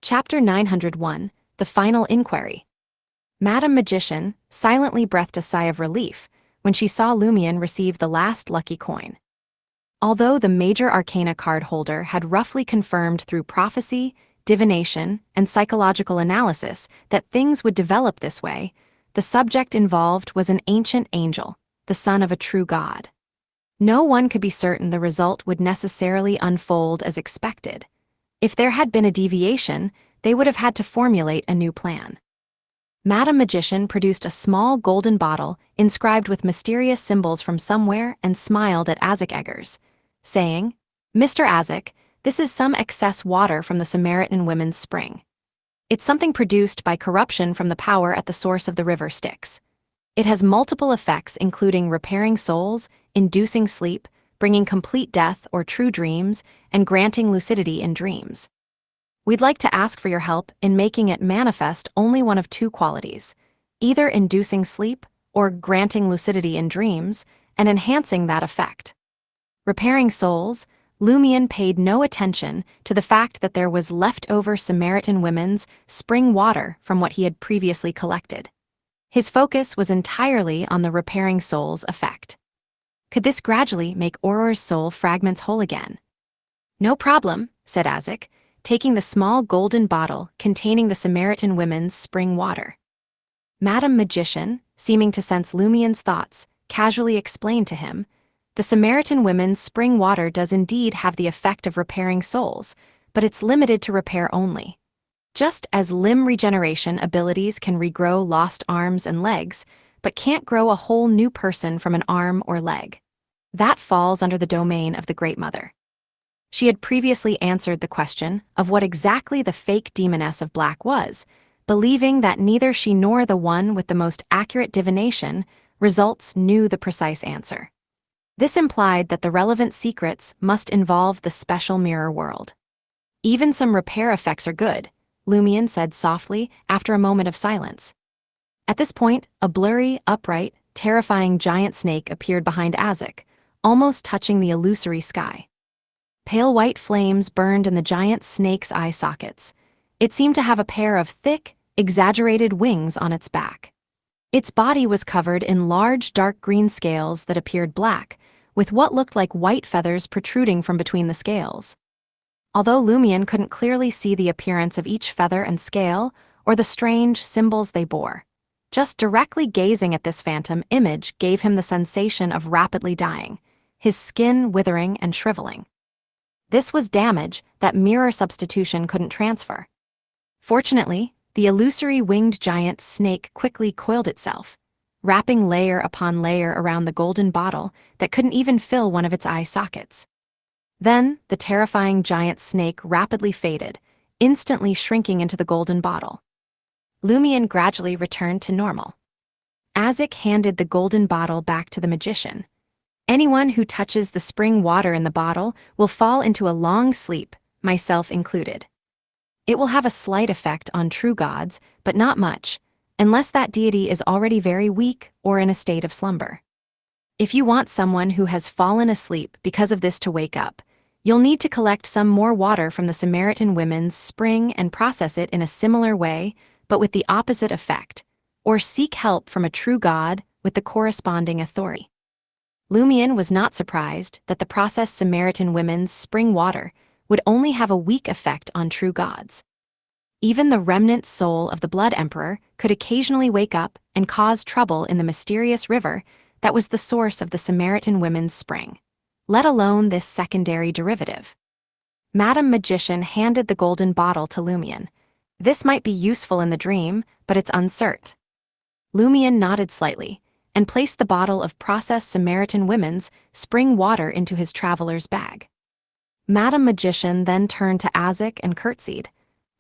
Chapter 901, The Final Inquiry. Madame Magician silently breathed a sigh of relief when she saw Lumion receive the last lucky coin. Although the major arcana card holder had roughly confirmed through prophecy, divination, and psychological analysis that things would develop this way, the subject involved was an ancient angel, the son of a true god. No one could be certain the result would necessarily unfold as expected. If there had been a deviation, they would have had to formulate a new plan. Madame Magician produced a small golden bottle inscribed with mysterious symbols from somewhere and smiled at Azek Eggers, saying, "Mr. Azek, this is some excess water from the Samaritan women's spring. It's something produced by corruption from the power at the source of the river Styx. It has multiple effects including repairing souls, inducing sleep, bringing complete death or true dreams, and granting lucidity in dreams. We'd like to ask for your help in making it manifest only one of two qualities, either inducing sleep or granting lucidity in dreams, and enhancing that effect." Repairing souls, Lumion paid no attention to the fact that there was leftover Samaritan women's spring water from what he had previously collected. His focus was entirely on the repairing souls effect. Could this gradually make Auror's soul fragments whole again? "No problem," said Azek, taking the small golden bottle containing the Samaritan women's spring water. Madame Magician, seeming to sense Lumion's thoughts, casually explained to him, "The Samaritan women's spring water does indeed have the effect of repairing souls, but it's limited to repair only. Just as limb regeneration abilities can regrow lost arms and legs, but can't grow a whole new person from an arm or leg. That falls under the domain of the Great Mother." She had previously answered the question of what exactly the fake demoness of black was, believing that neither she nor the one with the most accurate divination results knew the precise answer. This implied that the relevant secrets must involve the special mirror world. "Even some repair effects are good," Lumion said softly after a moment of silence. At this point, a blurry, upright, terrifying giant snake appeared behind Azek, almost touching the illusory sky. Pale white flames burned in the giant snake's eye sockets. It seemed to have a pair of thick, exaggerated wings on its back. Its body was covered in large dark green scales that appeared black, with what looked like white feathers protruding from between the scales. Although Lumion couldn't clearly see the appearance of each feather and scale or the strange symbols they bore, just directly gazing at this phantom image gave him the sensation of rapidly dying, his skin withering and shriveling. This was damage that mirror substitution couldn't transfer. Fortunately, the illusory winged giant snake quickly coiled itself, wrapping layer upon layer around the golden bottle that couldn't even fill one of its eye sockets. Then, the terrifying giant snake rapidly faded, instantly shrinking into the golden bottle. Lumion gradually returned to normal. Azek handed the golden bottle back to the magician. "Anyone who touches the spring water in the bottle will fall into a long sleep, myself included. It will have a slight effect on true gods, but not much, unless that deity is already very weak or in a state of slumber. If you want someone who has fallen asleep because of this to wake up, you'll need to collect some more water from the Samaritan women's spring and process it in a similar way, but with the opposite effect, or seek help from a true god with the corresponding authority." Lumion was not surprised that the processed Samaritan women's spring water would only have a weak effect on true gods. Even the remnant soul of the Blood Emperor could occasionally wake up and cause trouble in the mysterious river that was the source of the Samaritan women's spring, let alone this secondary derivative. Madame Magician handed the golden bottle to Lumion. "This might be useful in the dream, but it's uncertain." Lumion nodded slightly and placed the bottle of processed Samaritan women's spring water into his traveler's bag. Madame Magician then turned to Azek and curtsied.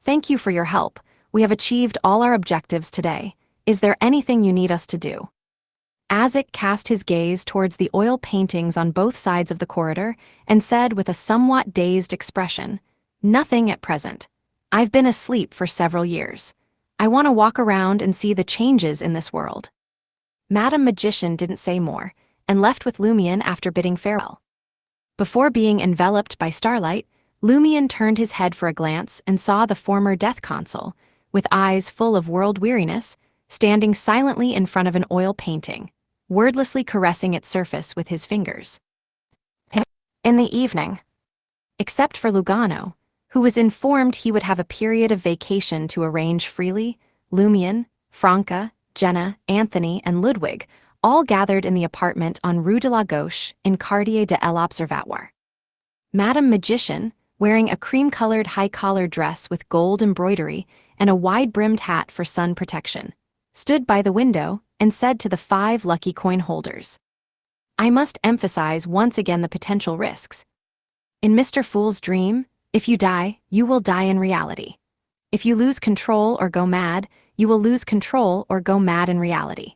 "Thank you for your help. We have achieved all our objectives today. Is there anything you need us to do?" Azek cast his gaze towards the oil paintings on both sides of the corridor and said with a somewhat dazed expression, "Nothing at present. I've been asleep for several years. I want to walk around and see the changes in this world." Madame Magician didn't say more, and left with Lumion after bidding farewell. Before being enveloped by starlight, Lumion turned his head for a glance and saw the former death consul, with eyes full of world weariness, standing silently in front of an oil painting, wordlessly caressing its surface with his fingers. In the evening, except for Lugano, who was informed he would have a period of vacation to arrange freely, Lumion, Franca, Jenna, Anthony, and Ludwig all gathered in the apartment on Rue de la Gauche in Quartier de l'Observatoire. Madame Magician, wearing a cream-colored high-collar dress with gold embroidery and a wide-brimmed hat for sun protection, stood by the window and said to the 5 lucky coin holders, "I must emphasize once again the potential risks. In Mr. Fool's dream, if you die, you will die in reality. If you lose control or go mad, you will lose control or go mad in reality.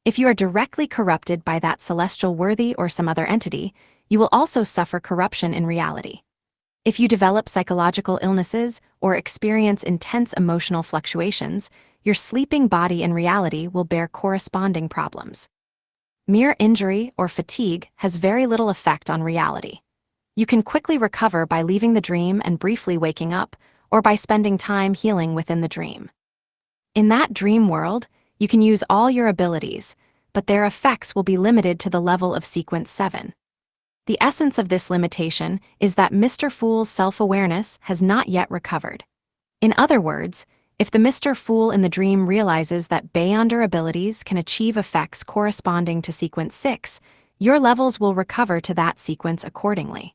If you are directly corrupted by that celestial worthy or some other entity, you will also suffer corruption in reality. If you develop psychological illnesses or experience intense emotional fluctuations, your sleeping body in reality will bear corresponding problems. Mere injury or fatigue has very little effect on reality. You can quickly recover by leaving the dream and briefly waking up, or by spending time healing within the dream. In that dream world, you can use all your abilities, but their effects will be limited to the level of Sequence 7. The essence of this limitation is that Mr. Fool's self-awareness has not yet recovered. In other words, if the Mr. Fool in the dream realizes that Beyonder abilities can achieve effects corresponding to Sequence 6, your levels will recover to that sequence accordingly.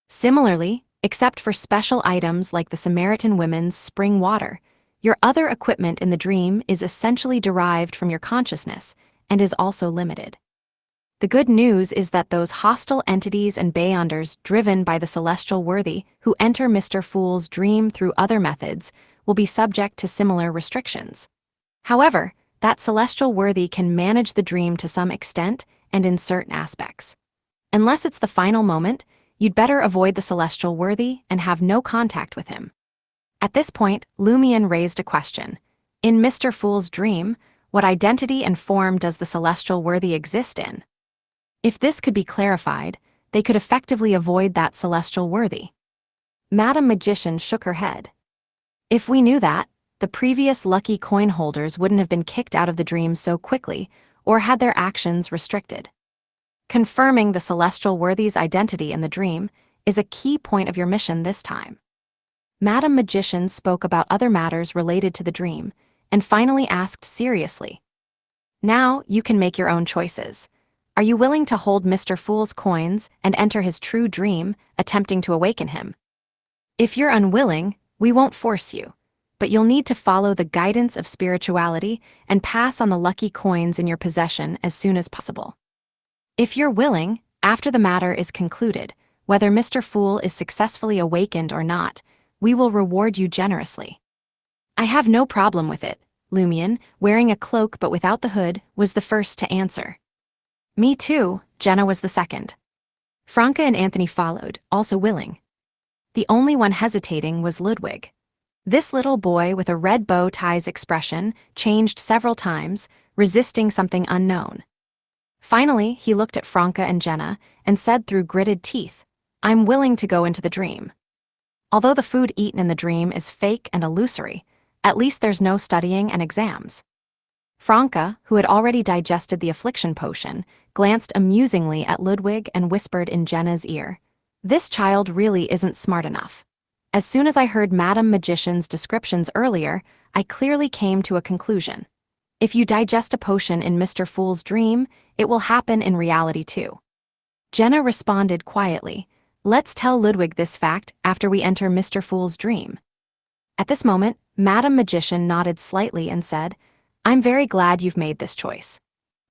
Similarly, except for special items like the Samaritan women's spring water, your other equipment in the dream is essentially derived from your consciousness and is also limited. The good news is that those hostile entities and Beyonders driven by the celestial worthy who enter Mr. Fool's dream through other methods will be subject to similar restrictions. However, that celestial worthy can manage the dream to some extent and in certain aspects. Unless it's the final moment, you'd better avoid the celestial worthy and have no contact with him. At this point, Lumion raised a question. In Mr. Fool's dream, what identity and form does the celestial worthy exist in? If this could be clarified, they could effectively avoid that celestial worthy. Madame Magician shook her head. If we knew that, the previous lucky coin holders wouldn't have been kicked out of the dream so quickly or had their actions restricted. Confirming the celestial worthy's identity in the dream is a key point of your mission this time. Madame Magician spoke about other matters related to the dream, and finally asked seriously, "Now you can make your own choices. Are you willing to hold Mr. Fool's coins and enter his true dream, attempting to awaken him? If you're unwilling, we won't force you, but you'll need to follow the guidance of spirituality and pass on the lucky coins in your possession as soon as possible. If you're willing, after the matter is concluded, whether Mr. Fool is successfully awakened or not, we will reward you generously." "I have no problem with it," Lumion, wearing a cloak but without the hood, was the first to answer. "Me too," Jenna was the second. Franca and Anthony followed, also willing. The only one hesitating was Ludwig. This little boy with a red bow tie's expression changed several times, resisting something unknown. Finally, he looked at Franca and Jenna and said through gritted teeth, "I'm willing to go into the dream." Although the food eaten in the dream is fake and illusory, at least there's no studying and exams. Franca, who had already digested the affliction potion, glanced amusingly at Ludwig and whispered in Jenna's ear, "This child really isn't smart enough." As soon as I heard Madame Magician's descriptions earlier, I clearly came to a conclusion. If you digest a potion in Mr. Fool's dream, it will happen in reality too. Jenna responded quietly, "Let's tell Ludwig this fact after we enter Mr. Fool's dream." At this moment, Madame Magician nodded slightly and said, "I'm very glad you've made this choice.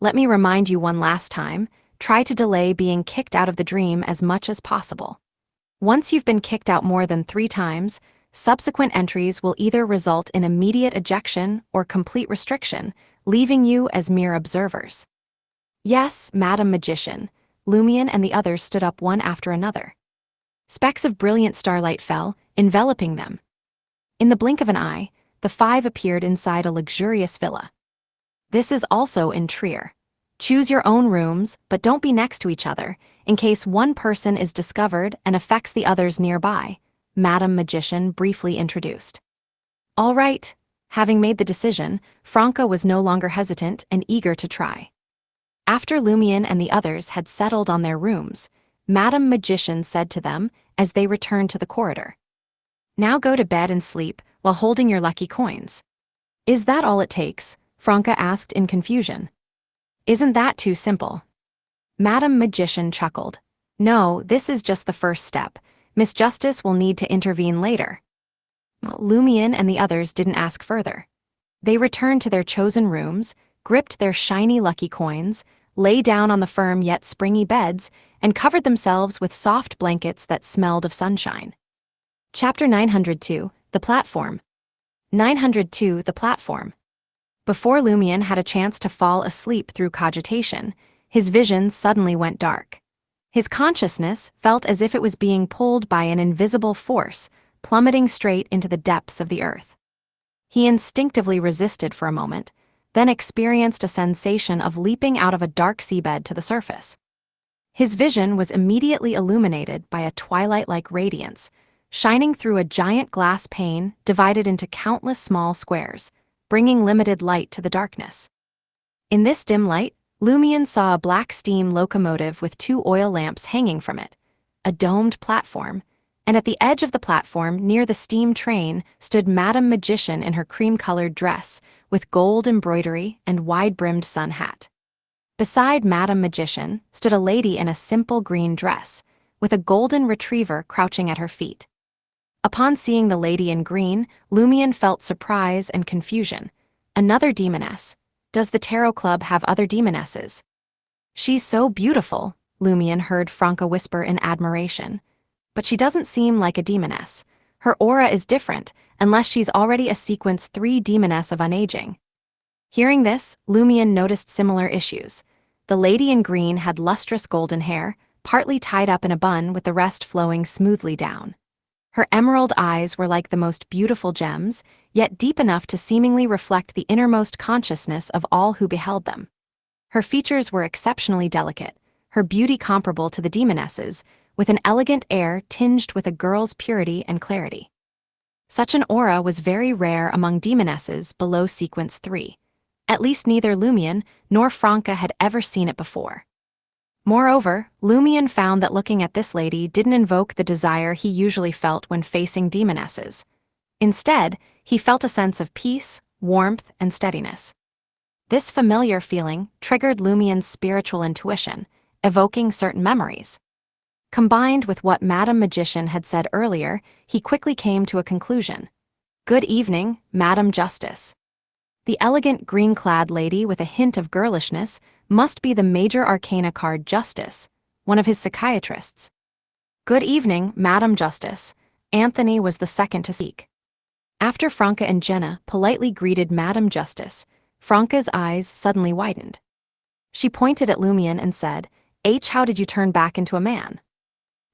Let me remind you one last time, try to delay being kicked out of the dream as much as possible. Once you've been kicked out more than 3 times, subsequent entries will either result in immediate ejection or complete restriction, leaving you as mere observers." "Yes, Madame Magician." Lumion and the others stood up one after another. Specks of brilliant starlight fell, enveloping them. In the blink of an eye, the 5 appeared inside a luxurious villa. This is also in Trier. Choose your own rooms, but don't be next to each other, in case one person is discovered and affects the others nearby, Madam Magician briefly introduced. All right. Having made the decision, Franca was no longer hesitant and eager to try. After Lumion and the others had settled on their rooms, Madam Magician said to them as they returned to the corridor. Now go to bed and sleep while holding your lucky coins. Is that all it takes? Franca asked in confusion. Isn't that too simple? Madam Magician chuckled. No, this is just the first step. Miss Justice will need to intervene later. Lumion and the others didn't ask further. They returned to their chosen rooms, gripped their shiny lucky coins, lay down on the firm yet springy beds, and covered themselves with soft blankets that smelled of sunshine. Chapter 902, The Platform. 902, The Platform. Before Lumion had a chance to fall asleep through cogitation, his vision suddenly went dark. His consciousness felt as if it was being pulled by an invisible force, plummeting straight into the depths of the earth. He instinctively resisted for a moment, then experienced a sensation of leaping out of a dark seabed to the surface. His vision was immediately illuminated by a twilight-like radiance, shining through a giant glass pane divided into countless small squares, bringing limited light to the darkness. In this dim light, Lumion saw a black steam locomotive with 2 oil lamps hanging from it, a domed platform, and at the edge of the platform near the steam train stood Madam Magician in her cream-colored dress with gold embroidery and wide-brimmed sun hat. Beside Madam Magician stood a lady in a simple green dress, with a golden retriever crouching at her feet. Upon seeing the lady in green, Lumion felt surprise and confusion. Another demoness. Does the Tarot Club have other demonesses? She's so beautiful, Lumion heard Franca whisper in admiration. But she doesn't seem like a demoness. Her aura is different, unless she's already a Sequence 3 demoness of unaging. Hearing this, Lumion noticed similar issues. The lady in green had lustrous golden hair, partly tied up in a bun with the rest flowing smoothly down. Her emerald eyes were like the most beautiful gems, yet deep enough to seemingly reflect the innermost consciousness of all who beheld them. Her features were exceptionally delicate, her beauty comparable to the demonesses, with an elegant air tinged with a girl's purity and clarity. Such an aura was very rare among demonesses below Sequence 3. At least neither Lumion nor Franca had ever seen it before. Moreover, Lumion found that looking at this lady didn't invoke the desire he usually felt when facing demonesses. Instead, he felt a sense of peace, warmth, and steadiness. This familiar feeling triggered Lumion's spiritual intuition, evoking certain memories. Combined with what Madam Magician had said earlier, he quickly came to a conclusion. Good evening, Madam Justice. The elegant green-clad lady with a hint of girlishness must be the major arcana card Justice, one of his psychiatrists. Good evening, Madam Justice. Anthony was the second to speak. After Franca and Jenna politely greeted Madam Justice, Franca's eyes suddenly widened. She pointed at Lumion and said, how did you turn back into a man?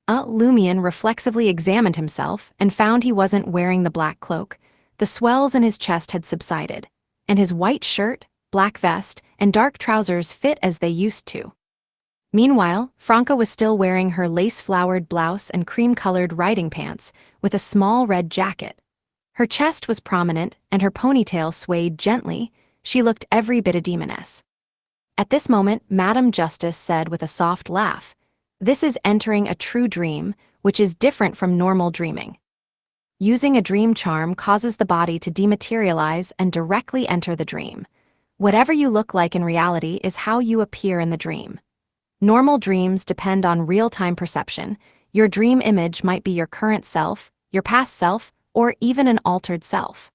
Lumion reflexively examined himself and found he wasn't wearing the black cloak. The swells in his chest had subsided, and his white shirt, black vest, and dark trousers fit as they used to. Meanwhile, Franca was still wearing her lace-flowered blouse and cream-colored riding pants with a small red jacket. Her chest was prominent and her ponytail swayed gently. She looked every bit a demoness. At this moment, Madam Justice said with a soft laugh, "This is entering a true dream, which is different from normal dreaming. Using a dream charm causes the body to dematerialize and directly enter the dream. Whatever you look like in reality is how you appear in the dream. Normal dreams depend on real-time perception. Your dream image might be your current self, your past self, or even an altered self.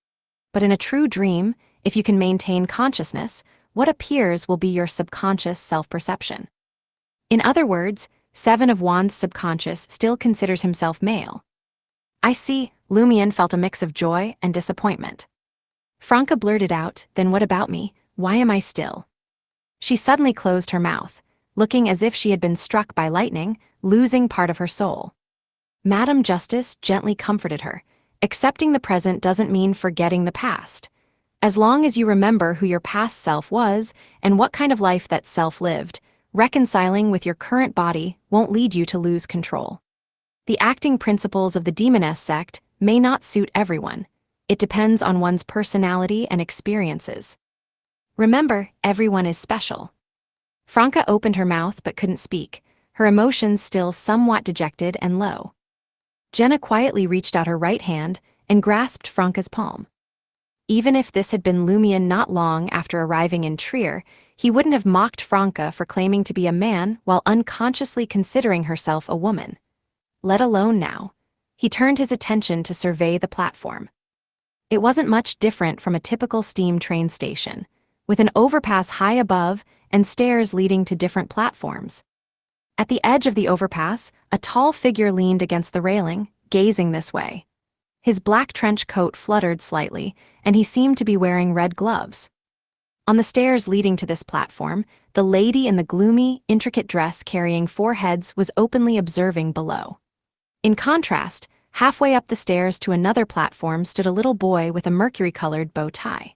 But in a true dream, if you can maintain consciousness, what appears will be your subconscious self-perception. In other words, Seven of Wands' subconscious still considers himself male." I see. Lumion felt a mix of joy and disappointment. Franca blurted out, "Then what about me? Why am I still?" She suddenly closed her mouth, looking as if she had been struck by lightning, losing part of her soul. Madam Justice gently comforted her. Accepting the present doesn't mean forgetting the past. As long as you remember who your past self was and what kind of life that self lived, reconciling with your current body won't lead you to lose control. The acting principles of the demoness sect may not suit everyone. It depends on one's personality and experiences. Remember, everyone is special. Franca opened her mouth but couldn't speak, her emotions still somewhat dejected and low. Jenna quietly reached out her right hand and grasped Franca's palm. Even if this had been Lumion not long after arriving in Trier, he wouldn't have mocked Franca for claiming to be a man while unconsciously considering herself a woman. Let alone now. He turned his attention to survey the platform. It wasn't much different from a typical steam train station, with an overpass high above and stairs leading to different platforms. At the edge of the overpass, a tall figure leaned against the railing, gazing this way. His black trench coat fluttered slightly, and he seemed to be wearing red gloves. On the stairs leading to this platform, the lady in the gloomy, intricate dress carrying 4 heads was openly observing below. In contrast, halfway up the stairs to another platform stood a little boy with a mercury-colored bow tie.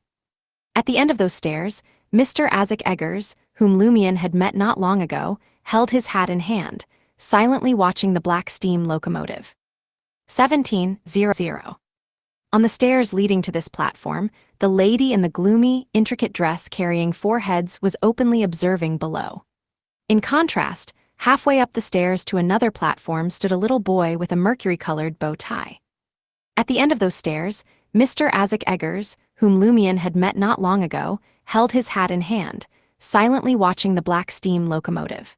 At the end of those stairs, Mr. Isaac Eggers, whom Lumion had met not long ago, held his hat in hand, silently watching the black steam locomotive. 1700. On the stairs leading to this platform, the lady in the gloomy, intricate dress carrying 4 heads was openly observing below. In contrast, halfway up the stairs to another platform stood a little boy with a mercury-colored bow tie. At the end of those stairs, Mr. Isaac Eggers, whom Lumion had met not long ago, held his hat in hand, silently watching the black steam locomotive.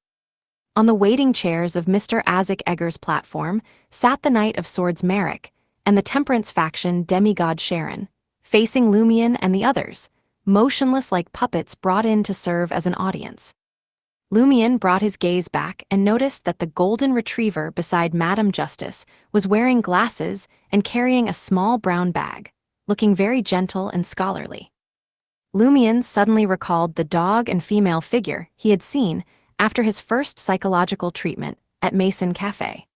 On the waiting chairs of Mr. Isaac Eggers' platform sat the Knight of Swords Merrick and the Temperance faction demigod Sharon, facing Lumion and the others, motionless like puppets brought in to serve as an audience. Lumion brought his gaze back and noticed that the golden retriever beside Madame Justice was wearing glasses and carrying a small brown bag, looking very gentle and scholarly. Lumion suddenly recalled the dog and female figure he had seen after his first psychological treatment at Mason Cafe.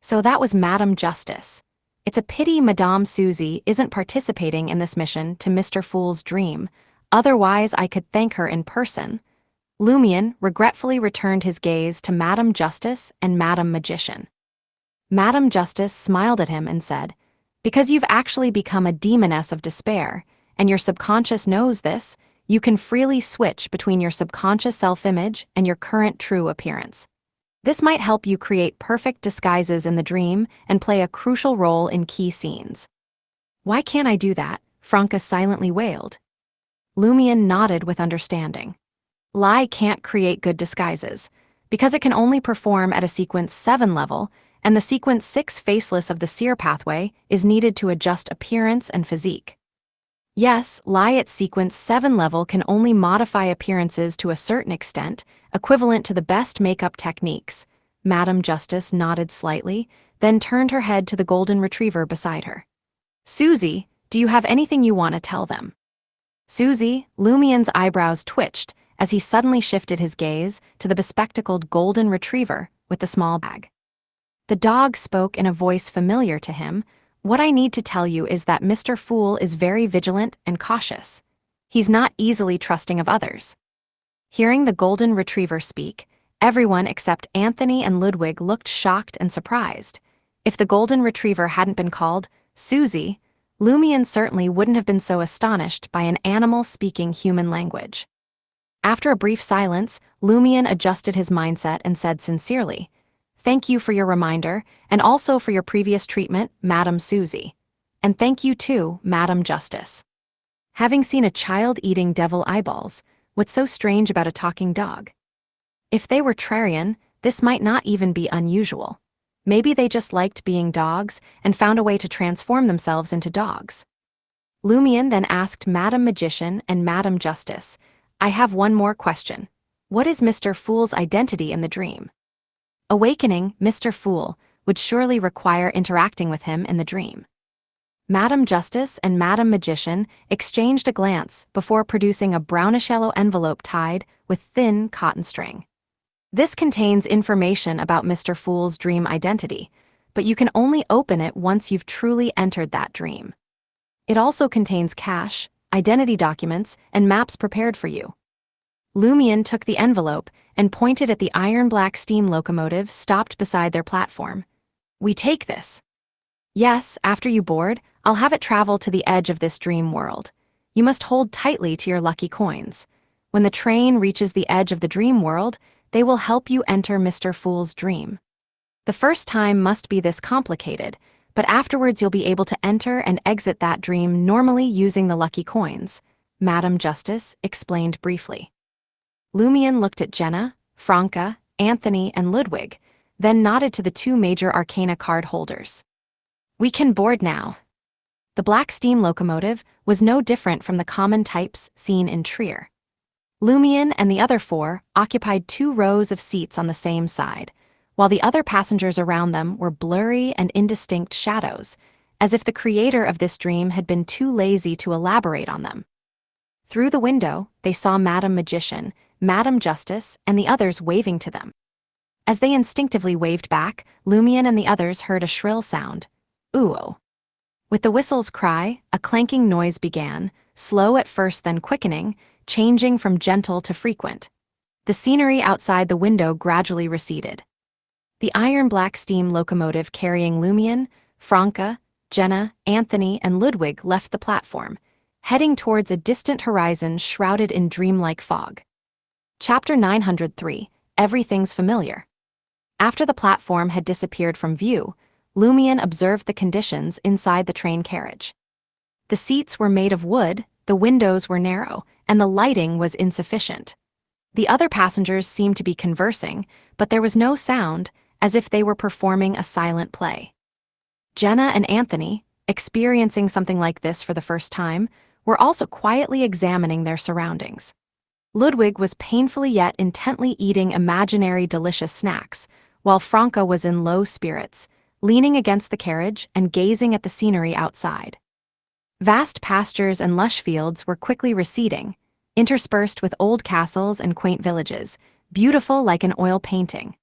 So that was Madame Justice. It's a pity Madame Susie isn't participating in this mission to Mr. Fool's dream, otherwise I could thank her in person. Lumion regretfully returned his gaze to Madame Justice and Madame Magician. Madame Justice smiled at him and said, "Because you've actually become a demoness of despair, and your subconscious knows this, you can freely switch between your subconscious self-image and your current true appearance. This might help you create perfect disguises in the dream and play a crucial role in key scenes." "Why can't I do that?" Franca silently wailed. Lumion nodded with understanding. Lie can't create good disguises, because it can only perform at a sequence 7 level, and the sequence 6 faceless of the seer pathway is needed to adjust appearance and physique. Yes, Lie at sequence 7 level can only modify appearances to a certain extent, equivalent to the best makeup techniques. Madame Justice nodded slightly, then turned her head to the golden retriever beside her. "Susie, do you have anything you want to tell them?" Susie, Lumion's eyebrows twitched as he suddenly shifted his gaze to the bespectacled golden retriever with the small bag. The dog spoke in a voice familiar to him. "What I need to tell you is that Mr. Fool is very vigilant and cautious. He's not easily trusting of others." Hearing the golden retriever speak, everyone except Anthony and Ludwig looked shocked and surprised. If the golden retriever hadn't been called Susie, Lumion certainly wouldn't have been so astonished by an animal speaking human language. After a brief silence, Lumion adjusted his mindset and said sincerely, "Thank you for your reminder, and also for your previous treatment, Madame Susie. And thank you too, Madame Justice." Having seen a child eating devil eyeballs, what's so strange about a talking dog? If they were Trarian, this might not even be unusual. Maybe they just liked being dogs and found a way to transform themselves into dogs. Lumion then asked Madame Magician and Madame Justice, "I have one more question. What is Mr. Fool's identity in the dream?" Awakening Mr. Fool would surely require interacting with him in the dream. Madame Justice and Madame Magician exchanged a glance before producing a brownish-yellow envelope tied with thin cotton string. This contains information about Mr. Fool's dream identity, but you can only open it once you've truly entered that dream. It also contains cash, identity documents, and maps prepared for you. Lumion took the envelope and pointed at the iron-black steam locomotive stopped beside their platform. We take this. Yes, after you board, I'll have it travel to the edge of this dream world. You must hold tightly to your lucky coins. When the train reaches the edge of the dream world, they will help you enter Mr. Fool's dream. The first time must be this complicated, but afterwards you'll be able to enter and exit that dream normally using the lucky coins, Madam Justice explained briefly. Lumion looked at Jenna, Franca, Anthony, and Ludwig, then nodded to the two major Arcana card holders. We can board now. The black steam locomotive was no different from the common types seen in Trier. Lumion and the other four occupied 2 rows of seats on the same side, while the other passengers around them were blurry and indistinct shadows, as if the creator of this dream had been too lazy to elaborate on them. Through the window, they saw Madam Magician, Madam Justice, and the others waving to them. As they instinctively waved back, Lumion and the others heard a shrill sound, ooh. With the whistle's cry, a clanking noise began, slow at first then quickening, changing from gentle to frequent. The scenery outside the window gradually receded. The iron-black steam locomotive carrying Lumion, Franca, Jenna, Anthony, and Ludwig left the platform, heading towards a distant horizon shrouded in dreamlike fog. Chapter 903, Everything's Familiar. After the platform had disappeared from view, Lumion observed the conditions inside the train carriage. The seats were made of wood, the windows were narrow, and the lighting was insufficient. The other passengers seemed to be conversing, but there was no sound, as if they were performing a silent play. Jenna and Anthony, experiencing something like this for the first time, were also quietly examining their surroundings. Ludwig was painfully yet intently eating imaginary delicious snacks, while Franca was in low spirits, leaning against the carriage and gazing at the scenery outside. Vast pastures and lush fields were quickly receding, interspersed with old castles and quaint villages, beautiful like an oil painting.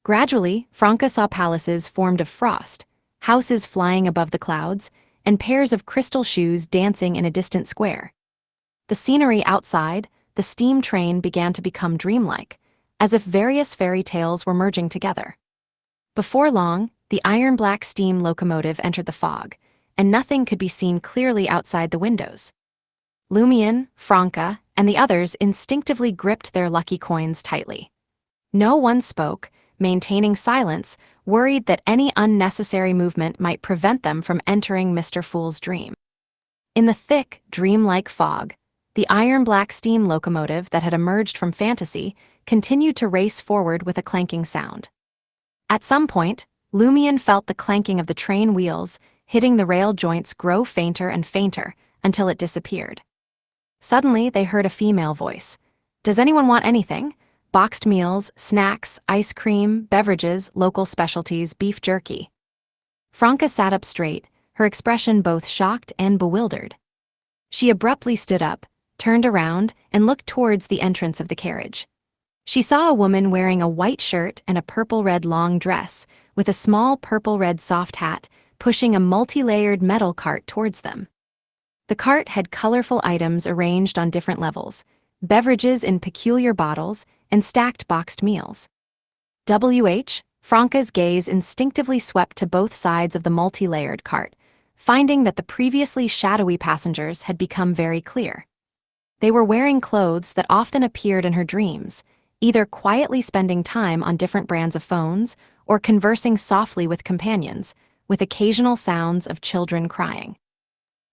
Gradually, Franca saw palaces formed of frost, houses flying above the clouds, and pairs of crystal shoes dancing in a distant square. The scenery outside, the steam train began to become dreamlike, as if various fairy tales were merging together. Before long, the iron-black steam locomotive entered the fog, and nothing could be seen clearly outside the windows. Lumion, Franca, and the others instinctively gripped their lucky coins tightly. No one spoke, maintaining silence, worried that any unnecessary movement might prevent them from entering Mr. Fool's dream. In the thick, dreamlike fog, the iron-black steam locomotive that had emerged from fantasy continued to race forward with a clanking sound. At some point, Lumion felt the clanking of the train wheels hitting the rail joints grow fainter and fainter until it disappeared. Suddenly, they heard a female voice. "Does anyone want anything? Boxed meals, snacks, ice cream, beverages, local specialties, beef jerky." Franca sat up straight, her expression both shocked and bewildered. She abruptly stood up, turned around, and looked towards the entrance of the carriage. She saw a woman wearing a white shirt and a purple-red long dress, with a small purple-red soft hat, pushing a multi-layered metal cart towards them. The cart had colorful items arranged on different levels, beverages in peculiar bottles, and stacked boxed meals. Franca's gaze instinctively swept to both sides of the multi-layered cart, finding that the previously shadowy passengers had become very clear. They were wearing clothes that often appeared in her dreams, either quietly spending time on different brands of phones or conversing softly with companions, with occasional sounds of children crying.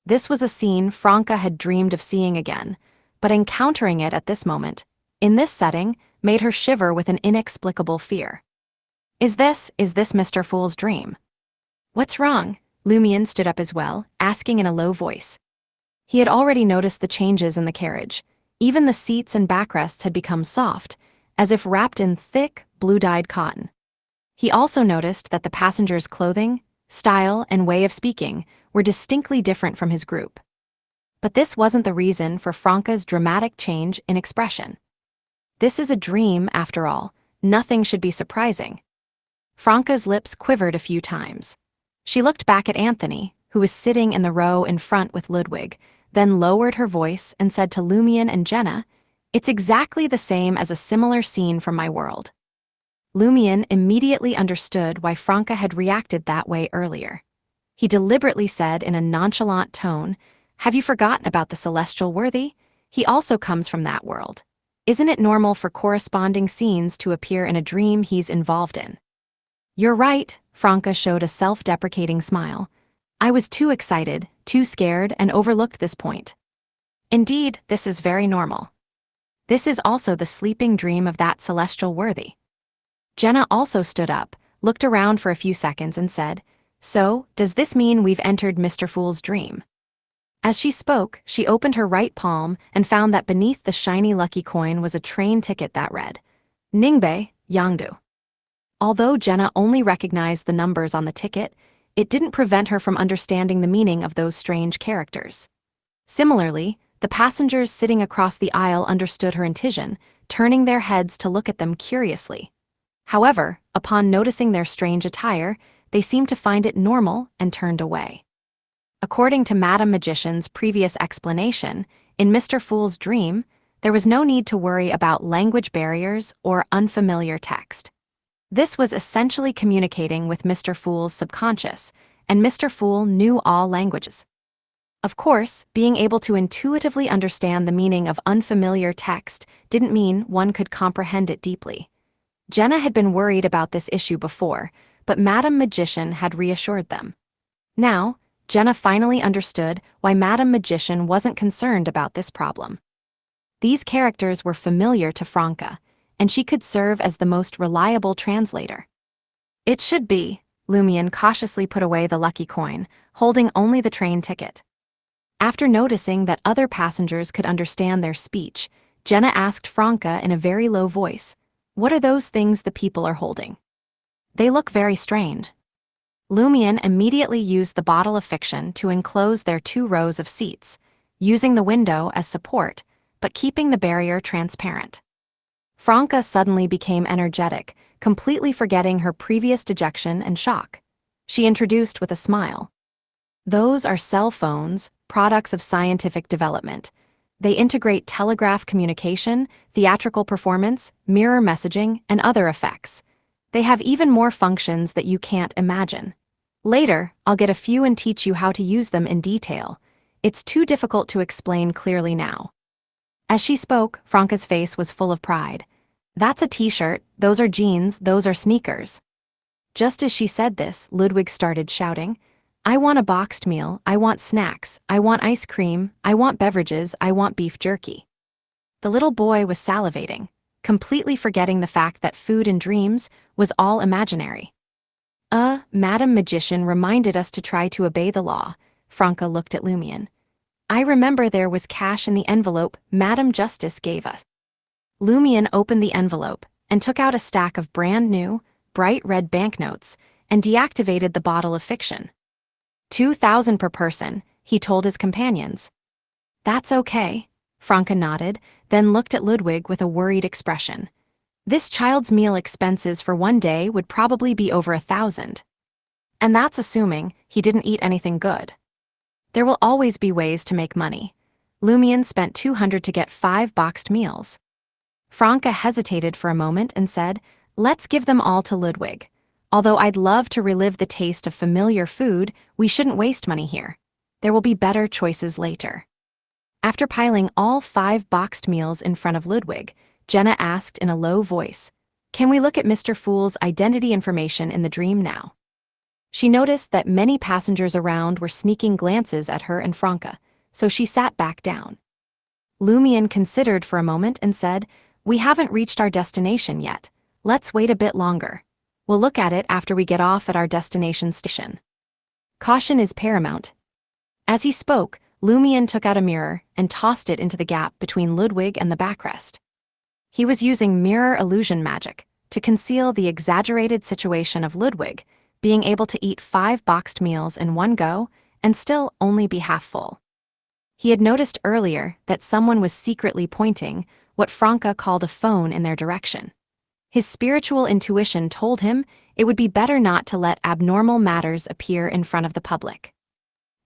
This was a scene Franca had dreamed of seeing again, but encountering it at this moment, in this setting, made her shiver with an inexplicable fear. Is this Mr. Fool's dream? What's wrong? Lumion stood up as well, asking in a low voice. He had already noticed the changes in the carriage. Even the seats and backrests had become soft, as if wrapped in thick, blue-dyed cotton. He also noticed that the passengers' clothing, style, and way of speaking were distinctly different from his group. But this wasn't the reason for Franca's dramatic change in expression. This is a dream, after all. Nothing should be surprising. Franca's lips quivered a few times. She looked back at Anthony, who was sitting in the row in front with Ludwig, then lowered her voice and said to Lumion and Jenna, "It's exactly the same as a similar scene from my world." Lumian immediately understood why Franca had reacted that way earlier. He deliberately said in a nonchalant tone, "Have you forgotten about the celestial worthy? He also comes from that world. Isn't it normal for corresponding scenes to appear in a dream he's involved in?" "You're right," Franca showed a self-deprecating smile. "I was too excited, too scared, and overlooked this point. Indeed, this is very normal. This is also the sleeping dream of that celestial worthy." Jenna also stood up, looked around for a few seconds and said, "So, does this mean we've entered Mr. Fool's dream?" As she spoke, she opened her right palm and found that beneath the shiny lucky coin was a train ticket that read, Ningbe, Yangdu. Although Jenna only recognized the numbers on the ticket, it didn't prevent her from understanding the meaning of those strange characters. Similarly, the passengers sitting across the aisle understood her intention, turning their heads to look at them curiously. However, upon noticing their strange attire, they seemed to find it normal and turned away. According to Madame Magician's previous explanation, in Mr. Fool's dream, there was no need to worry about language barriers or unfamiliar text. This was essentially communicating with Mr. Fool's subconscious, and Mr. Fool knew all languages. Of course, being able to intuitively understand the meaning of unfamiliar text didn't mean one could comprehend it deeply. Jenna had been worried about this issue before, but Madame Magician had reassured them. Now, Jenna finally understood why Madame Magician wasn't concerned about this problem. These characters were familiar to Franca, and she could serve as the most reliable translator. "It should be," Lumian cautiously put away the lucky coin, holding only the train ticket. After noticing that other passengers could understand their speech, Jenna asked Franca in a very low voice, "What are those things the people are holding? They look very strange." Lumian immediately used the bottle of fiction to enclose their 2 rows of seats, using the window as support, but keeping the barrier transparent. Franca suddenly became energetic, completely forgetting her previous dejection and shock. She introduced with a smile, "Those are cell phones, products of scientific development. They integrate telegraph communication, theatrical performance, mirror messaging, and other effects. They have even more functions that you can't imagine. Later, I'll get a few and teach you how to use them in detail. It's too difficult to explain clearly now." As she spoke, Franca's face was full of pride. "That's a t-shirt, those are jeans, those are sneakers." Just as she said this, Ludwig started shouting, "I want a boxed meal, I want snacks, I want ice cream, I want beverages, I want beef jerky." The little boy was salivating, completely forgetting the fact that food in dreams was all imaginary. Madame Magician reminded us to try to obey the law," Franca looked at Lumian. "I remember there was cash in the envelope Madame Justice gave us." Lumian opened the envelope and took out a stack of brand new, bright red banknotes and deactivated the bottle of fiction. 2,000 per person, he told his companions. "That's okay," Franca nodded, then looked at Ludwig with a worried expression. "This child's meal expenses for one day would probably be over 1,000. And that's assuming he didn't eat anything good. There will always be ways to make money. Lumian spent 200 to get 5 boxed meals." Franca hesitated for a moment and said, "Let's give them all to Ludwig. Although I'd love to relive the taste of familiar food, we shouldn't waste money here. There will be better choices later." After piling all 5 boxed meals in front of Ludwig, Jenna asked in a low voice, "Can we look at Mr. Fool's identity information in the dream now?" She noticed that many passengers around were sneaking glances at her and Franca, so she sat back down. Lumian considered for a moment and said, "We haven't reached our destination yet. Let's wait a bit longer. We'll look at it after we get off at our destination station. Caution is paramount." As he spoke, Lumian took out a mirror and tossed it into the gap between Ludwig and the backrest. He was using mirror illusion magic to conceal the exaggerated situation of Ludwig being able to eat 5 boxed meals in one go and still only be half full. He had noticed earlier that someone was secretly pointing what Franca called a phone in their direction. His spiritual intuition told him it would be better not to let abnormal matters appear in front of the public.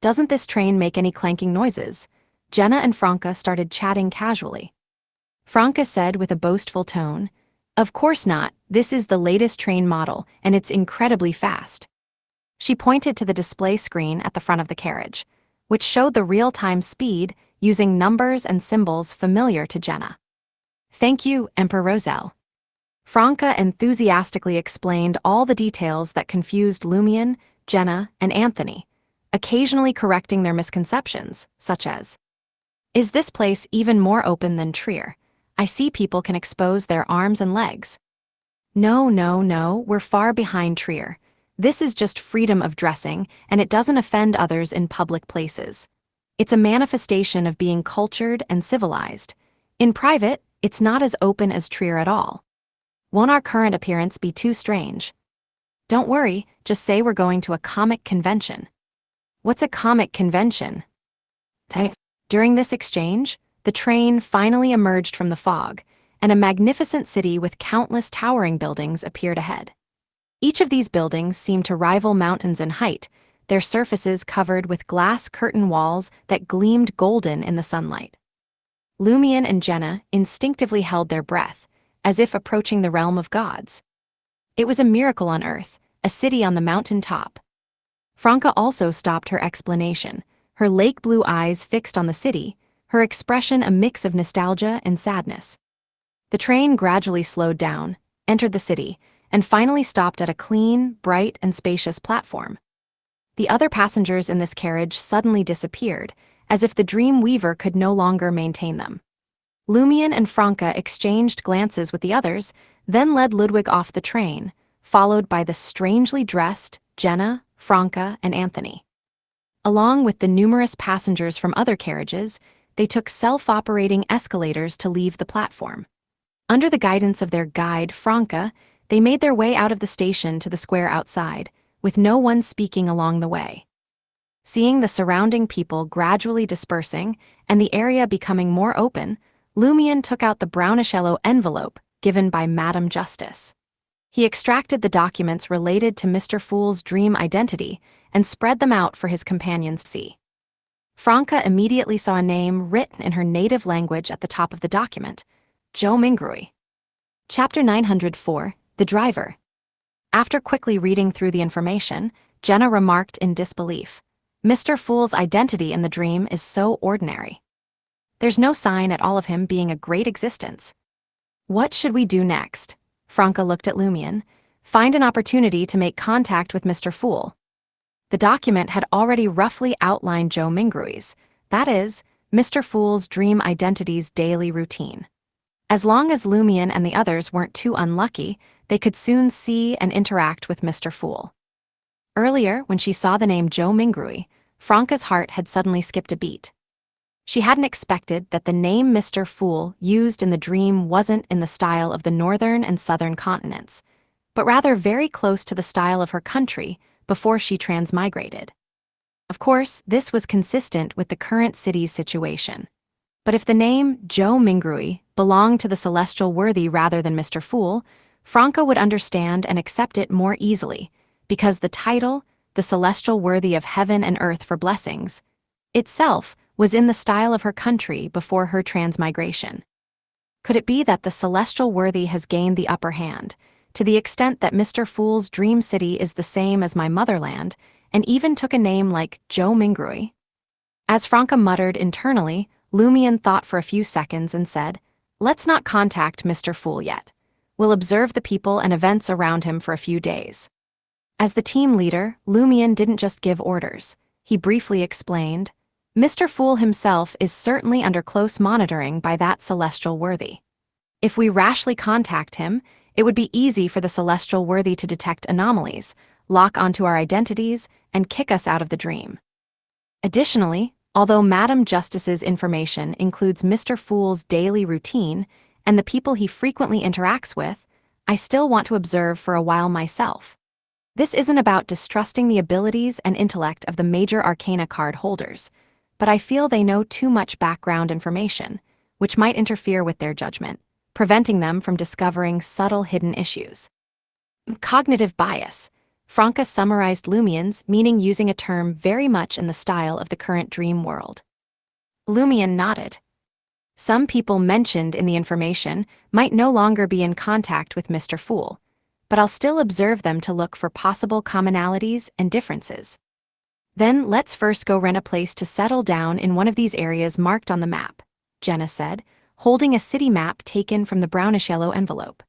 "Doesn't this train make any clanking noises?" Jenna and Franca started chatting casually. Franca said with a boastful tone, Of course not, this is the latest train model, and it's incredibly fast. She pointed to the display screen at the front of the carriage, which showed the real-time speed using numbers and symbols familiar to Jenna. Thank you, Emperor Roselle. Franca enthusiastically explained all the details that confused Lumion, Jenna, and Anthony, occasionally correcting their misconceptions, such as, "Is this place even more open than Trier? I see people can expose their arms and legs." No, no, no, we're far behind Trier. This is just freedom of dressing, and it doesn't offend others in public places. It's a manifestation of being cultured and civilized. In private, it's not as open as Trier at all. Won't our current appearance be too strange? Don't worry, just say we're going to a comic convention. What's a comic convention? During this exchange, the train finally emerged from the fog, and a magnificent city with countless towering buildings appeared ahead. Each of these buildings seemed to rival mountains in height, their surfaces covered with glass curtain walls that gleamed golden in the sunlight. Lumion and Jenna instinctively held their breath, as if approaching the realm of gods. It was a miracle on Earth, a city on the mountain top. Franca also stopped her explanation, her lake blue eyes fixed on the city, her expression a mix of nostalgia and sadness. The train gradually slowed down, entered the city, and finally stopped at a clean, bright, and spacious platform. The other passengers in this carriage suddenly disappeared, as if the dream weaver could no longer maintain them. Lumion and Franca exchanged glances with the others, then led Ludwig off the train, followed by the strangely dressed Jenna, Franca, and Anthony. Along with the numerous passengers from other carriages, they took self-operating escalators to leave the platform. Under the guidance of their guide, Franca, they made their way out of the station to the square outside, with no one speaking along the way. Seeing the surrounding people gradually dispersing and the area becoming more open, Lumion took out the brownish-yellow envelope given by Madame Justice. He extracted the documents related to Mr. Fool's dream identity and spread them out for his companions to see. Franca immediately saw a name written in her native language at the top of the document, Joe Mingrui. Chapter 904, The Driver. After quickly reading through the information, Jenna remarked in disbelief, "Mr. Fool's identity in the dream is so ordinary. There's no sign at all of him being a great existence. What should we do next?" Franca looked at Lumion. "Find an opportunity to make contact with Mr. Fool." The document had already roughly outlined Joe Mingrui's, that is, Mr. Fool's dream identity's daily routine. As long as Lumion and the others weren't too unlucky, they could soon see and interact with Mr. Fool. Earlier, when she saw the name Joe Mingrui, Franca's heart had suddenly skipped a beat. She hadn't expected that the name Mr. Fool used in the dream wasn't in the style of the northern and southern continents, but rather very close to the style of her country before she transmigrated. Of course, this was consistent with the current city's situation. But if the name Joe Mingrui belonged to the celestial worthy rather than Mr. Fool, Franca would understand and accept it more easily, because the title, the celestial worthy of heaven and earth for blessings, itself was in the style of her country before her transmigration. Could it be that the celestial worthy has gained the upper hand, to the extent that Mr. Fool's dream city is the same as my motherland, and even took a name like Joe Mingrui? As Franca muttered internally, Lumion thought for a few seconds and said, "Let's not contact Mr. Fool yet. We'll observe the people and events around him for a few days." As the team leader, Lumion didn't just give orders. He briefly explained, "Mr. Fool himself is certainly under close monitoring by that celestial worthy. If we rashly contact him, it would be easy for the celestial worthy to detect anomalies, lock onto our identities, and kick us out of the dream. Additionally, although Madame Justice's information includes Mr. Fool's daily routine and the people he frequently interacts with, I still want to observe for a while myself. This isn't about distrusting the abilities and intellect of the major arcana card holders, but I feel they know too much background information, which might interfere with their judgment, preventing them from discovering subtle hidden issues." Cognitive bias. Franca summarized Lumion's meaning using a term very much in the style of the current dream world. Lumion nodded. Some people mentioned in the information might no longer be in contact with Mr. Fool, but I'll still observe them to look for possible commonalities and differences. Then let's first go rent a place to settle down in one of these areas marked on the map, Jenna said, holding a city map taken from the brownish-yellow envelope.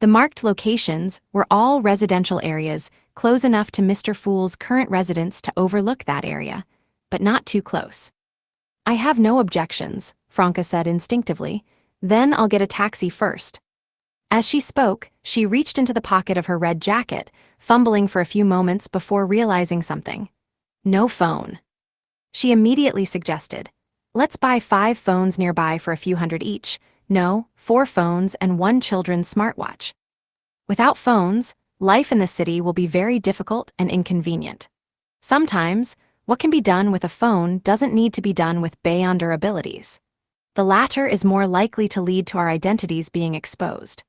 The marked locations were all residential areas close enough to Mr. Fool's current residence to overlook that area, but not too close. I have no objections, Franca said instinctively. Then I'll get a taxi first. As she spoke, she reached into the pocket of her red jacket, fumbling for a few moments before realizing something. No phone. She immediately suggested, let's buy 5 phones nearby for a few hundred each. No, 4 phones and 1 children's smartwatch. Without phones, life in the city will be very difficult and inconvenient. Sometimes, what can be done with a phone doesn't need to be done with beyond our abilities. The latter is more likely to lead to our identities being exposed.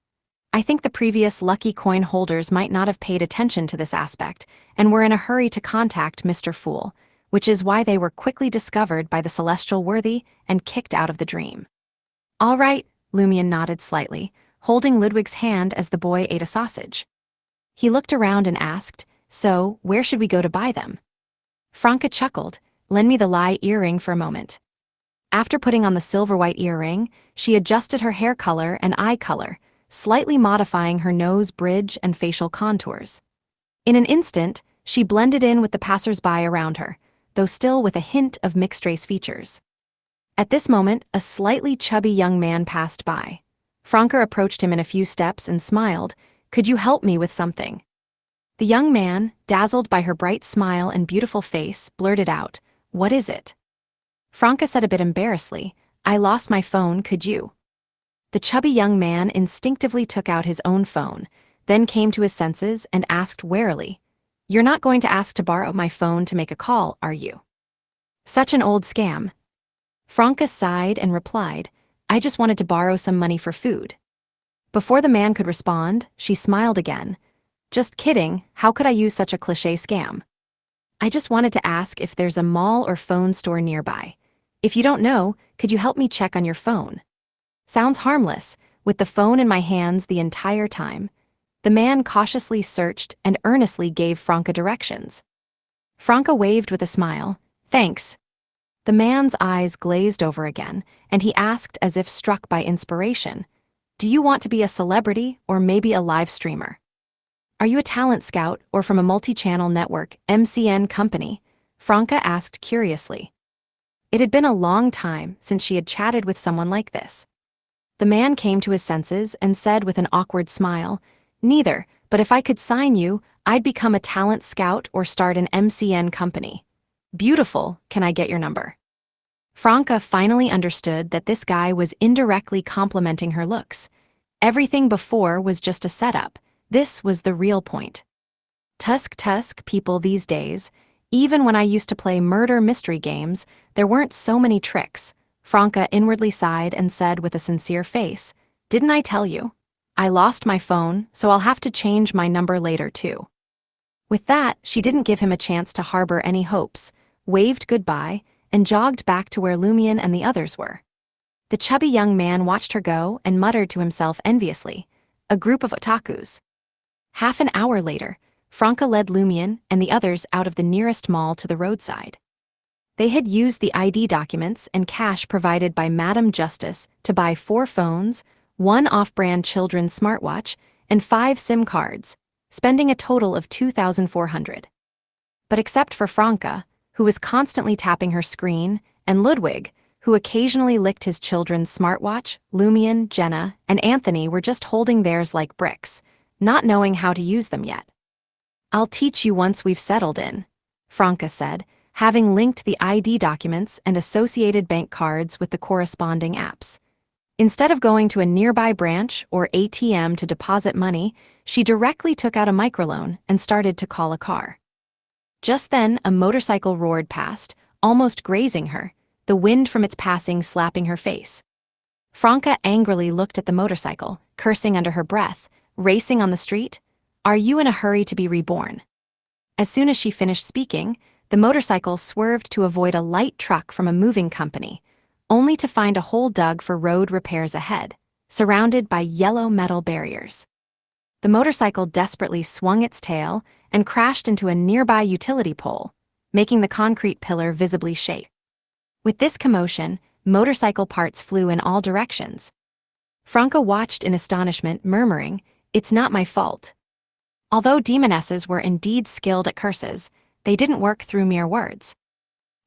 I think the previous lucky coin holders might not have paid attention to this aspect and were in a hurry to contact Mr. Fool, which is why they were quickly discovered by the celestial worthy and kicked out of the dream. All right, Lumion nodded slightly, holding Ludwig's hand as the boy ate a sausage. He looked around and asked, so, where should we go to buy them? Franca chuckled, lend me the lie earring for a moment. After putting on the silver-white earring, she adjusted her hair color and eye color, slightly modifying her nose bridge and facial contours. In an instant, she blended in with the passers-by around her, though still with a hint of mixed-race features. At this moment, a slightly chubby young man passed by. Franca approached him in a few steps and smiled, "Could you help me with something?" The young man, dazzled by her bright smile and beautiful face, blurted out, "What is it?" Franca said a bit embarrassedly, "I lost my phone, could you?" The chubby young man instinctively took out his own phone, then came to his senses and asked warily, "You're not going to ask to borrow my phone to make a call, are you?" Such an old scam. Franca sighed and replied, "I just wanted to borrow some money for food." Before the man could respond, she smiled again. "Just kidding, how could I use such a cliché scam? I just wanted to ask if there's a mall or phone store nearby. If you don't know, could you help me check on your phone?" Sounds harmless, with the phone in my hands the entire time. The man cautiously searched and earnestly gave Franca directions. Franca waved with a smile, "Thanks." The man's eyes glazed over again, and he asked as if struck by inspiration, "Do you want to be a celebrity or maybe a live streamer? Are you a talent scout or from a multi-channel network, MCN company?" Franca asked curiously. It had been a long time since she had chatted with someone like this. The man came to his senses and said with an awkward smile, "Neither, but if I could sign you, I'd become a talent scout or start an MCN company." "Beautiful, can I get your number?" Franca finally understood that this guy was indirectly complimenting her looks. Everything before was just a setup. This was the real point. Tusk people these days, even when I used to play murder mystery games, there weren't so many tricks. Franca inwardly sighed and said with a sincere face, "Didn't I tell you? I lost my phone, so I'll have to change my number later too." With that, she didn't give him a chance to harbor any hopes, waved goodbye, and jogged back to where Lumion and the others were. The chubby young man watched her go and muttered to himself enviously, "A group of otakus." Half an hour later, Franca led Lumion and the others out of the nearest mall to the roadside. They had used the ID documents and cash provided by Madam Justice to buy 4 phones, 1 off-brand children's smartwatch, and 5 SIM cards, spending a total of 2,400. But except for Franca, who was constantly tapping her screen, and Ludwig, who occasionally licked his children's smartwatch, Lumion, Jenna, and Anthony were just holding theirs like bricks, not knowing how to use them yet. "I'll teach you once we've settled in," Franca said, having linked the ID documents and associated bank cards with the corresponding apps. Instead of going to a nearby branch or ATM to deposit money, she directly took out a microloan and started to call a car. Just then, a motorcycle roared past, almost grazing her, the wind from its passing slapping her face. Franca angrily looked at the motorcycle, cursing under her breath, racing on the street. "Are you in a hurry to be reborn?" As soon as she finished speaking, the motorcycle swerved to avoid a light truck from a moving company, only to find a hole dug for road repairs ahead, surrounded by yellow metal barriers. The motorcycle desperately swung its tail and crashed into a nearby utility pole, making the concrete pillar visibly shake. With this commotion, motorcycle parts flew in all directions. Franca watched in astonishment, murmuring, "It's not my fault." Although demonesses were indeed skilled at curses, they didn't work through mere words.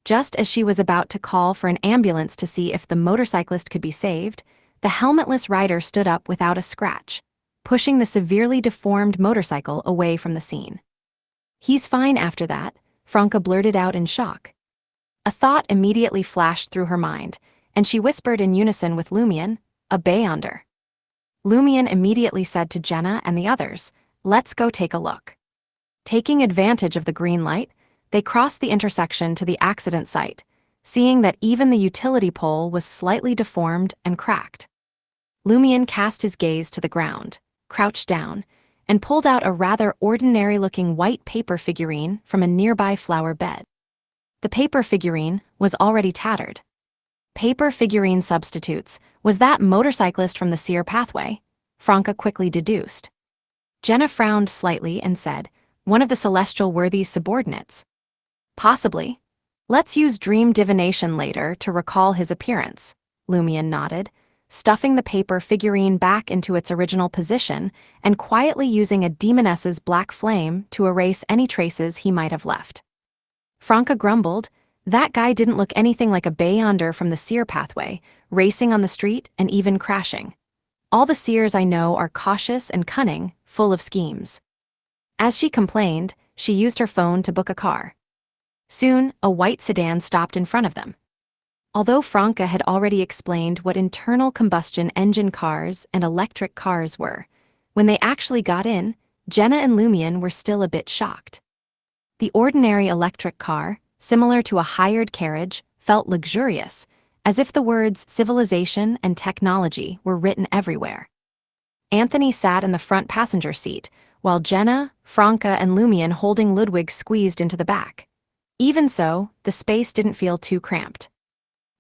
Just as she was about to call for an ambulance to see if the motorcyclist could be saved, the helmetless rider stood up without a scratch, pushing the severely deformed motorcycle away from the scene. "He's fine after that," Franca blurted out in shock. A thought immediately flashed through her mind, and she whispered in unison with Lumion, "A Beyonder." Lumion immediately said to Jenna and the others, "Let's go take a look." Taking advantage of the green light, they crossed the intersection to the accident site, seeing that even the utility pole was slightly deformed and cracked. Lumion cast his gaze to the ground, crouched down, and pulled out a rather ordinary-looking white paper figurine from a nearby flower bed. The paper figurine was already tattered. Paper figurine substitutes, was that motorcyclist from the Seer pathway? Franca quickly deduced. Jenna frowned slightly and said, "One of the celestial worthy's subordinates." "Possibly. Let's use dream divination later to recall his appearance," Lumion nodded, stuffing the paper figurine back into its original position and quietly using a demoness's black flame to erase any traces he might have left. Franca grumbled, "That guy didn't look anything like a Beyonder from the Seer pathway, racing on the street and even crashing. All the Seers I know are cautious and cunning, full of schemes." As she complained, she used her phone to book a car. Soon, a white sedan stopped in front of them. Although Franca had already explained what internal combustion engine cars and electric cars were, when they actually got in, Jenna and Lumion were still a bit shocked. The ordinary electric car, similar to a hired carriage, felt luxurious, as if the words civilization and technology were written everywhere. Anthony sat in the front passenger seat, while Jenna, Franca, and Lumion holding Ludwig squeezed into the back. Even so, the space didn't feel too cramped.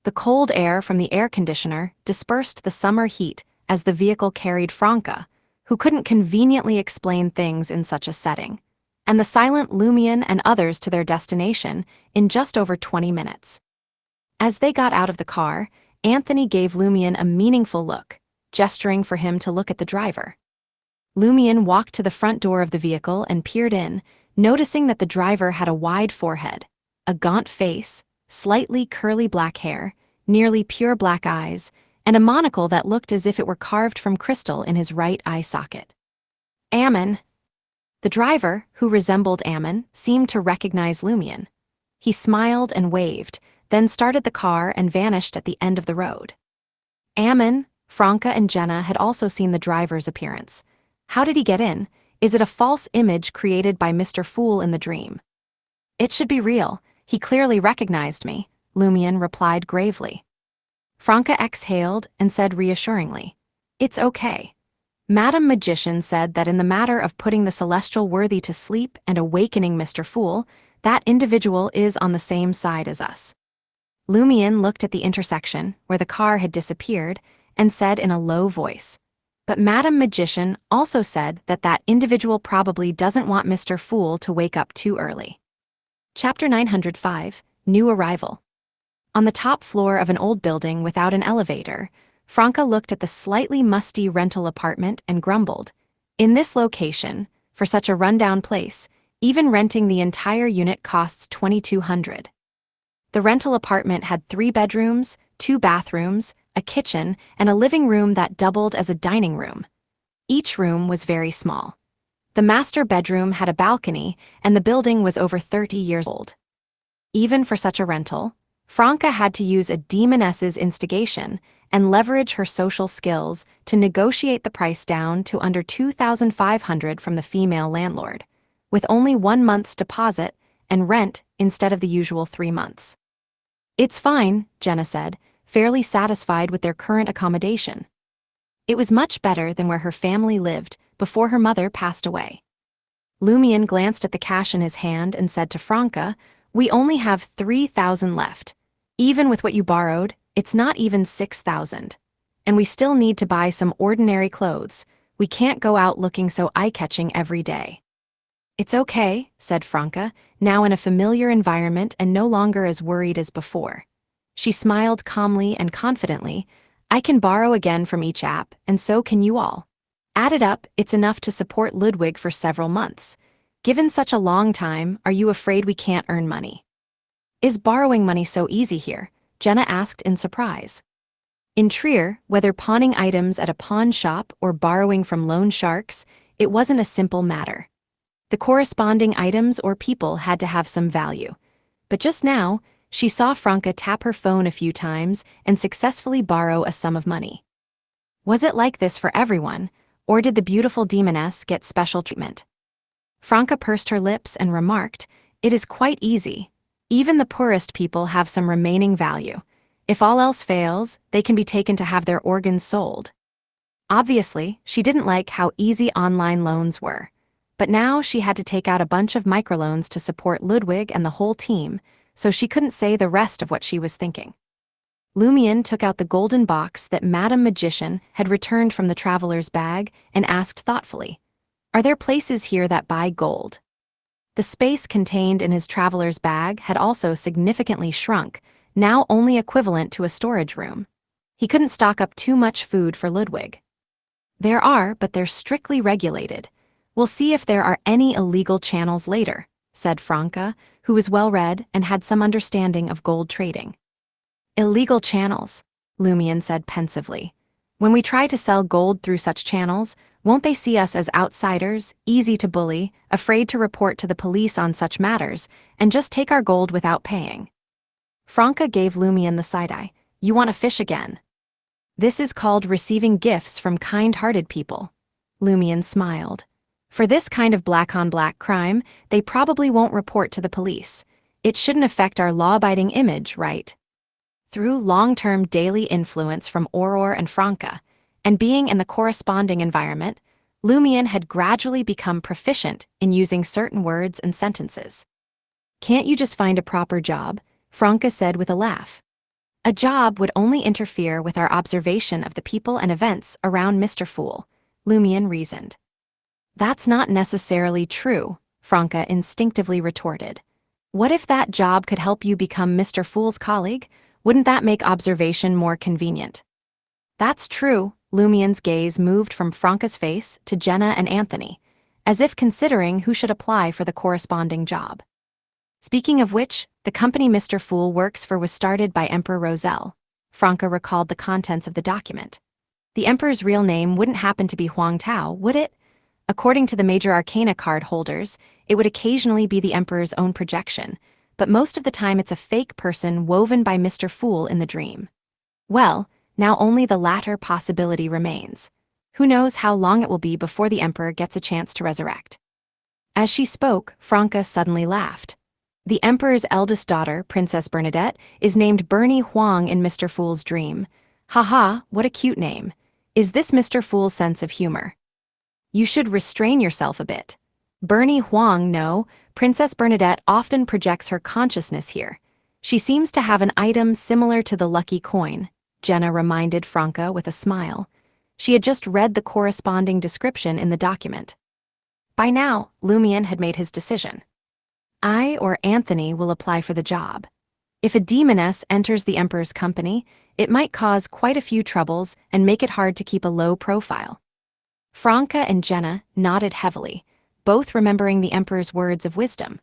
The cold air from the air conditioner dispersed the summer heat as the vehicle carried Franca, who couldn't conveniently explain things in such a setting, and the silent Lumion and others to their destination in just over 20 minutes. As they got out of the car, Anthony gave Lumion a meaningful look, gesturing for him to look at the driver. Lumion walked to the front door of the vehicle and peered in, noticing that the driver had a wide forehead, a gaunt face, slightly curly black hair, nearly pure black eyes, and a monocle that looked as if it were carved from crystal in his right eye socket. "Ammon." The driver, who resembled Ammon, seemed to recognize Lumion. He smiled and waved, then started the car and vanished at the end of the road. Ammon, Franca, and Jenna had also seen the driver's appearance. How did he get in? Is it a false image created by Mr. Fool in the dream? "It should be real. He clearly recognized me," Lumion replied gravely. Franca exhaled and said reassuringly, "It's okay. Madam Magician said that in the matter of putting the celestial worthy to sleep and awakening Mr. Fool, that individual is on the same side as us." Lumion looked at the intersection, where the car had disappeared, and said in a low voice, "But Madam Magician also said that that individual probably doesn't want Mr. Fool to wake up too early." Chapter 905, New Arrival. On the top floor of an old building without an elevator, Franca looked at the slightly musty rental apartment and grumbled, "In this location, for such a rundown place, even renting the entire unit costs $2,200. The rental apartment had 3 bedrooms, 2 bathrooms, a kitchen, and a living room that doubled as a dining room. Each room was very small. The master bedroom had a balcony, and the building was over 30 years old. Even for such a rental, Franca had to use a demoness's instigation and leverage her social skills to negotiate the price down to under $2,500 from the female landlord, with only 1 month's deposit and rent instead of the usual 3 months. "It's fine," Jenna said, fairly satisfied with their current accommodation. It was much better than where her family lived before her mother passed away. Lumion glanced at the cash in his hand and said to Franca, "We only have 3,000 left. Even with what you borrowed, it's not even 6,000. And we still need to buy some ordinary clothes. We can't go out looking so eye-catching every day. It's okay, said Franca, now in a familiar environment and no longer as worried as before. She smiled calmly and confidently. I can borrow again from each app, and so can you all. Added up, it's enough to support Ludwig for several months. Given such a long time, are you afraid we can't earn money? Is borrowing money so easy here? Jenna asked in surprise. In Trier, whether pawning items at a pawn shop or borrowing from loan sharks, it wasn't a simple matter. The corresponding items or people had to have some value. But just now, she saw Franca tap her phone a few times and successfully borrow a sum of money. Was it like this for everyone, or did the beautiful demoness get special treatment? Franca pursed her lips and remarked, "It is quite easy. Even the poorest people have some remaining value. If all else fails, they can be taken to have their organs sold." Obviously, she didn't like how easy online loans were. But now she had to take out a bunch of microloans to support Ludwig and the whole team, so she couldn't say the rest of what she was thinking. Lumion took out the golden box that Madame Magician had returned from the traveler's bag and asked thoughtfully, "Are there places here that buy gold?" The space contained in his traveler's bag had also significantly shrunk, now only equivalent to a storage room. He couldn't stock up too much food for Ludwig. "There are, but they're strictly regulated. We'll see if there are any illegal channels later," said Franca, who was well-read and had some understanding of gold trading. "Illegal channels," Lumion said pensively. "When we try to sell gold through such channels, won't they see us as outsiders, easy to bully, afraid to report to the police on such matters, and just take our gold without paying?" Franca gave Lumion the side-eye. "You want to fish again?" "This is called receiving gifts from kind-hearted people." Lumion smiled. "For this kind of black-on-black crime, they probably won't report to the police. It shouldn't affect our law-abiding image, right?" Through long-term daily influence from Aurore and Franca, and being in the corresponding environment, Lumion had gradually become proficient in using certain words and sentences. "Can't you just find a proper job?" Franca said with a laugh. "A job would only interfere with our observation of the people and events around Mr. Fool," Lumion reasoned. "That's not necessarily true," Franca instinctively retorted. "What if that job could help you become Mr. Fool's colleague? Wouldn't that make observation more convenient?" "That's true." Lumion's gaze moved from Franca's face to Jenna and Anthony, as if considering who should apply for the corresponding job. "Speaking of which, the company Mr. Fool works for was started by Emperor Roselle." Franca recalled the contents of the document. "The Emperor's real name wouldn't happen to be Huang Tao, would it? According to the major arcana card holders, it would occasionally be the Emperor's own projection, but most of the time it's a fake person woven by Mr. Fool in the dream. Well, now only the latter possibility remains. Who knows how long it will be before the Emperor gets a chance to resurrect?" As she spoke, Franca suddenly laughed. "The Emperor's eldest daughter, Princess Bernadette, is named Bernie Huang in Mr. Fool's dream. Haha, what a cute name. Is this Mr. Fool's sense of humor? You should restrain yourself a bit. Bernie Huang, no, Princess Bernadette often projects her consciousness here. She seems to have an item similar to the lucky coin," Jenna reminded Franca with a smile. She had just read the corresponding description in the document. By now, Lumion had made his decision. "I or Anthony will apply for the job. If a demoness enters the Emperor's company, it might cause quite a few troubles and make it hard to keep a low profile." Franca and Jenna nodded heavily, both remembering the Emperor's words of wisdom.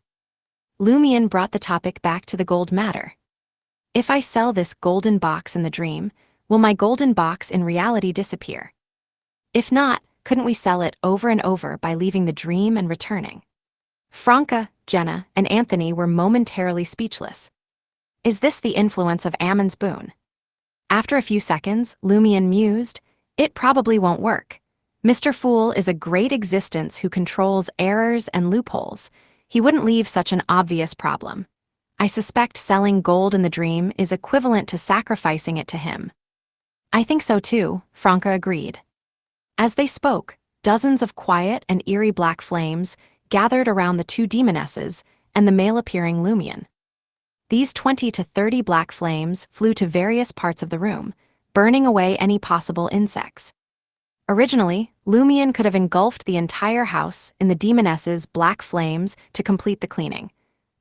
Lumion brought the topic back to the gold matter. "If I sell this golden box in the dream, will my golden box in reality disappear? If not, couldn't we sell it over and over by leaving the dream and returning?" Franca, Jenna, and Anthony were momentarily speechless. Is this the influence of Ammon's boon? After a few seconds, Lumion mused, "It probably won't work. Mr. Fool is a great existence who controls errors and loopholes. He wouldn't leave such an obvious problem. I suspect selling gold in the dream is equivalent to sacrificing it to him." "I think so too," Franca agreed. As they spoke, dozens of quiet and eerie black flames gathered around the two demonesses and the male-appearing Lumion. These 20 to 30 black flames flew to various parts of the room, burning away any possible insects. Originally, Lumion could have engulfed the entire house in the demoness's black flames to complete the cleaning,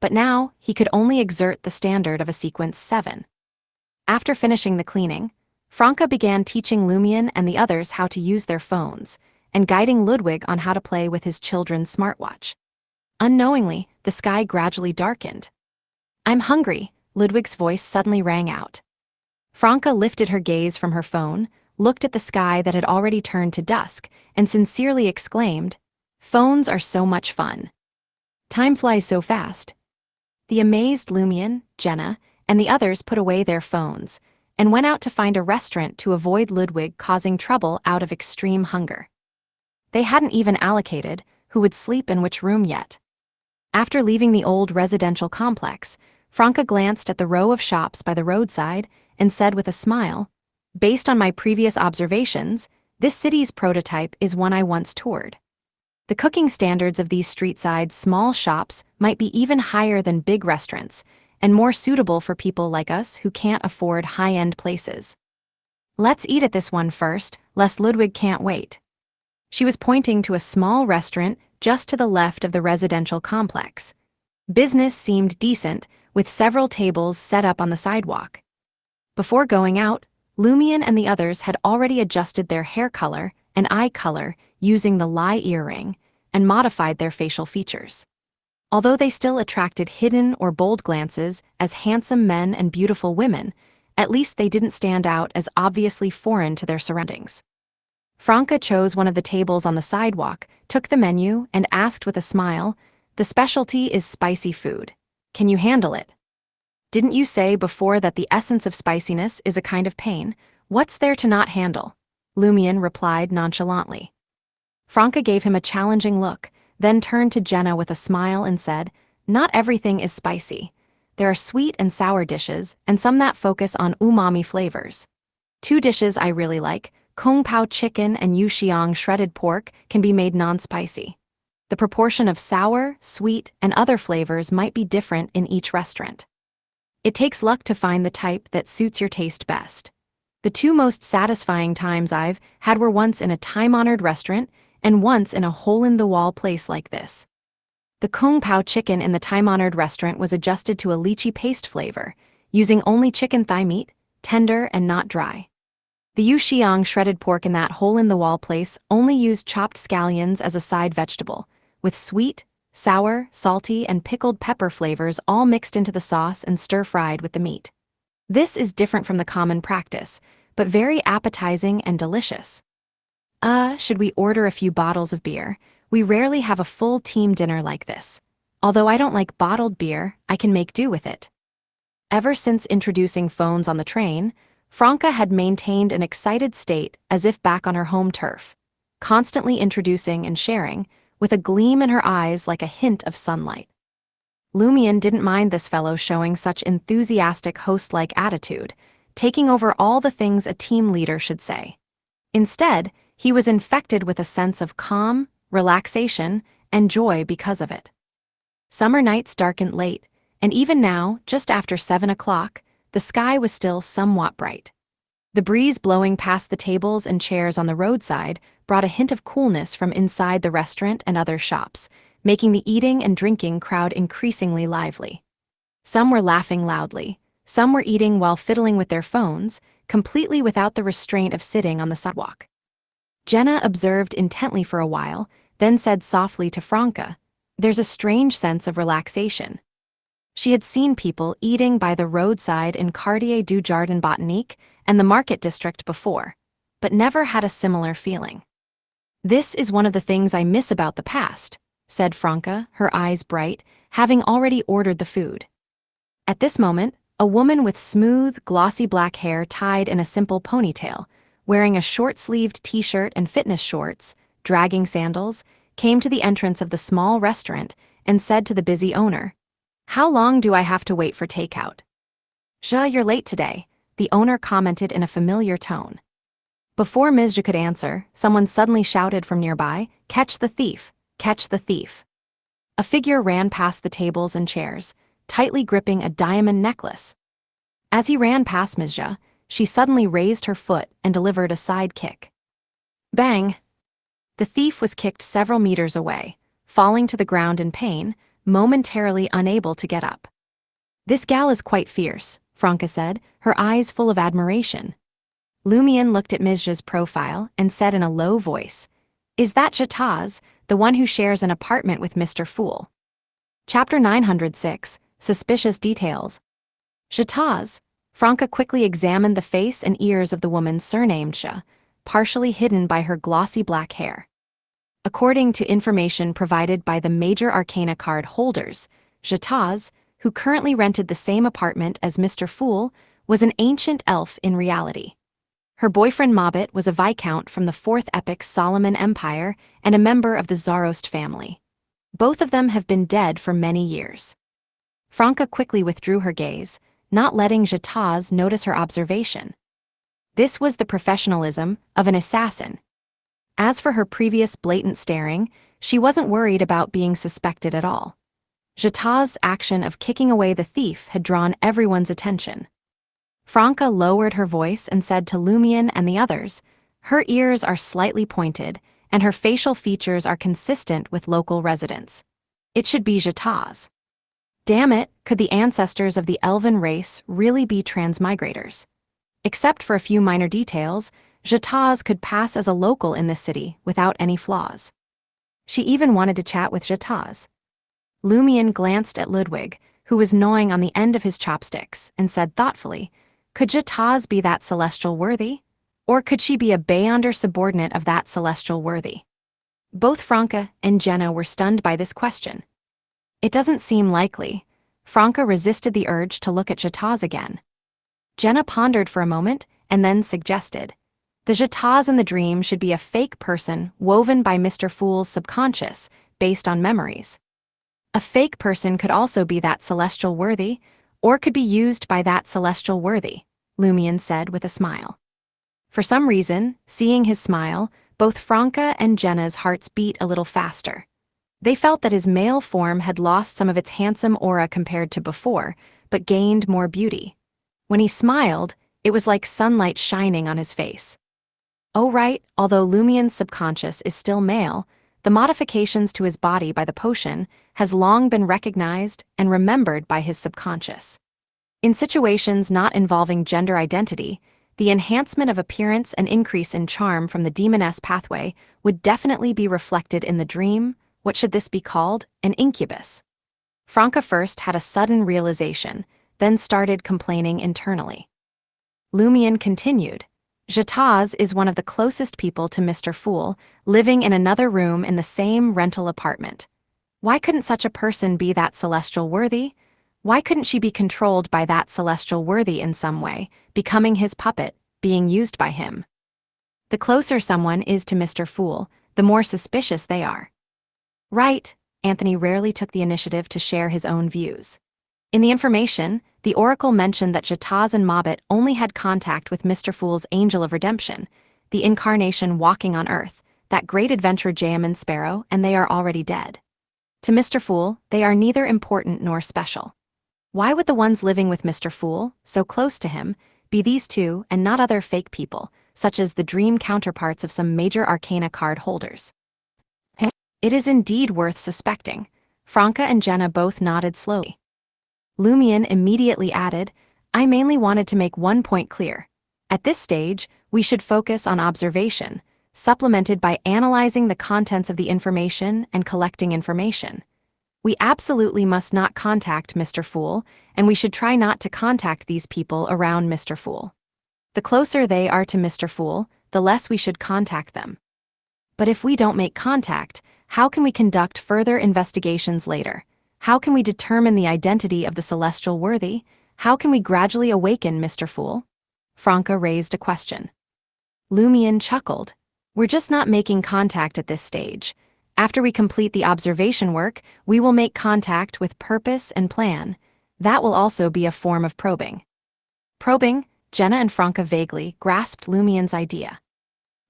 but now he could only exert the standard of a sequence 7. After finishing the cleaning, Franca began teaching Lumion and the others how to use their phones, and guiding Ludwig on how to play with his children's smartwatch. Unknowingly, the sky gradually darkened. "I'm hungry," Ludwig's voice suddenly rang out. Franca lifted her gaze from her phone, looked at the sky that had already turned to dusk, and sincerely exclaimed, "Phones are so much fun. Time flies so fast." The amazed Lumion, Jenna, and the others put away their phones, and went out to find a restaurant to avoid Ludwig causing trouble out of extreme hunger. They hadn't even allocated who would sleep in which room yet. After leaving the old residential complex, Franca glanced at the row of shops by the roadside and said with a smile, "Based on my previous observations, this city's prototype is one I once toured. The cooking standards of these street-side small shops might be even higher than big restaurants, and more suitable for people like us who can't afford high-end places. Let's eat at this one first, lest Ludwig can't wait." She was pointing to a small restaurant just to the left of the residential complex. Business seemed decent, with several tables set up on the sidewalk. Before going out, Lumion and the others had already adjusted their hair color and eye color using the lie earring and modified their facial features. Although they still attracted hidden or bold glances as handsome men and beautiful women, at least they didn't stand out as obviously foreign to their surroundings. Franca chose one of the tables on the sidewalk, took the menu, and asked with a smile, "The specialty is spicy food. Can you handle it?" "Didn't you say before that the essence of spiciness is a kind of pain? What's there to not handle?" Lumion replied nonchalantly. Franca gave him a challenging look, then turned to Jenna with a smile and said, "Not everything is spicy. There are sweet and sour dishes, and some that focus on umami flavors. 2 dishes I really like, Kung Pao chicken and Yu Xiang shredded pork, can be made non-spicy. The proportion of sour, sweet, and other flavors might be different in each restaurant. It takes luck to find the type that suits your taste best. The 2 most satisfying times I've had were once in a time-honored restaurant and once in a hole-in-the-wall place like this." The Kung Pao chicken in the time-honored restaurant was adjusted to a lychee paste flavor, using only chicken thigh meat, tender and not dry. The Yu Xiang shredded pork in that hole-in-the-wall place only used chopped scallions as a side vegetable, with sweet, sour, salty, and pickled pepper flavors all mixed into the sauce and stir-fried with the meat. This is different from the common practice, but very appetizing and delicious. Should we order a few bottles of beer? We rarely have a full team dinner like this. Although I don't like bottled beer, I can make do with it." Ever since introducing phones on the train, Franca had maintained an excited state as if back on her home turf, constantly introducing and sharing, with a gleam in her eyes like a hint of sunlight. Lumion didn't mind this fellow showing such enthusiastic host-like attitude, taking over all the things a team leader should say. Instead, he was infected with a sense of calm, relaxation, and joy because of it. Summer nights darkened late, and even now, just after 7 o'clock, the sky was still somewhat bright. The breeze blowing past the tables and chairs on the roadside brought a hint of coolness from inside the restaurant and other shops, making the eating and drinking crowd increasingly lively. Some were laughing loudly, some were eating while fiddling with their phones, completely without the restraint of sitting on the sidewalk. Jenna observed intently for a while, then said softly to Franca, "There's a strange sense of relaxation." She had seen people eating by the roadside in Quartier du Jardin Botanique and the Market District before, but never had a similar feeling. "This is one of the things I miss about the past," said Franca, her eyes bright, having already ordered the food. At this moment, a woman with smooth, glossy black hair tied in a simple ponytail, wearing a short-sleeved t-shirt and fitness shorts, dragging sandals, came to the entrance of the small restaurant and said to the busy owner, "How long do I have to wait for takeout?" You're late today," the owner commented in a familiar tone. Before Ms. could answer, someone suddenly shouted from nearby, "Catch the thief! Catch the thief!" A figure ran past the tables and chairs, tightly gripping a diamond necklace. As he ran past Misja, she suddenly raised her foot and delivered a side kick. Bang! The thief was kicked several meters away, falling to the ground in pain, momentarily unable to get up. "This gal is quite fierce," Franca said, her eyes full of admiration. Lumion looked at Misja's profile and said in a low voice, "Is that Jataz, the one who shares an apartment with Mr. Fool?" Chapter 906, Suspicious Details. Jataz. Franca quickly examined the face and ears of the woman surnamed Sha, partially hidden by her glossy black hair. According to information provided by the major arcana card holders, Jataz, who currently rented the same apartment as Mr. Fool, was an ancient elf in reality. Her boyfriend Mobbit was a viscount from the Fourth Epoch's Solomon Empire and a member of the Zarost family. Both of them have been dead for many years. Franca quickly withdrew her gaze, not letting Jataz notice her observation. This was the professionalism of an assassin. As for her previous blatant staring, she wasn't worried about being suspected at all. Jataz's action of kicking away the thief had drawn everyone's attention. Franca lowered her voice and said to Lumion and the others, "Her ears are slightly pointed, and her facial features are consistent with local residents. It should be Jataz." Damn it, could the ancestors of the elven race really be transmigrators? Except for a few minor details, Jataz could pass as a local in this city without any flaws. She even wanted to chat with Jataz. Lumion glanced at Ludwig, who was gnawing on the end of his chopsticks, and said thoughtfully, "Could Jataz be that celestial worthy? Or could she be a Beyonder subordinate of that celestial worthy?" Both Franca and Jenna were stunned by this question. It doesn't seem likely. Franca resisted the urge to look at Jataz again. Jenna pondered for a moment and then suggested, "The Jataz in the dream should be a fake person woven by Mr. Fool's subconscious, based on memories. A fake person could also be that celestial worthy, or could be used by that celestial worthy," Lumion said with a smile. For some reason, seeing his smile, both Franca and Jenna's hearts beat a little faster. They felt that his male form had lost some of its handsome aura compared to before, but gained more beauty. When he smiled, it was like sunlight shining on his face. Oh right, although Lumion's subconscious is still male, the modifications to his body by the potion has long been recognized and remembered by his subconscious. In situations not involving gender identity, the enhancement of appearance and increase in charm from the demoness pathway would definitely be reflected in the dream. What should this be called? An incubus. Franca first had a sudden realization, then started complaining internally. Lumion continued, "Jataz is one of the closest people to Mr. Fool, living in another room in the same rental apartment. Why couldn't such a person be that celestial worthy? Why couldn't she be controlled by that celestial worthy in some way, becoming his puppet, being used by him? The closer someone is to Mr. Fool, the more suspicious they are." Right, Anthony rarely took the initiative to share his own views. In the information, the Oracle mentioned that Jataz and Mobbit only had contact with Mr. Fool's Angel of Redemption, the incarnation walking on Earth, that great adventurer Shaman Sparrow, and they are already dead. To Mr. Fool, they are neither important nor special. Why would the ones living with Mr. Fool, so close to him, be these two and not other fake people, such as the dream counterparts of some major arcana card holders? It is indeed worth suspecting. Franca and Jenna both nodded slowly. Lumion immediately added, "I mainly wanted to make one point clear. At this stage, we should focus on observation, supplemented by analyzing the contents of the information and collecting information. We absolutely must not contact Mr. Fool, and we should try not to contact these people around Mr. Fool. The closer they are to Mr. Fool, the less we should contact them. But if we don't make contact, how can we conduct further investigations later? How can we determine the identity of the celestial worthy? How can we gradually awaken Mr. Fool?" Franca raised a question. Lumion chuckled. "We're just not making contact at this stage. After we complete the observation work, we will make contact with purpose and plan. That will also be a form of probing." Probing? Jenna and Franca vaguely grasped Lumion's idea.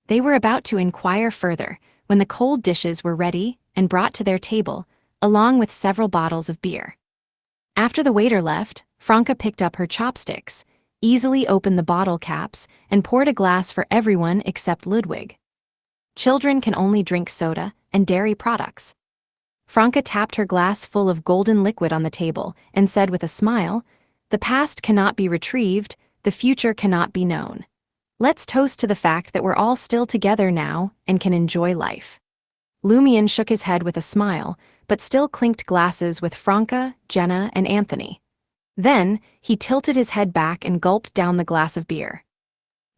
They were about to inquire further when the cold dishes were ready and brought to their table, along with several bottles of beer. After the waiter left, Franca picked up her chopsticks, easily opened the bottle caps, and poured a glass for everyone except Ludwig. Children can only drink soda and dairy products. Franca tapped her glass full of golden liquid on the table and said with a smile, "The past cannot be retrieved, the future cannot be known. Let's toast to the fact that we're all still together now and can enjoy life." Lumion shook his head with a smile, but still clinked glasses with Franca, Jenna, and Anthony. Then, he tilted his head back and gulped down the glass of beer.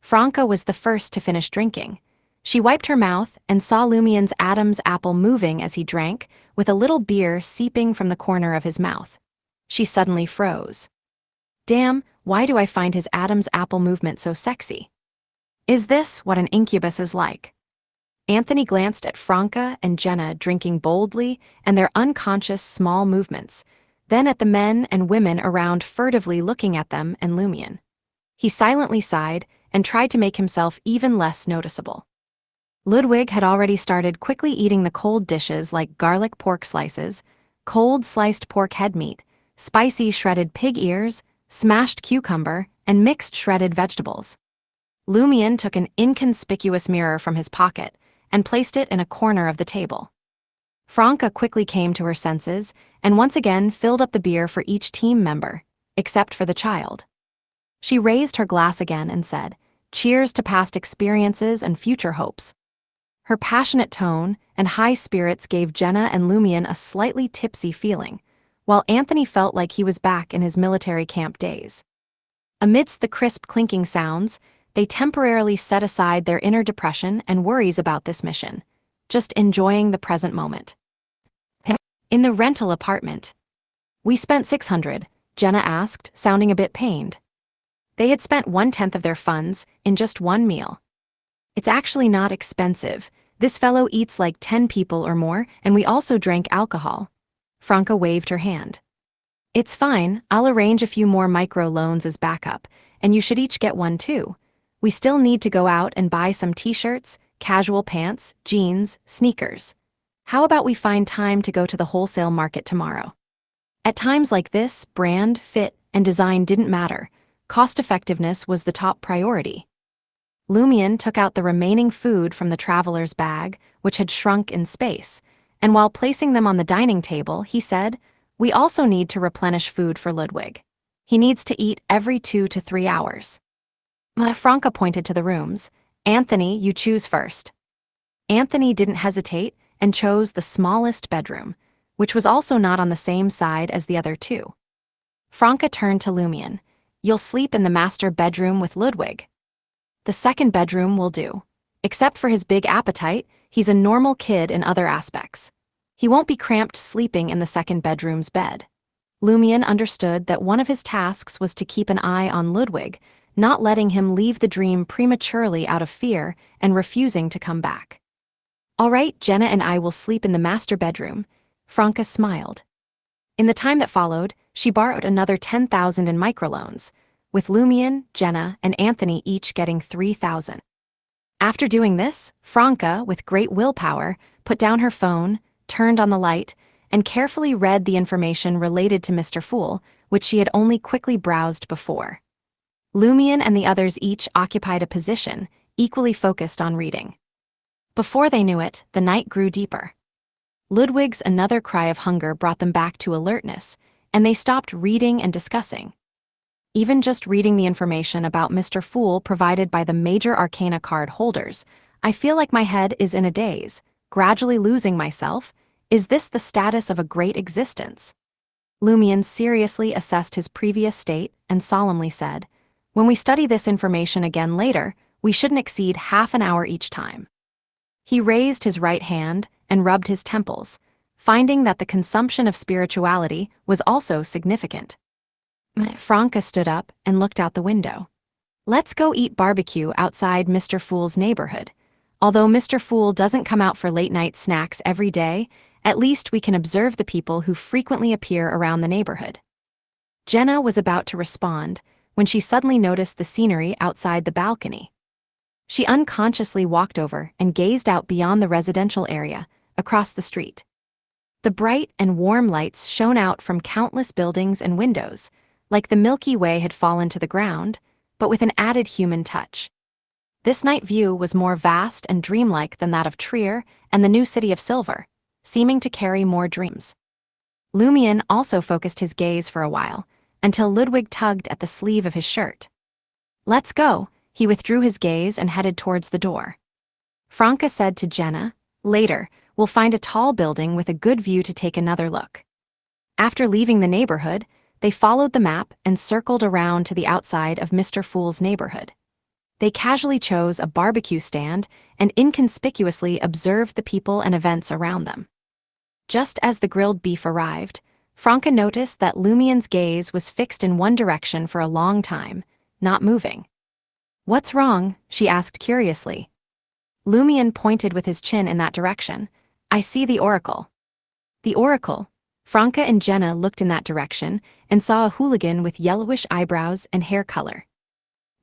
Franca was the first to finish drinking. She wiped her mouth and saw Lumion's Adam's apple moving as he drank, with a little beer seeping from the corner of his mouth. She suddenly froze. Damn, why do I find his Adam's apple movement so sexy? Is this what an incubus is like? Anthony glanced at Franca and Jenna drinking boldly and their unconscious small movements, then at the men and women around furtively looking at them and Lumion. He silently sighed and tried to make himself even less noticeable. Ludwig had already started quickly eating the cold dishes like garlic pork slices, cold sliced pork head meat, spicy shredded pig ears, smashed cucumber, and mixed shredded vegetables. Lumion took an inconspicuous mirror from his pocket and placed it in a corner of the table. Franca quickly came to her senses and once again filled up the beer for each team member, except for the child. She raised her glass again and said, "Cheers to past experiences and future hopes." Her passionate tone and high spirits gave Jenna and Lumion a slightly tipsy feeling, while Anthony felt like he was back in his military camp days. Amidst the crisp clinking sounds, they temporarily set aside their inner depression and worries about this mission, just enjoying the present moment. In the rental apartment. "We spent $600, Jenna asked, sounding a bit pained. They had spent 1/10 of their funds in just one meal. "It's actually not expensive. This fellow eats like 10 people or more, and we also drank alcohol." Franca waved her hand. "It's fine, I'll arrange a few more micro loans as backup, and you should each get one too. We still need to go out and buy some t-shirts, casual pants, jeans, sneakers. How about we find time to go to the wholesale market tomorrow?" At times like this, brand, fit, and design didn't matter. Cost-effectiveness was the top priority. Lumion took out the remaining food from the traveler's bag, which had shrunk in space, and while placing them on the dining table, he said, "We also need to replenish food for Ludwig. He needs to eat every 2 to 3 hours." Franca pointed to the rooms. "Anthony, you choose first." Anthony didn't hesitate and chose the smallest bedroom, which was also not on the same side as the other two. Franca turned to Lumion. "You'll sleep in the master bedroom with Ludwig. The second bedroom will do. Except for his big appetite, he's a normal kid in other aspects. He won't be cramped sleeping in the second bedroom's bed." Lumion understood that one of his tasks was to keep an eye on Ludwig, not letting him leave the dream prematurely out of fear and refusing to come back. "All right, Jenna and I will sleep in the master bedroom." Franca smiled. In the time that followed, she borrowed another 10,000 in microloans, with Lumion, Jenna, and Anthony each getting 3,000. After doing this, Franca, with great willpower, put down her phone, turned on the light, and carefully read the information related to Mr. Fool, which she had only quickly browsed before. Lumion and the others each occupied a position, equally focused on reading. Before they knew it, the night grew deeper. Ludwig's another cry of hunger brought them back to alertness, and they stopped reading and discussing. Even just reading the information about Mr. Fool provided by the major arcana card holders, I feel like my head is in a daze, gradually losing myself. Is this the status of a great existence? Lumion seriously assessed his previous state and solemnly said, "When we study this information again later, we shouldn't exceed half an hour each time." He raised his right hand and rubbed his temples, finding that the consumption of spirituality was also significant. Franca stood up and looked out the window. "Let's go eat barbecue outside Mr. Fool's neighborhood. Although Mr. Fool doesn't come out for late-night snacks every day, at least we can observe the people who frequently appear around the neighborhood." Jenna was about to respond when she suddenly noticed the scenery outside the balcony. She unconsciously walked over and gazed out beyond the residential area, across the street. The bright and warm lights shone out from countless buildings and windows, like the Milky Way had fallen to the ground, but with an added human touch. This night view was more vast and dreamlike than that of Trier and the new city of Silver, seeming to carry more dreams. Lumion also focused his gaze for a while, until Ludwig tugged at the sleeve of his shirt. "Let's go." He withdrew his gaze and headed towards the door. Franca said to Jenna, "Later, we'll find a tall building with a good view to take another look." After leaving the neighborhood, they followed the map and circled around to the outside of Mr. Fool's neighborhood. They casually chose a barbecue stand and inconspicuously observed the people and events around them. Just as the grilled beef arrived, Franca noticed that Lumion's gaze was fixed in one direction for a long time, not moving. "What's wrong?" she asked curiously. Lumion pointed with his chin in that direction. "I see the oracle." The oracle? Franca and Jenna looked in that direction and saw a hooligan with yellowish eyebrows and hair color.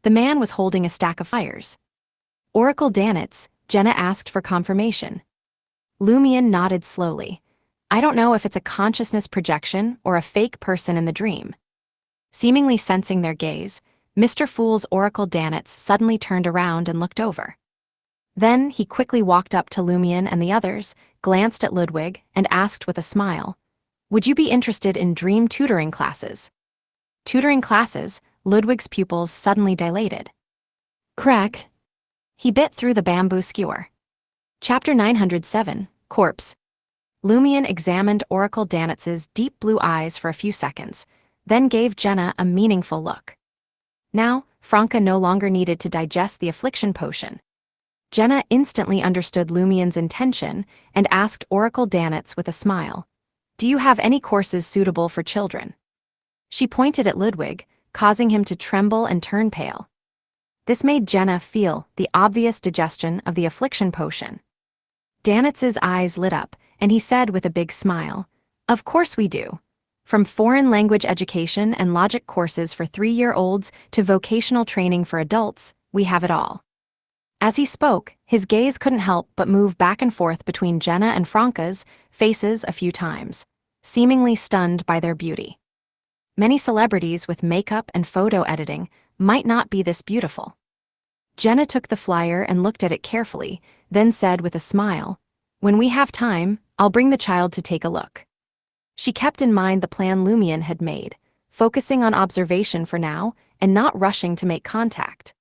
The man was holding a stack of flyers. "Oracle Danitz," Jenna asked for confirmation. Lumion nodded slowly. "I don't know if it's a consciousness projection or a fake person in the dream." Seemingly sensing their gaze, Mr. Fool's Oracle Danitz suddenly turned around and looked over. Then he quickly walked up to Lumion and the others, glanced at Ludwig, and asked with a smile, "Would you be interested in dream tutoring classes?" Tutoring classes? Ludwig's pupils suddenly dilated. "Correct." He bit through the bamboo skewer. Chapter 907, Corpse. Lumion examined Oracle Danitz's deep blue eyes for a few seconds, then gave Jenna a meaningful look. Now, Franca no longer needed to digest the affliction potion. Jenna instantly understood Lumion's intention and asked Oracle Danitz with a smile, "Do you have any courses suitable for children?" She pointed at Ludwig, causing him to tremble and turn pale. This made Jenna feel the obvious digestion of the affliction potion. Danitz's eyes lit up, and he said with a big smile, "Of course we do. From foreign language education and logic courses for 3-year-olds to vocational training for adults, we have it all." As he spoke, his gaze couldn't help but move back and forth between Jenna and Franca's faces a few times, seemingly stunned by their beauty. Many celebrities with makeup and photo editing might not be this beautiful. Jenna took the flyer and looked at it carefully, then said with a smile, "When we have time, I'll bring the child to take a look." She kept in mind the plan Lumion had made, focusing on observation for now and not rushing to make contact.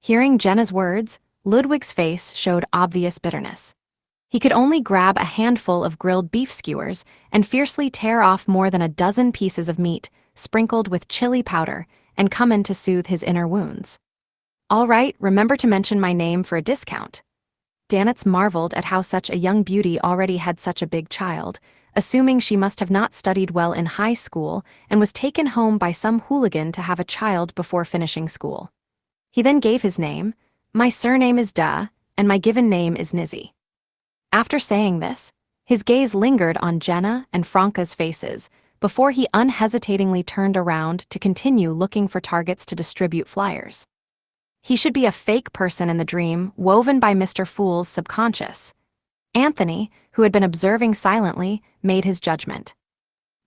Hearing Jenna's words, Ludwig's face showed obvious bitterness. He could only grab a handful of grilled beef skewers and fiercely tear off more than a dozen pieces of meat, sprinkled with chili powder, and come in to soothe his inner wounds. "All right, remember to mention my name for a discount." Danitz marveled at how such a young beauty already had such a big child, assuming she must have not studied well in high school and was taken home by some hooligan to have a child before finishing school. He then gave his name. "My surname is Duh, and my given name is Nizzy." After saying this, his gaze lingered on Jenna and Franca's faces before he unhesitatingly turned around to continue looking for targets to distribute flyers. He should be a fake person in the dream woven by Mr. Fool's subconscious. Anthony, who had been observing silently, made his judgment.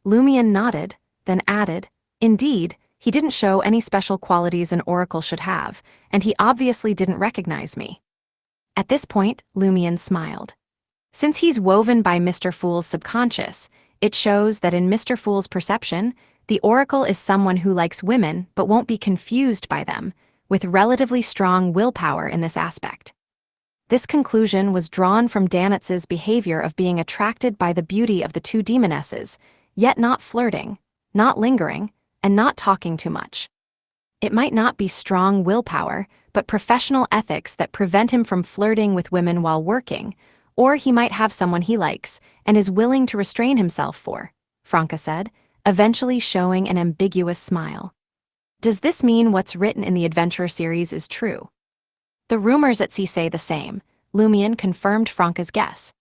Lumion nodded, then added, "Indeed, he didn't show any special qualities an oracle should have, and he obviously didn't recognize me." At this point, Lumion smiled. Since he's woven by Mr. Fool's subconscious, it shows that in Mr. Fool's perception, the oracle is someone who likes women but won't be confused by them, with relatively strong willpower in this aspect. This conclusion was drawn from Danitz's behavior of being attracted by the beauty of the two demonesses, yet not flirting, not lingering, and not talking too much. It might not be strong willpower, but professional ethics that prevent him from flirting with women while working, or he might have someone he likes and is willing to restrain himself for, Franca said, eventually showing an ambiguous smile. Does this mean what's written in the Adventurer series is true? The rumors at sea say the same. Lumion confirmed Franca's guess.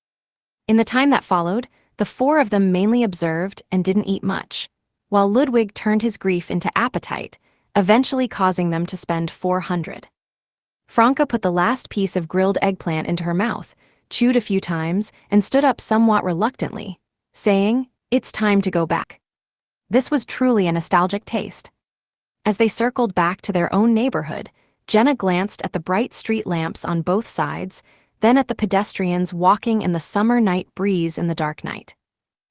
In the time that followed, the four of them mainly observed and didn't eat much, while Ludwig turned his grief into appetite, eventually causing them to spend 400. Franca put the last piece of grilled eggplant into her mouth, chewed a few times, and stood up somewhat reluctantly, saying, "It's time to go back." This was truly a nostalgic taste. As they circled back to their own neighborhood, Jenna glanced at the bright street lamps on both sides, then at the pedestrians walking in the summer night breeze in the dark night.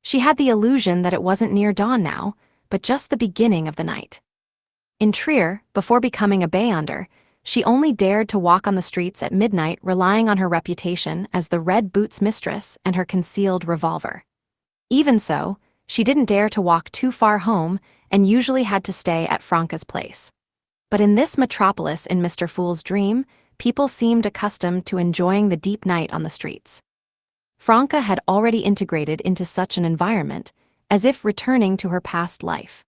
She had the illusion that it wasn't near dawn now, but just the beginning of the night. In Trier, before becoming a Beyonder, she only dared to walk on the streets at midnight, relying on her reputation as the Red Boots mistress and her concealed revolver. Even so, she didn't dare to walk too far home and usually had to stay at Franca's place. But in this metropolis in Mr. Fool's dream, people seemed accustomed to enjoying the deep night on the streets. Franca had already integrated into such an environment, as if returning to her past life.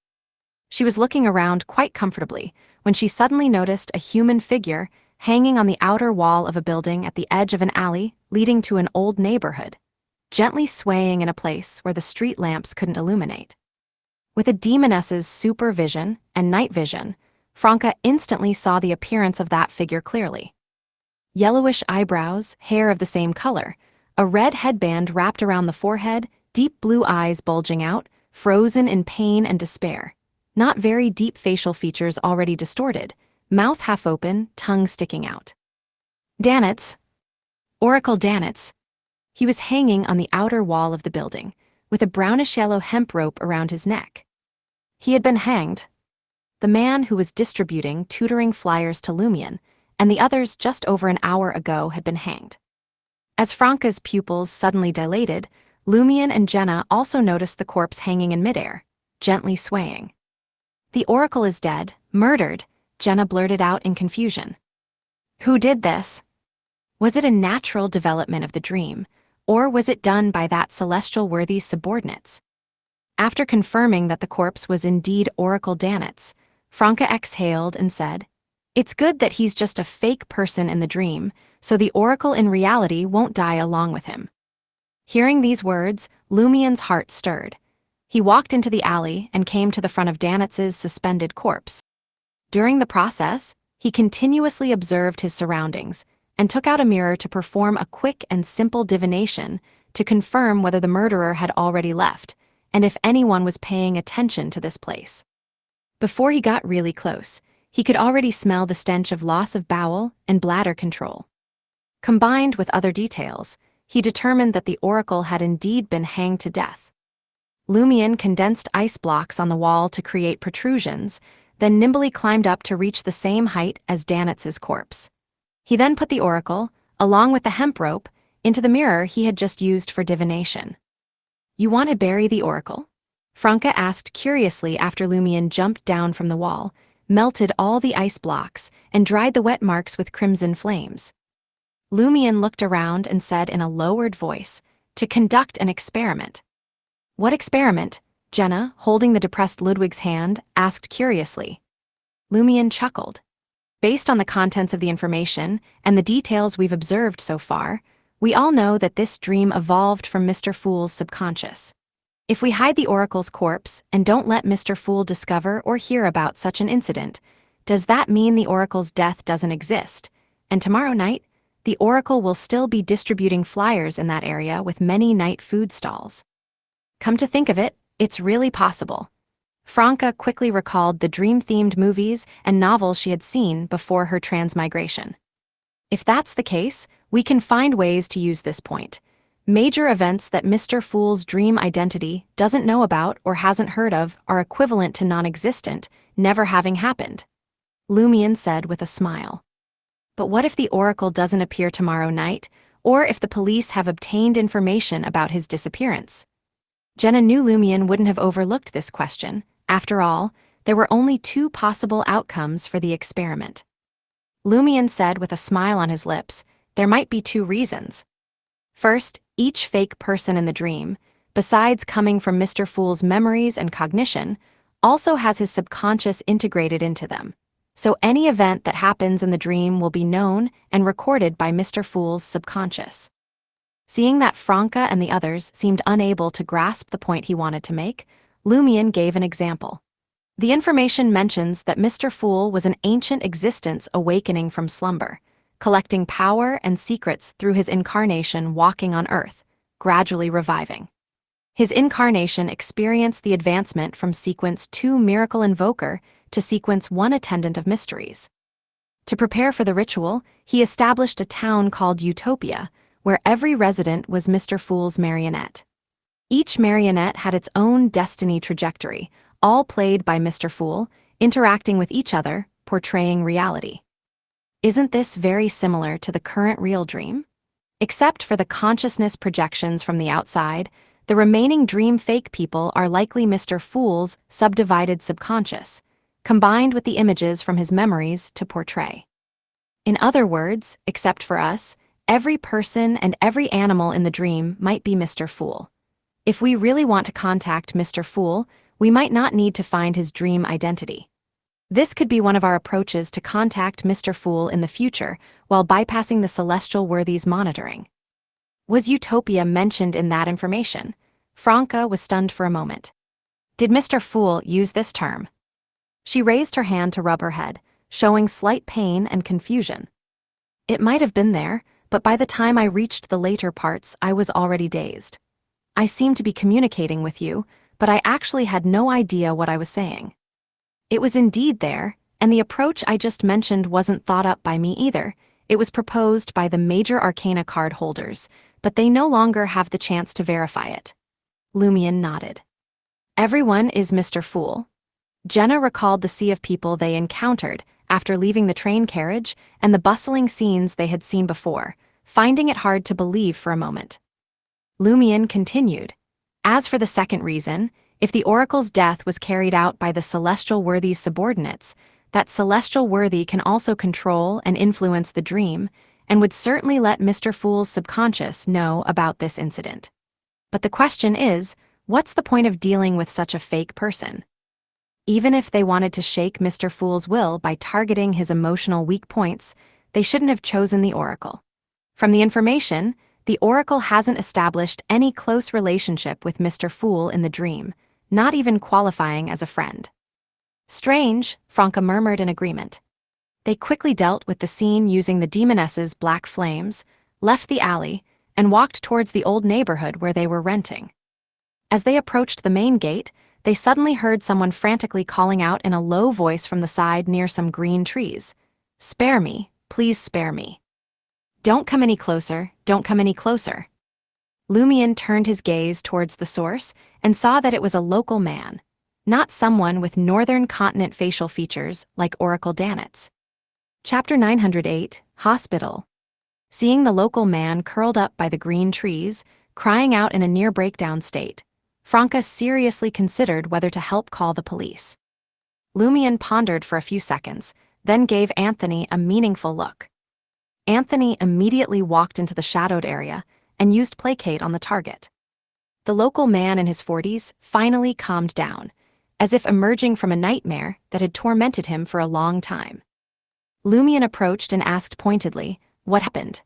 She was looking around quite comfortably when she suddenly noticed a human figure hanging on the outer wall of a building at the edge of an alley leading to an old neighborhood, gently swaying in a place where the street lamps couldn't illuminate. With a demoness's supervision and night vision, Franca instantly saw the appearance of that figure clearly. Yellowish eyebrows, hair of the same color, a red headband wrapped around the forehead, deep blue eyes bulging out, frozen in pain and despair. Not very deep facial features already distorted, mouth half open, tongue sticking out. Danitz. Oracle Danitz. He was hanging on the outer wall of the building, with a brownish-yellow hemp rope around his neck. He had been hanged. The man who was distributing tutoring flyers to Lumion, and the others just over an hour ago had been hanged. As Franca's pupils suddenly dilated, Lumion and Jenna also noticed the corpse hanging in midair, gently swaying. "The Oracle is dead, murdered," Jenna blurted out in confusion. Who did this? Was it a natural development of the dream, or was it done by that celestial worthy's subordinates? After confirming that the corpse was indeed Oracle Danitz, Franca exhaled and said, "It's good that he's just a fake person in the dream, so the Oracle in reality won't die along with him." Hearing these words, Lumion's heart stirred. He walked into the alley and came to the front of Danitz's suspended corpse. During the process, he continuously observed his surroundings and took out a mirror to perform a quick and simple divination to confirm whether the murderer had already left and if anyone was paying attention to this place. Before he got really close, he could already smell the stench of loss of bowel and bladder control. Combined with other details, he determined that the Oracle had indeed been hanged to death. Lumion condensed ice blocks on the wall to create protrusions, then nimbly climbed up to reach the same height as Danitz's corpse. He then put the Oracle, along with the hemp rope, into the mirror he had just used for divination. "You want to bury the Oracle?" Franca asked curiously after Lumion jumped down from the wall, melted all the ice blocks, and dried the wet marks with crimson flames. Lumion looked around and said in a lowered voice, "To conduct an experiment." "What experiment?" Jenna, holding the depressed Ludwig's hand, asked curiously. Lumion chuckled. "Based on the contents of the information and the details we've observed so far, we all know that this dream evolved from Mr. Fool's subconscious. If we hide the Oracle's corpse and don't let Mr. Fool discover or hear about such an incident, does that mean the Oracle's death doesn't exist, and tomorrow night, the Oracle will still be distributing flyers in that area with many night food stalls? Come to think of it, it's really possible." Franca quickly recalled the dream-themed movies and novels she had seen before her transmigration. "If that's the case, we can find ways to use this point. Major events that Mr. Fool's dream identity doesn't know about or hasn't heard of are equivalent to non-existent, never having happened," Lumion said with a smile. "But what if the Oracle doesn't appear tomorrow night, or if the police have obtained information about his disappearance?" Jenna knew Lumion wouldn't have overlooked this question. After all, there were only two possible outcomes for the experiment. Lumion said with a smile on his lips, there might be two reasons. First, each fake person in the dream, besides coming from Mr. Fool's memories and cognition, also has his subconscious integrated into them. So any event that happens in the dream will be known and recorded by Mr. Fool's subconscious. Seeing that Franca and the others seemed unable to grasp the point he wanted to make, Lumion gave an example. The information mentions that Mr. Fool was an ancient existence awakening from slumber, collecting power and secrets through his incarnation walking on Earth, gradually reviving. His incarnation experienced the advancement from Sequence 2 Miracle Invoker to Sequence 1 Attendant of Mysteries. To prepare for the ritual, he established a town called Utopia, where every resident was Mr. Fool's marionette. Each marionette had its own destiny trajectory, all played by Mr. Fool, interacting with each other, portraying reality. Isn't this very similar to the current real dream? Except for the consciousness projections from the outside, the remaining dream fake people are likely Mr. Fool's subdivided subconscious, combined with the images from his memories to portray. In other words, except for us, every person and every animal in the dream might be Mr. Fool. If we really want to contact Mr. Fool, we might not need to find his dream identity. This could be one of our approaches to contact Mr. Fool in the future while bypassing the celestial worthies monitoring. Was Utopia mentioned in that information? Franca was stunned for a moment. Did Mr. Fool use this term? She raised her hand to rub her head, showing slight pain and confusion. It might have been there, but by the time I reached the later parts, I was already dazed. I seemed to be communicating with you, but I actually had no idea what I was saying. It was indeed there, and the approach I just mentioned wasn't thought up by me either. It was proposed by the major arcana card holders, but they no longer have the chance to verify it. Lumion nodded. Everyone is Mr. Fool. Jenna recalled the sea of people they encountered after leaving the train carriage and the bustling scenes they had seen before, finding it hard to believe for a moment. Lumion continued. As for the second reason, if the oracle's death was carried out by the celestial worthy's subordinates, that celestial worthy can also control and influence the dream, and would certainly let Mr. Fool's subconscious know about this incident. But the question is, what's the point of dealing with such a fake person? Even if they wanted to shake Mr. Fool's will by targeting his emotional weak points, they shouldn't have chosen the oracle. From the information, the oracle hasn't established any close relationship with Mr. Fool in the dream, not even qualifying as a friend. Strange, Franca murmured in agreement. They quickly dealt with the scene using the demoness's black flames, left the alley, and walked towards the old neighborhood where they were renting. As they approached the main gate, they suddenly heard someone frantically calling out in a low voice from the side near some green trees. "Spare me, please spare me. Don't come any closer, don't come any closer." Lumion turned his gaze towards the source and saw that it was a local man, not someone with northern continent facial features like Oracle Danitz. Chapter 908, Hospital. Seeing the local man curled up by the green trees, crying out in a near-breakdown state, Franca seriously considered whether to help call the police. Lumion pondered for a few seconds, then gave Anthony a meaningful look. Anthony immediately walked into the shadowed area and used placate on the target. The local man in his 40s finally calmed down, as if emerging from a nightmare that had tormented him for a long time. Lumion approached and asked pointedly, "What happened?"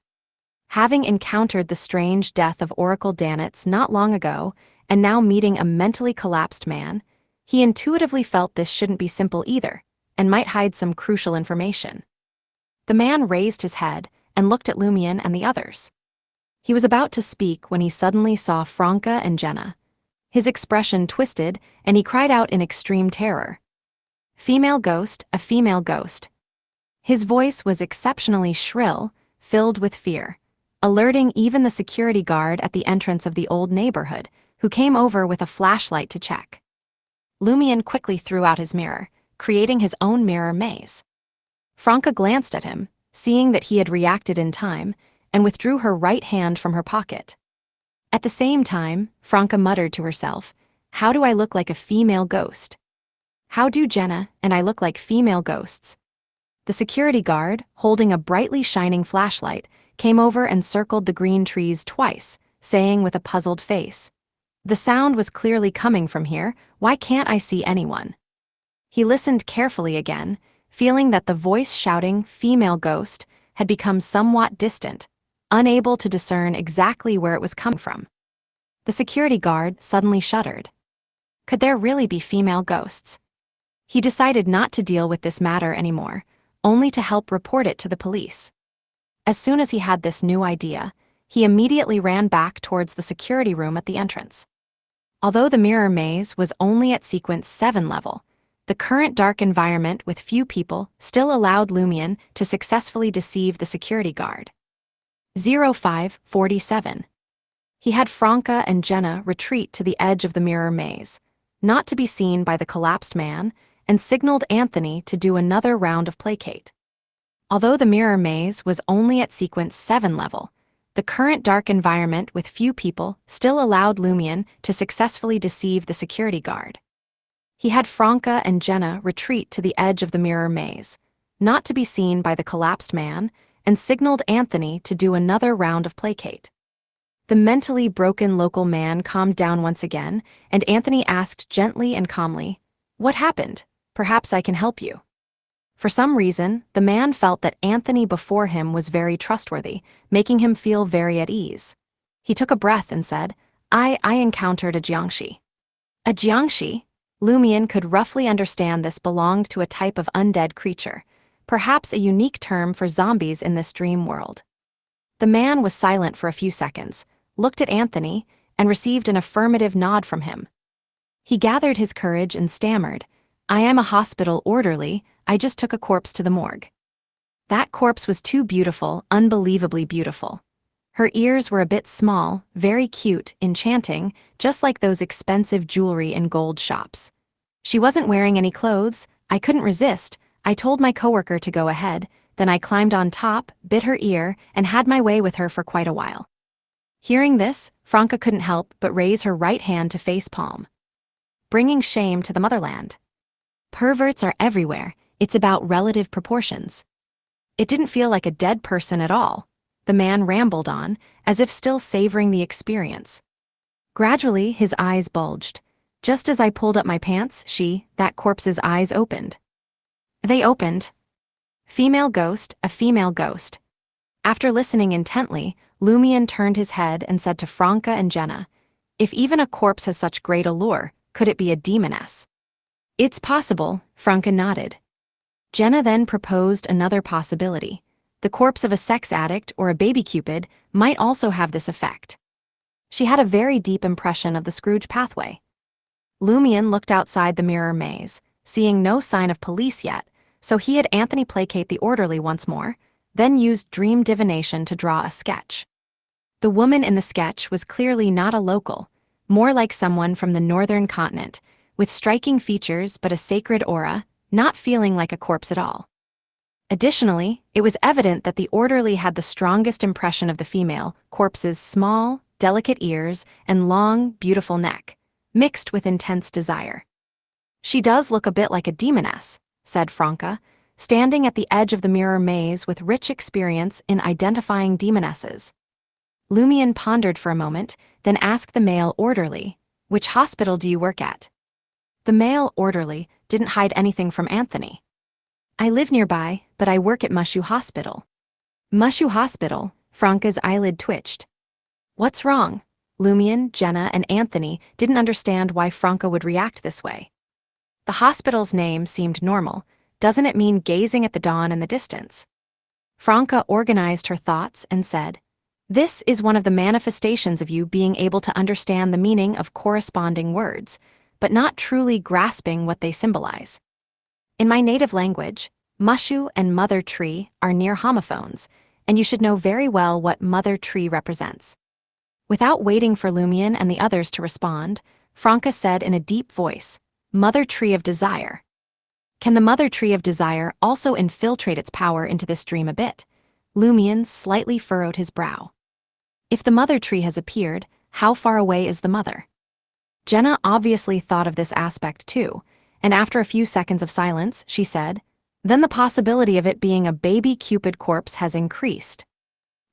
Having encountered the strange death of Oracle Danitz not long ago, and now meeting a mentally collapsed man, he intuitively felt this shouldn't be simple either, and might hide some crucial information. The man raised his head and looked at Lumion and the others. He was about to speak when he suddenly saw Franca and Jenna. His expression twisted, and he cried out in extreme terror. "Female ghost, a female ghost." His voice was exceptionally shrill, filled with fear, alerting even the security guard at the entrance of the old neighborhood, who came over with a flashlight to check. Lumion quickly threw out his mirror, creating his own mirror maze. Franca glanced at him, seeing that he had reacted in time, and withdrew her right hand from her pocket. At the same time, Franca muttered to herself, "How do I look like a female ghost? How do Jenna and I look like female ghosts?" The security guard, holding a brightly shining flashlight, came over and circled the green trees twice, saying with a puzzled face, "The sound was clearly coming from here, why can't I see anyone?" He listened carefully again, feeling that the voice shouting "female ghost" had become somewhat distant, unable to discern exactly where it was coming from. The security guard suddenly shuddered. Could there really be female ghosts? He decided not to deal with this matter anymore, only to help report it to the police. As soon as he had this new idea, he immediately ran back towards the security room at the entrance. Although the mirror maze was only at sequence 7 level, the current dark environment with few people still allowed Lumion to successfully deceive the security guard. 0547. He had Franca and Jenna retreat to the edge of the mirror maze, not to be seen by the collapsed man, and signaled Anthony to do another round of placate. Although the mirror maze was only at sequence 7 level, the current dark environment with few people still allowed Lumion to successfully deceive the security guard. He had Franca and Jenna retreat to the edge of the mirror maze, not to be seen by the collapsed man, and signaled Anthony to do another round of placate. The mentally broken local man calmed down once again, and Anthony asked gently and calmly, "What happened? Perhaps I can help you." For some reason, the man felt that Anthony before him was very trustworthy, making him feel very at ease. He took a breath and said, I encountered a jiangshi. A jiangshi? Lumion could roughly understand this belonged to a type of undead creature, perhaps a unique term for zombies in this dream world. The man was silent for a few seconds, looked at Anthony, and received an affirmative nod from him. He gathered his courage and stammered, I am a hospital orderly, I just took a corpse to the morgue. That corpse was too beautiful, unbelievably beautiful. Her ears were a bit small, very cute, enchanting, just like those expensive jewelry in gold shops. She wasn't wearing any clothes, I couldn't resist, I told my coworker to go ahead, then I climbed on top, bit her ear, and had my way with her for quite a while. Hearing this, Franca couldn't help but raise her right hand to face palm. Bringing shame to the motherland. Perverts are everywhere, it's about relative proportions. It didn't feel like a dead person at all. The man rambled on, as if still savoring the experience. Gradually, his eyes bulged. Just as I pulled up my pants, that corpse's eyes opened. They opened. Female ghost, a female ghost. After listening intently, Lumion turned his head and said to Franca and Jenna, if even a corpse has such great allure, could it be a demoness? It's possible, Franca nodded. Jenna then proposed another possibility. The corpse of a sex addict or a baby cupid might also have this effect. She had a very deep impression of the Scrooge pathway. Lumion looked outside the mirror maze, seeing no sign of police yet, so he had Anthony placate the orderly once more, then used dream divination to draw a sketch. The woman in the sketch was clearly not a local, more like someone from the northern continent, with striking features but a sacred aura, not feeling like a corpse at all. Additionally, it was evident that the orderly had the strongest impression of the female corpse's small, delicate ears and long, beautiful neck, mixed with intense desire. She does look a bit like a demoness, said Franca, standing at the edge of the mirror maze with rich experience in identifying demonesses. Lumion pondered for a moment, then asked the male orderly, which hospital do you work at? The male orderly didn't hide anything from Anthony. I live nearby, but I work at Mushu Hospital. Mushu Hospital, Franca's eyelid twitched. What's wrong? Lumion, Jenna, and Anthony didn't understand why Franca would react this way. The hospital's name seemed normal. Doesn't it mean gazing at the dawn in the distance? Franca organized her thoughts and said, this is one of the manifestations of you being able to understand the meaning of corresponding words, but not truly grasping what they symbolize. In my native language, Mushu and Mother Tree are near homophones, and you should know very well what Mother Tree represents. Without waiting for Lumion and the others to respond, Franca said in a deep voice, Mother Tree of Desire. Can the Mother Tree of Desire also infiltrate its power into this dream a bit? Lumion slightly furrowed his brow. If the Mother Tree has appeared, how far away is the mother? Jenna obviously thought of this aspect too, and after a few seconds of silence, she said, then the possibility of it being a baby Cupid corpse has increased.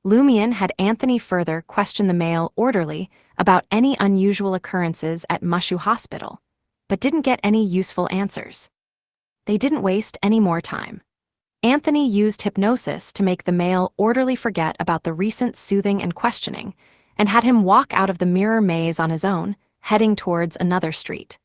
Lumion had Anthony further question the male orderly about any unusual occurrences at Mushu Hospital, but didn't get any useful answers. They didn't waste any more time. Anthony used hypnosis to make the male orderly forget about the recent soothing and questioning, and had him walk out of the mirror maze on his own, heading towards another street.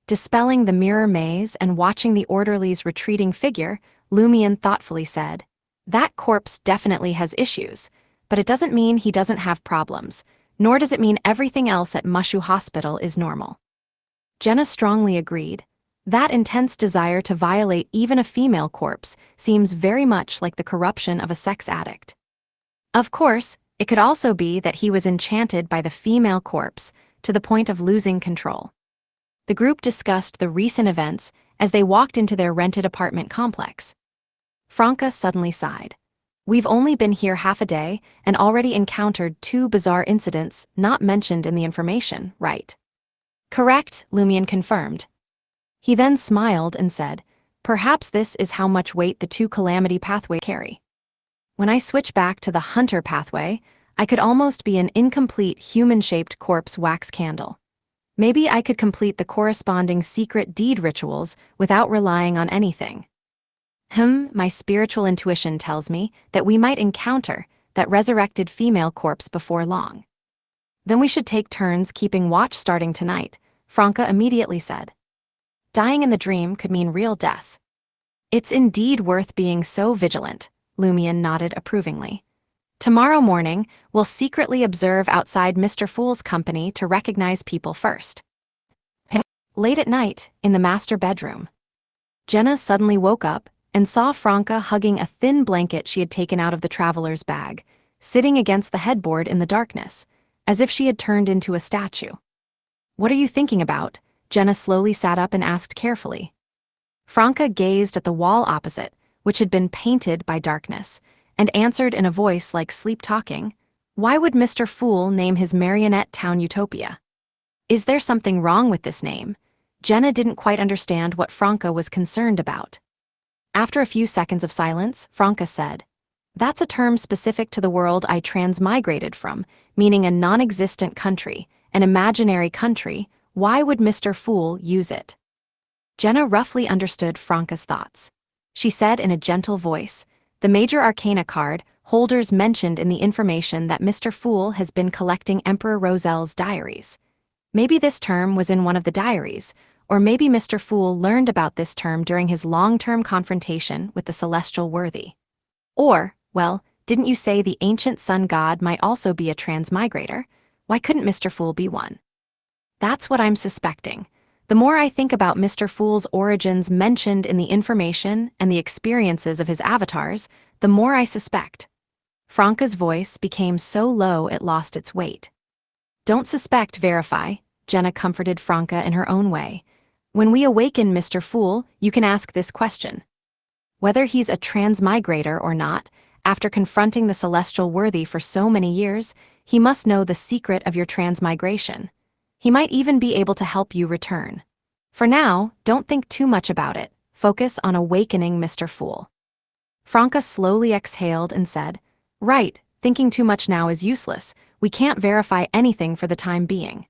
Dispelling the mirror maze and watching the orderly's retreating figure, Lumion thoughtfully said, that corpse definitely has issues, but it doesn't mean he doesn't have problems. Nor does it mean everything else at Mushu Hospital is normal. Jenna strongly agreed. That intense desire to violate even a female corpse seems very much like the corruption of a sex addict. Of course, it could also be that he was enchanted by the female corpse to the point of losing control. The group discussed the recent events as they walked into their rented apartment complex. Franca suddenly sighed. We've only been here half a day and already encountered 2 bizarre incidents not mentioned in the information, right? Correct, Lumion confirmed. He then smiled and said, perhaps this is how much weight the 2 calamity pathways carry. When I switch back to the hunter pathway, I could almost be an incomplete human-shaped corpse wax candle. Maybe I could complete the corresponding secret deed rituals without relying on anything. My spiritual intuition tells me that we might encounter that resurrected female corpse before long. Then we should take turns keeping watch starting tonight, Franca immediately said. Dying in the dream could mean real death. It's indeed worth being so vigilant, Lumion nodded approvingly. Tomorrow morning, we'll secretly observe outside Mr. Fool's company to recognize people first. Late at night, in the master bedroom, Jenna suddenly woke up and saw Franca hugging a thin blanket she had taken out of the traveler's bag, sitting against the headboard in the darkness, as if she had turned into a statue. What are you thinking about? Jenna slowly sat up and asked carefully. Franca gazed at the wall opposite, which had been painted by darkness, and answered in a voice like sleep-talking, why would Mr. Fool name his marionette town Utopia? Is there something wrong with this name? Jenna didn't quite understand what Franca was concerned about. After a few seconds of silence, Franca said, that's a term specific to the world I transmigrated from, meaning a non-existent country, an imaginary country. Why would Mr. Fool use it? Jenna roughly understood Franca's thoughts. She said in a gentle voice, the major arcana card holders mentioned in the information that Mr. Fool has been collecting Emperor Roselle's diaries. Maybe this term was in one of the diaries, or maybe Mr. Fool learned about this term during his long-term confrontation with the celestial worthy. Or, well, didn't you say the ancient sun god might also be a transmigrator? Why couldn't Mr. Fool be one? That's what I'm suspecting. The more I think about Mr. Fool's origins mentioned in the information and the experiences of his avatars, the more I suspect. Franca's voice became so low it lost its weight. Don't suspect, verify, Jenna comforted Franca in her own way. When we awaken Mr. Fool, you can ask this question. Whether he's a transmigrator or not, after confronting the celestial worthy for so many years, he must know the secret of your transmigration. He might even be able to help you return. For now, don't think too much about it. Focus on awakening Mr. Fool. Franca slowly exhaled and said, right, thinking too much now is useless. We can't verify anything for the time being.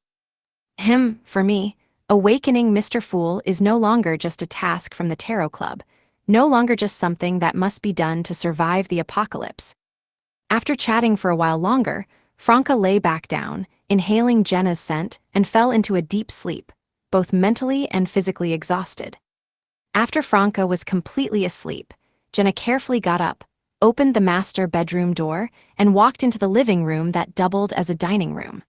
For me, awakening Mr. Fool is no longer just a task from the Tarot Club, no longer just something that must be done to survive the apocalypse. After chatting for a while longer, Franca lay back down, inhaling Jenna's scent, and fell into a deep sleep, both mentally and physically exhausted. After Franca was completely asleep, Jenna carefully got up, opened the master bedroom door, and walked into the living room that doubled as a dining room.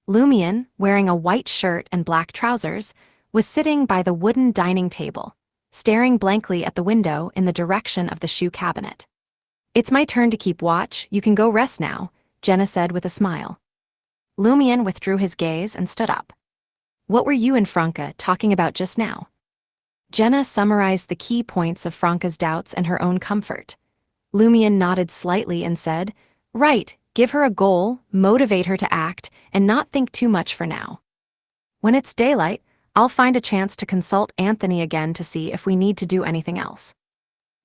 Lumion, wearing a white shirt and black trousers, was sitting by the wooden dining table, staring blankly at the window in the direction of the shoe cabinet. It's my turn to keep watch, you can go rest now, Jenna said with a smile. Lumion withdrew his gaze and stood up. What were you and Franca talking about just now? Jenna summarized the key points of Franca's doubts and her own comfort. Lumion nodded slightly and said, right, give her a goal, motivate her to act, and not think too much for now. When it's daylight, I'll find a chance to consult Anthony again to see if we need to do anything else.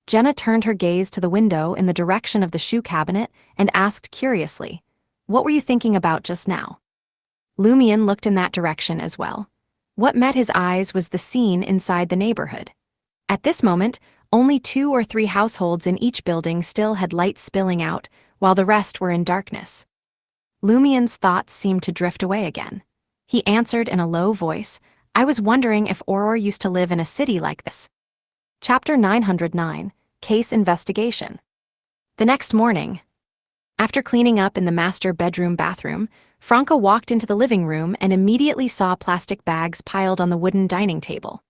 Jenna turned her gaze to the window in the direction of the shoe cabinet and asked curiously, what were you thinking about just now? Lumion looked in that direction as well. What met his eyes was the scene inside the neighborhood. At this moment, only 2 or 3 households in each building still had light spilling out, while the rest were in darkness. Lumion's thoughts seemed to drift away again. He answered in a low voice, I was wondering if Auror used to live in a city like this. Chapter 909, Case Investigation. The next morning, After cleaning up in the master bedroom bathroom, Franca walked into the living room and immediately saw plastic bags piled on the wooden dining table.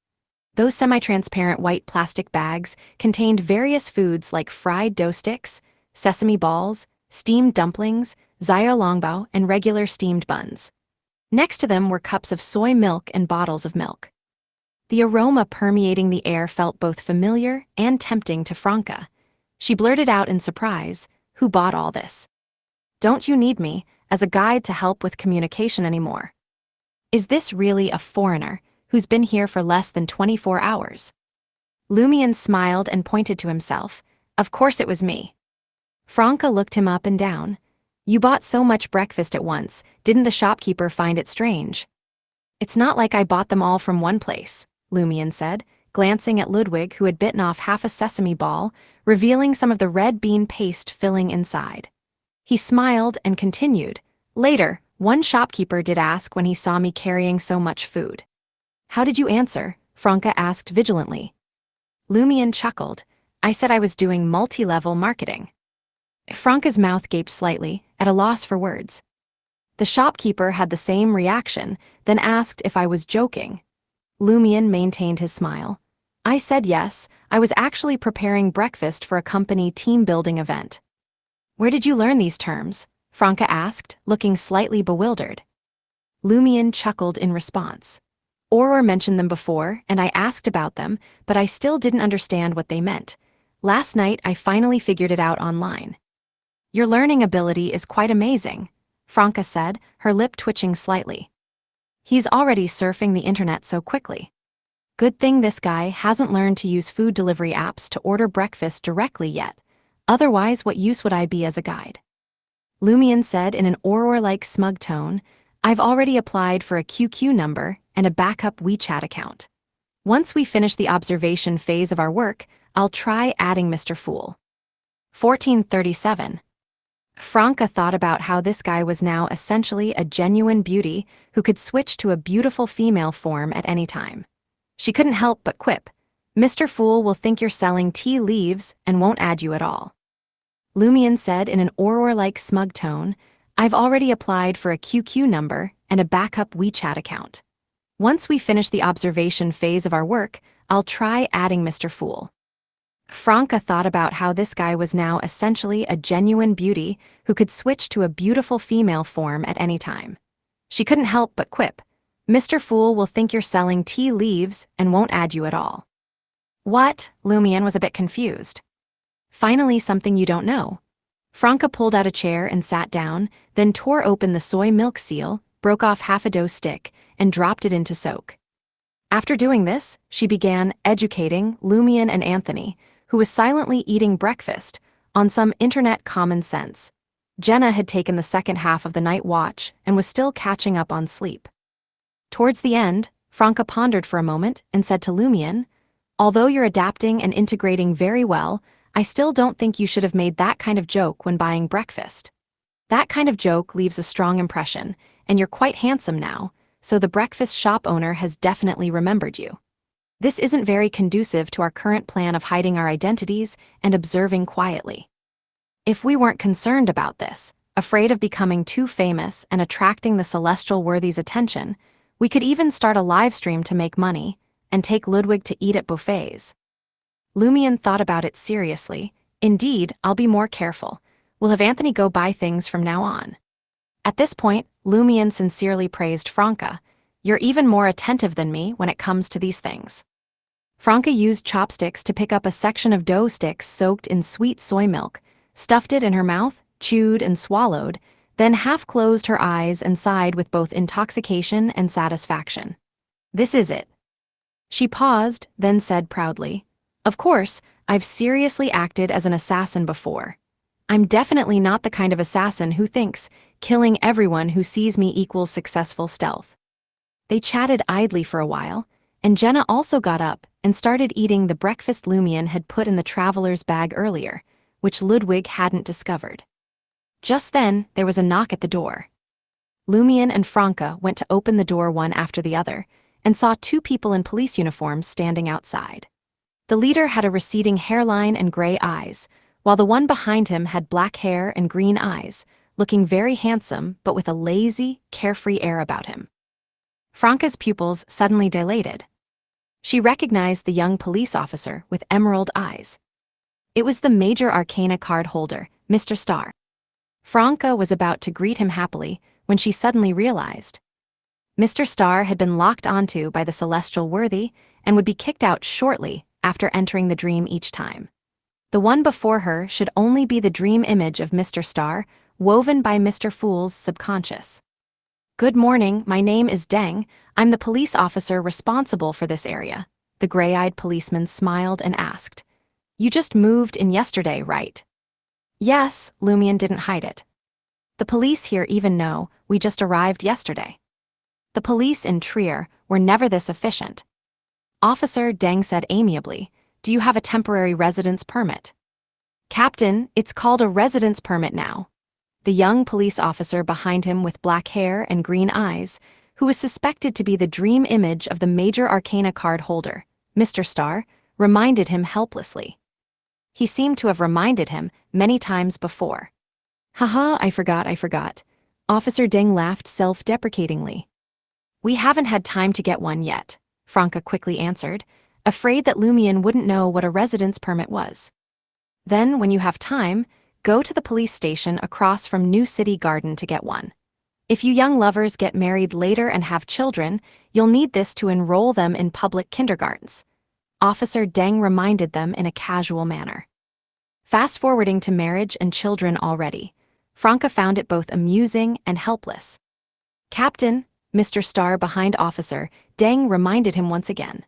Those semi-transparent white plastic bags contained various foods like fried dough sticks, sesame balls, steamed dumplings, xiaolongbao, and regular steamed buns. Next to them were cups of soy milk and bottles of milk. The aroma permeating the air felt both familiar and tempting to Franca. She blurted out in surprise, "Who bought all this? Don't you need me as a guide to help with communication anymore? Is this really a foreigner who's been here for less than 24 hours?" Lumian smiled and pointed to himself. "Of course it was me." Franca looked him up and down. "You bought so much breakfast at once, didn't the shopkeeper find it strange?" "It's not like I bought them all from one place," Lumian said, glancing at Ludwig, who had bitten off half a sesame ball, revealing some of the red bean paste filling inside. He smiled and continued, "Later, one shopkeeper did ask when he saw me carrying so much food." "How did you answer?" Franca asked vigilantly. Lumian chuckled. "I said I was doing multi-level marketing." Franca's mouth gaped slightly, at a loss for words. The shopkeeper had the same reaction, then asked if I was joking. Lumian maintained his smile. "I said yes, I was actually preparing breakfast for a company team-building event." "Where did you learn these terms?" Franca asked, looking slightly bewildered. Lumian chuckled in response. "Auror mentioned them before, and I asked about them, but I still didn't understand what they meant. Last night I finally figured it out online." "Your learning ability is quite amazing," Franca said, her lip twitching slightly. "He's already surfing the internet so quickly. Good thing this guy hasn't learned to use food delivery apps to order breakfast directly yet. Otherwise, what use would I be as a guide?" Lumian said in an Auror-like smug tone, "I've already applied for a QQ number and a backup WeChat account. Once we finish the observation phase of our work, I'll try adding Mr. Fool." 1437. Franca thought about how this guy was now essentially a genuine beauty who could switch to a beautiful female form at any time. She couldn't help but quip, "Mr. Fool will think you're selling tea leaves and won't add you at all." Lumian said in an Auror-like smug tone, "I've already applied for a QQ number and a backup WeChat account. Once we finish the observation phase of our work, I'll try adding Mr. Fool." Franca thought about how this guy was now essentially a genuine beauty who could switch to a beautiful female form at any time. She couldn't help but quip, "Mr. Fool will think you're selling tea leaves and won't add you at all." "What?" Lumian was a bit confused. "Finally something you don't know." Franca pulled out a chair and sat down, then tore open the soy milk seal, broke off half a dough stick, and dropped it into soak. After doing this, she began educating Lumian and Anthony, who was silently eating breakfast, on some internet common sense. Jenna had taken the second half of the night watch and was still catching up on sleep. Towards the end, Franca pondered for a moment and said to Lumian, "Although you're adapting and integrating very well, I still don't think you should have made that kind of joke when buying breakfast. That kind of joke leaves a strong impression, and you're quite handsome now, so the breakfast shop owner has definitely remembered you. This isn't very conducive to our current plan of hiding our identities and observing quietly. If we weren't concerned about this, afraid of becoming too famous and attracting the celestial worthy's attention, we could even start a live stream to make money and take Ludwig to eat at buffets." Lumian thought about it seriously. "Indeed, I'll be more careful. We'll have Anthony go buy things from now on." At this point, Lumian sincerely praised Franca. "You're even more attentive than me when it comes to these things." Franca used chopsticks to pick up a section of dough sticks soaked in sweet soy milk, stuffed it in her mouth, chewed and swallowed, then half-closed her eyes and sighed with both intoxication and satisfaction. "This is it." She paused, then said proudly, "Of course, I've seriously acted as an assassin before. I'm definitely not the kind of assassin who thinks killing everyone who sees me equals successful stealth." They chatted idly for a while, and Jenna also got up and started eating the breakfast Lumian had put in the traveler's bag earlier, which Ludwig hadn't discovered. Just then, there was a knock at the door. Lumian and Franca went to open the door one after the other, and saw two people in police uniforms standing outside. The leader had a receding hairline and gray eyes, while the one behind him had black hair and green eyes, looking very handsome but with a lazy, carefree air about him. Franca's pupils suddenly dilated. She recognized the young police officer with emerald eyes. It was the Major Arcana card holder, Mr. Starr. Franca was about to greet him happily when she suddenly realized Mr. Starr had been locked onto by the celestial worthy and would be kicked out shortly after entering the dream each time. The one before her should only be the dream image of Mr. Starr, woven by Mr. Fool's subconscious. "Good morning, my name is Deng. I'm the police officer responsible for this area." The gray-eyed policeman smiled and asked, "You just moved in yesterday, right?" "Yes," Lumion didn't hide it. "The police here even know we just arrived yesterday." The police in Trier were never this efficient. Officer Deng said amiably, "Do you have a temporary residence permit?" "Captain, it's called a residence permit now." The young police officer behind him with black hair and green eyes, who was suspected to be the dream image of the Major Arcana card holder, Mr. Starr, reminded him helplessly. He seemed to have reminded him many times before. "Haha, I forgot. Officer Deng laughed self-deprecatingly. "We haven't had time to get one yet," Franca quickly answered, afraid that Lumion wouldn't know what a residence permit was. "Then, when you have time, go to the police station across from New City Garden to get one. If you young lovers get married later and have children, you'll need this to enroll them in public kindergartens." Officer Deng reminded them in a casual manner. Fast-forwarding to marriage and children already, Franca found it both amusing and helpless. "Captain," Mr. Starr behind Officer Deng reminded him once again.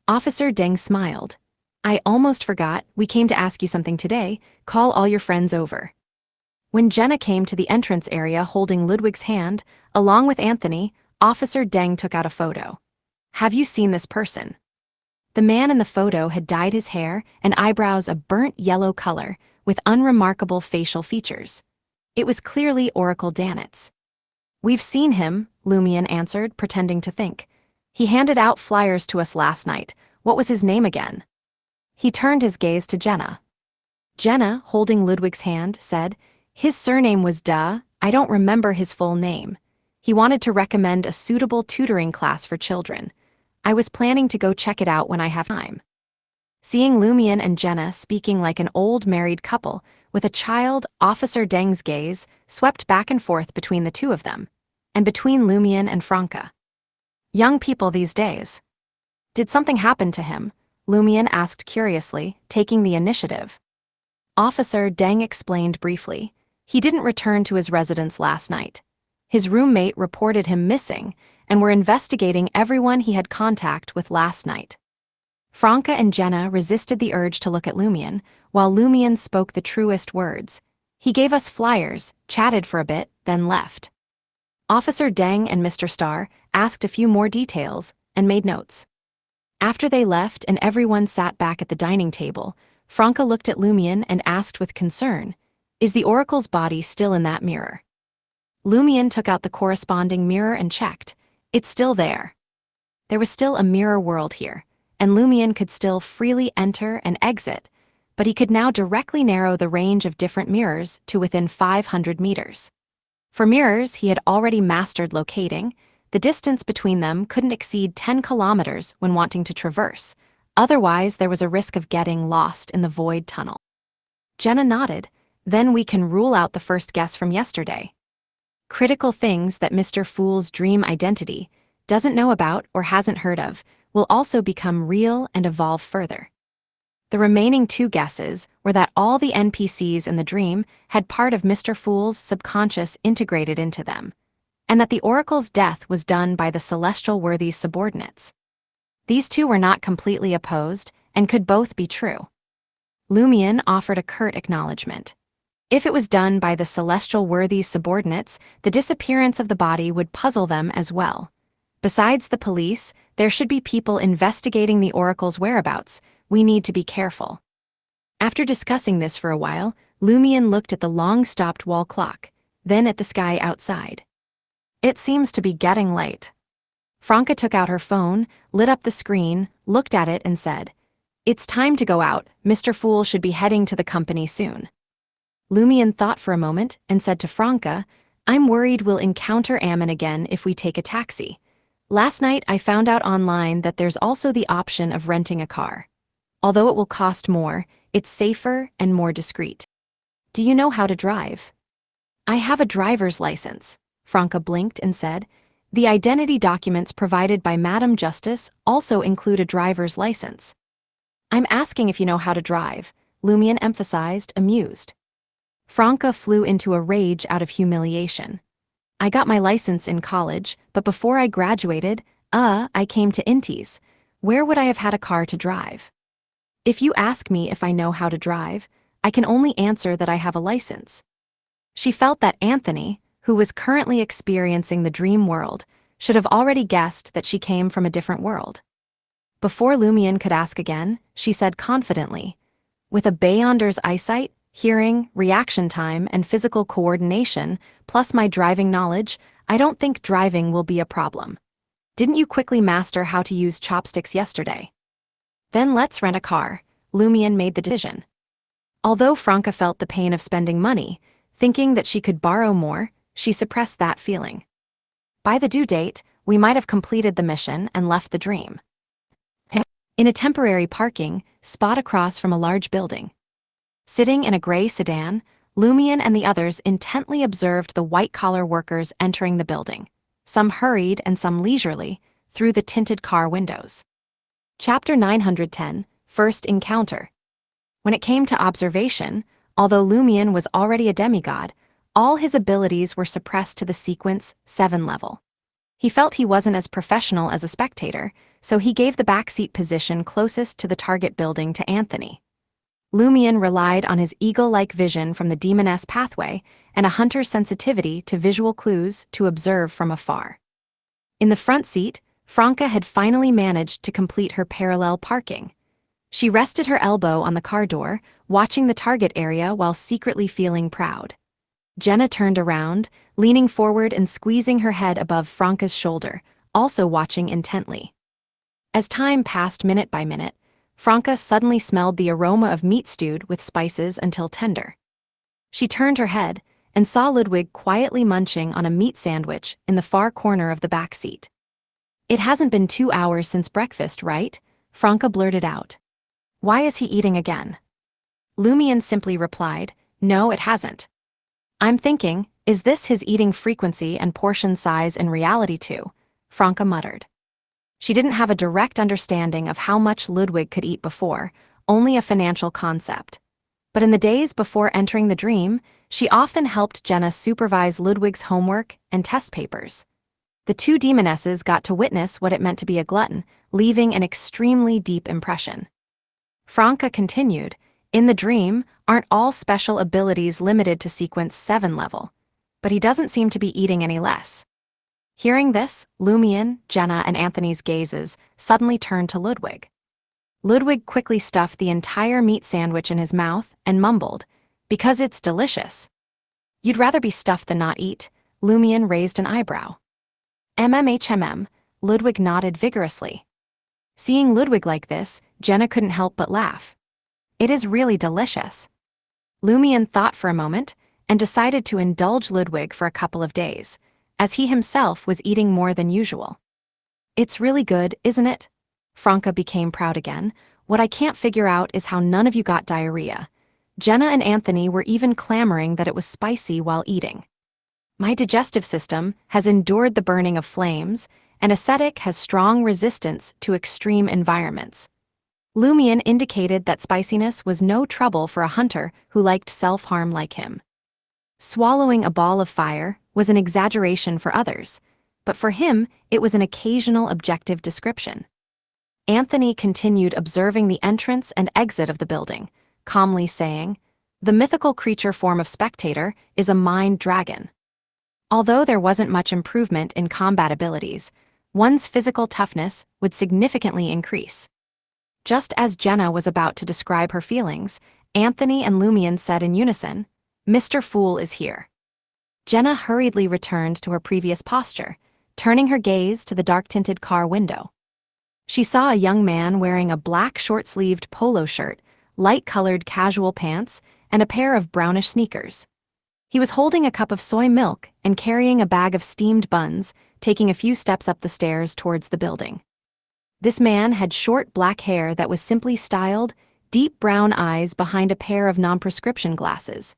Officer Deng smiled. "I almost forgot, we came to ask you something today. Call all your friends over." When Jenna came to the entrance area holding Ludwig's hand, along with Anthony, Officer Deng took out a photo. "Have you seen this person?" The man in the photo had dyed his hair and eyebrows a burnt yellow color with unremarkable facial features. It was clearly Oracle Danitz. "We've seen him," Lumion answered, pretending to think. "He handed out flyers to us last night. What was his name again?" He turned his gaze to Jenna. Jenna, holding Ludwig's hand, said, "His surname was Duh. I don't remember his full name. He wanted to recommend a suitable tutoring class for children. I was planning to go check it out when I have time." Seeing Lumion and Jenna speaking like an old married couple with a child, Officer Deng's gaze swept back and forth between the two of them, and between Lumion and Franca. Young people these days. "Did something happen to him?" Lumion asked curiously, taking the initiative. Officer Deng explained briefly. He didn't return to his residence last night. His roommate reported him missing, and were investigating everyone he had contact with last night. Franca and Jenna resisted the urge to look at Lumion, while Lumion spoke the truest words. "He gave us flyers, chatted for a bit, then left." Officer Deng and Mr. Starr asked a few more details and made notes. After they left and everyone sat back at the dining table, Franca looked at Lumion and asked with concern, "Is the Oracle's body still in that mirror?" Lumion took out the corresponding mirror and checked. It's still there. There was still a mirror world here, and Lumion could still freely enter and exit, but he could now directly narrow the range of different mirrors to within 500 meters. For mirrors he had already mastered locating. The distance between them couldn't exceed 10 kilometers when wanting to traverse. Otherwise, there was a risk of getting lost in the void tunnel. Jenna nodded. "Then we can rule out the first guess from yesterday. Critical things that Mr. Fool's dream identity doesn't know about or hasn't heard of will also become real and evolve further." The remaining two guesses were that all the NPCs in the dream had part of Mr. Fool's subconscious integrated into them, and that the Oracle's death was done by the celestial worthy's subordinates. These two were not completely opposed and could both be true. Lumion offered a curt acknowledgement. If it was done by the celestial worthy's subordinates, the disappearance of the body would puzzle them as well. Besides the police, there should be people investigating the Oracle's whereabouts. We need to be careful. After discussing this for a while, Lumion looked at the long-stopped wall clock, then at the sky outside. "It seems to be getting late." Franca took out her phone, lit up the screen, looked at it and said, It's time to go out. Mr. Fool should be heading to the company soon. Lumion thought for a moment and said to Franca, I'm worried we'll encounter Ammon again if we take a taxi. Last night I found out online that there's also the option of renting a car. Although it will cost more, it's safer and more discreet. Do you know how to drive? I have a driver's license, Franca blinked and said. The identity documents provided by Madam Justice also include a driver's license. I'm asking if you know how to drive, Lumion emphasized, amused. Franca flew into a rage out of humiliation. I got my license in college, but before I graduated, I came to Inties. Where would I have had a car to drive? If you ask me if I know how to drive, I can only answer that I have a license. She felt that Anthony, who was currently experiencing the dream world, should have already guessed that she came from a different world. Before Lumion could ask again, she said confidently, with a Beyonder's eyesight, hearing, reaction time, and physical coordination, plus my driving knowledge, I don't think driving will be a problem. Didn't you quickly master how to use chopsticks yesterday? Then let's rent a car. Lumion made the decision. Although Franca felt the pain of spending money, thinking that she could borrow more, she suppressed that feeling. By the due date, we might have completed the mission and left the dream. In a temporary parking spot across from a large building. Sitting in a gray sedan, Lumion and the others intently observed the white-collar workers entering the building, some hurried and some leisurely, through the tinted car windows. Chapter 910, First Encounter. When it came to observation, although Lumion was already a demigod, all his abilities were suppressed to the Sequence 7 level. He felt he wasn't as professional as a spectator, so he gave the backseat position closest to the target building to Anthony. Lumion relied on his eagle-like vision from the demoness pathway and a hunter's sensitivity to visual clues to observe from afar. In the front seat, Franca had finally managed to complete her parallel parking. She rested her elbow on the car door, watching the target area while secretly feeling proud. Jenna turned around, leaning forward and squeezing her head above Franca's shoulder, also watching intently. As time passed minute by minute, Franca suddenly smelled the aroma of meat stewed with spices until tender. She turned her head and saw Ludwig quietly munching on a meat sandwich in the far corner of the back seat. It hasn't been 2 hours since breakfast, right? Franca blurted out. Why is he eating again? Lumion simply replied, no, it hasn't. I'm thinking, is this his eating frequency and portion size in reality too? Franca muttered. She didn't have a direct understanding of how much Ludwig could eat before, only a financial concept. But in the days before entering the dream, she often helped Jenna supervise Ludwig's homework and test papers. The two demonesses got to witness what it meant to be a glutton, leaving an extremely deep impression. Franca continued, in the dream, aren't all special abilities limited to Sequence 7 level? But he doesn't seem to be eating any less. Hearing this, Lumion, Jenna, and Anthony's gazes suddenly turned to Ludwig. Ludwig quickly stuffed the entire meat sandwich in his mouth and mumbled, because it's delicious. You'd rather be stuffed than not eat? Lumion raised an eyebrow. Ludwig nodded vigorously. Seeing Ludwig like this, Jenna couldn't help but laugh. It is really delicious. Lumion thought for a moment and decided to indulge Ludwig for a couple of days, as he himself was eating more than usual. It's really good, isn't it? Franca became proud again. What I can't figure out is how none of you got diarrhea. Jenna and Anthony were even clamoring that it was spicy while eating. My digestive system has endured the burning of flames, and ascetic has strong resistance to extreme environments. Lumion indicated that spiciness was no trouble for a hunter who liked self-harm like him. Swallowing a ball of fire was an exaggeration for others, but for him it was an occasional objective description. Anthony continued observing the entrance and exit of the building, calmly saying, the mythical creature form of spectator is a mind dragon. Although there wasn't much improvement in combat abilities, one's physical toughness would significantly increase. Just as Jenna was about to describe her feelings, Anthony and Lumion said in unison, Mr. Fool is here. Jenna hurriedly returned to her previous posture, turning her gaze to the dark-tinted car window. She saw a young man wearing a black short-sleeved polo shirt, light-colored casual pants, and a pair of brownish sneakers. He was holding a cup of soy milk and carrying a bag of steamed buns, taking a few steps up the stairs towards the building. This man had short black hair that was simply styled, deep brown eyes behind a pair of non-prescription glasses.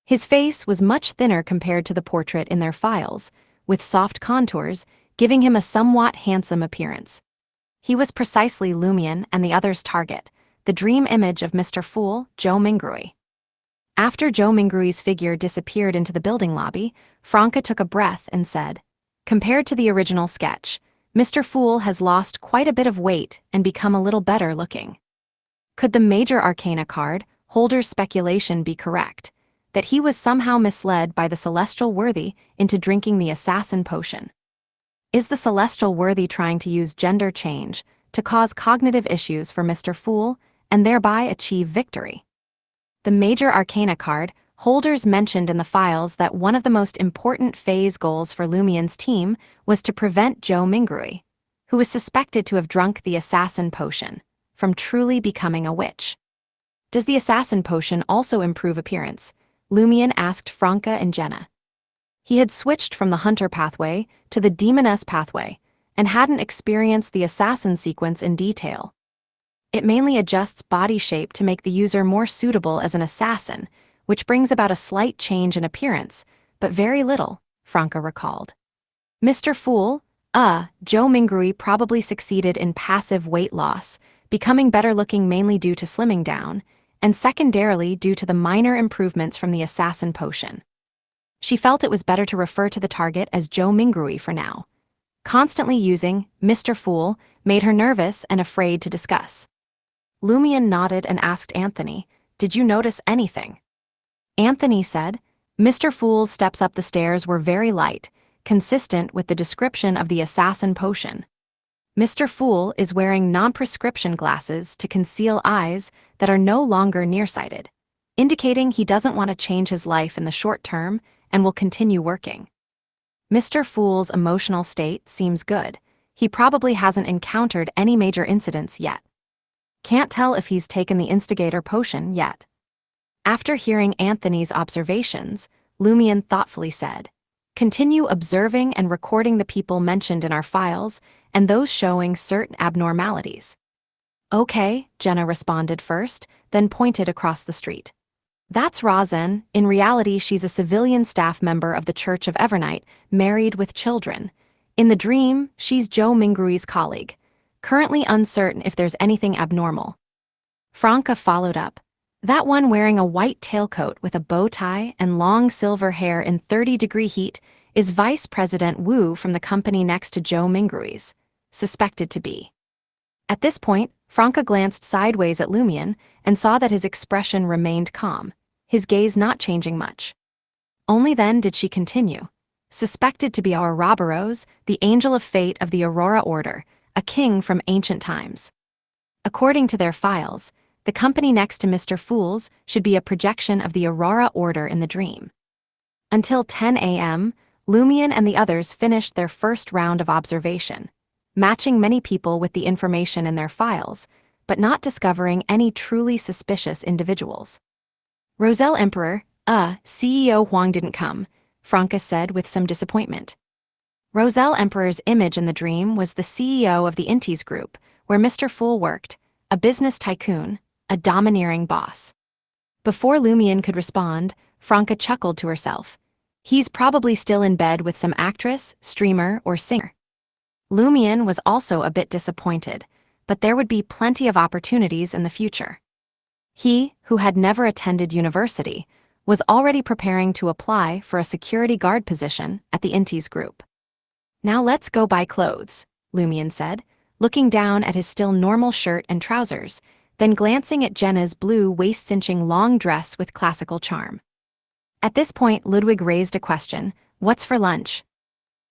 His face was much thinner compared to the portrait in their files, with soft contours, giving him a somewhat handsome appearance. He was precisely Lumion and the others' target, the dream image of Mr. Fool, Joe Mingrui. After Joe Mingrui's figure disappeared into the building lobby, Franca took a breath and said, "Compared to the original sketch, Mr. Fool has lost quite a bit of weight and become a little better looking." Could the major arcana card, holder's speculation, be correct, that he was somehow misled by the celestial worthy into drinking the assassin potion? Is the celestial worthy trying to use gender change to cause cognitive issues for Mr. Fool and thereby achieve victory? The major arcana card, holders mentioned in the files that one of the most important phase goals for Lumion's team was to prevent Joe Mingrui, who was suspected to have drunk the assassin potion, from truly becoming a witch. Does the assassin potion also improve appearance? Lumion asked Franca and Jenna. He had switched from the hunter pathway to the demoness pathway and hadn't experienced the assassin sequence in detail. It mainly adjusts body shape to make the user more suitable as an assassin, which brings about a slight change in appearance, but very little, Franca recalled. Mr. Fool, Joe Mingrui probably succeeded in passive weight loss, becoming better looking mainly due to slimming down, and secondarily due to the minor improvements from the assassin potion. She felt it was better to refer to the target as Joe Mingrui for now. Constantly using Mr. Fool made her nervous and afraid to discuss. Lumion nodded and asked Anthony, "Did you notice anything?" Anthony said, "Mr. Fool's steps up the stairs were very light, consistent with the description of the assassin potion. Mr. Fool is wearing non-prescription glasses to conceal eyes that are no longer nearsighted, indicating he doesn't want to change his life in the short term and will continue working. Mr. Fool's emotional state seems good. He probably hasn't encountered any major incidents yet. Can't tell if he's taken the instigator potion yet." After hearing Anthony's observations, Lumion thoughtfully said, "Continue observing and recording the people mentioned in our files and those showing certain abnormalities." "Okay," Jenna responded first, then pointed across the street. "That's Razen. In reality, she's a civilian staff member of the Church of Evernight, married with children. In the dream, she's Joe Mingrui's colleague. Currently uncertain if there's anything abnormal." Franca followed up. "That one wearing a white tailcoat with a bow tie and long silver hair in 30-degree heat is Vice President Wu from the company next to Joe Mingrui's, suspected to be." At this point, Franca glanced sideways at Lumion and saw that his expression remained calm, his gaze not changing much. Only then did she continue. "Suspected to be our Ouroboros, the angel of fate of the Aurora Order, a king from ancient times. According to their files, the company next to Mr. Fool's should be a projection of the Aurora Order in the dream." Until 10 a.m., Lumion and the others finished their first round of observation, matching many people with the information in their files, but not discovering any truly suspicious individuals. "Roselle Emperor, CEO Huang didn't come," Franca said with some disappointment. Roselle Emperor's image in the dream was the CEO of the Intes group, where Mr. Fool worked, a business tycoon, a domineering boss. Before Lumion could respond, Franca chuckled to herself. He's probably still in bed with some actress, streamer, or singer. Lumion was also a bit disappointed, but there would be plenty of opportunities in the future. He, who had never attended university, was already preparing to apply for a security guard position at the Intes group. "Now let's go buy clothes," Lumion said, looking down at his still normal shirt and trousers, then glancing at Jenna's blue waist-cinching long dress with classical charm. At this point, Ludwig raised a question, "What's for lunch?"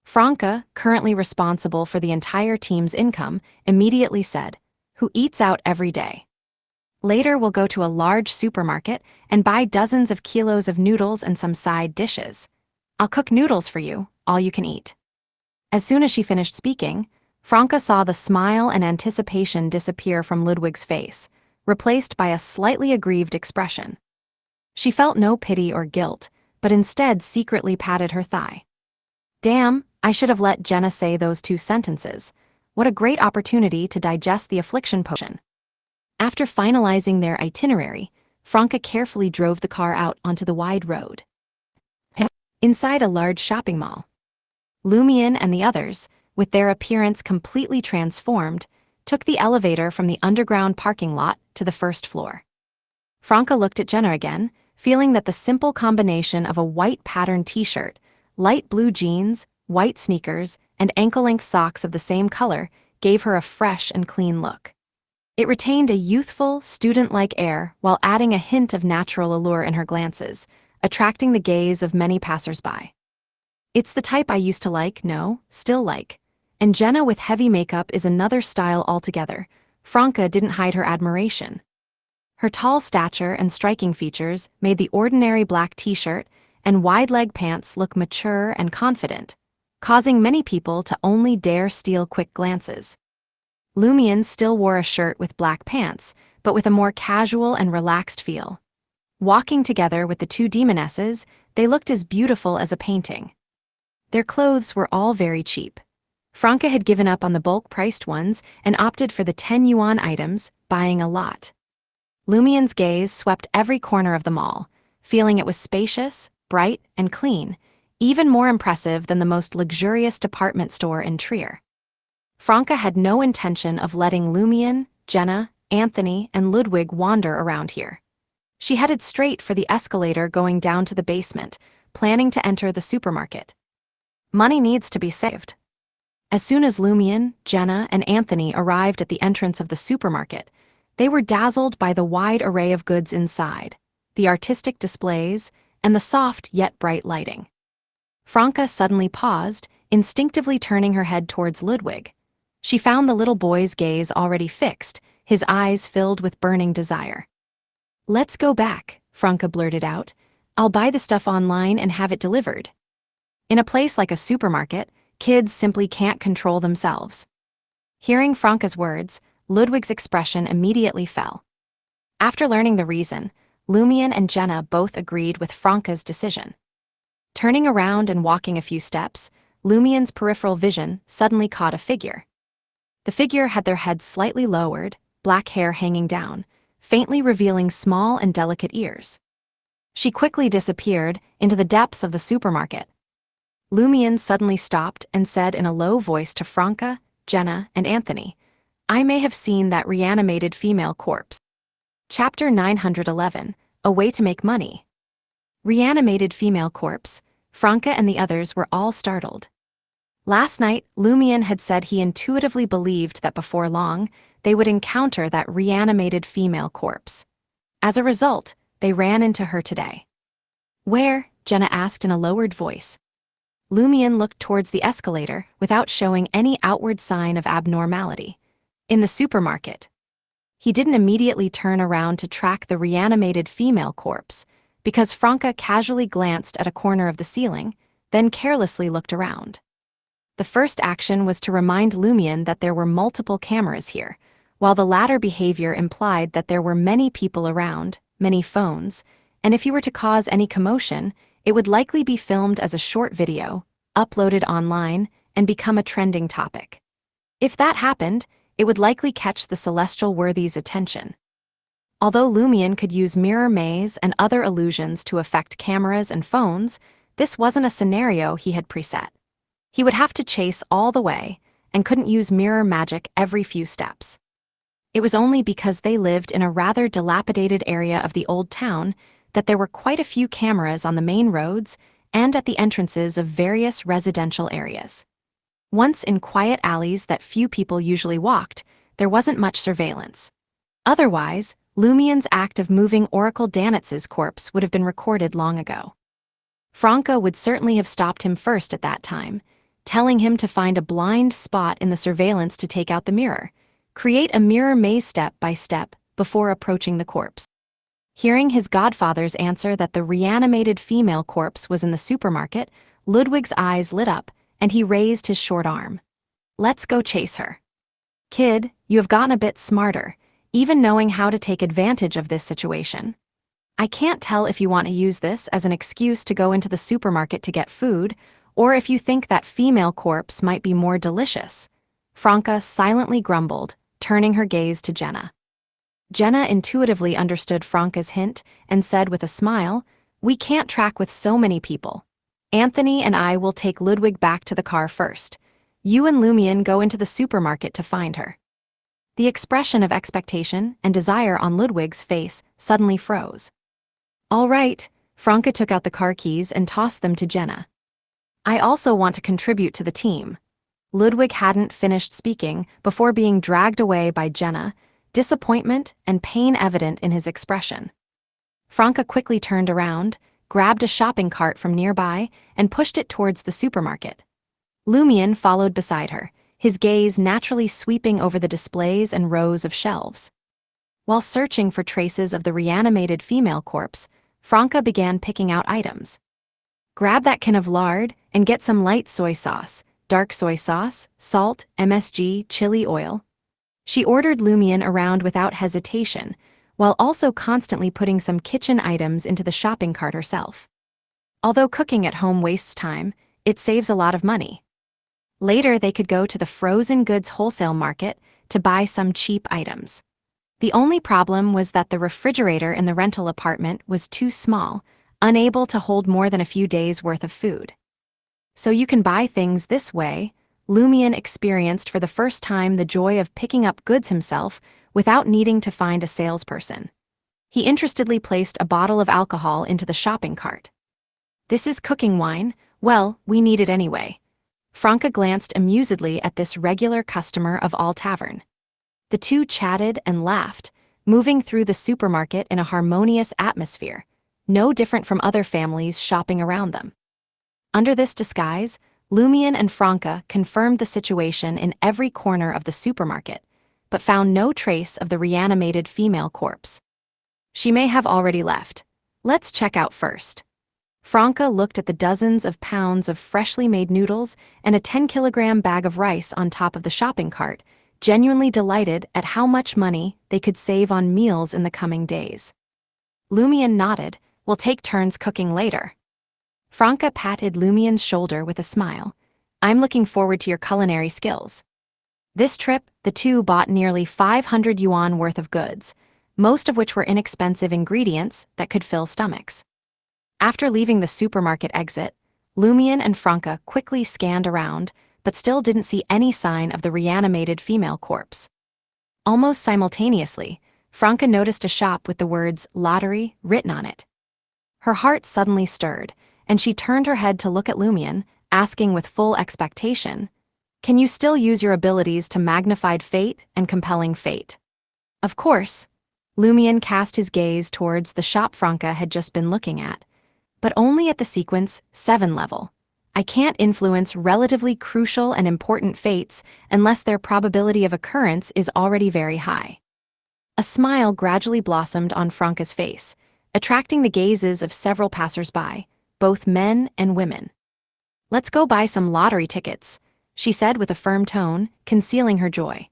Franca, currently responsible for the entire team's income, immediately said, "Who eats out every day? Later we'll go to a large supermarket and buy dozens of kilos of noodles and some side dishes. I'll cook noodles for you, all you can eat." As soon as she finished speaking, Franca saw the smile and anticipation disappear from Ludwig's face, replaced by a slightly aggrieved expression. She felt no pity or guilt, but instead secretly patted her thigh. Damn, I should have let Jenna say those 2 sentences. What a great opportunity to digest the affliction potion. After finalizing their itinerary, Franca carefully drove the car out onto the wide road. Inside a large shopping mall, Lumion and the others, with their appearance completely transformed, took the elevator from the underground parking lot to the first floor. Franca looked at Jenna again, feeling that the simple combination of a white patterned t-shirt, light blue jeans, white sneakers, and ankle-length socks of the same color gave her a fresh and clean look. It retained a youthful, student-like air while adding a hint of natural allure in her glances, attracting the gaze of many passers-by. It's the type I used to like, no, still like. And Jenna with heavy makeup is another style altogether. Franca didn't hide her admiration. Her tall stature and striking features made the ordinary black t-shirt and wide-leg pants look mature and confident, causing many people to only dare steal quick glances. Lumion still wore a shirt with black pants, but with a more casual and relaxed feel. Walking together with the 2 demonesses, they looked as beautiful as a painting. Their clothes were all very cheap. Franca had given up on the bulk-priced ones and opted for the 10 yuan items, buying a lot. Lumion's gaze swept every corner of the mall, feeling it was spacious, bright, and clean, even more impressive than the most luxurious department store in Trier. Franca had no intention of letting Lumion, Jenna, Anthony, and Ludwig wander around here. She headed straight for the escalator going down to the basement, planning to enter the supermarket. Money needs to be saved. As soon as Lumion, Jenna, and Anthony arrived at the entrance of the supermarket, they were dazzled by the wide array of goods inside, the artistic displays, and the soft yet bright lighting. Franca suddenly paused, instinctively turning her head towards Ludwig. She found the little boy's gaze already fixed, his eyes filled with burning desire. "Let's go back," Franca blurted out. "I'll buy the stuff online and have it delivered." In a place like a supermarket, kids simply can't control themselves. Hearing Franca's words, Ludwig's expression immediately fell. After learning the reason, Lumion and Jenna both agreed with Franca's decision. Turning around and walking a few steps, Lumion's peripheral vision suddenly caught a figure. The figure had their heads slightly lowered, black hair hanging down, faintly revealing small and delicate ears. She quickly disappeared into the depths of the supermarket. Lumion suddenly stopped and said in a low voice to Franca, Jenna, and Anthony, "I may have seen that reanimated female corpse." Chapter 911, A Way to Make Money. Reanimated female corpse. Franca and the others were all startled. Last night, Lumion had said he intuitively believed that before long, they would encounter that reanimated female corpse. As a result, they ran into her today. "Where?" Jenna asked in a lowered voice. Lumion looked towards the escalator without showing any outward sign of abnormality. "In the supermarket." He didn't immediately turn around to track the reanimated female corpse, because Franca casually glanced at a corner of the ceiling, then carelessly looked around. The first action was to remind Lumion that there were multiple cameras here, while the latter behavior implied that there were many people around, many phones, and if he were to cause any commotion, it would likely be filmed as a short video, uploaded online, and become a trending topic. If that happened, it would likely catch the celestial worthy's attention. Although Lumion could use mirror maze and other illusions to affect cameras and phones, this wasn't a scenario he had preset. He would have to chase all the way, and couldn't use mirror magic every few steps. It was only because they lived in a rather dilapidated area of the old town that there were quite a few cameras on the main roads and at the entrances of various residential areas. Once in quiet alleys that few people usually walked, there wasn't much surveillance. Otherwise, Lumion's act of moving Oracle Danitz's corpse would have been recorded long ago. Franca would certainly have stopped him first at that time, telling him to find a blind spot in the surveillance to take out the mirror, create a mirror maze step by step before approaching the corpse. Hearing his godfather's answer that the reanimated female corpse was in the supermarket, Ludwig's eyes lit up, and he raised his short arm. Let's go chase her. Kid, you have gotten a bit smarter, even knowing how to take advantage of this situation. I can't tell if you want to use this as an excuse to go into the supermarket to get food, or if you think that female corpse might be more delicious. Franca silently grumbled, turning her gaze to Jenna. Jenna intuitively understood Franca's hint and said with a smile, "We can't track with so many people. Anthony and I will take Ludwig back to the car first. You and Lumion go into the supermarket to find her." The expression of expectation and desire on Ludwig's face suddenly froze. "All right," Franca took out the car keys and tossed them to Jenna. "I also want to contribute to the team." Ludwig hadn't finished speaking before being dragged away by Jenna, disappointment and pain evident in his expression. Franca quickly turned around, grabbed a shopping cart from nearby, and pushed it towards the supermarket. Lumion followed beside her, his gaze naturally sweeping over the displays and rows of shelves. While searching for traces of the reanimated female corpse, Franca began picking out items. "Grab that can of lard and get some light soy sauce, dark soy sauce, salt, MSG, chili oil." She ordered Lumion around without hesitation, while also constantly putting some kitchen items into the shopping cart herself. Although cooking at home wastes time, it saves a lot of money. Later they could go to the frozen goods wholesale market to buy some cheap items. The only problem was that the refrigerator in the rental apartment was too small, unable to hold more than a few days' worth of food. "So you can buy things this way," Lumion experienced for the first time the joy of picking up goods himself without needing to find a salesperson. He interestedly placed a bottle of alcohol into the shopping cart. "This is cooking wine. Well, we need it anyway." Franca glanced amusedly at this regular customer of all tavern. The two chatted and laughed, moving through the supermarket in a harmonious atmosphere, no different from other families shopping around them. Under this disguise, Lumion and Franca confirmed the situation in every corner of the supermarket, but found no trace of the reanimated female corpse. "She may have already left. Let's check out first." Franca looked at the dozens of pounds of freshly made noodles and a 10-kilogram bag of rice on top of the shopping cart, genuinely delighted at how much money they could save on meals in the coming days. Lumion nodded, "We'll take turns cooking later." Franca patted Lumion's shoulder with a smile. "I'm looking forward to your culinary skills." This trip, the two bought nearly 500 yuan worth of goods, most of which were inexpensive ingredients that could fill stomachs. After leaving the supermarket exit, Lumion and Franca quickly scanned around, but still didn't see any sign of the reanimated female corpse. Almost simultaneously, Franca noticed a shop with the words "lottery" written on it. Her heart suddenly stirred, and she turned her head to look at Lumion, asking with full expectation, "Can you still use your abilities to magnified fate and compelling fate?" "Of course." Lumion cast his gaze towards the shop Franca had just been looking at, but only at the sequence 7 level. "I can't influence relatively crucial and important fates unless their probability of occurrence is already very high." A smile gradually blossomed on Franca's face, attracting the gazes of several passers-by, both men and women. "Let's go buy some lottery tickets," she said with a firm tone, concealing her joy.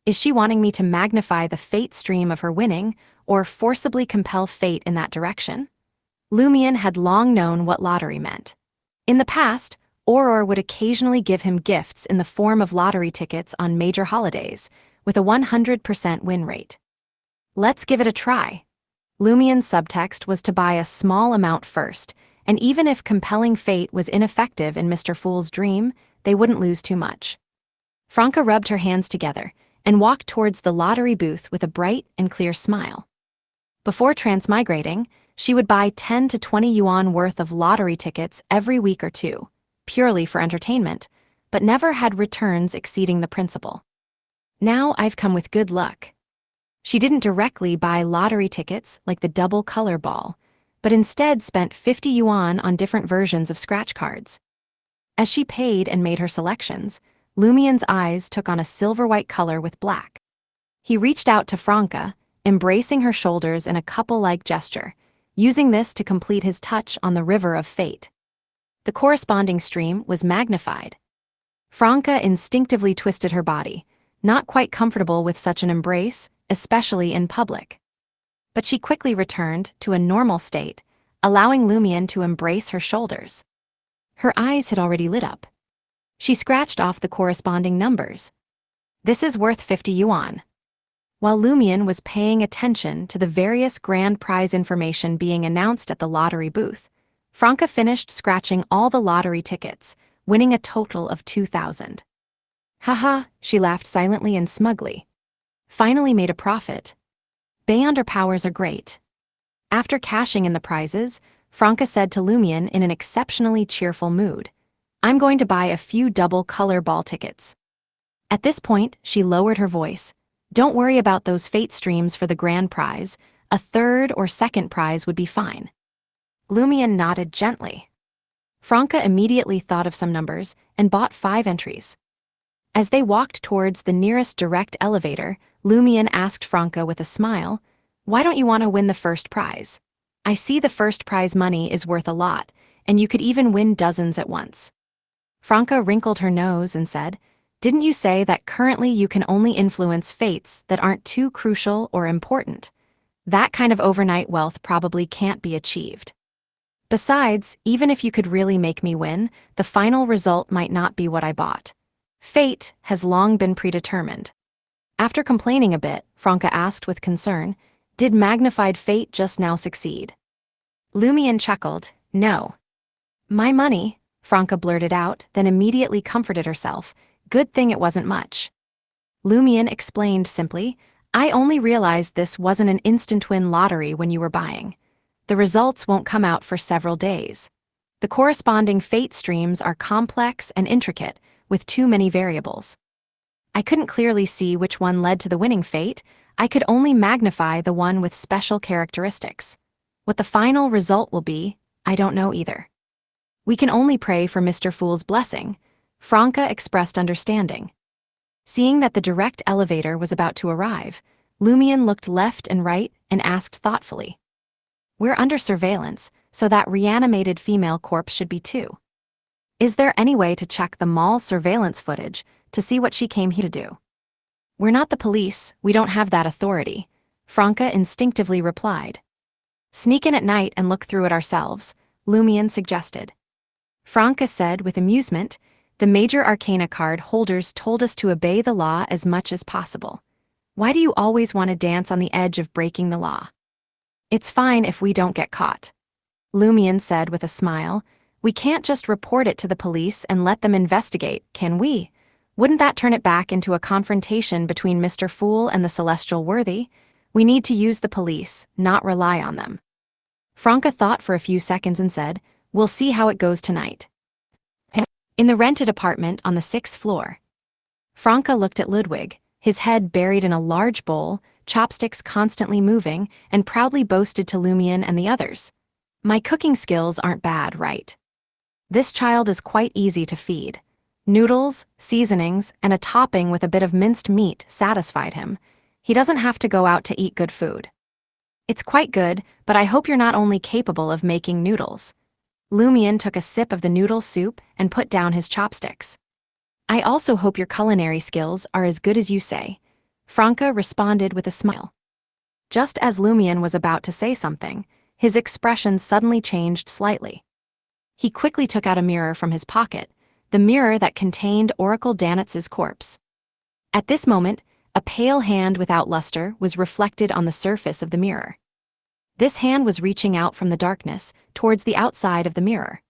Is she wanting me to magnify the fate stream of her winning, or forcibly compel fate in that direction? Lumion had long known what lottery meant. In the past, Auror would occasionally give him gifts in the form of lottery tickets on major holidays, with a 100% win rate. "Let's give it a try." Lumion's subtext was to buy a small amount first, and even if compelling fate was ineffective in Mr. Fool's dream, they wouldn't lose too much. Franca rubbed her hands together and walked towards the lottery booth with a bright and clear smile. Before transmigrating, she would buy 10 to 20 yuan worth of lottery tickets every week or two, purely for entertainment, but never had returns exceeding the principal. "Now I've come with good luck." She didn't directly buy lottery tickets like the double color ball, but instead spent 50 yuan on different versions of scratch cards. As she paid and made her selections, Lumion's eyes took on a silver-white color with black. He reached out to Franca, embracing her shoulders in a couple-like gesture, using this to complete his touch on the river of fate. The corresponding stream was magnified. Franca instinctively twisted her body, not quite comfortable with such an embrace, especially in public. But she quickly returned to a normal state, allowing Lumion to embrace her shoulders. Her eyes had already lit up. She scratched off the corresponding numbers. This is worth 50 yuan. While Lumion was paying attention to the various grand prize information being announced at the lottery booth, Franca finished scratching all the lottery tickets, winning a total of 2,000. Haha, she laughed silently and smugly. Finally made a profit. Beyond her powers are great. After cashing in the prizes, Franca said to Lumion in an exceptionally cheerful mood, I'm going to buy a few double color ball tickets. At this point, she lowered her voice. Don't worry about those fate streams for the grand prize. A third or second prize would be fine. Lumion nodded gently. Franca immediately thought of some numbers and bought 5 entries. As they walked towards the nearest direct elevator, Lumion asked Franca with a smile, why don't you want to win the first prize? I see the first prize money is worth a lot, and you could even win dozens at once. Franca wrinkled her nose and said, didn't you say that currently you can only influence fates that aren't too crucial or important? That kind of overnight wealth probably can't be achieved. Besides, even if you could really make me win, the final result might not be what I bought. Fate has long been predetermined. After complaining a bit, Franca asked with concern, did magnified fate just now succeed? Lumion chuckled, no. My money, Franca blurted out, then immediately comforted herself. Good thing it wasn't much. Lumion explained simply, I only realized this wasn't an instant win lottery when you were buying. The results won't come out for several days. The corresponding fate streams are complex and intricate, with too many variables. I couldn't clearly see which one led to the winning fate. I could only magnify the one with special characteristics. What the final result will be, I don't know either. We can only pray for Mr. Fool's blessing. Franca expressed understanding. Seeing that the direct elevator was about to arrive, Lumion looked left and right and asked thoughtfully. We're under surveillance, so that reanimated female corpse should be too. Is there any way to check the mall's surveillance footage to see what she came here to do? We're not the police, we don't have that authority, Franca instinctively replied. Sneak in at night and look through it ourselves, Lumion suggested. Franca said with amusement, the major arcana card holders told us to obey the law as much as possible. Why do you always want to dance on the edge of breaking the law? It's fine if we don't get caught. Lumion said with a smile, we can't just report it to the police and let them investigate, can we? Wouldn't that turn it back into a confrontation between Mr. Fool and the celestial worthy? We need to use the police, not rely on them. Franca thought for a few seconds and said, we'll see how it goes tonight. In the rented apartment on the 6th floor. Franca looked at Ludwig, his head buried in a large bowl, chopsticks constantly moving, and proudly boasted to Lumion and the others. My cooking skills aren't bad, right? This child is quite easy to feed. Noodles, seasonings, and a topping with a bit of minced meat satisfied him. He doesn't have to go out to eat good food. It's quite good, but I hope you're not only capable of making noodles. Lumion took a sip of the noodle soup and put down his chopsticks. I also hope your culinary skills are as good as you say, Franca responded with a smile. Just as Lumion was about to say something, his expression suddenly changed slightly. He quickly took out a mirror from his pocket, the mirror that contained Oracle Danitz's corpse. At this moment, a pale hand without luster was reflected on the surface of the mirror. This hand was reaching out from the darkness towards the outside of the mirror.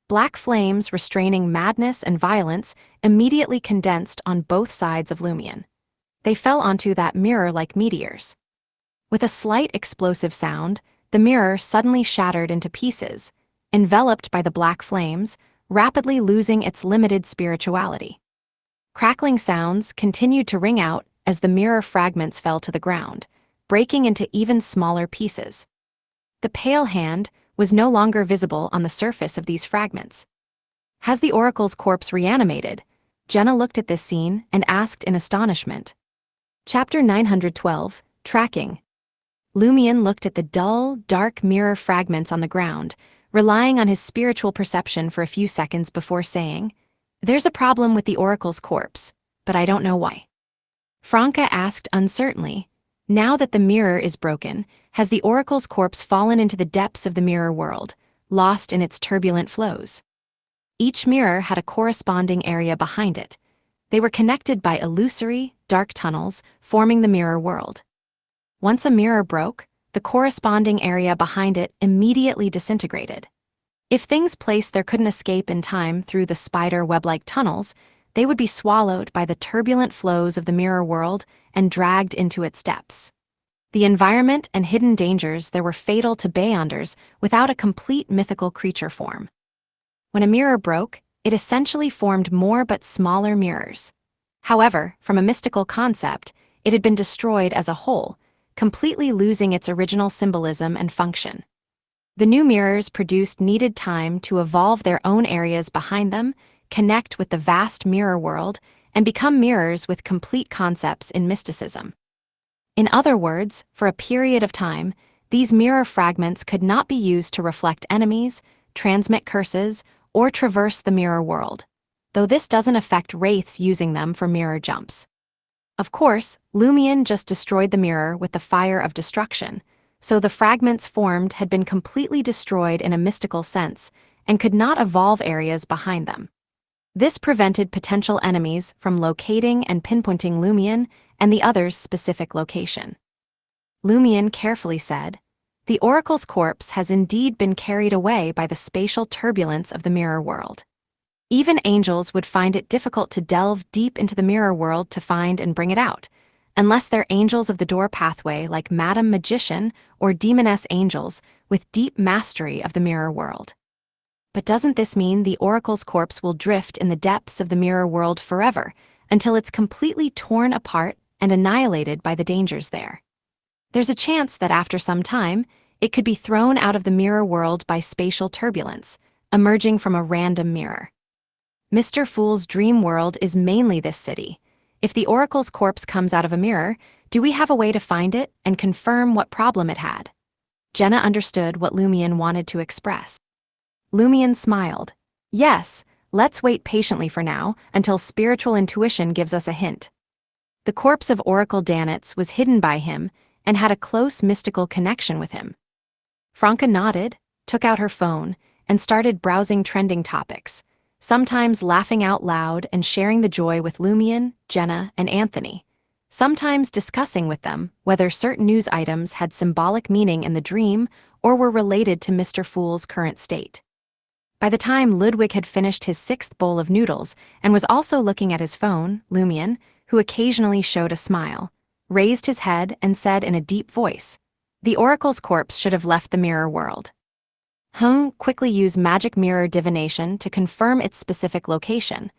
Black flames restraining madness and violence immediately condensed on both sides of Lumion. They fell onto that mirror like meteors. With a slight explosive sound, the mirror suddenly shattered into pieces, enveloped by the black flames, rapidly losing its limited spirituality. Crackling sounds continued to ring out as the mirror fragments fell to the ground, breaking into even smaller pieces. The pale hand was no longer visible on the surface of these fragments. Has the Oracle's corpse reanimated? Jenna looked at this scene and asked in astonishment. Chapter 912, Tracking. Lumion looked at the dull, dark mirror fragments on the ground, relying on his spiritual perception for a few seconds before saying, There's a problem with the Oracle's corpse, but I don't know why. Franca asked uncertainly. Now that the mirror is broken, has the Oracle's corpse fallen into the depths of the mirror world, lost in its turbulent flows? Each mirror had a corresponding area behind it. They were connected by illusory, dark tunnels, forming the mirror world. Once a mirror broke, the corresponding area behind it immediately disintegrated. If things placed there couldn't escape in time through the spider web-like tunnels, they would be swallowed by the turbulent flows of the mirror world and dragged into its depths. The environment and hidden dangers there were fatal to Beyonders without a complete mythical creature form. When a mirror broke, it essentially formed more but smaller mirrors. However, from a mystical concept, it had been destroyed as a whole, completely losing its original symbolism and function. The new mirrors produced needed time to evolve their own areas behind them, connect with the vast mirror world, and become mirrors with complete concepts in mysticism. In other words, for a period of time, these mirror fragments could not be used to reflect enemies, transmit curses, or traverse the mirror world, though this doesn't affect wraiths using them for mirror jumps. Of course, Lumion just destroyed the mirror with the fire of destruction, so the fragments formed had been completely destroyed in a mystical sense and could not evolve areas behind them. This prevented potential enemies from locating and pinpointing Lumion and the other's specific location. Lumion carefully said, "The Oracle's corpse has indeed been carried away by the spatial turbulence of the mirror world. Even angels would find it difficult to delve deep into the mirror world to find and bring it out, unless they're angels of the door pathway like Madam Magician or demoness angels with deep mastery of the mirror world. But doesn't this mean the Oracle's corpse will drift in the depths of the mirror world forever, until it's completely torn apart and annihilated by the dangers there? There's a chance that after some time, it could be thrown out of the mirror world by spatial turbulence, emerging from a random mirror. Mr. Fool's dream world is mainly this city. If the Oracle's corpse comes out of a mirror, do we have a way to find it and confirm what problem it had?" Jenna understood what Lumion wanted to express. Lumion smiled. "Yes, let's wait patiently for now, until spiritual intuition gives us a hint." The corpse of Oracle Danitz was hidden by him and had a close mystical connection with him. Franca nodded, took out her phone, and started browsing trending topics, sometimes laughing out loud and sharing the joy with Lumion, Jenna, and Anthony, sometimes discussing with them whether certain news items had symbolic meaning in the dream or were related to Mr. Fool's current state. By the time Ludwig had finished his 6th bowl of noodles and was also looking at his phone, Lumion, who occasionally showed a smile, raised his head and said in a deep voice, "The Oracle's corpse should have left the mirror world." Quickly use magic mirror divination to confirm its specific location.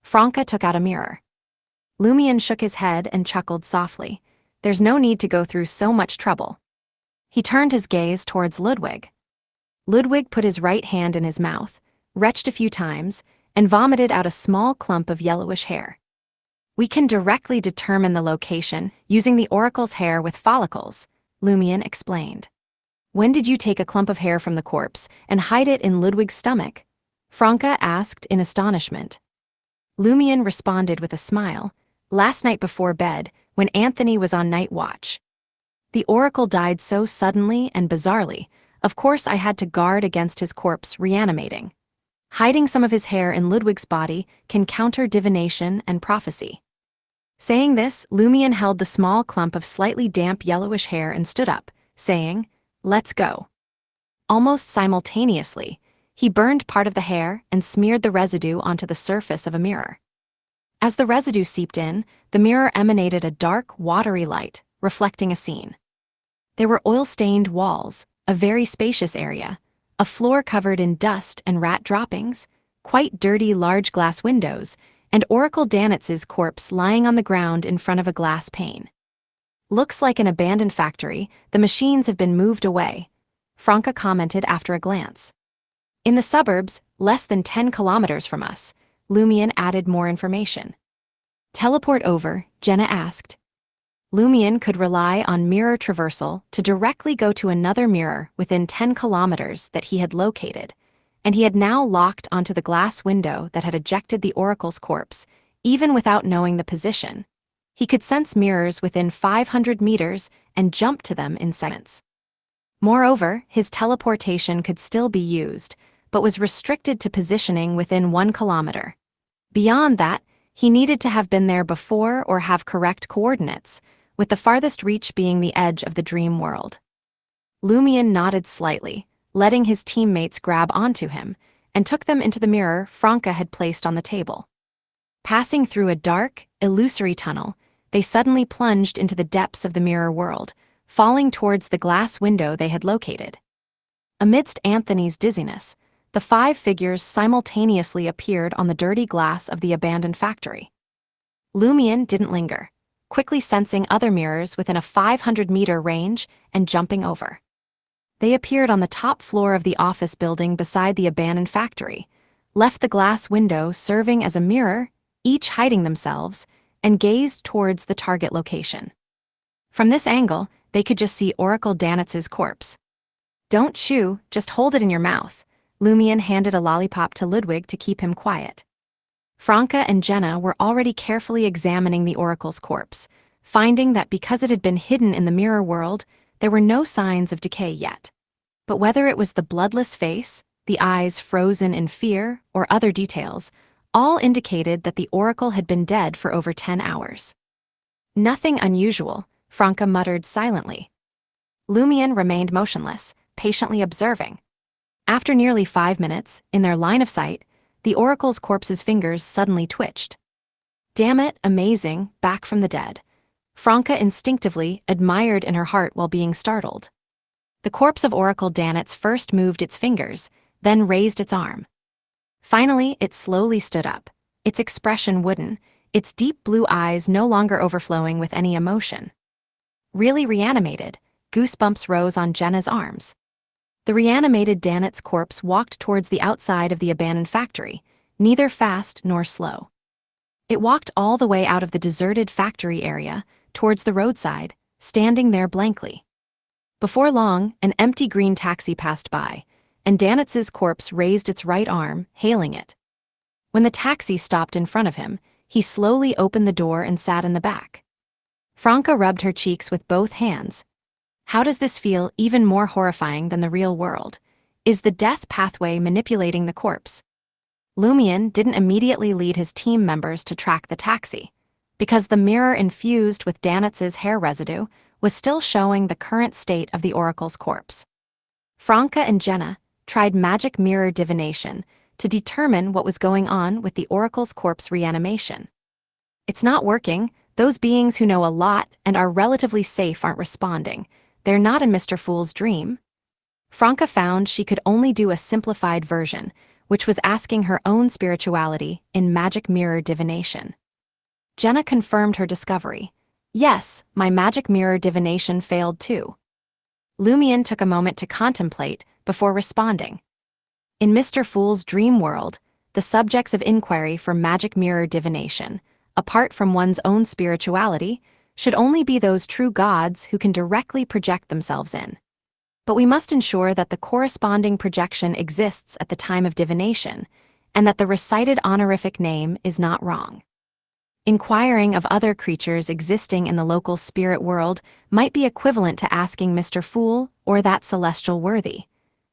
Franca took out a mirror. Lumion shook his head and chuckled softly. There's no need to go through so much trouble. He turned his gaze towards Ludwig. Ludwig put his right hand in his mouth, retched a few times, and vomited out a small clump of yellowish hair. "We can directly determine the location using the Oracle's hair with follicles," Lumion explained. "When did you take a clump of hair from the corpse and hide it in Ludwig's stomach?" Franca asked in astonishment. Lumion responded with a smile. "Last night before bed, when Anthony was on night watch. The Oracle died so suddenly and bizarrely, of course I had to guard against his corpse reanimating. Hiding some of his hair in Ludwig's body can counter divination and prophecy." Saying this, Lumion held the small clump of slightly damp yellowish hair and stood up, saying, "Let's go." Almost simultaneously, he burned part of the hair and smeared the residue onto the surface of a mirror. As the residue seeped in, the mirror emanated a dark, watery light, reflecting a scene. There were oil-stained walls, a very spacious area, a floor covered in dust and rat droppings, quite dirty large glass windows, and Oracle Danitz's corpse lying on the ground in front of a glass pane. "Looks like an abandoned factory. The machines have been moved away," Franca commented after a glance. "In the suburbs, less than 10 kilometers from us," Lumion added more information. "Teleport over?" Jenna asked. Lumion could rely on mirror traversal to directly go to another mirror within 10 kilometers that he had located, and he had now locked onto the glass window that had ejected the oracle's corpse, even without knowing the position. He could sense mirrors within 500 meters and jump to them in seconds. Moreover, his teleportation could still be used, but was restricted to positioning within 1 kilometer. Beyond that, he needed to have been there before or have correct coordinates, with the farthest reach being the edge of the dream world. Lumion nodded slightly, letting his teammates grab onto him, and took them into the mirror Franca had placed on the table. Passing through a dark, illusory tunnel, they suddenly plunged into the depths of the mirror world, falling towards the glass window they had located. Amidst Anthony's dizziness, the 5 figures simultaneously appeared on the dirty glass of the abandoned factory. Lumion didn't linger, quickly sensing other mirrors within a 500-meter range and jumping over. They appeared on the top floor of the office building beside the abandoned factory, left the glass window serving as a mirror, each hiding themselves, and gazed towards the target location. From this angle, they could just see Oracle Danitz's corpse. "Don't chew, just hold it in your mouth." Lumion handed a lollipop to Ludwig to keep him quiet. Franca and Jenna were already carefully examining the Oracle's corpse, finding that because it had been hidden in the mirror world, there were no signs of decay yet. But whether it was the bloodless face, the eyes frozen in fear, or other details, all indicated that the Oracle had been dead for over 10 hours. "Nothing unusual," Franca muttered silently. Lumion remained motionless, patiently observing. After nearly 5 minutes, in their line of sight, the Oracle's corpse's fingers suddenly twitched. "Damn it, amazing, back from the dead." Franca instinctively admired in her heart while being startled. The corpse of Oracle Danitz first moved its fingers, then raised its arm. Finally, it slowly stood up, its expression wooden, its deep blue eyes no longer overflowing with any emotion. Really reanimated, goosebumps rose on Jenna's arms. The reanimated Danitz corpse walked towards the outside of the abandoned factory, neither fast nor slow. It walked all the way out of the deserted factory area, towards the roadside, standing there blankly. Before long, an empty green taxi passed by, and Danitz's corpse raised its right arm, hailing it. When the taxi stopped in front of him, he slowly opened the door and sat in the back. Franca rubbed her cheeks with both hands. How does this feel even more horrifying than the real world? Is the death pathway manipulating the corpse? Lumion didn't immediately lead his team members to track the taxi, because the mirror infused with Danitz's hair residue was still showing the current state of the Oracle's corpse. Franca and Jenna tried magic mirror divination to determine what was going on with the Oracle's corpse reanimation. "It's not working. Those beings who know a lot and are relatively safe aren't responding. They're not in Mr. Fool's dream." Franca found she could only do a simplified version, which was asking her own spirituality in magic mirror divination. Jenna confirmed her discovery. "Yes, my magic mirror divination failed too." Lumion took a moment to contemplate before responding. In Mr. Fool's dream world, the subjects of inquiry for magic mirror divination, apart from one's own spirituality, should only be those true gods who can directly project themselves in. But we must ensure that the corresponding projection exists at the time of divination, and that the recited honorific name is not wrong. Inquiring of other creatures existing in the local spirit world might be equivalent to asking Mr. Fool or that celestial worthy.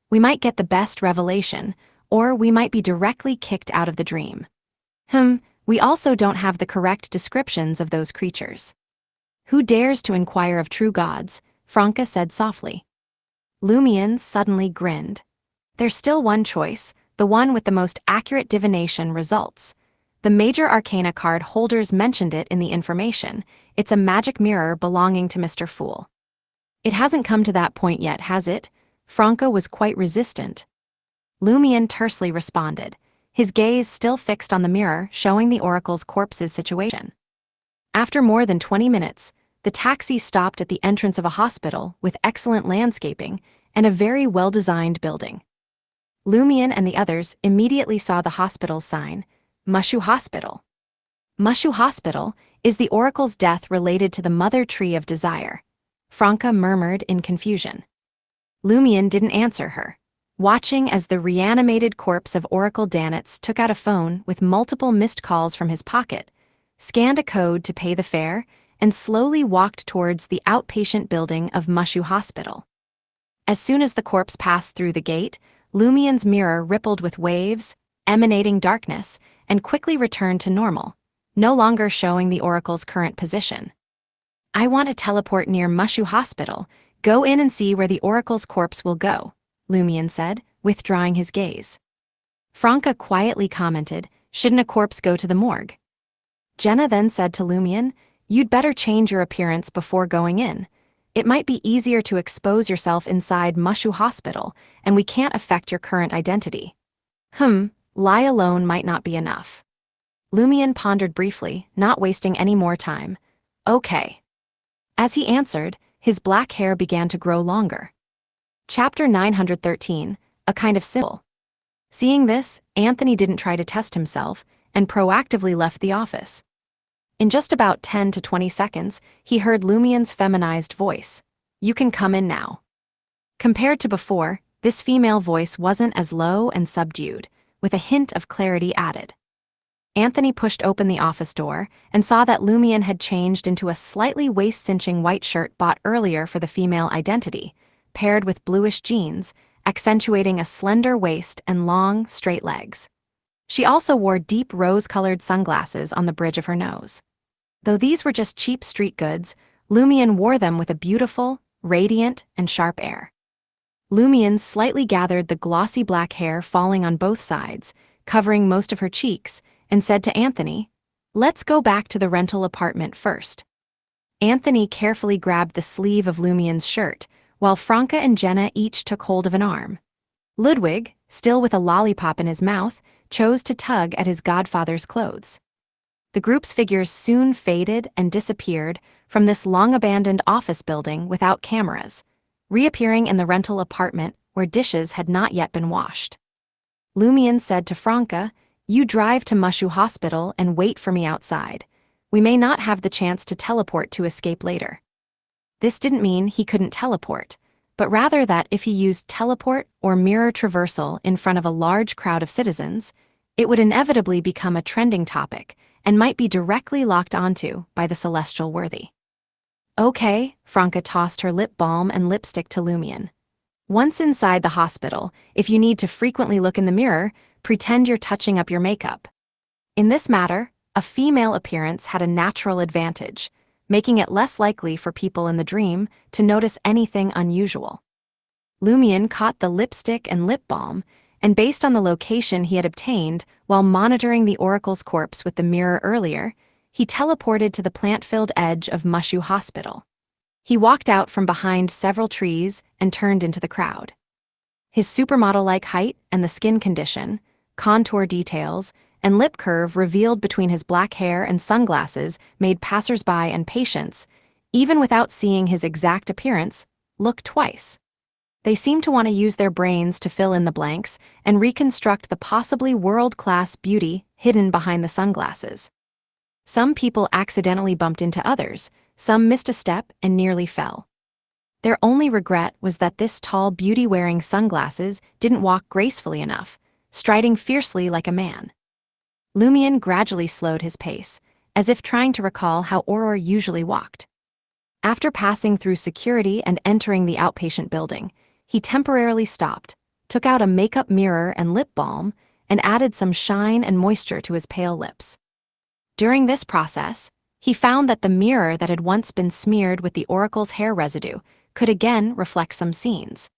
We might get the best revelation, or we might be directly kicked out of the dream. We also don't have the correct descriptions of those creatures. "Who dares to inquire of true gods?" Franca said softly. Lumion suddenly grinned. "There's still one choice, the one with the most accurate divination results. The major arcana card holders mentioned it in the information. It's a magic mirror belonging to Mr. Fool." "It hasn't come to that point yet, has it?" Franca was quite resistant. Lumion tersely responded, his gaze still fixed on the mirror showing the Oracle's corpse's situation. After more than 20 minutes, the taxi stopped at the entrance of a hospital with excellent landscaping and a very well-designed building. Lumion and the others immediately saw the hospital's sign, Mushu Hospital. Mushu Hospital is the Oracle's death related to the mother tree of desire, Franca murmured in confusion. Lumion didn't answer her. watching as the reanimated corpse of Oracle Danitz took out a phone with multiple missed calls from his pocket, scanned a code to pay the fare, and slowly walked towards the outpatient building of Mushu Hospital. As soon as the corpse passed through the gate, Lumien's mirror rippled with waves, emanating darkness, and quickly returned to normal, no longer showing the Oracle's current position. "I want to teleport near Mushu Hospital. Go in and see where the Oracle's corpse will go," Lumien said, withdrawing his gaze. Franca quietly commented, "Shouldn't a corpse go to the morgue?" Jenna then said to Lumien, "You'd better change your appearance before going in. It might be easier to expose yourself inside Mushu Hospital, and we can't affect your current identity." Lie alone might not be enough. Lumien pondered briefly, not wasting any more time. "Okay." As he answered, his black hair began to grow longer. Chapter 913, a kind of symbol. Seeing this, Anthony didn't try to test himself, and proactively left the office. In just about 10 to 20 seconds, he heard Lumien's feminized voice. "You can come in now." Compared to before, this female voice wasn't as low and subdued, with a hint of clarity added. Anthony pushed open the office door and saw that Lumien had changed into a slightly waist-cinching white shirt bought earlier for the female identity, paired with bluish jeans, accentuating a slender waist and long, straight legs. She also wore deep rose-colored sunglasses on the bridge of her nose. Though these were just cheap street goods, Lumien wore them with a beautiful, radiant, and sharp air. Lumien slightly gathered the glossy black hair falling on both sides, covering most of her cheeks, and said to Anthony, "Let's go back to the rental apartment first." Anthony carefully grabbed the sleeve of Lumien's shirt, while Franca and Jenna each took hold of an arm. Ludwig, still with a lollipop in his mouth, chose to tug at his godfather's clothes. The group's figures soon faded and disappeared from this long-abandoned office building without cameras, reappearing in the rental apartment where dishes had not yet been washed. Lumien said to Franca, "You drive to Mushu Hospital and wait for me outside. We may not have the chance to teleport to escape later." This didn't mean he couldn't teleport, but rather that if he used teleport or mirror traversal in front of a large crowd of citizens, it would inevitably become a trending topic and might be directly locked onto by the celestial worthy. "Okay," Franca tossed her lip balm and lipstick to Lumien. "Once inside the hospital, if you need to frequently look in the mirror, pretend you're touching up your makeup." In this matter, a female appearance had a natural advantage, making it less likely for people in the dream to notice anything unusual. Lumien caught the lipstick and lip balm, and based on the location he had obtained while monitoring the Oracle's corpse with the mirror earlier, he teleported to the plant-filled edge of Mushu Hospital. He walked out from behind several trees and turned into the crowd. His supermodel-like height and the skin condition, contour details, and lip curve revealed between his black hair and sunglasses made passersby and patients, even without seeing his exact appearance, look twice. They seemed to want to use their brains to fill in the blanks and reconstruct the possibly world-class beauty hidden behind the sunglasses. Some people accidentally bumped into others, some missed a step and nearly fell. Their only regret was that this tall beauty wearing sunglasses didn't walk gracefully enough, striding fiercely like a man. Lumien gradually slowed his pace, as if trying to recall how Auror usually walked. After passing through security and entering the outpatient building, he temporarily stopped, took out a makeup mirror and lip balm, and added some shine and moisture to his pale lips. During this process, he found that the mirror that had once been smeared with the Oracle's hair residue could again reflect some scenes.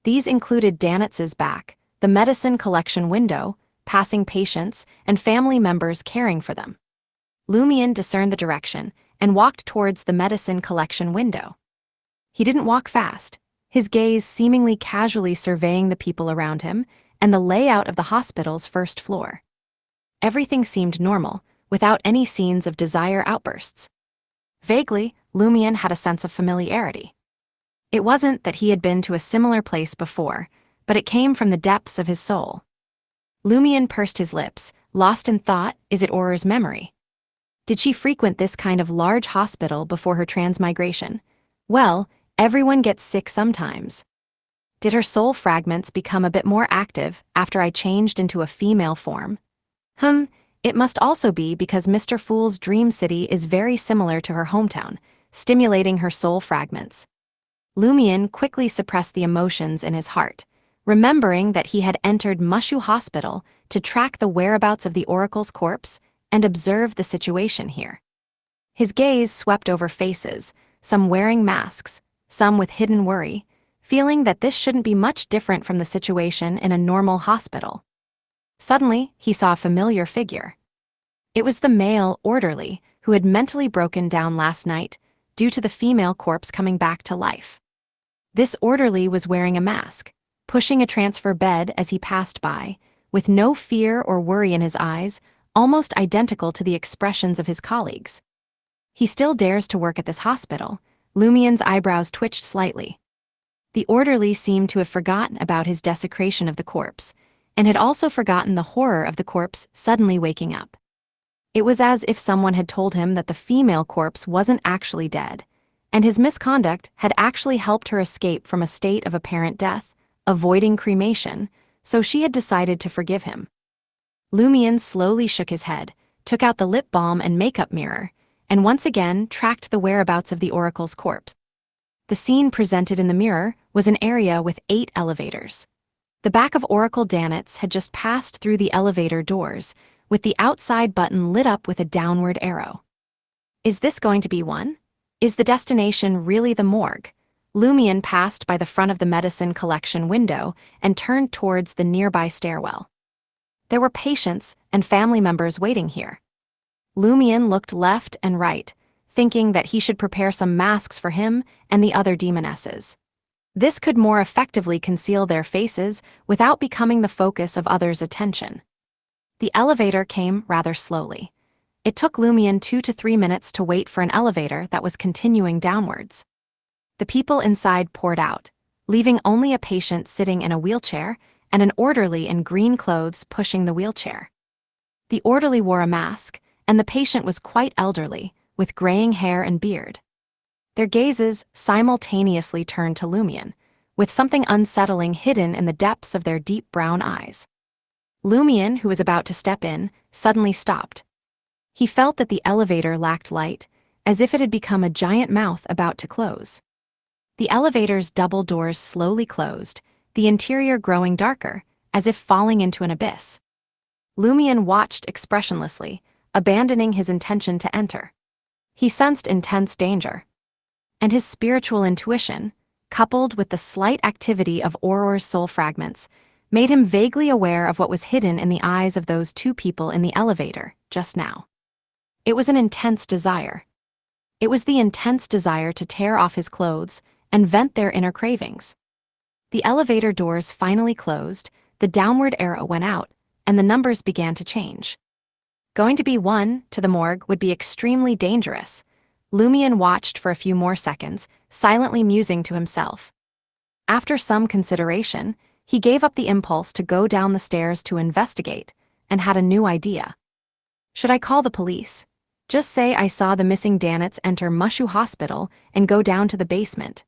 These included Danitz's back, the medicine collection window, passing patients, and family members caring for them. Lumien discerned the direction and walked towards the medicine collection window. He didn't walk fast, his gaze seemingly casually surveying the people around him and the layout of the hospital's first floor. Everything seemed normal, without any scenes of desire outbursts. Vaguely, Lumien had a sense of familiarity. It wasn't that he had been to a similar place before, but it came from the depths of his soul. Lumien pursed his lips, lost in thought. Is it Auror's memory? Did she frequent this kind of large hospital before her transmigration? Well, everyone gets sick sometimes. Did her soul fragments become a bit more active after I changed into a female form? It must also be because Mr. Fool's dream city is very similar to her hometown, stimulating her soul fragments. Lumion quickly suppressed the emotions in his heart, remembering that he had entered Mushu Hospital to track the whereabouts of the Oracle's corpse and observe the situation here. His gaze swept over faces, some wearing masks, some with hidden worry, feeling that this shouldn't be much different from the situation in a normal hospital. Suddenly, he saw a familiar figure. It was the male orderly who had mentally broken down last night due to the female corpse coming back to life. This orderly was wearing a mask, pushing a transfer bed as he passed by, with no fear or worry in his eyes, almost identical to the expressions of his colleagues. He still dares to work at this hospital. Lumion's eyebrows twitched slightly. The orderly seemed to have forgotten about his desecration of the corpse, and had also forgotten the horror of the corpse suddenly waking up. It was as if someone had told him that the female corpse wasn't actually dead, and his misconduct had actually helped her escape from a state of apparent death, avoiding cremation, so she had decided to forgive him. Lumion slowly shook his head, took out the lip balm and makeup mirror, and once again tracked the whereabouts of the Oracle's corpse. The scene presented in the mirror was an area with 8 elevators. The back of Oracle Danitz had just passed through the elevator doors, with the outside button lit up with a downward arrow. Is this going to be one? Is the destination really the morgue? Lumion passed by the front of the medicine collection window and turned towards the nearby stairwell. There were patients and family members waiting here. Lumion looked left and right, thinking that he should prepare some masks for him and the other demonesses. This could more effectively conceal their faces without becoming the focus of others' attention. The elevator came rather slowly. It took Lumion 2 to 3 minutes to wait for an elevator that was continuing downwards. The people inside poured out, leaving only a patient sitting in a wheelchair and an orderly in green clothes pushing the wheelchair. The orderly wore a mask, and the patient was quite elderly, with graying hair and beard. Their gazes simultaneously turned to Lumion, with something unsettling hidden in the depths of their deep brown eyes. Lumion, who was about to step in, suddenly stopped. He felt that the elevator lacked light, as if it had become a giant mouth about to close. The elevator's double doors slowly closed, the interior growing darker, as if falling into an abyss. Lumion watched expressionlessly, abandoning his intention to enter. He sensed intense danger. And his spiritual intuition, coupled with the slight activity of Auror's soul fragments, made him vaguely aware of what was hidden in the eyes of those 2 people in the elevator just now. It was an intense desire. It was the intense desire to tear off his clothes and vent their inner cravings. The elevator doors finally closed, the downward arrow went out, and the numbers began to change. Going to be 1 to the morgue would be extremely dangerous. Lumion watched for a few more seconds, silently musing to himself. After some consideration, he gave up the impulse to go down the stairs to investigate, and had a new idea. Should I call the police? Just say I saw the missing Danitz enter Mushu Hospital and go down to the basement.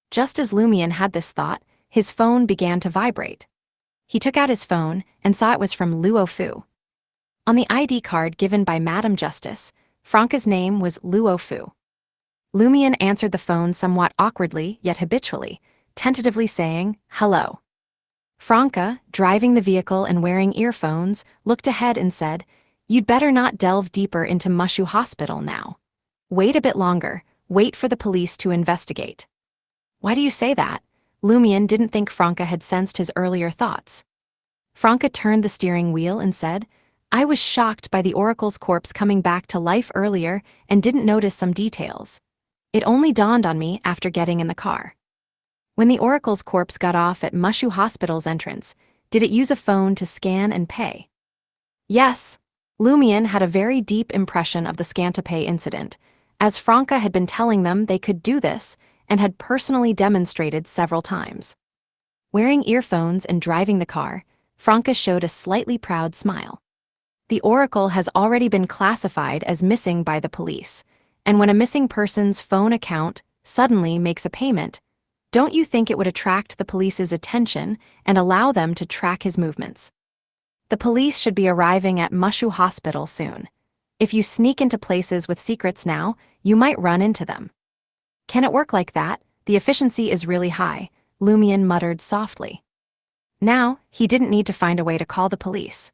Just as Lumion had this thought, his phone began to vibrate. He took out his phone and saw it was from Luo Fu. On the ID card given by Madame Justice, Franca's name was Luo Fu. Lumion answered the phone somewhat awkwardly yet habitually, tentatively saying, "Hello." Franca, driving the vehicle and wearing earphones, looked ahead and said, "You'd better not delve deeper into Mushu Hospital now. Wait a bit longer, wait for the police to investigate." Why do you say that? Lumion didn't think Franca had sensed his earlier thoughts. Franca turned the steering wheel and said, "I was shocked by the Oracle's corpse coming back to life earlier and didn't notice some details. It only dawned on me after getting in the car. When the Oracle's corpse got off at Mushu Hospital's entrance, did it use a phone to scan and pay?" Yes. Lumion had a very deep impression of the scan-to-pay incident, as Franca had been telling them they could do this and had personally demonstrated several times. Wearing earphones and driving the car, Franca showed a slightly proud smile. The Oracle has already been classified as missing by the police, and when a missing person's phone account suddenly makes a payment, Don't you think it would attract the police's attention and allow them to track his movements? The police should be arriving at Mushu Hospital soon. If you sneak into places with secrets now, you might run into them. Can it work like that? The efficiency is really high, Lumion muttered softly. Now, he didn't need to find a way to call the police.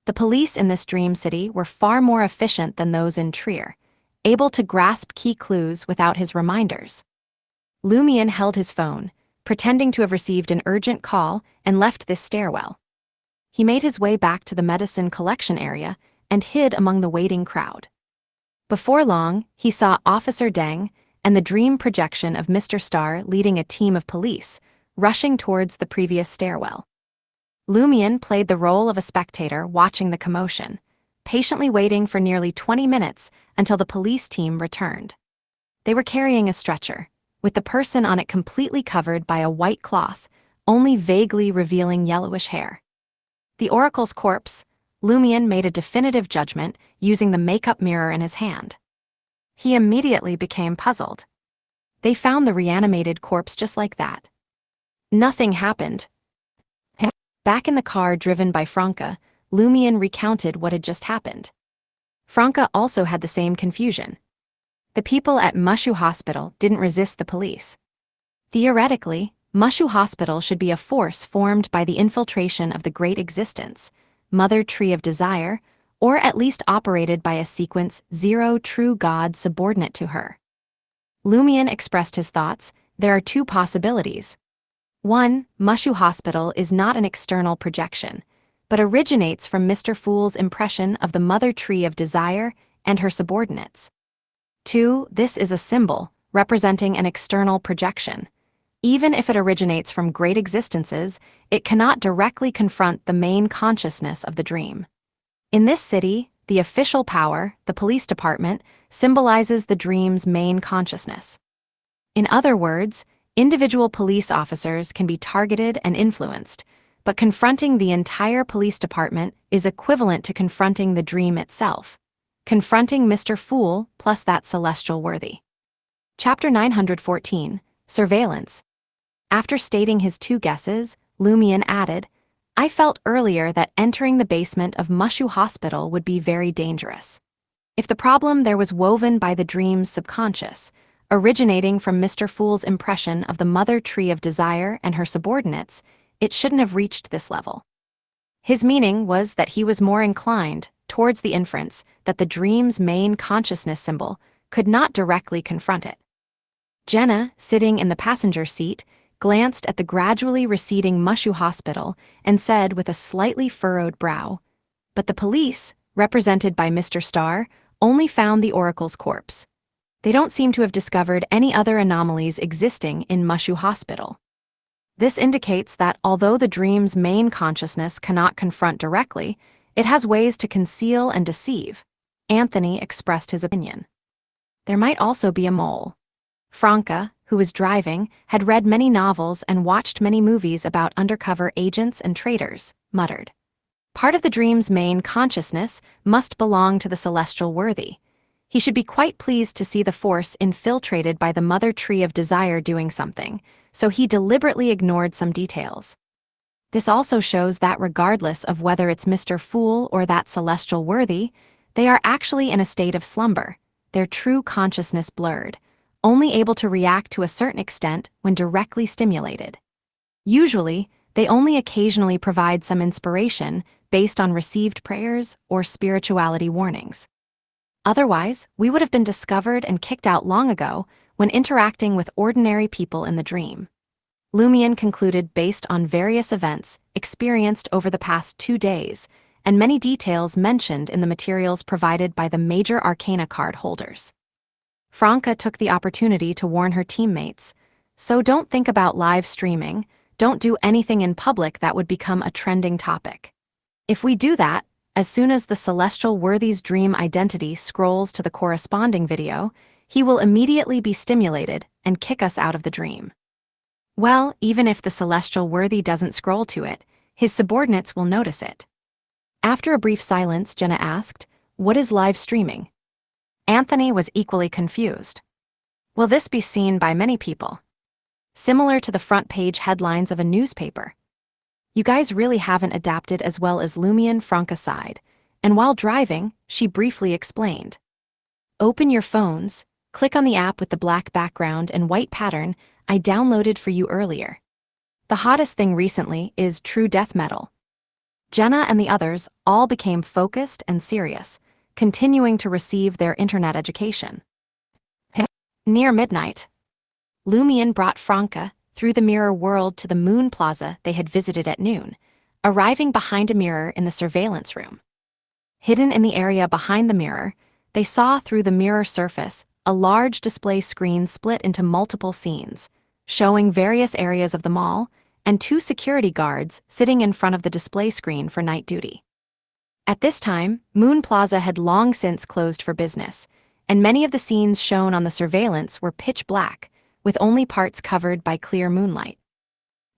The police in this dream city were far more efficient than those in Trier, able to grasp key clues without his reminders. Lumion held his phone, pretending to have received an urgent call, and left this stairwell. He made his way back to the medicine collection area and hid among the waiting crowd. Before long, he saw Officer Deng and the dream projection of Mr. Star leading a team of police, rushing towards the previous stairwell. Lumion played the role of a spectator watching the commotion, patiently waiting for nearly 20 minutes until the police team returned. They were carrying a stretcher, with the person on it completely covered by a white cloth, only vaguely revealing yellowish hair. The Oracle's corpse, Lumion made a definitive judgment using the makeup mirror in his hand. He immediately became puzzled. They found the reanimated corpse just like that. Nothing happened. Back in the car driven by Franca, Lumion recounted what had just happened. Franca also had the same confusion. The people at Mushu Hospital didn't resist the police. Theoretically, Mushu Hospital should be a force formed by the infiltration of the Great Existence, Mother Tree of Desire, or at least operated by a sequence zero true God subordinate to her. Lumion expressed his thoughts. There are two possibilities. 1. Mushu Hospital is not an external projection, but originates from Mr. Fool's impression of the Mother Tree of Desire and her subordinates. 2. This is a symbol, representing an external projection. Even if it originates from great existences, it cannot directly confront the main consciousness of the dream. In this city, the official power, the police department, symbolizes the dream's main consciousness. In other words, individual police officers can be targeted and influenced, but confronting the entire police department is equivalent to confronting the dream itself, confronting Mr. Fool plus that celestial worthy. Chapter 914, Surveillance. After stating his two guesses, Lumion added, I felt earlier that entering the basement of Mushu Hospital would be very dangerous. If the problem there was woven by the dream's subconscious, originating from Mr. Fool's impression of the Mother Tree of Desire and her subordinates, it shouldn't have reached this level. His meaning was that he was more inclined towards the inference that the dream's main consciousness symbol could not directly confront it. Jenna, sitting in the passenger seat, glanced at the gradually receding Mushu Hospital and said with a slightly furrowed brow, but the police, represented by Mr. Star, only found the Oracle's corpse. They don't seem to have discovered any other anomalies existing in Mushu Hospital. This indicates that although the dream's main consciousness cannot confront directly, it has ways to conceal and deceive. Anthony expressed his opinion. There might also be a mole. Franca, who was driving, had read many novels and watched many movies about undercover agents and traitors, muttered. Part of the dream's main consciousness must belong to the celestial worthy. He should be quite pleased to see the force infiltrated by the Mother Tree of Desire doing something, so he deliberately ignored some details. This also shows that regardless of whether it's Mr. Fool or that celestial worthy, they are actually in a state of slumber, their true consciousness blurred, only able to react to a certain extent when directly stimulated. Usually, they only occasionally provide some inspiration based on received prayers or spirituality warnings. Otherwise, we would have been discovered and kicked out long ago when interacting with ordinary people in the dream. Lumion concluded based on various events experienced over the past 2 days and many details mentioned in the materials provided by the major arcana card holders. Franca took the opportunity to warn her teammates, so don't think about live streaming, don't do anything in public that would become a trending topic. If we do that, as soon as the celestial worthy's dream identity scrolls to the corresponding video, he will immediately be stimulated and kick us out of the dream. Well, even if the celestial worthy doesn't scroll to it, his subordinates will notice it. After a brief silence, Jenna asked, "What is live streaming?" Anthony was equally confused. Will this be seen by many people? similar to the front-page headlines of a newspaper. You guys really haven't adapted as well as Lumion, Franca sighed, and while driving, she briefly explained. Open your phones, click on the app with the black background and white pattern I downloaded for you earlier. The hottest thing recently is true death metal. Jenna and the others all became focused and serious, continuing to receive their internet education. Near midnight, Lumion brought Franca through the mirror world to the moon plaza they had visited at noon, arriving behind a mirror in the surveillance room. Hidden in the area behind the mirror, they saw through the mirror surface a large display screen split into multiple scenes, showing various areas of the mall, and 2 security guards sitting in front of the display screen for night duty. At this time, Moon Plaza had long since closed for business, and many of the scenes shown on the surveillance were pitch black, with only parts covered by clear moonlight.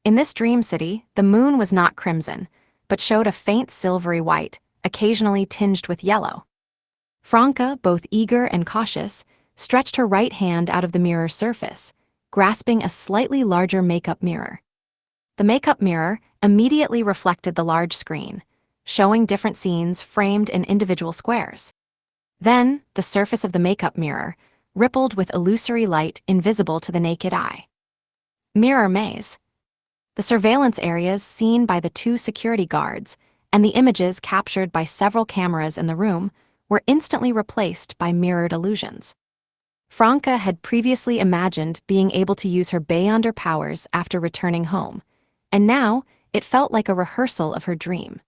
In this dream city, the moon was not crimson, but showed a faint silvery white, occasionally tinged with yellow. Franca, both eager and cautious, stretched her right hand out of the mirror's surface, grasping a slightly larger makeup mirror. The makeup mirror immediately reflected the large screen, showing different scenes framed in individual squares. Then, the surface of the makeup mirror rippled with illusory light invisible to the naked eye. Mirror maze. The surveillance areas seen by the 2 security guards and the images captured by several cameras in the room were instantly replaced by mirrored illusions. Franca had previously imagined being able to use her Beyonder powers after returning home, and now it felt like a rehearsal of her dream.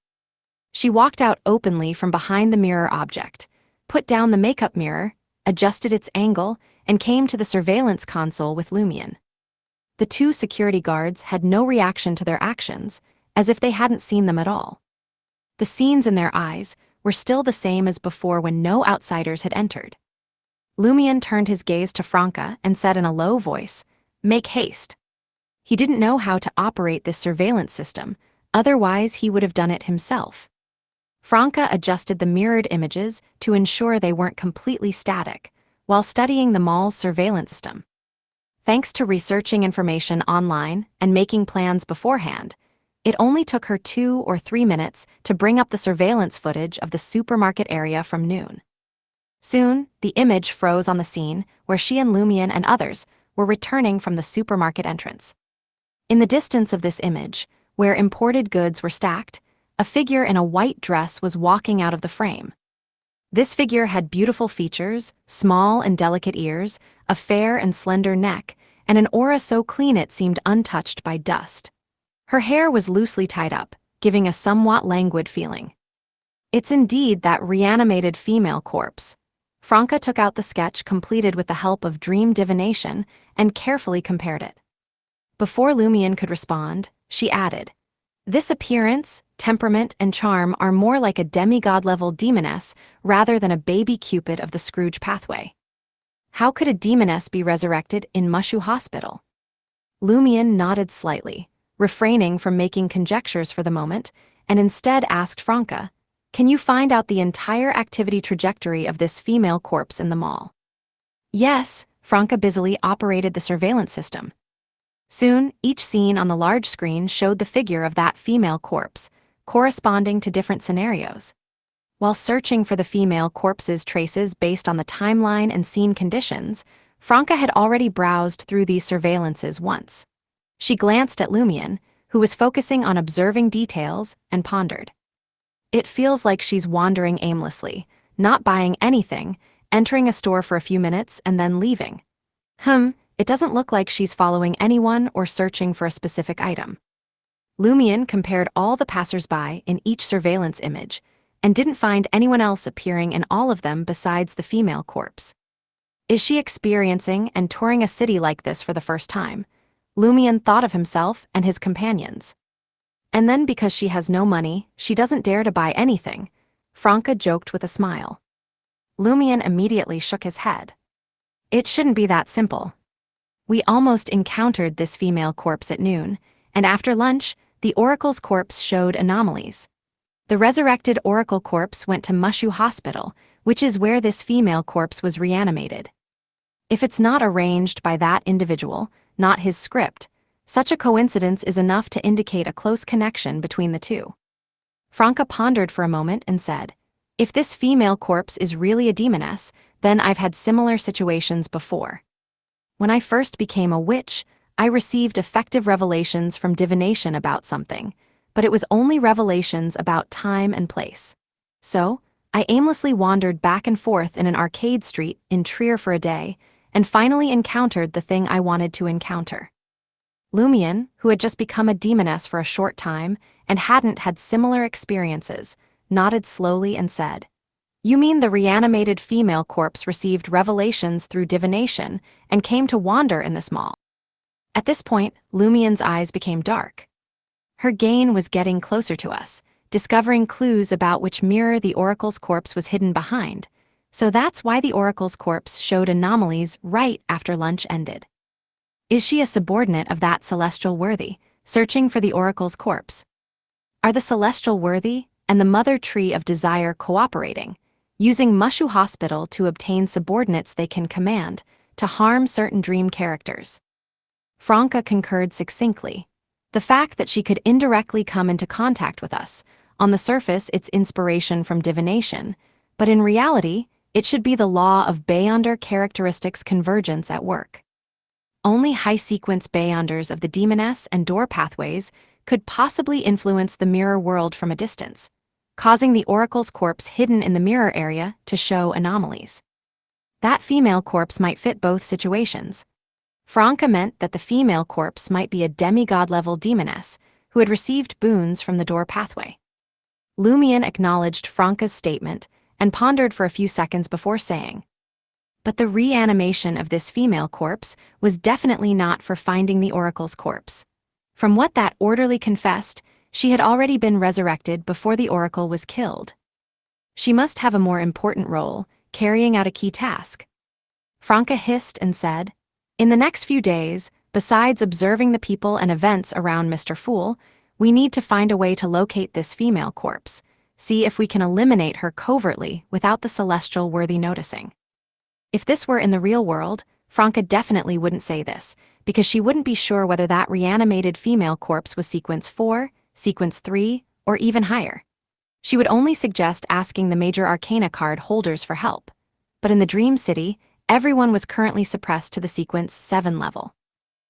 She walked out openly from behind the mirror object, put down the makeup mirror, adjusted its angle, and came to the surveillance console with Lumion. The 2 security guards had no reaction to their actions, as if they hadn't seen them at all. The scenes in their eyes were still the same as before when no outsiders had entered. Lumion turned his gaze to Franca and said in a low voice, "Make haste." He didn't know how to operate this surveillance system, otherwise he would have done it himself. Franca adjusted the mirrored images to ensure they weren't completely static, while studying the mall's surveillance system. Thanks to researching information online and making plans beforehand, it only took her 2 or 3 minutes to bring up the surveillance footage of the supermarket area from noon. Soon, the image froze on the scene where she and Lumion and others were returning from the supermarket entrance. In the distance of this image, where imported goods were stacked, a figure in a white dress was walking out of the frame. This figure had beautiful features, small and delicate ears, a fair and slender neck, and an aura so clean it seemed untouched by dust. Her hair was loosely tied up, giving a somewhat languid feeling. It's indeed that reanimated female corpse. Franca took out the sketch completed with the help of dream divination and carefully compared it. Before Lumion could respond, she added, "This appearance, temperament, and charm are more like a demigod-level demoness rather than a baby Cupid of the Scrooge pathway. How could a demoness be resurrected in Mushu Hospital?" Lumion nodded slightly, refraining from making conjectures for the moment, and instead asked Franca, "Can you find out the entire activity trajectory of this female corpse in the mall?" Yes, Franca busily operated the surveillance system. Soon, each scene on the large screen showed the figure of that female corpse, corresponding to different scenarios. While searching for the female corpse's traces based on the timeline and scene conditions, Franca had already browsed through these surveillances once. She glanced at Lumion, who was focusing on observing details, and pondered. It feels like she's wandering aimlessly, not buying anything, entering a store for a few minutes and then leaving. It doesn't look like she's following anyone or searching for a specific item. Lumion compared all the passers-by in each surveillance image and didn't find anyone else appearing in all of them besides the female corpse. Is she experiencing and touring a city like this for the first time? Lumion thought of himself and his companions. And then because she has no money, she doesn't dare to buy anything, Franca joked with a smile. Lumion immediately shook his head. It shouldn't be that simple. We almost encountered this female corpse at noon, and after lunch, the Oracle's corpse showed anomalies. The resurrected Oracle corpse went to Mushu Hospital, which is where this female corpse was reanimated. If it's not arranged by that individual, not his script. Such a coincidence is enough to indicate a close connection between the two. Franca pondered for a moment and said, "If this female corpse is really a demoness, then I've had similar situations before. When I first became a witch, I received effective revelations from divination about something, but it was only revelations about time and place. So, I aimlessly wandered back and forth in an arcade street in Trier for a day, and finally encountered the thing I wanted to encounter." Lumion, who had just become a demoness for a short time and hadn't had similar experiences, nodded slowly and said, "You mean the reanimated female corpse received revelations through divination and came to wander in this mall?" At this point, Lumion's eyes became dark. Her gain was getting closer to us, discovering clues about which mirror the Oracle's corpse was hidden behind, so that's why the Oracle's corpse showed anomalies right after lunch ended. Is she a subordinate of that celestial worthy, searching for the Oracle's corpse? Are the celestial worthy and the mother tree of desire cooperating, using Mushu Hospital to obtain subordinates they can command, to harm certain dream characters? Franca concurred succinctly. The fact that she could indirectly come into contact with us, on the surface it's inspiration from divination, but in reality, it should be the law of Beyonder characteristics convergence at work. Only high-sequence Beyonders of the demoness and door pathways could possibly influence the mirror world from a distance, causing the Oracle's corpse hidden in the mirror area to show anomalies. That female corpse might fit both situations. Franca meant that the female corpse might be a demigod-level demoness who had received boons from the door pathway. Lumion acknowledged Franca's statement and pondered for a few seconds before saying, "But the reanimation of this female corpse was definitely not for finding the Oracle's corpse. From what that orderly confessed, she had already been resurrected before the Oracle was killed. She must have a more important role, carrying out a key task." Franca hissed and said, "In the next few days, besides observing the people and events around Mr. Fool, we need to find a way to locate this female corpse, see if we can eliminate her covertly without the celestial worthy noticing." If this were in the real world, Franca definitely wouldn't say this, because she wouldn't be sure whether that reanimated female corpse was sequence 4, sequence 3, or even higher. She would only suggest asking the major arcana card holders for help. But in the Dream City, everyone was currently suppressed to the sequence 7 level.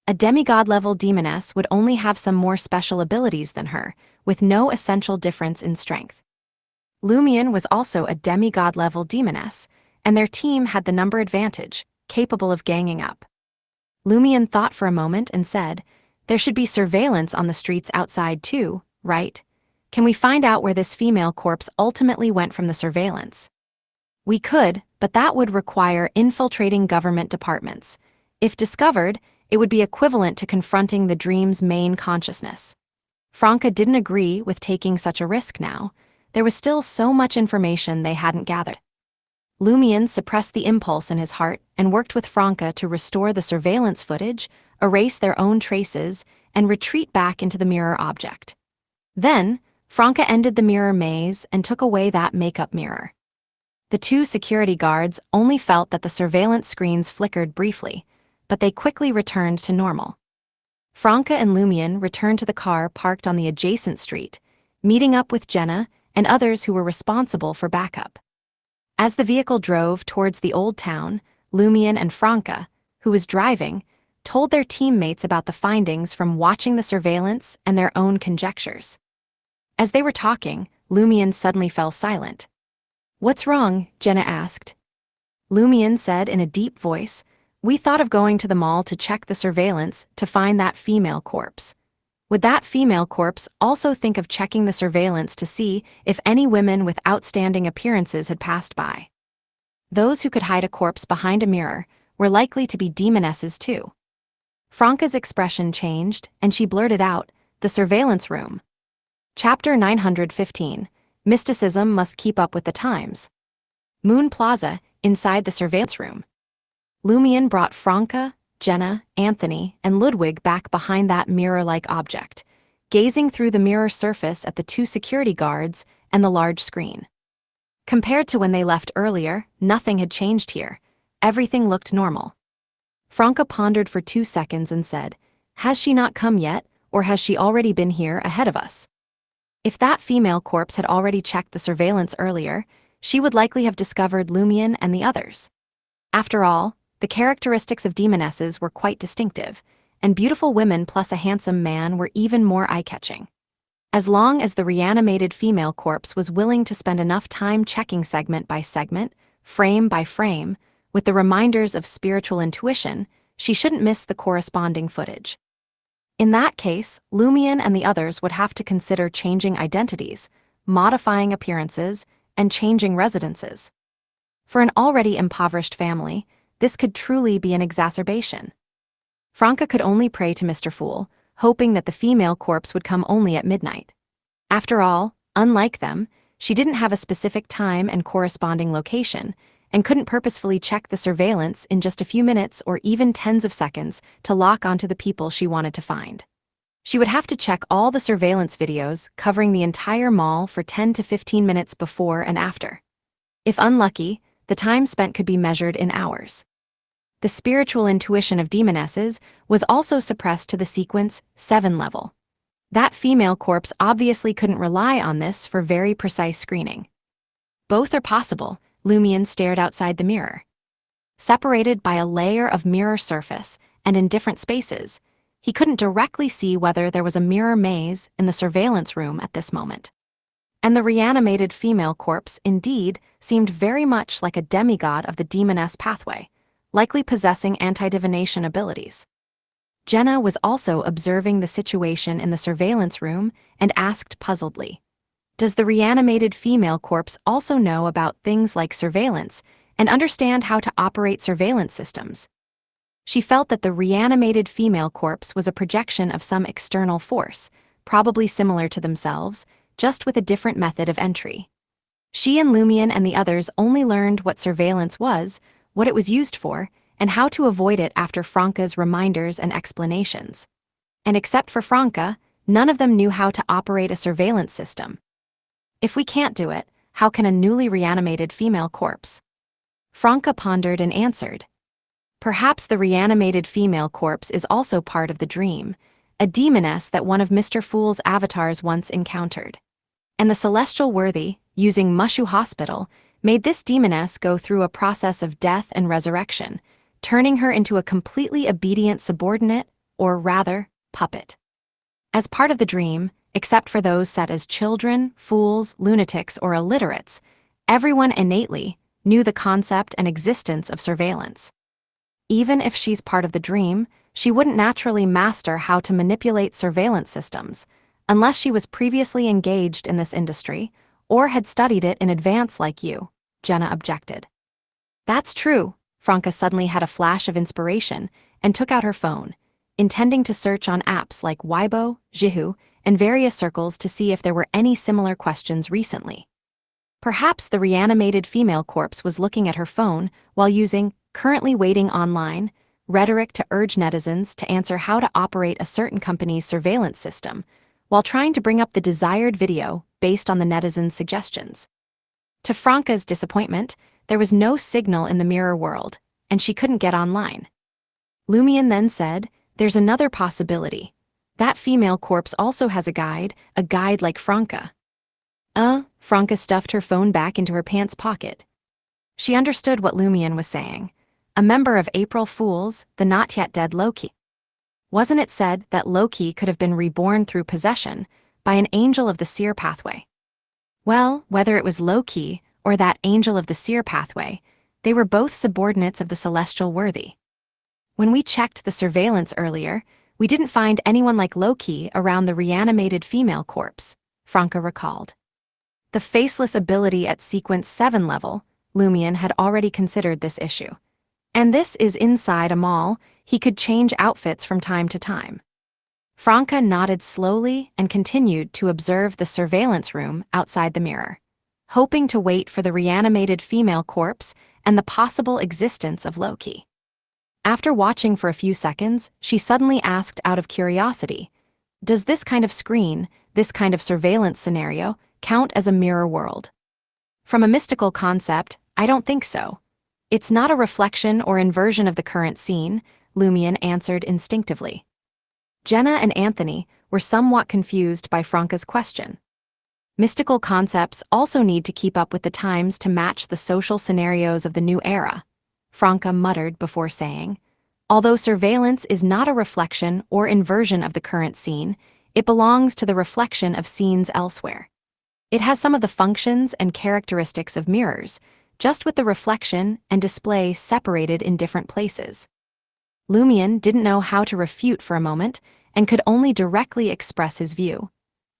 A demigod-level demoness would only have some more special abilities than her, with no essential difference in strength. Lumion was also a demigod-level demoness, and their team had the number advantage, capable of ganging up. Lumion thought for a moment and said, "There should be surveillance on the streets outside too, right? Can we find out where this female corpse ultimately went from the surveillance?" "We could, but that would require infiltrating government departments. If discovered, it would be equivalent to confronting the dream's main consciousness." Franca didn't agree with taking such a risk now. There was still so much information they hadn't gathered. Lumion suppressed the impulse in his heart and worked with Franca to restore the surveillance footage, erase their own traces, and retreat back into the mirror object. Then, Franca ended the mirror maze and took away that makeup mirror. The two security guards only felt that the surveillance screens flickered briefly, but they quickly returned to normal. Franca and Lumion returned to the car parked on the adjacent street, meeting up with Jenna and others who were responsible for backup. As the vehicle drove towards the old town, Lumion and Franca, who was driving, told their teammates about the findings from watching the surveillance and their own conjectures. As they were talking, Lumion suddenly fell silent. "What's wrong?" Jenna asked. Lumion said in a deep voice, "We thought of going to the mall to check the surveillance to find that female corpse. Would that female corpse also think of checking the surveillance to see if any women with outstanding appearances had passed by? Those who could hide a corpse behind a mirror were likely to be demonesses too." Franca's expression changed, and she blurted out, "The surveillance room." Chapter 915, Mysticism Must Keep Up with the Times. Moon Plaza, inside the surveillance room. Lumion brought Franca, Jenna, Anthony, and Ludwig back behind that mirror-like object, gazing through the mirror surface at the two security guards and the large screen. Compared to when they left earlier, nothing had changed here. Everything looked normal. Franca pondered for 2 seconds and said, "Has she not come yet, or has she already been here ahead of us?" If that female corpse had already checked the surveillance earlier, she would likely have discovered Lumion and the others. After all, the characteristics of demonesses were quite distinctive, and beautiful women plus a handsome man were even more eye-catching. As long as the reanimated female corpse was willing to spend enough time checking segment by segment, frame by frame, with the reminders of spiritual intuition, she shouldn't miss the corresponding footage. In that case, Lumion and the others would have to consider changing identities, modifying appearances, and changing residences. For an already impoverished family, this could truly be an exacerbation. Franca could only pray to Mr. Fool, hoping that the female corpse would come only at midnight. After all, unlike them, she didn't have a specific time and corresponding location, and couldn't purposefully check the surveillance in just a few minutes or even tens of seconds to lock onto the people she wanted to find. She would have to check all the surveillance videos covering the entire mall for 10 to 15 minutes before and after. If unlucky, the time spent could be measured in hours. The spiritual intuition of demonesses was also suppressed to the sequence 7 level. That female corpse obviously couldn't rely on this for very precise screening. Both are possible. Lumion stared outside the mirror. Separated by a layer of mirror surface and in different spaces, he couldn't directly see whether there was a mirror maze in the surveillance room at this moment. And the reanimated female corpse indeed seemed very much like a demigod of the demoness pathway, likely possessing anti-divination abilities. Jenna was also observing the situation in the surveillance room and asked puzzledly, "Does the reanimated female corpse also know about things like surveillance and understand how to operate surveillance systems?" She felt that the reanimated female corpse was a projection of some external force, probably similar to themselves, just with a different method of entry. She and Lumion and the others only learned what surveillance was, what it was used for, and how to avoid it after Franca's reminders and explanations. And except for Franca, none of them knew how to operate a surveillance system. If we can't do it, how can a newly reanimated female corpse? Franca pondered and answered. Perhaps the reanimated female corpse is also part of the dream, a demoness that one of Mr. Fool's avatars once encountered. And the celestial worthy, using Mushu Hospital, made this demoness go through a process of death and resurrection, turning her into a completely obedient subordinate, or rather, puppet. As part of the dream, except for those set as children, fools, lunatics, or illiterates, everyone innately knew the concept and existence of surveillance. Even if she's part of the dream, she wouldn't naturally master how to manipulate surveillance systems, unless she was previously engaged in this industry, or had studied it in advance like you, Jenna objected. That's true. Franca suddenly had a flash of inspiration and took out her phone, intending to search on apps like Weibo, Zhihu, and various circles to see if there were any similar questions recently. Perhaps the reanimated female corpse was looking at her phone while using "currently waiting online" rhetoric to urge netizens to answer how to operate a certain company's surveillance system, while trying to bring up the desired video based on the netizens' suggestions. To Franca's disappointment, there was no signal in the mirror world, and she couldn't get online. Lumion then said, "There's another possibility. That female corpse also has a guide like Franca." Franca stuffed her phone back into her pants pocket. She understood what Lumion was saying. A member of April Fool's, the not yet dead Loki. Wasn't it said that Loki could have been reborn through possession by an angel of the seer pathway? Well, whether it was Loki or that angel of the seer pathway, they were both subordinates of the celestial worthy. When we checked the surveillance earlier, we didn't find anyone like Loki around the reanimated female corpse, Franca recalled. The faceless ability at sequence 7 level, Lumion had already considered this issue. And this is inside a mall, he could change outfits from time to time. Franca nodded slowly and continued to observe the surveillance room outside the mirror, hoping to wait for the reanimated female corpse and the possible existence of Loki. After watching for a few seconds, she suddenly asked out of curiosity, "Does this kind of screen, this kind of surveillance scenario, count as a mirror world?" From a mystical concept, I don't think so. It's not a reflection or inversion of the current scene, Lumion answered instinctively. Jenna and Anthony were somewhat confused by Franca's question. Mystical concepts also need to keep up with the times to match the social scenarios of the new era, Franca muttered before saying. Although surveillance is not a reflection or inversion of the current scene, it belongs to the reflection of scenes elsewhere. It has some of the functions and characteristics of mirrors, just with the reflection and display separated in different places. Lumion didn't know how to refute for a moment and could only directly express his view.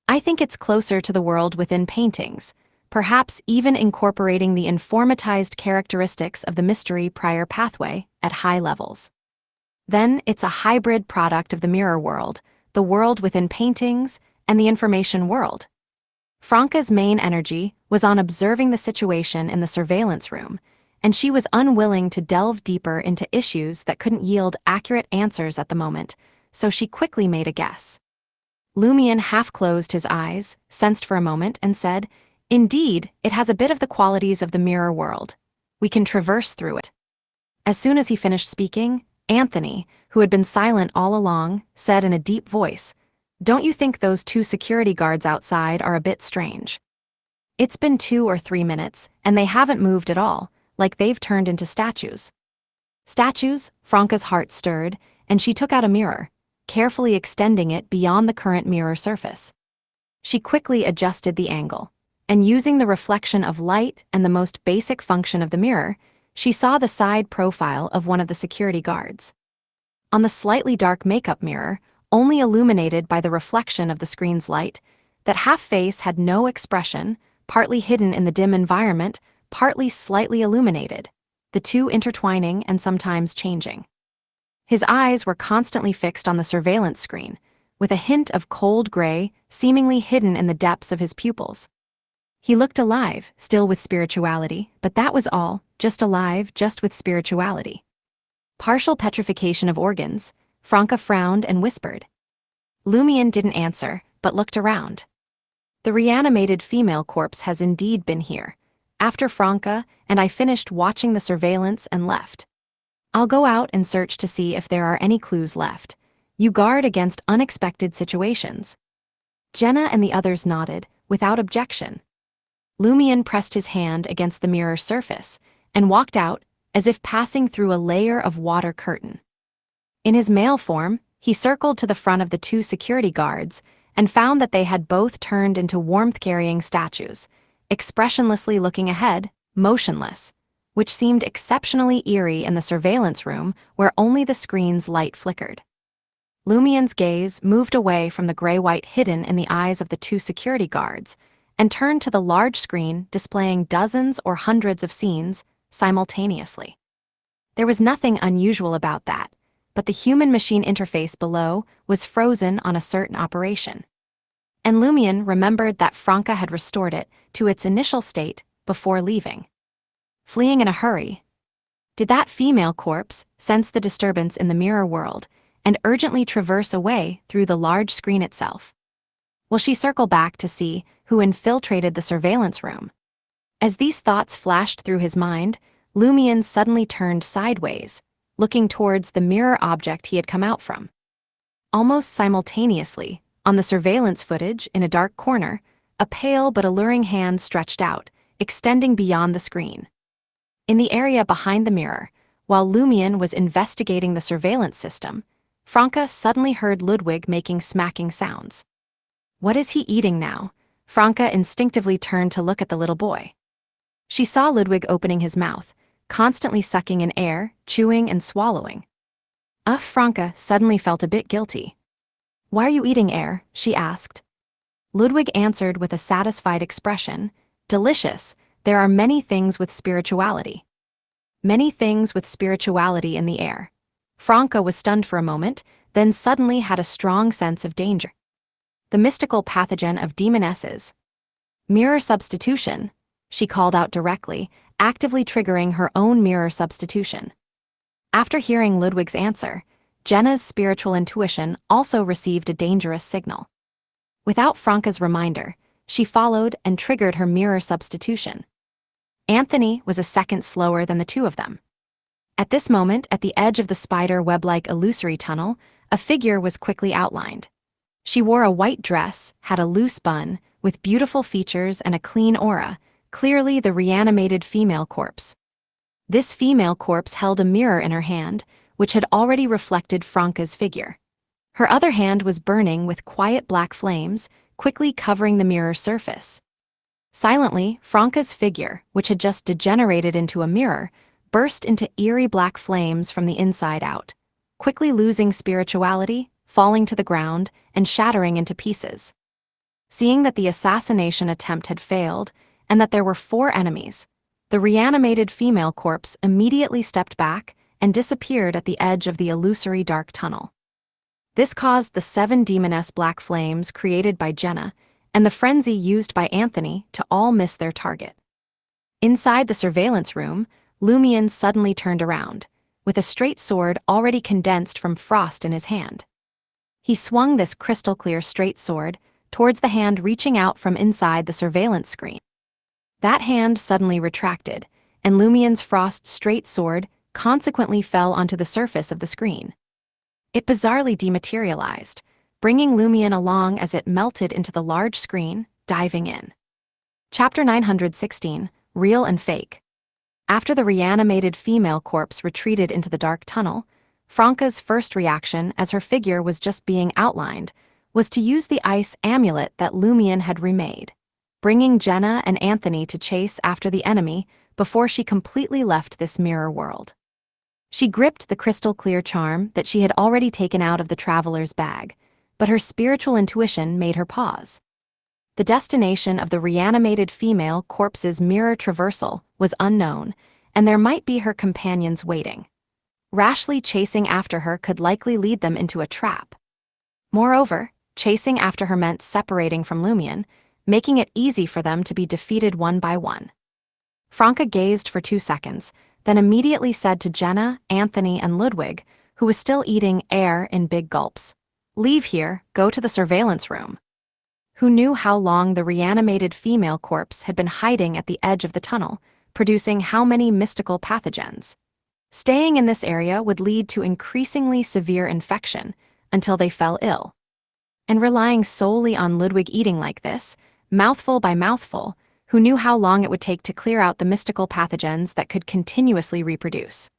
I think it's closer to the world within paintings, perhaps even incorporating the informatized characteristics of the mystery prior pathway at high levels. Then it's a hybrid product of the mirror world, the world within paintings, and the information world. Franca's main energy was on observing the situation in the surveillance room, and she was unwilling to delve deeper into issues that couldn't yield accurate answers at the moment, so she quickly made a guess. Lumion half closed his eyes, sensed for a moment, and said, "Indeed, it has a bit of the qualities of the mirror world. We can traverse through it." As soon as he finished speaking, Anthony, who had been silent all along, said in a deep voice, "Don't you think those two security guards outside are a bit strange? It's been 2 or 3 minutes, and they haven't moved at all, like they've turned into statues." Statues? Franca's heart stirred, and she took out a mirror, carefully extending it beyond the current mirror surface. She quickly adjusted the angle, and using the reflection of light and the most basic function of the mirror, she saw the side profile of one of the security guards. On the slightly dark makeup mirror, only illuminated by the reflection of the screen's light, that half-face had no expression, partly hidden in the dim environment, partly slightly illuminated, the two intertwining and sometimes changing. His eyes were constantly fixed on the surveillance screen, with a hint of cold gray seemingly hidden in the depths of his pupils. He looked alive, still with spirituality, but that was all, just alive, just with spirituality. Partial petrification of organs, Franca frowned and whispered. Lumion didn't answer, but looked around. The reanimated female corpse has indeed been here, after Franca and I finished watching the surveillance and left. I'll go out and search to see if there are any clues left. You guard against unexpected situations. Jenna and the others nodded, without objection. Lumion pressed his hand against the mirror surface and walked out, as if passing through a layer of water curtain. In his male form, he circled to the front of the two security guards and found that they had both turned into warmth-carrying statues, expressionlessly looking ahead, motionless, which seemed exceptionally eerie in the surveillance room where only the screen's light flickered. Lumion's gaze moved away from the gray-white hidden in the eyes of the two security guards and turned to the large screen displaying dozens or hundreds of scenes simultaneously. There was nothing unusual about that, but the human-machine interface below was frozen on a certain operation. And Lumion remembered that Franca had restored it to its initial state before leaving. Fleeing in a hurry. Did that female corpse sense the disturbance in the mirror world and urgently traverse away through the large screen itself? Will she circle back to see who infiltrated the surveillance room? As these thoughts flashed through his mind, Lumion suddenly turned sideways, looking towards the mirror object he had come out from. Almost simultaneously, on the surveillance footage in a dark corner, a pale but alluring hand stretched out, extending beyond the screen. In the area behind the mirror, while Lumion was investigating the surveillance system, Franca suddenly heard Ludwig making smacking sounds. What is he eating now? Franca instinctively turned to look at the little boy. She saw Ludwig opening his mouth, constantly sucking in air, chewing and swallowing. Franca suddenly felt a bit guilty. "Why are you eating air?" she asked. Ludwig answered with a satisfied expression, "Delicious, there are many things with spirituality." Many things with spirituality in the air. Franca was stunned for a moment, then suddenly had a strong sense of danger. The mystical pathogen of demonesses. Mirror substitution, she called out directly, actively triggering her own mirror substitution. After hearing Ludwig's answer, Jenna's spiritual intuition also received a dangerous signal. Without Franca's reminder, she followed and triggered her mirror substitution. Anthony was a second slower than the two of them. At this moment, at the edge of the spider web-like illusory tunnel, a figure was quickly outlined. She wore a white dress, had a loose bun, with beautiful features and a clean aura, clearly the reanimated female corpse. This female corpse held a mirror in her hand, which had already reflected Franca's figure. Her other hand was burning with quiet black flames, quickly covering the mirror's surface. Silently, Franca's figure, which had just degenerated into a mirror, burst into eerie black flames from the inside out, quickly losing spirituality, falling to the ground, and shattering into pieces. Seeing that the assassination attempt had failed, and that there were 4 enemies, the reanimated female corpse immediately stepped back and disappeared at the edge of the illusory dark tunnel. This caused the 7 demoness black flames created by Jenna and the frenzy used by Anthony to all miss their target. Inside the surveillance room, Lumion suddenly turned around, with a straight sword already condensed from frost in his hand. He swung this crystal-clear straight sword towards the hand reaching out from inside the surveillance screen. That hand suddenly retracted, and Lumion's frost straight sword consequently fell onto the surface of the screen. It bizarrely dematerialized, bringing Lumion along as it melted into the large screen, diving in. Chapter 916, Real and Fake. After the reanimated female corpse retreated into the dark tunnel, Franca's first reaction, as her figure was just being outlined, was to use the ice amulet that Lumion had remade, bringing Jenna and Anthony to chase after the enemy before she completely left this mirror world. She gripped the crystal-clear charm that she had already taken out of the traveler's bag, but her spiritual intuition made her pause. The destination of the reanimated female corpse's mirror traversal was unknown, and there might be her companions waiting. Rashly chasing after her could likely lead them into a trap. Moreover, chasing after her meant separating from Lumion, making it easy for them to be defeated one by one. Franca gazed for 2 seconds, then immediately said to Jenna, Anthony, and Ludwig, who was still eating air in big gulps, "Leave here, go to the surveillance room." Who knew how long the reanimated female corpse had been hiding at the edge of the tunnel, producing how many mystical pathogens? Staying in this area would lead to increasingly severe infection until they fell ill. And relying solely on Ludwig eating like this, mouthful by mouthful, who knew how long it would take to clear out the mystical pathogens that could continuously reproduce.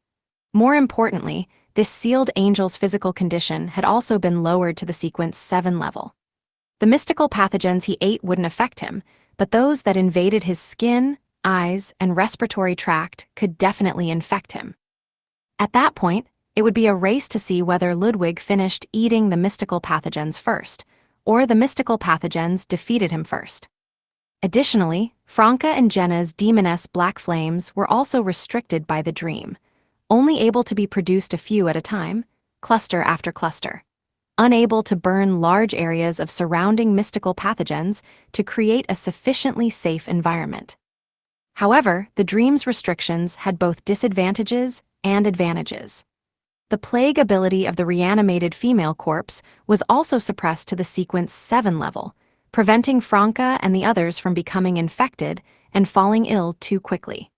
More importantly, this sealed angel's physical condition had also been lowered to the sequence 7 level. The mystical pathogens he ate wouldn't affect him, but those that invaded his skin, eyes, and respiratory tract could definitely infect him. At that point, it would be a race to see whether Ludwig finished eating the mystical pathogens first, or the mystical pathogens defeated him first. Additionally, Franca and Jenna's demoness black flames were also restricted by the dream, only able to be produced a few at a time, cluster after cluster, unable to burn large areas of surrounding mystical pathogens to create a sufficiently safe environment. However, the dream's restrictions had both disadvantages and advantages. The plague ability of the reanimated female corpse was also suppressed to the sequence 7 level, preventing Franca and the others from becoming infected and falling ill too quickly.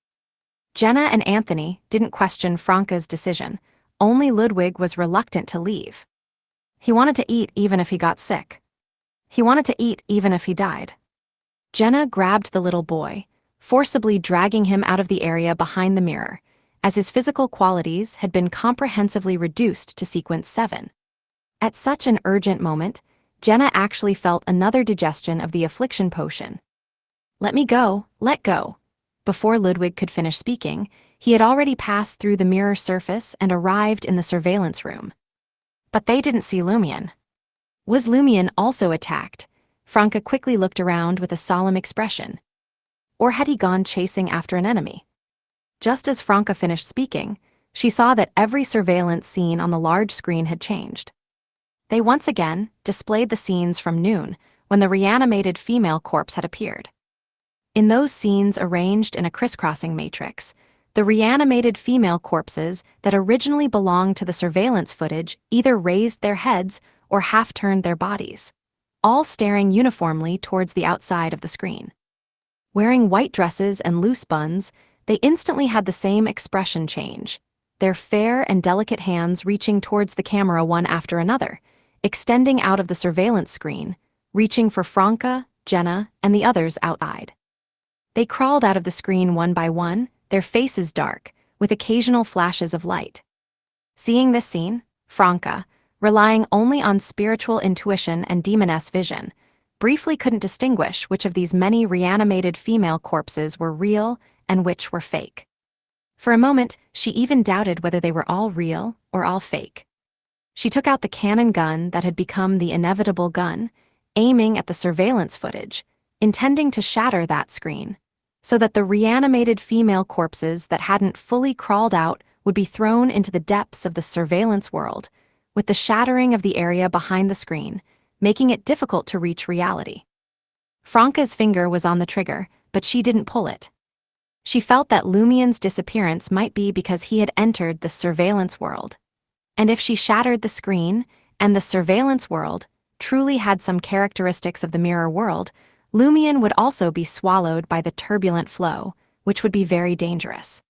Jenna and Anthony didn't question Franca's decision, only Ludwig was reluctant to leave. He wanted to eat even if he got sick. He wanted to eat even if he died. Jenna grabbed the little boy, forcibly dragging him out of the area behind the mirror, as his physical qualities had been comprehensively reduced to sequence 7. At such an urgent moment, Jenna actually felt another digestion of the affliction potion. "Let me go, let go." Before Ludwig could finish speaking, he had already passed through the mirror surface and arrived in the surveillance room. But they didn't see Lumion. Was Lumion also attacked? Franca quickly looked around with a solemn expression. Or had he gone chasing after an enemy? Just as Franca finished speaking, she saw that every surveillance scene on the large screen had changed. They once again displayed the scenes from noon, when the reanimated female corpse had appeared. In those scenes arranged in a crisscrossing matrix, the reanimated female corpses that originally belonged to the surveillance footage either raised their heads or half-turned their bodies, all staring uniformly towards the outside of the screen. Wearing white dresses and loose buns, they instantly had the same expression change. their fair and delicate hands reaching towards the camera one after another, extending out of the surveillance screen, reaching for Franca, Jenna, and the others outside. They crawled out of the screen one by one, their faces dark, with occasional flashes of light. Seeing this scene, Franca, relying only on spiritual intuition and demoness vision, briefly couldn't distinguish which of these many reanimated female corpses were real and which were fake. For a moment, she even doubted whether they were all real or all fake. She took out the cannon gun that had become the inevitable gun, aiming at the surveillance footage, intending to shatter that screen, so that the reanimated female corpses that hadn't fully crawled out would be thrown into the depths of the surveillance world, with the shattering of the area behind the screen, making it difficult to reach reality. Franca's finger was on the trigger, but she didn't pull it. She felt that Lumien's disappearance might be because he had entered the surveillance world. And if she shattered the screen, and the surveillance world truly had some characteristics of the mirror world, Lumien would also be swallowed by the turbulent flow, which would be very dangerous.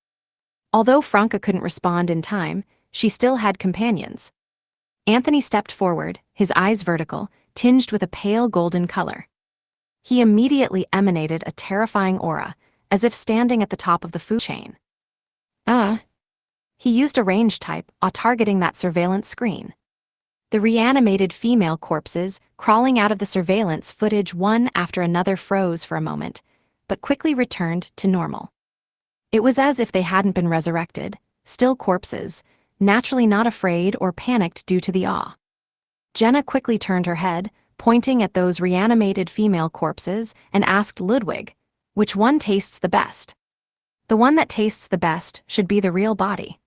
Although Franca couldn't respond in time, she still had companions. Anthony stepped forward, his eyes vertical, tinged with a pale golden color. He immediately emanated a terrifying aura, as if standing at the top of the food chain. He used a range type, targeting that surveillance screen. The reanimated female corpses, crawling out of the surveillance footage one after another, froze for a moment, but quickly returned to normal. It was as if they hadn't been resurrected, still corpses, naturally not afraid or panicked due to the awe. Jenna quickly turned her head, pointing at those reanimated female corpses, and asked Ludwig, "Which one tastes the best?" The one that tastes the best should be the real body.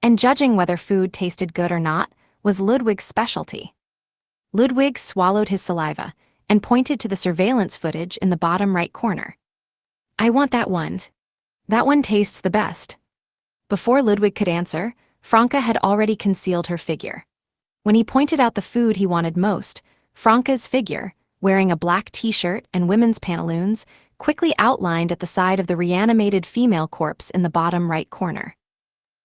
And judging whether food tasted good or not was Ludwig's specialty. Ludwig swallowed his saliva and pointed to the surveillance footage in the bottom right corner. "I want that one. That one tastes the best." Before Ludwig could answer, Franca had already concealed her figure. When he pointed out the food he wanted most, Franca's figure, wearing a black t-shirt and women's pantaloons, quickly outlined at the side of the reanimated female corpse in the bottom right corner.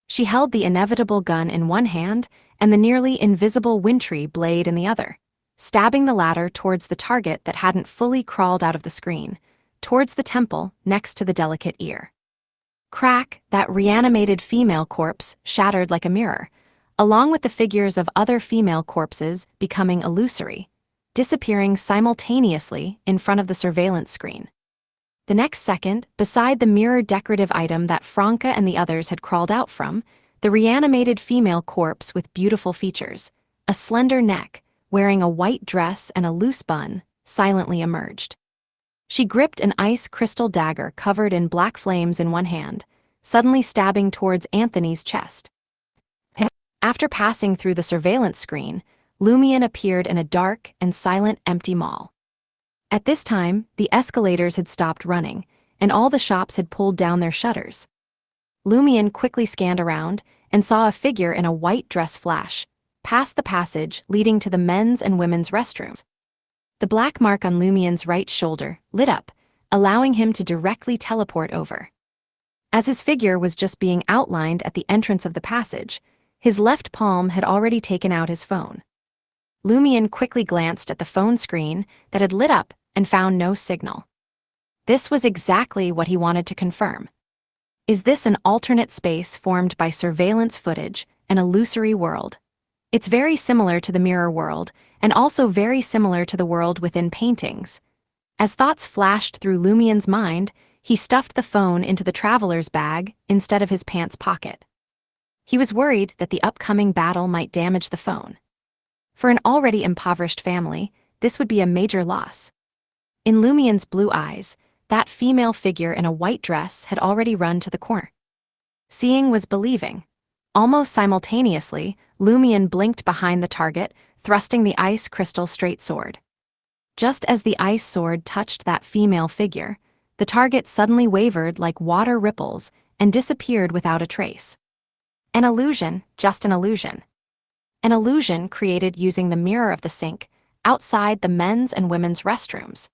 She held the inevitable gun in one hand and the nearly invisible wintry blade in the other, stabbing the latter towards the target that hadn't fully crawled out of the screen, towards the temple next to the delicate ear. Crack, that reanimated female corpse shattered like a mirror, along with the figures of other female corpses becoming illusory, disappearing simultaneously in front of the surveillance screen. The next second, beside the mirror decorative item that Franca and the others had crawled out from, the reanimated female corpse with beautiful features, a slender neck, wearing a white dress and a loose bun, silently emerged. She gripped an ice crystal dagger covered in black flames in one hand, suddenly stabbing towards Anthony's chest. After passing through the surveillance screen, Lumien appeared in a dark and silent empty mall. At this time, the escalators had stopped running, and all the shops had pulled down their shutters. Lumien quickly scanned around and saw a figure in a white dress flash, past the passage leading to the men's and women's restrooms. The black mark on Lumien's right shoulder lit up, allowing him to directly teleport over. As his figure was just being outlined at the entrance of the passage, his left palm had already taken out his phone. Lumien quickly glanced at the phone screen that had lit up and found no signal. This was exactly what he wanted to confirm. Is this an alternate space formed by surveillance footage, an illusory world? It's very similar to the mirror world, and also very similar to the world within paintings. As thoughts flashed through Lumien's mind, he stuffed the phone into the traveler's bag instead of his pants pocket. He was worried that the upcoming battle might damage the phone. For an already impoverished family, this would be a major loss. In Lumien's blue eyes, that female figure in a white dress had already run to the corner. Seeing was believing. Almost simultaneously, Lumien blinked behind the target, thrusting the ice crystal straight sword. Just as the ice sword touched that female figure, the target suddenly wavered like water ripples and disappeared without a trace. An illusion, just an illusion. An illusion created using the mirror of the sink outside the men's and women's restrooms.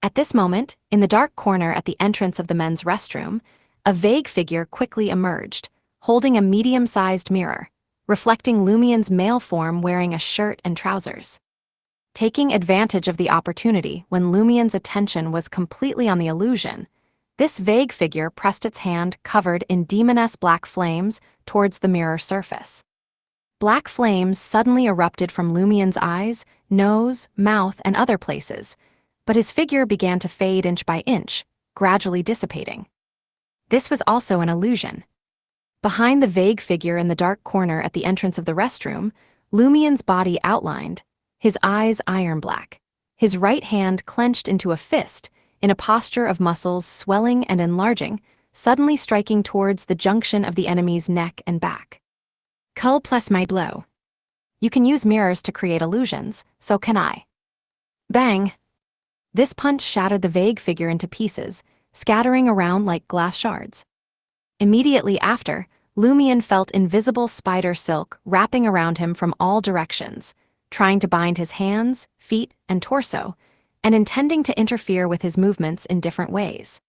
At this moment, in the dark corner at the entrance of the men's restroom, a vague figure quickly emerged, holding a medium-sized mirror, reflecting Lumien's male form wearing a shirt and trousers. Taking advantage of the opportunity when Lumien's attention was completely on the illusion, this vague figure pressed its hand covered in demoness black flames towards the mirror surface. Black flames suddenly erupted from Lumien's eyes, nose, mouth, and other places, but his figure began to fade inch by inch, gradually dissipating. This was also an illusion. Behind the vague figure in the dark corner at the entrance of the restroom, Lumien's body outlined, his eyes iron black, his right hand clenched into a fist, in a posture of muscles swelling and enlarging, suddenly striking towards the junction of the enemy's neck and back. Cull plus my blow. You can use mirrors to create illusions, so can I. Bang! This punch shattered the vague figure into pieces, scattering around like glass shards. Immediately after, Lumien felt invisible spider silk wrapping around him from all directions, trying to bind his hands, feet, and torso, and intending to interfere with his movements in different ways.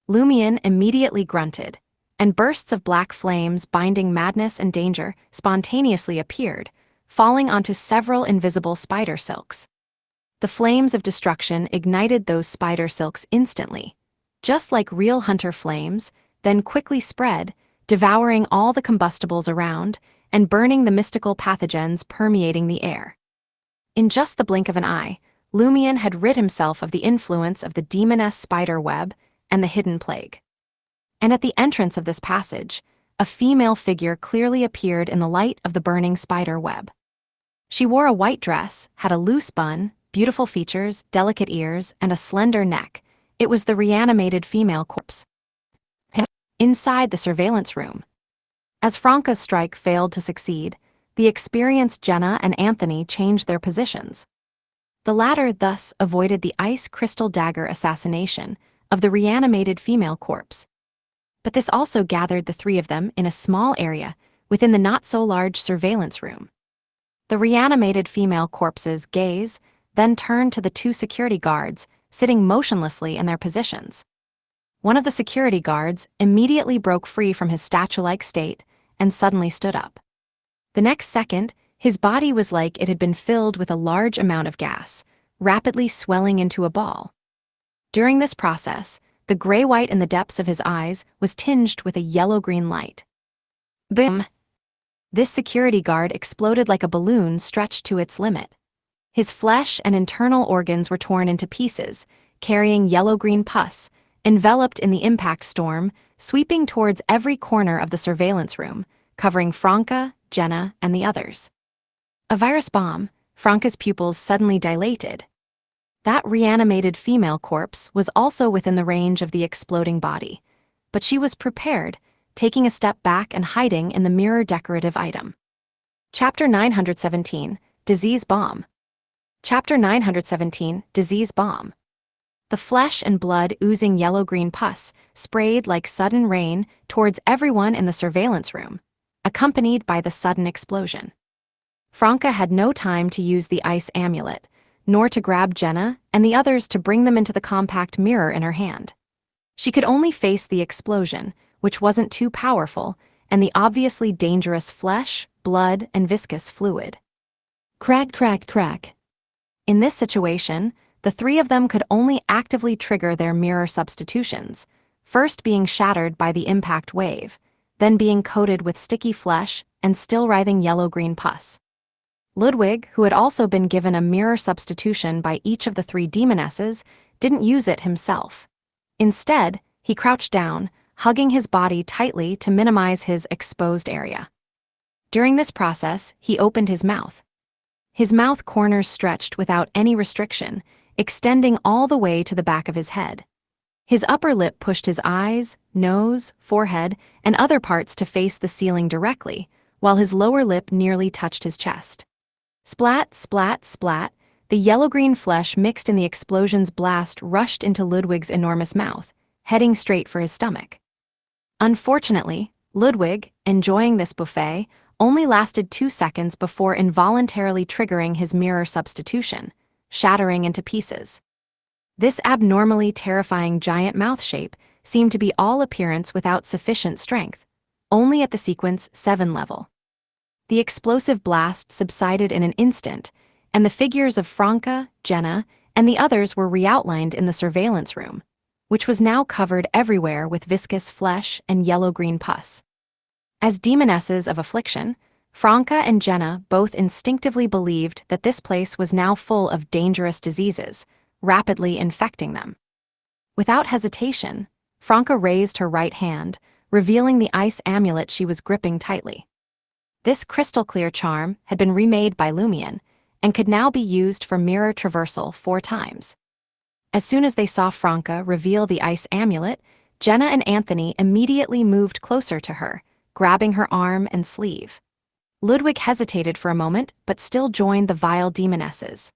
Lumien immediately grunted, and bursts of black flames binding madness and danger spontaneously appeared, falling onto several invisible spider silks. The flames of destruction ignited those spider silks instantly, just like real hunter flames, then quickly spread, devouring all the combustibles around and burning the mystical pathogens permeating the air. In just the blink of an eye, Lumien had rid himself of the influence of the demoness spider web and the hidden plague. And at the entrance of this passage, a female figure clearly appeared in the light of the burning spider web. She wore a white dress, had a loose bun, beautiful features, delicate ears, and a slender neck. It was the reanimated female corpse. Inside the surveillance room. As Franca's strike failed to succeed, the experienced Jenna and Anthony changed their positions. The latter thus avoided the ice crystal dagger assassination of the reanimated female corpse. But this also gathered the three of them in a small area within the not-so-large surveillance room. The reanimated female corpse's gaze then turned to the two security guards sitting motionlessly in their positions. One of the security guards immediately broke free from his statue-like state and suddenly stood up. The next second, his body was like it had been filled with a large amount of gas, rapidly swelling into a ball. During this process, the gray-white in the depths of his eyes was tinged with a yellow-green light. Boom! This security guard exploded like a balloon stretched to its limit. His flesh and internal organs were torn into pieces, carrying yellow-green pus, enveloped in the impact storm, sweeping towards every corner of the surveillance room, covering Franca, Jenna, and the others. A virus bomb, Franca's pupils suddenly dilated. That reanimated female corpse was also within the range of the exploding body, but she was prepared, taking a step back and hiding in the mirror decorative item. Chapter 917, Disease Bomb. Chapter 917, Disease Bomb. The flesh and blood oozing yellow-green pus sprayed like sudden rain towards everyone in the surveillance room, accompanied by the sudden explosion. Franca had no time to use the ice amulet, nor to grab Jenna and the others to bring them into the compact mirror in her hand. She could only face the explosion, which wasn't too powerful, and the obviously dangerous flesh, blood, and viscous fluid. Crack, crack, crack. In this situation, the three of them could only actively trigger their mirror substitutions, first being shattered by the impact wave, then being coated with sticky flesh and still writhing yellow-green pus. Ludwig, who had also been given a mirror substitution by each of the three demonesses, didn't use it himself. Instead, he crouched down, hugging his body tightly to minimize his exposed area. During this process, he opened his mouth. His mouth corners stretched without any restriction, extending all the way to the back of his head. His upper lip pushed his eyes, nose, forehead, and other parts to face the ceiling directly, while his lower lip nearly touched his chest. Splat, splat, splat, the yellow-green flesh mixed in the explosion's blast rushed into Ludwig's enormous mouth, heading straight for his stomach. Unfortunately, Ludwig, enjoying this buffet, only lasted 2 seconds before involuntarily triggering his mirror substitution, shattering into pieces. This abnormally terrifying giant mouth shape seemed to be all appearance without sufficient strength, only at the sequence 7 level. The explosive blast subsided in an instant, and the figures of Franca, Jenna, and the others were reoutlined in the surveillance room, which was now covered everywhere with viscous flesh and yellow-green pus. As demonesses of affliction, Franca and Jenna both instinctively believed that this place was now full of dangerous diseases, rapidly infecting them. Without hesitation, Franca raised her right hand, revealing the ice amulet she was gripping tightly. This crystal-clear charm had been remade by Lumion and could now be used for mirror traversal 4 times. As soon as they saw Franca reveal the ice amulet, Jenna and Anthony immediately moved closer to her, grabbing her arm and sleeve. Ludwig hesitated for a moment, but still joined the vile demonesses.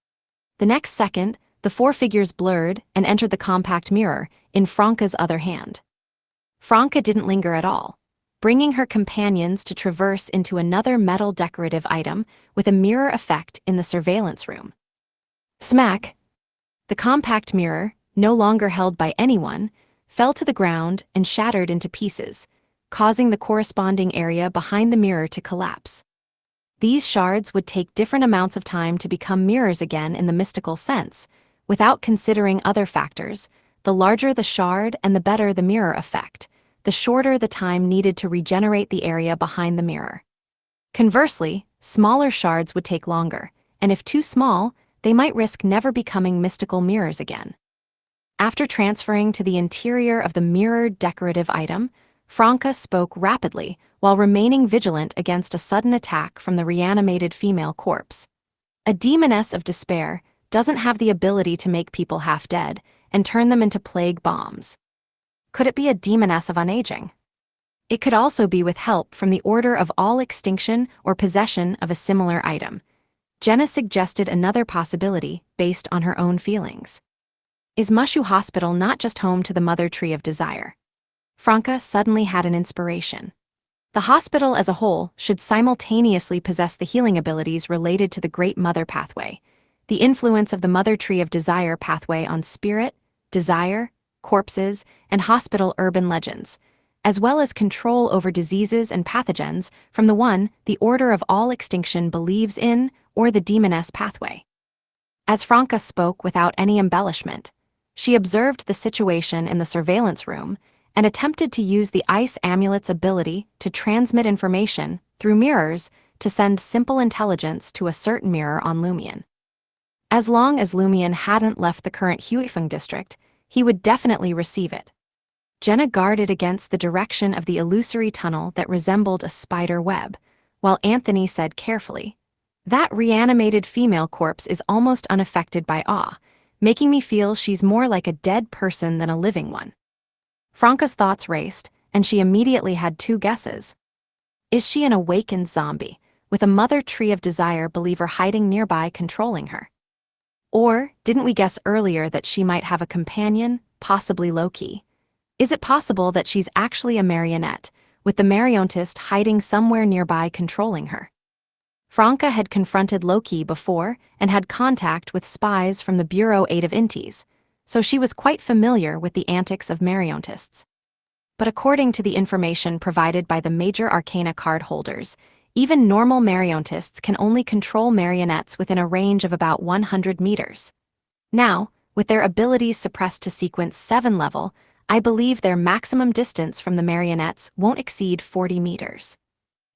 The next second, the 4 figures blurred and entered the compact mirror in Franca's other hand. Franca didn't linger at all, bringing her companions to traverse into another metal decorative item with a mirror effect in the surveillance room. Smack! The compact mirror, no longer held by anyone, fell to the ground and shattered into pieces, causing the corresponding area behind the mirror to collapse. These shards would take different amounts of time to become mirrors again in the mystical sense. Without considering other factors, the larger the shard and the better the mirror effect, the shorter the time needed to regenerate the area behind the mirror. Conversely, smaller shards would take longer, and if too small, they might risk never becoming mystical mirrors again. After transferring to the interior of the mirrored decorative item, Franca spoke rapidly while remaining vigilant against a sudden attack from the reanimated female corpse. A demoness of despair doesn't have the ability to make people half dead and turn them into plague bombs. Could it be a demoness of unaging? It could also be with help from the order of all extinction or possession of a similar item. Jenna suggested another possibility based on her own feelings. Is Mushu Hospital not just home to the Mother Tree of Desire? Franca suddenly had an inspiration. The hospital as a whole should simultaneously possess the healing abilities related to the Great Mother pathway, the influence of the Mother Tree of Desire pathway on spirit, desire, corpses, and hospital urban legends, as well as control over diseases and pathogens from the one the Order of All Extinction believes in or the demoness pathway. As Franca spoke without any embellishment, she observed the situation in the surveillance room and attempted to use the ice amulet's ability to transmit information through mirrors to send simple intelligence to a certain mirror on Lumion. As long as Lumion hadn't left the current Huifeng district, he would definitely receive it. Jenna guarded against the direction of the illusory tunnel that resembled a spider web, while Anthony said carefully, "That reanimated female corpse is almost unaffected by awe, making me feel she's more like a dead person than a living one." Franca's thoughts raced, and she immediately had 2 guesses. Is she an awakened zombie, with a Mother Tree of Desire believer hiding nearby controlling her? Or, didn't we guess earlier that she might have a companion, possibly Loki? Is it possible that she's actually a marionette, with the marionettist hiding somewhere nearby controlling her? Franca had confronted Loki before and had contact with spies from the Bureau 8 of Intis, so she was quite familiar with the antics of marionettists. But according to the information provided by the major arcana card holders, even normal marionettists can only control marionettes within a range of about 100 meters. Now, with their abilities suppressed to sequence 7 level, I believe their maximum distance from the marionettes won't exceed 40 meters.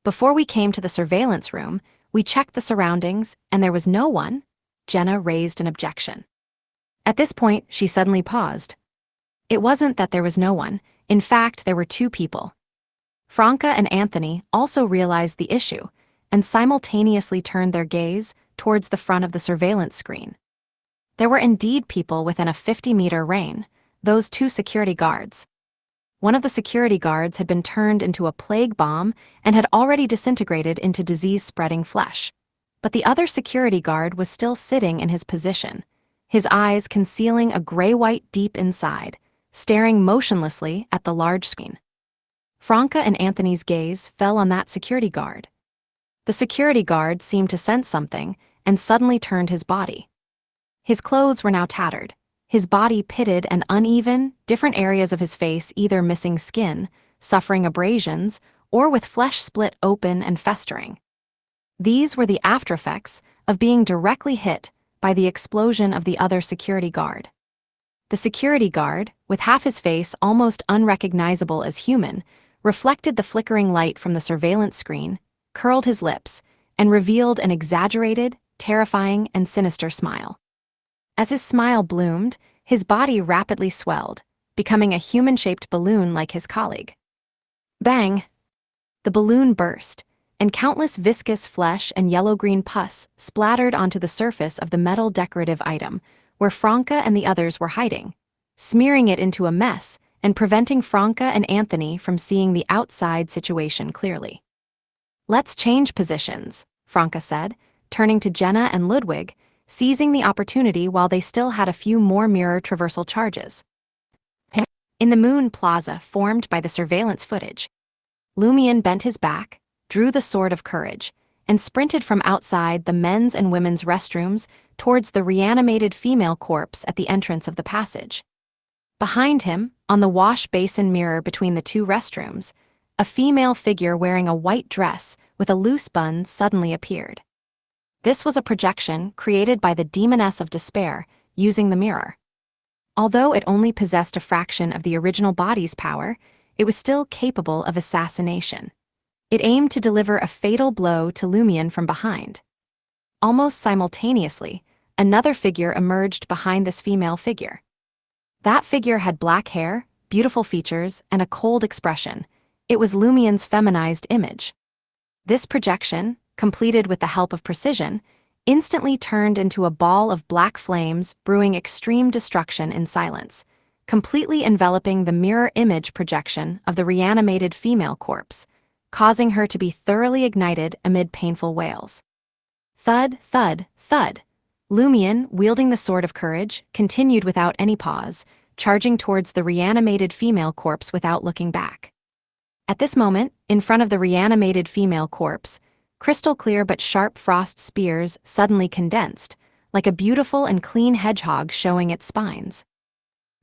Before we came to the surveillance room, we checked the surroundings, and there was no one. Jenna raised an objection. At this point, she suddenly paused. It wasn't that there was no one. In fact, there were 2 people. Franca and Anthony also realized the issue and simultaneously turned their gaze towards the front of the surveillance screen. There were indeed people within a 50-meter range, those 2 security guards. One of the security guards had been turned into a plague bomb and had already disintegrated into disease-spreading flesh. But the other security guard was still sitting in his position, his eyes concealing a gray-white deep inside, staring motionlessly at the large screen. Franca and Anthony's gaze fell on that security guard. The security guard seemed to sense something and suddenly turned his body. His clothes were now tattered, his body pitted and uneven, different areas of his face either missing skin, suffering abrasions, or with flesh split open and festering. These were the aftereffects of being directly hit by the explosion of the other security guard. The security guard, with half his face almost unrecognizable as human, reflected the flickering light from the surveillance screen, curled his lips, and revealed an exaggerated, terrifying, and sinister smile. As his smile bloomed, his body rapidly swelled, becoming a human-shaped balloon like his colleague. Bang! The balloon burst, and countless viscous flesh and yellow-green pus splattered onto the surface of the metal decorative item, where Franca and the others were hiding, smearing it into a mess and preventing Franca and Anthony from seeing the outside situation clearly. "Let's change positions," Franca said, turning to Jenna and Ludwig, seizing the opportunity while they still had a few more mirror traversal charges. In the moon plaza formed by the surveillance footage, Lumion bent his back, drew the sword of courage, and sprinted from outside the men's and women's restrooms towards the reanimated female corpse at the entrance of the passage. Behind him, on the wash basin mirror between the two restrooms, a female figure wearing a white dress with a loose bun suddenly appeared. This was a projection created by the Demoness of Despair using the mirror. Although it only possessed a fraction of the original body's power, it was still capable of assassination. It aimed to deliver a fatal blow to Lumion from behind. Almost simultaneously, another figure emerged behind this female figure. That figure had black hair, beautiful features, and a cold expression. It was Lumion's feminized image. This projection, completed with the help of precision, instantly turned into a ball of black flames brewing extreme destruction in silence, completely enveloping the mirror image projection of the reanimated female corpse, causing her to be thoroughly ignited amid painful wails. Thud, thud, thud. Lumion, wielding the sword of courage, continued without any pause, charging towards the reanimated female corpse without looking back. At this moment, in front of the reanimated female corpse, crystal-clear but sharp frost spears suddenly condensed, like a beautiful and clean hedgehog showing its spines.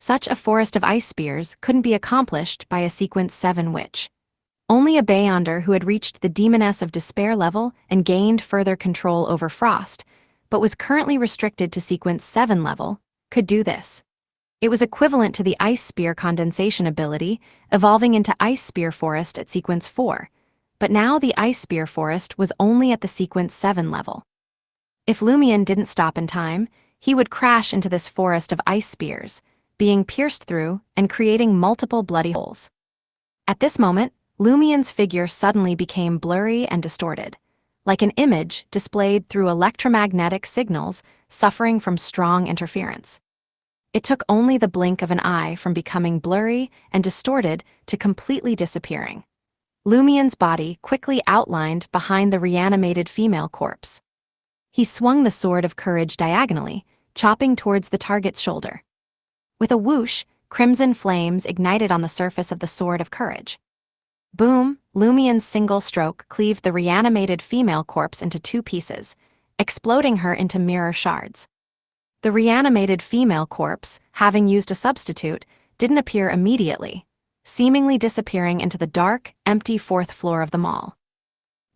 Such a forest of ice spears couldn't be accomplished by a Sequence 7 witch. Only a Beyonder who had reached the Demoness of Despair level and gained further control over frost, but was currently restricted to Sequence 7 level, could do this. It was equivalent to the Ice Spear condensation ability, evolving into Ice Spear Forest at Sequence 4, but now the Ice Spear Forest was only at the Sequence 7 level. If Lumion didn't stop in time, he would crash into this forest of ice spears, being pierced through and creating multiple bloody holes. At this moment, Lumion's figure suddenly became blurry and distorted, like an image displayed through electromagnetic signals suffering from strong interference. It took only the blink of an eye from becoming blurry and distorted to completely disappearing. Lumion's body quickly outlined behind the reanimated female corpse. He swung the sword of courage diagonally, chopping towards the target's shoulder. With a whoosh, crimson flames ignited on the surface of the sword of courage. Boom! Lumion's single stroke cleaved the reanimated female corpse into two pieces, exploding her into mirror shards. The reanimated female corpse, having used a substitute, didn't appear immediately, seemingly disappearing into the dark, empty fourth floor of the mall.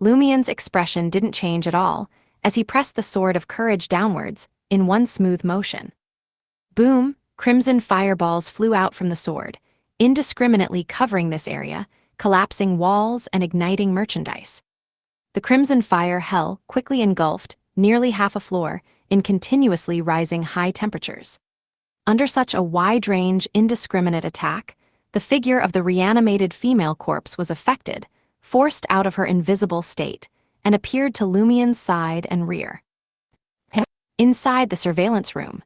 Lumion's expression didn't change at all as he pressed the sword of courage downwards in one smooth motion. Boom! Crimson fireballs flew out from the sword, indiscriminately covering this area, collapsing walls and igniting merchandise. The crimson fire hell quickly engulfed nearly half a floor in continuously rising high temperatures. Under such a wide-range, indiscriminate attack, the figure of the reanimated female corpse was affected, forced out of her invisible state, and appeared to Lumion's side and rear. Inside the surveillance room,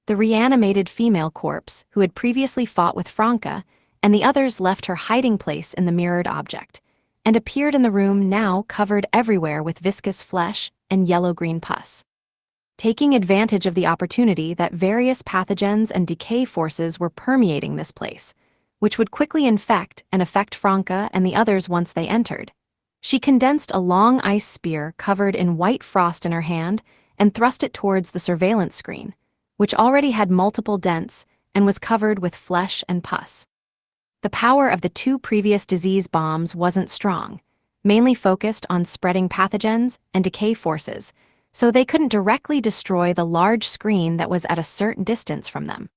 the reanimated female corpse, who had previously fought with Franca, and the others left her hiding place in the mirrored object, and appeared in the room now covered everywhere with viscous flesh and yellow-green pus. Taking advantage of the opportunity that various pathogens and decay forces were permeating this place, which would quickly infect and affect Franca and the others once they entered, she condensed a long ice spear covered in white frost in her hand and thrust it towards the surveillance screen, which already had multiple dents and was covered with flesh and pus. The power of the two previous disease bombs wasn't strong, mainly focused on spreading pathogens and decay forces, so they couldn't directly destroy the large screen that was at a certain distance from them.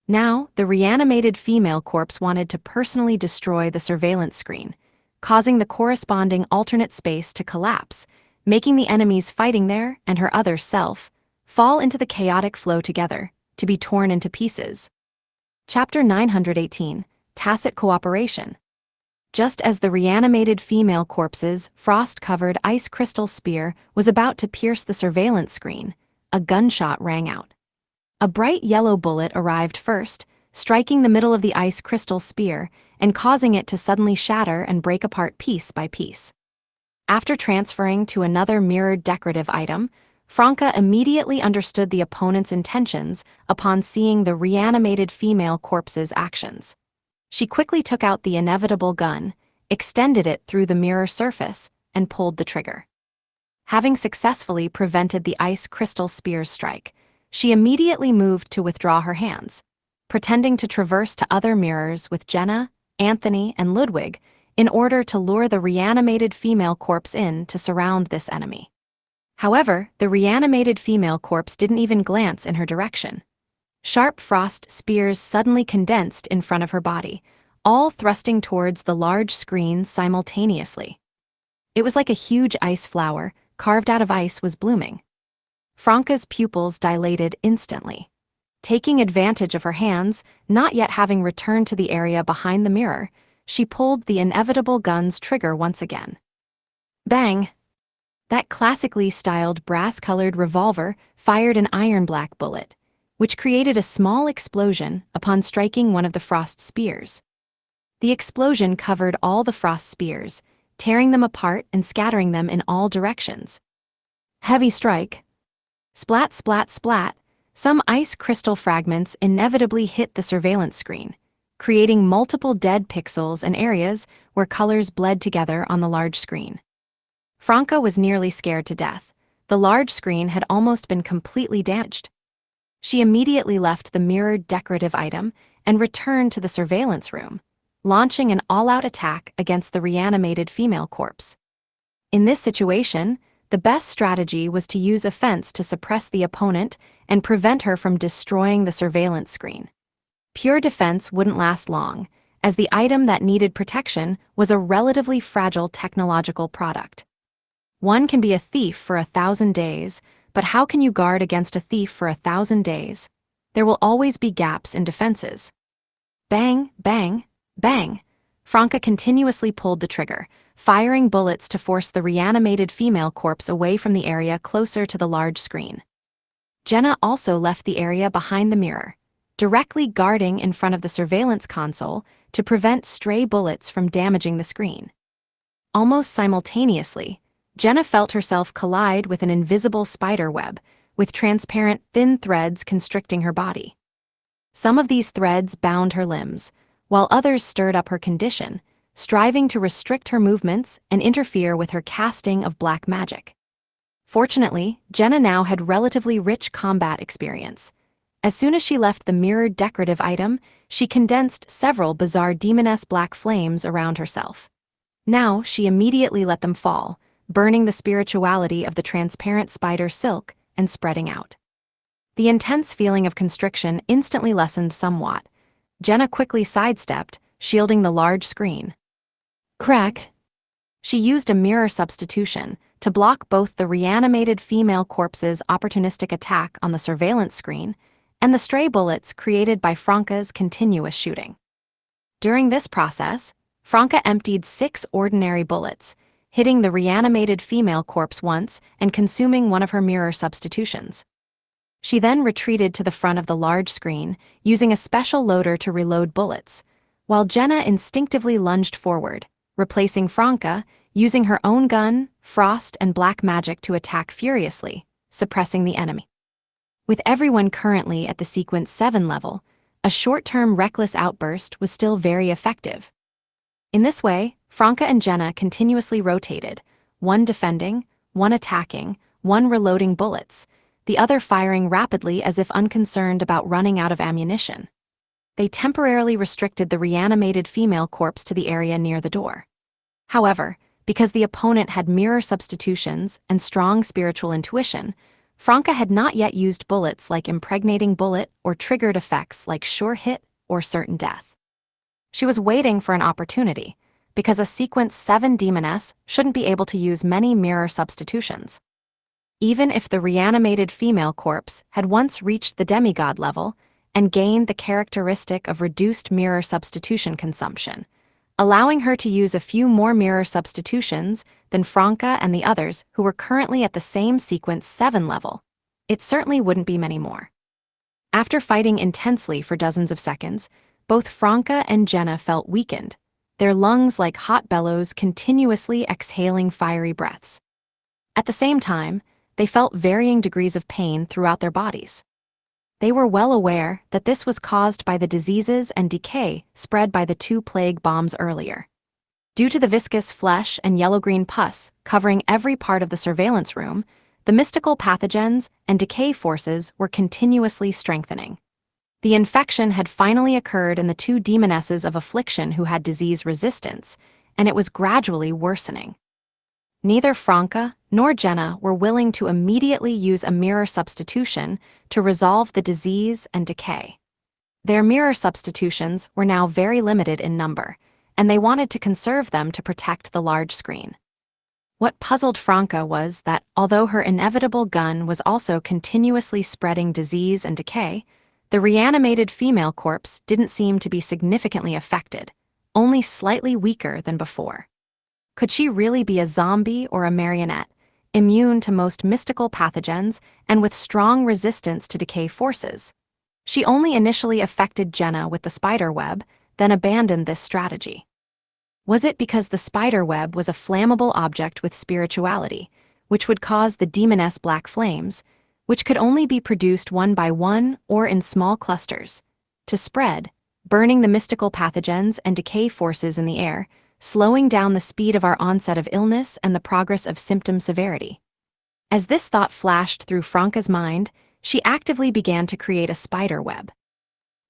Now, the reanimated female corpse wanted to personally destroy the surveillance screen, causing the corresponding alternate space to collapse, making the enemies fighting there and her other self fall into the chaotic flow together, to be torn into pieces. Chapter 918, Tacit Cooperation. Just as the reanimated female corpse's frost-covered ice crystal spear was about to pierce the surveillance screen, a gunshot rang out. A bright yellow bullet arrived first, striking the middle of the ice crystal spear and causing it to suddenly shatter and break apart piece by piece. After transferring to another mirrored decorative item, Franca immediately understood the opponent's intentions upon seeing the reanimated female corpse's actions. She quickly took out the inevitable gun, extended it through the mirror surface, and pulled the trigger. Having successfully prevented the ice crystal spear's strike, she immediately moved to withdraw her hands, pretending to traverse to other mirrors with Jenna, Anthony, and Ludwig in order to lure the reanimated female corpse in to surround this enemy. However, the reanimated female corpse didn't even glance in her direction. Sharp frost spears suddenly condensed in front of her body, all thrusting towards the large screen simultaneously. It was like a huge ice flower, carved out of ice, was blooming. Franca's pupils dilated instantly. Taking advantage of her hands, not yet having returned to the area behind the mirror, she pulled the inevitable gun's trigger once again. Bang! That classically styled brass-colored revolver fired an iron-black bullet, which created a small explosion upon striking one of the frost spears. The explosion covered all the frost spears, tearing them apart and scattering them in all directions. Heavy strike. Splat, splat, splat. Some ice crystal fragments inevitably hit the surveillance screen, creating multiple dead pixels and areas where colors bled together on the large screen. Franca was nearly scared to death. The large screen had almost been completely damaged. She immediately left the mirrored decorative item and returned to the surveillance room, launching an all-out attack against the reanimated female corpse. In this situation, the best strategy was to use offense to suppress the opponent and prevent her from destroying the surveillance screen. Pure defense wouldn't last long, as the item that needed protection was a relatively fragile technological product. One can be a thief for 1,000 days, but how can you guard against a thief for 1,000 days? There will always be gaps in defenses. Bang, bang, bang. Franca continuously pulled the trigger, firing bullets to force the reanimated female corpse away from the area closer to the large screen. Jenna also left the area behind the mirror, directly guarding in front of the surveillance console to prevent stray bullets from damaging the screen. Almost simultaneously, Jenna felt herself collide with an invisible spider web, with transparent, thin threads constricting her body. Some of these threads bound her limbs, while others stirred up her condition, striving to restrict her movements and interfere with her casting of black magic. Fortunately, Jenna now had relatively rich combat experience. As soon as she left the mirrored decorative item, she condensed several bizarre demoness black flames around herself. Now she immediately let them fall, burning the spirituality of the transparent spider silk and spreading out. The intense feeling of constriction instantly lessened somewhat. Jenna quickly sidestepped, shielding the large screen. Cracked. She used a mirror substitution to block both the reanimated female corpse's opportunistic attack on the surveillance screen and the stray bullets created by Franca's continuous shooting. During this process, Franca emptied 6 ordinary bullets, hitting the reanimated female corpse once and consuming one of her mirror substitutions. She then retreated to the front of the large screen, using a special loader to reload bullets, while Jenna instinctively lunged forward, replacing Franca, using her own gun, frost, and black magic to attack furiously, suppressing the enemy. With everyone currently at the Sequence 7 level, a short-term reckless outburst was still very effective. In this way, Franca and Jenna continuously rotated, one defending, one attacking, one reloading bullets, the other firing rapidly as if unconcerned about running out of ammunition. they temporarily restricted the reanimated female corpse to the area near the door. However, because the opponent had mirror substitutions and strong spiritual intuition, Franca had not yet used bullets like Impregnating Bullet or triggered effects like Sure Hit or Certain Death. She was waiting for an opportunity, because a Sequence 7 demoness shouldn't be able to use many mirror substitutions. Even if the reanimated female corpse had once reached the demigod level and gained the characteristic of reduced mirror substitution consumption, allowing her to use a few more mirror substitutions than Franca and the others who were currently at the same Sequence 7 level, it certainly wouldn't be many more. After fighting intensely for dozens of seconds, both Franca and Jenna felt weakened, their lungs like hot bellows continuously exhaling fiery breaths. At the same time, they felt varying degrees of pain throughout their bodies. They were well aware that this was caused by the diseases and decay spread by the 2 plague bombs earlier. Due to the viscous flesh and yellow-green pus covering every part of the surveillance room, the mystical pathogens and decay forces were continuously strengthening. The infection had finally occurred in the 2 demonesses of affliction who had disease resistance, and it was gradually worsening. Neither Franca nor Jenna were willing to immediately use a mirror substitution to resolve the disease and decay. Their mirror substitutions were now very limited in number, and they wanted to conserve them to protect the large screen. What puzzled Franca was that, although her inevitable gun was also continuously spreading disease and decay, the reanimated female corpse didn't seem to be significantly affected, only slightly weaker than before. Could she really be a zombie or a marionette, immune to most mystical pathogens and with strong resistance to decay forces? She only initially affected Jenna with the spider web, then abandoned this strategy. Was it because the spider web was a flammable object with spirituality, which would cause the demoness black flames, which could only be produced one by one or in small clusters, to spread, burning the mystical pathogens and decay forces in the air, slowing down the speed of our onset of illness and the progress of symptom severity? As this thought flashed through Franca's mind, she actively began to create a spider web.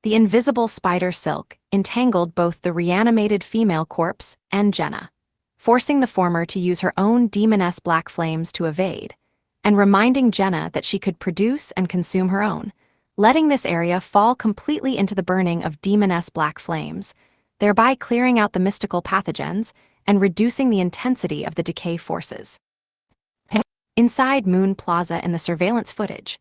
The invisible spider silk entangled both the reanimated female corpse and Jenna, forcing the former to use her own demoness black flames to evade, and reminding Jenna that she could produce and consume her own, letting this area fall completely into the burning of demoness black flames, thereby clearing out the mystical pathogens and reducing the intensity of the decay forces. Inside Moon Plaza in the surveillance footage,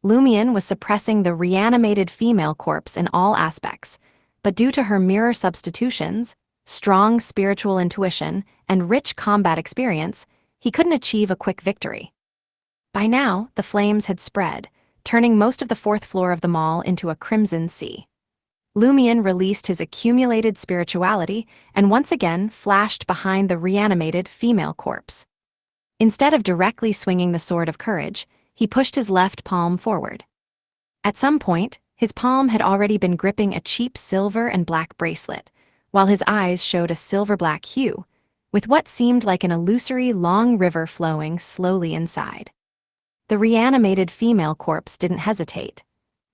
Lumion was suppressing the reanimated female corpse in all aspects, but due to her mirror substitutions, strong spiritual intuition, and rich combat experience, he couldn't achieve a quick victory. By now, the flames had spread, turning most of the 4th floor of the mall into a crimson sea. Lumion released his accumulated spirituality and once again flashed behind the reanimated female corpse. Instead of directly swinging the sword of courage, he pushed his left palm forward. At some point, his palm had already been gripping a cheap silver and black bracelet, while his eyes showed a silver-black hue, with what seemed like an illusory long river flowing slowly inside. The reanimated female corpse didn't hesitate.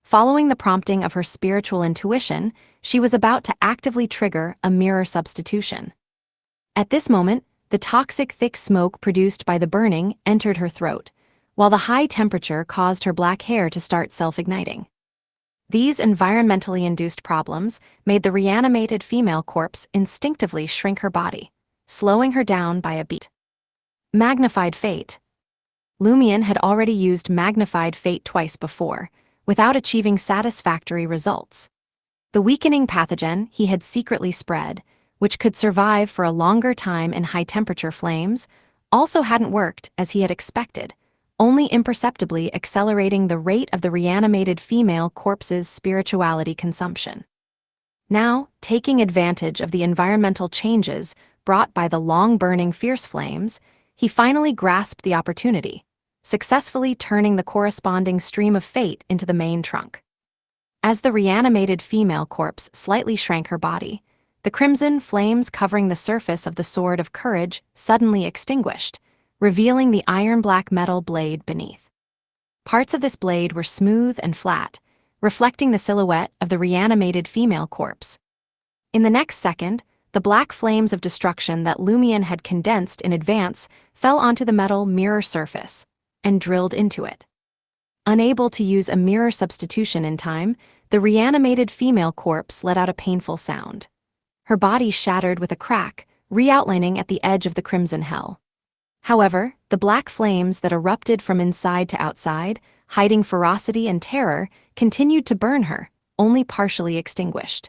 Following the prompting of her spiritual intuition, she was about to actively trigger a mirror substitution. At this moment, the toxic thick smoke produced by the burning entered her throat, while the high temperature caused her black hair to start self-igniting. These environmentally induced problems made the reanimated female corpse instinctively shrink her body, slowing her down by a beat. Magnified Fate. Lumion had already used Magnified Fate twice before, without achieving satisfactory results. The weakening pathogen he had secretly spread, which could survive for a longer time in high-temperature flames, also hadn't worked as he had expected, only imperceptibly accelerating the rate of the reanimated female corpse's spirituality consumption. Now, taking advantage of the environmental changes brought by the long-burning fierce flames, he finally grasped the opportunity, successfully turning the corresponding stream of fate into the main trunk. As the reanimated female corpse slightly shrank her body, the crimson flames covering the surface of the sword of courage suddenly extinguished, revealing the iron-black metal blade beneath. Parts of this blade were smooth and flat, reflecting the silhouette of the reanimated female corpse. In the next second, the black flames of destruction that Lumion had condensed in advance fell onto the metal mirror surface and drilled into it. Unable to use a mirror substitution in time, the reanimated female corpse let out a painful sound. Her body shattered with a crack, re-outlining at the edge of the crimson hell. However, the black flames that erupted from inside to outside, hiding ferocity and terror, continued to burn her, only partially extinguished.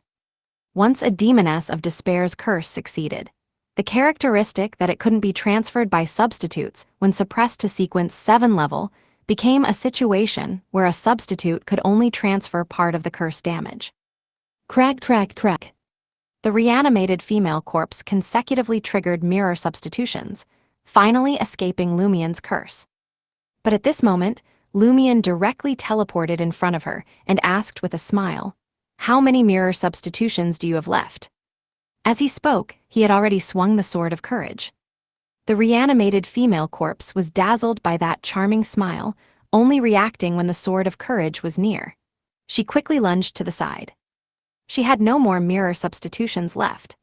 Once a demoness of despair's curse succeeded. The characteristic that it couldn't be transferred by substitutes when suppressed to sequence 7 level became a situation where a substitute could only transfer part of the curse damage. Crack. The reanimated female corpse consecutively triggered mirror substitutions, finally escaping Lumion's curse. But at this moment, Lumion directly teleported in front of her and asked with a smile, "How many mirror substitutions do you have left?" As he spoke, he had already swung the sword of courage. The reanimated female corpse was dazzled by that charming smile, only reacting when the sword of courage was near. She quickly lunged to the side. She had no more mirror substitutions left.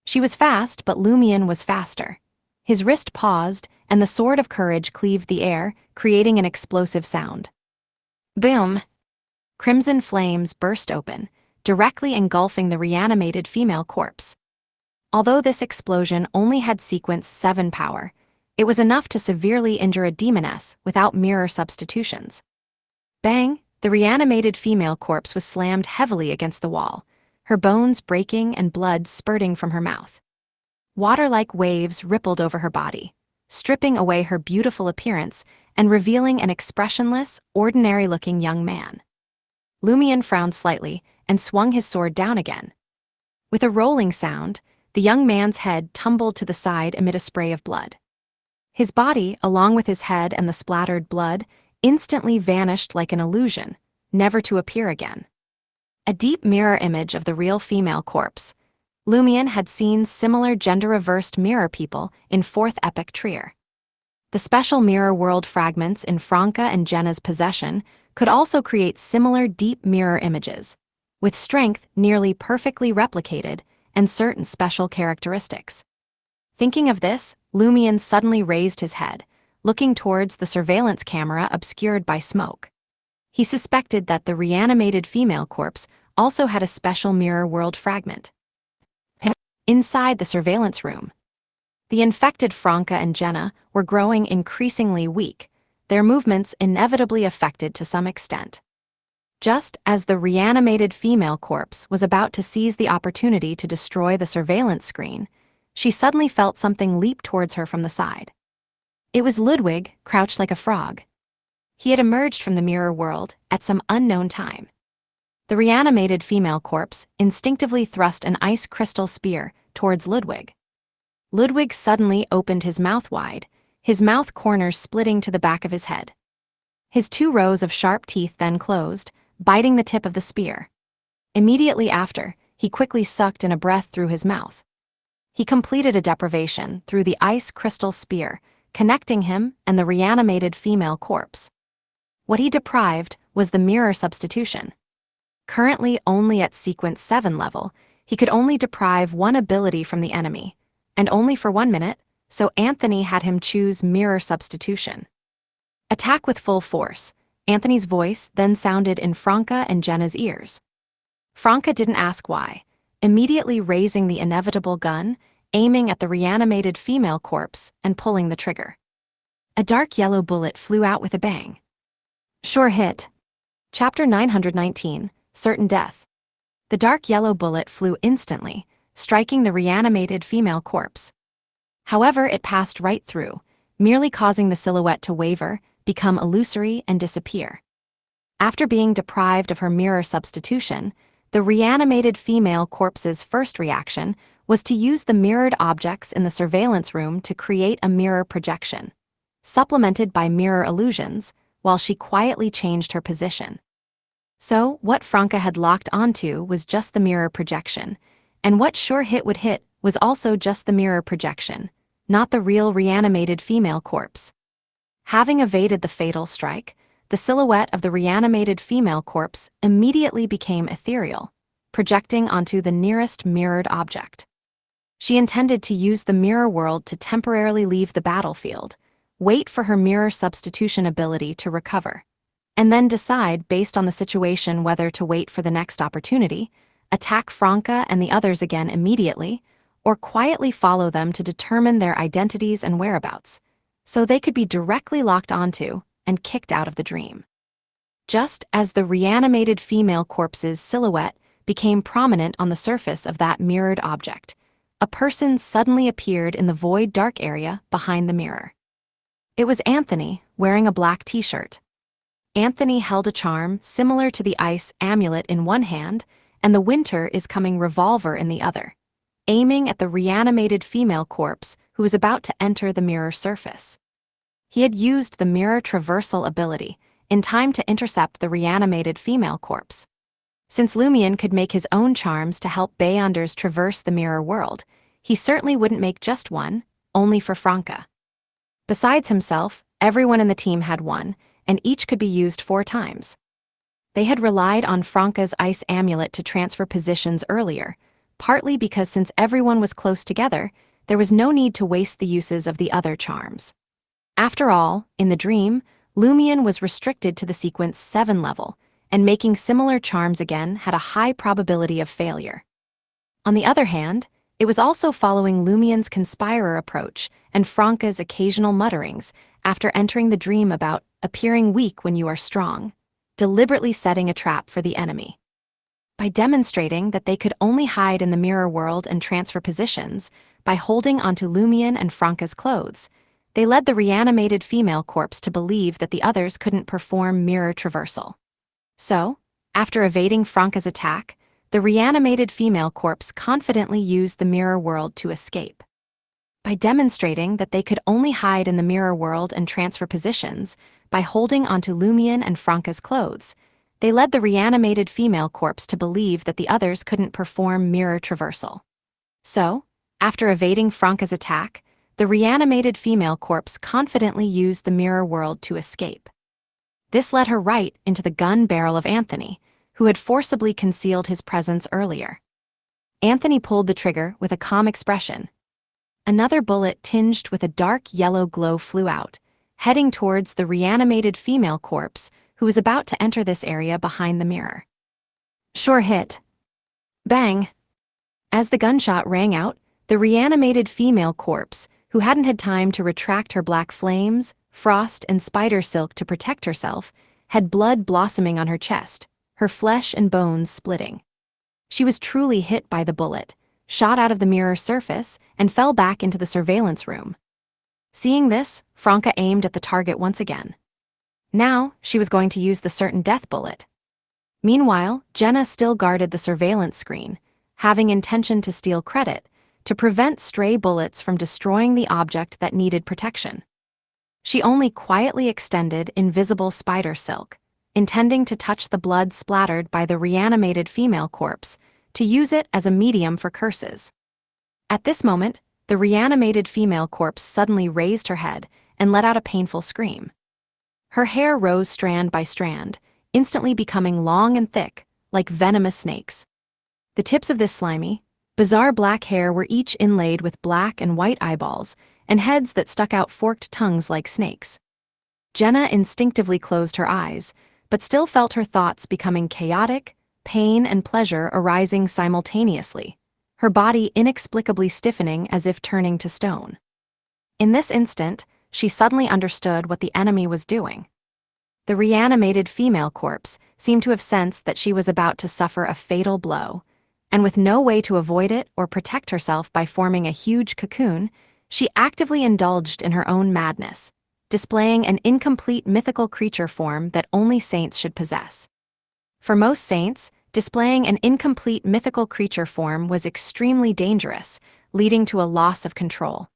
She was fast, but Lumion was faster. His wrist paused, and the sword of courage cleaved the air, creating an explosive sound. Boom! Crimson flames burst open, directly engulfing the reanimated female corpse. Although this explosion only had sequence 7 power, it was enough to severely injure a demoness without mirror substitutions. Bang! The reanimated female corpse was slammed heavily against the wall, her bones breaking and blood spurting from her mouth. Water-like waves rippled over her body, stripping away her beautiful appearance and revealing an expressionless, ordinary-looking young man. Lumion frowned slightly and swung his sword down again. With a rolling sound, the young man's head tumbled to the side amid a spray of blood. His body, along with his head and the splattered blood, instantly vanished like an illusion, never to appear again. A deep mirror image of the real female corpse. Lumion had seen similar gender-reversed mirror people in 4th Epic Trier. The special mirror world fragments in Franca and Jenna's possession could also create similar deep mirror images, with strength nearly perfectly replicated and certain special characteristics. Thinking of this, Lumion suddenly raised his head, looking towards the surveillance camera obscured by smoke. He suspected that the reanimated female corpse also had a special mirror world fragment. Inside the surveillance room, the infected Franca and Jenna were growing increasingly weak, their movements inevitably affected to some extent. Just as the reanimated female corpse was about to seize the opportunity to destroy the surveillance screen, she suddenly felt something leap towards her from the side. It was Ludwig, crouched like a frog. He had emerged from the mirror world at some unknown time. The reanimated female corpse instinctively thrust an ice crystal spear towards Ludwig. Ludwig suddenly opened his mouth wide, his mouth corners splitting to the back of his head. His 2 rows of sharp teeth then closed, biting the tip of the spear. Immediately after, he quickly sucked in a breath through his mouth. He completed a deprivation through the ice crystal spear, connecting him and the reanimated female corpse. What he deprived was the mirror substitution. Currently only at sequence 7 level, he could only deprive 1 ability from the enemy, and only for 1 minute, so Anthony had him choose mirror substitution. Attack with full force. Anthony's voice then sounded in Franca and Jenna's ears. Franca didn't ask why, immediately raising the inevitable gun, aiming at the reanimated female corpse and pulling the trigger. A dark yellow bullet flew out with a bang. Sure hit. Chapter 919, Certain Death. The dark yellow bullet flew instantly, striking the reanimated female corpse. However, it passed right through, merely causing the silhouette to waver, become illusory, and disappear. After being deprived of her mirror substitution, the reanimated female corpse's first reaction was to use the mirrored objects in the surveillance room to create a mirror projection, supplemented by mirror illusions, while she quietly changed her position. So, what Franca had locked onto was just the mirror projection, and what Sure Hit would hit was also just the mirror projection, not the real reanimated female corpse. Having evaded the fatal strike, the silhouette of the reanimated female corpse immediately became ethereal, projecting onto the nearest mirrored object. She intended to use the mirror world to temporarily leave the battlefield, wait for her mirror substitution ability to recover, and then decide based on the situation whether to wait for the next opportunity, attack Franca and the others again immediately, or quietly follow them to determine their identities and whereabouts, so they could be directly locked onto and kicked out of the dream. Just as the reanimated female corpse's silhouette became prominent on the surface of that mirrored object, a person suddenly appeared in the void dark area behind the mirror. It was Anthony, wearing a black t-shirt. Anthony held a charm similar to the ice amulet in one hand and the winter is coming revolver in the other, aiming at the reanimated female corpse who was about to enter the mirror surface. He had used the mirror traversal ability in time to intercept the reanimated female corpse. Since Lumion could make his own charms to help Beyonders traverse the mirror world, he certainly wouldn't make just one, only for Franca. Besides himself, everyone in the team had one, and each could be used 4 times. They had relied on Franca's ice amulet to transfer positions earlier, partly because since everyone was close together, there was no need to waste the uses of the other charms. After all, in the dream, Lumion was restricted to the sequence 7 level, and making similar charms again had a high probability of failure. On the other hand, it was also following Lumion's conspirer approach and Franca's occasional mutterings after entering the dream about appearing weak when you are strong, deliberately setting a trap for the enemy. By demonstrating that they could only hide in the mirror world and transfer positions by holding onto Lumion and Franca's clothes, they led the reanimated female corpse to believe that the others couldn't perform mirror traversal. So, after evading Franca's attack, the reanimated female corpse confidently used the mirror world to escape. By demonstrating that they could only hide in the mirror world and transfer positions by holding onto Lumion and Franca's clothes, they led the reanimated female corpse to believe that the others couldn't perform mirror traversal. So, after evading Franca's attack, the reanimated female corpse confidently used the mirror world to escape. This led her right into the gun barrel of Anthony, who had forcibly concealed his presence earlier. Anthony pulled the trigger with a calm expression. Another bullet tinged with a dark yellow glow flew out, heading towards the reanimated female corpse who was about to enter this area behind the mirror. Sure hit. Bang! As the gunshot rang out, the reanimated female corpse, who hadn't had time to retract her black flames, frost, and spider silk to protect herself, had blood blossoming on her chest, her flesh and bones splitting. She was truly hit by the bullet, shot out of the mirror surface, and fell back into the surveillance room. Seeing this, Franca aimed at the target once again. Now, she was going to use the certain death bullet. Meanwhile, Jenna still guarded the surveillance screen, having intention to steal credit, to prevent stray bullets from destroying the object that needed protection. She only quietly extended invisible spider silk, intending to touch the blood splattered by the reanimated female corpse, to use it as a medium for curses. At this moment, the reanimated female corpse suddenly raised her head and let out a painful scream. Her hair rose strand by strand, instantly becoming long and thick, like venomous snakes. The tips of this slimy, bizarre black hair were each inlaid with black and white eyeballs, and heads that stuck out forked tongues like snakes. Jenna instinctively closed her eyes, but still felt her thoughts becoming chaotic, pain and pleasure arising simultaneously, her body inexplicably stiffening as if turning to stone. In this instant, she suddenly understood what the enemy was doing. The reanimated female corpse seemed to have sensed that she was about to suffer a fatal blow, and with no way to avoid it or protect herself by forming a huge cocoon, she actively indulged in her own madness, displaying an incomplete mythical creature form that only saints should possess. For most saints, displaying an incomplete mythical creature form was extremely dangerous, leading to a loss of control.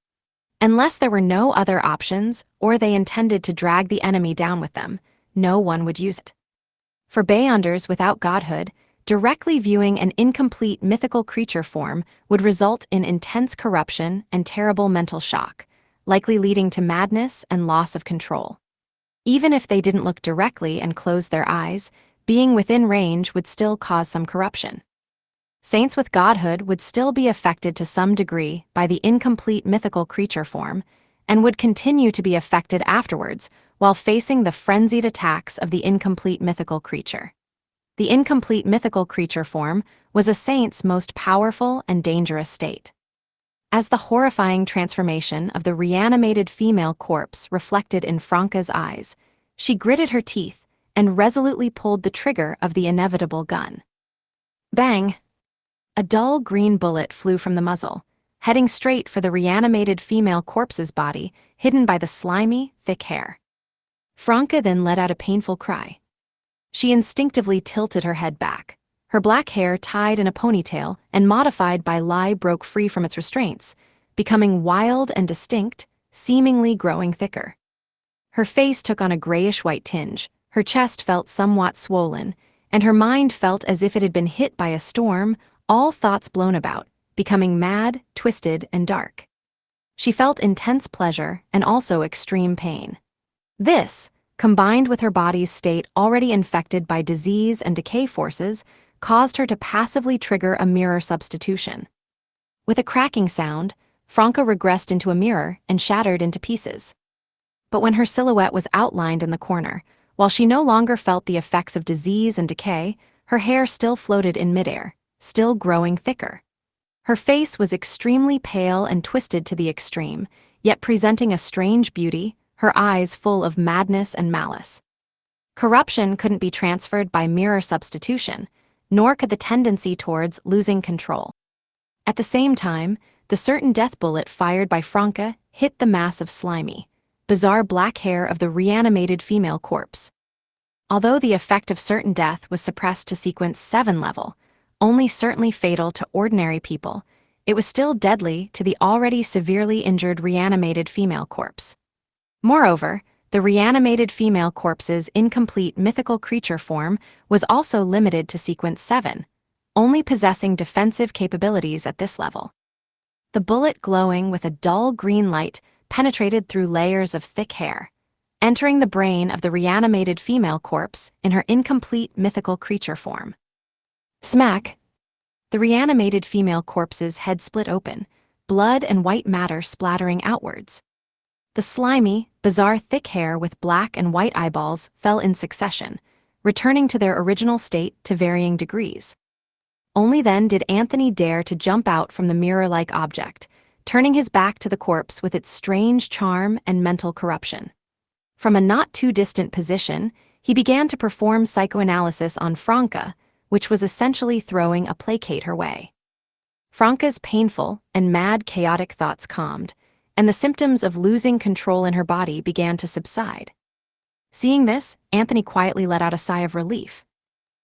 Unless there were no other options, or they intended to drag the enemy down with them, no one would use it. For Beyonders without godhood, directly viewing an incomplete mythical creature form would result in intense corruption and terrible mental shock, likely leading to madness and loss of control. Even if they didn't look directly and closed their eyes, being within range would still cause some corruption. Saints with godhood would still be affected to some degree by the incomplete mythical creature form, and would continue to be affected afterwards while facing the frenzied attacks of the incomplete mythical creature. The incomplete mythical creature form was a saint's most powerful and dangerous state. As the horrifying transformation of the reanimated female corpse reflected in Franca's eyes, she gritted her teeth and resolutely pulled the trigger of the inevitable gun. Bang! A dull green bullet flew from the muzzle, heading straight for the reanimated female corpse's body, hidden by the slimy, thick hair. Franca then let out a painful cry. She instinctively tilted her head back. Her black hair, tied in a ponytail and modified by lye, broke free from its restraints, becoming wild and distinct, seemingly growing thicker. Her face took on a grayish-white tinge, her chest felt somewhat swollen, and her mind felt as if it had been hit by a storm, all thoughts blown about, becoming mad, twisted, and dark. She felt intense pleasure and also extreme pain. This, combined with her body's state already infected by disease and decay forces, caused her to passively trigger a mirror substitution. With a cracking sound, Franca regressed into a mirror and shattered into pieces. But when her silhouette was outlined in the corner, while she no longer felt the effects of disease and decay, her hair still floated in midair, still growing thicker. Her face was extremely pale and twisted to the extreme, yet presenting a strange beauty, her eyes full of madness and malice. Corruption couldn't be transferred by mirror substitution, nor could the tendency towards losing control. At the same time, the certain death bullet fired by Franca hit the mass of slimy, bizarre black hair of the reanimated female corpse. Although the effect of certain death was suppressed to sequence 7 level, only certainly fatal to ordinary people, it was still deadly to the already severely injured reanimated female corpse. Moreover, the reanimated female corpse's incomplete mythical creature form was also limited to sequence 7, only possessing defensive capabilities at this level. The bullet, glowing with a dull green light, penetrated through layers of thick hair, entering the brain of the reanimated female corpse in her incomplete mythical creature form. Smack! The reanimated female corpse's head split open, blood and white matter splattering outwards. The slimy, bizarre thick hair with black and white eyeballs fell in succession, returning to their original state to varying degrees. Only then did Anthony dare to jump out from the mirror-like object, turning his back to the corpse with its strange charm and mental corruption. From a not-too-distant position, he began to perform psychoanalysis on Franca, which was essentially throwing a placate her way. Franca's painful and mad chaotic thoughts calmed, and the symptoms of losing control in her body began to subside. Seeing this, Anthony quietly let out a sigh of relief.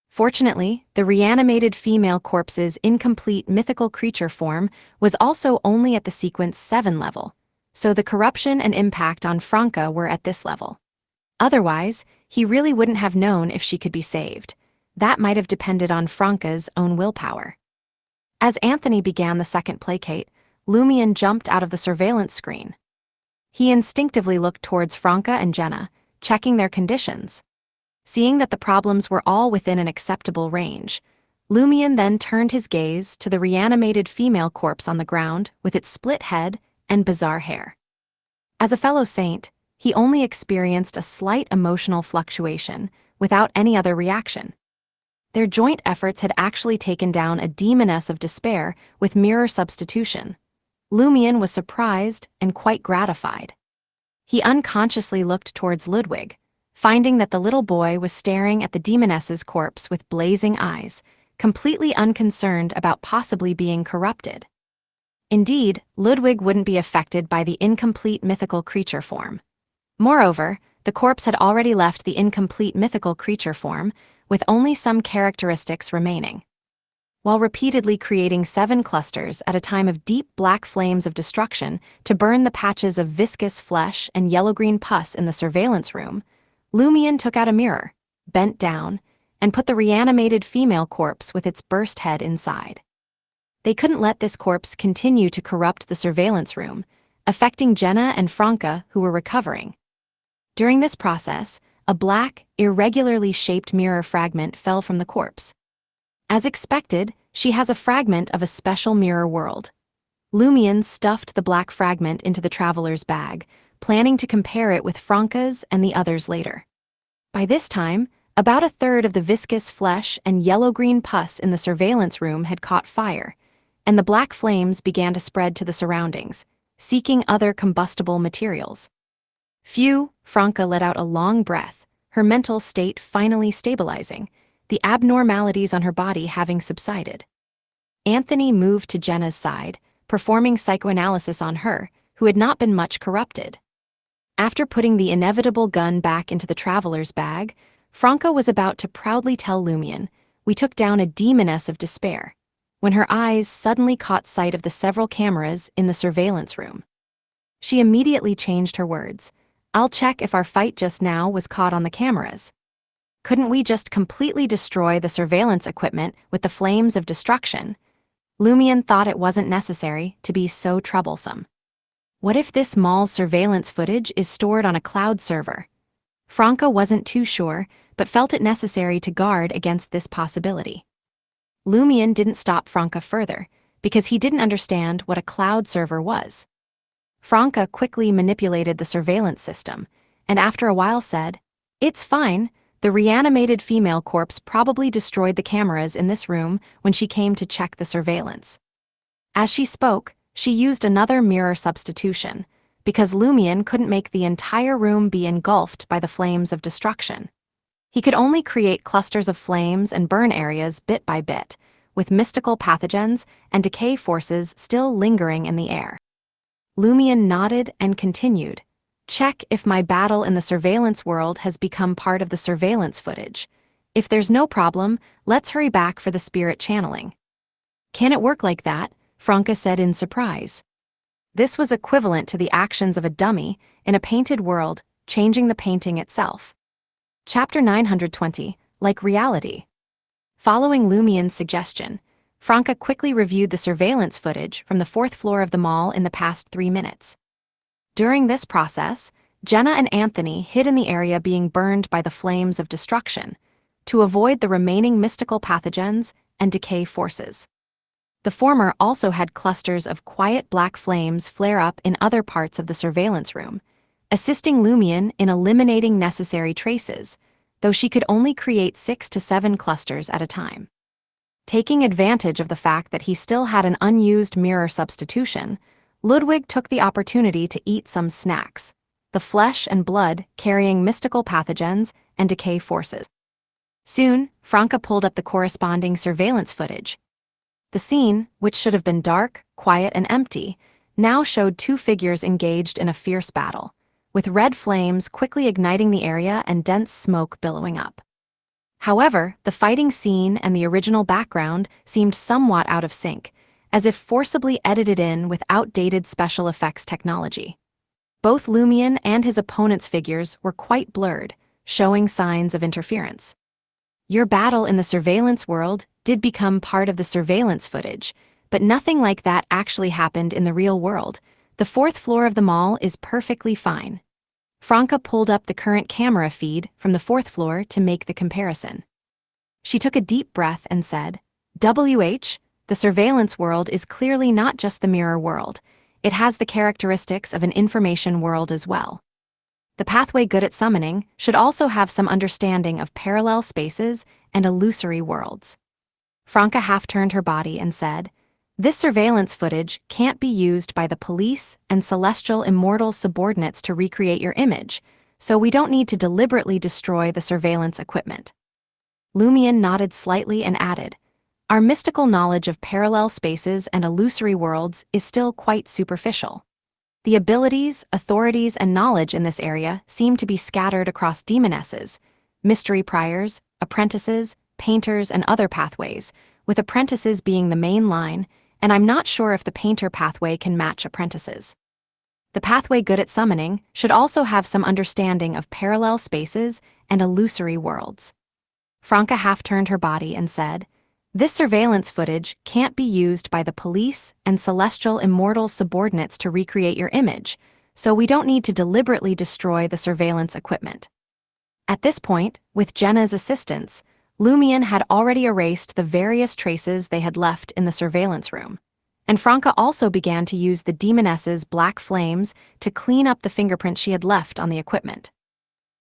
Fortunately, the reanimated female corpse's incomplete mythical creature form was also only at the sequence 7 level, so the corruption and impact on Franca were at this level. Otherwise, he really wouldn't have known if she could be saved. That might have depended on Franca's own willpower. As Anthony began the second placate, Lumion jumped out of the surveillance screen. He instinctively looked towards Franca and Jenna, checking their conditions. Seeing that the problems were all within an acceptable range, Lumion then turned his gaze to the reanimated female corpse on the ground with its split head and bizarre hair. As a fellow saint, he only experienced a slight emotional fluctuation without any other reaction. Their joint efforts had actually taken down a demoness of despair with mirror substitution. Lumion was surprised and quite gratified. He unconsciously looked towards Ludwig, finding that the little boy was staring at the demoness's corpse with blazing eyes, completely unconcerned about possibly being corrupted. Indeed, Ludwig wouldn't be affected by the incomplete mythical creature form. Moreover, the corpse had already left the incomplete mythical creature form, with only some characteristics remaining. While repeatedly creating 7 clusters at a time of deep black flames of destruction to burn the patches of viscous flesh and yellow-green pus in the surveillance room, Lumion took out a mirror, bent down, and put the reanimated female corpse with its burst head inside. They couldn't let this corpse continue to corrupt the surveillance room, affecting Jenna and Franca, who were recovering. During this process, a black, irregularly shaped mirror fragment fell from the corpse. As expected, she has a fragment of a special mirror world. Lumion stuffed the black fragment into the traveler's bag, planning to compare it with Franca's and the others later. By this time, about a third of the viscous flesh and yellow-green pus in the surveillance room had caught fire, and the black flames began to spread to the surroundings, seeking other combustible materials. Phew, Franca let out a long breath, her mental state finally stabilizing, the abnormalities on her body having subsided. Anthony moved to Jenna's side, performing psychoanalysis on her, who had not been much corrupted. After putting the inevitable gun back into the traveler's bag, Franca was about to proudly tell Lumion, "We took down a demoness of despair," when her eyes suddenly caught sight of the several cameras in the surveillance room. She immediately changed her words. "I'll check if our fight just now was caught on the cameras. Couldn't we just completely destroy the surveillance equipment with the flames of destruction?" Lumion thought it wasn't necessary to be so troublesome. What if this mall's surveillance footage is stored on a cloud server? Franca wasn't too sure, but felt it necessary to guard against this possibility. Lumion didn't stop Franca further, because he didn't understand what a cloud server was. Franca quickly manipulated the surveillance system, and after a while said, "It's fine. The reanimated female corpse probably destroyed the cameras in this room when she came to check the surveillance." As she spoke, she used another mirror substitution, because Lumion couldn't make the entire room be engulfed by the flames of destruction. He could only create clusters of flames and burn areas bit by bit, with mystical pathogens and decay forces still lingering in the air. Lumion nodded and continued, "Check if my battle in the surveillance world has become part of the surveillance footage. If there's no problem, let's hurry back for the spirit channeling." "Can it work like that?" Franca said in surprise. This was equivalent to the actions of a dummy in a painted world, changing the painting itself. Chapter 920, Like Reality. Following Lumion's suggestion, Franca quickly reviewed the surveillance footage from the 4th floor of the mall in the past 3 minutes. During this process, Jenna and Anthony hid in the area being burned by the flames of destruction, to avoid the remaining mystical pathogens and decay forces. The former also had clusters of quiet black flames flare up in other parts of the surveillance room, assisting Lumion in eliminating necessary traces, though she could only create 6 to 7 clusters at a time. Taking advantage of the fact that he still had an unused mirror substitution, Ludwig took the opportunity to eat some snacks, the flesh and blood carrying mystical pathogens and decay forces. Soon, Franca pulled up the corresponding surveillance footage. The scene, which should have been dark, quiet, and empty, now showed 2 figures engaged in a fierce battle, with red flames quickly igniting the area and dense smoke billowing up. However, the fighting scene and the original background seemed somewhat out of sync, as if forcibly edited in with outdated special effects technology. Both Lumion and his opponent's figures were quite blurred, showing signs of interference. Your battle in the surveillance world did become part of the surveillance footage, but nothing like that actually happened in the real world. The 4th floor of the mall is perfectly fine. Franca pulled up the current camera feed from the 4th floor to make the comparison. She took a deep breath and said, "WH, the surveillance world is clearly not just the mirror world. It has the characteristics of an information world as well. The pathway good at summoning should also have some understanding of parallel spaces and illusory worlds." Franca half-turned her body and said, "This surveillance footage can't be used by the police and celestial immortal subordinates to recreate your image, so we don't need to deliberately destroy the surveillance equipment." Lumion nodded slightly and added, "Our mystical knowledge of parallel spaces and illusory worlds is still quite superficial. The abilities, authorities, and knowledge in this area seem to be scattered across demonesses, mystery priors, apprentices, painters, and other pathways, with apprentices being the main line, and I'm not sure if the painter pathway can match apprentices. The pathway good at summoning should also have some understanding of parallel spaces and illusory worlds." Franca half-turned her body and said, "This surveillance footage can't be used by the police and celestial immortal subordinates to recreate your image, so we don't need to deliberately destroy the surveillance equipment. At this point, with Jenna's assistance, Lumion had already erased the various traces they had left in the surveillance room, and Franca also began to use the demoness's black flames to clean up the fingerprints she had left on the equipment.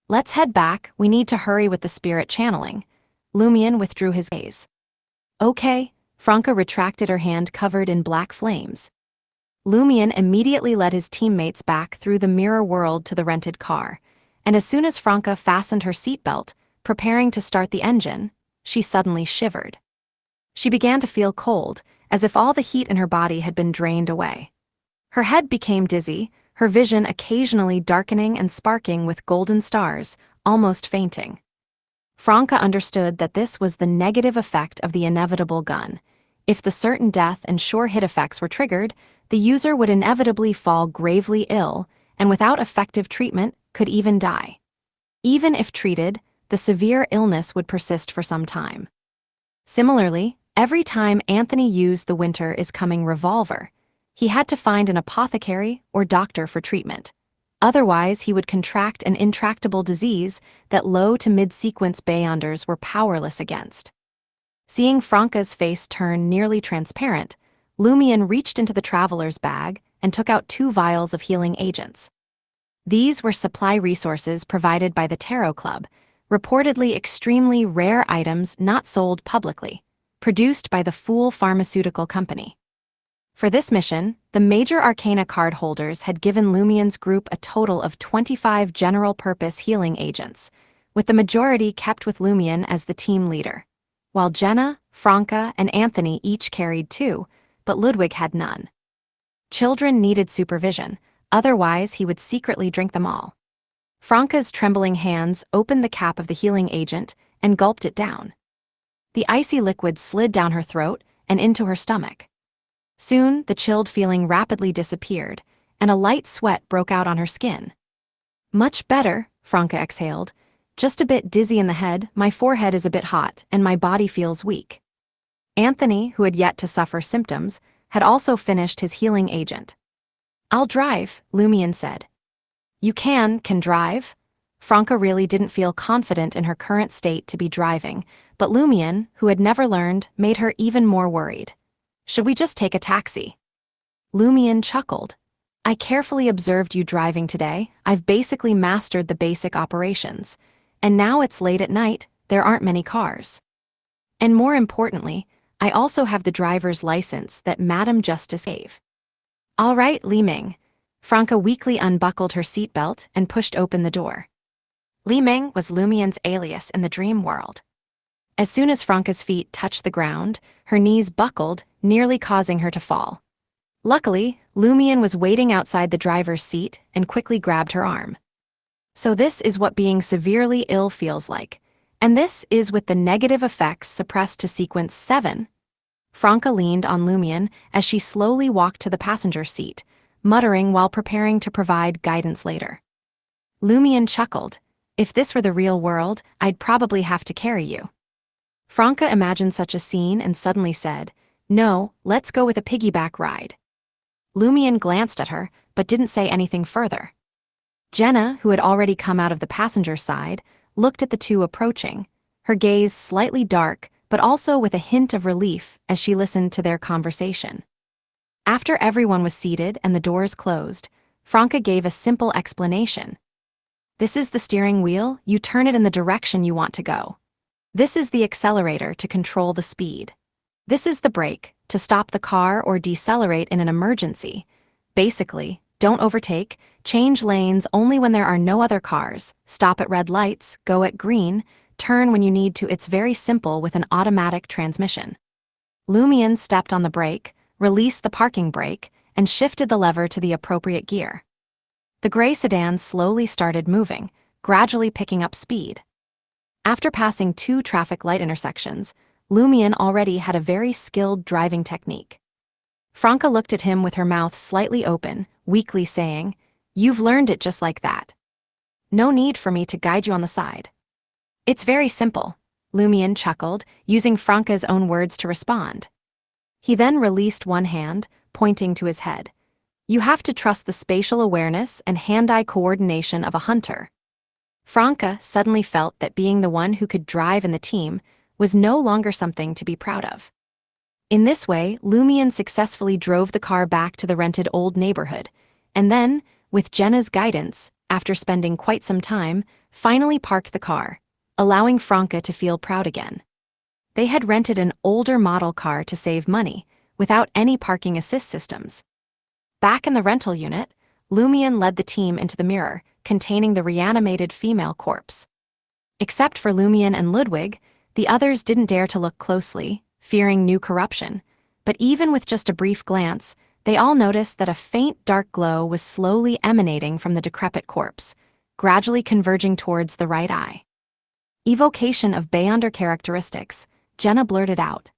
"Let's head back, we need to hurry with the spirit channeling." Lumion withdrew his gaze. "Okay." Franca retracted her hand covered in black flames. Lumion immediately led his teammates back through the mirror world to the rented car, and as soon as Franca fastened her seatbelt, preparing to start the engine, she suddenly shivered. She began to feel cold, as if all the heat in her body had been drained away. Her head became dizzy, her vision occasionally darkening and sparking with golden stars, almost fainting. Franca understood that this was the negative effect of the inevitable gun. If the certain death and sure hit effects were triggered, the user would inevitably fall gravely ill, and without effective treatment, could even die. Even if treated, the severe illness would persist for some time. Similarly, every time Anthony used the Winter is Coming revolver, he had to find an apothecary or doctor for treatment. Otherwise, he would contract an intractable disease that low to mid-sequence Beyonders were powerless against. Seeing Franca's face turn nearly transparent, Lumion reached into the traveler's bag and took out 2 vials of healing agents. These were supply resources provided by the Tarot Club, reportedly extremely rare items not sold publicly, produced by the Fool Pharmaceutical Company. For this mission, the major Arcana card holders had given Lumion's group a total of 25 general-purpose healing agents, with the majority kept with Lumion as the team leader, while Jenna, Franca, and Anthony each carried 2, but Ludwig had none. Children needed supervision, otherwise he would secretly drink them all. Franca's trembling hands opened the cap of the healing agent and gulped it down. The icy liquid slid down her throat and into her stomach. Soon, the chilled feeling rapidly disappeared, and a light sweat broke out on her skin. "Much better," Franca exhaled. "Just a bit dizzy in the head, my forehead is a bit hot, and my body feels weak." Anthony, who had yet to suffer symptoms, had also finished his healing agent. "I'll drive," Lumion said. "You can drive?" Franca really didn't feel confident in her current state to be driving, but Lumion, who had never learned, made her even more worried. "Should we just take a taxi?" Lumion chuckled. "I carefully observed you driving today. I've basically mastered the basic operations. And now it's late at night, there aren't many cars. And more importantly, I also have the driver's license that Madam Justice gave." "All right, Li Ming." Franca weakly unbuckled her seatbelt and pushed open the door. Li Ming was Lumion's alias in the dream world. As soon as Franca's feet touched the ground, her knees buckled, nearly causing her to fall. Luckily, Lumion was waiting outside the driver's seat and quickly grabbed her arm. "So this is what being severely ill feels like, and this is with the negative effects suppressed to sequence 7. Franca leaned on Lumion as she slowly walked to the passenger seat, muttering while preparing to provide guidance later. Lumion chuckled. "If this were the real world, I'd probably have to carry you." Franca imagined such a scene and suddenly said, "No, let's go with a piggyback ride." Lumion glanced at her, but didn't say anything further. Jenna, who had already come out of the passenger side, looked at the two approaching, her gaze slightly dark, but also with a hint of relief as she listened to their conversation. After everyone was seated and the doors closed, Franca gave a simple explanation. "This is the steering wheel, you turn it in the direction you want to go. This is the accelerator to control the speed. This is the brake, to stop the car or decelerate in an emergency. Basically, don't overtake, change lanes only when there are no other cars, stop at red lights, go at green, turn when you need to. It's very simple with an automatic transmission." Lumion stepped on the brake, released the parking brake, and shifted the lever to the appropriate gear. The gray sedan slowly started moving, gradually picking up speed. After passing 2 traffic light intersections, Lumion already had a very skilled driving technique. Franca looked at him with her mouth slightly open, weakly saying, "You've learned it just like that. No need for me to guide you on the side." "It's very simple," Lumion chuckled, using Franca's own words to respond. He then released one hand, pointing to his head. You have to trust the spatial awareness and hand-eye coordination of a hunter. Franca suddenly felt that being the one who could drive in the team was no longer something to be proud of. In this way, Lumion successfully drove the car back to the rented old neighborhood, and then, with Jenna's guidance, after spending quite some time, finally parked the car, allowing Franca to feel proud again. They had rented an older model car to save money, without any parking assist systems. Back in the rental unit, Lumion led the team into the mirror, containing the reanimated female corpse. Except for Lumion and Ludwig, the others didn't dare to look closely, fearing new corruption, but even with just a brief glance, they all noticed that a faint dark glow was slowly emanating from the decrepit corpse, gradually converging towards the right eye. Evocation of Beyonder characteristics, Jenna blurted out.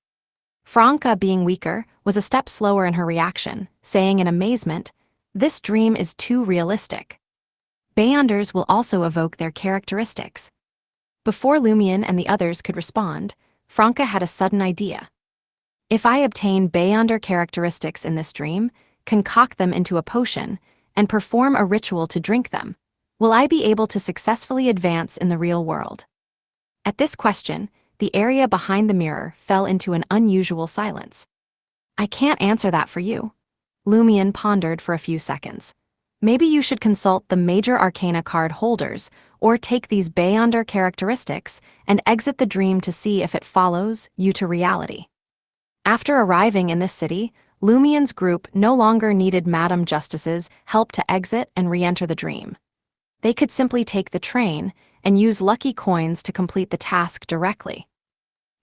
Franca, being weaker, was a step slower in her reaction, saying in amazement, "This dream is too realistic." Beyonders will also evoke their characteristics. Before Lumion and the others could respond, Franca had a sudden idea. If I obtain Beyonder characteristics in this dream, concoct them into a potion, and perform a ritual to drink them, will I be able to successfully advance in the real world? At this question, the area behind the mirror fell into an unusual silence. I can't answer that for you. Lumion pondered for a few seconds. Maybe you should consult the major arcana card holders, or take these Beyonder characteristics and exit the dream to see if it follows you to reality. After arriving in this city, Lumion's group no longer needed Madame Justice's help to exit and re-enter the dream. They could simply take the train and use lucky coins to complete the task directly.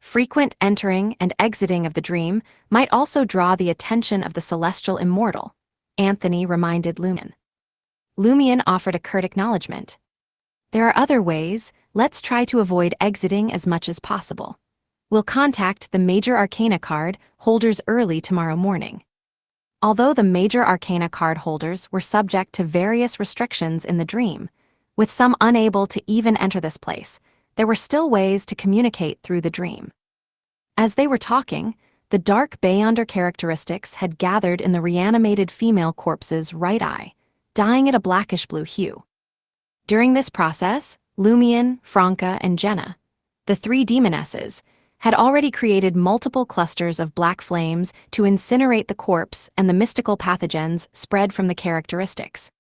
Frequent entering and exiting of the dream might also draw the attention of the celestial immortal, Anthony reminded Lumion. Lumion offered a curt acknowledgement. There are other ways, let's try to avoid exiting as much as possible. We'll contact the major arcana card holders early tomorrow morning. Although the major arcana card holders were subject to various restrictions in the dream, with some unable to even enter this place, there were still ways to communicate through the dream. As they were talking, the dark Beyonder characteristics had gathered in the reanimated female corpse's right eye, dyeing it a blackish-blue hue. During this process, Lumion, Franca, and Jenna, the three demonesses, had already created multiple clusters of black flames to incinerate the corpse and the mystical pathogens spread from the characteristics.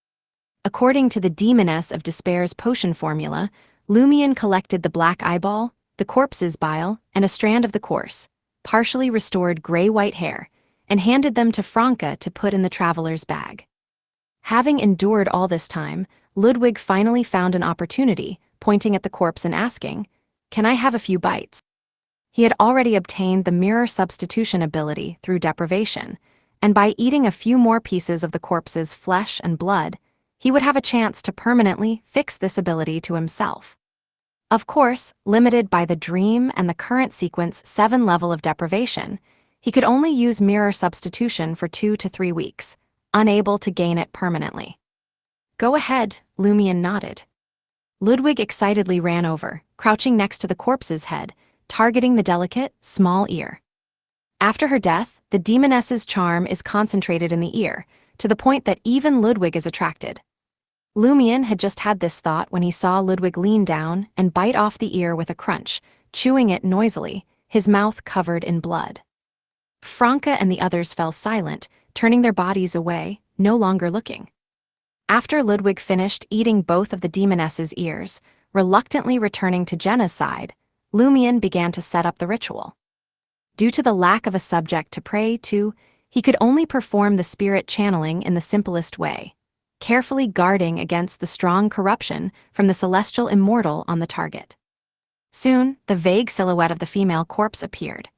According to the Demoness of Despair's potion formula, Lumion collected the black eyeball, the corpse's bile, and a strand of the coarse, partially restored gray-white hair, and handed them to Franca to put in the traveler's bag. Having endured all this time, Ludwig finally found an opportunity, pointing at the corpse and asking, "Can I have a few bites?" He had already obtained the mirror substitution ability through deprivation, and by eating a few more pieces of the corpse's flesh and blood, he would have a chance to permanently fix this ability to himself. Of course, limited by the dream and the current sequence 7 level of deprivation, he could only use mirror substitution for 2 to 3 weeks, unable to gain it permanently. "Go ahead," Lumion nodded. Ludwig excitedly ran over, crouching next to the corpse's head, targeting the delicate, small ear. After her death, the demoness's charm is concentrated in the ear, to the point that even Ludwig is attracted. Lumion had just had this thought when he saw Ludwig lean down and bite off the ear with a crunch, chewing it noisily, his mouth covered in blood. Franca and the others fell silent, turning their bodies away, no longer looking. After Ludwig finished eating both of the demoness's ears, reluctantly returning to Jenna's side, Lumion began to set up the ritual. Due to the lack of a subject to pray to, he could only perform the spirit channeling in the simplest way, carefully guarding against the strong corruption from the celestial immortal on the target. Soon, the vague silhouette of the female corpse appeared.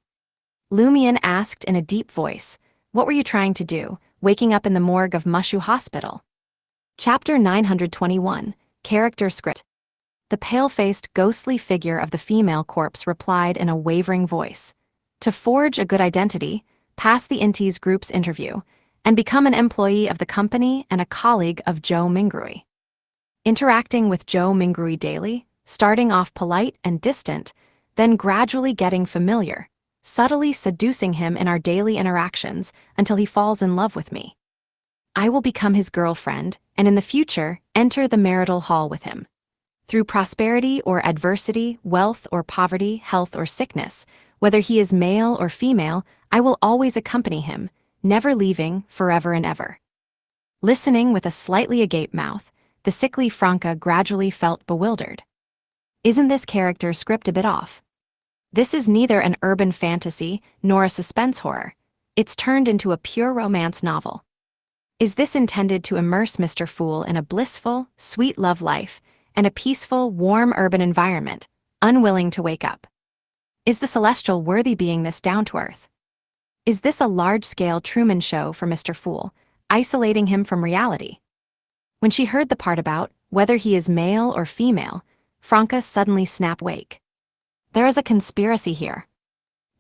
Lumion asked in a deep voice, "What were you trying to do, waking up in the morgue of Mushu Hospital?" Chapter 921, Character Script. The pale-faced, ghostly figure of the female corpse replied in a wavering voice, "To forge a good identity, pass the Intis group's interview, and become an employee of the company and a colleague of Joe Mingrui." Interacting with Joe Mingrui daily, starting off polite and distant, then gradually getting familiar, subtly seducing him in our daily interactions until he falls in love with me. I will become his girlfriend, and in the future, enter the marital hall with him. Through prosperity or adversity, wealth or poverty, health or sickness, whether he is male or female, I will always accompany him, never leaving, forever and ever. Listening with a slightly agape mouth, the sickly Franca gradually felt bewildered. Isn't this character's script a bit off? This is neither an urban fantasy nor a suspense horror. It's turned into a pure romance novel. Is this intended to immerse Mr. Fool in a blissful, sweet love life and a peaceful, warm urban environment, unwilling to wake up? Is the celestial worthy being this down to earth? Is this a large-scale Truman Show for Mr. Fool, isolating him from reality? When she heard the part about whether he is male or female, Franca suddenly snapped awake. There is a conspiracy here.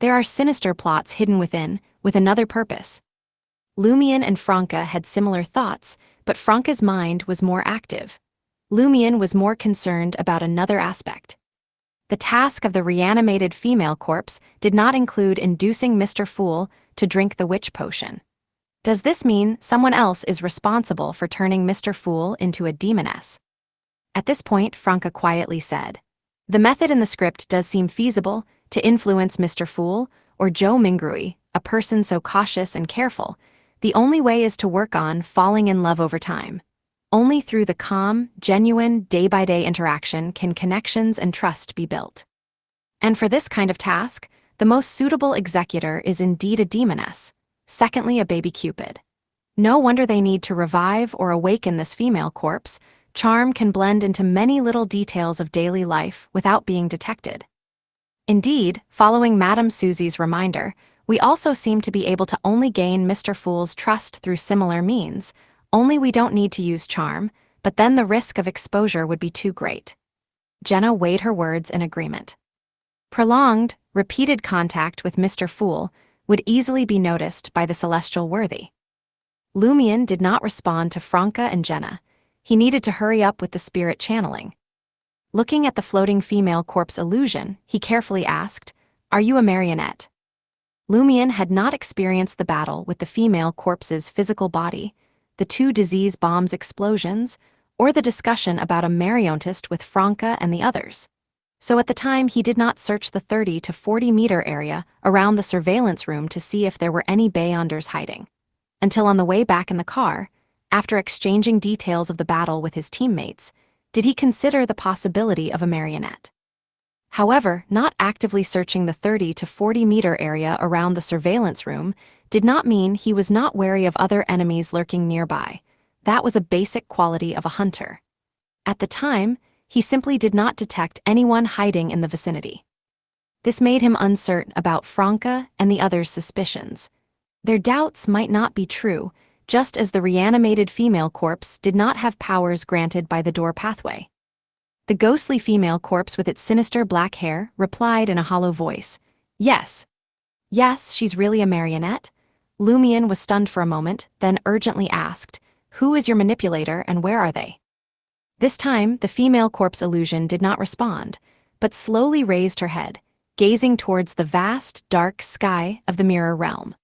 There are sinister plots hidden within, with another purpose. Lumion and Franca had similar thoughts, but Franca's mind was more active. Lumion was more concerned about another aspect. The task of the reanimated female corpse did not include inducing Mr. Fool to drink the witch potion. Does this mean someone else is responsible for turning Mr. Fool into a demoness? At this point, Franca quietly said, "The method in the script does seem feasible to influence Mr. Fool or Joe Mingrui, a person so cautious and careful. The only way is to work on falling in love over time. Only through the calm, genuine, day-by-day interaction can connections and trust be built. And for this kind of task, the most suitable executor is indeed a demoness, secondly a baby Cupid. No wonder they need to revive or awaken this female corpse. Charm can blend into many little details of daily life without being detected." Indeed, following Madame Susie's reminder, we also seem to be able to only gain Mr. Fool's trust through similar means, only we don't need to use charm, but then the risk of exposure would be too great. Jenna weighed her words in agreement. Prolonged, repeated contact with Mr. Fool would easily be noticed by the celestial worthy. Lumion did not respond to Franca and Jenna. He needed to hurry up with the spirit channeling. Looking at the floating female corpse illusion, he carefully asked, "Are you a marionette?" Lumion had not experienced the battle with the female corpse's physical body, the two disease bombs explosions, or the discussion about a marionettist with Franca and the others. So at the time he did not search the 30 to 40 meter area around the surveillance room to see if there were any Beyonders hiding. Until on the way back in the car, after exchanging details of the battle with his teammates, did he consider the possibility of a marionette. However, not actively searching the 30 to 40 meter area around the surveillance room did not mean he was not wary of other enemies lurking nearby. That was a basic quality of a hunter. At the time, he simply did not detect anyone hiding in the vicinity. This made him uncertain about Franca and the others' suspicions. Their doubts might not be true, just as the reanimated female corpse did not have powers granted by the door pathway. The ghostly female corpse with its sinister black hair replied in a hollow voice, "Yes. Yes, she's really a marionette." Lumion was stunned for a moment, then urgently asked, "Who is your manipulator and where are they?" This time, the female corpse illusion did not respond, but slowly raised her head, gazing towards the vast, dark sky of the mirror realm.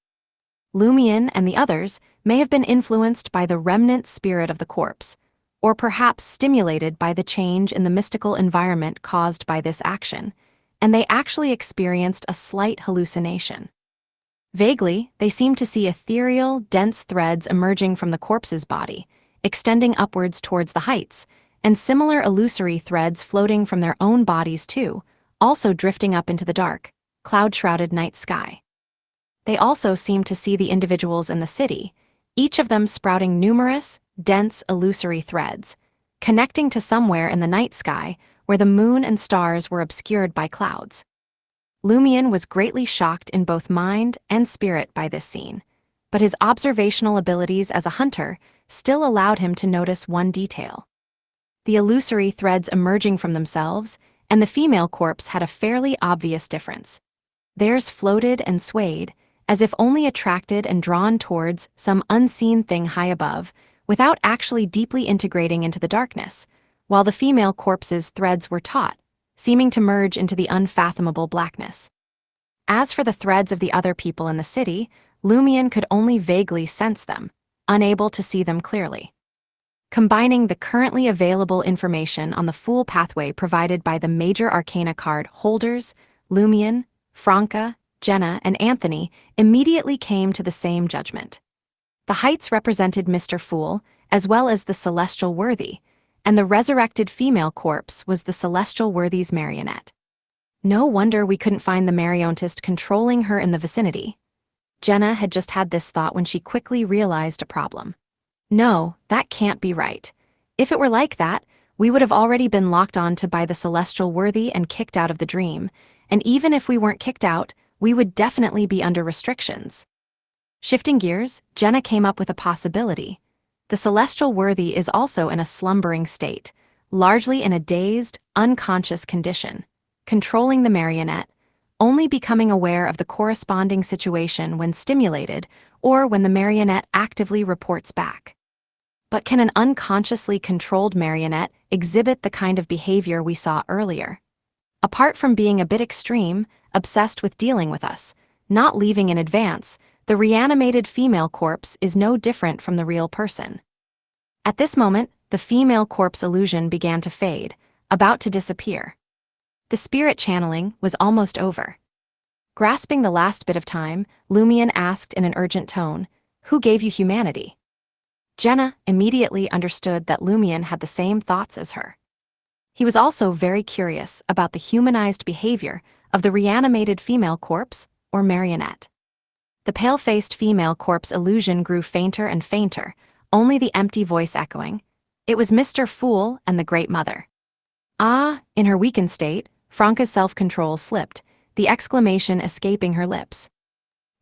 Lumion and the others may have been influenced by the remnant spirit of the corpse, or perhaps stimulated by the change in the mystical environment caused by this action, and they actually experienced a slight hallucination. Vaguely, they seemed to see ethereal, dense threads emerging from the corpse's body, extending upwards towards the heights, and similar illusory threads floating from their own bodies too, also drifting up into the dark, cloud-shrouded night sky. They also seemed to see the individuals in the city, each of them sprouting numerous, dense, illusory threads, connecting to somewhere in the night sky where the moon and stars were obscured by clouds. Lumion was greatly shocked in both mind and spirit by this scene, but his observational abilities as a hunter still allowed him to notice one detail. The illusory threads emerging from themselves and the female corpse had a fairly obvious difference. Theirs floated and swayed, as if only attracted and drawn towards some unseen thing high above, without actually deeply integrating into the darkness, while the female corpse's threads were taut, seeming to merge into the unfathomable blackness. As for the threads of the other people in the city, Lumion could only vaguely sense them, unable to see them clearly. Combining the currently available information on the Fool pathway provided by the major arcana card holders, Lumion, Franca, Jenna, and Anthony immediately came to the same judgment. The heights represented Mr. Fool, as well as the celestial worthy, and the resurrected female corpse was the celestial worthy's marionette. No wonder we couldn't find the marionettist controlling her in the vicinity. Jenna had just had this thought when she quickly realized a problem. No, that can't be right. If it were like that, we would have already been locked onto by the celestial worthy and kicked out of the dream, and even if we weren't kicked out, we would definitely be under restrictions. Shifting gears, Jenna came up with a possibility. The celestial worthy is also in a slumbering state, largely in a dazed, unconscious condition, controlling the marionette, only becoming aware of the corresponding situation when stimulated or when the marionette actively reports back. But can an unconsciously controlled marionette exhibit the kind of behavior we saw earlier? Apart from being a bit extreme, obsessed with dealing with us, not leaving in advance, the reanimated female corpse is no different from the real person. At this moment, the female corpse illusion began to fade, about to disappear. The spirit channeling was almost over. Grasping the last bit of time, Lumion asked in an urgent tone, "Who gave you humanity?" Jenna immediately understood that Lumion had the same thoughts as her. He was also very curious about the humanized behavior of the reanimated female corpse, or marionette. The pale-faced female corpse illusion grew fainter and fainter, only the empty voice echoing. It was Mr. Fool and the Great Mother. Ah, in her weakened state, Franca's self-control slipped, the exclamation escaping her lips.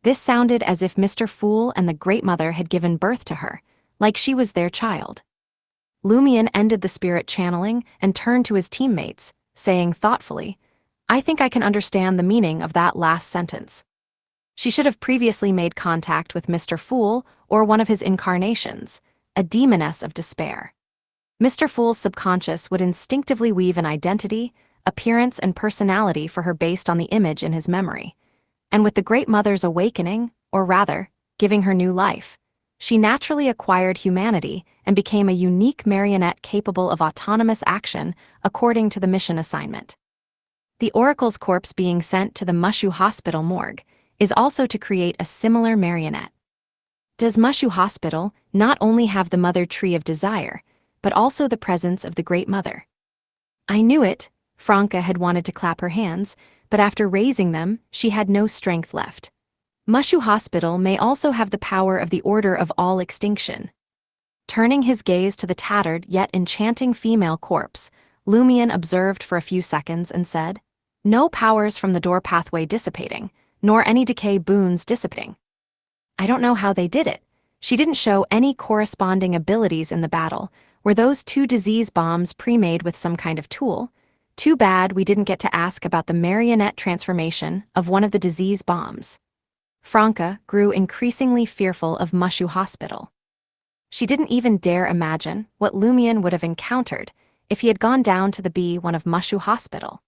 This sounded as if Mr. Fool and the Great Mother had given birth to her, like she was their child. Lumion ended the spirit channeling and turned to his teammates, saying thoughtfully, "I think I can understand the meaning of that last sentence." She should have previously made contact with Mr. Fool or one of his incarnations, a demoness of despair. Mr. Fool's subconscious would instinctively weave an identity, appearance, and personality for her based on the image in his memory. And with the Great Mother's awakening, or rather, giving her new life, she naturally acquired humanity and became a unique marionette capable of autonomous action according to the mission assignment. The Oracle's corpse being sent to the Mushu Hospital morgue is also to create a similar marionette. Does Mushu Hospital not only have the Mother Tree of Desire, but also the presence of the Great Mother? I knew it. Franca had wanted to clap her hands, but after raising them, she had no strength left. Mushu Hospital may also have the power of the Order of All Extinction. Turning his gaze to the tattered yet enchanting female corpse, Lumion observed for a few seconds and said, "No powers from the door pathway dissipating, nor any decay boons dissipating. I don't know how they did it. She didn't show any corresponding abilities in the battle. Were those 2 disease bombs pre-made with some kind of tool? Too bad we didn't get to ask about the marionette transformation of one of the disease bombs." Franca grew increasingly fearful of Mushu Hospital. She didn't even dare imagine what Lumion would have encountered if he had gone down to the B1 of Mushu Hospital.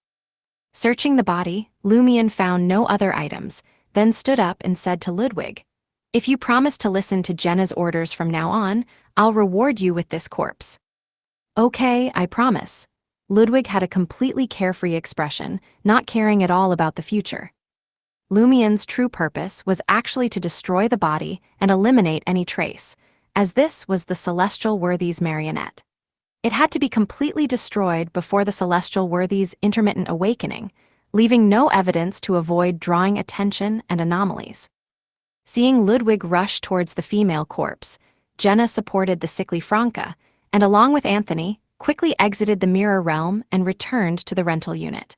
Searching the body, Lumion found no other items, then stood up and said to Ludwig, "If you promise to listen to Jenna's orders from now on, I'll reward you with this corpse." "Okay, I promise." Ludwig had a completely carefree expression, not caring at all about the future. Lumion's true purpose was actually to destroy the body and eliminate any trace, as this was the Celestial Worthy's marionette. It had to be completely destroyed before the Celestial Worthy's intermittent awakening, leaving no evidence to avoid drawing attention and anomalies. Seeing Ludwig rush towards the female corpse, Jenna supported the sickly Franca, and along with Anthony, quickly exited the mirror realm and returned to the rental unit.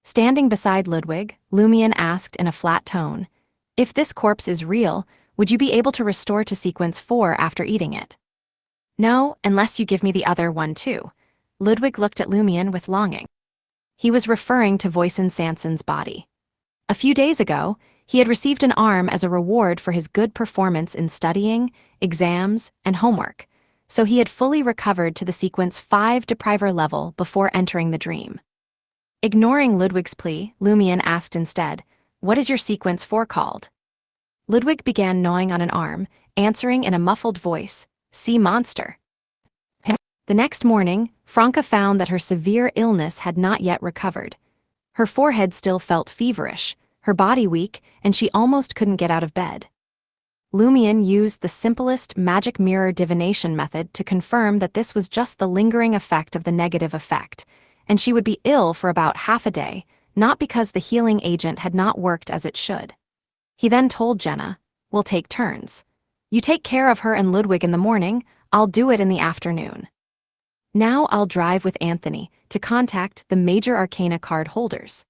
Standing beside Ludwig, Lumion asked in a flat tone, "If this corpse is real, would you be able to restore to sequence 4 after eating it?" "No, unless you give me the other one too." Ludwig looked at Lumion with longing. He was referring to Voisin Sanson's body. A few days ago, he had received an arm as a reward for his good performance in studying, exams, and homework, so he had fully recovered to the sequence 5 depriver level before entering the dream. Ignoring Ludwig's plea, Lumion asked instead, "What is your sequence 4 called?" Ludwig began gnawing on an arm, answering in a muffled voice, "Sea monster." The next morning, Franca found that her severe illness had not yet recovered. Her forehead still felt feverish, her body weak, and she almost couldn't get out of bed. Lumion used the simplest magic mirror divination method to confirm that this was just the lingering effect of the negative effect, and she would be ill for about half a day, not because the healing agent had not worked as it should. He then told Jenna, "We'll take turns. You take care of her and Ludwig in the morning, I'll do it in the afternoon. Now I'll drive with Anthony to contact the major arcana card holders."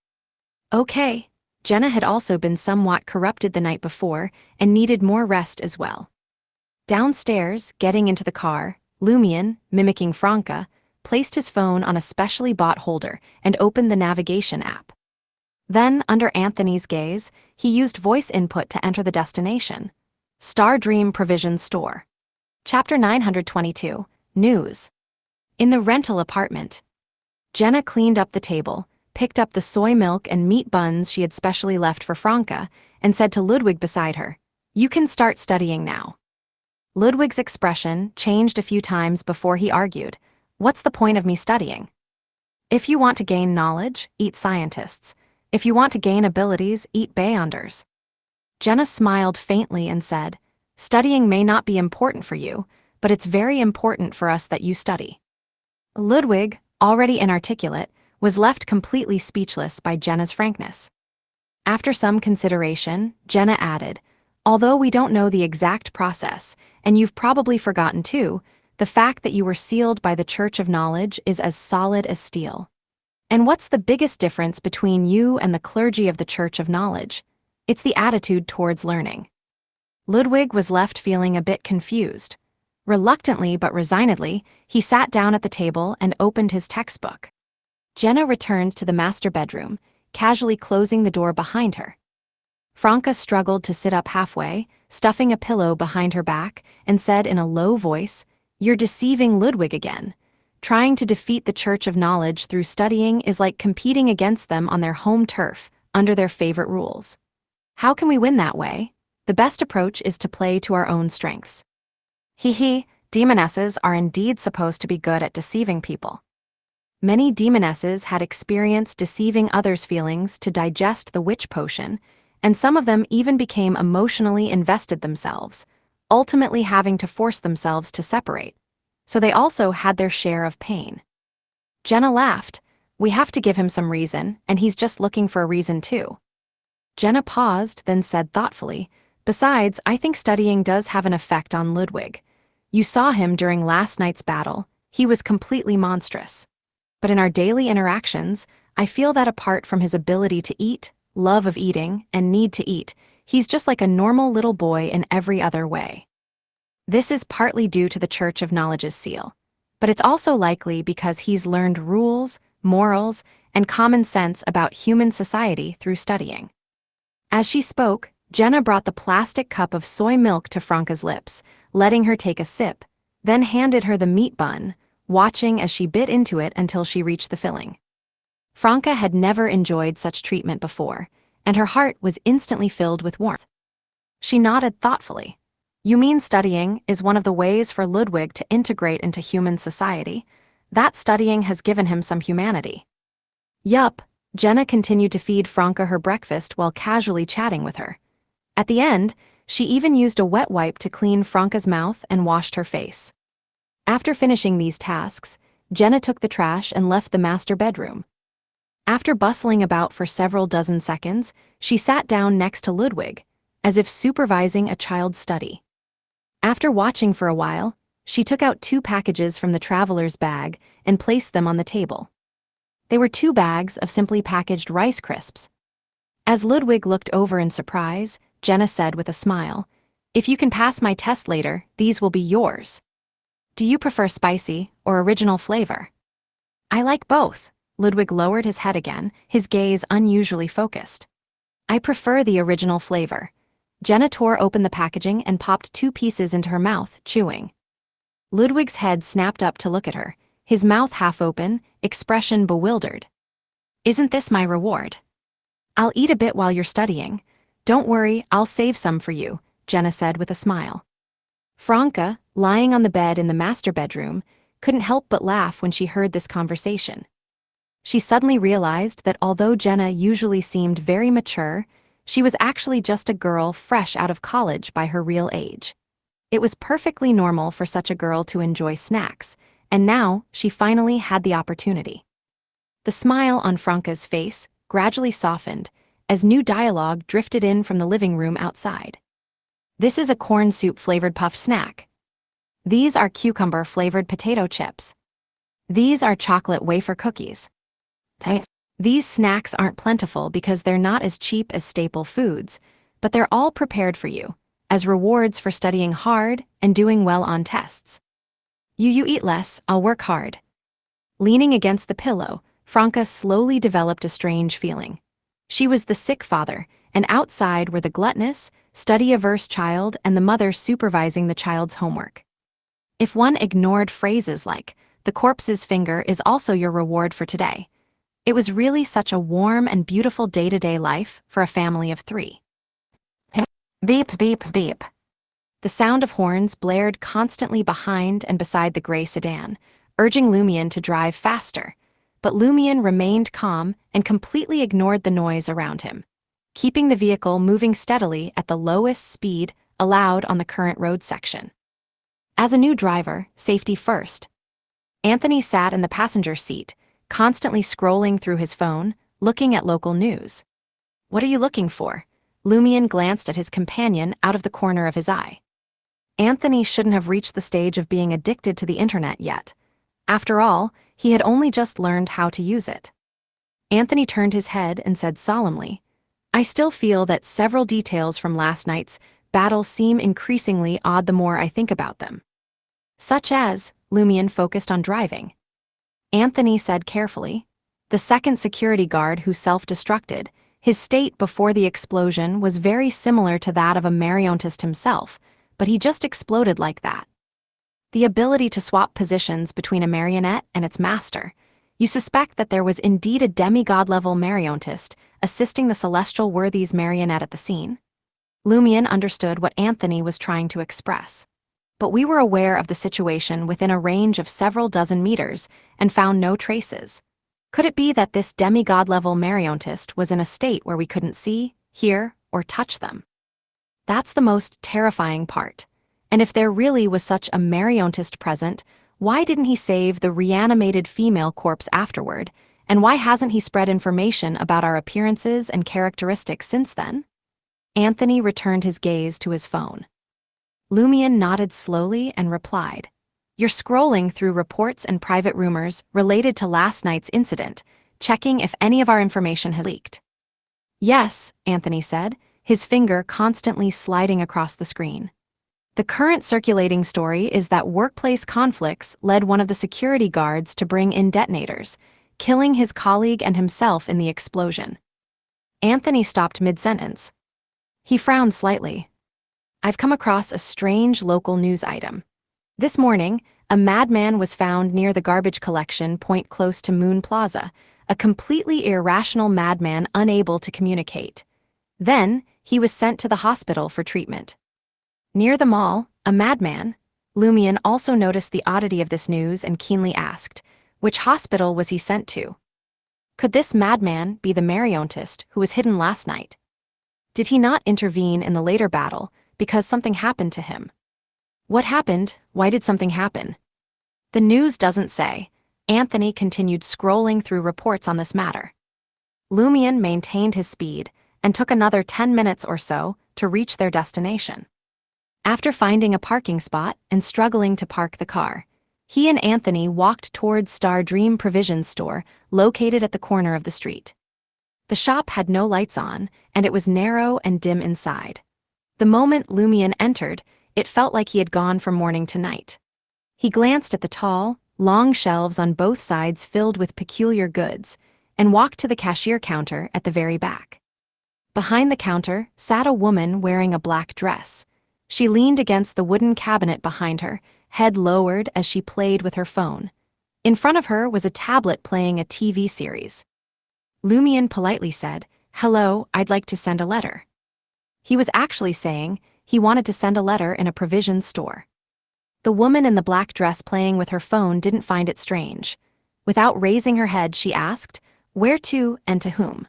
Okay. Jenna had also been somewhat corrupted the night before and needed more rest as well. Downstairs, getting into the car, Lumion, mimicking Franca, placed his phone on a specially bought holder and opened the navigation app. Then, under Anthony's gaze, he used voice input to enter the destination. Star Dream Provision Store. Chapter 922, News. In the rental apartment, Jenna cleaned up the table, picked up the soy milk and meat buns she had specially left for Franca, and said to Ludwig beside her, "You can start studying now." Ludwig's expression changed a few times before he argued, "What's the point of me studying? If you want to gain knowledge, eat scientists. If you want to gain abilities, eat Beyonders." Jenna smiled faintly and said, "Studying may not be important for you, but it's very important for us that you study." Ludwig, already inarticulate, was left completely speechless by Jenna's frankness. After some consideration, Jenna added, "Although we don't know the exact process, and you've probably forgotten too, the fact that you were sealed by the Church of Knowledge is as solid as steel. And what's the biggest difference between you and the clergy of the Church of Knowledge? It's the attitude towards learning." Ludwig was left feeling a bit confused. Reluctantly but resignedly, he sat down at the table and opened his textbook. Jenna returned to the master bedroom, casually closing the door behind her. Franca struggled to sit up halfway, stuffing a pillow behind her back, and said in a low voice, "You're deceiving Ludwig again. Trying to defeat the Church of Knowledge through studying is like competing against them on their home turf, under their favorite rules. How can we win that way? The best approach is to play to our own strengths." Demonesses are indeed supposed to be good at deceiving people. Many demonesses had experienced deceiving others' feelings to digest the witch potion, and some of them even became emotionally invested themselves, ultimately having to force themselves to separate. So they also had their share of pain. Jenna laughed. "We have to give him some reason, and he's just looking for a reason too." Jenna paused, then said thoughtfully, "Besides, I think studying does have an effect on Ludwig. You saw him during last night's battle. He was completely monstrous. But in our daily interactions, I feel that apart from his ability to eat, love of eating, and need to eat, he's just like a normal little boy in every other way. This is partly due to the Church of Knowledge's seal, but it's also likely because he's learned rules, morals, and common sense about human society through studying." As she spoke, Jenna brought the plastic cup of soy milk to Franca's lips, letting her take a sip, then handed her the meat bun, watching as she bit into it until she reached the filling. Franca had never enjoyed such treatment before, and her heart was instantly filled with warmth. She nodded thoughtfully. "You mean studying is one of the ways for Ludwig to integrate into human society? That studying has given him some humanity." "Yup." Jenna continued to feed Franca her breakfast while casually chatting with her. At the end, she even used a wet wipe to clean Franca's mouth and washed her face. After finishing these tasks, Jenna took the trash and left the master bedroom. After bustling about for several dozen seconds, she sat down next to Ludwig, as if supervising a child's study. After watching for a while, she took out 2 packages from the traveler's bag and placed them on the table. They were 2 bags of simply packaged Rice Crisps. As Ludwig looked over in surprise, Jenna said with a smile, "If you can pass my test later, these will be yours. Do you prefer spicy or original flavor?" "I like both." Ludwig lowered his head again, his gaze unusually focused. "I prefer the original flavor." Jenna tore open the packaging and popped 2 pieces into her mouth, chewing. Ludwig's head snapped up to look at her, his mouth half open, expression bewildered. "Isn't this my reward? I'll eat a bit while you're studying. Don't worry, I'll save some for you," Jenna said with a smile. Franca, lying on the bed in the master bedroom, couldn't help but laugh when she heard this conversation. She suddenly realized that although Jenna usually seemed very mature, she was actually just a girl fresh out of college by her real age. It was perfectly normal for such a girl to enjoy snacks, and now she finally had the opportunity. The smile on Franca's face gradually softened as new dialogue drifted in from the living room outside. This is a corn soup-flavored puff snack. These are cucumber-flavored potato chips. These are chocolate wafer cookies. These snacks aren't plentiful because they're not as cheap as staple foods, but they're all prepared for you, as rewards for studying hard and doing well on tests. You eat less, I'll work hard. Leaning against the pillow, Franca slowly developed a strange feeling. She was the sick father, and outside were the gluttonous, study-averse child and the mother supervising the child's homework. If one ignored phrases like, "The corpse's finger is also your reward for today," it was really such a warm and beautiful day-to-day life for a family of 3. Beep, beep, beep. The sound of horns blared constantly behind and beside the gray sedan, urging Lumion to drive faster. But Lumion remained calm and completely ignored the noise around him, keeping the vehicle moving steadily at the lowest speed allowed on the current road section. As a new driver, safety first. Anthony sat in the passenger seat, constantly scrolling through his phone, looking at local news. "What are you looking for?" Lumion glanced at his companion out of the corner of his eye. Anthony shouldn't have reached the stage of being addicted to the internet yet. After all, he had only just learned how to use it. Anthony turned his head and said solemnly, "I still feel that several details from last night's battle seem increasingly odd the more I think about them." "Such as," Lumion focused on driving. Anthony said carefully, "The second security guard who self-destructed, his state before the explosion was very similar to that of a marionettist himself, but he just exploded like that. The ability to swap positions between a marionette and its master. You suspect that there was indeed a demigod-level marionettist assisting the celestial worthies marionette at the scene?" Lumion understood what Anthony was trying to express. "But we were aware of the situation within a range of several dozen meters and found no traces. Could it be that this demigod-level marionettist was in a state where we couldn't see, hear, or touch them? That's the most terrifying part. And if there really was such a marionettist present, why didn't he save the reanimated female corpse afterward, and why hasn't he spread information about our appearances and characteristics since then?" Anthony returned his gaze to his phone. Lumion nodded slowly and replied, "You're scrolling through reports and private rumors related to last night's incident, checking if any of our information has leaked." "Yes," Anthony said, his finger constantly sliding across the screen. "The current circulating story is that workplace conflicts led one of the security guards to bring in detonators, killing his colleague and himself in the explosion." Anthony stopped mid-sentence. He frowned slightly. "I've come across a strange local news item. This morning, a madman was found near the garbage collection point close to Moon Plaza, a completely irrational madman unable to communicate. Then, he was sent to the hospital for treatment." Near the mall, a madman. Lumion also noticed the oddity of this news and keenly asked, which hospital was he sent to? Could this madman be the marionettist who was hidden last night? Did he not intervene in the later battle because something happened to him? What happened? Why did something happen? The news doesn't say. Anthony continued scrolling through reports on this matter. Lumion maintained his speed and took another 10 minutes or so to reach their destination. After finding a parking spot and struggling to park the car, he and Anthony walked towards Star Dream Provisions store located at the corner of the street. The shop had no lights on, and it was narrow and dim inside. The moment Lumion entered, it felt like he had gone from morning to night. He glanced at the tall, long shelves on both sides filled with peculiar goods, and walked to the cashier counter at the very back. Behind the counter sat a woman wearing a black dress. She leaned against the wooden cabinet behind her, head lowered as she played with her phone. In front of her was a tablet playing a TV series. Lumion politely said, "Hello, I'd like to send a letter." He was actually saying, he wanted to send a letter in a provision store. The woman in the black dress playing with her phone didn't find it strange. Without raising her head, she asked, "Where to and to whom?"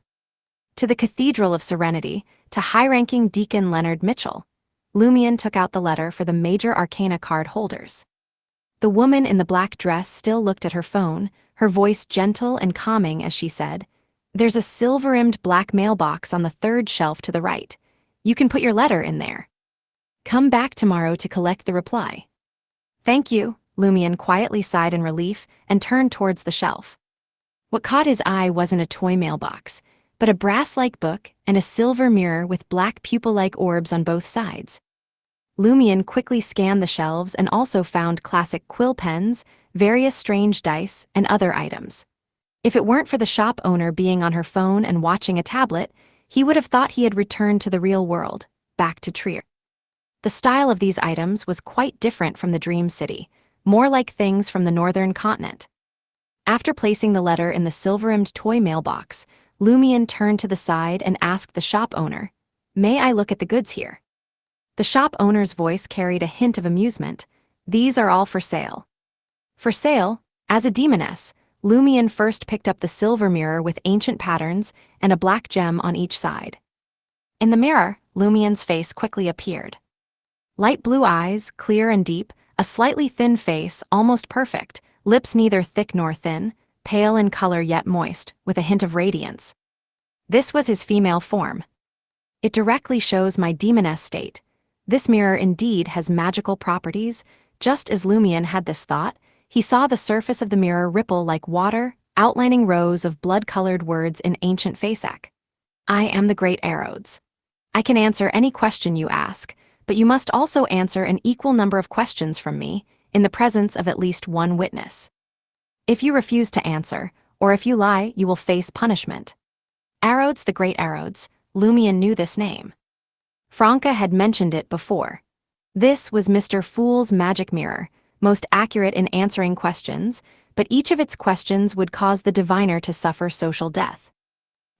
"To the Cathedral of Serenity, to high-ranking Deacon Leonard Mitchell." Lumion took out the letter for the Major Arcana card holders. The woman in the black dress still looked at her phone, her voice gentle and calming as she said, "There's a silver-rimmed black mailbox on the third shelf to the right. You can put your letter in there. Come back tomorrow to collect the reply." "Thank you," Lumion quietly sighed in relief and turned towards the shelf. What caught his eye wasn't a toy mailbox, but a brass-like book and a silver mirror with black pupil-like orbs on both sides. Lumion quickly scanned the shelves and also found classic quill pens, various strange dice, and other items. If it weren't for the shop owner being on her phone and watching a tablet, he would have thought he had returned to the real world, back to Trier. The style of these items was quite different from the Dream City, more like things from the northern continent. After placing the letter in the silver-rimmed toy mailbox, Lumion turned to the side and asked the shop owner, "May I look at the goods here?" The shop owner's voice carried a hint of amusement. "These are all for sale." For sale? As a demoness, Lumion first picked up the silver mirror with ancient patterns and a black gem on each side. In the mirror, Lumion's face quickly appeared. Light blue eyes, clear and deep, a slightly thin face, almost perfect, lips neither thick nor thin, pale in color yet moist, with a hint of radiance. This was his female form. "It directly shows my demoness state. This mirror indeed has magical properties." Just as Lumion had this thought, he saw the surface of the mirror ripple like water, outlining rows of blood-colored words in ancient Fasak. "I am the Great Erodes. I can answer any question you ask, but you must also answer an equal number of questions from me, in the presence of at least one witness. If you refuse to answer, or if you lie, you will face punishment." Erodes the Great Erodes, Lumion knew this name. Franca had mentioned it before. This was Mr. Fool's magic mirror, most accurate in answering questions, but each of its questions would cause the diviner to suffer social death.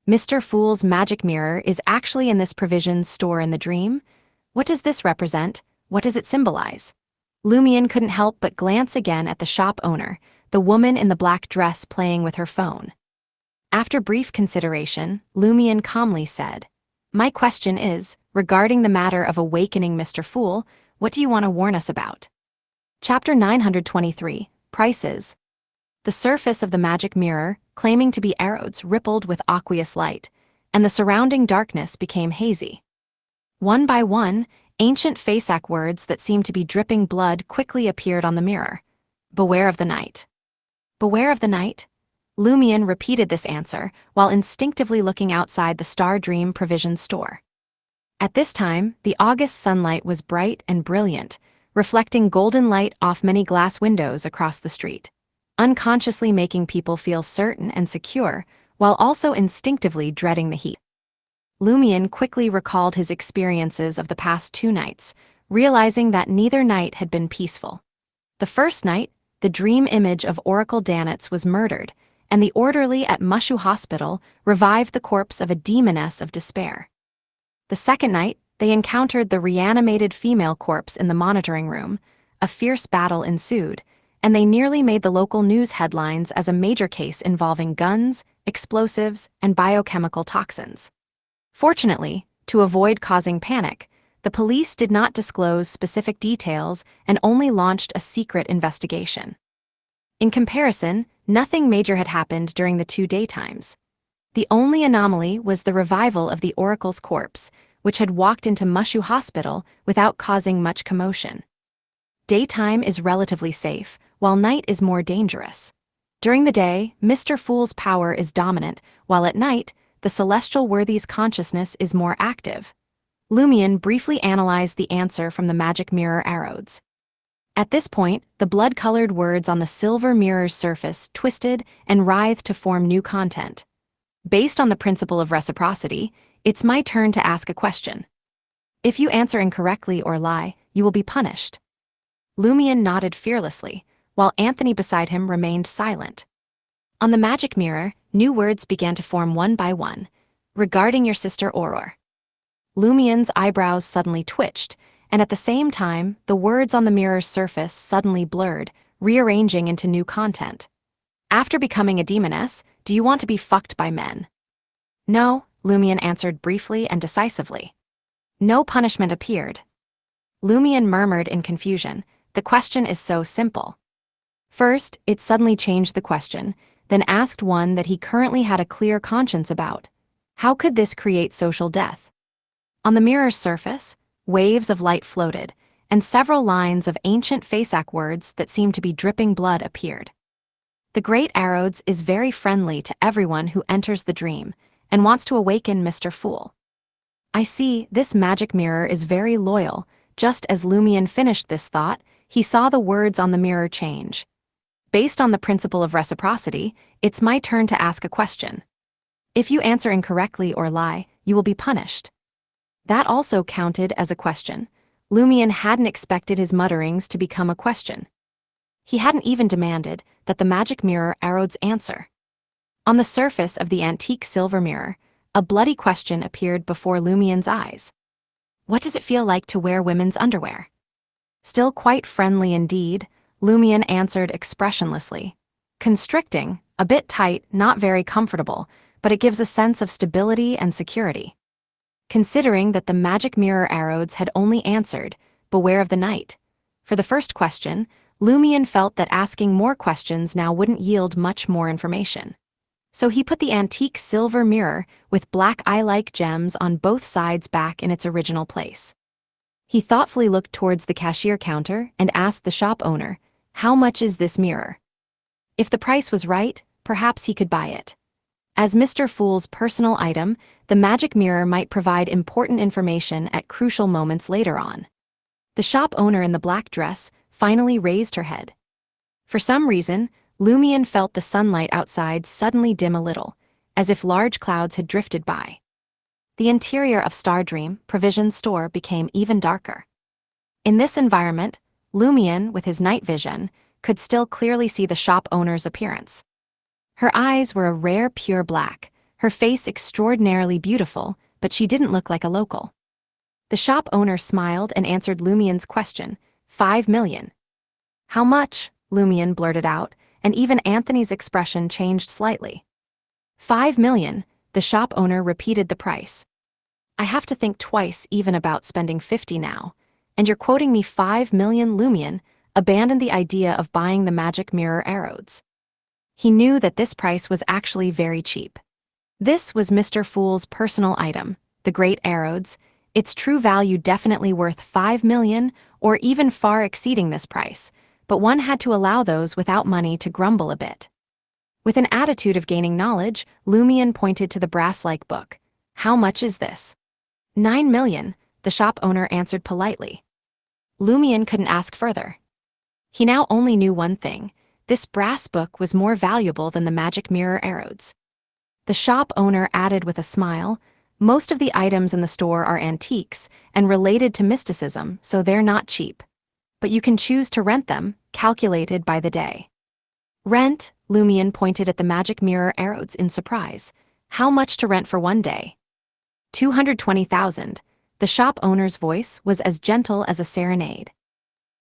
Mr. Fool's magic mirror is actually in this provisions store in the dream. What does this represent? What does it symbolize? Lumion couldn't help but glance again at the shop owner, the woman in the black dress playing with her phone. After brief consideration, Lumion calmly said, "My question is, regarding the matter of awakening Mr. Fool, what do you want to warn us about?" Chapter 923, Prices. The surface of the magic mirror, claiming to be Erodes, rippled with aqueous light, and the surrounding darkness became hazy. One by one, ancient Fasak words that seemed to be dripping blood quickly appeared on the mirror. "Beware of the night." "Beware of the night?" Lumion repeated this answer while instinctively looking outside the Star Dream provision store. At this time, the August sunlight was bright and brilliant, reflecting golden light off many glass windows across the street, unconsciously making people feel certain and secure, while also instinctively dreading the heat. Lumion quickly recalled his experiences of the past 2 nights, realizing that neither night had been peaceful. The first night, the dream image of Oracle Danitz was murdered, and the orderly at Mushu Hospital revived the corpse of a demoness of despair. The second night, they encountered the reanimated female corpse in the monitoring room. A fierce battle ensued, and they nearly made the local news headlines as a major case involving guns, explosives, and biochemical toxins. Fortunately, to avoid causing panic, the police did not disclose specific details and only launched a secret investigation. In comparison, nothing major had happened during the 2 daytimes. The only anomaly was the revival of the Oracle's corpse, which had walked into Mushu Hospital without causing much commotion. Daytime is relatively safe, while night is more dangerous. During the day, Mr. Fool's power is dominant, while at night, the celestial worthy's consciousness is more active. Lumion briefly analyzed the answer from the magic mirror Erodes. At this point, the blood-colored words on the silver mirror's surface twisted and writhed to form new content. Based on the principle of reciprocity, it's my turn to ask a question. If you answer incorrectly or lie, you will be punished. Lumion nodded fearlessly, while Anthony beside him remained silent. On the magic mirror, new words began to form one by one. "Regarding your sister Aurora." Lumien's eyebrows suddenly twitched, and at the same time, the words on the mirror's surface suddenly blurred, rearranging into new content. After becoming a demoness, do you want to be fucked by men? No, Lumien answered briefly and decisively. No punishment appeared. Lumien murmured in confusion, the question is so simple. First, it suddenly changed the question, then asked one that he currently had a clear conscience about. How could this create social death? On the mirror's surface, waves of light floated, and several lines of ancient Fasak words that seemed to be dripping blood appeared. The Great Arrows is very friendly to everyone who enters the dream, and wants to awaken Mr. Fool. I see, this magic mirror is very loyal. Just as Lumien finished this thought, he saw the words on the mirror change. Based on the principle of reciprocity, it's my turn to ask a question. If you answer incorrectly or lie, you will be punished. That also counted as a question. Lumien hadn't expected his mutterings to become a question. He hadn't even demanded that the magic mirror Arrod's answer. On the surface of the antique silver mirror, a bloody question appeared before Lumien's eyes. What does it feel like to wear women's underwear? Still quite friendly indeed, Lumien answered expressionlessly. Constricting, a bit tight, not very comfortable, but it gives a sense of stability and security. Considering that the magic mirror Arrows had only answered, beware of the night. For the first question, Lumien felt that asking more questions now wouldn't yield much more information. So he put the antique silver mirror with black eye-like gems on both sides back in its original place. He thoughtfully looked towards the cashier counter and asked the shop owner, "How much is this mirror?" If the price was right, perhaps he could buy it. As Mr. Fool's personal item, the magic mirror might provide important information at crucial moments later on. The shop owner in the black dress finally raised her head. For some reason, Lumien felt the sunlight outside suddenly dim a little, as if large clouds had drifted by. The interior of Stardream Provision Store became even darker. In this environment, Lumien, with his night vision, could still clearly see the shop owner's appearance. Her eyes were a rare pure black, her face extraordinarily beautiful, but she didn't look like a local. The shop owner smiled and answered Lumien's question, 5 million. How much? Lumien blurted out, and even Anthony's expression changed slightly. 5 million, the shop owner repeated the price. I have to think twice even about spending 50 now, and you're quoting me 5 million. Lumien abandoned the idea of buying the magic mirror Arrows. He knew that this price was actually very cheap. This was Mr. Fool's personal item, the Great Arrows, its true value definitely worth 5 million or even far exceeding this price, but one had to allow those without money to grumble a bit. With an attitude of gaining knowledge, Lumien pointed to the brass-like book. How much is this? 9 million, the shop owner answered politely. Lumien couldn't ask further. He now only knew one thing. This brass book was more valuable than the magic mirror Arrows. The shop owner added with a smile, most of the items in the store are antiques and related to mysticism, so they're not cheap. But you can choose to rent them, calculated by the day. Rent? Lumien pointed at the magic mirror Arrows in surprise. How much to rent for one day? 220,000. The shop owner's voice was as gentle as a serenade.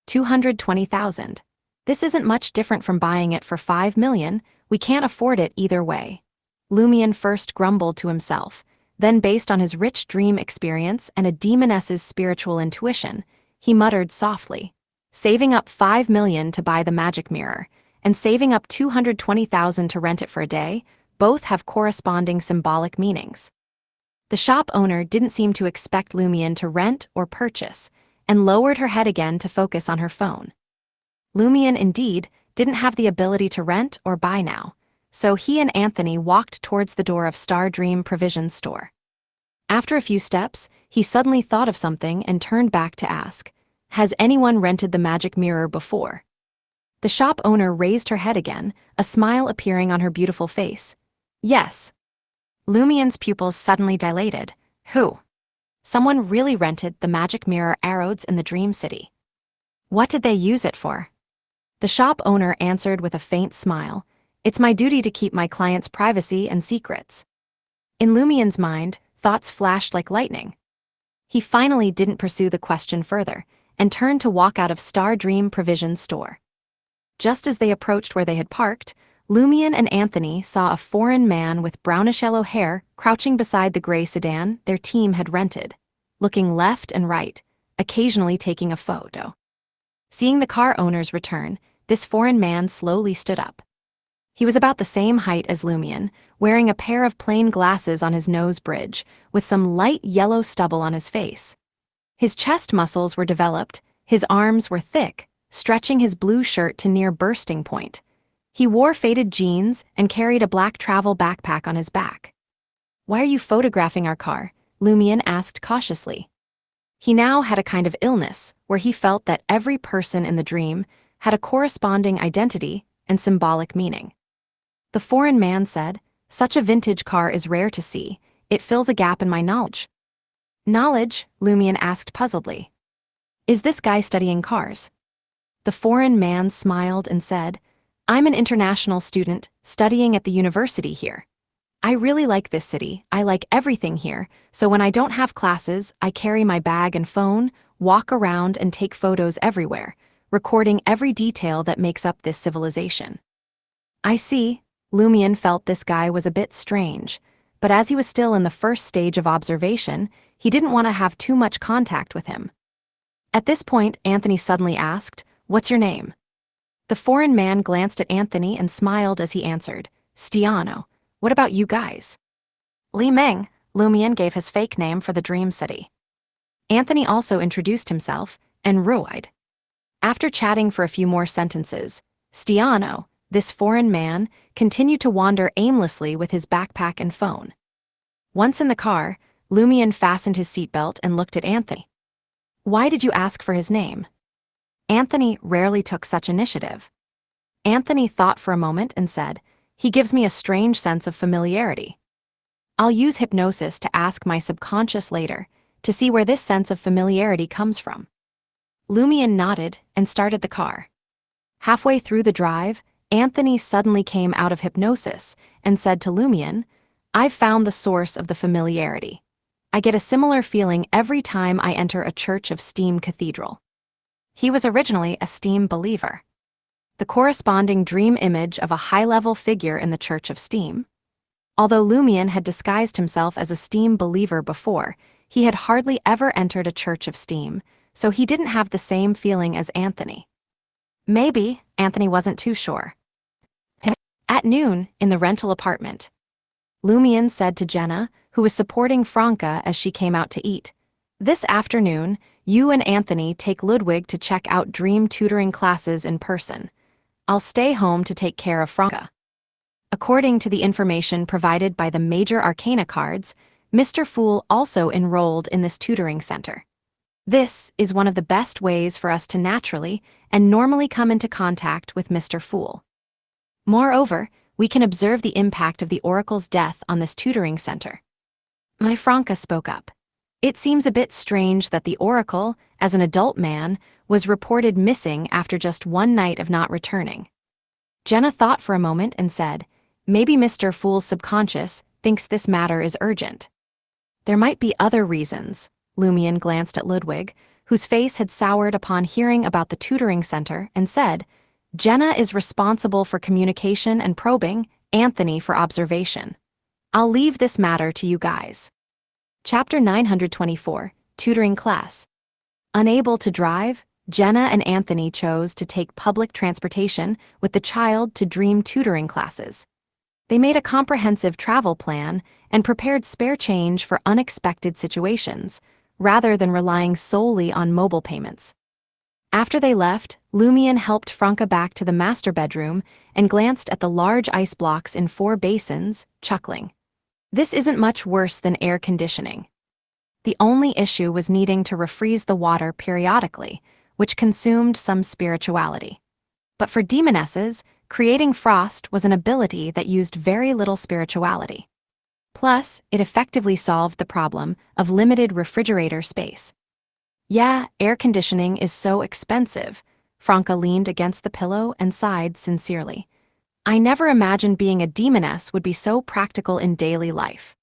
220,000. This isn't much different from buying it for 5 million, we can't afford it either way. Lumien first grumbled to himself, then based on his rich dream experience and a demoness's spiritual intuition, he muttered softly, saving up 5 million to buy the magic mirror, and saving up 220,000 to rent it for a day, both have corresponding symbolic meanings. The shop owner didn't seem to expect Lumien to rent or purchase, and lowered her head again to focus on her phone. Lumien, indeed, didn't have the ability to rent or buy now, so he and Anthony walked towards the door of Stardream Provision Store. After a few steps, he suddenly thought of something and turned back to ask, has anyone rented the magic mirror before? The shop owner raised her head again, a smile appearing on her beautiful face. Yes. Lumien's pupils suddenly dilated. Who? Someone really rented the magic mirror Arrows in the Dream City. What did they use it for? The shop owner answered with a faint smile. It's my duty to keep my clients' privacy and secrets. In Lumien's mind, thoughts flashed like lightning. He finally didn't pursue the question further, and turned to walk out of Star Dream Provisions store. Just as they approached where they had parked, Lumion and Anthony saw a foreign man with brownish-yellow hair crouching beside the gray sedan their team had rented, looking left and right, occasionally taking a photo. Seeing the car owners return, this foreign man slowly stood up. He was about the same height as Lumion, wearing a pair of plain glasses on his nose bridge, with some light yellow stubble on his face. His chest muscles were developed, his arms were thick, stretching his blue shirt to near bursting point. He wore faded jeans and carried a black travel backpack on his back. "Why are you photographing our car?" Lumion asked cautiously. He now had a kind of illness where he felt that every person in the dream had a corresponding identity and symbolic meaning. The foreign man said, "Such a vintage car is rare to see. It fills a gap in my knowledge." "Knowledge?" Lumion asked puzzledly. "Is this guy studying cars?" The foreign man smiled and said, "I'm an international student studying at the university here. I really like this city, I like everything here, so when I don't have classes, I carry my bag and phone, walk around and take photos everywhere, recording every detail that makes up this civilization." "I see." Lumion felt this guy was a bit strange, but as he was still in the first stage of observation, he didn't want to have too much contact with him. At this point, Anthony suddenly asked, "What's your name?" The foreign man glanced at Anthony and smiled as he answered, "Stiano. What about you guys?" "Li Ming." Lumion gave his fake name for the Dream City. Anthony also introduced himself, and Ruide. After chatting for a few more sentences, Stiano, this foreign man, continued to wander aimlessly with his backpack and phone. Once in the car, Lumion fastened his seatbelt and looked at Anthony. "Why did you ask for his name?" Anthony rarely took such initiative. Anthony thought for a moment and said, "He gives me a strange sense of familiarity. I'll use hypnosis to ask my subconscious later to see where this sense of familiarity comes from." Lumion nodded and started the car. Halfway through the drive, Anthony suddenly came out of hypnosis and said to Lumion, "I've found the source of the familiarity. I get a similar feeling every time I enter a Church of Steam cathedral." He was originally a Steam believer. The corresponding dream image of a high-level figure in the Church of Steam. Although Lumion had disguised himself as a Steam believer before, he had hardly ever entered a Church of Steam, so he didn't have the same feeling as Anthony. Maybe, Anthony wasn't too sure. At noon, in the rental apartment, Lumion said to Jenna, who was supporting Franca as she came out to eat, "This afternoon, you and Anthony take Ludwig to check out dream tutoring classes in person. I'll stay home to take care of Franca." According to the information provided by the major arcana cards, Mr. Fool also enrolled in this tutoring center. This is one of the best ways for us to naturally and normally come into contact with Mr. Fool. Moreover, we can observe the impact of the Oracle's death on this tutoring center. My Franca spoke up. "It seems a bit strange that the Oracle, as an adult man, was reported missing after just one night of not returning." Jenna thought for a moment and said, "Maybe Mr. Fool's subconscious thinks this matter is urgent." "There might be other reasons." Lumion glanced at Ludwig, whose face had soured upon hearing about the tutoring center, and said, "Jenna is responsible for communication and probing, Anthony for observation. I'll leave this matter to you guys." Chapter 924, Tutoring Class. Unable to drive, Jenna and Anthony chose to take public transportation with the child to dream tutoring classes. They made a comprehensive travel plan and prepared spare change for unexpected situations, rather than relying solely on mobile payments. After they left, Lumion helped Franca back to the master bedroom and glanced at the large ice blocks in 4 basins, chuckling. This isn't much worse than air conditioning. The only issue was needing to refreeze the water periodically, which consumed some spirituality. But for demonesses, creating frost was an ability that used very little spirituality. Plus, it effectively solved the problem of limited refrigerator space. "Yeah, air conditioning is so expensive." Franca leaned against the pillow and sighed sincerely. "I never imagined being a demoness would be so practical in daily life."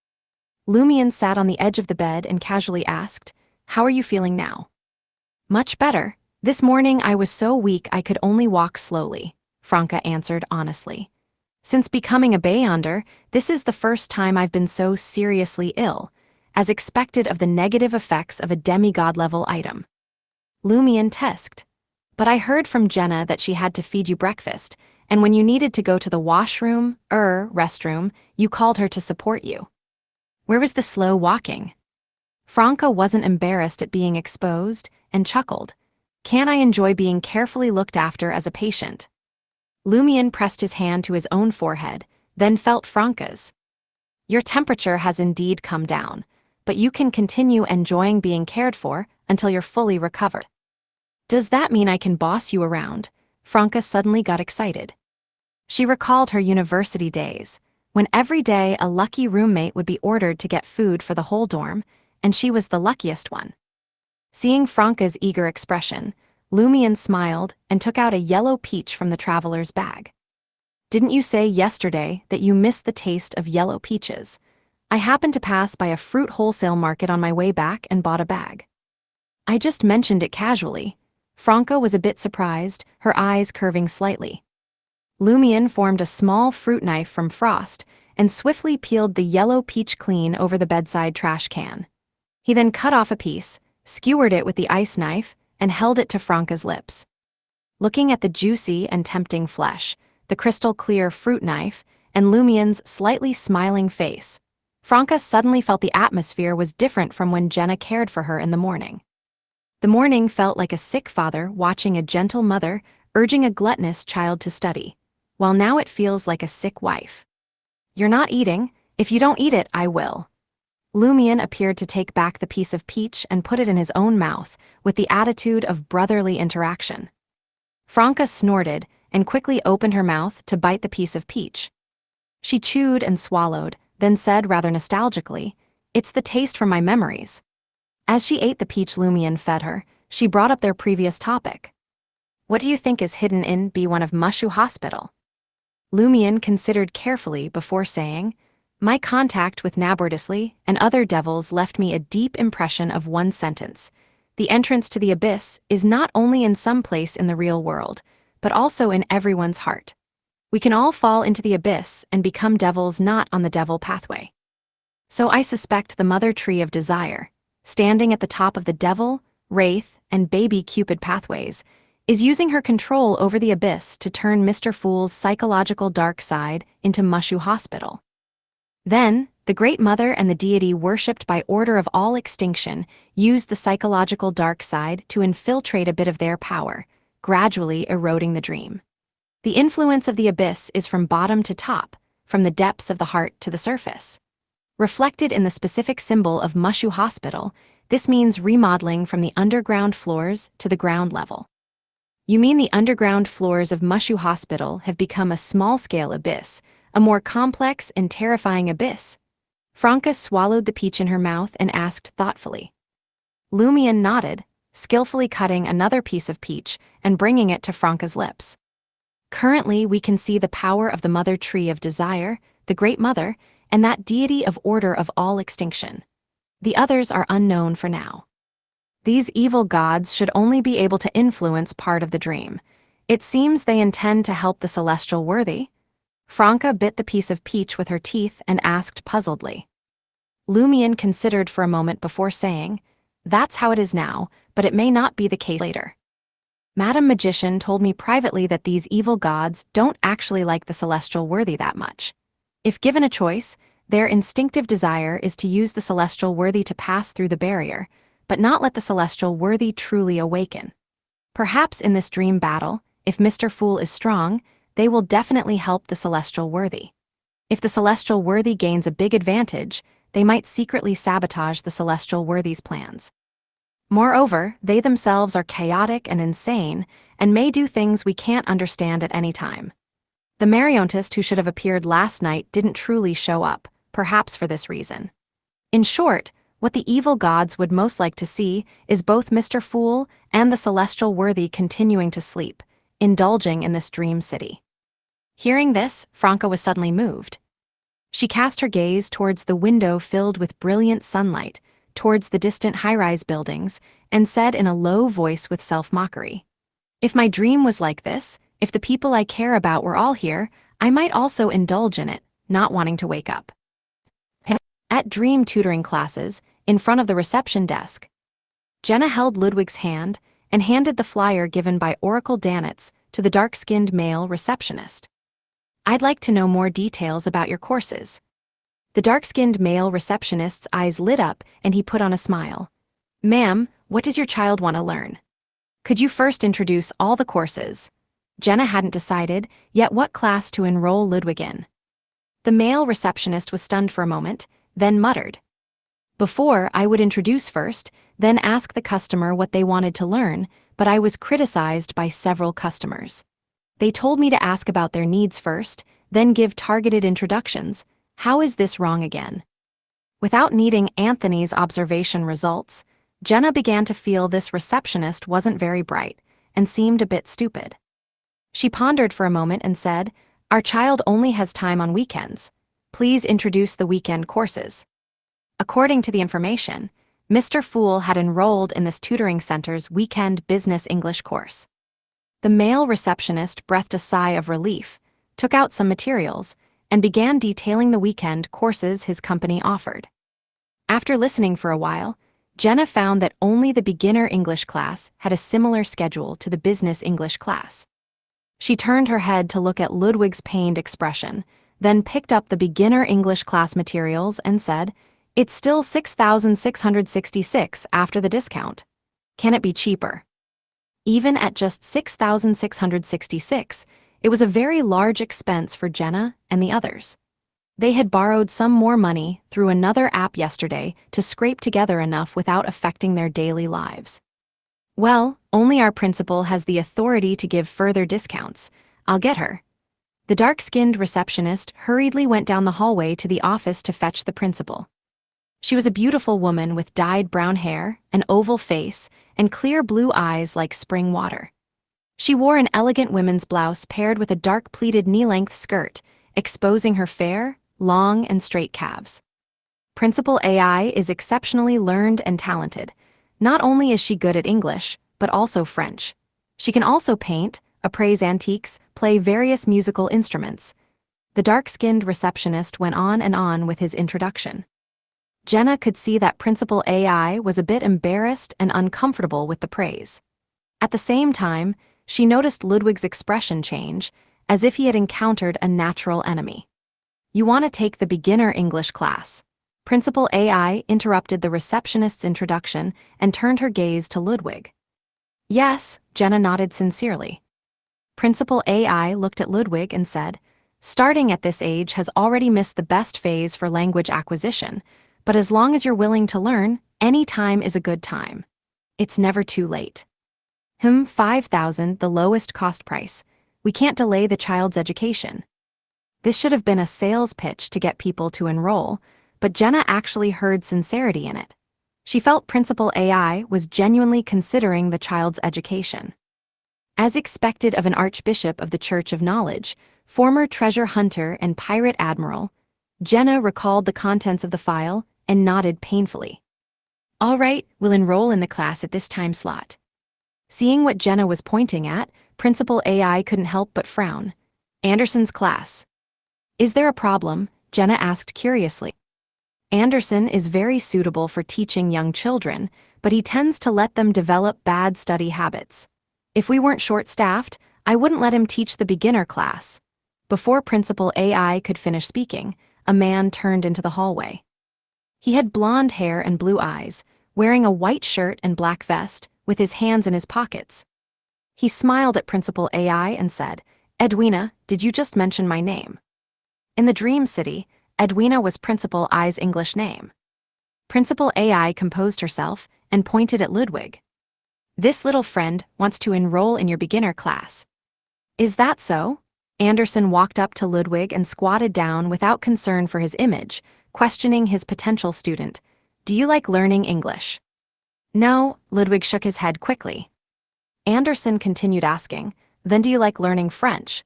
Lumion sat on the edge of the bed and casually asked, How are you feeling now? Much better. This morning I was so weak I could only walk slowly, Franca answered honestly. Since becoming a Beyonder, this is the first time I've been so seriously ill, as expected of the negative effects of a demigod-level item. Lumion tesked. But I heard from Jenna that she had to feed you breakfast, and when you needed to go to the restroom, you called her to support you. Where was the slow walking? Franca wasn't embarrassed at being exposed, and chuckled. Can't I enjoy being carefully looked after as a patient? Lumion pressed his hand to his own forehead, then felt Franca's. Your temperature has indeed come down, but you can continue enjoying being cared for until you're fully recovered. Does that mean I can boss you around? Franca suddenly got excited. She recalled her university days, when every day a lucky roommate would be ordered to get food for the whole dorm, and she was the luckiest one. Seeing Franca's eager expression, Lumion smiled and took out a yellow peach from the traveler's bag. Didn't you say yesterday that you missed the taste of yellow peaches? I happened to pass by a fruit wholesale market on my way back and bought a bag. I just mentioned it casually. Franca was a bit surprised, her eyes curving slightly. Lumion formed a small fruit knife from frost and swiftly peeled the yellow peach clean over the bedside trash can. He then cut off a piece, skewered it with the ice knife, and held it to Franca's lips. Looking at the juicy and tempting flesh, the crystal-clear fruit knife, and Lumion's slightly smiling face, Franca suddenly felt the atmosphere was different from when Jenna cared for her in the morning. The morning felt like a sick father watching a gentle mother urging a gluttonous child to study, while now it feels like a sick wife. You're not eating. If you don't eat it, I will. Lumion appeared to take back the piece of peach and put it in his own mouth with the attitude of brotherly interaction. Franca snorted and quickly opened her mouth to bite the piece of peach. She chewed and swallowed, then said rather nostalgically, "It's the taste from my memories." As she ate the peach Lumion fed her, she brought up their previous topic. What do you think is hidden in B1 of Mushu Hospital? Lumion considered carefully before saying, my contact with Nabordisli and other devils left me a deep impression of one sentence. The entrance to the abyss is not only in some place in the real world, but also in everyone's heart. We can all fall into the abyss and become devils not on the devil pathway. So I suspect the mother tree of desire, standing at the top of the devil, wraith, and baby Cupid pathways, is using her control over the abyss to turn Mr. Fool's psychological dark side into Mushu Hospital. Then, the Great Mother and the deity worshipped by order of all extinction used the psychological dark side to infiltrate a bit of their power, gradually eroding the dream. The influence of the abyss is from bottom to top, from the depths of the heart to the surface. Reflected in the specific symbol of Mushu Hospital, this means remodeling from the underground floors to the ground level. You mean the underground floors of Mushu Hospital have become a small-scale abyss, a more complex and terrifying abyss? Franca swallowed the peach in her mouth and asked thoughtfully. Lumion nodded, skillfully cutting another piece of peach and bringing it to Franca's lips. Currently, we can see the power of the mother tree of desire, the Great Mother, and that deity of order of all extinction. The others are unknown for now. These evil gods should only be able to influence part of the dream. It seems they intend to help the celestial worthy. Franca bit the piece of peach with her teeth and asked puzzledly. Lumion considered for a moment before saying, that's how it is now, but it may not be the case later. Madam Magician told me privately that these evil gods don't actually like the celestial worthy that much. If given a choice, their instinctive desire is to use the celestial worthy to pass through the barrier, but not let the celestial worthy truly awaken. Perhaps in this dream battle, if Mr. Fool is strong, they will definitely help the celestial worthy. If the celestial worthy gains a big advantage, they might secretly sabotage the celestial worthy's plans. Moreover, they themselves are chaotic and insane, and may do things we can't understand at any time. The marionettist who should have appeared last night didn't truly show up, perhaps for this reason. In short, what the evil gods would most like to see is both Mr. Fool and the celestial worthy continuing to sleep, indulging in this dream city. Hearing this, Franca was suddenly moved. She cast her gaze towards the window filled with brilliant sunlight, towards the distant high-rise buildings, and said in a low voice with self-mockery, "If my dream was like this, if the people I care about were all here, I might also indulge in it, not wanting to wake up." At dream tutoring classes, in front of the reception desk, Jenna held Ludwig's hand and handed the flyer given by Oracle Danitz to the dark-skinned male receptionist. "I'd like to know more details about your courses." The dark-skinned male receptionist's eyes lit up and he put on a smile. "Ma'am, what does your child want to learn? Could you first introduce all the courses?" Jenna hadn't decided yet what class to enroll Ludwig in. The male receptionist was stunned for a moment, then muttered, "Before, I would introduce first, then ask the customer what they wanted to learn, but I was criticized by several customers. They told me to ask about their needs first, then give targeted introductions. How is this wrong again?" Without needing Anthony's observation results, Jenna began to feel this receptionist wasn't very bright and seemed a bit stupid. She pondered for a moment and said, "Our child only has time on weekends. Please introduce the weekend courses." According to the information, Mr. Fool had enrolled in this tutoring center's weekend business English course. The male receptionist breathed a sigh of relief, took out some materials, and began detailing the weekend courses his company offered. After listening for a while, Jenna found that only the beginner English class had a similar schedule to the business English class. She turned her head to look at Ludwig's pained expression, then picked up the beginner English class materials and said, "It's still $6,666 after the discount. Can it be cheaper?" Even at just $6,666, it was a very large expense for Jenna and the others. They had borrowed some more money through another app yesterday to scrape together enough without affecting their daily lives. "Well, only our principal has the authority to give further discounts. I'll get her." The dark-skinned receptionist hurriedly went down the hallway to the office to fetch the principal. She was a beautiful woman with dyed brown hair, an oval face, and clear blue eyes like spring water. She wore an elegant women's blouse paired with a dark pleated knee-length skirt, exposing her fair, long, and straight calves. Principal AI is exceptionally learned and talented. Not only is she good at English, but also French. She can also paint, appraise antiques, play various musical instruments. The dark-skinned receptionist went on with his introduction. Jenna could see that Principal AI was a bit embarrassed and uncomfortable with the praise. At the same time, she noticed Ludwig's expression change, as if he had encountered a natural enemy. "You want to take the beginner English class?" Principal AI interrupted the receptionist's introduction and turned her gaze to Ludwig. "Yes," Jenna nodded sincerely. Principal AI looked at Ludwig and said, "Starting at this age has already missed the best phase for language acquisition, but as long as you're willing to learn, any time is a good time. It's never too late." 5,000, the lowest cost price. We can't delay the child's education." This should have been a sales pitch to get people to enroll, but Jenna actually heard sincerity in it. She felt Principal AI was genuinely considering the child's education. As expected of an archbishop of the Church of Knowledge, former treasure hunter and pirate admiral, Jenna recalled the contents of the file and nodded painfully. "All right, we'll enroll in the class at this time slot." Seeing what Jenna was pointing at, Principal AI couldn't help but frown. "Anderson's class." "Is there a problem?" Jenna asked curiously. "Anderson is very suitable for teaching young children, but he tends to let them develop bad study habits. If we weren't short-staffed, I wouldn't let him teach the beginner class." Before Principal AI could finish speaking, a man turned into the hallway. He had blonde hair and blue eyes, wearing a white shirt and black vest, with his hands in his pockets. He smiled at Principal AI and said, "Edwina, did you just mention my name?" In the Dream City, Edwina was Principal I's English name. Principal AI composed herself and pointed at Ludwig. "This little friend wants to enroll in your beginner class." "Is that so?" Anderson walked up to Ludwig and squatted down without concern for his image, questioning his potential student. "Do you like learning English?" "No," Ludwig shook his head quickly. Anderson continued asking, "Then do you like learning French?"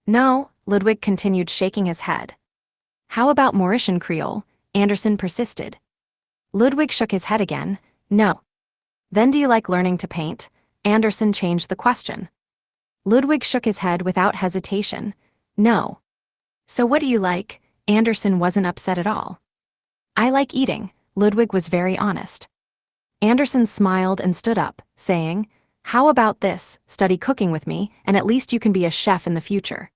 "No," Ludwig continued shaking his head. "How about Mauritian Creole?" Anderson persisted. Ludwig shook his head again. No. Then do you like learning to paint? Anderson changed the question. Ludwig shook his head without hesitation. No. So what do you like? Anderson wasn't upset at all. I like eating, Ludwig was very honest. Anderson smiled and stood up, saying, how about this, study cooking with me, and at least you can be a chef in the future.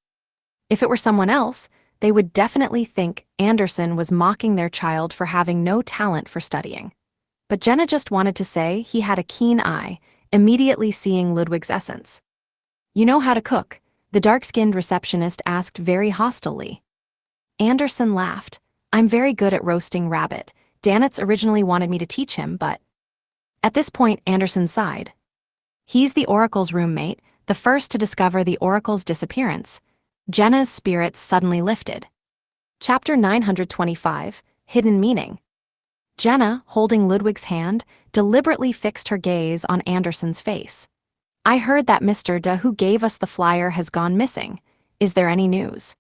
If it were someone else, they would definitely think Anderson was mocking their child for having no talent for studying. But Jenna just wanted to say he had a keen eye, immediately seeing Ludwig's essence. You know how to cook? The dark-skinned receptionist asked very hostilely. Anderson laughed. I'm very good at roasting rabbit. Danitz originally wanted me to teach him, but... At this point, Anderson sighed. He's the Oracle's roommate, the first to discover the Oracle's disappearance. Jenna's spirits suddenly lifted. Chapter 925, Hidden Meaning. Jenna, holding Ludwig's hand, deliberately fixed her gaze on Anderson's face. I heard that Mr. De who gave us the flyer has gone missing. Is there any news?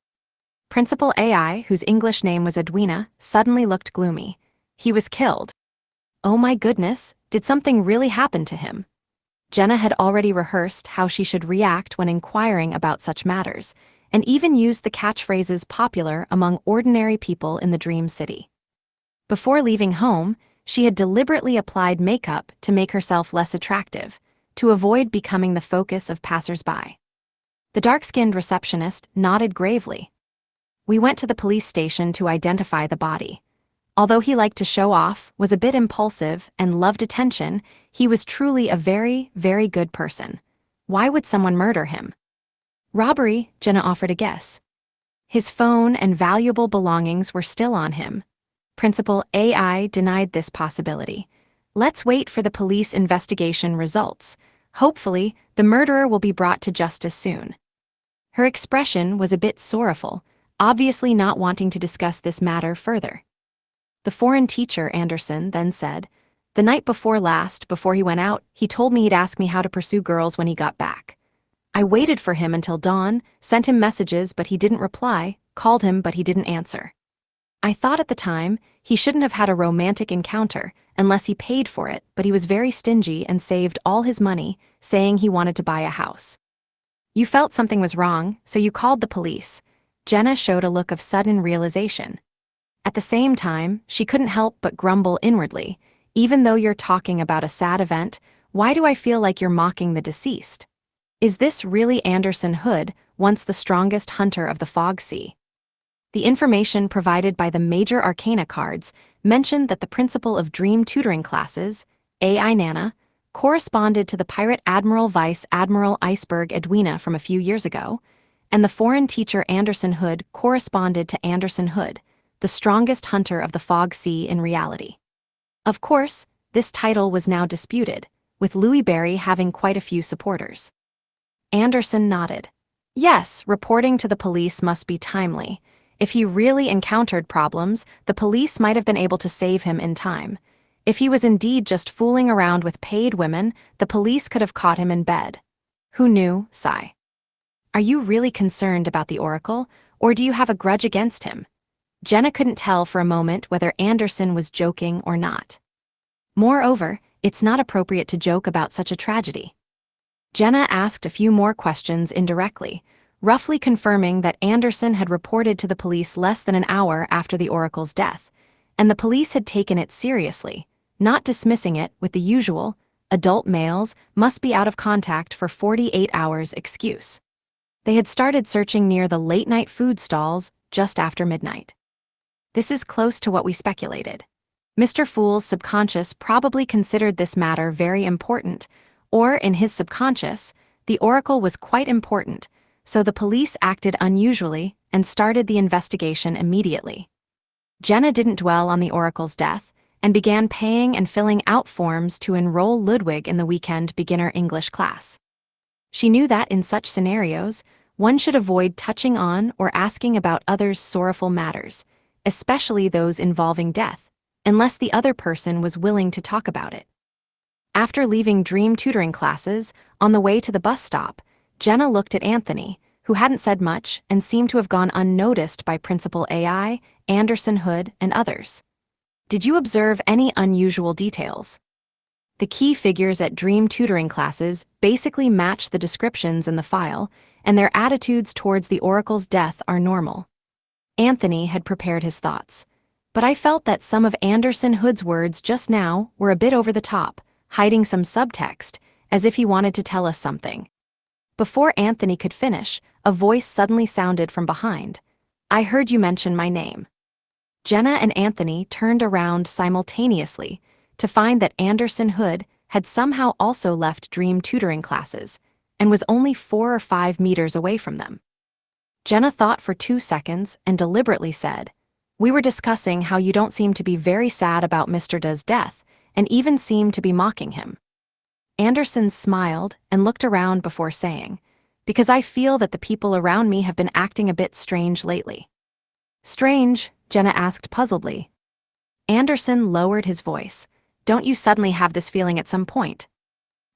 Principal AI, whose English name was Edwina, suddenly looked gloomy. He was killed. Oh my goodness, did something really happen to him? Jenna had already rehearsed how she should react when inquiring about such matters, and even used the catchphrases popular among ordinary people in the Dream City. Before leaving home, she had deliberately applied makeup to make herself less attractive, to avoid becoming the focus of passers-by. The dark-skinned receptionist nodded gravely. We went to the police station to identify the body. Although he liked to show off, was a bit impulsive, and loved attention, he was truly a very, very good person. Why would someone murder him? Robbery, Jenna offered a guess. His phone and valuable belongings were still on him. Principal AI denied this possibility. Let's wait for the police investigation results. Hopefully, the murderer will be brought to justice soon. Her expression was a bit sorrowful, obviously not wanting to discuss this matter further. The foreign teacher, Anderson, then said, the night before last, before he went out, he told me he'd ask me how to pursue girls when he got back. I waited for him until dawn, sent him messages but he didn't reply, called him but he didn't answer. I thought at the time, he shouldn't have had a romantic encounter, unless he paid for it, but he was very stingy and saved all his money, saying he wanted to buy a house. You felt something was wrong, so you called the police. Jenna showed a look of sudden realization. At the same time, she couldn't help but grumble inwardly. Even though you're talking about a sad event, why do I feel like you're mocking the deceased? Is this really Anderson Hood, once the strongest hunter of the Fog Sea? The information provided by the major arcana cards mentioned that the principal of Dream Tutoring classes, AI Nana, corresponded to the pirate Admiral Vice Admiral Iceberg Edwina from a few years ago, and the foreign teacher Anderson Hood corresponded to Anderson Hood, the strongest hunter of the Fog Sea in reality. Of course, this title was now disputed, with Louis Barry having quite a few supporters. Anderson nodded. Yes, reporting to the police must be timely. If he really encountered problems, the police might have been able to save him in time. If he was indeed just fooling around with paid women, the police could have caught him in bed. Who knew? Sigh. Are you really concerned about the Oracle, or do you have a grudge against him? Jenna couldn't tell for a moment whether Anderson was joking or not. Moreover, it's not appropriate to joke about such a tragedy. Jenna asked a few more questions indirectly, roughly confirming that Anderson had reported to the police less than an hour after the Oracle's death, and the police had taken it seriously, not dismissing it with the usual, adult males must be out of contact for 48 hours excuse. They had started searching near the late-night food stalls just after midnight. This is close to what we speculated. Mr. Fool's subconscious probably considered this matter very important, or in his subconscious, the Oracle was quite important, so the police acted unusually and started the investigation immediately. Jenna didn't dwell on the Oracle's death and began paying and filling out forms to enroll Ludwig in the weekend beginner English class. She knew that in such scenarios, one should avoid touching on or asking about others' sorrowful matters, especially those involving death, unless the other person was willing to talk about it. After leaving Dream Tutoring classes, on the way to the bus stop, Jenna looked at Anthony, who hadn't said much and seemed to have gone unnoticed by Principal AI, Anderson Hood, and others. Did you observe any unusual details? The key figures at dream tutoring classes basically match the descriptions in the file, and their attitudes towards the oracle's death are normal. Anthony had prepared his thoughts, but I felt that some of Anderson Hood's words just now were a bit over the top, hiding some subtext, as if he wanted to tell us something. Before Anthony could finish, a voice suddenly sounded from behind. I heard you mention my name. Jenna and Anthony turned around simultaneously to find that Anderson Hood had somehow also left dream tutoring classes and was only 4 or 5 meters away from them. Jenna thought for 2 seconds and deliberately said, "We were discussing how you don't seem to be very sad about Mr. D's death and even seem to be mocking him." Anderson smiled and looked around before saying, "Because I feel that the people around me have been acting a bit strange lately." "Strange?" Jenna asked puzzledly. Anderson lowered his voice. "Don't you suddenly have this feeling at some point?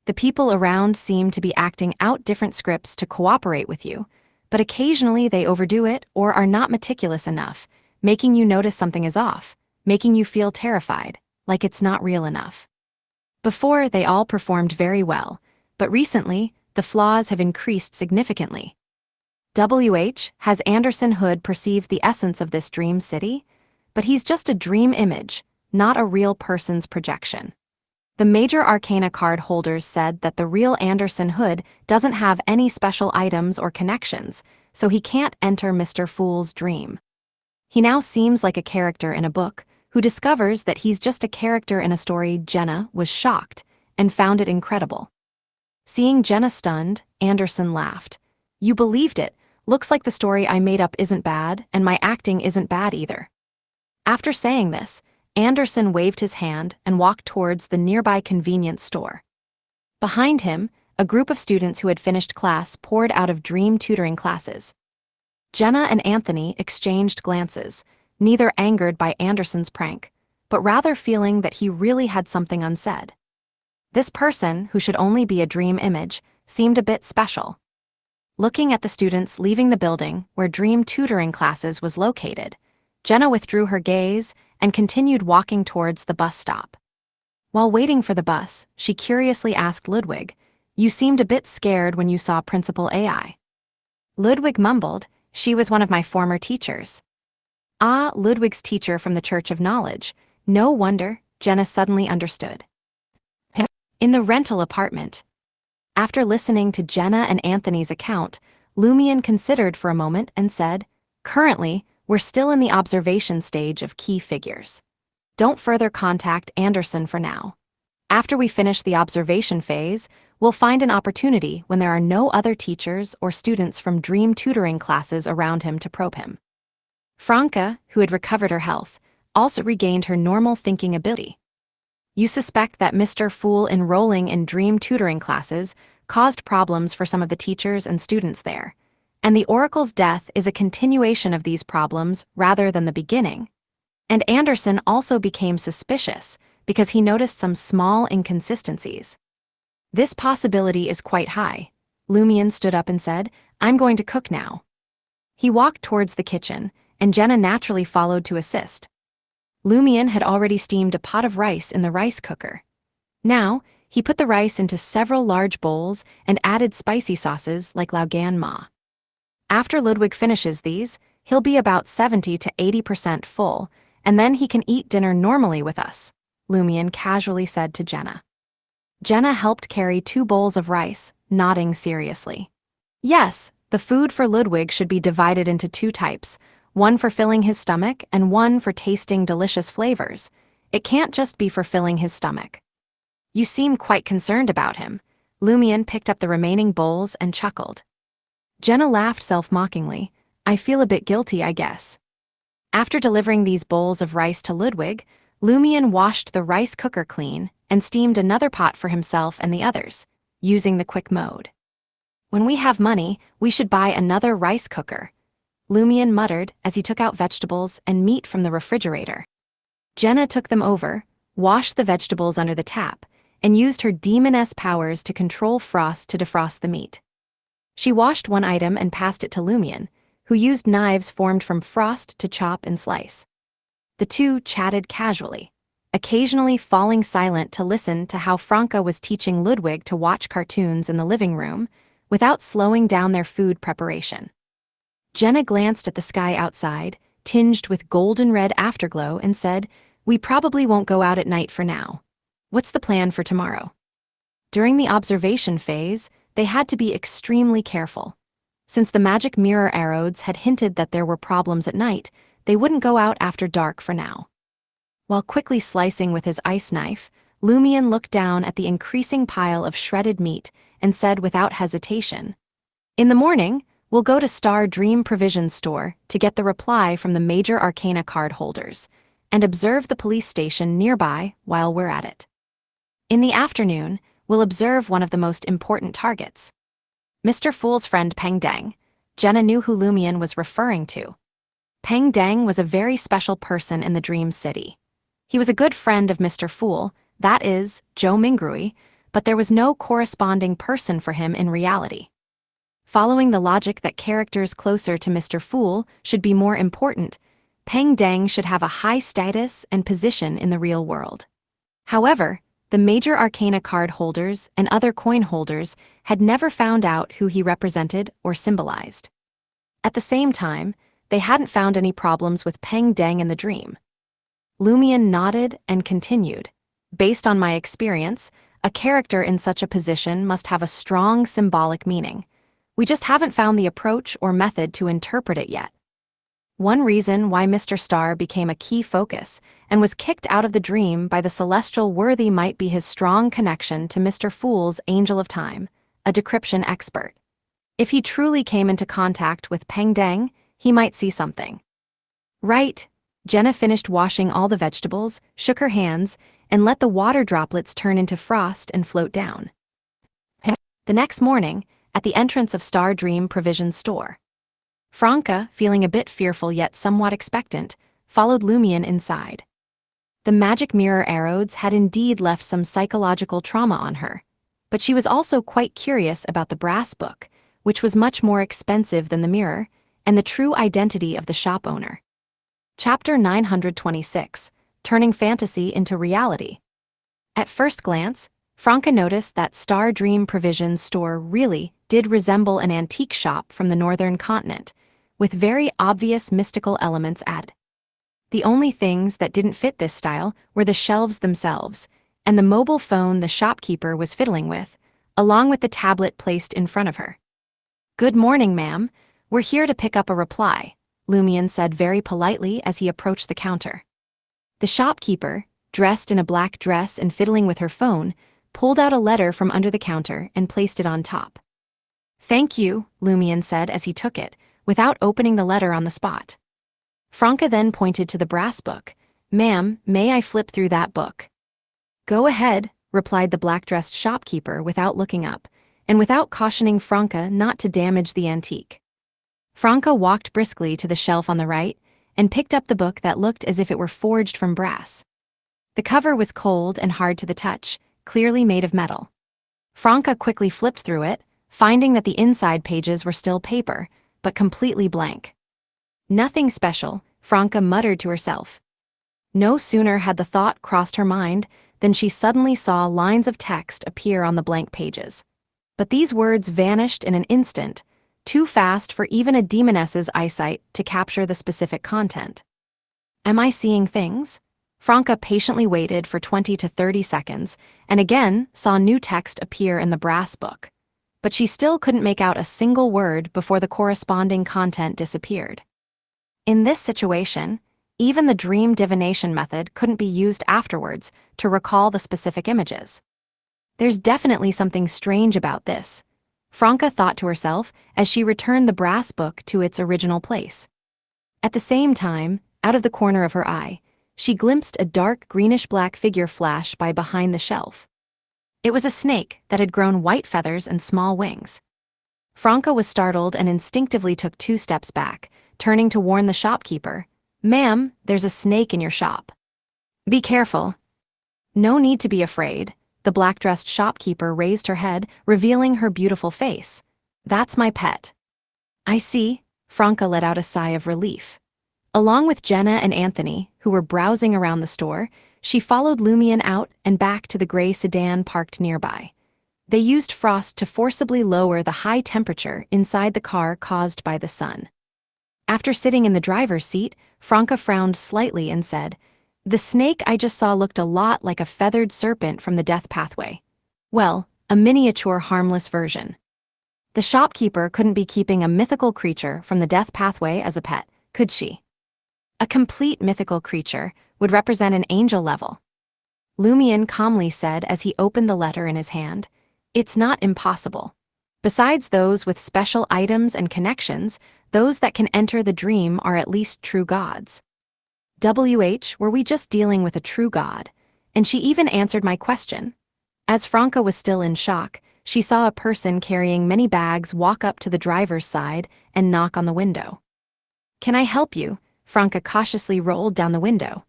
The people around seem to be acting out different scripts to cooperate with you, but occasionally they overdo it or are not meticulous enough, making you notice something is off, making you feel terrified, like it's not real enough. Before, they all performed very well, but recently, the flaws have increased significantly. Has Anderson Hood perceived the essence of this dream city? But he's just a dream image, not a real person's projection. The major arcana card holders said that the real Anderson Hood doesn't have any special items or connections, so he can't enter Mr. Fool's dream. He now seems like a character in a book, who discovers that he's just a character in a story. Jenna was shocked and found it incredible. Seeing Jenna stunned, Anderson laughed. "You believed it. Looks like the story I made up isn't bad, and my acting isn't bad either." After saying this, Anderson waved his hand and walked towards the nearby convenience store. Behind him, a group of students who had finished class poured out of dream tutoring classes. Jenna and Anthony exchanged glances, neither angered by Anderson's prank, but rather feeling that he really had something unsaid. This person, who should only be a dream image, seemed a bit special. Looking at the students leaving the building where dream tutoring classes was located, Jenna withdrew her gaze and continued walking towards the bus stop. While waiting for the bus, she curiously asked Ludwig, "You seemed a bit scared when you saw Principal AI." Ludwig mumbled, "She was one of my former teachers." Ah, Ludwig's teacher from the Church of Knowledge. No wonder, Jenna suddenly understood. In the rental apartment. After listening to Jenna and Anthony's account, Lumion considered for a moment and said, "Currently, we're still in the observation stage of key figures. Don't further contact Anderson for now. After we finish the observation phase, we'll find an opportunity when there are no other teachers or students from dream tutoring classes around him to probe him." Franca, who had recovered her health, also regained her normal thinking ability. "You suspect that Mr. Fool enrolling in dream tutoring classes caused problems for some of the teachers and students there, and the Oracle's death is a continuation of these problems rather than the beginning. And Anderson also became suspicious because he noticed some small inconsistencies. This possibility is quite high." Lumion stood up and said, "I'm going to cook now." He walked towards the kitchen, and Jenna naturally followed to assist. Lumion had already steamed a pot of rice in the rice cooker. Now, he put the rice into several large bowls and added spicy sauces like Laugan Ma. After Ludwig finishes these, he'll be about 70 to 80% full, and then he can eat dinner normally with us, Lumion casually said to Jenna. Jenna helped carry 2 bowls of rice, nodding seriously. Yes, the food for Ludwig should be divided into 2 types, one for filling his stomach and one for tasting delicious flavors. It can't just be for filling his stomach. You seem quite concerned about him. Lumion picked up the remaining bowls and chuckled. Jenna laughed self-mockingly. I feel a bit guilty, I guess. After delivering these bowls of rice to Ludwig, Lumion washed the rice cooker clean and steamed another pot for himself and the others, using the quick mode. When we have money, we should buy another rice cooker, Lumion muttered as he took out vegetables and meat from the refrigerator. Jenna took them over, washed the vegetables under the tap, and used her demoness powers to control frost to defrost the meat. She washed one item and passed it to Lumion, who used knives formed from frost to chop and slice. The two chatted casually, occasionally falling silent to listen to how Franca was teaching Ludwig to watch cartoons in the living room without slowing down their food preparation. Jenna glanced at the sky outside, tinged with golden-red afterglow, and said, "We probably won't go out at night for now. What's the plan for tomorrow?" During the observation phase, they had to be extremely careful. Since the magic mirror arrows had hinted that there were problems at night, they wouldn't go out after dark for now. While quickly slicing with his ice knife, Lumion looked down at the increasing pile of shredded meat and said without hesitation, "In the morning, we'll go to Star Dream Provision Store to get the reply from the major arcana card holders, and observe the police station nearby while we're at it. In the afternoon, we'll observe one of the most important targets. Mr. Fool's friend Peng Deng." Jenna knew who Lumion was referring to. Peng Deng was a very special person in the Dream City. He was a good friend of Mr. Fool, that is, Zhou Mingrui, but there was no corresponding person for him in reality. Following the logic that characters closer to Mr. Fool should be more important, Peng Deng should have a high status and position in the real world. However, the major arcana card holders and other coin holders had never found out who he represented or symbolized. At the same time, they hadn't found any problems with Peng Deng in the dream. Lumion nodded and continued. "Based on my experience, a character in such a position must have a strong symbolic meaning. We just haven't found the approach or method to interpret it yet." One reason why Mr. Star became a key focus and was kicked out of the dream by the celestial worthy might be his strong connection to Mr. Fool's Angel of Time, a decryption expert. If he truly came into contact with Peng Deng, he might see something. "Right." Jenna finished washing all the vegetables, shook her hands, and let the water droplets turn into frost and float down. The next morning, at the entrance of Star Dream Provision Store, Franca, feeling a bit fearful yet somewhat expectant, followed Lumion inside. The magic mirror arrows had indeed left some psychological trauma on her, but she was also quite curious about the brass book, which was much more expensive than the mirror, and the true identity of the shop owner. Chapter 926, Turning Fantasy into Reality. At first glance, Franca noticed that Star Dream Provision Store really did resemble an antique shop from the northern continent, with very obvious mystical elements added. The only things that didn't fit this style were the shelves themselves, and the mobile phone the shopkeeper was fiddling with, along with the tablet placed in front of her. "Good morning, ma'am. We're here to pick up a reply," Lumion said very politely as he approached the counter. The shopkeeper, dressed in a black dress and fiddling with her phone, pulled out a letter from under the counter and placed it on top. "Thank you," Lumion said as he took it, without opening the letter on the spot. Franca then pointed to the brass book. "Ma'am, may I flip through that book?" "Go ahead," replied the black-dressed shopkeeper without looking up, and without cautioning Franca not to damage the antique. Franca walked briskly to the shelf on the right and picked up the book that looked as if it were forged from brass. The cover was cold and hard to the touch, clearly made of metal. Franca quickly flipped through it, finding that the inside pages were still paper, but completely blank. "Nothing special," Franca muttered to herself. No sooner had the thought crossed her mind than she suddenly saw lines of text appear on the blank pages. But these words vanished in an instant, too fast for even a demoness's eyesight to capture the specific content. "Am I seeing things?" Franca patiently waited for 20 to 30 seconds and again saw new text appear in the brass book. But she still couldn't make out a single word before the corresponding content disappeared. In this situation, even the dream divination method couldn't be used afterwards to recall the specific images. "There's definitely something strange about this," Franca thought to herself as she returned the brass book to its original place. At the same time, out of the corner of her eye, she glimpsed a dark greenish-black figure flash by behind the shelf. It was a snake that had grown white feathers and small wings. Franca was startled and instinctively took 2 steps back, turning to warn the shopkeeper, "Ma'am, there's a snake in your shop. Be careful." "No need to be afraid." The black-dressed shopkeeper raised her head, revealing her beautiful face. "That's my pet." "I see." Franca let out a sigh of relief. Along with Jenna and Anthony, who were browsing around the store, she followed Lumion out and back to the gray sedan parked nearby. They used frost to forcibly lower the high temperature inside the car caused by the sun. After sitting in the driver's seat, Franca frowned slightly and said, "The snake I just saw looked a lot like a feathered serpent from the death pathway. Well, a miniature harmless version." The shopkeeper couldn't be keeping a mythical creature from the death pathway as a pet, could she? A complete mythical creature would represent an angel level. Lumion calmly said as he opened the letter in his hand, "It's not impossible. Besides those with special items and connections, those that can enter the dream are at least true gods." Were we just dealing with a true god? And she even answered my question. As Franca was still in shock, she saw a person carrying many bags walk up to the driver's side and knock on the window. "Can I help you?" Franca cautiously rolled down the window.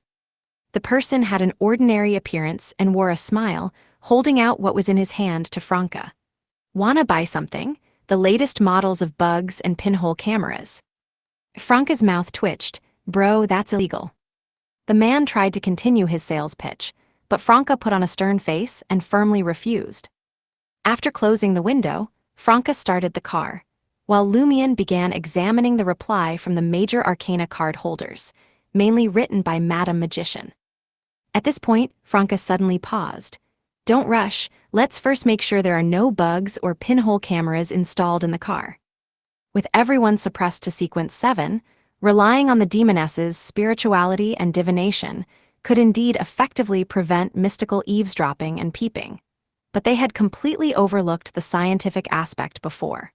The person had an ordinary appearance and wore a smile, holding out what was in his hand to Franca. "Wanna buy something? The latest models of bugs and pinhole cameras." Franca's mouth twitched. "Bro, that's illegal." The man tried to continue his sales pitch, but Franca put on a stern face and firmly refused. After closing the window, Franca started the car, while Lumion began examining the reply from the major arcana card holders, mainly written by Madame Magician. At this point, Franca suddenly paused. "Don't rush, let's first make sure there are no bugs or pinhole cameras installed in the car." With everyone suppressed to sequence 7, relying on the demoness's spirituality and divination could indeed effectively prevent mystical eavesdropping and peeping, but they had completely overlooked the scientific aspect before.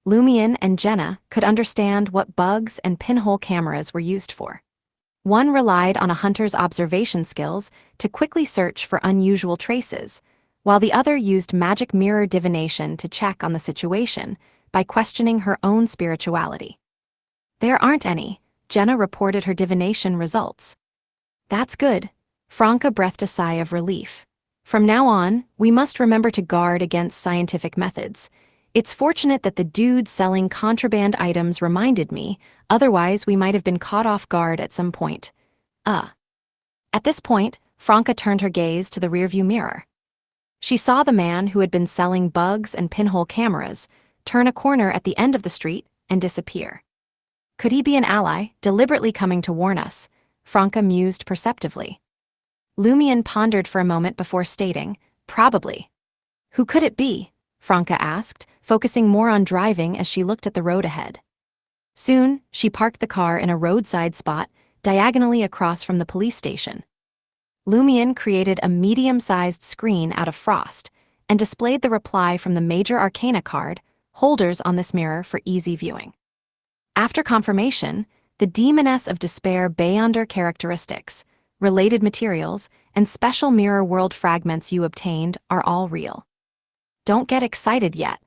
Lumion and Jenna could understand what bugs and pinhole cameras were used for. One relied on a hunter's observation skills to quickly search for unusual traces, while the other used magic mirror divination to check on the situation by questioning her own spirituality. "There aren't any," Jenna reported her divination results. "That's good." Franca breathed a sigh of relief. "From now on, we must remember to guard against scientific methods. It's fortunate that the dude selling contraband items reminded me, otherwise we might have been caught off guard at some point." At this point, Franca turned her gaze to the rearview mirror. She saw the man who had been selling bugs and pinhole cameras turn a corner at the end of the street and disappear. Could he be an ally, deliberately coming to warn us? Franca mused perceptively. Lumion pondered for a moment before stating, "Probably." "Who could it be?" Franca asked, focusing more on driving as she looked at the road ahead. Soon, she parked the car in a roadside spot, diagonally across from the police station. Lumion created a medium-sized screen out of frost and displayed the reply from the major arcana card holders on this mirror for easy viewing. After confirmation, the Demoness of Despair Beyonder characteristics, related materials, and special mirror world fragments you obtained are all real. Don't get excited yet.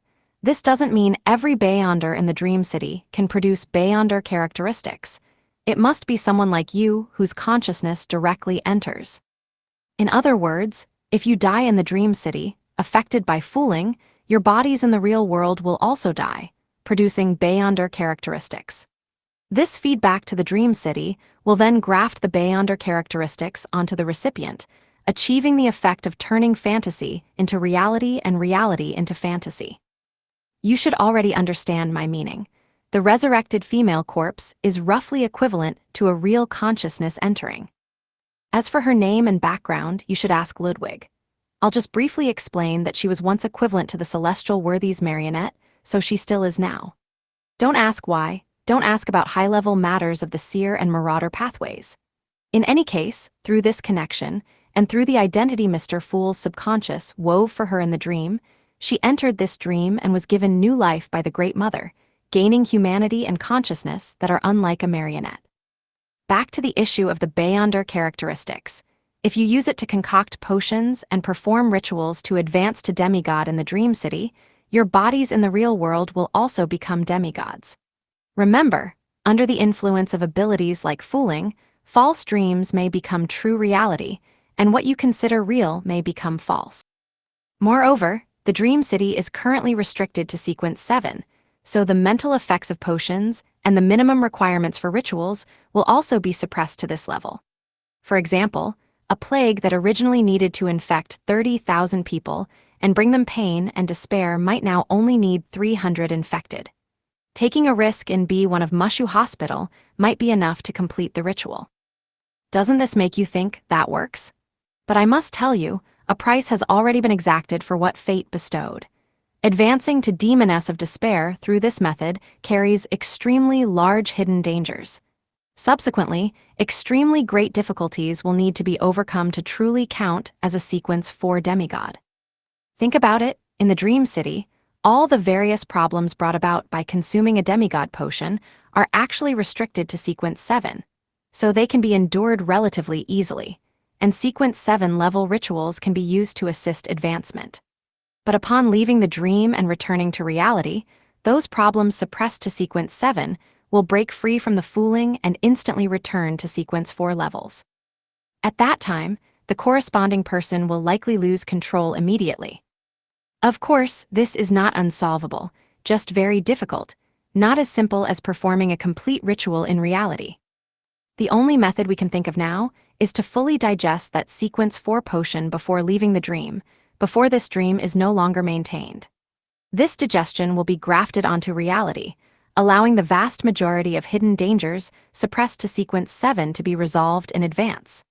This doesn't mean every Beyonder in the Dream City can produce Beyonder characteristics. It must be someone like you whose consciousness directly enters. In other words, if you die in the Dream City, affected by fooling, your bodies in the real world will also die, producing Beyonder characteristics. This feedback to the Dream City will then graft the Beyonder characteristics onto the recipient, achieving the effect of turning fantasy into reality and reality into fantasy. You should already understand my meaning. The resurrected female corpse is roughly equivalent to a real consciousness entering. As for her name and background, you should ask Ludwig. I'll just briefly explain that she was once equivalent to the celestial worthies marionette, so she still is now. Don't ask why, don't ask about high-level matters of the seer and marauder pathways. In any case, through this connection, and through the identity Mr. Fool's subconscious wove for her in the dream, she entered this dream and was given new life by the Great Mother, gaining humanity and consciousness that are unlike a marionette. Back to the issue of the Beyonder characteristics. If you use it to concoct potions and perform rituals to advance to demigod in the Dream City, your bodies in the real world will also become demigods. Remember, under the influence of abilities like fooling, false dreams may become true reality, and what you consider real may become false. Moreover, the Dream City is currently restricted to sequence 7, so the mental effects of potions and the minimum requirements for rituals will also be suppressed to this level. For example, a plague that originally needed to infect 30,000 people and bring them pain and despair might now only need 300 infected. Taking a risk in B1 of Mushu Hospital might be enough to complete the ritual. Doesn't this make you think that works? But I must tell you, a price has already been exacted for what fate bestowed. Advancing to Demoness of Despair through this method carries extremely large hidden dangers. Subsequently, extremely great difficulties will need to be overcome to truly count as a sequence 4 demigod. Think about it, in the Dream City, all the various problems brought about by consuming a demigod potion are actually restricted to sequence 7, so they can be endured relatively easily, and sequence 7 level rituals can be used to assist advancement. But upon leaving the dream and returning to reality, those problems suppressed to sequence 7 will break free from the fooling and instantly return to sequence 4 levels. At that time, the corresponding person will likely lose control immediately. Of course, this is not unsolvable, just very difficult, not as simple as performing a complete ritual in reality. The only method we can think of now is to fully digest that sequence 4 potion before leaving the dream, before this dream is no longer maintained. This digestion will be grafted onto reality, allowing the vast majority of hidden dangers suppressed to sequence 7 to be resolved in advance.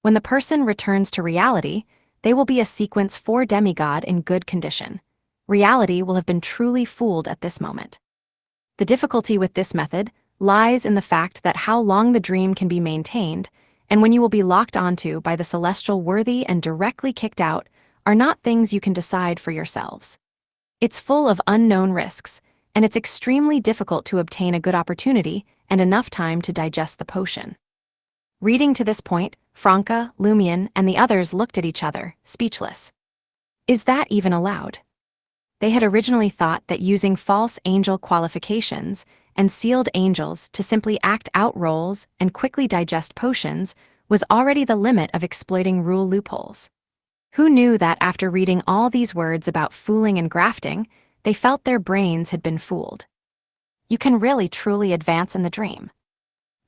When the person returns to reality, they will be a sequence 4 demigod in good condition. Reality will have been truly fooled at this moment. The difficulty with this method lies in the fact that how long the dream can be maintained, and when you will be locked onto by the celestial worthy and directly kicked out, are not things you can decide for yourselves. It's full of unknown risks, and it's extremely difficult to obtain a good opportunity and enough time to digest the potion. Reading to this point, Franca, Lumion, and the others looked at each other, speechless. Is that even allowed? They had originally thought that using false angel qualifications and sealed angels to simply act out roles and quickly digest potions was already the limit of exploiting rule loopholes. Who knew that after reading all these words about fooling and grafting, they felt their brains had been fooled? You can really truly advance in the dream.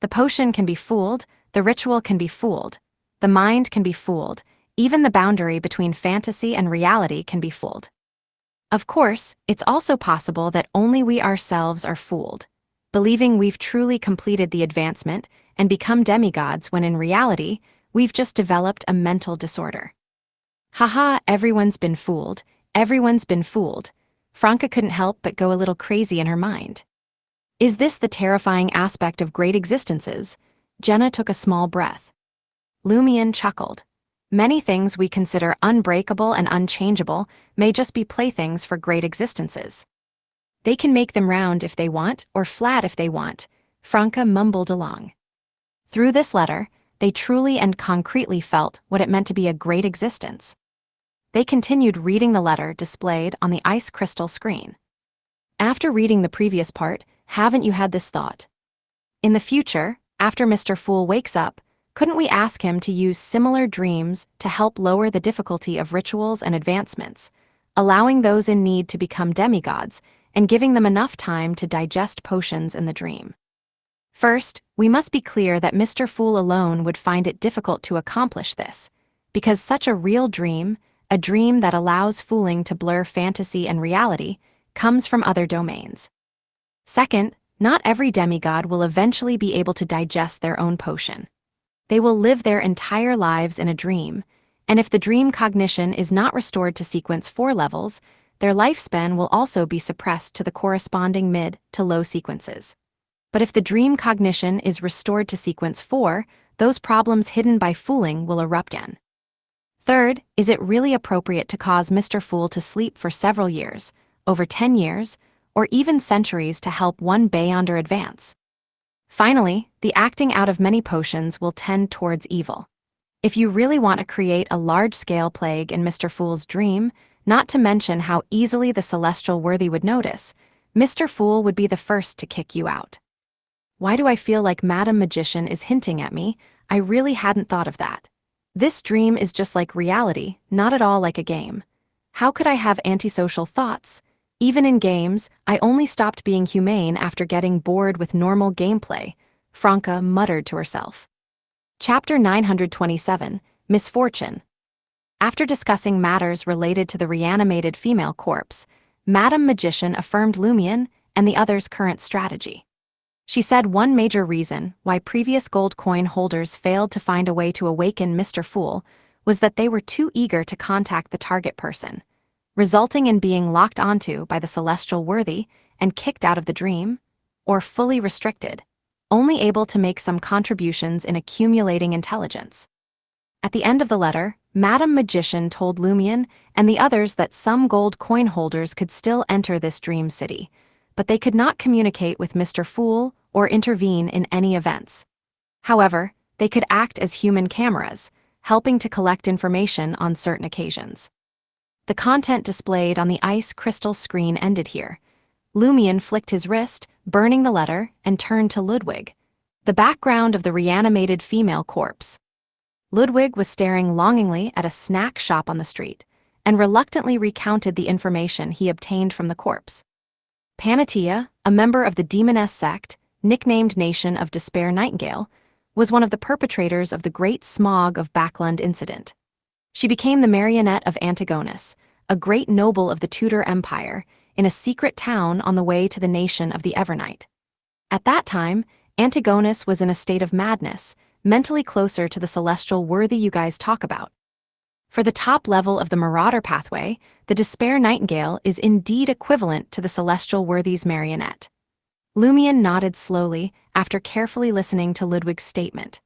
The potion can be fooled, the ritual can be fooled, the mind can be fooled, even the boundary between fantasy and reality can be fooled. Of course, it's also possible that only we ourselves are fooled, believing we've truly completed the advancement and become demigods when in reality, we've just developed a mental disorder. Haha, everyone's been fooled, everyone's been fooled. Franca couldn't help but go a little crazy in her mind. Is this the terrifying aspect of great existences? Jenna took a small breath. Lumion chuckled. Many things we consider unbreakable and unchangeable may just be playthings for great existences. They can make them round if they want, or flat if they want, Franca mumbled along. Through this letter, they truly and concretely felt what it meant to be a great existence. They continued reading the letter displayed on the ice crystal screen. After reading the previous part, haven't you had this thought? In the future, after Mr. Fool wakes up, couldn't we ask him to use similar dreams to help lower the difficulty of rituals and advancements, allowing those in need to become demigods and giving them enough time to digest potions in the dream? First, we must be clear that Mr. Fool alone would find it difficult to accomplish this, because such a real dream, a dream that allows fooling to blur fantasy and reality, comes from other domains. Second, not every demigod will eventually be able to digest their own potion. They will live their entire lives in a dream, and if the dream cognition is not restored to sequence 4 levels, their lifespan will also be suppressed to the corresponding mid to low sequences. But if the dream cognition is restored to sequence 4, those problems hidden by fooling will erupt again. Third, is it really appropriate to cause Mr. Fool to sleep for several years, over 10 years, or even centuries to help one Beyonder advance? Finally, the acting out of many potions will tend towards evil. If you really want to create a large-scale plague in Mr. Fool's dream, not to mention how easily the celestial worthy would notice, Mr. Fool would be the first to kick you out. Why do I feel like Madam Magician is hinting at me? I really hadn't thought of that. This dream is just like reality, not at all like a game. How could I have antisocial thoughts? Even in games, I only stopped being humane after getting bored with normal gameplay, Franca muttered to herself. Chapter 927, Misfortune. After discussing matters related to the reanimated female corpse, Madame Magician affirmed Lumion and the others' current strategy. She said one major reason why previous gold coin holders failed to find a way to awaken Mr. Fool was that they were too eager to contact the target person, resulting in being locked onto by the celestial worthy and kicked out of the dream, or fully restricted, only able to make some contributions in accumulating intelligence. At the end of the letter, Madame Magician told Lumion and the others that some gold coin holders could still enter this dream city, but they could not communicate with Mr. Fool or intervene in any events. However, they could act as human cameras, helping to collect information on certain occasions. The content displayed on the ice crystal screen ended here. Lumion flicked his wrist, burning the letter, and turned to Ludwig, the background of the reanimated female corpse. Ludwig was staring longingly at a snack shop on the street, and reluctantly recounted the information he obtained from the corpse. Panatia, a member of the demoness sect, nicknamed Nation of Despair Nightingale, was one of the perpetrators of the Great Smog of Backlund incident. She became the marionette of Antigonus, a great noble of the Tudor Empire, in a secret town on the way to the nation of the Evernight. At that time, Antigonus was in a state of madness, mentally closer to the celestial worthy you guys talk about. For the top level of the Marauder pathway, the Despair Nightingale is indeed equivalent to the celestial worthy's marionette. Lumion nodded slowly after carefully listening to Ludwig's statement.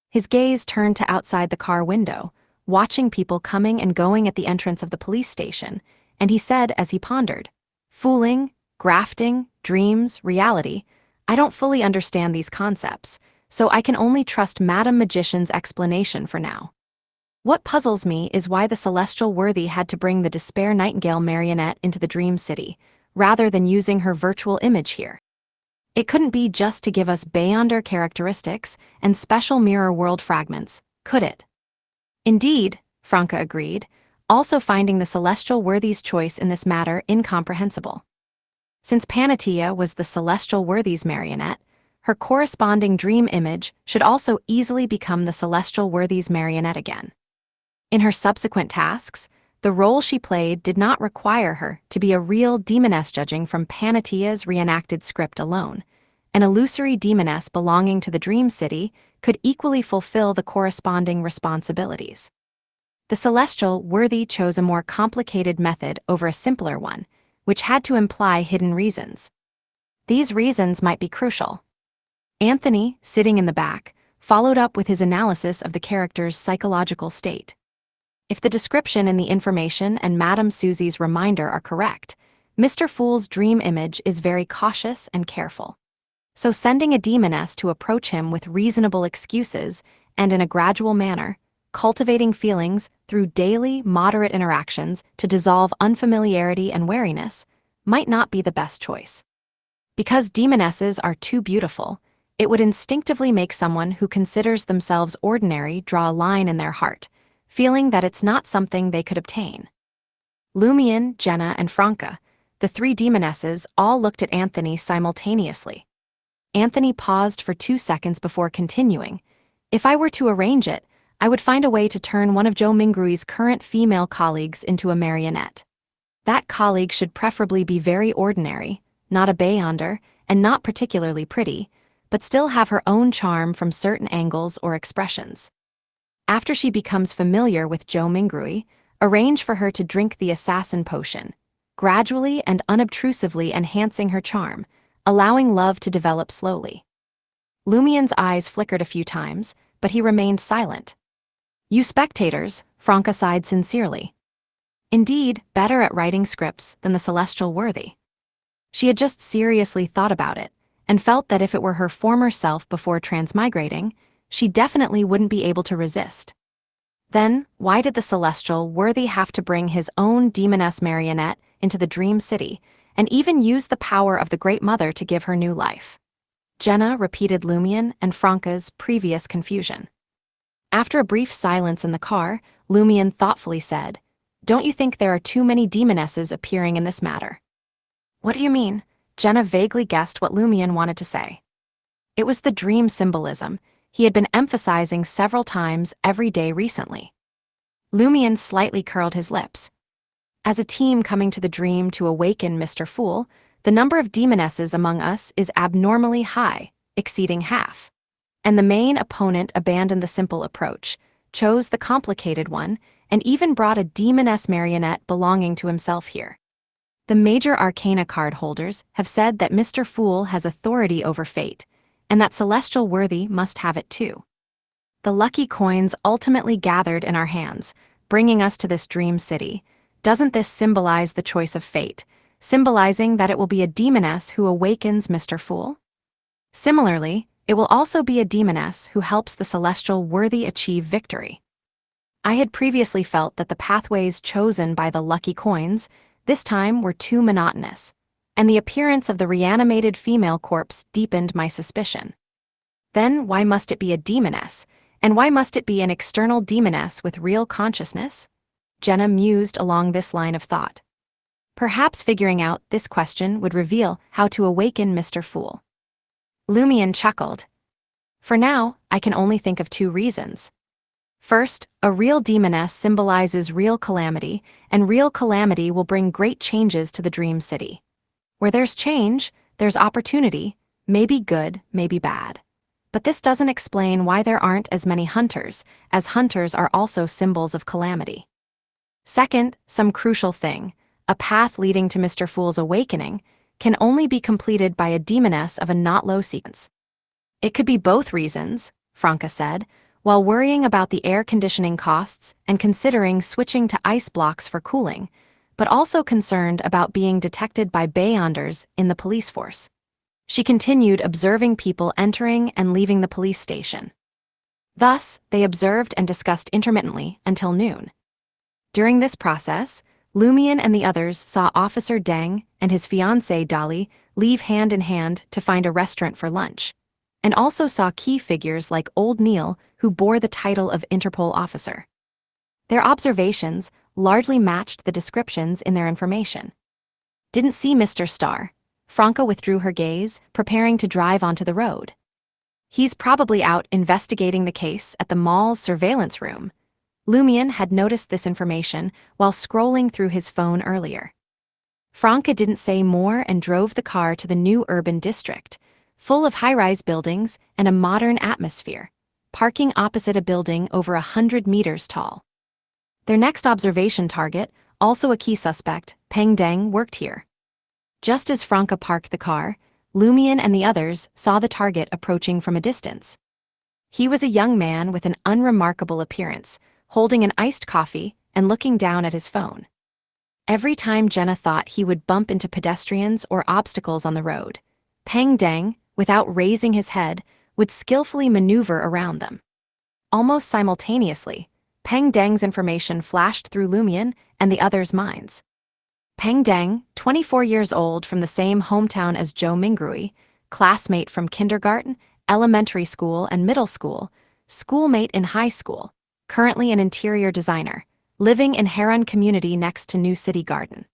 His gaze turned to outside the car window, watching people coming and going at the entrance of the police station, and he said as he pondered, "Fooling, grafting, dreams, reality, I don't fully understand these concepts, so I can only trust Madame Magician's explanation for now. What puzzles me is why the celestial worthy had to bring the Despair Nightingale marionette into the Dream City, rather than using her virtual image here. It couldn't be just to give us Beyonder characteristics and special mirror world fragments, could it?" Indeed, Franca agreed, also finding the celestial worthy's choice in this matter incomprehensible. Since Panatia was the celestial worthy's marionette, her corresponding dream image should also easily become the celestial worthy's marionette again. In her subsequent tasks, the role she played did not require her to be a real demoness judging from Panatia's reenacted script alone. An illusory demoness belonging to the Dream City could equally fulfill the corresponding responsibilities. The celestial worthy chose a more complicated method over a simpler one, which had to imply hidden reasons. These reasons might be crucial. Anthony, sitting in the back, followed up with his analysis of the character's psychological state. If the description in the information and Madame Susie's reminder are correct, Mr. Fool's dream image is very cautious and careful. So sending a demoness to approach him with reasonable excuses and in a gradual manner, cultivating feelings through daily, moderate interactions to dissolve unfamiliarity and wariness, might not be the best choice. Because demonesses are too beautiful, it would instinctively make someone who considers themselves ordinary draw a line in their heart, feeling that it's not something they could obtain. Lumion, Jenna, and Franca, the three demonesses, all looked at Anthony simultaneously. Anthony paused for 2 seconds before continuing. "If I were to arrange it, I would find a way to turn one of Joe Mingrui's current female colleagues into a marionette. That colleague should preferably be very ordinary, not a Beyonder, and not particularly pretty, but still have her own charm from certain angles or expressions. After she becomes familiar with Joe Mingrui, arrange for her to drink the assassin potion, gradually and unobtrusively enhancing her charm, allowing love to develop slowly." Lumion's eyes flickered a few times, but he remained silent. "You spectators," Franca sighed sincerely. Indeed, better at writing scripts than the celestial worthy. She had just seriously thought about it, and felt that if it were her former self before transmigrating, she definitely wouldn't be able to resist. Then, why did the celestial worthy have to bring his own demoness marionette into the Dream City, and even use the power of the Great Mother to give her new life? Jenna repeated Lumion and Franca's previous confusion. After a brief silence in the car, Lumion thoughtfully said, "Don't you think there are too many demonesses appearing in this matter? What do you mean? Jenna vaguely guessed what Lumion wanted to say. It was the dream symbolism he had been emphasizing several times every day recently. Lumion slightly curled his lips. As a team coming to the dream to awaken Mr. Fool, the number of demonesses among us is abnormally high, exceeding half. And the main opponent abandoned the simple approach, chose the complicated one, and even brought a demoness marionette belonging to himself here. The major arcana card holders have said that Mr. Fool has authority over fate, and that celestial worthy must have it too. The lucky coins ultimately gathered in our hands, bringing us to this dream city. Doesn't this symbolize the choice of fate, symbolizing that it will be a demoness who awakens Mr. Fool? Similarly, it will also be a demoness who helps the celestial worthy achieve victory. I had previously felt that the pathways chosen by the lucky coins this time were too monotonous, and the appearance of the reanimated female corpse deepened my suspicion. Then why must it be a demoness, and why must it be an external demoness with real consciousness? Jenna mused along this line of thought. Perhaps figuring out this question would reveal how to awaken Mr. Fool. Lumion chuckled. For now, I can only think of two reasons. First, a real demoness symbolizes real calamity, and real calamity will bring great changes to the dream city. Where there's change, there's opportunity, maybe good, maybe bad. But this doesn't explain why there aren't as many hunters, as hunters are also symbols of calamity. Second, some crucial thing, a path leading to Mr. Fool's awakening, can only be completed by a demoness of a not low sequence. It could be both reasons, Franca said, while worrying about the air conditioning costs and considering switching to ice blocks for cooling, but also concerned about being detected by Beyonders in the police force. She continued observing people entering and leaving the police station. Thus, they observed and discussed intermittently until noon. During this process, Lumion and the others saw Officer Deng and his fiancée Dolly leave hand in hand to find a restaurant for lunch, and also saw key figures like Old Neil, who bore the title of Interpol officer. Their observations largely matched the descriptions in their information. Didn't see Mr. Starr. Franca withdrew her gaze, preparing to drive onto the road. He's probably out investigating the case at the mall's surveillance room. Lumion had noticed this information while scrolling through his phone earlier. Franca didn't say more and drove the car to the new urban district, full of high-rise buildings and a modern atmosphere, parking opposite a building over 100 meters tall. Their next observation target, also a key suspect, Peng Deng, worked here. Just as Franca parked the car, Lumion and the others saw the target approaching from a distance. He was a young man with an unremarkable appearance, holding an iced coffee and looking down at his phone. Every time Jenna thought he would bump into pedestrians or obstacles on the road, Peng Deng, without raising his head, would skillfully maneuver around them. Almost simultaneously, Peng Deng's information flashed through Lumion and the others' minds. Peng Deng, 24 years old, from the same hometown as Zhou Mingrui, classmate from kindergarten, elementary school, and middle school, schoolmate in high school, currently an interior designer, living in Heron community next to New City Garden.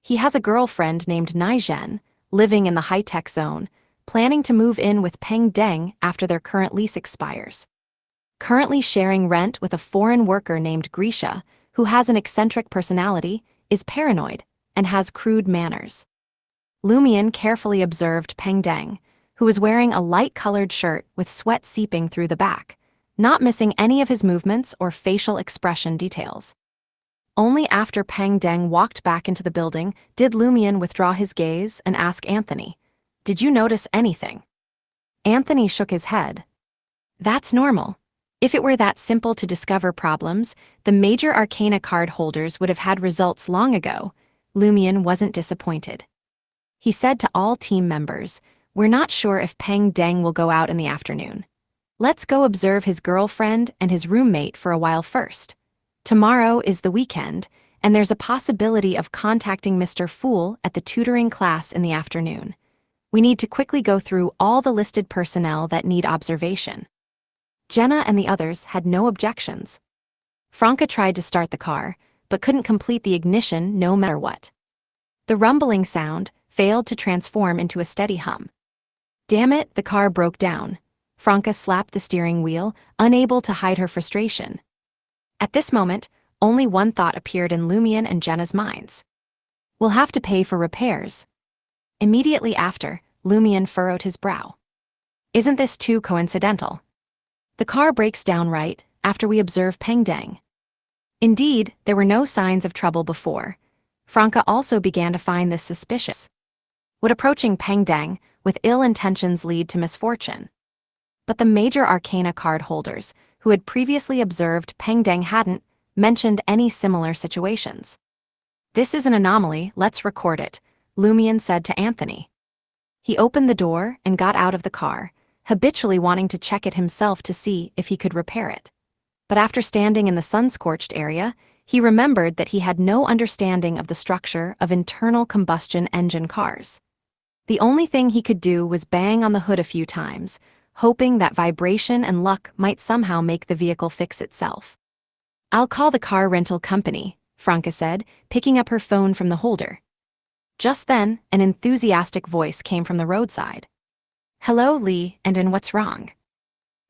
He has a girlfriend named Naizhen, living in the high-tech zone, planning to move in with Peng Deng after their current lease expires. Currently sharing rent with a foreign worker named Grisha, who has an eccentric personality, is paranoid, and has crude manners. Lumion carefully observed Peng Deng, who was wearing a light-colored shirt with sweat seeping through the back, not missing any of his movements or facial expression details. Only after Peng Deng walked back into the building did Lumion withdraw his gaze and ask Anthony, "Did you notice anything?" Anthony shook his head. "That's normal. If it were that simple to discover problems, the major arcana card holders would have had results long ago." Lumion wasn't disappointed. He said to all team members, "We're not sure if Peng Deng will go out in the afternoon. Let's go observe his girlfriend and his roommate for a while first. Tomorrow is the weekend, and there's a possibility of contacting Mr. Fool at the tutoring class in the afternoon. We need to quickly go through all the listed personnel that need observation." Jenna and the others had no objections. Franca tried to start the car, but couldn't complete the ignition no matter what. The rumbling sound, failed to transform into a steady hum. Damn it, the car broke down. Franca slapped the steering wheel, unable to hide her frustration. At this moment, only one thought appeared in Lumion and Jenna's minds. We'll have to pay for repairs. Immediately after, Lumion furrowed his brow. Isn't this too coincidental? The car breaks down right after we observe Peng Deng. Indeed, there were no signs of trouble before. Franca also began to find this suspicious. Would approaching Peng Deng with ill intentions lead to misfortune? But the major arcana card holders, who had previously observed Peng Deng, hadn't mentioned any similar situations. This is an anomaly, let's record it, Lumion said to Anthony. He opened the door and got out of the car, habitually wanting to check it himself to see if he could repair it. But after standing in the sun-scorched area, he remembered that he had no understanding of the structure of internal combustion engine cars. The only thing he could do was bang on the hood a few times, hoping that vibration and luck might somehow make the vehicle fix itself. I'll call the car rental company, Franca said, picking up her phone from the holder. Just then, an enthusiastic voice came from the roadside. Hello, Lee, and what's wrong?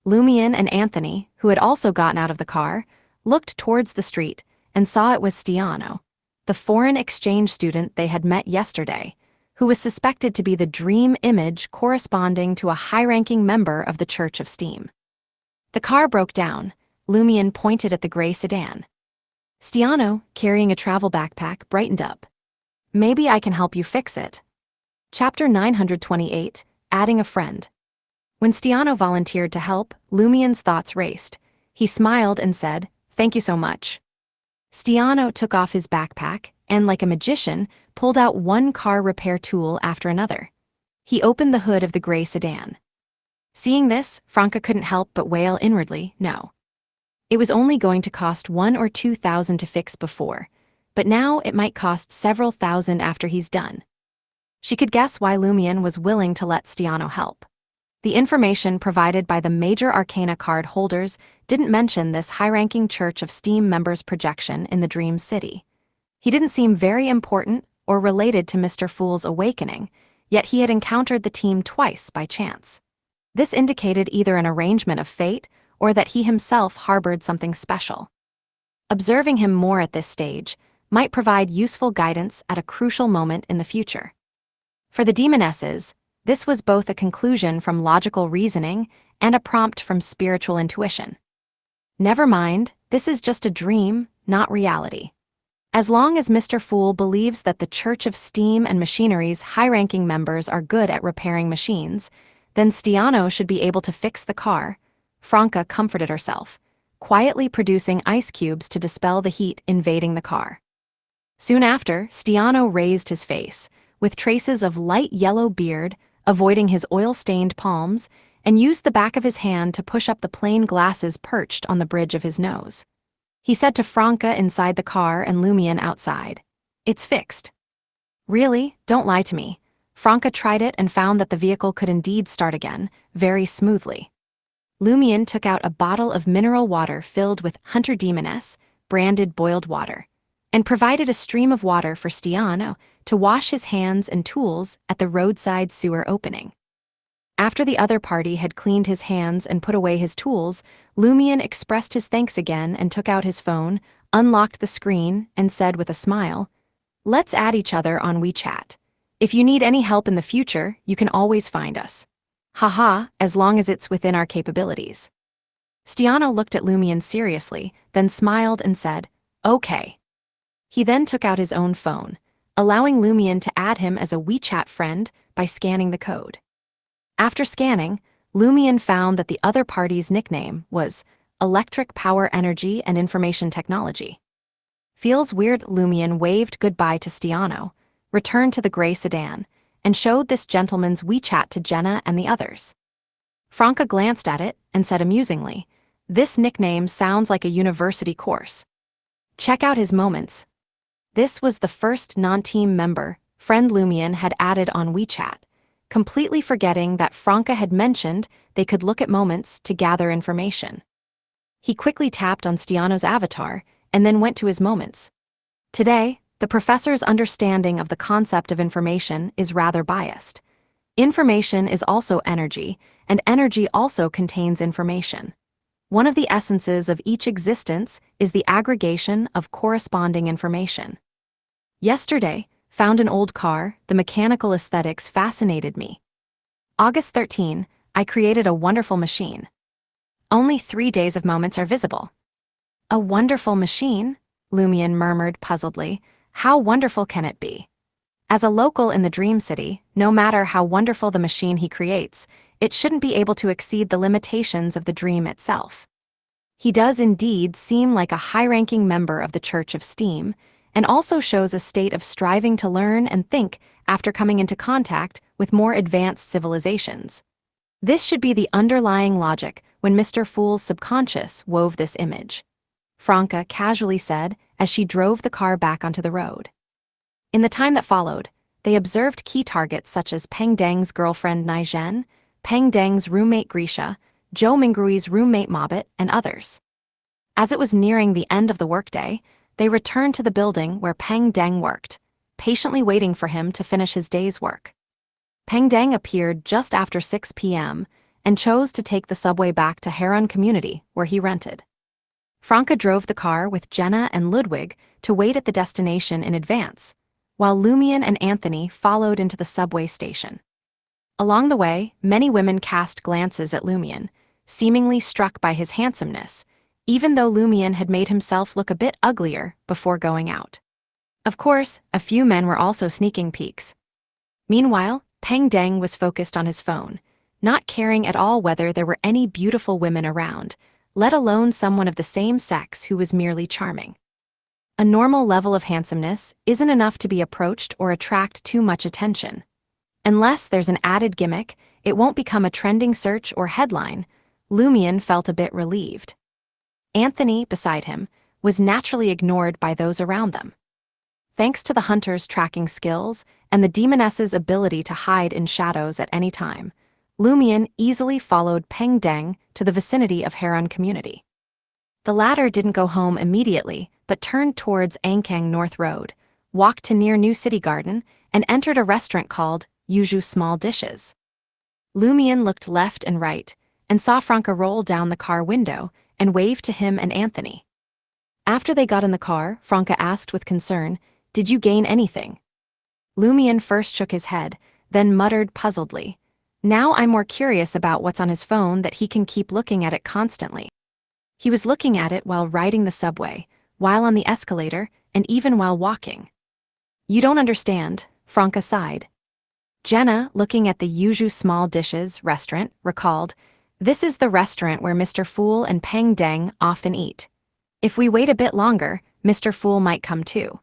Lumion and Anthony, who had also gotten out of the car, looked towards the street and saw it was Stiano, the foreign exchange student they had met yesterday, who was suspected to be the dream image corresponding to a high-ranking member of the Church of Steam. The car broke down. Lumion pointed at the gray sedan. Stiano, carrying a travel backpack, brightened up. Maybe I can help you fix it. Chapter 928, Adding a Friend. When Stiano volunteered to help, Lumion's thoughts raced. He smiled and said, "Thank you so much." Stiano took off his backpack and, like a magician, pulled out one car repair tool after another. He opened the hood of the gray sedan. Seeing this, Franca couldn't help but wail inwardly, no. It was only going to cost 1,000 or 2,000 to fix before, but now it might cost several thousand after he's done. She could guess why Lumion was willing to let Stiano help. The information provided by the major arcana card holders didn't mention this high-ranking Church of Steam member's projection in the Dream City. He didn't seem very important or related to Mr. Fool's awakening, yet he had encountered the team twice by chance. This indicated either an arrangement of fate or that he himself harbored something special. Observing him more at this stage might provide useful guidance at a crucial moment in the future. For the demonesses, this was both a conclusion from logical reasoning and a prompt from spiritual intuition. Never mind, this is just a dream, not reality. As long as Mr. Fool believes that the Church of Steam and Machinery's high-ranking members are good at repairing machines, then Stiano should be able to fix the car, Franca comforted herself, quietly producing ice cubes to dispel the heat invading the car. Soon after, Stiano raised his face, with traces of light yellow beard, avoiding his oil-stained palms, and used the back of his hand to push up the plain glasses perched on the bridge of his nose. He said to Franca inside the car and Lumion outside, "It's fixed." "Really? Don't lie to me." Franca tried it and found that the vehicle could indeed start again, very smoothly. Lumion took out a bottle of mineral water filled with Hunter Demoness, branded boiled water, and provided a stream of water for Stiano to wash his hands and tools at the roadside sewer opening. After the other party had cleaned his hands and put away his tools, Lumion expressed his thanks again and took out his phone, unlocked the screen, and said with a smile, "Let's add each other on WeChat. If you need any help in the future, you can always find us. Haha, as long as it's within our capabilities." Stiano looked at Lumion seriously, then smiled and said, "Okay." He then took out his own phone, allowing Lumion to add him as a WeChat friend by scanning the code. After scanning, Lumion found that the other party's nickname was Electric Power Energy and Information Technology. Feels weird. Lumion waved goodbye to Stiano, returned to the gray sedan, and showed this gentleman's WeChat to Jenna and the others. Franca glanced at it and said amusingly, "This nickname sounds like a university course. Check out his moments." This was the first non-team member friend Lumion had added on WeChat, completely forgetting that Franca had mentioned they could look at moments to gather information. He quickly tapped on Stiano's avatar and then went to his moments. Today, The professor's understanding of the concept of information is rather biased. Information is also energy, and energy also contains information. One of the essences of each existence is the aggregation of corresponding information. Yesterday, found an old car, the mechanical aesthetics fascinated me. August 13, I created a wonderful machine. Only 3 days of moments are visible. A wonderful machine? Lumion murmured puzzledly. How wonderful can it be? As a local in the Dream City, no matter how wonderful the machine he creates, it shouldn't be able to exceed the limitations of the dream itself. He does indeed seem like a high-ranking member of the Church of Steam, and also shows a state of striving to learn and think after coming into contact with more advanced civilizations. This should be the underlying logic when Mr. Fool's subconscious wove this image, Franca casually said as she drove the car back onto the road. In the time that followed, they observed key targets such as Peng Deng's girlfriend Nai Zhen, Peng Deng's roommate Grisha, Zhou Mingrui's roommate Mobit, and others. As it was nearing the end of the workday, they returned to the building where Peng Deng worked, patiently waiting for him to finish his day's work. Peng Deng appeared just after 6 p.m. and chose to take the subway back to Heron Community, where he rented. Franca drove the car with Jenna and Ludwig to wait at the destination in advance, while Lumion and Anthony followed into the subway station. Along the way, many women cast glances at Lumion, seemingly struck by his handsomeness, even though Lumion had made himself look a bit uglier before going out. Of course, a few men were also sneaking peeks. Meanwhile, Peng Deng was focused on his phone, not caring at all whether there were any beautiful women around, let alone someone of the same sex who was merely charming. A normal level of handsomeness isn't enough to be approached or attract too much attention. Unless there's an added gimmick, it won't become a trending search or headline. Lumion felt a bit relieved. Anthony, beside him, was naturally ignored by those around them. Thanks to the hunter's tracking skills and the demoness's ability to hide in shadows at any time, Lumion easily followed Peng Deng to the vicinity of Heron Community. The latter didn't go home immediately, but turned towards Ankang North Road, walked to near New City Garden, and entered a restaurant called Yuju Small Dishes. Lumion looked left and right, and saw Franca roll down the car window and wave to him and Anthony. After they got in the car, Franca asked with concern, "Did you gain anything?" Lumion first shook his head, then muttered puzzledly, "Now I'm more curious about what's on his phone that he can keep looking at it constantly." He was looking at it while riding the subway, while on the escalator, and even while walking. "You don't understand," Franca sighed. Jenna, looking at the Yuju Small Dishes restaurant, recalled, "This is the restaurant where Mr. Fool and Peng Deng often eat. If we wait a bit longer, Mr. Fool might come too.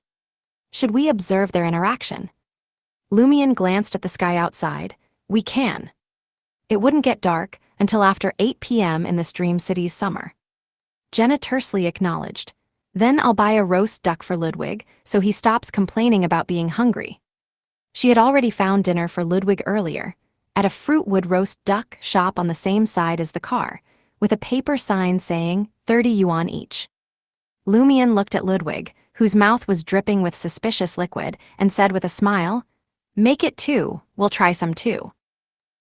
Should we observe their interaction?" Lumion glanced at the sky outside. "We can. It wouldn't get dark until after 8 p.m. in this Dream City's summer." Jenna tersely acknowledged, "Then I'll buy a roast duck for Ludwig so he stops complaining about being hungry." She had already found dinner for Ludwig earlier, at a fruitwood roast duck shop on the same side as the car, with a paper sign saying 30 yuan each. Lumion looked at Ludwig, whose mouth was dripping with suspicious liquid, and said with a smile, "Make it 2, we'll try some too."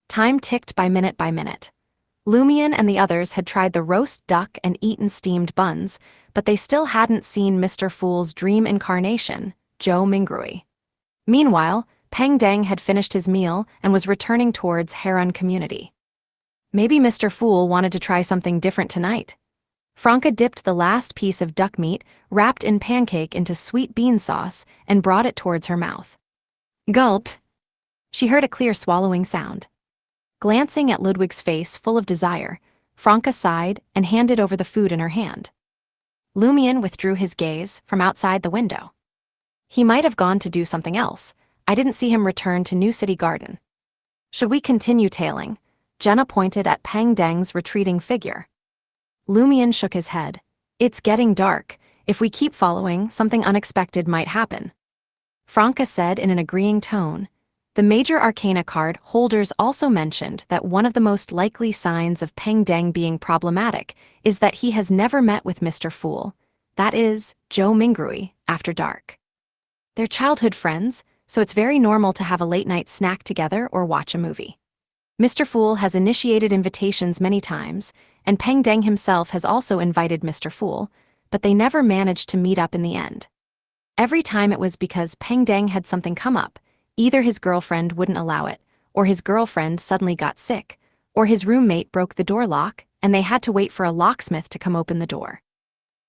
Time ticked by minute. Lumion and the others had tried the roast duck and eaten steamed buns, but they still hadn't seen Mr. Fool's dream incarnation, Zhou Mingrui. Meanwhile, Peng Deng had finished his meal and was returning towards Heron Community. Maybe Mr. Fool wanted to try something different tonight. Franca dipped the last piece of duck meat wrapped in pancake into sweet bean sauce and brought it towards her mouth. Gulped. She heard a clear swallowing sound. Glancing at Ludwig's face full of desire, Franca sighed and handed over the food in her hand. Lumion withdrew his gaze from outside the window. He might have gone to do something else. I didn't see him return to New City Garden. Should we continue tailing? Jenna pointed at Peng Deng's retreating figure. Lumion shook his head. It's getting dark. If we keep following, something unexpected might happen. Franca said in an agreeing tone. The major arcana card holders also mentioned that one of the most likely signs of Peng Deng being problematic is that he has never met with Mr. Fool, that is, Zhou Mingrui, after dark. They're childhood friends, so it's very normal to have a late-night snack together or watch a movie. Mr. Fool has initiated invitations many times, and Peng Deng himself has also invited Mr. Fool, but they never managed to meet up in the end. Every time it was because Peng Deng had something come up. Either his girlfriend wouldn't allow it, or his girlfriend suddenly got sick, or his roommate broke the door lock and they had to wait for a locksmith to come open the door.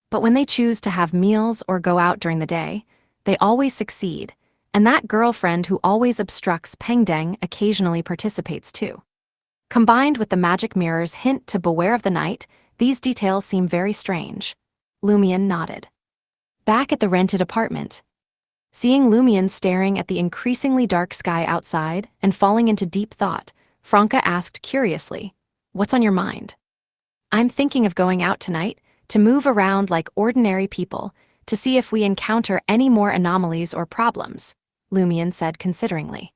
But when they choose to have meals or go out during the day, they always succeed, and that girlfriend who always obstructs Peng Deng occasionally participates too. Combined with the magic mirror's hint to beware of the night, these details seem very strange. Lumian nodded. Back at the rented apartment, seeing Lumian staring at the increasingly dark sky outside and falling into deep thought, Franca asked curiously, "What's on your mind?" "I'm thinking of going out tonight, to move around like ordinary people, to see if we encounter any more anomalies or problems," Lumian said consideringly.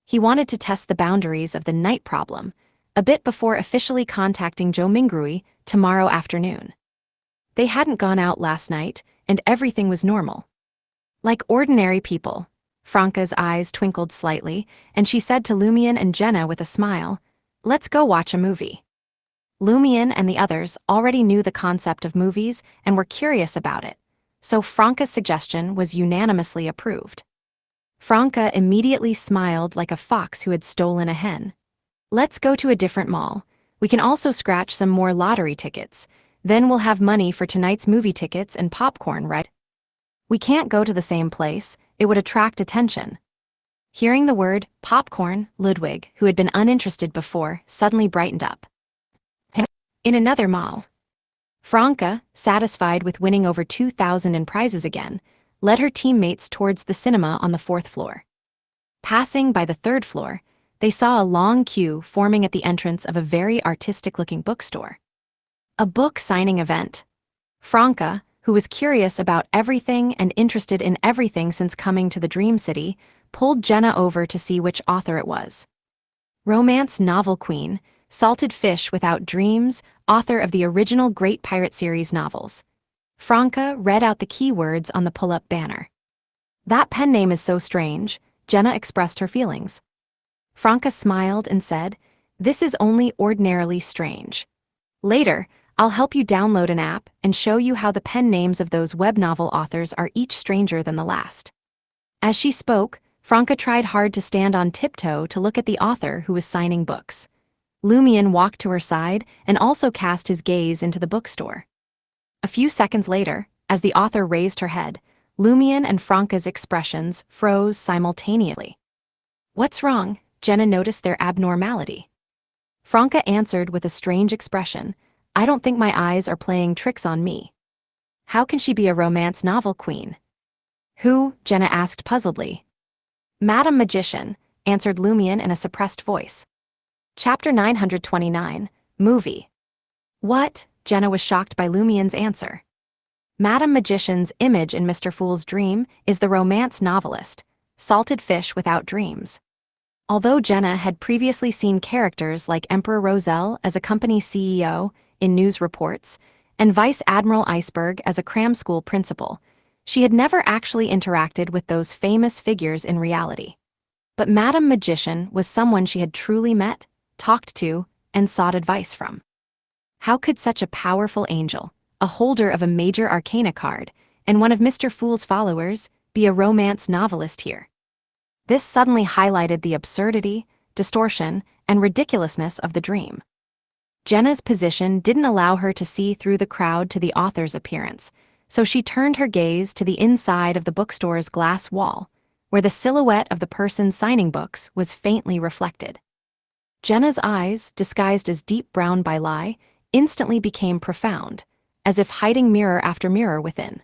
He wanted to test the boundaries of the night problem, a bit before officially contacting Zhou Mingrui tomorrow afternoon. They hadn't gone out last night, and everything was normal. Like ordinary people, Franca's eyes twinkled slightly, and she said to Lumian and Jenna with a smile, "Let's go watch a movie." Lumian and the others already knew the concept of movies and were curious about it, so Franca's suggestion was unanimously approved. Franca immediately smiled like a fox who had stolen a hen. "Let's go to a different mall. We can also scratch some more lottery tickets. Then we'll have money for tonight's movie tickets and popcorn, right?" "We can't go to the same place, it would attract attention." Hearing the word popcorn, Ludwig, who had been uninterested before, suddenly brightened up. In another mall. Franca, satisfied with winning over 2,000 in prizes again, led her teammates towards the cinema on the 4th floor. Passing by the 3rd floor, they saw a long queue forming at the entrance of a very artistic-looking bookstore. A book signing event. Franca, who was curious about everything and interested in everything since coming to the Dream City, pulled Jenna over to see which author it was. Romance novel queen, Salted Fish Without Dreams, author of the original Great Pirate series novels. Franca read out the keywords on the pull-up banner. "That pen name is so strange," Jenna expressed her feelings. Franca smiled and said, "This is only ordinarily strange. Later, I'll help you download an app and show you how the pen names of those web novel authors are each stranger than the last." As she spoke, Franca tried hard to stand on tiptoe to look at the author who was signing books. Lumian walked to her side and also cast his gaze into the bookstore. A few seconds later, as the author raised her head, Lumian and Franca's expressions froze simultaneously. "What's wrong?" Jenna noticed their abnormality. Franca answered with a strange expression, "I don't think my eyes are playing tricks on me." "How can she be a romance novel queen?" "Who?" Jenna asked puzzledly. "Madam Magician," answered Lumian in a suppressed voice. Chapter 929, Movie. "What?" Jenna was shocked by Lumian's answer. Madam Magician's image in Mr. Fool's dream is the romance novelist, Salted Fish Without Dreams. Although Jenna had previously seen characters like Emperor Roselle as a company CEO in news reports, and Vice Admiral Iceberg as a cram school principal, she had never actually interacted with those famous figures in reality. But Madam Magician was someone she had truly met, talked to, and sought advice from. How could such a powerful angel, a holder of a major arcana card, and one of Mr. Fool's followers, be a romance novelist here? This suddenly highlighted the absurdity, distortion, and ridiculousness of the dream. Jenna's position didn't allow her to see through the crowd to the author's appearance, so she turned her gaze to the inside of the bookstore's glass wall, where the silhouette of the person signing books was faintly reflected. Jenna's eyes, disguised as deep brown by lie, instantly became profound, as if hiding mirror after mirror within.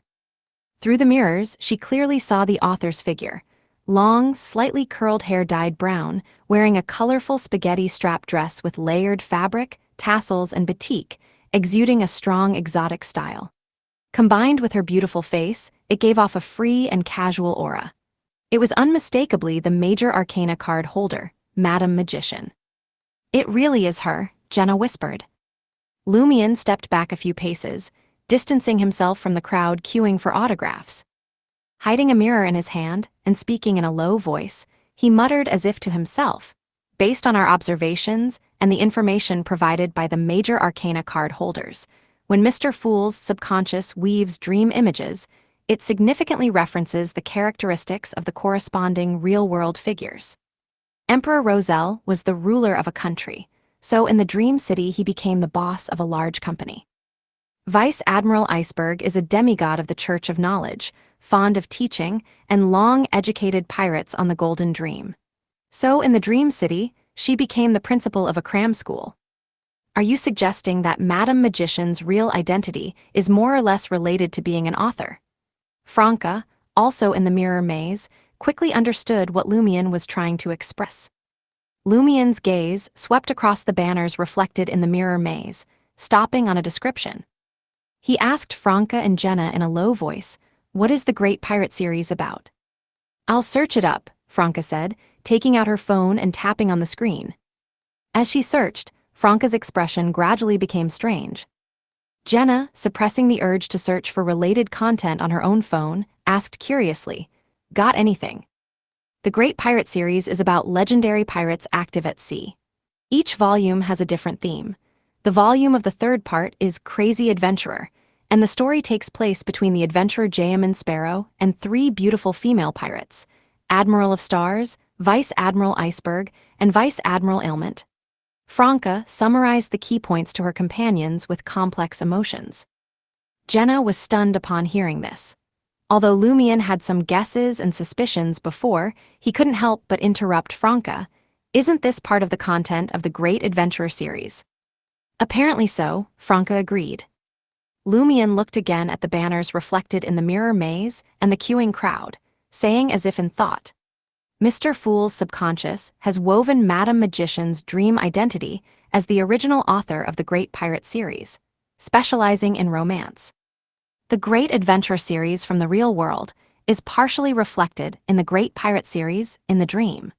Through the mirrors, she clearly saw the author's figure, long, slightly curled hair dyed brown, wearing a colorful spaghetti-strap dress with layered fabric, tassels, and batik, exuding a strong exotic style. Combined with her beautiful face, it gave off a free and casual aura. It was unmistakably the major arcana card holder, Madam Magician. "It really is her," Jenna whispered. Lumian stepped back a few paces, distancing himself from the crowd queuing for autographs. Hiding a mirror in his hand and speaking in a low voice, he muttered as if to himself, based on our observations and the information provided by the major arcana card holders, when Mr. Fool's subconscious weaves dream images, it significantly references the characteristics of the corresponding real-world figures. Emperor Roselle was the ruler of a country, so in the Dream City he became the boss of a large company. Vice Admiral Iceberg is a demigod of the Church of Knowledge, fond of teaching, and long-educated pirates on the Golden Dream. So in the Dream City, she became the principal of a cram school. Are you suggesting that Madame Magician's real identity is more or less related to being an author? Franca, also in the mirror maze, quickly understood what Lumion was trying to express. Lumion's gaze swept across the banners reflected in the mirror maze, stopping on a description. He asked Franca and Jenna in a low voice, "What is the Great Pirate series about?" "I'll search it up," Franca said, taking out her phone and tapping on the screen. As she searched, Franca's expression gradually became strange. Jenna, suppressing the urge to search for related content on her own phone, asked curiously, "Got anything?" The Great Pirate series is about legendary pirates active at sea. Each volume has a different theme. The volume of the third part is Crazy Adventurer, and the story takes place between the adventurer Shaman Sparrow and three beautiful female pirates, Admiral of Stars, Vice Admiral Iceberg, and Vice Admiral Ailment. Franca summarized the key points to her companions with complex emotions. Jenna was stunned upon hearing this. Although Lumion had some guesses and suspicions before, he couldn't help but interrupt Franca. "Isn't this part of the content of the Great Adventurer series?" "Apparently so," Franca agreed. Lumion looked again at the banners reflected in the mirror maze and the queuing crowd, saying as if in thought, "Mr. Fool's subconscious has woven Madame Magician's dream identity as the original author of the Great Pirate series, specializing in romance. The Great Adventure series from the real world is partially reflected in the Great Pirate series in the dream.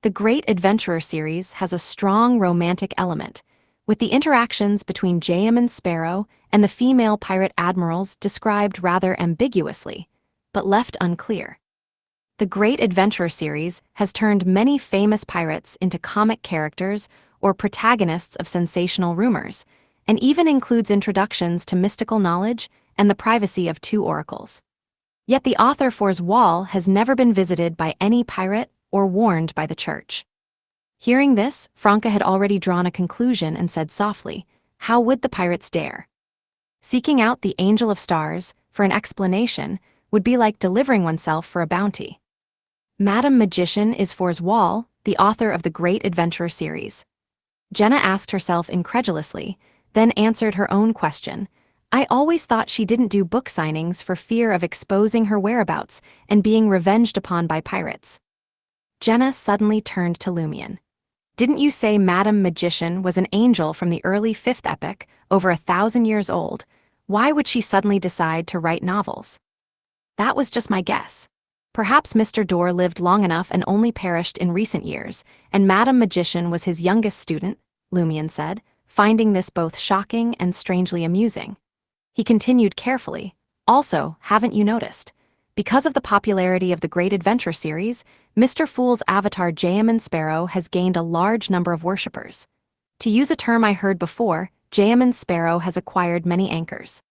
The Great Adventurer series has a strong romantic element, with the interactions between Shaman Sparrow and the female pirate admirals described rather ambiguously, but left unclear. The Great Adventurer series has turned many famous pirates into comic characters or protagonists of sensational rumors, and even includes introductions to mystical knowledge and the privacy of two oracles. Yet the author For's wall has never been visited by any pirate or warned by the church." Hearing this, Franca had already drawn a conclusion and said softly, "How would the pirates dare? Seeking out the Angel of Stars for an explanation would be like delivering oneself for a bounty." Madame Magician is For's wall, the author of the Great Adventurer series. Jenna asked herself incredulously, then answered her own question. "I always thought she didn't do book signings for fear of exposing her whereabouts and being revenged upon by pirates." Jenna suddenly turned to Lumion. "Didn't you say Madame Magician was an angel from the early 5th epoch, over 1,000 years old? Why would she suddenly decide to write novels?" "That was just my guess. Perhaps Mr. Dorr lived long enough and only perished in recent years, and Madame Magician was his youngest student," Lumion said, finding this both shocking and strangely amusing. He continued carefully, "Also, haven't you noticed? Because of the popularity of the Great Adventure series, Mr. Fool's avatar Shaman Sparrow has gained a large number of worshippers. To use a term I heard before, Shaman Sparrow has acquired many anchors."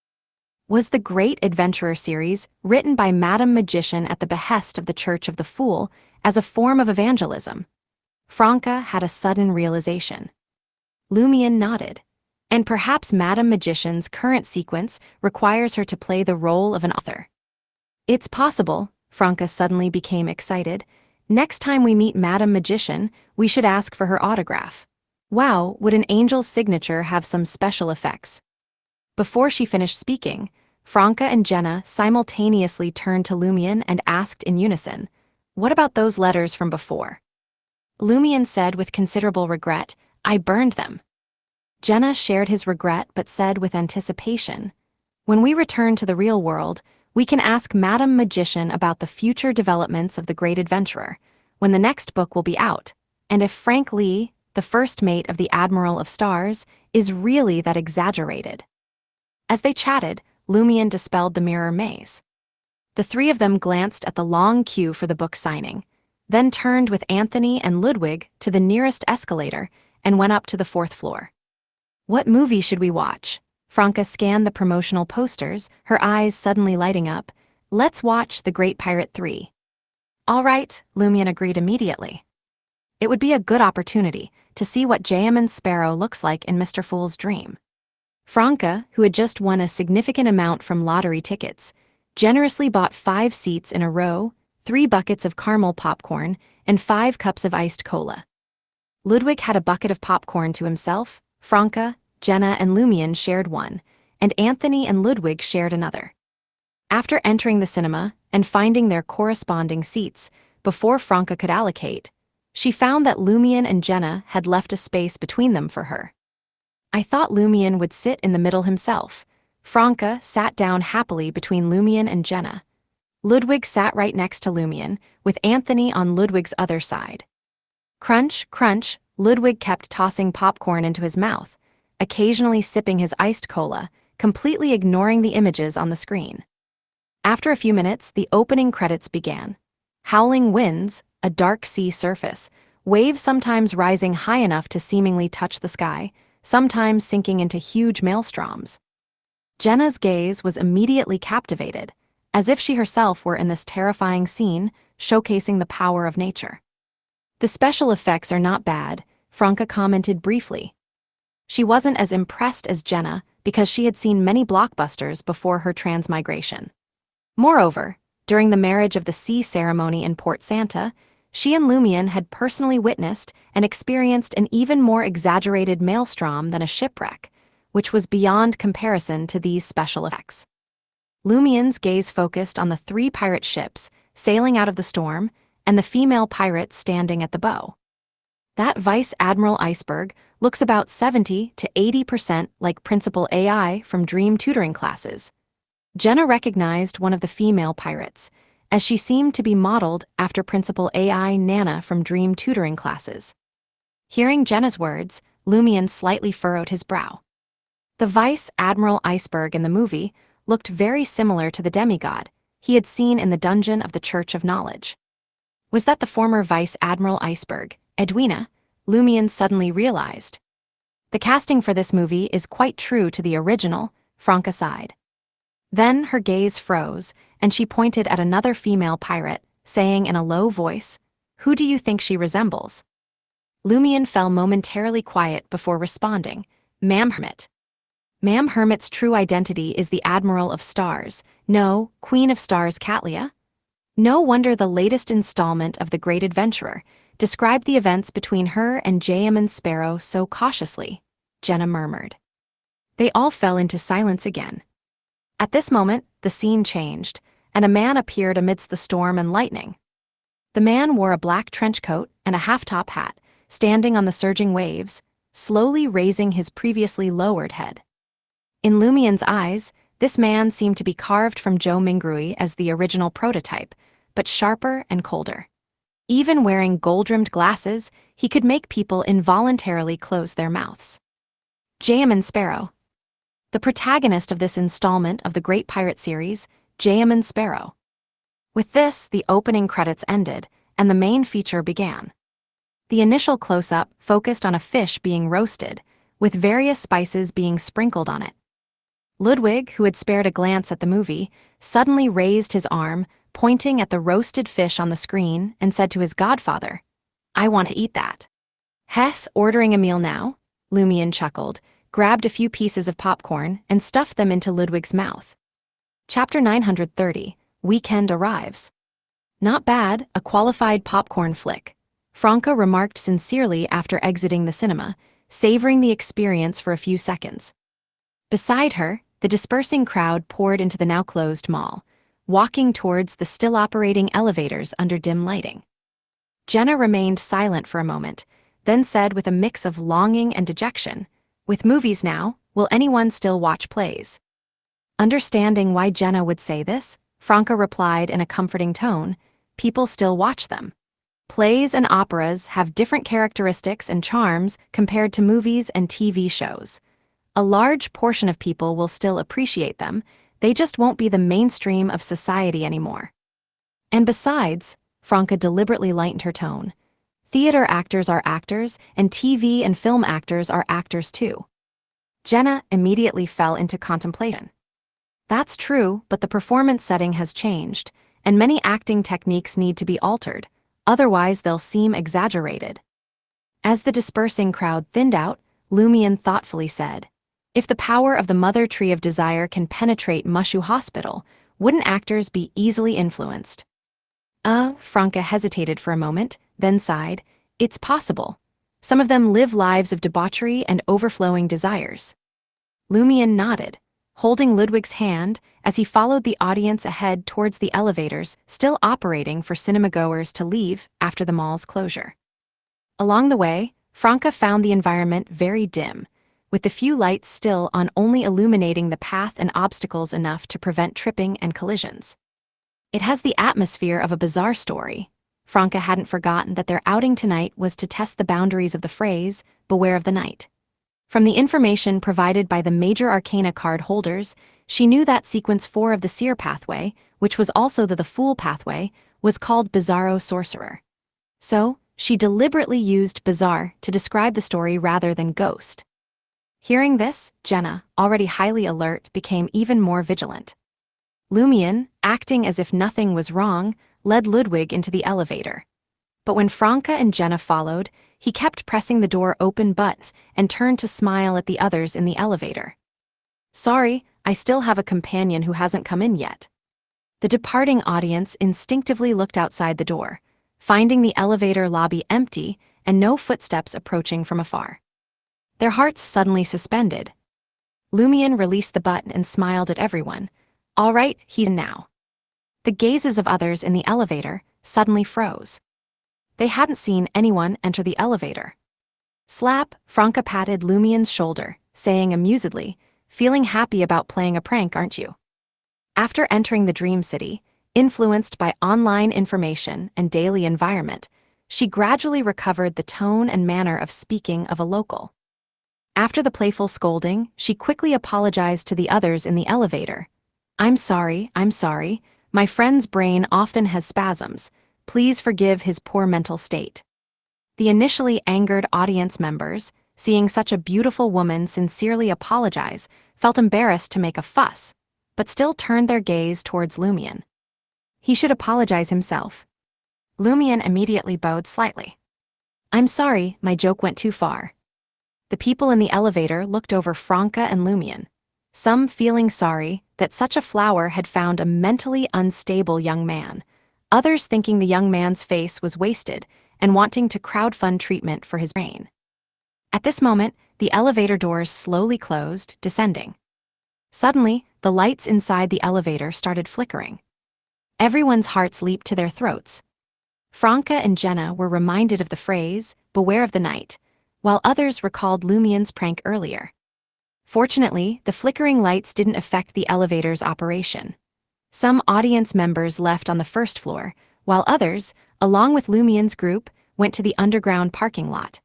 Was the Great Adventurer series written by Madame Magician at the behest of the Church of the Fool as a form of evangelism? Franca had a sudden realization. Lumion nodded. "And perhaps Madame Magician's current sequence requires her to play the role of an author." "It's possible," Franca suddenly became excited. "Next time we meet Madame Magician, we should ask for her autograph. Wow, would an angel's signature have some special effects?" Before she finished speaking, Franca and Jenna simultaneously turned to Lumion and asked in unison, "What about those letters from before?" Lumion said with considerable regret, "I burned them." Jenna shared his regret but said with anticipation, "When we return to the real world, we can ask Madame Magician about the future developments of the Great Adventurer, when the next book will be out, and if Frank Lee, the first mate of the Admiral of Stars, is really that exaggerated." As they chatted, Lumion dispelled the mirror maze. The three of them glanced at the long queue for the book signing, then turned with Anthony and Ludwig to the nearest escalator and went up to the fourth floor. What movie should we watch? Franca scanned the promotional posters, her eyes suddenly lighting up. Let's watch The Great Pirate 3. All right, Lumion agreed immediately. It would be a good opportunity to see what Shaman Sparrow looks like in Mr. Fool's dream. Franca, who had just won a significant amount from lottery tickets, generously bought 5 seats in a row, 3 buckets of caramel popcorn, and 5 cups of iced cola. Ludwig had a bucket of popcorn to himself, Franca, Jenna, and Lumion shared one, and Anthony and Ludwig shared another. After entering the cinema and finding their corresponding seats before Franca could allocate, she found that Lumion and Jenna had left a space between them for her. I thought Lumion would sit in the middle himself. Franca sat down happily between Lumion and Jenna. Ludwig sat right next to Lumion, with Anthony on Ludwig's other side. Crunch, crunch, Ludwig kept tossing popcorn into his mouth, occasionally sipping his iced cola, completely ignoring the images on the screen. After a few minutes, the opening credits began. Howling winds, a dark sea surface, waves sometimes rising high enough to seemingly touch the sky, sometimes sinking into huge maelstroms. Jenna's gaze was immediately captivated, as if she herself were in this terrifying scene, showcasing the power of nature. The special effects are not bad, Franca commented briefly. She wasn't as impressed as Jenna because she had seen many blockbusters before her transmigration. Moreover, during the marriage of the sea ceremony in Port Santa, she and Lumion had personally witnessed and experienced an even more exaggerated maelstrom than a shipwreck, which was beyond comparison to these special effects. Lumion's gaze focused on the 3 pirate ships sailing out of the storm and the female pirates standing at the bow. That Vice Admiral iceberg looks about 70 to 80% like Principal AI from Dream Tutoring classes. Jenna recognized one of the female pirates, as she seemed to be modeled after Principal AI Nana from Dream Tutoring classes. Hearing Jenna's words, Lumion slightly furrowed his brow. The Vice Admiral iceberg in the movie looked very similar to the demigod he had seen in the dungeon of the Church of Knowledge. Was that the former Vice Admiral iceberg, Edwina? Lumion suddenly realized. The casting for this movie is quite true to the original, Franca sighed. Then her gaze froze, and she pointed at another female pirate, saying in a low voice, "Who do you think she resembles?" Lumion fell momentarily quiet before responding, "Ma'am Hermit." Ma'am Hermit's true identity is the Admiral of Stars, no, Queen of Stars Catlia. No wonder the latest installment of The Great Adventurer described the events between her and Shaman Sparrow so cautiously, Jenna murmured. They all fell into silence again. At this moment, the scene changed, and a man appeared amidst the storm and lightning. The man wore a black trench coat and a half-top hat, standing on the surging waves, slowly raising his previously lowered head. In Lumion's eyes, this man seemed to be carved from Joe Mingrui as the original prototype, but sharper and colder. Even wearing gold-rimmed glasses, he could make people involuntarily close their mouths. Shaman Sparrow. The protagonist of this installment of the Great Pirate series, Shaman Sparrow. With this, the opening credits ended, and the main feature began. The initial close-up focused on a fish being roasted, with various spices being sprinkled on it. Ludwig, who had spared a glance at the movie, suddenly raised his arm, pointing at the roasted fish on the screen, and said to his godfather, "I want to eat that." "Hess, ordering a meal now?" Lumion chuckled, grabbed a few pieces of popcorn, and stuffed them into Ludwig's mouth. Chapter 930, Weekend Arrives. Not bad, a qualified popcorn flick, Franca remarked sincerely after exiting the cinema, savoring the experience for a few seconds. Beside her, the dispersing crowd poured into the now-closed mall, walking towards the still-operating elevators under dim lighting. Jenna remained silent for a moment, then said with a mix of longing and dejection, "With movies now, will anyone still watch plays?" Understanding why Jenna would say this, Franca replied in a comforting tone, "People still watch them. Plays and operas have different characteristics and charms compared to movies and TV shows. A large portion of people will still appreciate them, They just won't be the mainstream of society anymore. And besides, Franca deliberately lightened her tone, theater actors are actors, and TV and film actors are actors too. Jenna immediately fell into contemplation. That's true, but the performance setting has changed, and many acting techniques need to be altered, otherwise they'll seem exaggerated. As the dispersing crowd thinned out, Lumion thoughtfully said, "If the power of the mother tree of desire can penetrate Mushu Hospital, wouldn't actors be easily influenced?" Franca hesitated for a moment, then sighed, "It's possible. Some of them live lives of debauchery and overflowing desires." Lumion nodded, holding Ludwig's hand as he followed the audience ahead towards the elevators still operating for cinema-goers to leave after the mall's closure. Along the way, Franca found the environment very dim, with the few lights still on only illuminating the path and obstacles enough to prevent tripping and collisions. It has the atmosphere of a bizarre story. Franca hadn't forgotten that their outing tonight was to test the boundaries of the phrase, "Beware of the night." From the information provided by the major arcana card holders, she knew that sequence 4 of the Seer pathway, which was also the Fool pathway, was called Bizarro Sorcerer. So, she deliberately used bizarre to describe the story rather than ghost. Hearing this, Jenna, already highly alert, became even more vigilant. Lumion, acting as if nothing was wrong, led Ludwig into the elevator. But when Franca and Jenna followed, he kept pressing the door open but and turned to smile at the others in the elevator. "Sorry, I still have a companion who hasn't come in yet." The departing audience instinctively looked outside the door, finding the elevator lobby empty and no footsteps approaching from afar. Their hearts suddenly suspended. Lumion released the button and smiled at everyone. "All right, he's in now." The gazes of others in the elevator suddenly froze. They hadn't seen anyone enter the elevator. Slap, Franca patted Lumion's shoulder, saying amusedly, "Feeling happy about playing a prank, aren't you?" After entering the Dream City, influenced by online information and daily environment, she gradually recovered the tone and manner of speaking of a local. After the playful scolding, she quickly apologized to the others in the elevator. I'm sorry, my friend's brain often has spasms. Please forgive his poor mental state." The initially angered audience members, seeing such a beautiful woman sincerely apologize, felt embarrassed to make a fuss, but still turned their gaze towards Lumion. He should apologize himself. Lumion immediately bowed slightly. "I'm sorry, my joke went too far." The people in the elevator looked over Franca and Lumion, some feeling sorry that such a flower had found a mentally unstable young man, others thinking the young man's face was wasted and wanting to crowdfund treatment for his brain. At this moment, the elevator doors slowly closed, descending. Suddenly, the lights inside the elevator started flickering. Everyone's hearts leaped to their throats. Franca and Jenna were reminded of the phrase, "Beware of the night," while others recalled Lumion's prank earlier. Fortunately, the flickering lights didn't affect the elevator's operation. Some audience members left on the first floor, while others, along with Lumion's group, went to the underground parking lot.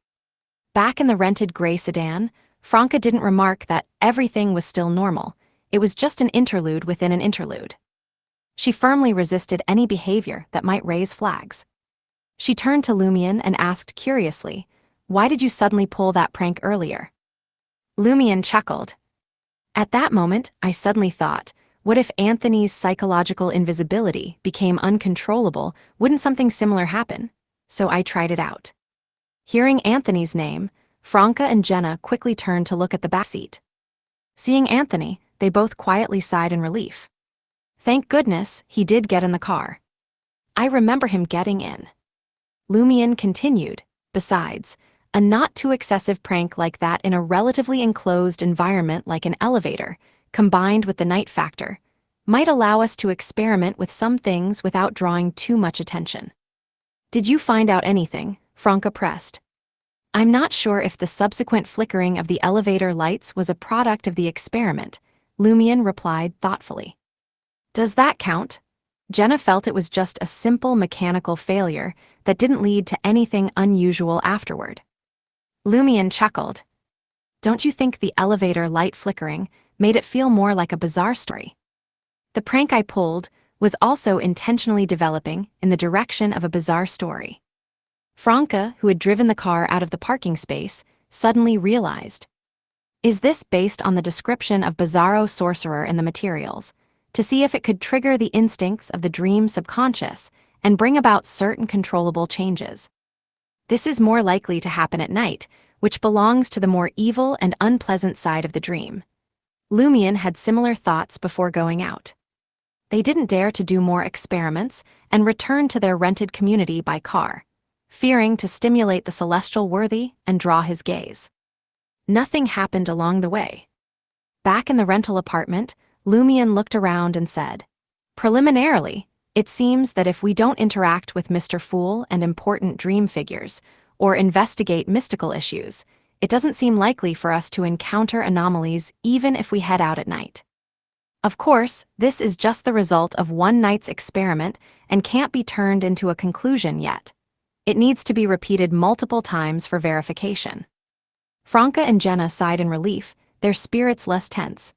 Back in the rented gray sedan, Franca didn't remark that everything was still normal. It was just an interlude within an interlude. She firmly resisted any behavior that might raise flags. She turned to Lumion and asked curiously, "Why did you suddenly pull that prank earlier?" Lumion chuckled. "At that moment, I suddenly thought, what if Anthony's psychological invisibility became uncontrollable? Wouldn't something similar happen? So I tried it out." Hearing Anthony's name, Franca and Jenna quickly turned to look at the back seat. Seeing Anthony, they both quietly sighed in relief. Thank goodness, he did get in the car. I remember him getting in. Lumion continued, besides, a not-too-excessive prank like that in a relatively enclosed environment like an elevator, combined with the night factor, might allow us to experiment with some things without drawing too much attention. Did you find out anything? Franca pressed. I'm not sure if the subsequent flickering of the elevator lights was a product of the experiment, Lumion replied thoughtfully. Does that count? Jenna felt it was just a simple mechanical failure that didn't lead to anything unusual afterward. Lumion chuckled. Don't you think the elevator light flickering made it feel more like a bizarre story? The prank I pulled was also intentionally developing in the direction of a bizarre story. Franca, who had driven the car out of the parking space, suddenly realized. Is this based on the description of Bizarro Sorcerer in the materials, to see if it could trigger the instincts of the dream subconscious and bring about certain controllable changes? This is more likely to happen at night, which belongs to the more evil and unpleasant side of the dream. Lumion had similar thoughts before going out. They didn't dare to do more experiments and returned to their rented community by car, fearing to stimulate the celestial worthy and draw his gaze. Nothing happened along the way. Back in the rental apartment, Lumion looked around and said, "Preliminarily, it seems that if we don't interact with Mr. Fool and important dream figures, or investigate mystical issues, it doesn't seem likely for us to encounter anomalies even if we head out at night. Of course, this is just the result of one night's experiment and can't be turned into a conclusion yet. It needs to be repeated multiple times for verification." Franca and Jenna sighed in relief, their spirits less tense.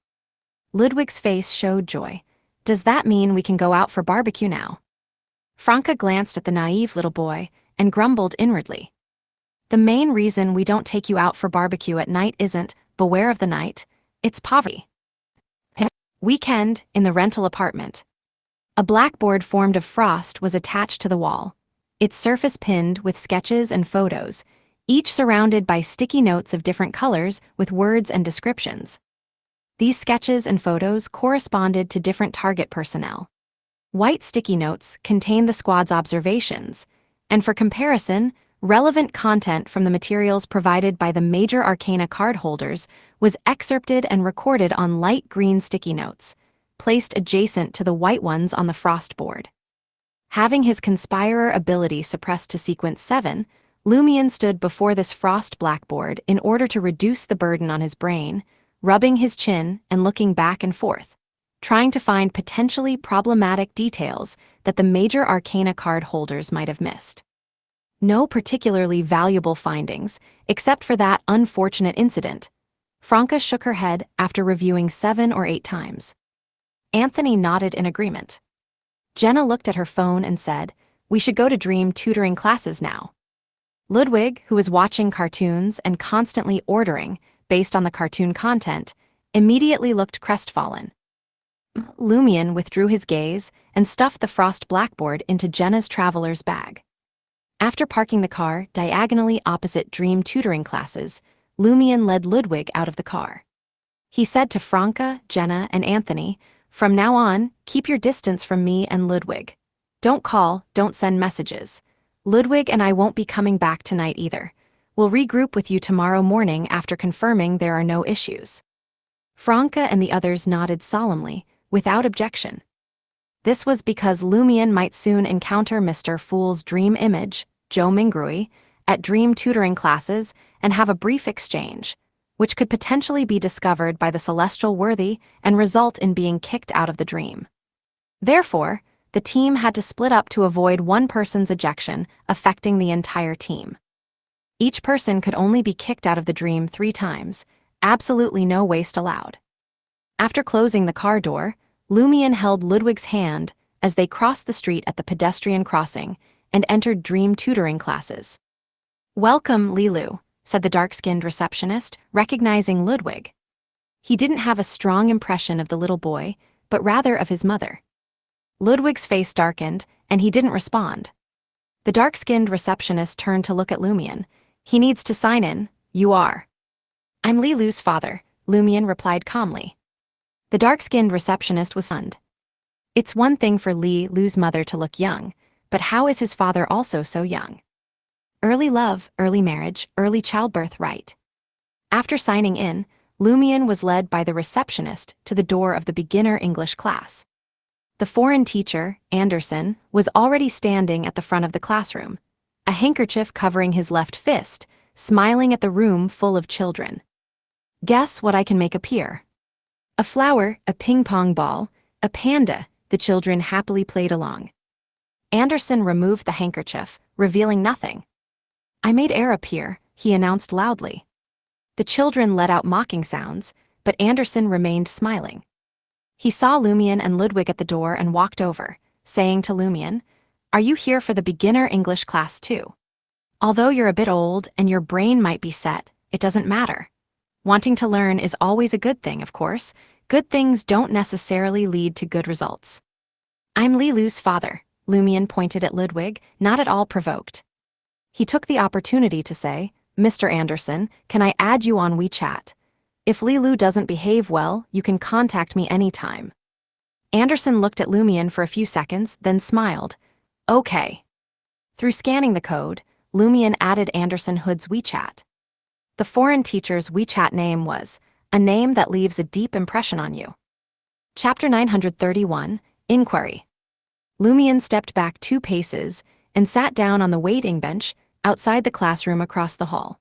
Ludwig's face showed joy. "Does that mean we can go out for barbecue now?" Franca glanced at the naive little boy and grumbled inwardly. "The main reason we don't take you out for barbecue at night isn't beware of the night, it's poverty." Weekend in the rental apartment. A blackboard formed of frost was attached to the wall, its surface pinned with sketches and photos, each surrounded by sticky notes of different colors with words and descriptions. These sketches and photos corresponded to different target personnel. White sticky notes contained the squad's observations, and for comparison, relevant content from the materials provided by the major arcana card holders was excerpted and recorded on light green sticky notes, placed adjacent to the white ones on the frost board. Having his conspirer ability suppressed to sequence 7, Lumion stood before this frost blackboard in order to reduce the burden on his brain, rubbing his chin and looking back and forth, trying to find potentially problematic details that the major arcana card holders might have missed. No particularly valuable findings, except for that unfortunate incident. Franca shook her head after reviewing 7 or 8 times. Anthony nodded in agreement. Jenna looked at her phone and said, "We should go to dream tutoring classes now." Ludwig, who was watching cartoons and constantly ordering, based on the cartoon content, immediately looked crestfallen. Lumion withdrew his gaze and stuffed the frost blackboard into Jenna's traveler's bag. After parking the car diagonally opposite dream tutoring classes, Lumion led Ludwig out of the car. He said to Franca, Jenna, and Anthony, "From now on, keep your distance from me and Ludwig. Don't call, don't send messages. Ludwig and I won't be coming back tonight either. We'll regroup with you tomorrow morning after confirming there are no issues." Franca and the others nodded solemnly, without objection. This was because Lumion might soon encounter Mr. Fool's dream image, Joe Mingrui, at dream tutoring classes and have a brief exchange, which could potentially be discovered by the celestial worthy and result in being kicked out of the dream. Therefore, the team had to split up to avoid one person's ejection affecting the entire team. Each person could only be kicked out of the dream 3 times, absolutely no waste allowed. After closing the car door, Lumion held Ludwig's hand as they crossed the street at the pedestrian crossing and entered dream tutoring classes. "Welcome, Lilu," said the dark-skinned receptionist, recognizing Ludwig. He didn't have a strong impression of the little boy, but rather of his mother. Ludwig's face darkened, and he didn't respond. The dark-skinned receptionist turned to look at Lumion. "He needs to sign in, you are." "I'm Lilu's father," Lumion replied calmly. The dark-skinned receptionist was stunned. It's one thing for Lilu's mother to look young, but how is his father also so young? Early love, early marriage, early childbirth, right? After signing in, Lumion was led by the receptionist to the door of the beginner English class. The foreign teacher, Anderson, was already standing at the front of the classroom, a handkerchief covering his left fist, smiling at the room full of children. "Guess what I can make appear?" A flower, a ping-pong ball, a panda, the children happily played along. Anderson removed the handkerchief, revealing nothing. "I made air appear," he announced loudly. The children let out mocking sounds, but Anderson remained smiling. He saw Lumian and Ludwig at the door and walked over, saying to Lumian, "Are you here for the beginner English class too? Although you're a bit old and your brain might be set, it doesn't matter. Wanting to learn is always a good thing, of course. Good things don't necessarily lead to good results." "I'm Lilu's father," Lumian pointed at Ludwig, not at all provoked. He took the opportunity to say, "Mr. Anderson, can I add you on WeChat? If Lilu doesn't behave well, you can contact me anytime." Anderson looked at Lumian for a few seconds, then smiled. "Okay." Through scanning the code, Lumian added Anderson Hood's WeChat. The foreign teacher's WeChat name was, "A name that leaves a deep impression on you." Chapter 931, Inquiry. Lumian stepped back 2 paces and sat down on the waiting bench outside the classroom across the hall.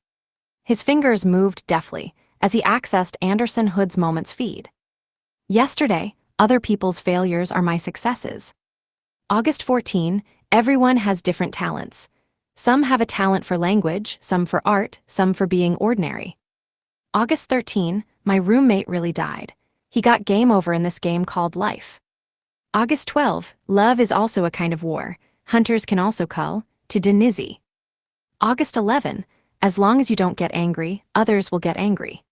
His fingers moved deftly as he accessed Anderson Hood's Moments feed. "Yesterday, other people's failures are my successes." August 14, everyone has different talents. Some have a talent for language, some for art, some for being ordinary. August 13, my roommate really died. He got game over in this game called life. August 12, love is also a kind of war. Hunters can also call to Denizi. August 11, as long as you don't get angry, others will get angry.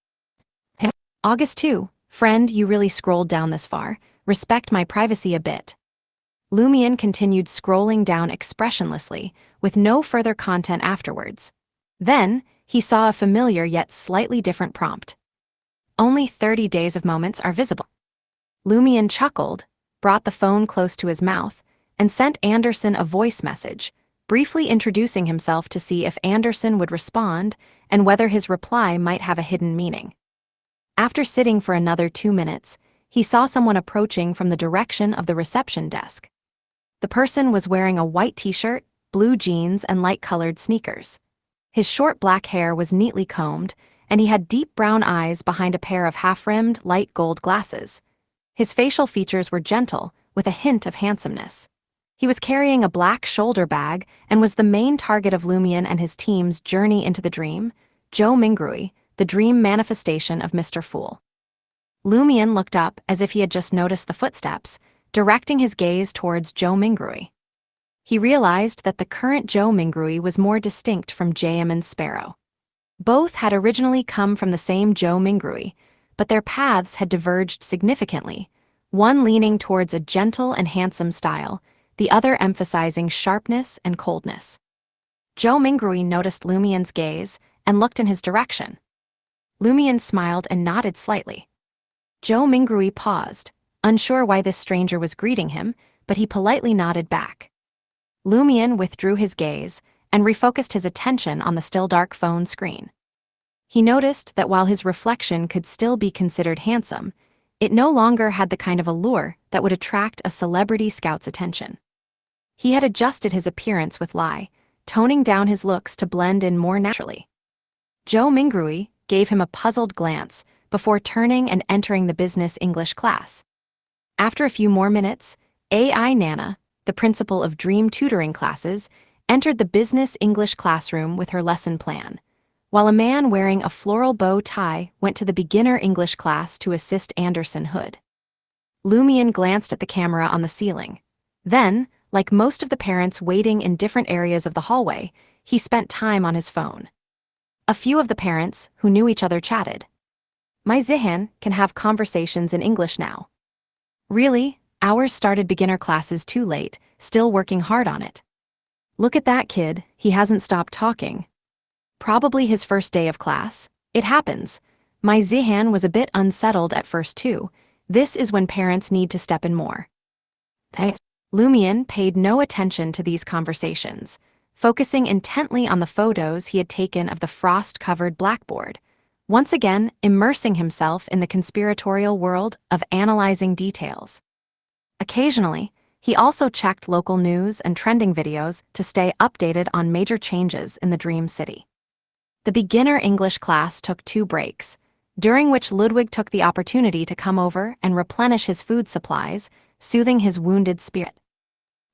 August 2, friend, you really scrolled down this far. Respect my privacy a bit. Lumian continued scrolling down expressionlessly, with no further content afterwards. Then, he saw a familiar yet slightly different prompt. Only 30 days of moments are visible. Lumian chuckled, brought the phone close to his mouth, and sent Anderson a voice message, briefly introducing himself to see if Anderson would respond and whether his reply might have a hidden meaning. After sitting for another 2 minutes, he saw someone approaching from the direction of the reception desk. The person was wearing a white t-shirt, blue jeans, and light-colored sneakers. His short black hair was neatly combed, and he had deep brown eyes behind a pair of half-rimmed, light gold glasses. His facial features were gentle, with a hint of handsomeness. He was carrying a black shoulder bag and was the main target of Lumian and his team's journey into the dream, Joe Mingrui, the dream manifestation of Mr. Fool. Lumian looked up as if he had just noticed the footsteps, directing his gaze towards Joe Mingrui. He realized that the current Joe Mingrui was more distinct from Jayaman's Sparrow. Both had originally come from the same Joe Mingrui, but their paths had diverged significantly, one leaning towards a gentle and handsome style, the other emphasizing sharpness and coldness. Joe Mingrui noticed Lumian's gaze and looked in his direction. Lumian smiled and nodded slightly. Joe Mingrui paused, unsure why this stranger was greeting him, but he politely nodded back. Lumian withdrew his gaze and refocused his attention on the still dark phone screen. He noticed that while his reflection could still be considered handsome, it no longer had the kind of allure that would attract a celebrity scout's attention. He had adjusted his appearance with lie, toning down his looks to blend in more naturally. Joe Mingrui gave him a puzzled glance before turning and entering the business English class. After a few more minutes, AI Nana, the principal of Dream Tutoring classes, entered the business English classroom with her lesson plan, while a man wearing a floral bow tie went to the beginner English class to assist Anderson Hood. Lumian glanced at the camera on the ceiling. Then, like most of the parents waiting in different areas of the hallway, he spent time on his phone. A few of the parents, who knew each other, chatted. "My Zihan can have conversations in English now." "Really? Ours started beginner classes too late, still working hard on it." "Look at that kid, he hasn't stopped talking." "Probably his first day of class. It happens. My Zihan was a bit unsettled at first too. This is when parents need to step in more." Lumian paid no attention to these conversations, focusing intently on the photos he had taken of the frost-covered blackboard, once again immersing himself in the conspiratorial world of analyzing details. Occasionally, he also checked local news and trending videos to stay updated on major changes in the Dream City. The beginner English class took 2 breaks, during which Ludwig took the opportunity to come over and replenish his food supplies, soothing his wounded spirit.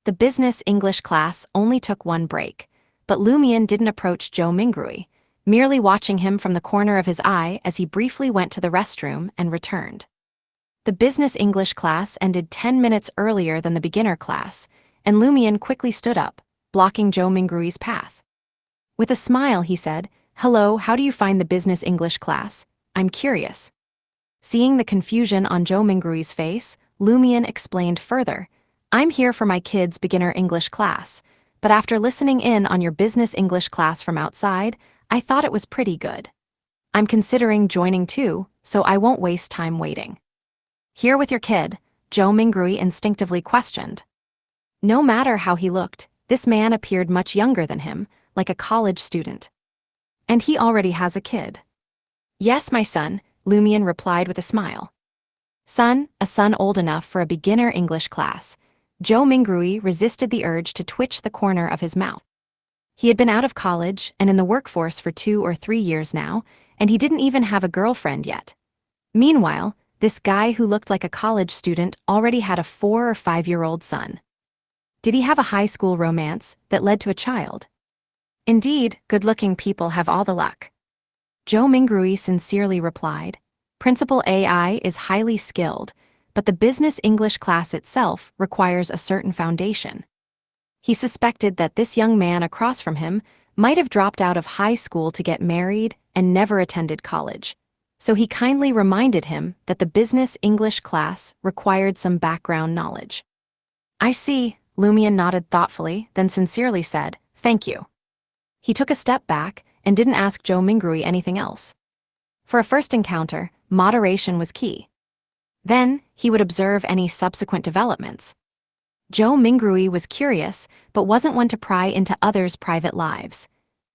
The business English class only took 1 break, but Lumian didn't approach Joe Mingrui, merely watching him from the corner of his eye as he briefly went to the restroom and returned. The business English class ended 10 minutes earlier than the beginner class, and Lumian quickly stood up, blocking Zhou Mingrui's path. With a smile, he said, "Hello, how do you find the business English class? I'm curious." Seeing the confusion on Zhou Mingrui's face, Lumian explained further, "I'm here for my kids' beginner English class, but after listening in on your business English class from outside, I thought it was pretty good. I'm considering joining too, so I won't waste time waiting." "Here with your kid?" Zhou Mingrui instinctively questioned. No matter how he looked, this man appeared much younger than him, like a college student. "And he already has a kid." "Yes, my son," Lumian replied with a smile. A son old enough for a beginner English class. Zhou Mingrui resisted the urge to twitch the corner of his mouth. He had been out of college and in the workforce for 2 or 3 years now, and he didn't even have a girlfriend yet. Meanwhile, this guy who looked like a college student already had a 4 or 5-year-old son. Did he have a high school romance that led to a child? Indeed, good-looking people have all the luck. Zhou Mingrui sincerely replied, "Principal AI is highly skilled, but the business English class itself requires a certain foundation." He suspected that this young man across from him might have dropped out of high school to get married and never attended college, so he kindly reminded him that the business English class required some background knowledge. "I see," Lumian nodded thoughtfully, then sincerely said, "Thank you." He took a step back and didn't ask Zhou Mingrui anything else. For a first encounter, moderation was key. Then, he would observe any subsequent developments. Zhou Mingrui was curious, but wasn't one to pry into others' private lives.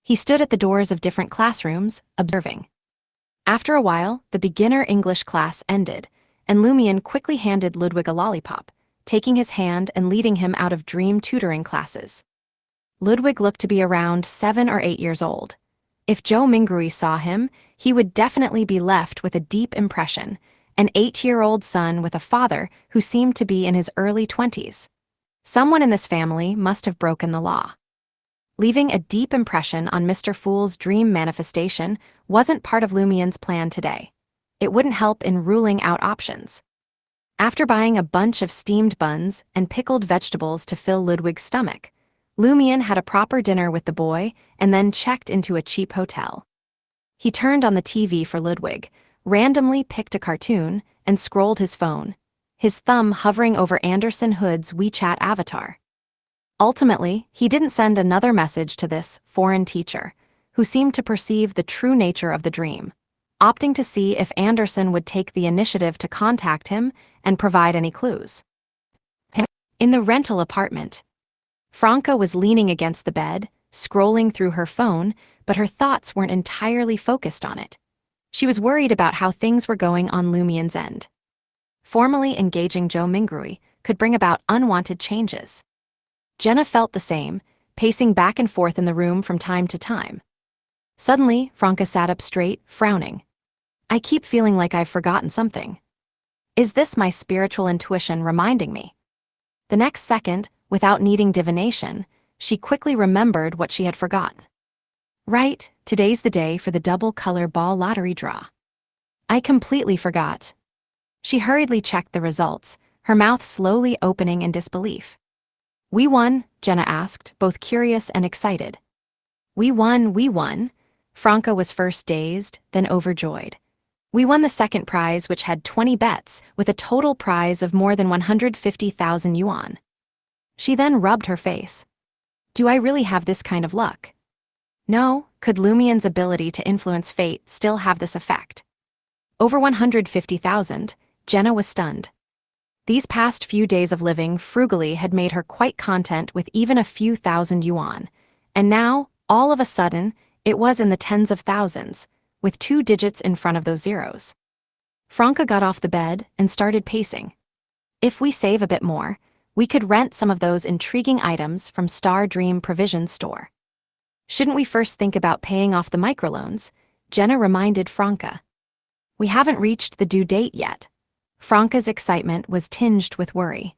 He stood at the doors of different classrooms, observing. After a while, the beginner English class ended, and Lumian quickly handed Ludwig a lollipop, taking his hand and leading him out of dream tutoring classes. Ludwig looked to be around 7 or 8 years old. If Zhou Mingrui saw him, he would definitely be left with a deep impression, an 8-year-old son with a father who seemed to be in his early 20s. Someone in this family must have broken the law. Leaving a deep impression on Mr. Fool's dream manifestation wasn't part of Lumian's plan today. It wouldn't help in ruling out options. After buying a bunch of steamed buns and pickled vegetables to fill Ludwig's stomach, Lumian had a proper dinner with the boy and then checked into a cheap hotel. He turned on the TV for Ludwig, randomly picked a cartoon, and scrolled his phone, his thumb hovering over Anderson Hood's WeChat avatar. Ultimately, he didn't send another message to this foreign teacher, who seemed to perceive the true nature of the dream, opting to see if Anderson would take the initiative to contact him and provide any clues. In the rental apartment, Franca was leaning against the bed, scrolling through her phone, but her thoughts weren't entirely focused on it. She was worried about how things were going on Lumian's end. Formally engaging Zhou Mingrui could bring about unwanted changes. Jenna felt the same, pacing back and forth in the room from time to time. Suddenly, Franca sat up straight, frowning. "I keep feeling like I've forgotten something. Is this my spiritual intuition reminding me?" The next second, without needing divination, she quickly remembered what she had forgot. "Right, today's the day for the double-color ball lottery draw. I completely forgot." She hurriedly checked the results, her mouth slowly opening in disbelief. "We won?" Jenna asked, both curious and excited. We won." Franca was first dazed, then overjoyed. "We won the second prize, which had 20 bets, with a total prize of more than 150,000 yuan. She then rubbed her face. "Do I really have this kind of luck?" No, could Lumian's ability to influence fate still have this effect? Over 150,000, Jenna was stunned. These past few days of living frugally had made her quite content with even a few thousand yuan, and now, all of a sudden, it was in the tens of thousands, with 2 digits in front of those zeros. Franca got off the bed and started pacing. "If we save a bit more, we could rent some of those intriguing items from Star Dream Provisions store. Shouldn't we first think about paying off the microloans?" Jenna reminded Franca. "We haven't reached the due date yet." Franca's excitement was tinged with worry.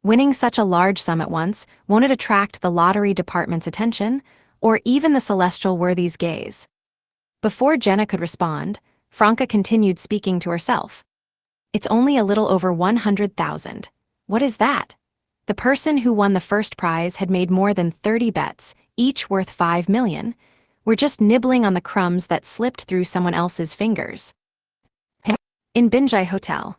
Winning such a large sum at once, won't it attract the lottery department's attention, or even the celestial worthy's gaze? Before Jenna could respond, Franca continued speaking to herself. It's only a little over 100,000. What is that? The person who won the first prize had made more than 30 bets, each worth 5 million. We're just nibbling on the crumbs that slipped through someone else's fingers. In Binjai Hotel.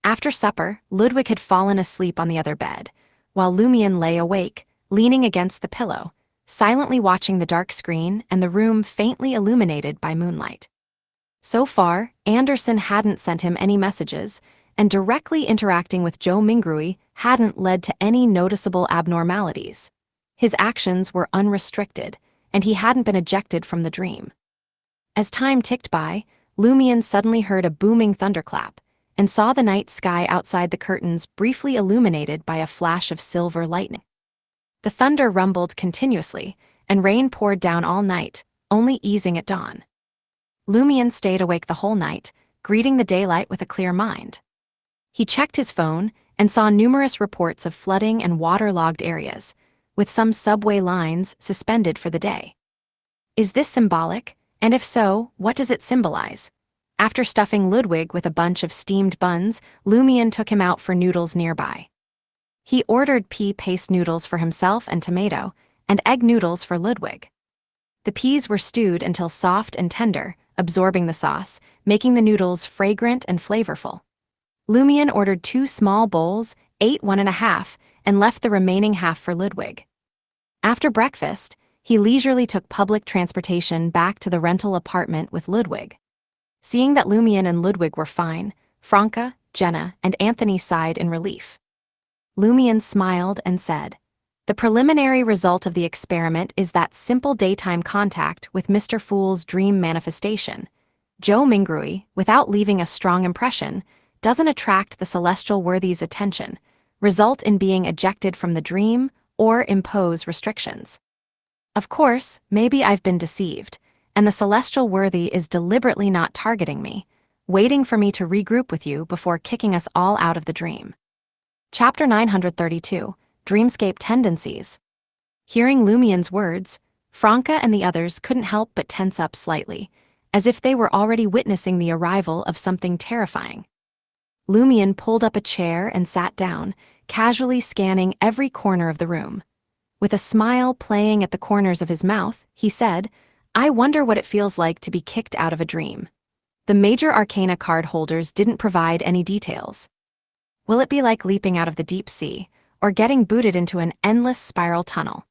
After supper, Ludwig had fallen asleep on the other bed, while Lumion lay awake, leaning against the pillow, silently watching the dark screen and the room faintly illuminated by moonlight. So far, Anderson hadn't sent him any messages, and directly interacting with Joe Mingrui hadn't led to any noticeable abnormalities. His actions were unrestricted, and he hadn't been ejected from the dream. As time ticked by, Lumion suddenly heard a booming thunderclap, and saw the night sky outside the curtains briefly illuminated by a flash of silver lightning. The thunder rumbled continuously, and rain poured down all night, only easing at dawn. Lumion stayed awake the whole night, greeting the daylight with a clear mind. He checked his phone and saw numerous reports of flooding and waterlogged areas, with some subway lines suspended for the day. Is this symbolic? And if so, what does it symbolize? After stuffing Ludwig with a bunch of steamed buns, Lumion took him out for noodles nearby. He ordered pea paste noodles for himself and tomato, and egg noodles for Ludwig. The peas were stewed until soft and tender, absorbing the sauce, making the noodles fragrant and flavorful. Lumion ordered 2 small bowls, ate 1.5, and left the remaining half for Ludwig. After breakfast, he leisurely took public transportation back to the rental apartment with Ludwig. Seeing that Lumion and Ludwig were fine, Franca, Jenna, and Anthony sighed in relief. Lumion smiled and said, "The preliminary result of the experiment is that simple daytime contact with Mr. Fool's dream manifestation. Joe Mingrui, without leaving a strong impression, doesn't attract the celestial worthy's attention, result in being ejected from the dream, or impose restrictions. Of course, maybe I've been deceived, and the celestial worthy is deliberately not targeting me, waiting for me to regroup with you before kicking us all out of the dream." Chapter 932, Dreamscape Tendencies. Hearing Lumion's words, Franca and the others couldn't help but tense up slightly, as if they were already witnessing the arrival of something terrifying. Lumion pulled up a chair and sat down, casually scanning every corner of the room. With a smile playing at the corners of his mouth, he said, "I wonder what it feels like to be kicked out of a dream." The major arcana card holders didn't provide any details. Will it be like leaping out of the deep sea, or getting booted into an endless spiral tunnel?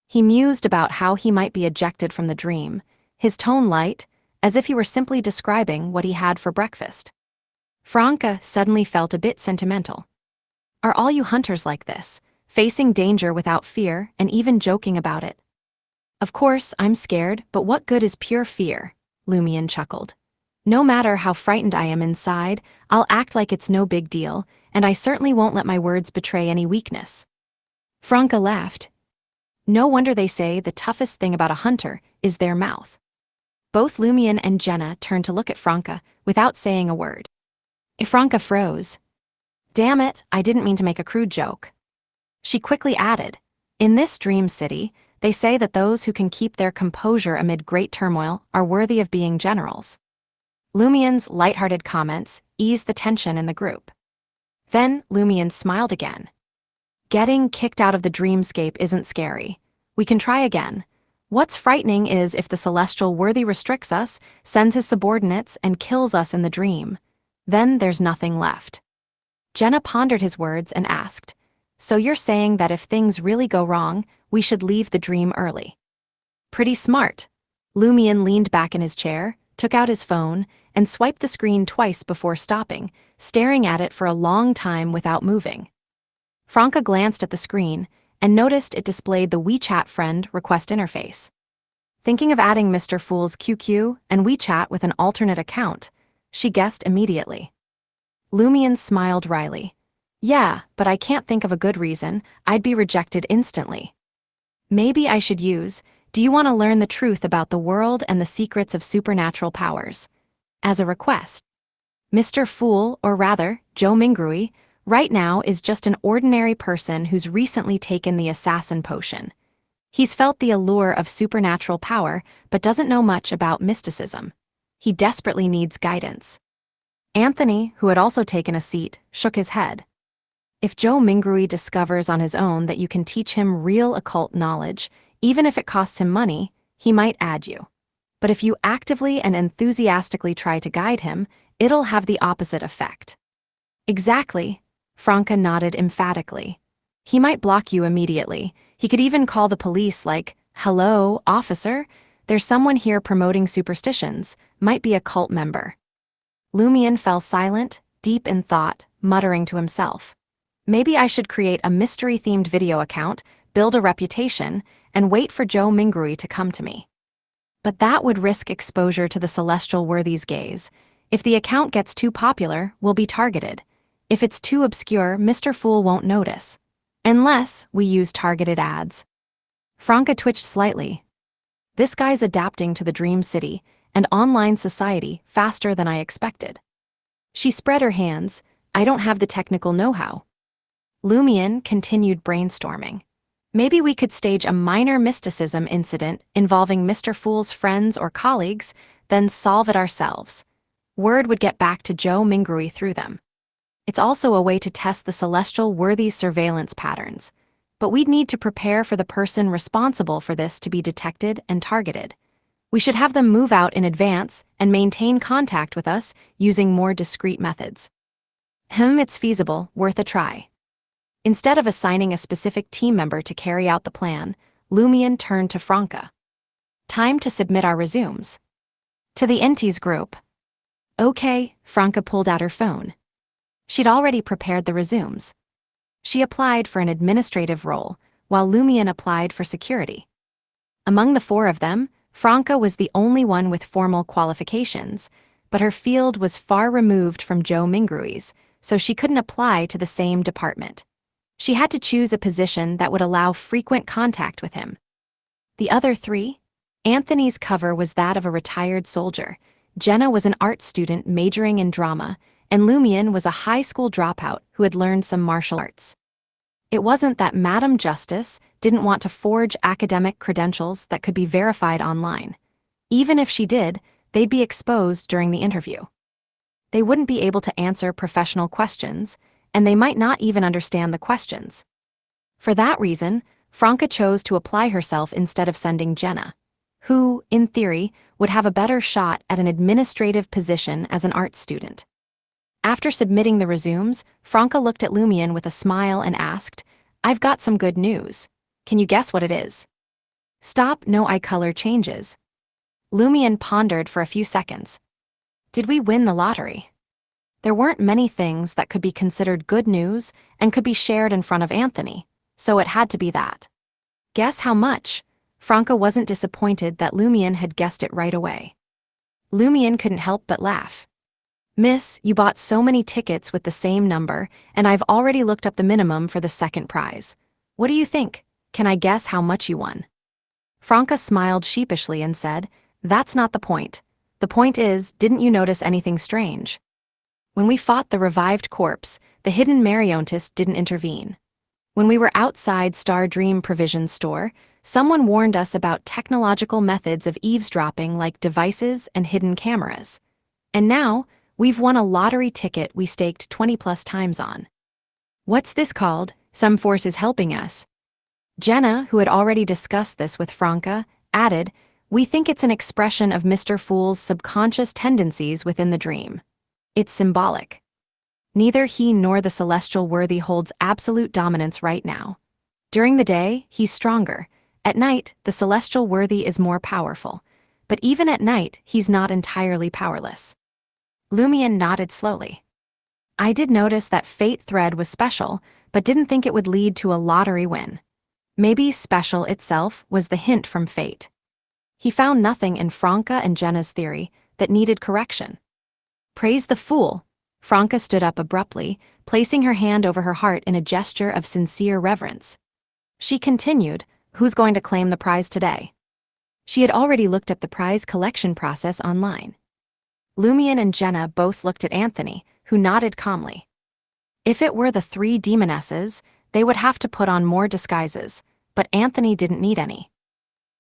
He mused about how he might be ejected from the dream, his tone light, as if he were simply describing what he had for breakfast. Franca suddenly felt a bit sentimental. "Are all you hunters like this, facing danger without fear and even joking about it?" "Of course, I'm scared, but what good is pure fear?" Lumion chuckled. "No matter how frightened I am inside, I'll act like it's no big deal, and I certainly won't let my words betray any weakness." Franca laughed. "No wonder they say the toughest thing about a hunter is their mouth." Both Lumion and Jenna turned to look at Franca without saying a word. Franca froze. "Damn it, I didn't mean to make a crude joke." She quickly added, "In this dream city, they say that those who can keep their composure amid great turmoil are worthy of being generals." Lumion's lighthearted comments eased the tension in the group. Then Lumion smiled again. "Getting kicked out of the dreamscape isn't scary. We can try again. What's frightening is if the celestial worthy restricts us, sends his subordinates, and kills us in the dream. Then there's nothing left." Jenna pondered his words and asked, "So you're saying that if things really go wrong, we should leave the dream early?" "Pretty smart." Lumion leaned back in his chair, took out his phone, and swiped the screen twice before stopping, staring at it for a long time without moving. Franca glanced at the screen and noticed it displayed the WeChat friend request interface. Thinking of adding Mr. Fool's QQ and WeChat with an alternate account, she guessed immediately. Lumion smiled wryly. "Yeah, but I can't think of a good reason. I'd be rejected instantly. Maybe I should use, 'Do you want to learn the truth about the world and the secrets of supernatural powers?' as a request. Mr. Fool, or rather, Joe Mingrui, right now is just an ordinary person who's recently taken the assassin potion. He's felt the allure of supernatural power, but doesn't know much about mysticism. He desperately needs guidance." Anthony, who had also taken a seat, shook his head. If Joe Mingrui discovers on his own that you can teach him real occult knowledge, even if it costs him money, he might add you. But if you actively and enthusiastically try to guide him, it'll have the opposite effect. Exactly, Franca nodded emphatically. He might block you immediately. He could even call the police like, "Hello, officer? There's someone here promoting superstitions, might be a cult member." Lumion fell silent, deep in thought, muttering to himself. Maybe I should create a mystery-themed video account, build a reputation, and wait for Joe Mingrui to come to me. But that would risk exposure to the celestial worthy's gaze. If the account gets too popular, we'll be targeted. If it's too obscure, Mr. Fool won't notice. Unless we use targeted ads. Franca twitched slightly. This guy's adapting to the dream city and online society faster than I expected. She spread her hands. I don't have the technical know-how. Lumion continued brainstorming. Maybe we could stage a minor mysticism incident involving Mr. Fool's friends or colleagues, then solve it ourselves. Word would get back to Joe Mingrui through them. It's also a way to test the celestial worthy surveillance patterns. But we'd need to prepare for the person responsible for this to be detected and targeted. We should have them move out in advance and maintain contact with us using more discreet methods. It's feasible, worth a try. Instead of assigning a specific team member to carry out the plan, Lumion turned to Franca. Time to submit our resumes. To the Entities group. Okay, Franca pulled out her phone. She'd already prepared the resumes. She applied for an administrative role, while Lumion applied for security. Among the four of them, Franca was the only one with formal qualifications, but her field was far removed from Joe Mingrui's, so she couldn't apply to the same department. She had to choose a position that would allow frequent contact with him. The other three? Anthony's cover was that of a retired soldier, Jenna was an art student majoring in drama, and Lumion was a high school dropout who had learned some martial arts. It wasn't that Madam Justice didn't want to forge academic credentials that could be verified online. Even if she did, they'd be exposed during the interview. They wouldn't be able to answer professional questions, and they might not even understand the questions. For that reason, Franca chose to apply herself instead of sending Jenna, who, in theory, would have a better shot at an administrative position as an art student. After submitting the resumes, Franca looked at Lumion with a smile and asked, "I've got some good news. Can you guess what it is?" Stop, no eye color changes. Lumion pondered for a few seconds. Did we win the lottery? There weren't many things that could be considered good news and could be shared in front of Anthony, so it had to be that. Guess how much? Franca wasn't disappointed that Lumion had guessed it right away. Lumion couldn't help but laugh. "Miss, you bought so many tickets with the same number, and I've already looked up the minimum for the second prize. What do you think? Can I guess how much you won?" Franca smiled sheepishly and said, "That's not the point. The point is, didn't you notice anything strange? When we fought the revived corpse, the hidden Mariontist didn't intervene. When we were outside Star Dream Provisions store, someone warned us about technological methods of eavesdropping like devices and hidden cameras. And now, we've won a lottery ticket we staked 20+ times on. What's this called? Some force is helping us." Jenna, who had already discussed this with Franca, added, "We think it's an expression of Mr. Fool's subconscious tendencies within the dream. It's symbolic. Neither he nor the celestial worthy holds absolute dominance right now. During the day, he's stronger. At night, the celestial worthy is more powerful. But even at night, he's not entirely powerless." Lumion nodded slowly. "I did notice that Fate thread was special, but didn't think it would lead to a lottery win. Maybe special itself was the hint from Fate." He found nothing in Franca and Jenna's theory that needed correction. "Praise the fool." Franca stood up abruptly, placing her hand over her heart in a gesture of sincere reverence. She continued, "Who's going to claim the prize today?" She had already looked up the prize collection process online. Lumion and Jenna both looked at Anthony, who nodded calmly. If it were the three demonesses, they would have to put on more disguises, but Anthony didn't need any.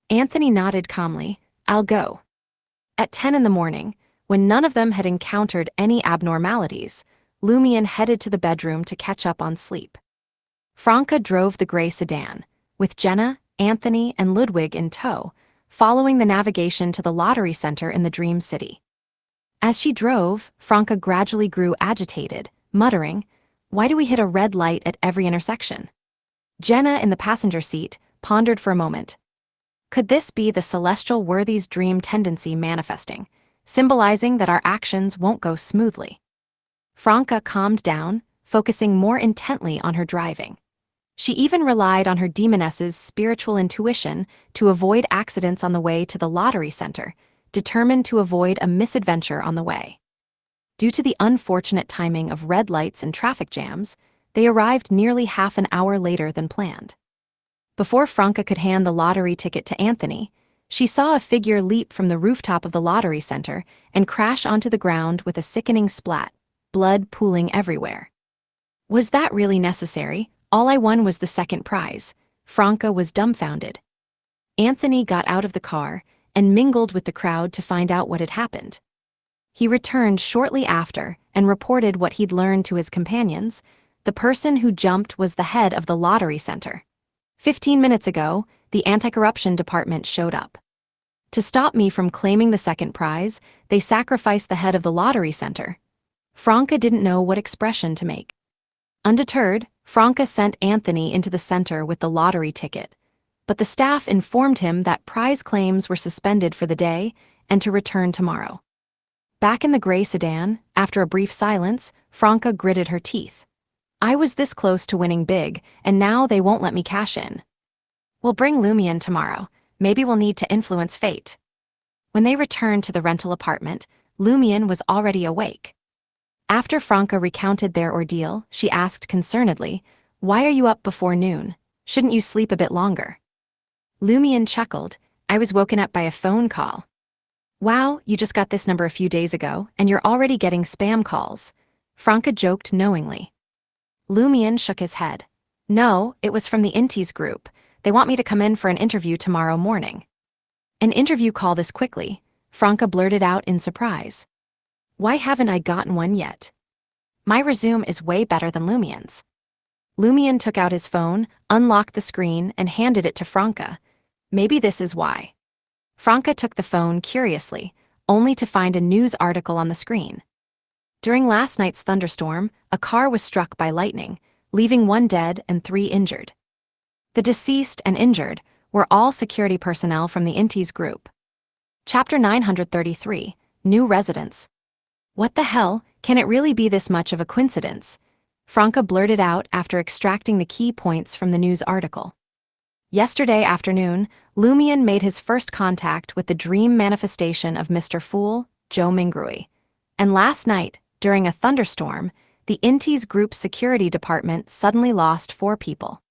Anthony nodded calmly, "I'll go." At 10 in the morning, When none of them had encountered any abnormalities, Lumion headed to the bedroom to catch up on sleep. Franca drove the gray sedan, with Jenna, Anthony, and Ludwig in tow, following the navigation to the lottery center in the Dream City. As she drove, Franca gradually grew agitated, muttering, "Why do we hit a red light at every intersection?" Jenna, in the passenger seat, pondered for a moment. Could this be the celestial worthy's dream tendency manifesting, symbolizing that our actions won't go smoothly? Franca calmed down, focusing more intently on her driving. She even relied on her demoness's spiritual intuition to avoid accidents on the way to the lottery center, determined to avoid a misadventure on the way. Due to the unfortunate timing of red lights and traffic jams, they arrived nearly half an hour later than planned. Before Franca could hand the lottery ticket to Anthony, she saw a figure leap from the rooftop of the lottery center and crash onto the ground with a sickening splat, blood pooling everywhere. Was that really necessary? All I won was the second prize. Franca was dumbfounded. Anthony got out of the car and mingled with the crowd to find out what had happened. He returned shortly after and reported what he'd learned to his companions. The person who jumped was the head of the lottery center. 15 minutes ago, the anti-corruption department showed up. To stop me from claiming the second prize, they sacrificed the head of the lottery center. Franca didn't know what expression to make. Undeterred, Franca sent Anthony into the center with the lottery ticket, but the staff informed him that prize claims were suspended for the day and to return tomorrow. Back in the gray sedan, after a brief silence, Franca gritted her teeth. I was this close to winning big, and now they won't let me cash in. We'll bring Lumion tomorrow. Maybe we'll need to influence fate. When they returned to the rental apartment, Lumion was already awake. After Franca recounted their ordeal, she asked concernedly, "Why are you up before noon? Shouldn't you sleep a bit longer?" Lumion chuckled, "I was woken up by a phone call." "Wow, you just got this number a few days ago, and you're already getting spam calls," Franca joked knowingly. Lumion shook his head. "No, it was from the Inties group. They want me to come in for an interview tomorrow morning." "An interview call this quickly?" Franca blurted out in surprise. "Why haven't I gotten one yet? My resume is way better than Lumion's." Lumion took out his phone, unlocked the screen, and handed it to Franca. "Maybe this is why." Franca took the phone curiously, only to find a news article on the screen. During last night's thunderstorm, a car was struck by lightning, leaving 1 dead and 3 injured. The deceased and injured were all security personnel from the Inties group. Chapter 933, New Residents. "What the hell, can it really be this much of a coincidence?" Franca blurted out after extracting the key points from the news article. Yesterday afternoon, Lumion made his first contact with the dream manifestation of Mr. Fool, Joe Mingrui. And last night, during a thunderstorm, the Inties Group's security department suddenly lost 4 people.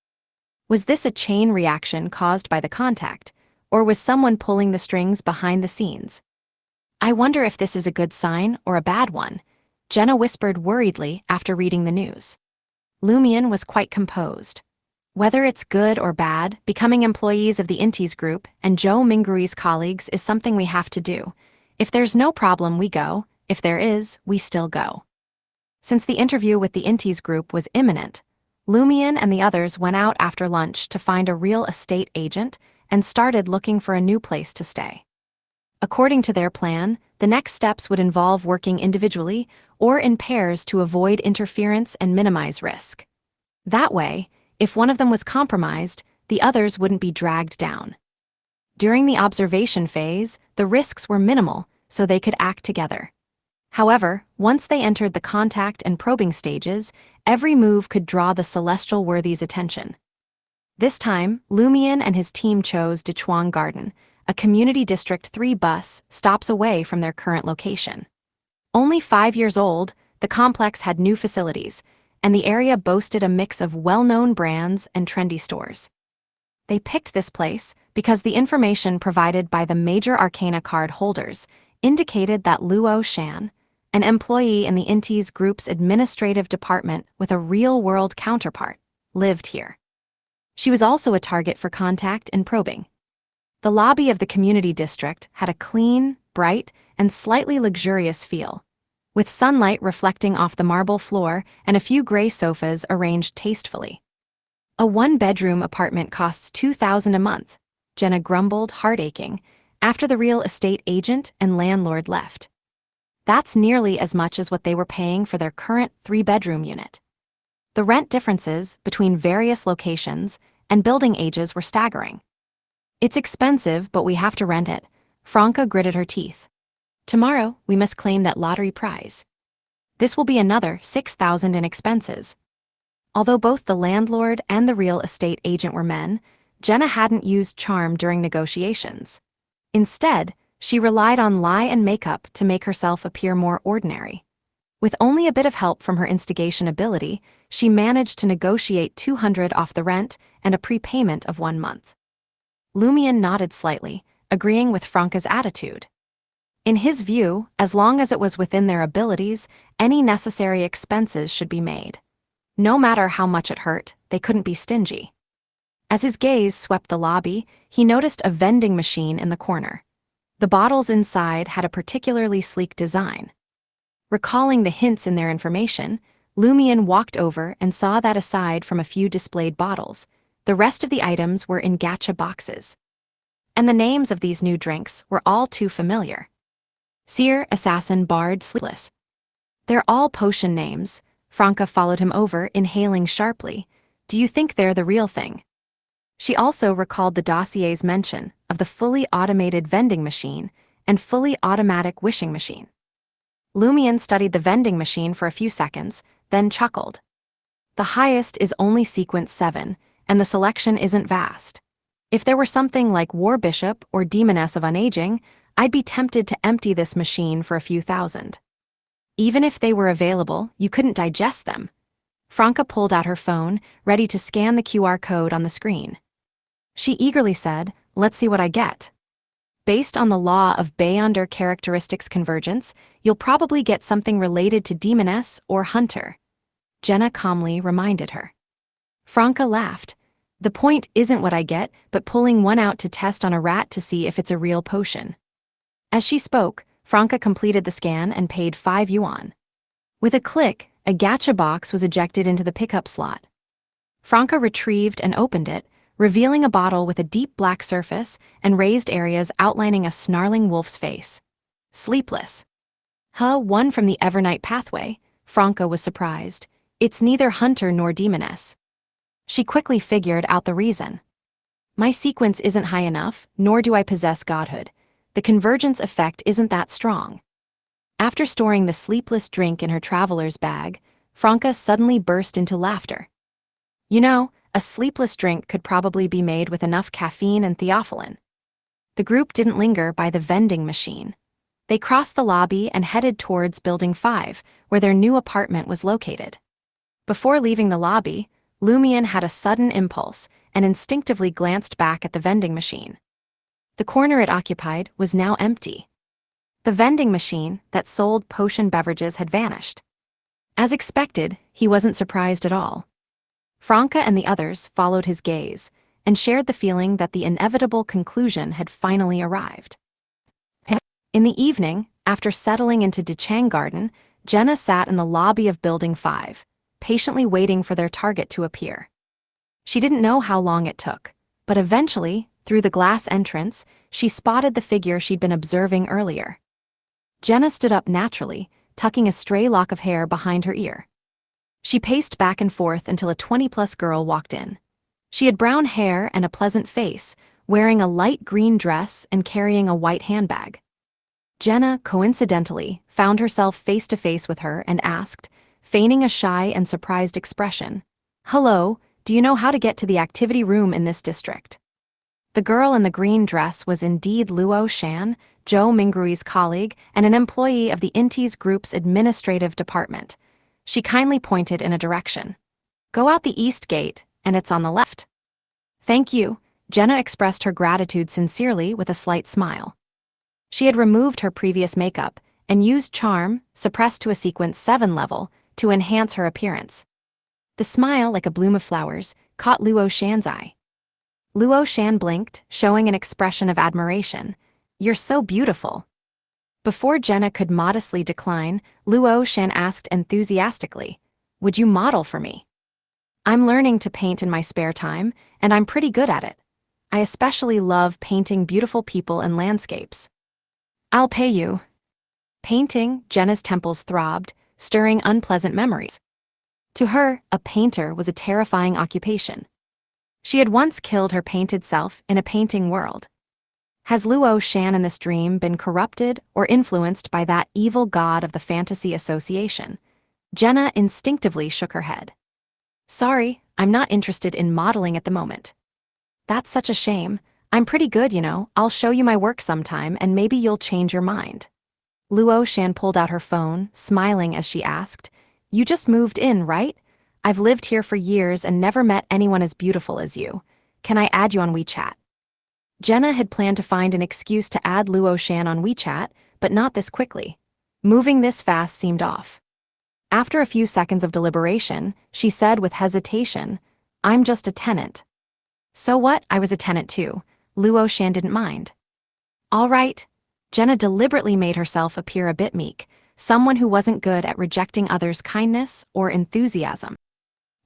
Was this a chain reaction caused by the contact, or was someone pulling the strings behind the scenes? "I wonder if this is a good sign or a bad one," Jenna whispered worriedly after reading the news. Lumion was quite composed. "Whether it's good or bad, becoming employees of the Inties Group and Joe Mingrui's colleagues is something we have to do. If there's no problem, we go. If there is, we still go." Since the interview with the Inties Group was imminent, Lumion and the others went out after lunch to find a real estate agent and started looking for a new place to stay. According to their plan, the next steps would involve working individually or in pairs to avoid interference and minimize risk. That way, if one of them was compromised, the others wouldn't be dragged down. During the observation phase, the risks were minimal, so they could act together. However, once they entered the contact and probing stages, every move could draw the celestial worthy's attention. This time, Lumion and his team chose Dechuang Garden, a Community District 3 bus stops away from their current location. Only 5 years old, the complex had new facilities, and the area boasted a mix of well-known brands and trendy stores. They picked this place because the information provided by the major Arcana card holders indicated that Luo Shan, an employee in the Inties Group's administrative department with a real-world counterpart, lived here. She was also a target for contact and probing. The lobby of the community district had a clean, bright and slightly luxurious feel, with sunlight reflecting off the marble floor and a few gray sofas arranged tastefully. A one-bedroom apartment costs $2,000 a month, Jenna grumbled, heart-aching, after the real estate agent and landlord left. That's nearly as much as what they were paying for their current three-bedroom unit. The rent differences between various locations and building ages were staggering. It's expensive, but we have to rent it, Franca gritted her teeth. Tomorrow, we must claim that lottery prize. This will be another $6,000 in expenses. Although both the landlord and the real estate agent were men, Jenna hadn't used charm during negotiations. Instead, she relied on lie and makeup to make herself appear more ordinary. With only a bit of help from her instigation ability, she managed to negotiate $200 off the rent and a prepayment of 1 month. Lumion nodded slightly, agreeing with Franca's attitude. In his view, as long as it was within their abilities, any necessary expenses should be made. No matter how much it hurt, they couldn't be stingy. As his gaze swept the lobby, he noticed a vending machine in the corner. The bottles inside had a particularly sleek design. Recalling the hints in their information, Lumion walked over and saw that aside from a few displayed bottles, the rest of the items were in gacha boxes. And the names of these new drinks were all too familiar. Seer, Assassin, Bard, Sleepless. They're all potion names. Franca followed him over, inhaling sharply. Do you think they're the real thing? She also recalled the dossier's mention of the fully automated vending machine and fully automatic wishing machine. Lumion studied the vending machine for a few seconds, then chuckled. The highest is only sequence 7, and the selection isn't vast. If there were something like War Bishop or Demoness of Unaging, I'd be tempted to empty this machine for a few thousand. Even if they were available, you couldn't digest them. Franca pulled out her phone, ready to scan the QR code on the screen. She eagerly said, "Let's see what I get." Based on the law of Beyonder characteristics convergence, you'll probably get something related to Demoness or Hunter, Jenna calmly reminded her. Franca laughed. The point isn't what I get, but pulling one out to test on a rat to see if it's a real potion. As she spoke, Franca completed the scan and paid 5 yuan. With a click, a gacha box was ejected into the pickup slot. Franca retrieved and opened it, revealing a bottle with a deep black surface and raised areas outlining a snarling wolf's face. Sleepless. One from the Evernight pathway, Franca was surprised. It's neither hunter nor demoness. She quickly figured out the reason. My sequence isn't high enough, nor do I possess godhood. The convergence effect isn't that strong. After storing the sleepless drink in her traveler's bag, Franca suddenly burst into laughter. You know, a sleepless drink could probably be made with enough caffeine and theophylline. The group didn't linger by the vending machine. They crossed the lobby and headed towards Building 5, where their new apartment was located. Before leaving the lobby, Lumion had a sudden impulse and instinctively glanced back at the vending machine. The corner it occupied was now empty. The vending machine that sold potion beverages had vanished. As expected, he wasn't surprised at all. Franca and the others followed his gaze and shared the feeling that the inevitable conclusion had finally arrived. In the evening, after settling into Dechang Garden, Jenna sat in the lobby of Building 5, patiently waiting for their target to appear. She didn't know how long it took, but eventually, through the glass entrance, she spotted the figure she'd been observing earlier. Jenna stood up naturally, tucking a stray lock of hair behind her ear. She paced back and forth until a 20-plus girl walked in. She had brown hair and a pleasant face, wearing a light green dress and carrying a white handbag. Jenna, coincidentally, found herself face-to-face with her and asked, feigning a shy and surprised expression, "Hello, do you know how to get to the activity room in this district?" The girl in the green dress was indeed Luo Shan, Zhou Mingrui's colleague and an employee of the Intis Group's administrative department. She kindly pointed in a direction. "Go out the east gate, and it's on the left." "Thank you," Jenna expressed her gratitude sincerely with a slight smile. She had removed her previous makeup and used charm, suppressed to a sequence 7 level, to enhance her appearance. The smile, like a bloom of flowers, caught Luo Shan's eye. Luo Shan blinked, showing an expression of admiration. "You're so beautiful." Before Jenna could modestly decline, Luo Shan asked enthusiastically, "Would you model for me? I'm learning to paint in my spare time, and I'm pretty good at it. I especially love painting beautiful people and landscapes." "I'll pay you." Painting, Jenna's temples throbbed, stirring unpleasant memories. To her, a painter was a terrifying occupation. She had once killed her painted self in a painting world. Has Luo Shan in this dream been corrupted or influenced by that evil god of the fantasy association? Jenna instinctively shook her head. "Sorry, I'm not interested in modeling at the moment." "That's such a shame. I'm pretty good, you know. I'll show you my work sometime and maybe you'll change your mind." Luo Shan pulled out her phone, smiling as she asked, "You just moved in, right? I've lived here for years and never met anyone as beautiful as you. Can I add you on WeChat?" Jenna had planned to find an excuse to add Luo Shan on WeChat, but not this quickly. Moving this fast seemed off. After a few seconds of deliberation, she said with hesitation, "I'm just a tenant." "So what? I was a tenant too." Luo Shan didn't mind. "All right." Jenna deliberately made herself appear a bit meek, someone who wasn't good at rejecting others' kindness or enthusiasm.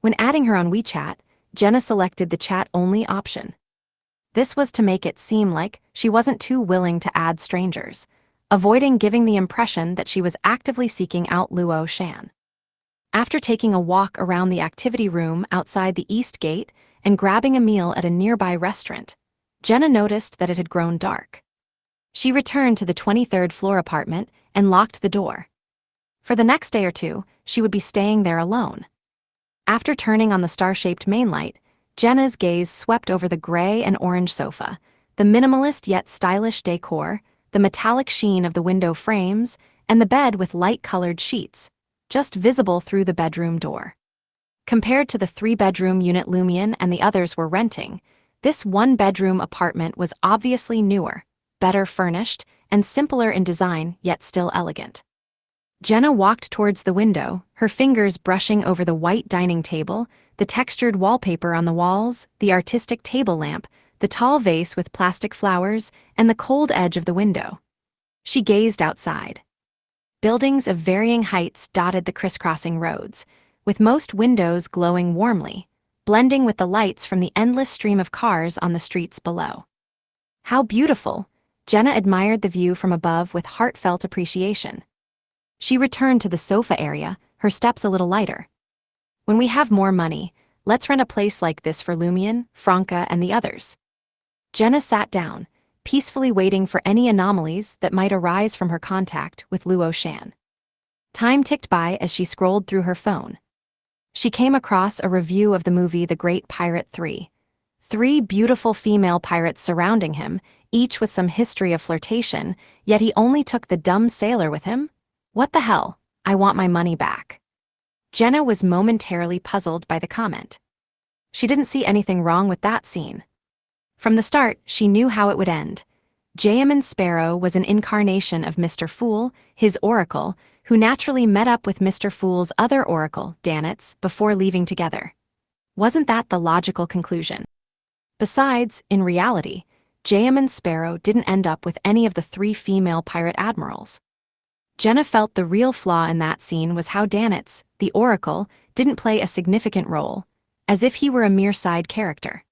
When adding her on WeChat, Jenna selected the chat-only option. This was to make it seem like she wasn't too willing to add strangers, avoiding giving the impression that she was actively seeking out Luo Shan. After taking a walk around the activity room outside the East Gate and grabbing a meal at a nearby restaurant, Jenna noticed that it had grown dark. She returned to the 23rd floor apartment and locked the door. For the next day or two, she would be staying there alone. After turning on the star-shaped main light, Jenna's gaze swept over the gray and orange sofa, the minimalist yet stylish decor, the metallic sheen of the window frames, and the bed with light-colored sheets, just visible through the bedroom door. Compared to the three-bedroom unit Lumion and the others were renting, this one-bedroom apartment was obviously newer, better furnished, and simpler in design yet still elegant. Jenna walked towards the window, her fingers brushing over the white dining table, the textured wallpaper on the walls, the artistic table lamp, the tall vase with plastic flowers, and the cold edge of the window. She gazed outside. Buildings of varying heights dotted the crisscrossing roads, with most windows glowing warmly, blending with the lights from the endless stream of cars on the streets below. How beautiful! Jenna admired the view from above with heartfelt appreciation. She returned to the sofa area, her steps a little lighter. "When we have more money, let's rent a place like this for Lumion, Franca, and the others." Jenna sat down, peacefully waiting for any anomalies that might arise from her contact with Luo Shan. Time ticked by as she scrolled through her phone. She came across a review of the movie The Great Pirate 3. 3 beautiful female pirates surrounding him, each with some history of flirtation, yet he only took the dumb sailor with him? What the hell? I want my money back. Jenna was momentarily puzzled by the comment. She didn't see anything wrong with that scene. From the start, she knew how it would end. Shaman Sparrow was an incarnation of Mr. Fool, his oracle, who naturally met up with Mr. Fool's other oracle, Danitz, before leaving together. Wasn't that the logical conclusion? Besides, in reality, Shaman Sparrow didn't end up with any of the 3 female pirate admirals. Jenna felt the real flaw in that scene was how Danitz, the oracle, didn't play a significant role, as if he were a mere side character.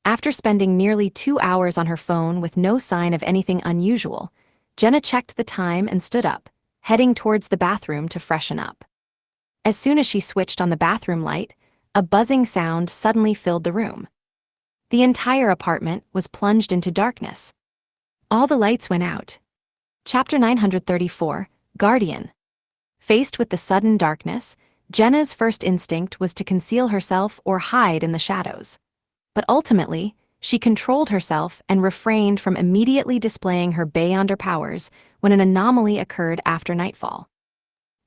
After spending nearly 2 hours on her phone with no sign of anything unusual, Jenna checked the time and stood up, heading towards the bathroom to freshen up. As soon as she switched on the bathroom light, a buzzing sound suddenly filled the room. The entire apartment was plunged into darkness. All the lights went out. Chapter 934, Guardian. Faced with the sudden darkness, Jenna's first instinct was to conceal herself or hide in the shadows. But ultimately, she controlled herself and refrained from immediately displaying her Beyonder powers when an anomaly occurred after nightfall.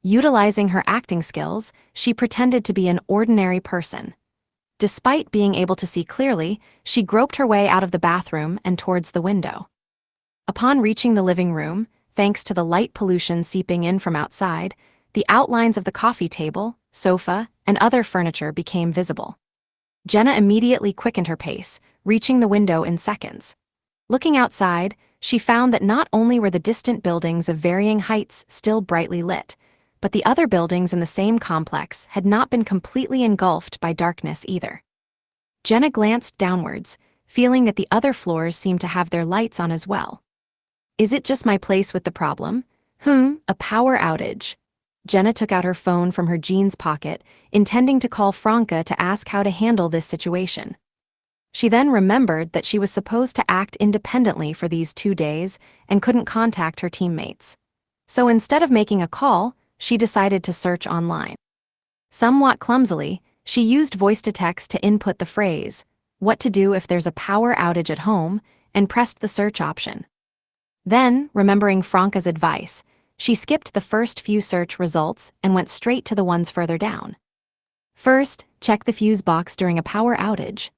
Utilizing her acting skills, she pretended to be an ordinary person. Despite being able to see clearly, she groped her way out of the bathroom and towards the window. Upon reaching the living room, thanks to the light pollution seeping in from outside, the outlines of the coffee table, sofa, and other furniture became visible. Jenna immediately quickened her pace, reaching the window in seconds. Looking outside, she found that not only were the distant buildings of varying heights still brightly lit, but the other buildings in the same complex had not been completely engulfed by darkness either. Jenna glanced downwards, feeling that the other floors seemed to have their lights on as well. Is it just my place with the problem? A power outage. Jenna took out her phone from her jeans pocket, intending to call Franca to ask how to handle this situation. She then remembered that she was supposed to act independently for these 2 days and couldn't contact her teammates. So instead of making a call, she decided to search online. Somewhat clumsily, she used voice-to-text to input the phrase, "What to do if there's a power outage at home," and pressed the search option. Then, remembering Franca's advice, she skipped the first few search results and went straight to the ones further down. First, check the fuse box during a power outage.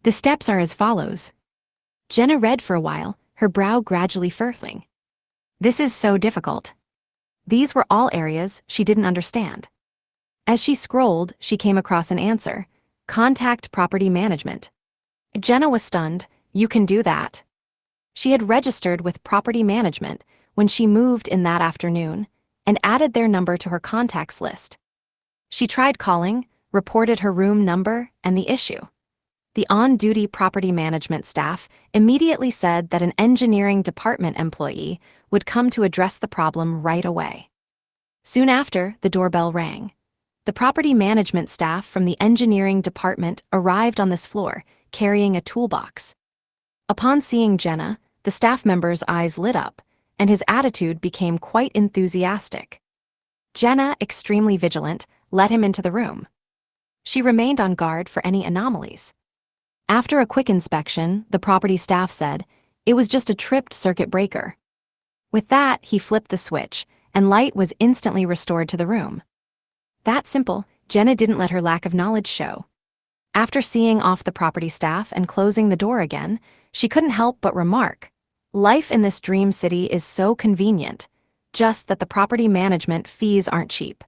The steps are as follows. Jenna read for a while, her brow gradually furrowing. This is so difficult. These were all areas she didn't understand. As she scrolled, she came across an answer: contact property management. Jenna was stunned. You can do that. She had registered with property management when she moved in that afternoon and added their number to her contacts list. She tried calling, reported her room number and the issue. The on-duty property management staff immediately said that an engineering department employee would come to address the problem right away. Soon after, the doorbell rang. The property management staff from the engineering department arrived on this floor, carrying a toolbox. Upon seeing Jenna, the staff member's eyes lit up, and his attitude became quite enthusiastic. Jenna, extremely vigilant, let him into the room. She remained on guard for any anomalies. After a quick inspection, the property staff said, it was just a tripped circuit breaker. With that, he flipped the switch, and light was instantly restored to the room. That simple, Jenna didn't let her lack of knowledge show. After seeing off the property staff and closing the door again, she couldn't help but remark, life in this dream city is so convenient, just that the property management fees aren't cheap.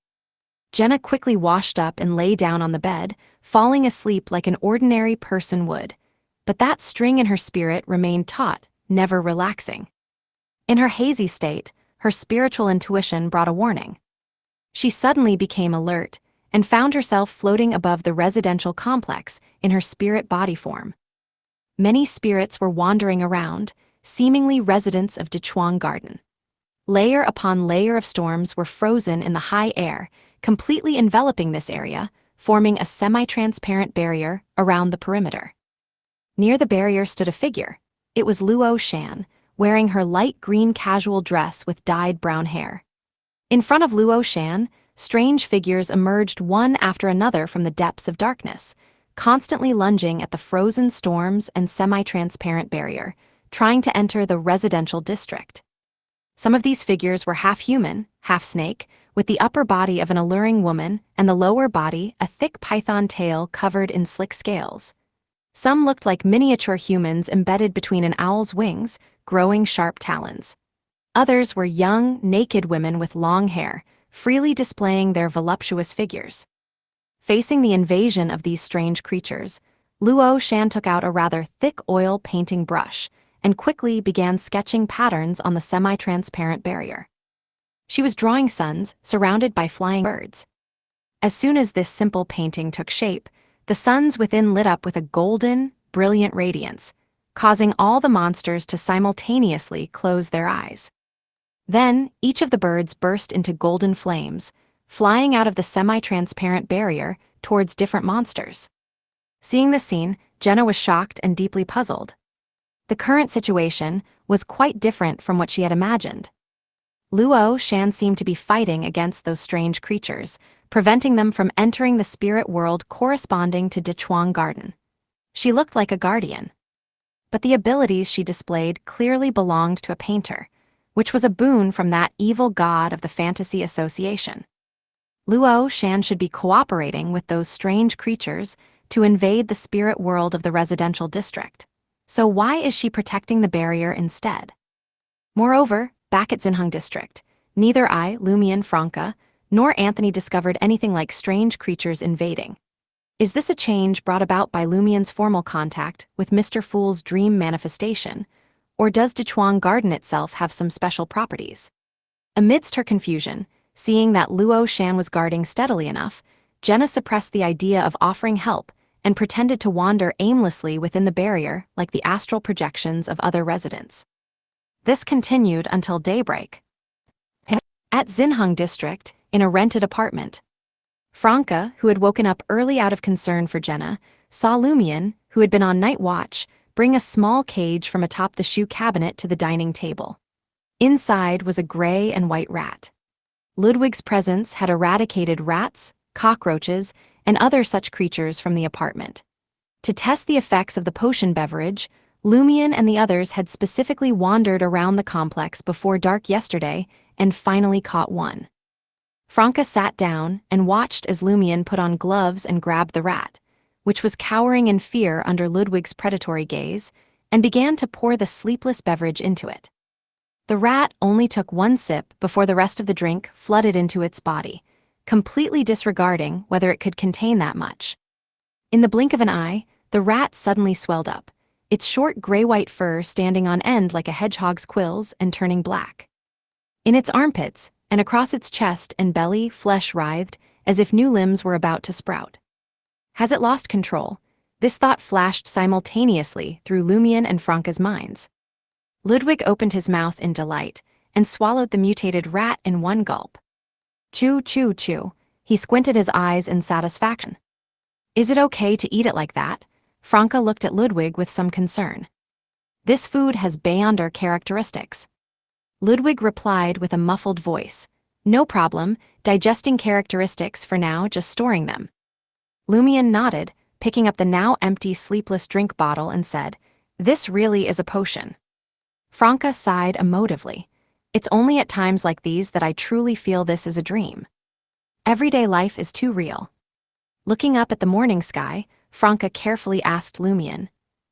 Jenna quickly washed up and lay down on the bed, falling asleep like an ordinary person would. But that string in her spirit remained taut, never relaxing. In her hazy state, her spiritual intuition brought a warning. She suddenly became alert and found herself floating above the residential complex in her spirit body form. Many spirits were wandering around, seemingly residents of Teacup Garden. Layer upon layer of storms were frozen in the high air, completely enveloping this area, forming a semi-transparent barrier around the perimeter. Near the barrier stood a figure. It was Luo Shan, wearing her light green casual dress with dyed brown hair. In front of Luo Shan, strange figures emerged one after another from the depths of darkness, constantly lunging at the frozen storms and semi-transparent barrier, trying to enter the residential district. Some of these figures were half human, half snake, with the upper body of an alluring woman and the lower body a thick python tail covered in slick scales. Some looked like miniature humans embedded between an owl's wings, growing sharp talons. Others were young, naked women with long hair, freely displaying their voluptuous figures. Facing the invasion of these strange creatures, Luo Shan took out a rather thick oil painting brush and quickly began sketching patterns on the semi-transparent barrier. She was drawing suns surrounded by flying birds. As soon as this simple painting took shape, the suns within lit up with a golden, brilliant radiance, causing all the monsters to simultaneously close their eyes. Then, each of the birds burst into golden flames, flying out of the semi-transparent barrier towards different monsters. Seeing this scene, Jenna was shocked and deeply puzzled. The current situation was quite different from what she had imagined. Luo Shan seemed to be fighting against those strange creatures, preventing them from entering the spirit world corresponding to Teacup Garden. She looked like a guardian. But the abilities she displayed clearly belonged to a painter, which was a boon from that evil god of the fantasy association. Luo Shan should be cooperating with those strange creatures to invade the spirit world of the residential district. So why is she protecting the barrier instead? Moreover, back at Xinheng District, neither I, Lumian Franca, nor Anthony discovered anything like strange creatures invading. Is this a change brought about by Lumian's formal contact with Mr. Fool's dream manifestation, Or does Dechuang Garden itself have some special properties? Amidst her confusion, seeing that Luo Shan was guarding steadily enough, Jenna suppressed the idea of offering help and pretended to wander aimlessly within the barrier like the astral projections of other residents. This continued until daybreak. At Xinheng District, in a rented apartment, Franca, who had woken up early out of concern for Jenna, saw Lumian, who had been on night watch, bring a small cage from atop the shoe cabinet to the dining table. Inside was a gray and white rat. Ludwig's presence had eradicated rats, cockroaches, and other such creatures from the apartment. To test the effects of the potion beverage, Lumian and the others had specifically wandered around the complex before dark yesterday and finally caught one. Franca sat down and watched as Lumian put on gloves and grabbed the rat, which was cowering in fear under Ludwig's predatory gaze, and began to pour the sleepless beverage into it. The rat only took one sip before the rest of the drink flooded into its body, completely disregarding whether it could contain that much. In the blink of an eye, the rat suddenly swelled up, its short gray-white fur standing on end like a hedgehog's quills and turning black. In its armpits and across its chest and belly, flesh writhed as if new limbs were about to sprout. Has it lost control? This thought flashed simultaneously through Lumian and Franca's minds. Ludwig opened his mouth in delight and swallowed the mutated rat in one gulp. Chew, chew, chew. He squinted his eyes in satisfaction. Is it okay to eat it like that? Franca looked at Ludwig with some concern. This food has Beyonder characteristics. Ludwig replied with a muffled voice. No problem, digesting characteristics for now, just storing them. Lumian nodded, picking up the now empty sleepless drink bottle and said, This really is a potion. Franca sighed emotively. It's only at times like these that I truly feel this is a dream. Everyday life is too real. Looking up at the morning sky, Franca carefully asked Lumian,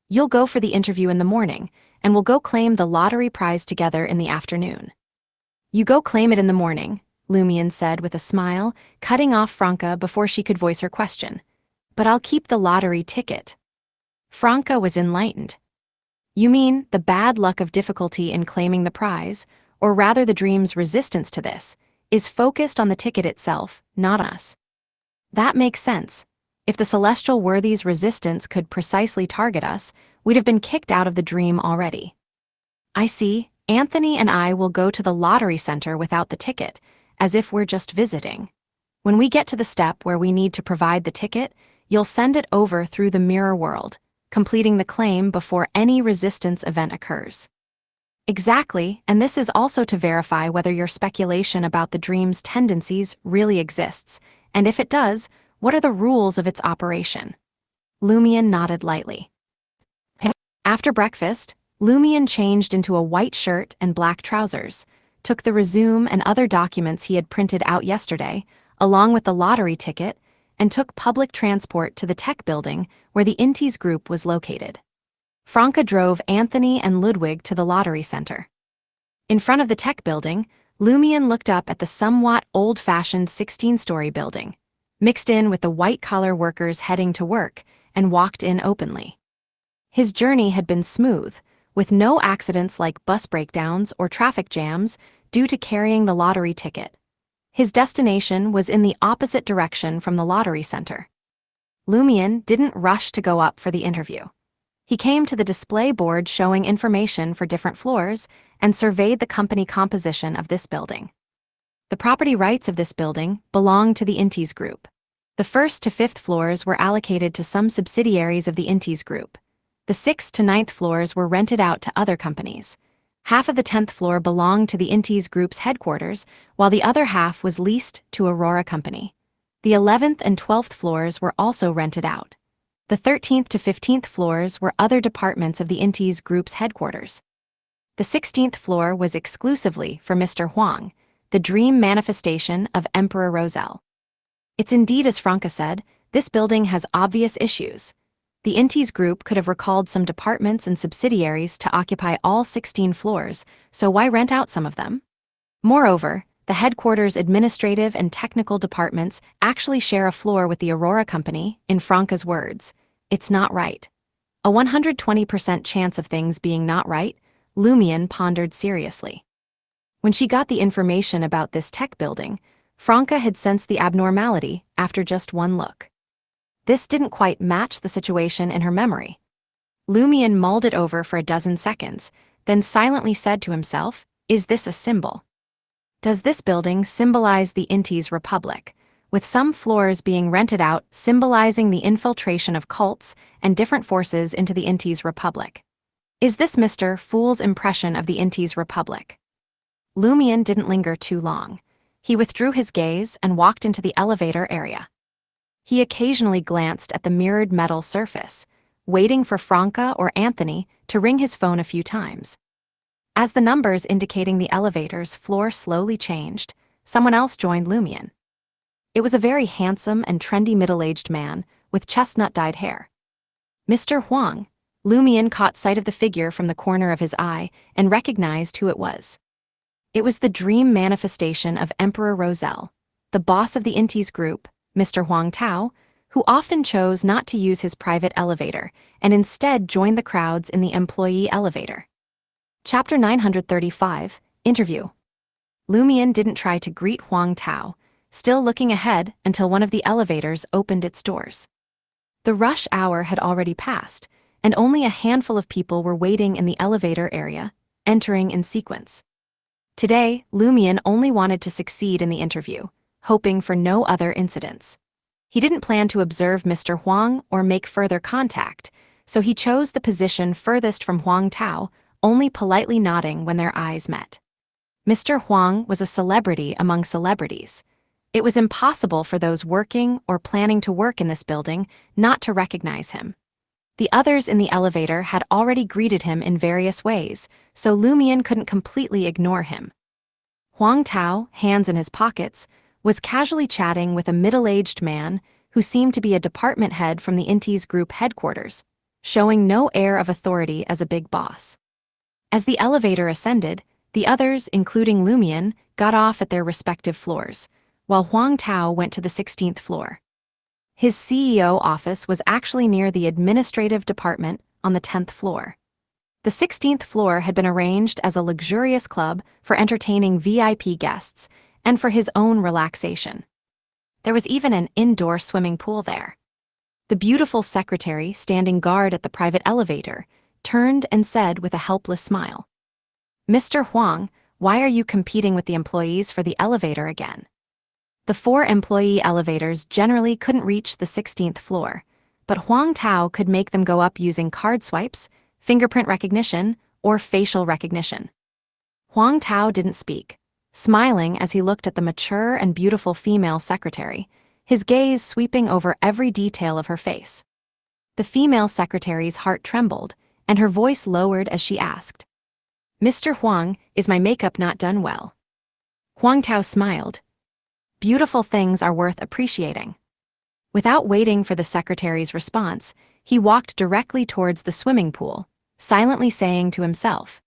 You'll go for the interview in the morning, and we'll go claim the lottery prize together in the afternoon. You go claim it in the morning, Lumian said with a smile, cutting off Franca before she could voice her question. But I'll keep the lottery ticket. Franca was enlightened. You mean the bad luck of difficulty in claiming the prize, or rather the dream's resistance to this, is focused on the ticket itself, not us. That makes sense. If the celestial worthy's resistance could precisely target us, we'd have been kicked out of the dream already. I see. Anthony and I will go to the lottery center without the ticket, as if we're just visiting. When we get to the step where we need to provide the ticket, you'll send it over through the mirror world, completing the claim before any resistance event occurs. Exactly, and this is also to verify whether your speculation about the dream's tendencies really exists, and if it does, what are the rules of its operation? Lumian nodded lightly. After breakfast, Lumian changed into a white shirt and black trousers, took the resume and other documents he had printed out yesterday, along with the lottery ticket, and took public transport to the tech building where the Intes group was located. Franca drove Anthony and Ludwig to the lottery center. In front of the tech building, Lumian looked up at the somewhat old-fashioned 16-story building, mixed in with the white-collar workers heading to work, and walked in openly. His journey had been smooth, with no accidents like bus breakdowns or traffic jams due to carrying the lottery ticket. His destination was in the opposite direction from the lottery center. Lumian didn't rush to go up for the interview. He came to the display board showing information for different floors and surveyed the company composition of this building. The property rights of this building belonged to the Intes group. The 1st to 5th floors were allocated to some subsidiaries of the Intes group. The 6th to 9th floors were rented out to other companies. Half of the 10th floor belonged to the Intes group's headquarters, while the other half was leased to Aurora Company. The 11th and 12th floors were also rented out. The 13th to 15th floors were other departments of the Intes group's headquarters. The 16th floor was exclusively for Mr. Huang, the dream manifestation of Emperor Roselle. It's indeed as Franca said, this building has obvious issues. The Intes group could have recalled some departments and subsidiaries to occupy all 16 floors, so why rent out some of them? Moreover, the headquarters' administrative and technical departments actually share a floor with the Aurora Company, in Franca's words. It's not right. A 120% chance of things being not right, Lumion pondered seriously. When she got the information about this tech building, Franca had sensed the abnormality after just one look. This didn't quite match the situation in her memory. Lumion mulled it over for a dozen seconds, then silently said to himself, "Is this a symbol? Does this building symbolize the Intis Republic, with some floors being rented out symbolizing the infiltration of cults and different forces into the Intis Republic? Is this Mr. Fool's impression of the Intis Republic?" Lumion didn't linger too long. He withdrew his gaze and walked into the elevator area. He occasionally glanced at the mirrored metal surface, waiting for Franca or Anthony to ring his phone a few times. As the numbers indicating the elevator's floor slowly changed, someone else joined Lumion. It was a very handsome and trendy middle-aged man with chestnut-dyed hair. Mr. Huang. Lumion caught sight of the figure from the corner of his eye and recognized who it was. It was the dream manifestation of Emperor Roselle, the boss of the Intis group, Mr. Huang Tao, who often chose not to use his private elevator and instead joined the crowds in the employee elevator. Chapter 935, Interview. Lumion didn't try to greet Huang Tao, still looking ahead until one of the elevators opened its doors. The rush hour had already passed, and only a handful of people were waiting in the elevator area, entering in sequence. Today, Lumion only wanted to succeed in the interview, hoping for no other incidents. He didn't plan to observe Mr. Huang or make further contact, so he chose the position furthest from Huang Tao, only politely nodding when their eyes met. Mr. Huang was a celebrity among celebrities. It was impossible for those working or planning to work in this building not to recognize him. The others in the elevator had already greeted him in various ways, so Lumion couldn't completely ignore him. Huang Tao, hands in his pockets, was casually chatting with a middle-aged man who seemed to be a department head from the Intis group headquarters, showing no air of authority as a big boss. As the elevator ascended, the others, including Lumion, got off at their respective floors, while Huang Tao went to the 16th floor. His CEO office was actually near the administrative department on the 10th floor. The 16th floor had been arranged as a luxurious club for entertaining VIP guests and for his own relaxation. There was even an indoor swimming pool there. The beautiful secretary, standing guard at the private elevator, turned and said with a helpless smile, "Mr. Huang, why are you competing with the employees for the elevator again?" The 4 employee elevators generally couldn't reach the 16th floor, but Huang Tao could make them go up using card swipes, fingerprint recognition, or facial recognition. Huang Tao didn't speak, smiling as he looked at the mature and beautiful female secretary, his gaze sweeping over every detail of her face. The female secretary's heart trembled, and her voice lowered as she asked, "Mr. Huang, is my makeup not done well?" Huang Tao smiled. "Beautiful things are worth appreciating." Without waiting for the secretary's response, he walked directly towards the swimming pool, silently saying to himself,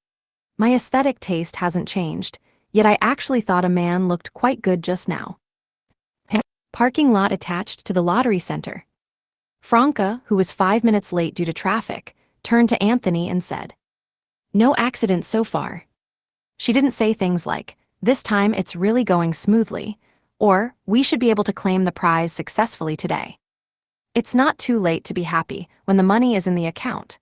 "My aesthetic taste hasn't changed, yet I actually thought a man looked quite good just now." Parking lot attached to the lottery center. Franca, who was 5 minutes late due to traffic, turned to Anthony and said, "No accidents so far." She didn't say things like, "This time it's really going smoothly," or "We should be able to claim the prize successfully today." It's not too late to be happy when the money is in the account.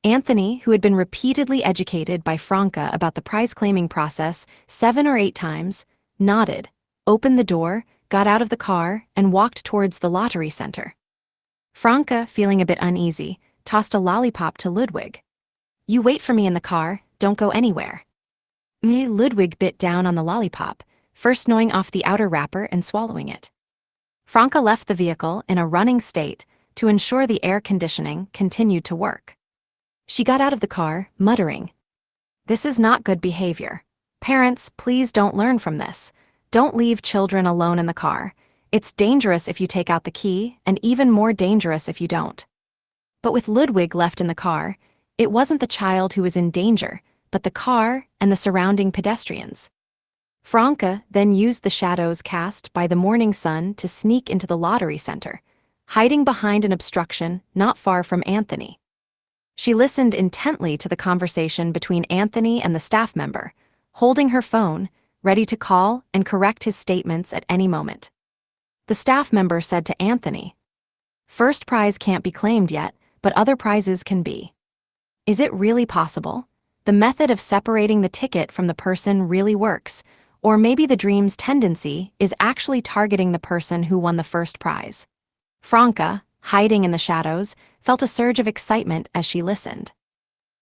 Anthony, who had been repeatedly educated by Franca about the prize-claiming process 7 or 8 times, nodded, opened the door, got out of the car, and walked towards the lottery center. Franca, feeling a bit uneasy, tossed a lollipop to Ludwig. "You wait for me in the car, don't go anywhere." Ludwig bit down on the lollipop, first gnawing off the outer wrapper and swallowing it. Franca left the vehicle in a running state to ensure the air conditioning continued to work. She got out of the car, muttering, "This is not good behavior. Parents, please don't learn from this. Don't leave children alone in the car. It's dangerous if you take out the key, and even more dangerous if you don't." But with Ludwig left in the car, it wasn't the child who was in danger, but the car and the surrounding pedestrians. Franca then used the shadows cast by the morning sun to sneak into the lottery center, hiding behind an obstruction not far from Anthony. She listened intently to the conversation between Anthony and the staff member, holding her phone, ready to call and correct his statements at any moment. The staff member said to Anthony, "First prize can't be claimed yet, but other prizes can be. Is it really possible? The method of separating the ticket from the person really works, or maybe the dream's tendency is actually targeting the person who won the first prize." Franca, hiding in the shadows, felt a surge of excitement as she listened.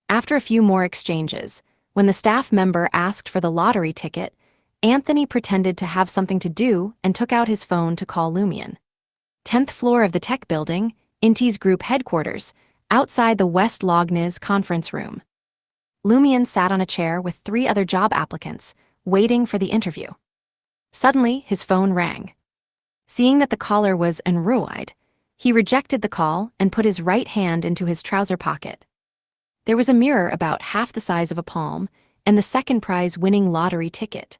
After a few more exchanges, when the staff member asked for the lottery ticket, Anthony pretended to have something to do and took out his phone to call Lumion. 10th floor of the tech building, Inti's group headquarters, outside the West Logniz conference room. Lumion sat on a chair with 3 other job applicants, waiting for the interview. Suddenly, his phone rang. Seeing that the caller was enruide, he rejected the call and put his right hand into his trouser pocket. There was a mirror about half the size of a palm and the second prize winning lottery ticket.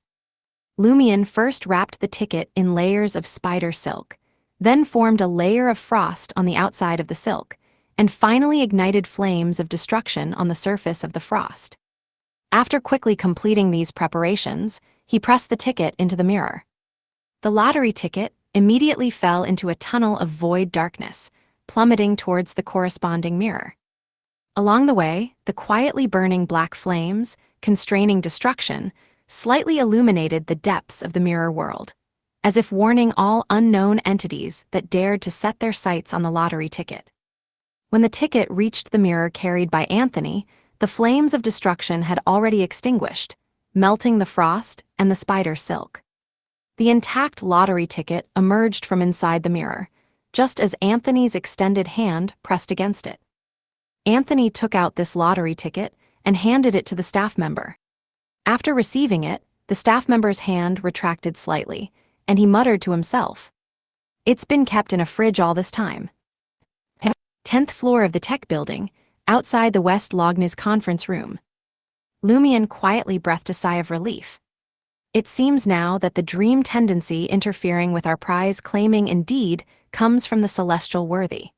Lumion first wrapped the ticket in layers of spider silk, then formed a layer of frost on the outside of the silk, and finally ignited flames of destruction on the surface of the frost. After quickly completing these preparations, he pressed the ticket into the mirror. The lottery ticket immediately fell into a tunnel of void darkness, plummeting towards the corresponding mirror. Along the way, the quietly burning black flames, constraining destruction, slightly illuminated the depths of the mirror world, as if warning all unknown entities that dared to set their sights on the lottery ticket. When the ticket reached the mirror carried by Anthony, the flames of destruction had already extinguished, melting the frost and the spider silk. The intact lottery ticket emerged from inside the mirror, just as Anthony's extended hand pressed against it. Anthony took out this lottery ticket and handed it to the staff member. After receiving it, the staff member's hand retracted slightly, and he muttered to himself, "It's been kept in a fridge all this time." 10th floor of the tech building, outside the West Logniz conference room. Lumion quietly breathed a sigh of relief. It seems now that the dream tendency interfering with our prize claiming indeed comes from the celestial worthy.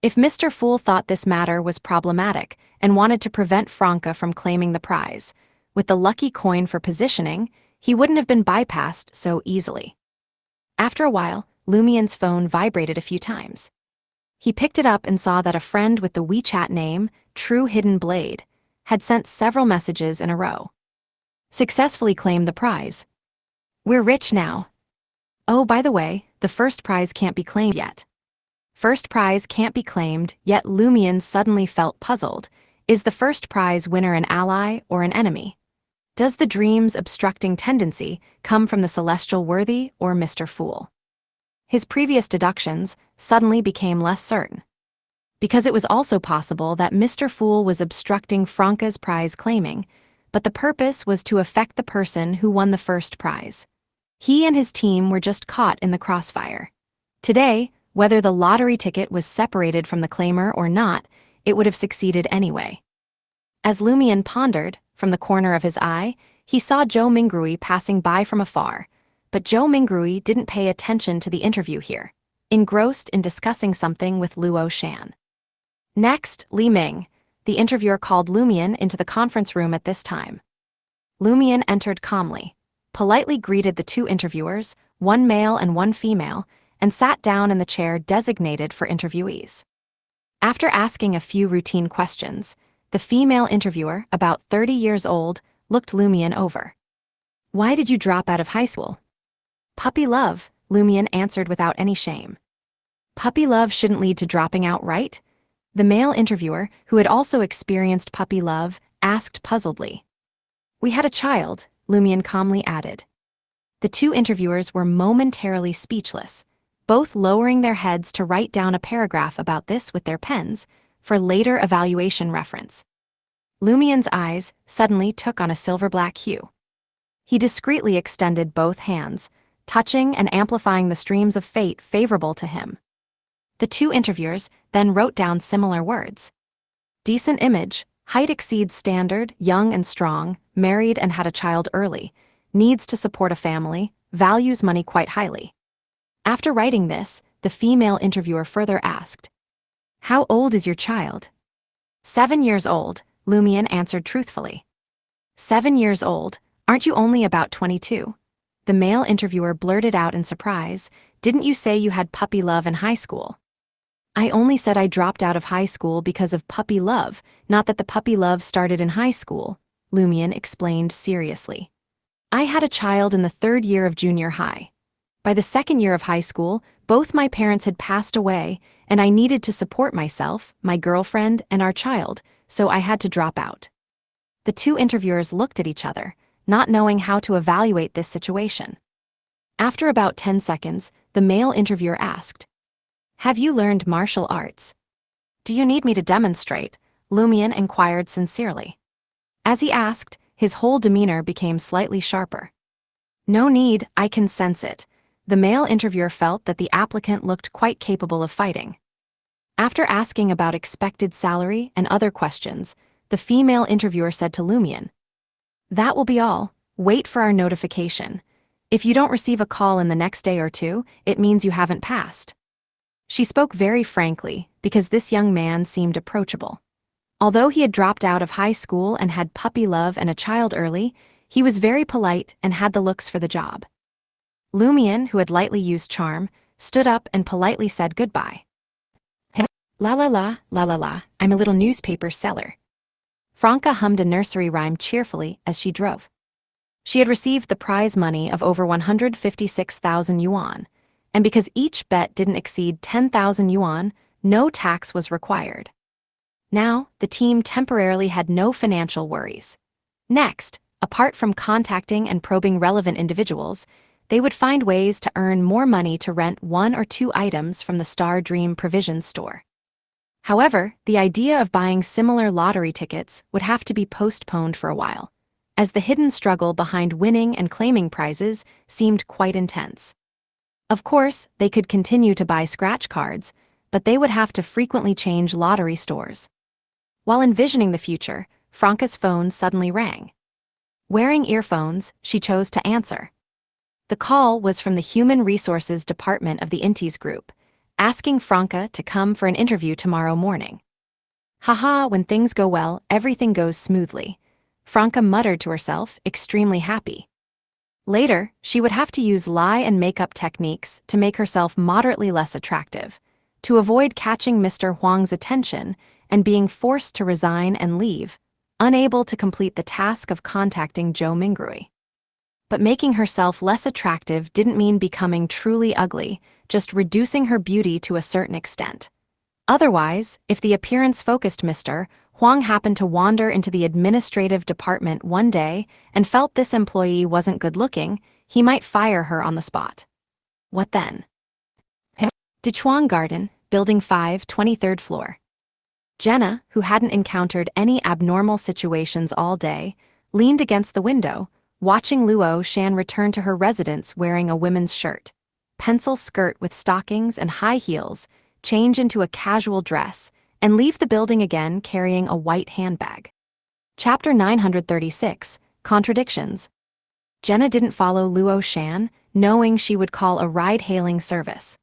If Mr. Fool thought this matter was problematic and wanted to prevent Franca from claiming the prize, with the lucky coin for positioning, he wouldn't have been bypassed so easily. After a while, Lumion's phone vibrated a few times. He picked it up and saw that a friend with the WeChat name, True Hidden Blade, had sent several messages in a row. "Successfully claimed the prize. We're rich now. Oh, by the way, the first prize can't be claimed yet." First prize can't be claimed, yet Lumion suddenly felt puzzled. Is the first prize winner an ally or an enemy? Does the dream's obstructing tendency come from the celestial worthy or Mr. Fool? His previous deductions suddenly became less certain. Because it was also possible that Mr. Fool was obstructing Franca's prize claiming, but the purpose was to affect the person who won the first prize. He and his team were just caught in the crossfire. Today, whether the lottery ticket was separated from the claimer or not, it would have succeeded anyway. As Lumion pondered, from the corner of his eye, he saw Joe Mingrui passing by from afar, but Joe Mingrui didn't pay attention to the interview here, engrossed in discussing something with Luo Shan. Next, Li Ming, the interviewer, called Lumion into the conference room at this time. Lumion entered calmly, politely greeted the 2 interviewers, one male and one female, and sat down in the chair designated for interviewees. After asking a few routine questions, the female interviewer, about 30 years old, looked Lumion over. "Why did you drop out of high school?" "Puppy love," Lumion answered without any shame. "Puppy love shouldn't lead to dropping out, right?" The male interviewer, who had also experienced puppy love, asked puzzledly. "We had a child," Lumion calmly added. The 2 interviewers were momentarily speechless, both lowering their heads to write down a paragraph about this with their pens, for later evaluation reference. Lumion's eyes suddenly took on a silver-black hue. He discreetly extended both hands, touching and amplifying the streams of fate favorable to him. The 2 interviewers then wrote down similar words. "Decent image, height exceeds standard, young and strong, married and had a child early, needs to support a family, values money quite highly." After writing this, the female interviewer further asked, "How old is your child?" 7 years old, Lumian answered truthfully. 7 years old, aren't you only about 22? The male interviewer blurted out in surprise, didn't you say you had puppy love in high school? I only said I dropped out of high school because of puppy love, not that the puppy love started in high school, Lumian explained seriously. I had a child in the 3rd year of junior high. By the 2nd year of high school, both my parents had passed away, and I needed to support myself, my girlfriend, and our child, so I had to drop out. The two interviewers looked at each other, not knowing how to evaluate this situation. After about 10 seconds, the male interviewer asked, "Have you learned martial arts?" "Do you need me to demonstrate?" Lumian inquired sincerely. As he asked, his whole demeanor became slightly sharper. "No need, I can sense it." The male interviewer felt that the applicant looked quite capable of fighting. After asking about expected salary and other questions, the female interviewer said to Lumian, "That will be all. Wait for our notification. If you don't receive a call in the next day or two, it means you haven't passed." She spoke very frankly, because this young man seemed approachable. Although he had dropped out of high school and had puppy love and a child early, he was very polite and had the looks for the job. Lumian, who had lightly used charm, stood up and politely said goodbye. La la la, la la la, I'm a little newspaper seller. Franca hummed a nursery rhyme cheerfully as she drove. She had received the prize money of over 156,000 yuan, and because each bet didn't exceed 10,000 yuan, no tax was required. Now, the team temporarily had no financial worries. Next, apart from contacting and probing relevant individuals, they would find ways to earn more money to rent 1 or 2 items from the Star Dream Provisions store. However, the idea of buying similar lottery tickets would have to be postponed for a while, as the hidden struggle behind winning and claiming prizes seemed quite intense. Of course, they could continue to buy scratch cards, but they would have to frequently change lottery stores. While envisioning the future, Franca's phone suddenly rang. Wearing earphones, she chose to answer. The call was from the Human Resources Department of the Intis Group, asking Franca to come for an interview tomorrow morning. Haha, when things go well, everything goes smoothly, Franca muttered to herself, extremely happy. Later, she would have to use lie and makeup techniques to make herself moderately less attractive, to avoid catching Mr. Huang's attention and being forced to resign and leave, unable to complete the task of contacting Zhou Mingrui. But making herself less attractive didn't mean becoming truly ugly, just reducing her beauty to a certain extent. Otherwise, if the appearance-focused Mr. Huang happened to wander into the administrative department one day and felt this employee wasn't good-looking, he might fire her on the spot. What then? Dichuang Garden, Building 5, 23rd floor. Jenna, who hadn't encountered any abnormal situations all day, leaned against the window, watching Luo Shan return to her residence wearing a women's shirt, pencil skirt with stockings and high heels, change into a casual dress, and leave the building again carrying a white handbag. Chapter 936, Contradictions. Jenna didn't follow Luo Shan, knowing she would call a ride-hailing service.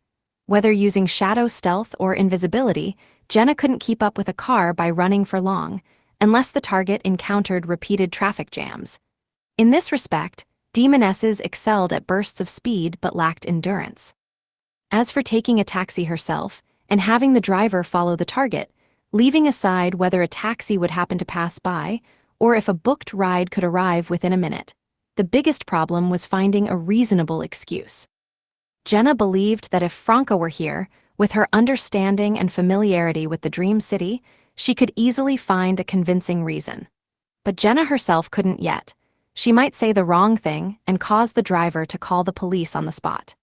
Whether using shadow stealth or invisibility, Jenna couldn't keep up with a car by running for long, unless the target encountered repeated traffic jams. In this respect, demonesses excelled at bursts of speed but lacked endurance. As for taking a taxi herself, and having the driver follow the target, leaving aside whether a taxi would happen to pass by, or if a booked ride could arrive within a minute, the biggest problem was finding a reasonable excuse. Jenna believed that if Franca were here, with her understanding and familiarity with the Dream City, she could easily find a convincing reason. But Jenna herself couldn't yet. She might say the wrong thing and cause the driver to call the police on the spot.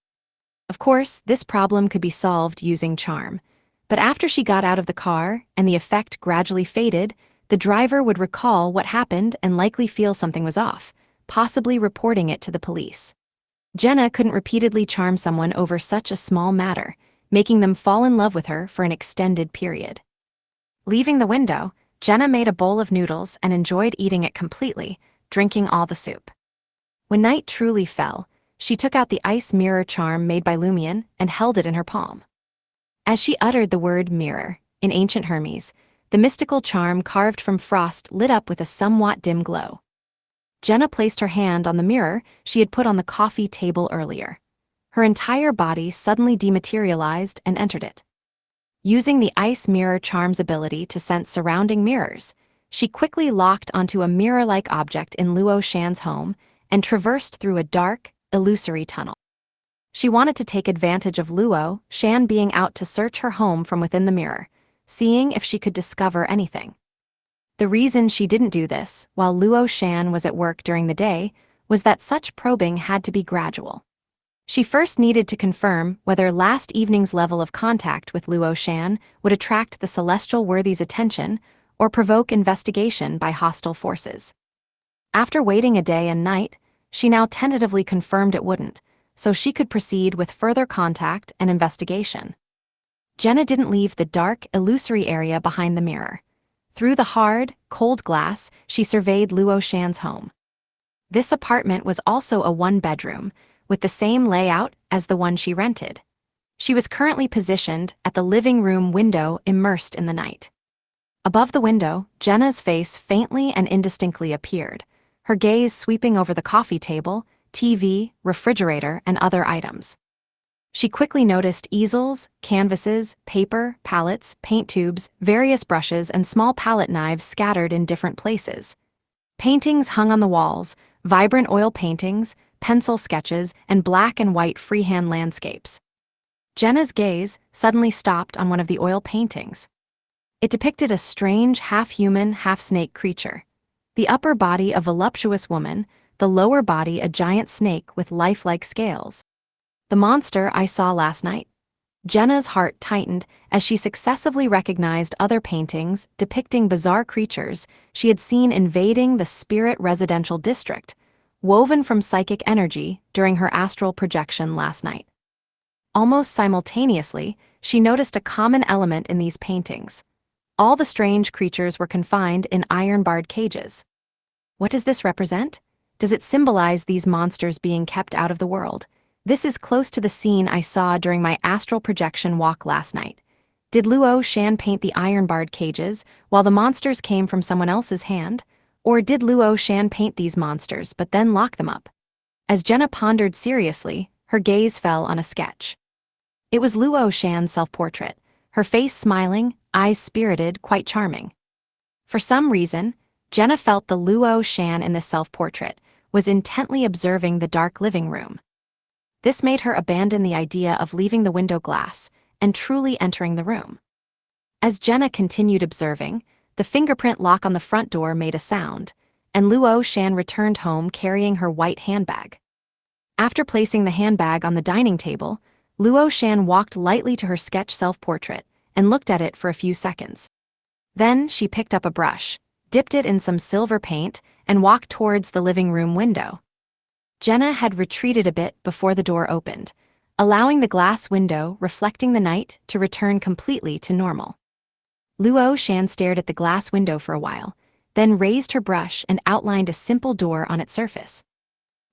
Of course, this problem could be solved using charm, but after she got out of the car and the effect gradually faded, the driver would recall what happened and likely feel something was off, possibly reporting it to the police. Jenna couldn't repeatedly charm someone over such a small matter, making them fall in love with her for an extended period. Leaving the window, Jenna made a bowl of noodles and enjoyed eating it completely, drinking all the soup. When night truly fell, she took out the ice mirror charm made by Lumian and held it in her palm. As she uttered the word mirror, in ancient Hermes, The mystical charm carved from frost lit up with a somewhat dim glow. Jenna placed her hand on the mirror she had put on the coffee table earlier. Her entire body suddenly dematerialized and entered it. Using the ice mirror charm's ability to sense surrounding mirrors, she quickly locked onto a mirror-like object in Luo Shan's home and traversed through a dark, illusory tunnel. She wanted to take advantage of Luo Shan being out to search her home from within the mirror, seeing if she could discover anything. The reason she didn't do this while Luo Shan was at work during the day was that such probing had to be gradual. She first needed to confirm whether last evening's level of contact with Luo Shan would attract the celestial worthy's attention or provoke investigation by hostile forces. After waiting a day and night, she now tentatively confirmed it wouldn't, so she could proceed with further contact and investigation. Jenna didn't leave the dark, illusory area behind the mirror. Through the hard, cold glass, she surveyed Luo Shan's home. This apartment was also a one-bedroom, with the same layout as the one she rented. She was currently positioned at the living room window immersed in the night. Above the window, Jenna's face faintly and indistinctly appeared, her gaze sweeping over the coffee table, TV, refrigerator, and other items. She quickly noticed easels, canvases, paper, palettes, paint tubes, various brushes, and small palette knives scattered in different places. Paintings hung on the walls, vibrant oil paintings, pencil sketches, and black and white freehand landscapes. Jenna's gaze suddenly stopped on one of the oil paintings. It depicted a strange half-human, half-snake creature. The upper body a voluptuous woman, the lower body a giant snake with lifelike scales. The monster I saw last night. Jenna's heart tightened as she successively recognized other paintings depicting bizarre creatures she had seen invading the spirit residential district, woven from psychic energy during her astral projection last night. Almost simultaneously, she noticed a common element in these paintings. All the strange creatures were confined in iron-barred cages. What does this represent? Does it symbolize these monsters being kept out of the world? This is close to the scene I saw during my astral projection walk last night. Did Luo Shan paint the iron-barred cages while the monsters came from someone else's hand? Or did Luo Shan paint these monsters but then lock them up? As Jenna pondered seriously, her gaze fell on a sketch. It was Luo Shan's self-portrait, her face smiling, eyes spirited, quite charming. For some reason, Jenna felt the Luo Shan in this self-portrait was intently observing the dark living room. This made her abandon the idea of leaving the window glass and truly entering the room. As Jenna continued observing, the fingerprint lock on the front door made a sound, and Luo Shan returned home carrying her white handbag. After placing the handbag on the dining table, Luo Shan walked lightly to her sketch self-portrait and looked at it for a few seconds. Then she picked up a brush, dipped it in some silver paint, and walked towards the living room window. Jenna had retreated a bit before the door opened, allowing the glass window reflecting the night to return completely to normal. Luo Shan stared at the glass window for a while, then raised her brush and outlined a simple door on its surface.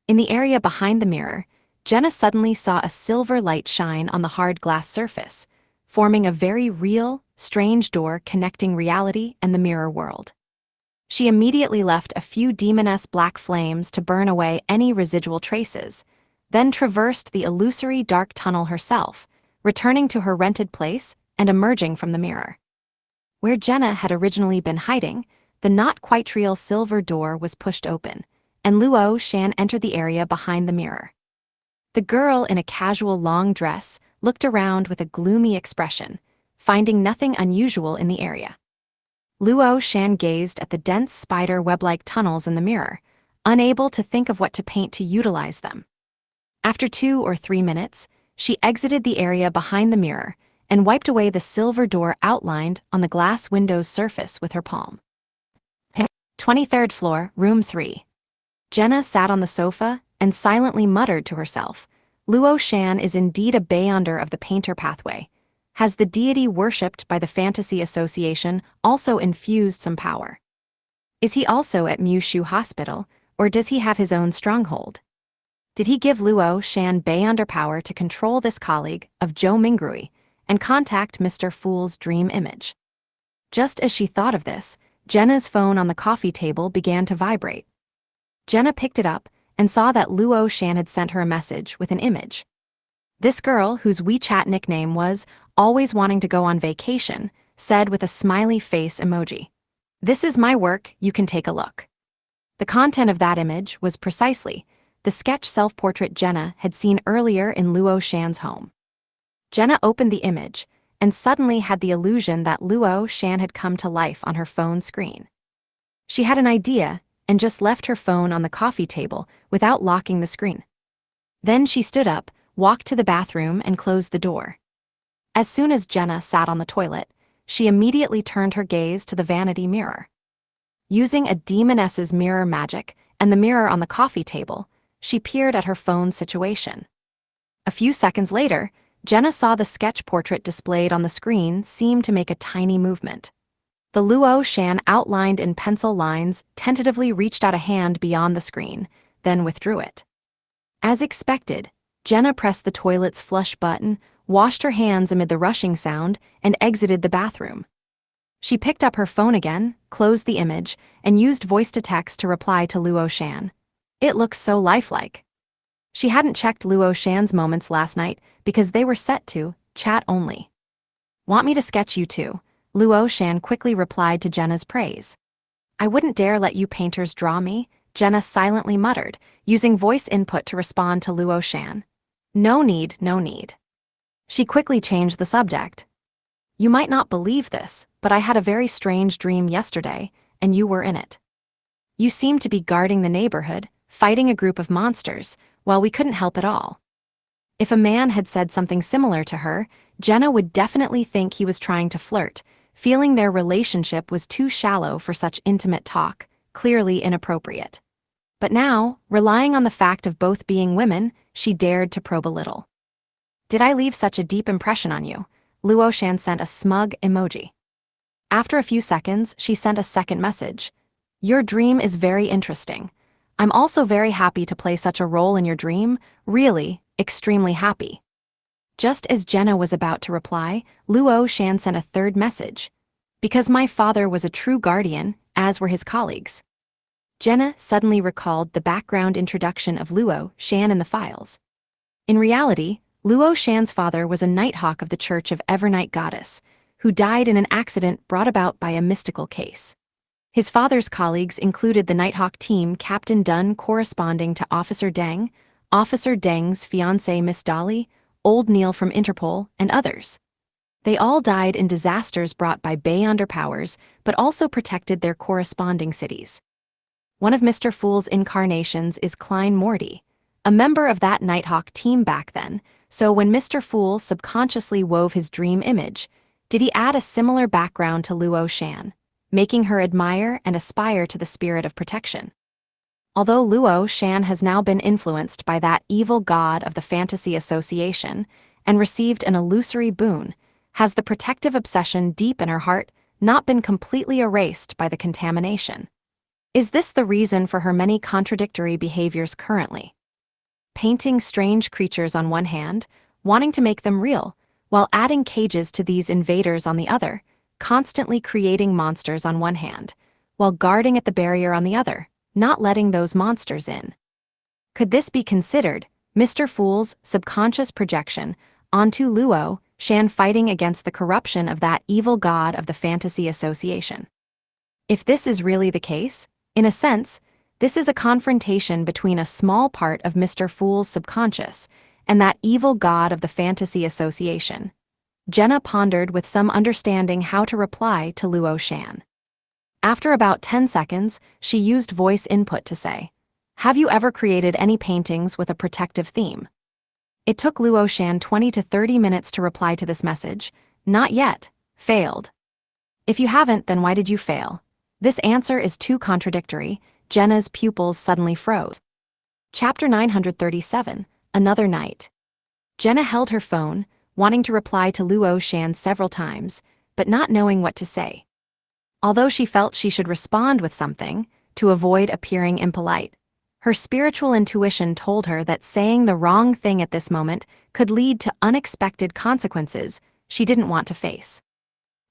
In the area behind the mirror, Jenna suddenly saw a silver light shine on the hard glass surface, forming a very real, strange door connecting reality and the mirror world. She immediately left a few demoness black flames to burn away any residual traces, then traversed the illusory dark tunnel herself, returning to her rented place and emerging from the mirror. Where Jenna had originally been hiding, the not-quite-real silver door was pushed open, and Luo Shan entered the area behind the mirror. The girl in a casual long dress looked around with a gloomy expression, finding nothing unusual in the area. Luo Shan gazed at the dense spider web-like tunnels in the mirror, unable to think of what to paint to utilize them. After 2 or 3 minutes, she exited the area behind the mirror and wiped away the silver door outlined on the glass window's surface with her palm. 23rd floor, room 3. Jenna sat on the sofa and silently muttered to herself, Luo Shan is indeed a beyonder of the painter pathway. Has the deity worshipped by the Fantasy Association also infused some power? Is he also at Mushu Hospital, or does he have his own stronghold? Did he give Luo Shan beyonder power to control this colleague of Zhou Mingrui and contact Mr. Fool's dream image? Just as she thought of this, Jenna's phone on the coffee table began to vibrate. Jenna picked it up and saw that Luo Shan had sent her a message with an image. This girl, whose WeChat nickname was "always wanting to go on vacation," said with a smiley face emoji, "This is my work, you can take a look." The content of that image was precisely the sketch self-portrait Jenna had seen earlier in Luo Shan's home. Jenna opened the image and suddenly had the illusion that Luo Shan had come to life on her phone screen. She had an idea and just left her phone on the coffee table without locking the screen. Then she stood up, walked to the bathroom, and closed the door. As soon as Jenna sat on the toilet, she immediately turned her gaze to the vanity mirror. Using a demoness's mirror magic and the mirror on the coffee table, she peered at her phone's situation. A few seconds later, Jenna saw the sketch portrait displayed on the screen seem to make a tiny movement. The Luo Shan outlined in pencil lines tentatively reached out a hand beyond the screen, then withdrew it. As expected, Jenna pressed the toilet's flush button, washed her hands amid the rushing sound, and exited the bathroom. She picked up her phone again, closed the image, and used voice-to-text to reply to Luo Shan. It looks so lifelike. She hadn't checked Luo Shan's moments last night because they were set to chat only. "Want me to sketch you too?" Luo Shan quickly replied to Jenna's praise. "I wouldn't dare let you painters draw me," Jenna silently muttered, using voice input to respond to Luo Shan. "No need, no need." She quickly changed the subject. "You might not believe this, but I had a very strange dream yesterday, and you were in it. You seemed to be guarding the neighborhood, fighting a group of monsters, while we couldn't help at all." If a man had said something similar to her, Jenna would definitely think he was trying to flirt, feeling their relationship was too shallow for such intimate talk, clearly inappropriate. But now, relying on the fact of both being women, she dared to probe a little. "Did I leave such a deep impression on you?" Luo Shan sent a smug emoji. After a few seconds, she sent a second message. "Your dream is very interesting. I'm also very happy to play such a role in your dream, really, extremely happy." Just as Jenna was about to reply, Luo Shan sent a third message. "Because my father was a true guardian, as were his colleagues." Jenna suddenly recalled the background introduction of Luo Shan in the files. In reality, Luo Shan's father was a nighthawk of the Church of Evernight Goddess, who died in an accident brought about by a mystical case. His father's colleagues included the Nighthawk team Captain Dunn corresponding to Officer Deng, Officer Deng's fiancée Miss Dolly, Old Neil from Interpol, and others. They all died in disasters brought by Beyonder powers, but also protected their corresponding cities. One of Mr. Fool's incarnations is Klein Morty, a member of that Nighthawk team back then, so when Mr. Fool subconsciously wove his dream image, did he add a similar background to Luo Shan, making her admire and aspire to the spirit of protection? Although Luo Shan has now been influenced by that evil god of the Fantasy Association and received an illusory boon, has the protective obsession deep in her heart not been completely erased by the contamination? Is this the reason for her many contradictory behaviors currently? Painting strange creatures on one hand, wanting to make them real, while adding cages to these invaders on the other, constantly creating monsters on one hand, while guarding at the barrier on the other, not letting those monsters in. Could this be considered Mr. Fool's subconscious projection onto Luo Shan fighting against the corruption of that evil god of the Fantasy Association? If this is really the case, in a sense, this is a confrontation between a small part of Mr. Fool's subconscious and that evil god of the Fantasy Association. Jenna pondered with some understanding how to reply to Luo Shan. After about 10 seconds, she used voice input to say, "Have you ever created any paintings with a protective theme?" It took Luo Shan 20 to 30 minutes to reply to this message. "Not yet. Failed." "If you haven't, then why did you fail?" This answer is too contradictory. Jenna's pupils suddenly froze. Chapter 937, Another Night. Jenna held her phone, wanting to reply to Luo Shan several times, but not knowing what to say. Although she felt she should respond with something, to avoid appearing impolite, her spiritual intuition told her that saying the wrong thing at this moment could lead to unexpected consequences she didn't want to face.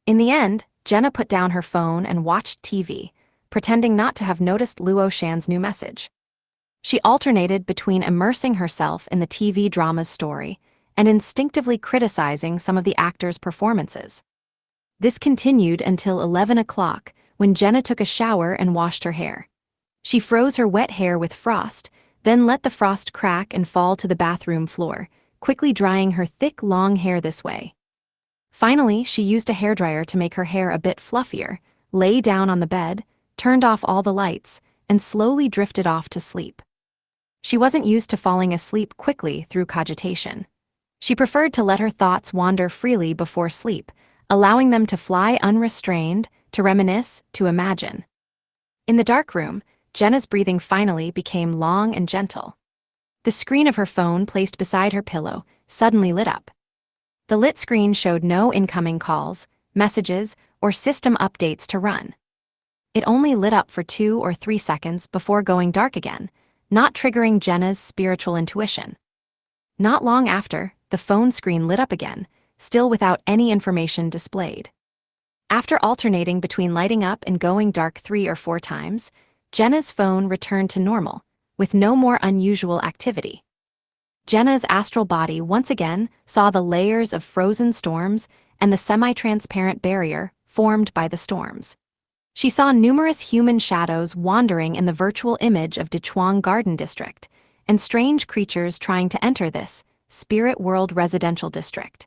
In the end, Jenna put down her phone and watched TV, pretending not to have noticed Luo Shan's new message. She alternated between immersing herself in the TV drama's story and instinctively criticizing some of the actors' performances. This continued until 11 o'clock, when Jenna took a shower and washed her hair. She froze her wet hair with frost, then let the frost crack and fall to the bathroom floor, quickly drying her thick, long hair this way. Finally, she used a hairdryer to make her hair a bit fluffier, lay down on the bed, turned off all the lights, and slowly drifted off to sleep. She wasn't used to falling asleep quickly through cogitation. She preferred to let her thoughts wander freely before sleep, allowing them to fly unrestrained, to reminisce, to imagine. In the dark room, Jenna's breathing finally became long and gentle. The screen of her phone placed beside her pillow suddenly lit up. The lit screen showed no incoming calls, messages, or system updates to run. It only lit up for 2 or 3 seconds before going dark again, not triggering Jenna's spiritual intuition. Not long after, the phone screen lit up again, still without any information displayed. After alternating between lighting up and going dark 3 or 4 times, Jenna's phone returned to normal, with no more unusual activity. Jenna's astral body once again saw the layers of frozen storms and the semi-transparent barrier formed by the storms. She saw numerous human shadows wandering in the virtual image of Dichuang Garden District, and strange creatures trying to enter this spirit world residential district.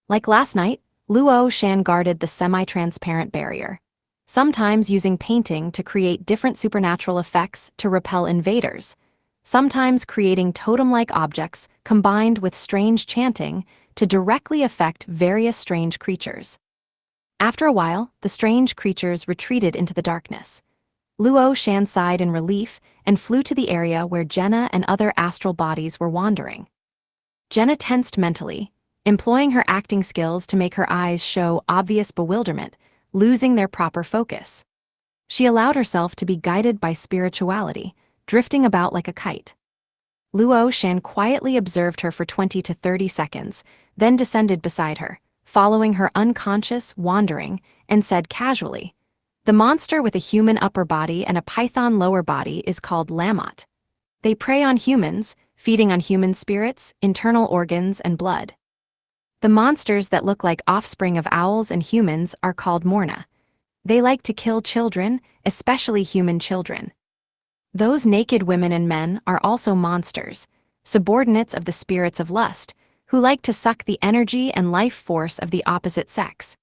Like last night, Luo Shan guarded the semi-transparent barrier, sometimes using painting to create different supernatural effects to repel invaders, sometimes creating totem-like objects combined with strange chanting to directly affect various strange creatures. After a while, the strange creatures retreated into the darkness. Luo Shan sighed in relief and flew to the area where Jenna and other astral bodies were wandering. Jenna tensed mentally, employing her acting skills to make her eyes show obvious bewilderment, losing their proper focus. She allowed herself to be guided by spirituality, drifting about like a kite. Luo Shan quietly observed her for 20 to 30 seconds, then descended beside her, following her unconscious wandering, and said casually, "The monster with a human upper body and a python lower body is called Lamot. They prey on humans, feeding on human spirits, internal organs, and blood. The monsters that look like offspring of owls and humans are called Morna. They like to kill children, especially human children. Those naked women and men are also monsters, subordinates of the spirits of lust, who like to suck the energy and life force of the opposite sex.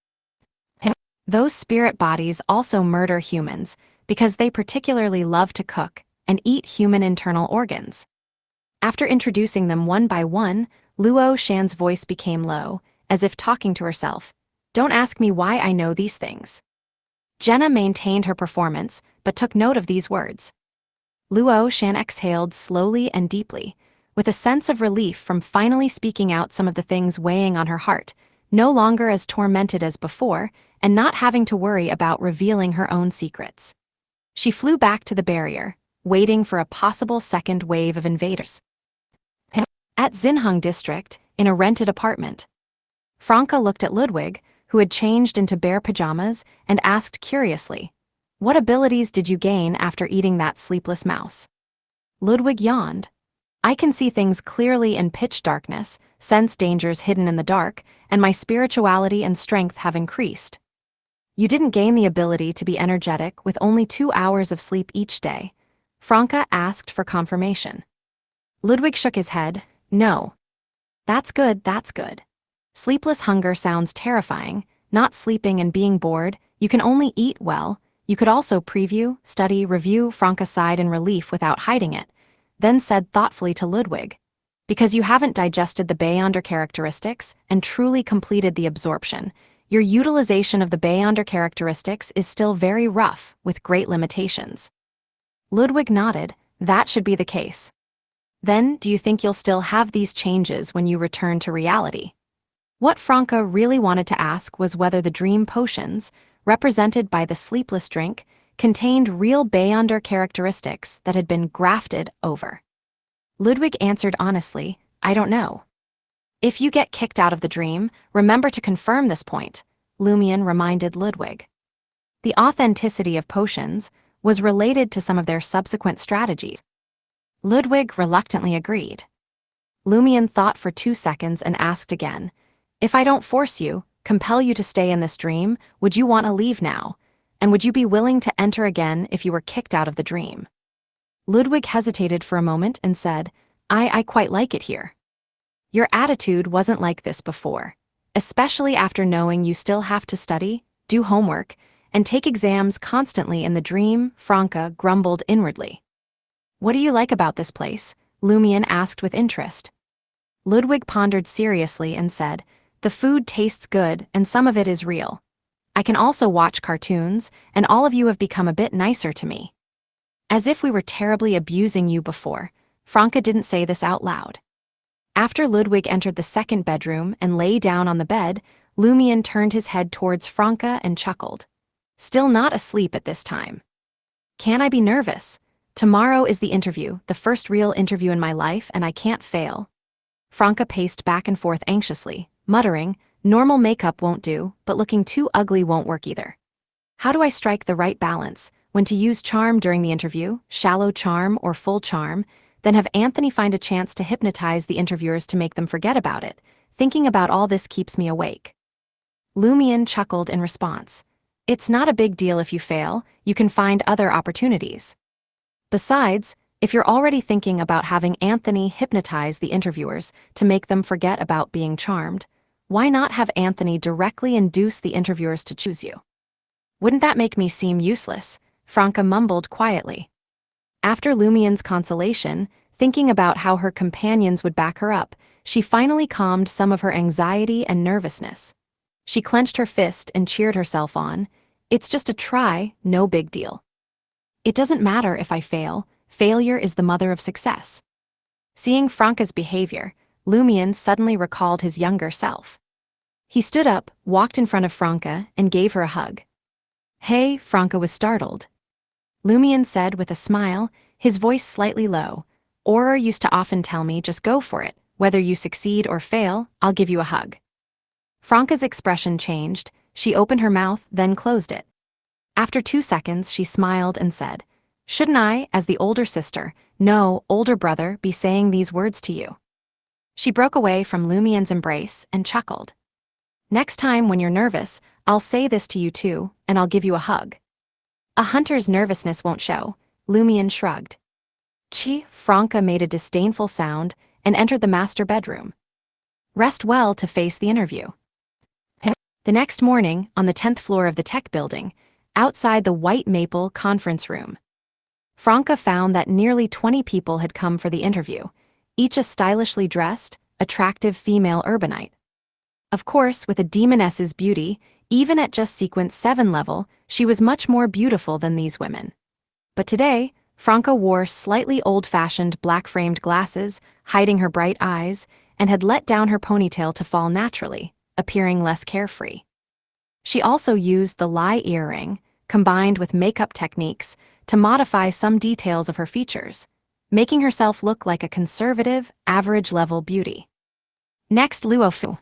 Those spirit bodies also murder humans because they particularly love to cook and eat human internal organs." After introducing them one by one, Luo Shan's voice became low, as if talking to herself. "Don't ask me why I know these things." Jenna maintained her performance, but took note of these words. Luo Shan exhaled slowly and deeply, with a sense of relief from finally speaking out some of the things weighing on her heart, no longer as tormented as before, and not having to worry about revealing her own secrets. She flew back to the barrier, waiting for a possible second wave of invaders. At Xinheng District, in a rented apartment, Franca looked at Ludwig, who had changed into bare pajamas, and asked curiously, "What abilities did you gain after eating that sleepless mouse?" Ludwig yawned. "I can see things clearly in pitch darkness, sense dangers hidden in the dark, and my spirituality and strength have increased." "You didn't gain the ability to be energetic with only 2 hours of sleep each day?" Franca asked for confirmation. Ludwig shook his head. "No." That's good. Sleepless hunger sounds terrifying. Not sleeping and being bored, you can only eat well. You could also preview, study, review." Franca sighed in relief without hiding it, then said thoughtfully to Ludwig, "Because you haven't digested the Beyonder characteristics and truly completed the absorption. Your utilization of the Beyonder characteristics is still very rough, with great limitations." Ludwig nodded. "That should be the case." "Then, do you think you'll still have these changes when you return to reality?" What Franca really wanted to ask was whether the dream potions, represented by the sleepless drink, contained real Beyonder characteristics that had been grafted over. Ludwig answered honestly, "I don't know." "If you get kicked out of the dream, remember to confirm this point. Lumion reminded Ludwig. The authenticity of potions was related to some of their subsequent strategies. Ludwig reluctantly agreed. Lumion thought for 2 seconds and asked again, "If I don't force you, compel you to stay in this dream, would you want to leave now? And would you be willing to enter again if you were kicked out of the dream?" Ludwig hesitated for a moment and said, I quite like it here. Your attitude wasn't like this before, especially after knowing you still have to study, do homework, and take exams constantly in the dream, Franca grumbled inwardly. What do you like about this place? Lumion asked with interest. Ludwig pondered seriously and said, the food tastes good and some of it is real. I can also watch cartoons, and all of you have become a bit nicer to me. As if we were terribly abusing you before, Franca didn't say this out loud. After Ludwig entered the second bedroom and lay down on the bed, Lumion turned his head towards Franca and chuckled. Still not asleep at this time. Can I be nervous? Tomorrow is the interview, the first real interview in my life, and I can't fail. Franca paced back and forth anxiously, muttering, normal makeup won't do, but looking too ugly won't work either. How do I strike the right balance, when to use charm during the interview, shallow charm or full charm, then have Anthony find a chance to hypnotize the interviewers to make them forget about it? Thinking about all this keeps me awake. Lumion chuckled in response. It's not a big deal if you fail, you can find other opportunities. Besides, if you're already thinking about having Anthony hypnotize the interviewers to make them forget about being charmed, why not have Anthony directly induce the interviewers to choose you? Wouldn't that make me seem useless? Franca mumbled quietly. After Lumion's consolation, thinking about how her companions would back her up, she finally calmed some of her anxiety and nervousness. She clenched her fist and cheered herself on. It's just a try, no big deal. It doesn't matter if I fail, failure is the mother of success. Seeing Franca's behavior, Lumion suddenly recalled his younger self. He stood up, walked in front of Franca, and gave her a hug. Hey, Franca was startled. Lumion said with a smile, his voice slightly low, Aurora used to often tell me just go for it, whether you succeed or fail, I'll give you a hug. Franca's expression changed, she opened her mouth, then closed it. After 2 seconds, she smiled and said, shouldn't I, as the older sister, no, older brother, be saying these words to you? She broke away from Lumion's embrace and chuckled. Next time when you're nervous, I'll say this to you too, and I'll give you a hug. A hunter's nervousness won't show, Lumion shrugged. Franca made a disdainful sound and entered the master bedroom. Rest well to face the interview. The next morning, on the 10th floor of the tech building, outside the white maple conference room, Franca found that nearly 20 people had come for the interview, each a stylishly dressed, attractive female urbanite. Of course, with a demoness's beauty, even at just sequence 7 level, she was much more beautiful than these women. But today, Franca wore slightly old-fashioned black-framed glasses, hiding her bright eyes, and had let down her ponytail to fall naturally, appearing less carefree. She also used the lie earring, combined with makeup techniques, to modify some details of her features, making herself look like a conservative, average-level beauty. Next, Luo Fu.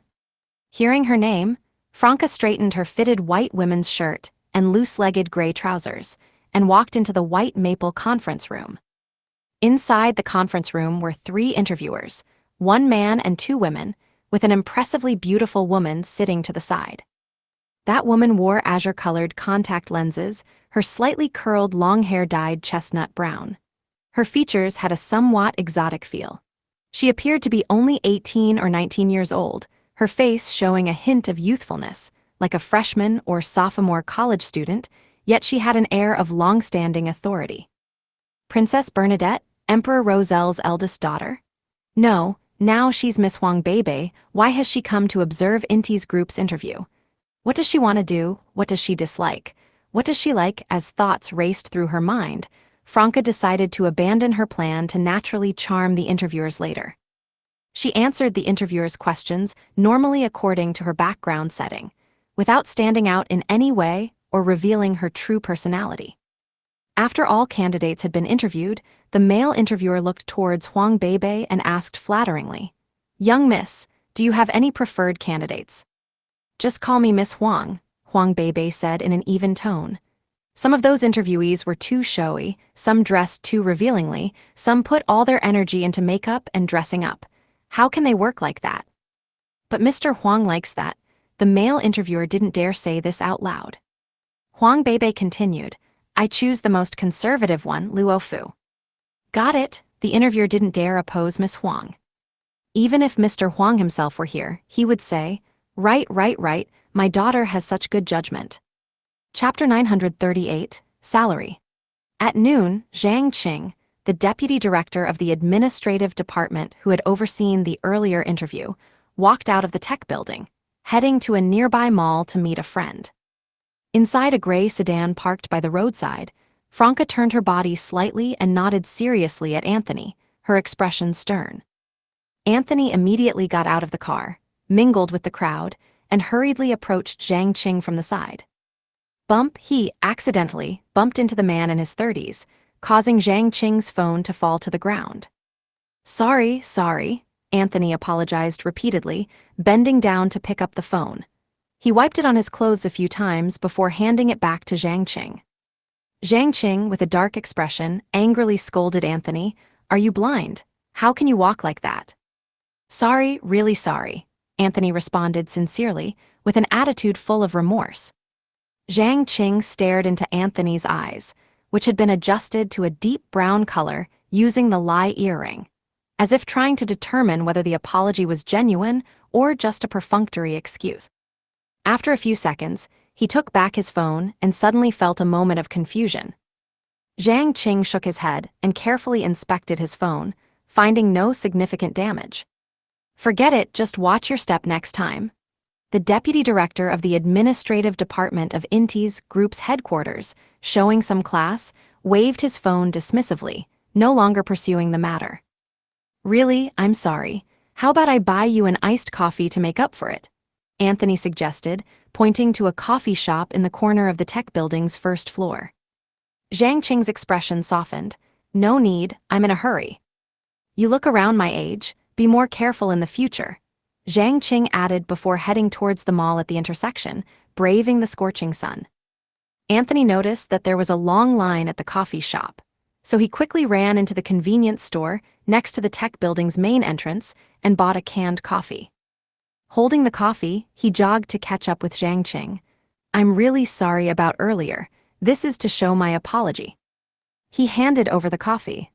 Hearing her name, Franca straightened her fitted white women's shirt and loose-legged gray trousers, and walked into the white maple conference room. Inside the conference room were 3 interviewers, 1 man and 2 women, with an impressively beautiful woman sitting to the side. That woman wore azure-colored contact lenses, her slightly curled long hair dyed chestnut brown. Her features had a somewhat exotic feel. She appeared to be only 18 or 19 years old, her face showing a hint of youthfulness, like a freshman or sophomore college student, yet she had an air of long-standing authority. Princess Bernadette, Emperor Roselle's eldest daughter? No, now she's Miss Huang Bebe. Why has she come to observe Inti's group's interview? What does she want to do? What does she dislike? What does she like? As thoughts raced through her mind, Franca decided to abandon her plan to naturally charm the interviewers later. She answered the interviewers' questions normally according to her background setting, without standing out in any way or revealing her true personality. After all candidates had been interviewed, the male interviewer looked towards Huang Bebe and asked flatteringly, Young miss, do you have any preferred candidates? Just call me Miss Huang, Huang Beibei said in an even tone. Some of those interviewees were too showy, some dressed too revealingly, some put all their energy into makeup and dressing up. How can they work like that? But Mr. Huang likes that. The male interviewer didn't dare say this out loud. Huang Beibei continued, I choose the most conservative one, Luo Fu. Got it, the interviewer didn't dare oppose Miss Huang. Even if Mr. Huang himself were here, he would say, right, my daughter has such good judgment. Chapter 938, Salary. At noon, Zhang Qing, the deputy director of the administrative department who had overseen the earlier interview, walked out of the tech building, heading to a nearby mall to meet a friend. Inside a gray sedan parked by the roadside, Franca turned her body slightly and nodded seriously at Anthony, her expression stern. Anthony immediately got out of the car, mingled with the crowd, and hurriedly approached Zhang Qing from the side. He accidentally bumped into the man in his 30s, causing Zhang Qing's phone to fall to the ground. Sorry, Anthony apologized repeatedly, bending down to pick up the phone. He wiped it on his clothes a few times before handing it back to Zhang Qing. Zhang Qing, with a dark expression, angrily scolded Anthony, Are you blind? How can you walk like that? Sorry, really sorry, Anthony responded sincerely, with an attitude full of remorse. Zhang Qing stared into Anthony's eyes, which had been adjusted to a deep brown color using the lie earring, as if trying to determine whether the apology was genuine or just a perfunctory excuse. After a few seconds, he took back his phone and suddenly felt a moment of confusion. Zhang Qing shook his head and carefully inspected his phone, finding no significant damage. Forget it, just watch your step next time. The deputy director of the administrative department of Inti's group's headquarters, showing some class, waved his phone dismissively, no longer pursuing the matter. Really, I'm sorry. How about I buy you an iced coffee to make up for it? Anthony suggested, pointing to a coffee shop in the corner of the tech building's first floor. Zhang Qing's expression softened. No need, I'm in a hurry. You look around my age, be more careful in the future, Zhang Qing added before heading towards the mall at the intersection, braving the scorching sun. Anthony noticed that there was a long line at the coffee shop, so he quickly ran into the convenience store next to the tech building's main entrance and bought a canned coffee. Holding the coffee, he jogged to catch up with Zhang Qing. I'm really sorry about earlier. This is to show my apology. He handed over the coffee.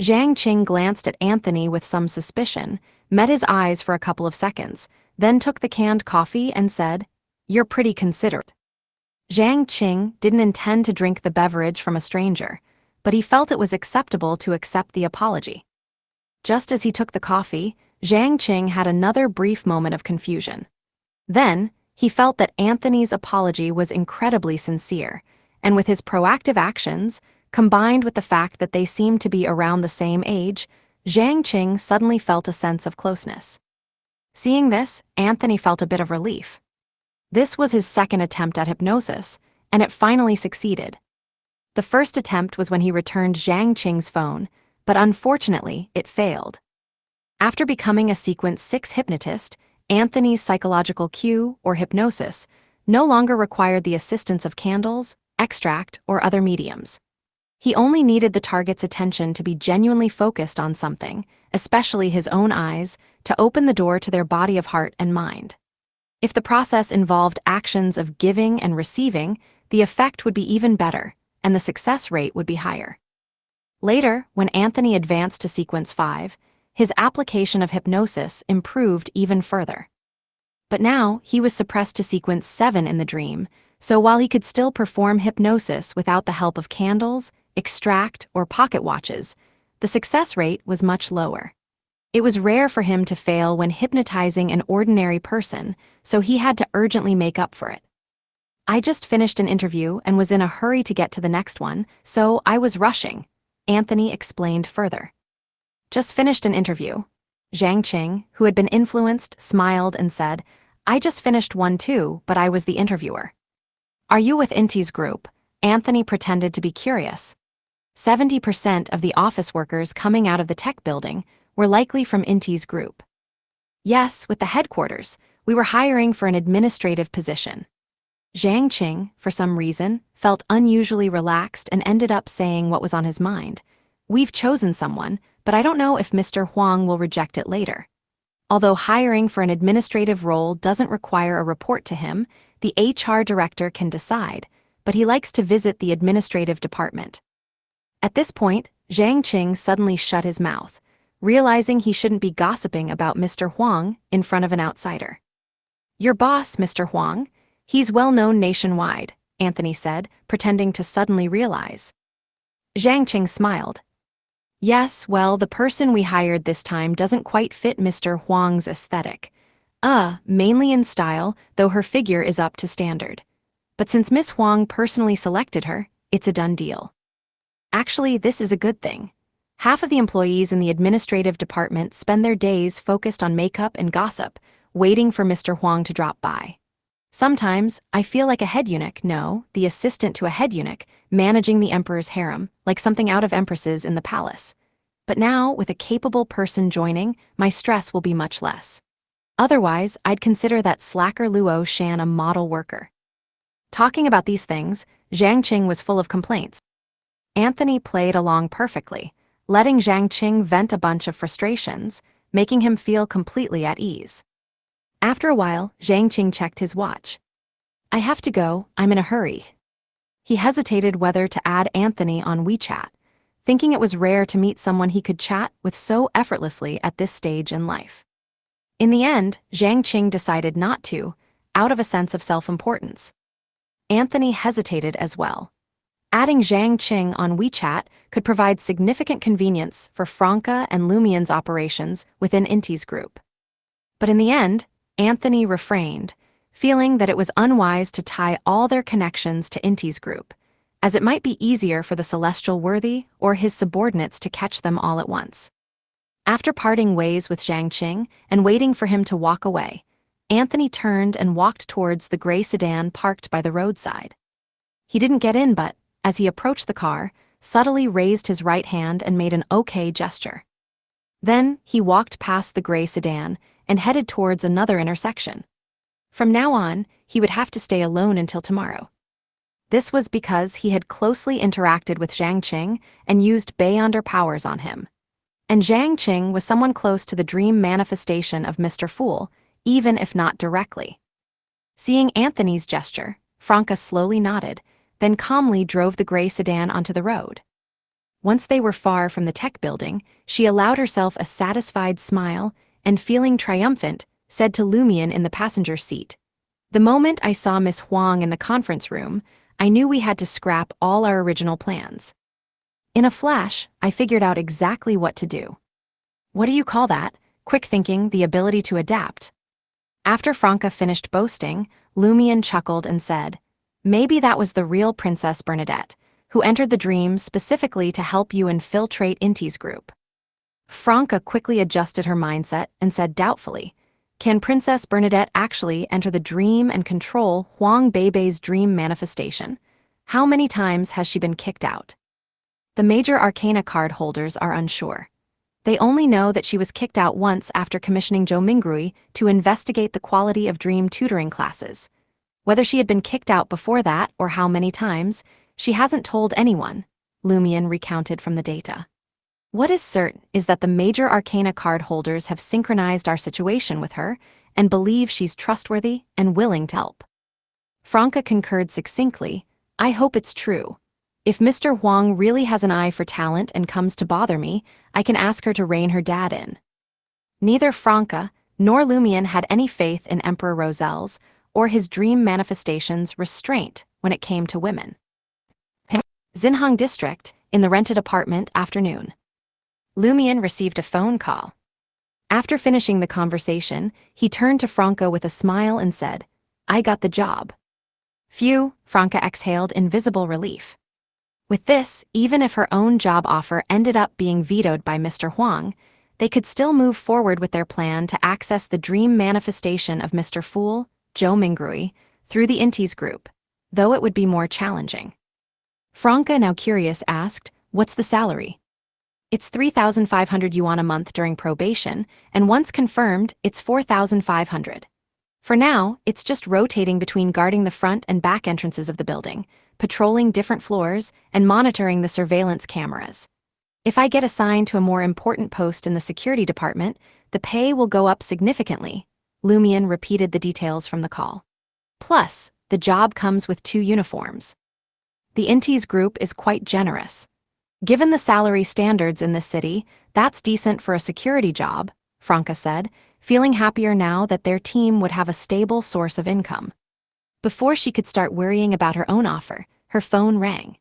Zhang Qing glanced at Anthony with some suspicion, met his eyes for a couple of seconds, then took the canned coffee and said, You're pretty considerate. Zhang Qing didn't intend to drink the beverage from a stranger, but he felt it was acceptable to accept the apology. Just as he took the coffee, Zhang Qing had another brief moment of confusion. Then, he felt that Anthony's apology was incredibly sincere, and with his proactive actions, combined with the fact that they seemed to be around the same age, Zhang Qing suddenly felt a sense of closeness. Seeing this, Anthony felt a bit of relief. This was his second attempt at hypnosis, and it finally succeeded. The first attempt was when he returned Zhang Qing's phone, but unfortunately, it failed. After becoming a Sequence 6 hypnotist, Anthony's psychological cue, or hypnosis, no longer required the assistance of candles, extract, or other mediums. He only needed the target's attention to be genuinely focused on something, especially his own eyes, to open the door to their body of heart and mind. If the process involved actions of giving and receiving, the effect would be even better, and the success rate would be higher. Later, when Anthony advanced to Sequence 5, his application of hypnosis improved even further. But now, he was suppressed to Sequence 7 in the dream, so while he could still perform hypnosis without the help of candles, extract, or pocket watches, the success rate was much lower. It was rare for him to fail when hypnotizing an ordinary person, so he had to urgently make up for it. I just finished an interview and was in a hurry to get to the next one, so I was rushing, Anthony explained further. Just finished an interview. Zhang Qing, who had been influenced, smiled and said, I just finished one too, but I was the interviewer. Are you with Inti's group? Anthony pretended to be curious. 70% of the office workers coming out of the tech building were likely from Inti's group. Yes, with the headquarters, we were hiring for an administrative position. Zhang Qing, for some reason, felt unusually relaxed and ended up saying what was on his mind. We've chosen someone, but I don't know if Mr. Huang will reject it later. Although hiring for an administrative role doesn't require a report to him, the HR director can decide, but he likes to visit the administrative department. At this point, Zhang Qing suddenly shut his mouth, realizing he shouldn't be gossiping about Mr. Huang in front of an outsider. Your boss, Mr. Huang, he's well known nationwide, Anthony said, pretending to suddenly realize. Zhang Qing smiled. Yes, well, the person we hired this time doesn't quite fit Mr. Huang's aesthetic. Mainly in style, though her figure is up to standard. But since Miss Huang personally selected her, it's a done deal. Actually, this is a good thing. Half of the employees in the administrative department spend their days focused on makeup and gossip, waiting for Mr. Huang to drop by. Sometimes, I feel like a head eunuch, no, the assistant to a head eunuch, managing the emperor's harem, like something out of Empresses in the palace. But now, with a capable person joining, my stress will be much less. Otherwise, I'd consider that slacker Luo Shan a model worker. Talking about these things, Zhang Qing was full of complaints. Anthony played along perfectly, letting Zhang Qing vent a bunch of frustrations, making him feel completely at ease. After a while, Zhang Qing checked his watch. I have to go, I'm in a hurry. He hesitated whether to add Anthony on WeChat, thinking it was rare to meet someone he could chat with so effortlessly at this stage in life. In the end, Zhang Qing decided not to, out of a sense of self-importance. Anthony hesitated as well. Adding Zhang Qing on WeChat could provide significant convenience for Franca and Lumian's operations within Inti's group. But in the end, Anthony refrained, feeling that it was unwise to tie all their connections to Inti's group, as it might be easier for the celestial worthy or his subordinates to catch them all at once. After parting ways with Zhang Qing and waiting for him to walk away, Anthony turned and walked towards the gray sedan parked by the roadside. He didn't get in but, as he approached the car, subtly raised his right hand and made an okay gesture. Then, he walked past the gray sedan and headed towards another intersection. From now on, he would have to stay alone until tomorrow. This was because he had closely interacted with Zhang Qing and used Beyonder powers on him. And Zhang Qing was someone close to the dream manifestation of Mr. Fool, even if not directly. Seeing Anthony's gesture, Franca slowly nodded, then calmly drove the gray sedan onto the road. Once they were far from the tech building, she allowed herself a satisfied smile and, feeling triumphant, said to Lumian in the passenger seat, "The moment I saw Miss Huang in the conference room, I knew we had to scrap all our original plans. In a flash, I figured out exactly what to do." What do you call that? Quick thinking, the ability to adapt. After Franca finished boasting, Lumian chuckled and said, "Maybe that was the real Princess Bernadette, who entered the dream specifically to help you infiltrate Inti's group." Franca quickly adjusted her mindset and said doubtfully, "Can Princess Bernadette actually enter the dream and control Huang Beibei's dream manifestation? How many times has she been kicked out?" The major arcana card holders are unsure. They only know that she was kicked out once after commissioning Zhou Mingrui to investigate the quality of dream tutoring classes. Whether she had been kicked out before that or how many times, she hasn't told anyone, Lumian recounted from the data. What is certain is that the major arcana card holders have synchronized our situation with her and believe she's trustworthy and willing to help. Franca concurred succinctly, "I hope it's true. If Mr. Huang really has an eye for talent and comes to bother me, I can ask her to rein her dad in." Neither Franca nor Lumian had any faith in Emperor Rosel's or his dream manifestations' restraint when it came to women. Xinhang District, in the rented apartment, afternoon. Lumian received a phone call. After finishing the conversation, he turned to Franca with a smile and said, "I got the job." Phew, Franca exhaled in visible relief. With this, even if her own job offer ended up being vetoed by Mr. Huang, they could still move forward with their plan to access the dream manifestation of Mr. Fool, Zhou Mingrui, through the Inti's group, though it would be more challenging. Franca, now curious, asked, "What's the salary?" "It's 3,500 yuan a month during probation, and once confirmed, it's 4,500. For now, it's just rotating between guarding the front and back entrances of the building, patrolling different floors, and monitoring the surveillance cameras. If I get assigned to a more important post in the security department, the pay will go up significantly. Lumion repeated the details from the call. Plus, the job comes with 2 uniforms. The Intes group is quite generous. Given the salary standards in this city, that's decent for a security job, Franca said, feeling happier now that their team would have a stable source of income. Before she could start worrying about her own offer, her phone rang.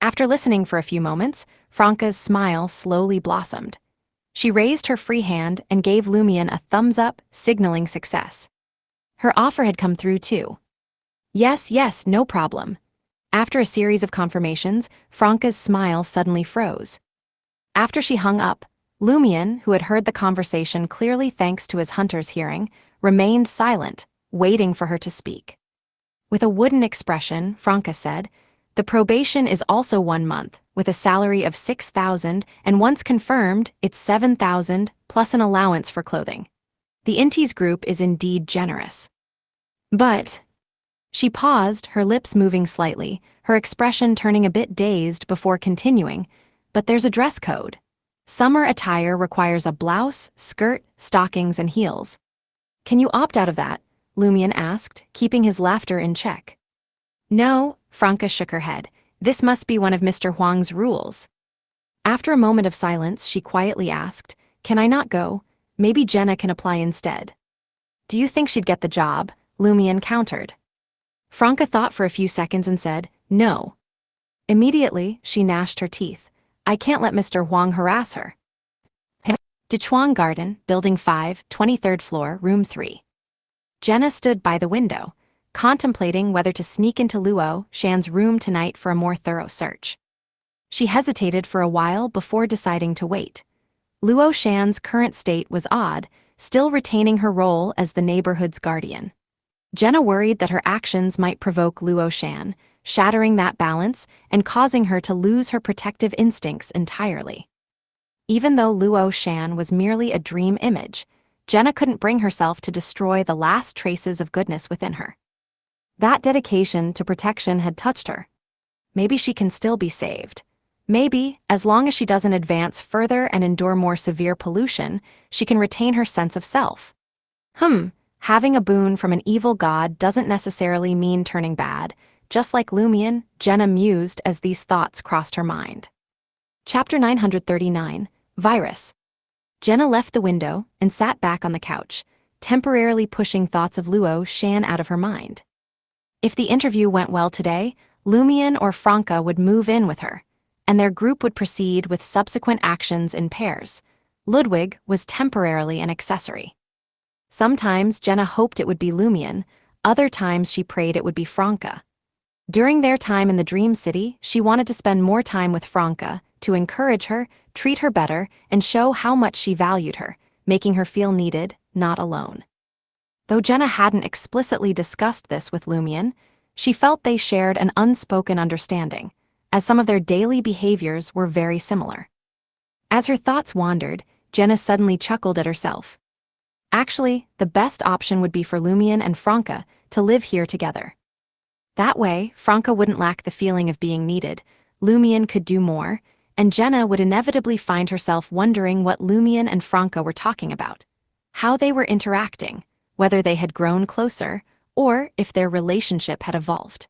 After listening for a few moments, Franca's smile slowly blossomed. She raised her free hand and gave Lumion a thumbs up, signaling success. Her offer had come through too. Yes, no problem. After a series of confirmations, Franca's smile suddenly froze. After she hung up, Lumion, who had heard the conversation clearly thanks to his hunter's hearing, remained silent, waiting for her to speak. With a wooden expression, Franca said, "The probation is also 1 month, with a salary of 6,000, and once confirmed, it's 7,000, plus an allowance for clothing. The Intes group is indeed generous." But she paused, her lips moving slightly, her expression turning a bit dazed before continuing, "But there's a dress code. Summer attire requires a blouse, skirt, stockings, and heels." "Can you opt out of that?" Lumion asked, keeping his laughter in check. "No," Franca shook her head. "This must be one of Mr. Huang's rules." After a moment of silence, she quietly asked, "Can I not go? Maybe Jenna can apply instead." "Do you think she'd get the job?" Lumion countered. Franca thought for a few seconds and said, "No." Immediately, she gnashed her teeth. "I can't let Mr. Huang harass her." Dichuang Garden, Building 5, 23rd floor, Room 3. Jenna stood by the window, contemplating whether to sneak into Luo Shan's room tonight for a more thorough search. She hesitated for a while before deciding to wait. Luo Shan's current state was odd, still retaining her role as the neighborhood's guardian. Jenna worried that her actions might provoke Luo Shan, shattering that balance and causing her to lose her protective instincts entirely. Even though Luo Shan was merely a dream image, Jenna couldn't bring herself to destroy the last traces of goodness within her. That dedication to protection had touched her. Maybe she can still be saved. Maybe, as long as she doesn't advance further and endure more severe pollution, she can retain her sense of self. Having a boon from an evil god doesn't necessarily mean turning bad. Just like Lumion, Jenna mused as these thoughts crossed her mind. Chapter 939, Virus. Jenna left the window and sat back on the couch, temporarily pushing thoughts of Luo Shan out of her mind. If the interview went well today, Lumion or Franca would move in with her, and their group would proceed with subsequent actions in pairs. Ludwig was temporarily an accessory. Sometimes Jenna hoped it would be Lumion, other times she prayed it would be Franca. During their time in the Dream City, she wanted to spend more time with Franca, to encourage her, treat her better, and show how much she valued her, making her feel needed, not alone. Though Jenna hadn't explicitly discussed this with Lumion, she felt they shared an unspoken understanding, as some of their daily behaviors were very similar. As her thoughts wandered, Jenna suddenly chuckled at herself. Actually, the best option would be for Lumion and Franca to live here together. That way, Franca wouldn't lack the feeling of being needed, Lumion could do more, and Jenna would inevitably find herself wondering what Lumion and Franca were talking about, how they were interacting, whether they had grown closer, or if their relationship had evolved.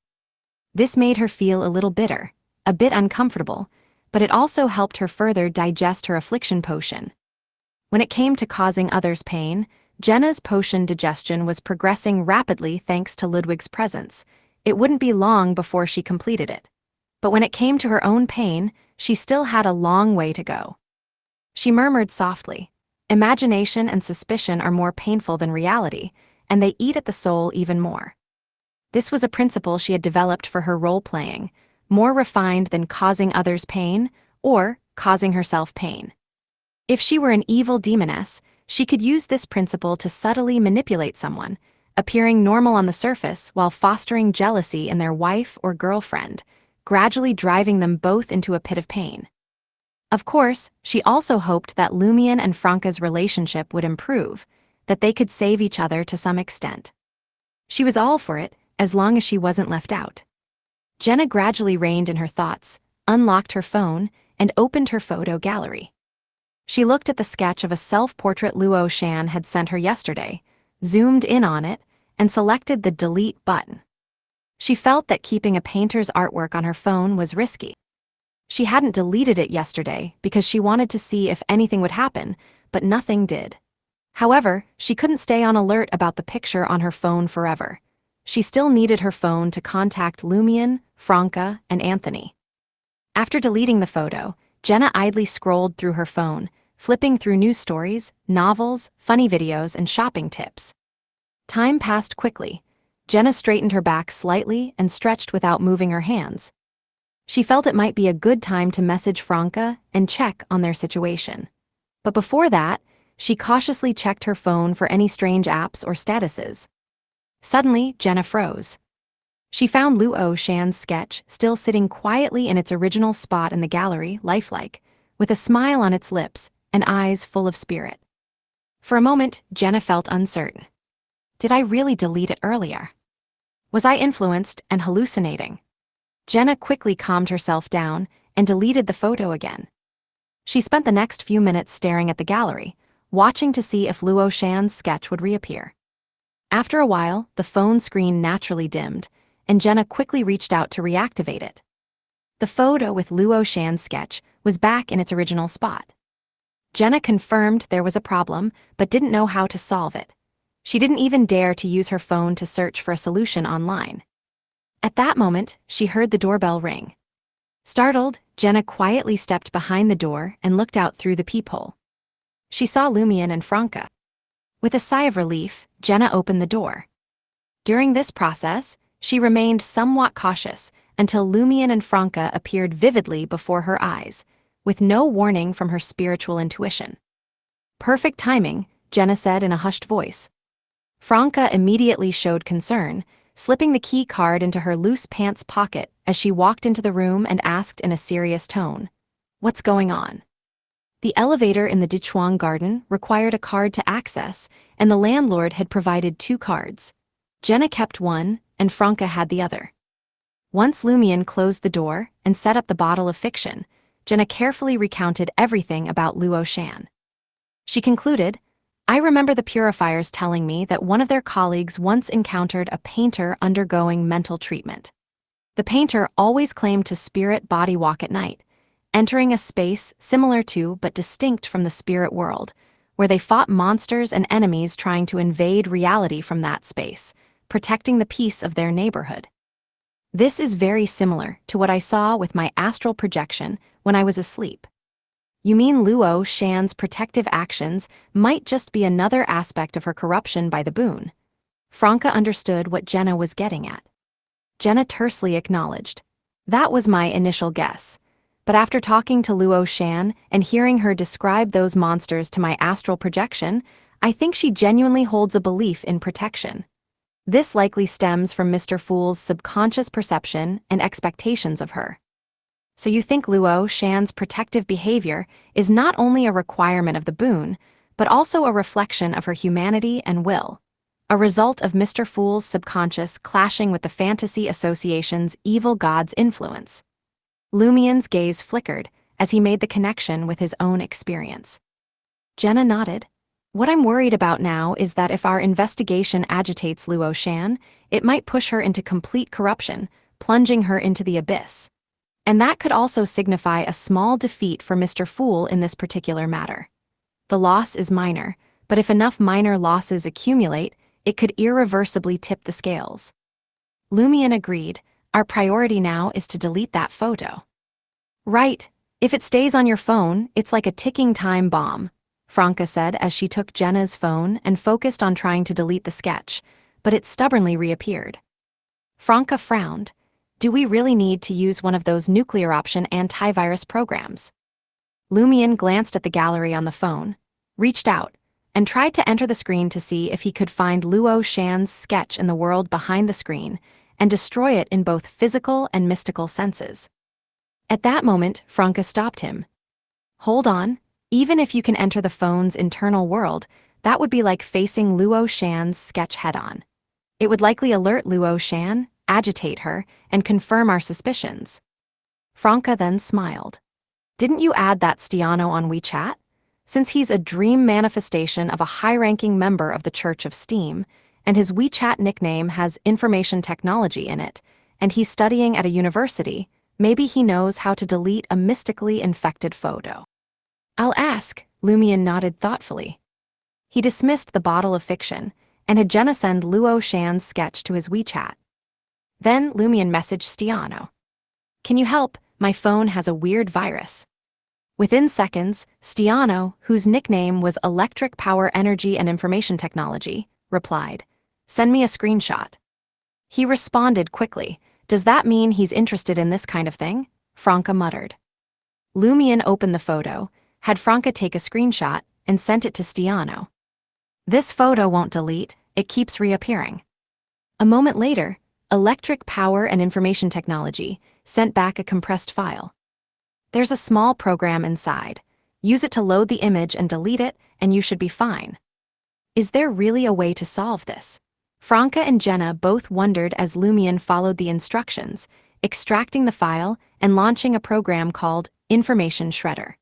This made her feel a little bitter, a bit uncomfortable, but it also helped her further digest her affliction potion. When it came to causing others pain, Jenna's potion digestion was progressing rapidly thanks to Ludwig's presence. It wouldn't be long before she completed it. But when it came to her own pain, she still had a long way to go. She murmured softly, "Imagination and suspicion are more painful than reality, and they eat at the soul even more." This was a principle she had developed for her role-playing, more refined than causing others pain or causing herself pain. If she were an evil demoness, she could use this principle to subtly manipulate someone, appearing normal on the surface while fostering jealousy in their wife or girlfriend, gradually driving them both into a pit of pain. Of course, she also hoped that Lumion and Franca's relationship would improve, that they could save each other to some extent. She was all for it, as long as she wasn't left out. Jenna gradually reined in her thoughts, unlocked her phone, and opened her photo gallery. She looked at the sketch of a self-portrait Luo Shan had sent her yesterday, zoomed in on it, and selected the delete button. She felt that keeping a painter's artwork on her phone was risky. She hadn't deleted it yesterday because she wanted to see if anything would happen, but nothing did. However, she couldn't stay on alert about the picture on her phone forever. She still needed her phone to contact Lumion, Franca, and Anthony. After deleting the photo, Jenna idly scrolled through her phone, flipping through news stories, novels, funny videos, and shopping tips. Time passed quickly. Jenna straightened her back slightly and stretched without moving her hands. She felt it might be a good time to message Franca and check on their situation. But before that, she cautiously checked her phone for any strange apps or statuses. Suddenly, Jenna froze. She found Luo Shan's sketch still sitting quietly in its original spot in the gallery, lifelike, with a smile on its lips and eyes full of spirit. For a moment, Jenna felt uncertain. Did I really delete it earlier? Was I influenced and hallucinating? Jenna quickly calmed herself down and deleted the photo again. She spent the next few minutes staring at the gallery, watching to see if Luo Shan's sketch would reappear. After a while, the phone screen naturally dimmed, and Jenna quickly reached out to reactivate it. The photo with Luo Shan's sketch was back in its original spot. Jenna confirmed there was a problem, but didn't know how to solve it. She didn't even dare to use her phone to search for a solution online. At that moment, she heard the doorbell ring. Startled, Jenna quietly stepped behind the door and looked out through the peephole. She saw Lumion and Franca. With a sigh of relief, Jenna opened the door. During this process, she remained somewhat cautious until Lumion and Franca appeared vividly before her eyes, with no warning from her spiritual intuition. Perfect timing, Jenna said in a hushed voice. Franca immediately showed concern, slipping the key card into her loose pants pocket as she walked into the room and asked in a serious tone, "What's going on?" The elevator in the Dichuang garden required a card to access, and the landlord had provided 2 cards. Jenna kept one, and Franca had the other. Once Lumion closed the door and set up the bottle of fiction, Jenna carefully recounted everything about Luo Shan. She concluded, "I remember the purifiers telling me that one of their colleagues once encountered a painter undergoing mental treatment. The painter always claimed to spirit body walk at night, entering a space similar to but distinct from the spirit world, where they fought monsters and enemies trying to invade reality from that space, protecting the peace of their neighborhood. This is very similar to what I saw with my astral projection when I was asleep." "You mean Luo Shan's protective actions might just be another aspect of her corruption by the boon?" Franca understood what Jenna was getting at. Jenna tersely acknowledged, "That was my initial guess. But after talking to Luo Shan and hearing her describe those monsters to my astral projection, I think she genuinely holds a belief in protection. This likely stems from Mr. Fool's subconscious perception and expectations of her." "So you think Luo Shan's protective behavior is not only a requirement of the boon, but also a reflection of her humanity and will, a result of Mr. Fool's subconscious clashing with the Fantasy Association's evil god's influence?" Lumion's gaze flickered as he made the connection with his own experience. Jenna nodded. "What I'm worried about now is that if our investigation agitates Luo Shan, it might push her into complete corruption, plunging her into the abyss. And that could also signify a small defeat for Mr. Fool in this particular matter. The loss is minor, but if enough minor losses accumulate, it could irreversibly tip the scales." Lumion agreed. "Our priority now is to delete that photo." "Right. If it stays on your phone, it's like a ticking time bomb," Franca said as she took Jenna's phone and focused on trying to delete the sketch, but it stubbornly reappeared. Franca frowned. "Do we really need to use one of those nuclear option antivirus programs?" Lumion glanced at the gallery on the phone, reached out, and tried to enter the screen to see if he could find Luo Shan's sketch in the world behind the screen and destroy it in both physical and mystical senses. At that moment, Franca stopped him. "Hold on. Even if you can enter the phone's internal world, That would be like facing Luo Shan's sketch head-on. It would likely alert Luo Shan, agitate her, and confirm our suspicions. Franca then smiled. Didn't you add that Stiano on WeChat? Since he's a dream manifestation of a high-ranking member of the Church of Steam, and his WeChat nickname has information technology in it, and he's studying at a university, maybe he knows how to delete a mystically infected photo. I'll ask, Lumion nodded thoughtfully. He dismissed the bottle of fiction, and had Jenna send Luo Shan's sketch to his WeChat. Then Lumion messaged Stiano. Can you help? My phone has a weird virus. Within seconds, Stiano, whose nickname was Electric Power Energy and Information Technology, replied, Send me a screenshot. He responded quickly. Does that mean he's interested in this kind of thing? Franca muttered. Lumion opened the photo, had Franca take a screenshot, and sent it to Stiano. This photo won't delete, it keeps reappearing. A moment later, Electric Power and Information Technology sent back a compressed file. There's a small program inside. Use it to load the image and delete it, and you should be fine. Is there really a way to solve this? Franca and Jenna both wondered as Lumion followed the instructions, extracting the file and launching a program called Information Shredder.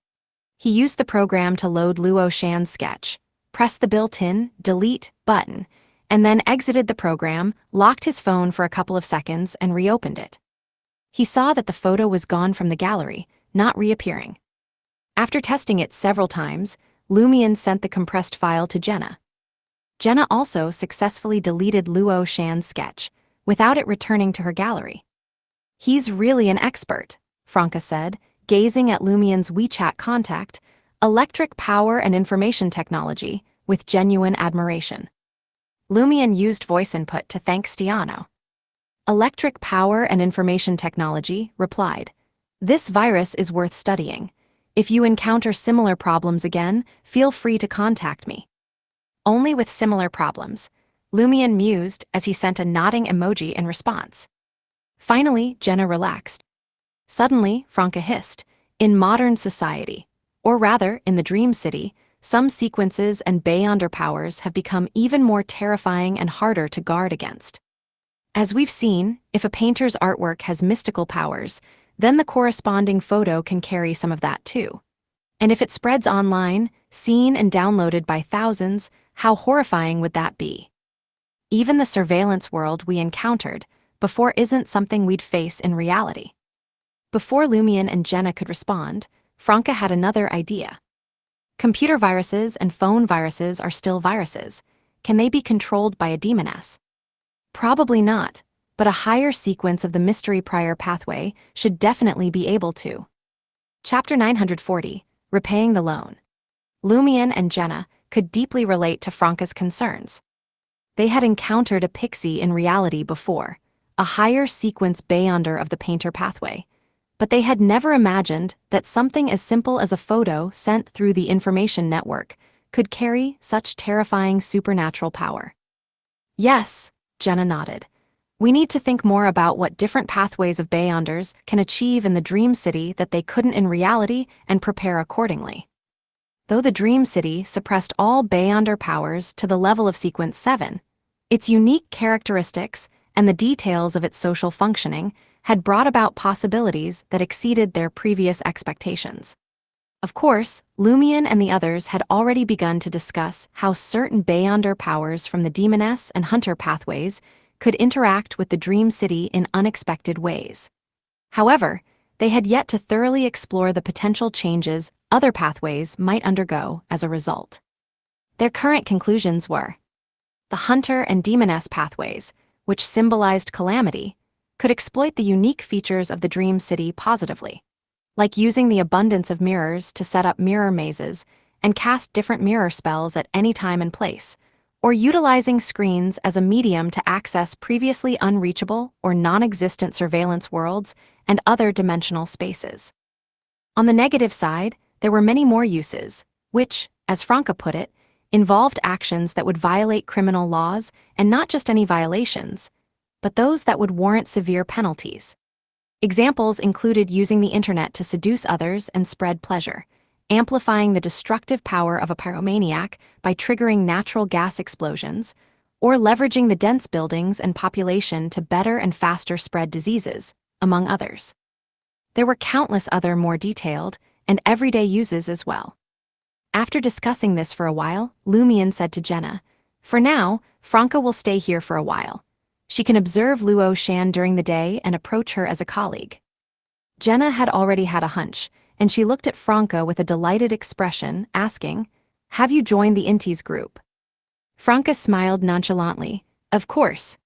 He used the program to load Luo Shan's sketch, pressed the built-in delete button, and then exited the program, locked his phone for a couple of seconds, and reopened it. He saw that the photo was gone from the gallery, not reappearing. After testing it several times, Lumion sent the compressed file to Jenna. Jenna also successfully deleted Luo Shan's sketch, without it returning to her gallery. He's really an expert, Franca said, gazing at Lumion's WeChat contact, Electric Power and Information Technology, with genuine admiration. Lumion used voice input to thank Stiano. Electric Power and Information Technology replied, This virus is worth studying. If you encounter similar problems again, feel free to contact me. Only with similar problems, Lumion mused as he sent a nodding emoji in response. Finally, Jenna relaxed. Suddenly, Franca hissed, In modern society, or rather, in the Dream City, some sequences and Beyonder powers have become even more terrifying and harder to guard against. As we've seen, if a painter's artwork has mystical powers, then the corresponding photo can carry some of that too. And if it spreads online, seen and downloaded by thousands, how horrifying would that be? Even the surveillance world we encountered before isn't something we'd face in reality. Before Lumion and Jenna could respond, Franca had another idea. Computer viruses and phone viruses are still viruses. Can they be controlled by a demoness? Probably not, but a higher sequence of the mystery prior pathway should definitely be able to. Chapter 940, Repaying the Loan. Lumion and Jenna could deeply relate to Franca's concerns. They had encountered a pixie in reality before, a higher sequence Beyonder of the painter pathway, but they had never imagined that something as simple as a photo sent through the information network could carry such terrifying supernatural power. Yes, Jenna nodded. We need to think more about what different pathways of Beyonders can achieve in the Dream City that they couldn't in reality and prepare accordingly. Though the Dream City suppressed all Beyonder powers to the level of Sequence 7, its unique characteristics and the details of its social functioning had brought about possibilities that exceeded their previous expectations. Of course, Lumion and the others had already begun to discuss how certain Beyonder powers from the Demoness and Hunter pathways could interact with the Dream City in unexpected ways. However, they had yet to thoroughly explore the potential changes other pathways might undergo as a result. Their current conclusions were: the Hunter and Demoness pathways, which symbolized calamity, could exploit the unique features of the Dream City positively, like using the abundance of mirrors to set up mirror mazes and cast different mirror spells at any time and place, or utilizing screens as a medium to access previously unreachable or non-existent surveillance worlds and other dimensional spaces. On the negative side, there were many more uses, which, as Franca put it, involved actions that would violate criminal laws, and not just any violations, but those that would warrant severe penalties. Examples included using the internet to seduce others and spread pleasure, amplifying the destructive power of a pyromaniac by triggering natural gas explosions, or leveraging the dense buildings and population to better and faster spread diseases, among others. There were countless other more detailed and everyday uses as well. After discussing this for a while, Lumion said to Jenna, "For now, Franca will stay here for a while. She can observe Luo Shan during the day and approach her as a colleague." Jenna had already had a hunch, and she looked at Franca with a delighted expression, asking, "Have you joined the Intis group?" Franca smiled nonchalantly, "Of course."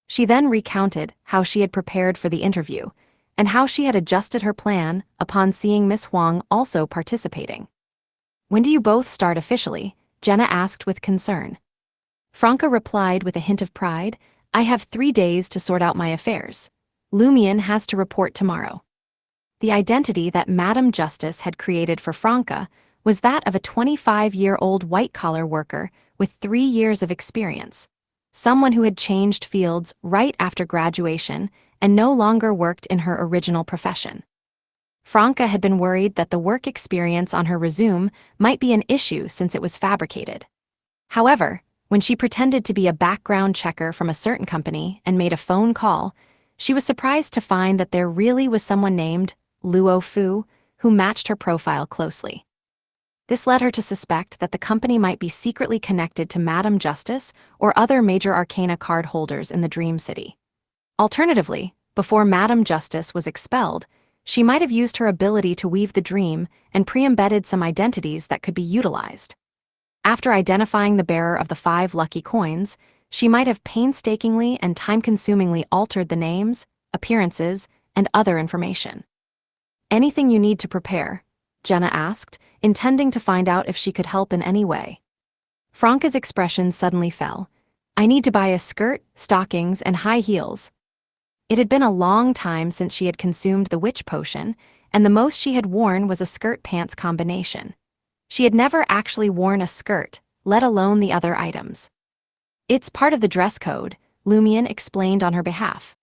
She then recounted how she had prepared for the interview, and how she had adjusted her plan upon seeing Miss Huang also participating. "When do you both start officially?" Jenna asked with concern. Franca replied with a hint of pride, "I have 3 days to sort out my affairs. Lumion has to report tomorrow." The identity that Madame Justice had created for Franca was that of a 25-year-old white-collar worker with 3 years of experience, someone who had changed fields right after graduation and no longer worked in her original profession. Franca had been worried that the work experience on her resume might be an issue since it was fabricated. However, when she pretended to be a background checker from a certain company and made a phone call, she was surprised to find that there really was someone named Luo Fu who matched her profile closely. This led her to suspect that the company might be secretly connected to Madame Justice or other major arcana card holders in the Dream City. Alternatively, before Madame Justice was expelled, she might have used her ability to weave the dream and pre-embedded some identities that could be utilized. After identifying the bearer of the 5 lucky coins, she might have painstakingly and time-consumingly altered the names, appearances, and other information. "Anything you need to prepare?" Jenna asked, intending to find out if she could help in any way. Franca's expression suddenly fell. "I need to buy a skirt, stockings, and high heels." It had been a long time since she had consumed the witch potion, and the most she had worn was a skirt-pants combination. She had never actually worn a skirt, let alone the other items. "It's part of the dress code," Lumion explained on her behalf.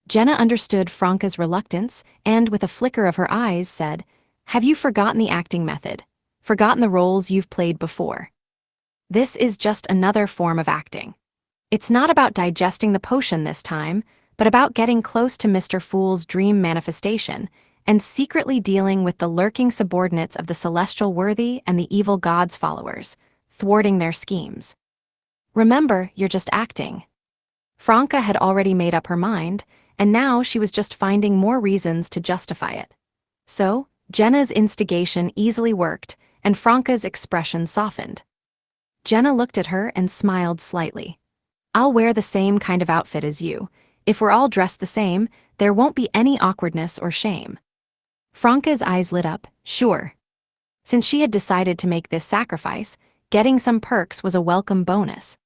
Jenna understood Franca's reluctance and, with a flicker of her eyes, said, "Have you forgotten the acting method? Forgotten the roles you've played before? This is just another form of acting. It's not about digesting the potion this time, but about getting close to Mr. Fool's dream manifestation and secretly dealing with the lurking subordinates of the celestial worthy and the evil god's followers, thwarting their schemes. Remember, you're just acting." Franca had already made up her mind, and now she was just finding more reasons to justify it. So, Jenna's instigation easily worked, and Franca's expression softened. Jenna looked at her and smiled slightly. "I'll wear the same kind of outfit as you. If we're all dressed the same, there won't be any awkwardness or shame." Franca's eyes lit up, sure. Since she had decided to make this sacrifice, getting some perks was a welcome bonus.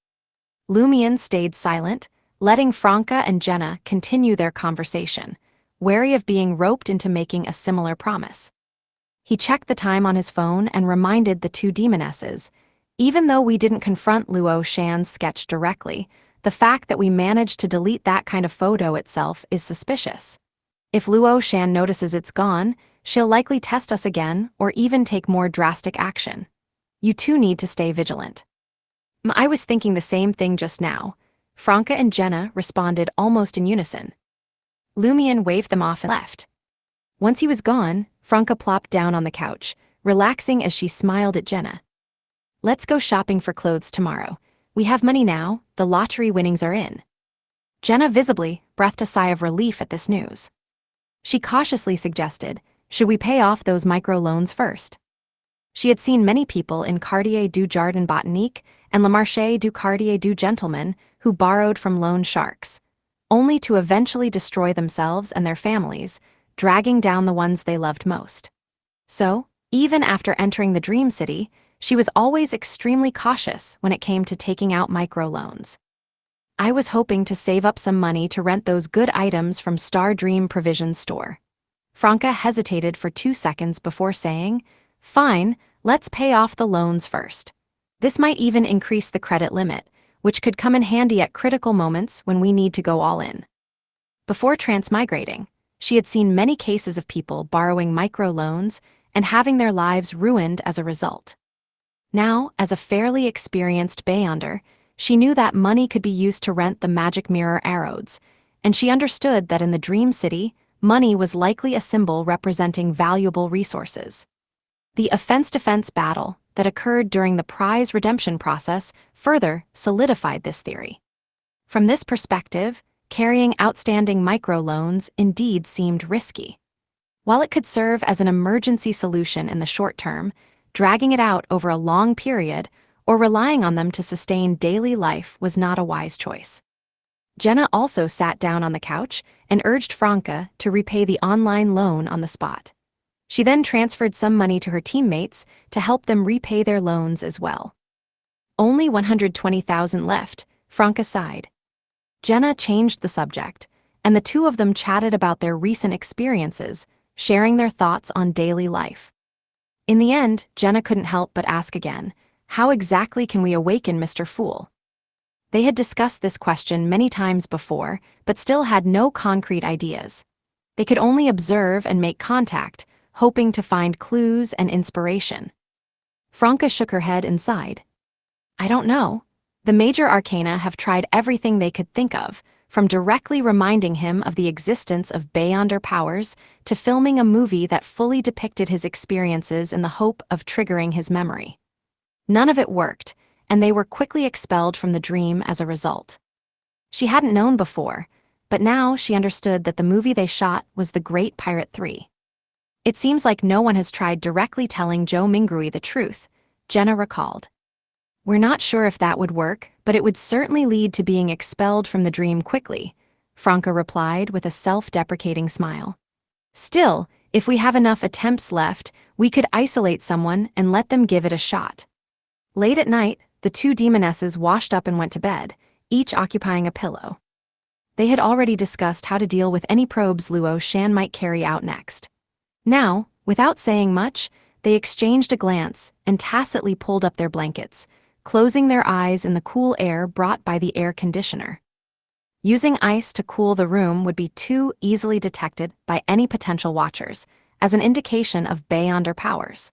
Lumion stayed silent, letting Franca and Jenna continue their conversation, wary of being roped into making a similar promise. He checked the time on his phone and reminded the 2 demonesses, "Even though we didn't confront Luo Shan's sketch directly, the fact that we managed to delete that kind of photo itself is suspicious. If Luo Shan notices it's gone, she'll likely test us again or even take more drastic action. You 2 need to stay vigilant." "I was thinking the same thing just now," Franca and Jenna responded almost in unison. Lumion waved them off and left. Once he was gone, Franca plopped down on the couch, relaxing as she smiled at Jenna. "Let's go shopping for clothes tomorrow. We have money now, the lottery winnings are in." Jenna visibly breathed a sigh of relief at this news. She cautiously suggested, "Should we pay off those micro-loans first?" She had seen many people in Cartier du Jardin Botanique and Le Marché du Quartier du Gentleman who borrowed from loan sharks, only to eventually destroy themselves and their families, dragging down the ones they loved most. So, even after entering the Dream City, she was always extremely cautious when it came to taking out microloans. "I was hoping to save up some money to rent those good items from Star Dream Provision Store." Franca hesitated for 2 seconds before saying, "Fine, let's pay off the loans first. This might even increase the credit limit, which could come in handy at critical moments when we need to go all in." Before transmigrating, she had seen many cases of people borrowing microloans and having their lives ruined as a result. Now, as a fairly experienced Beyonder, she knew that money could be used to rent the magic mirror Arrows, and she understood that in the Dream City, money was likely a symbol representing valuable resources. The offense-defense battle that occurred during the prize redemption process further solidified this theory. From this perspective, carrying outstanding microloans indeed seemed risky. While it could serve as an emergency solution in the short term, dragging it out over a long period or relying on them to sustain daily life was not a wise choice. Jenna also sat down on the couch and urged Franca to repay the online loan on the spot. She then transferred some money to her teammates to help them repay their loans as well. Only 120,000 left, Franca sighed. Jenna changed the subject, and the two of them chatted about their recent experiences, sharing their thoughts on daily life. In the end, Jenna couldn't help but ask again, how exactly can we awaken Mr. Fool? They had discussed this question many times before, but still had no concrete ideas. They could only observe and make contact, hoping to find clues and inspiration. Franca shook her head and sighed. I don't know. The major arcana have tried everything they could think of, from directly reminding him of the existence of Beyonder powers to filming a movie that fully depicted his experiences in the hope of triggering his memory. None of it worked, and they were quickly expelled from the dream as a result. She hadn't known before, but now she understood that the movie they shot was The Great Pirate 3. It seems like no one has tried directly telling Joe Mingrui the truth, Jenna recalled. We're not sure if that would work, but it would certainly lead to being expelled from the dream quickly, Franca replied with a self-deprecating smile. Still, if we have enough attempts left, we could isolate someone and let them give it a shot. Late at night, the two demonesses washed up and went to bed, each occupying a pillow. They had already discussed how to deal with any probes Luo Shan might carry out next. Now, without saying much, they exchanged a glance and tacitly pulled up their blankets, closing their eyes in the cool air brought by the air conditioner. Using ice to cool the room would be too easily detected by any potential watchers, as an indication of Beyonder powers.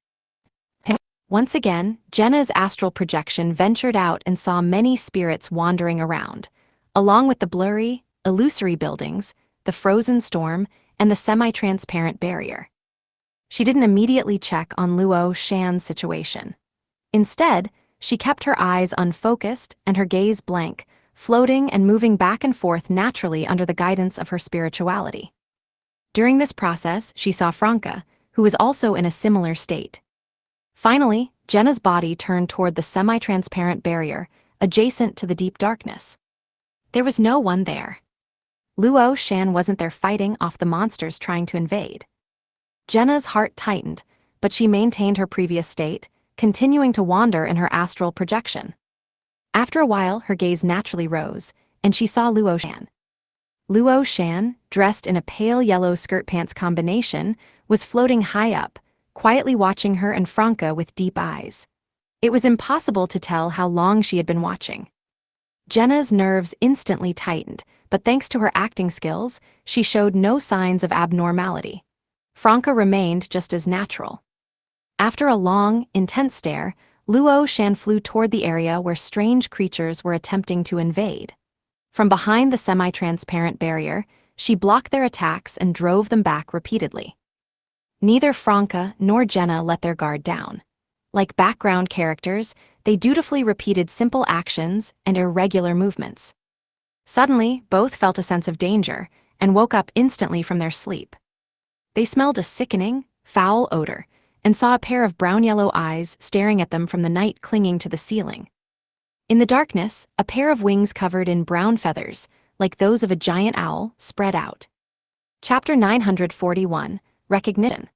Once again, Jenna's astral projection ventured out and saw many spirits wandering around, along with the blurry, illusory buildings, the frozen storm, and the semi-transparent barrier. She didn't immediately check on Luo Shan's situation. Instead, she kept her eyes unfocused and her gaze blank, floating and moving back and forth naturally under the guidance of her spirituality. During this process, she saw Franca, who was also in a similar state. Finally, Jenna's body turned toward the semi-transparent barrier, adjacent to the deep darkness. There was no one there. Luo Shan wasn't there fighting off the monsters trying to invade. Jenna's heart tightened, but she maintained her previous state, continuing to wander in her astral projection. After a while, her gaze naturally rose, and she saw Luo Shan. Luo Shan, dressed in a pale yellow skirt-pants combination, was floating high up, quietly watching her and Franca with deep eyes. It was impossible to tell how long she had been watching. Jenna's nerves instantly tightened, but thanks to her acting skills, she showed no signs of abnormality. Franca remained just as natural. After a long, intense stare, Luo Shan flew toward the area where strange creatures were attempting to invade. From behind the semi-transparent barrier, she blocked their attacks and drove them back repeatedly. Neither Franca nor Jenna let their guard down. Like background characters, they dutifully repeated simple actions and irregular movements. Suddenly, both felt a sense of danger and woke up instantly from their sleep. They smelled a sickening, foul odor and saw a pair of brown-yellow eyes staring at them from the night clinging to the ceiling. In the darkness, a pair of wings covered in brown feathers, like those of a giant owl, spread out. Chapter 941, Recognition.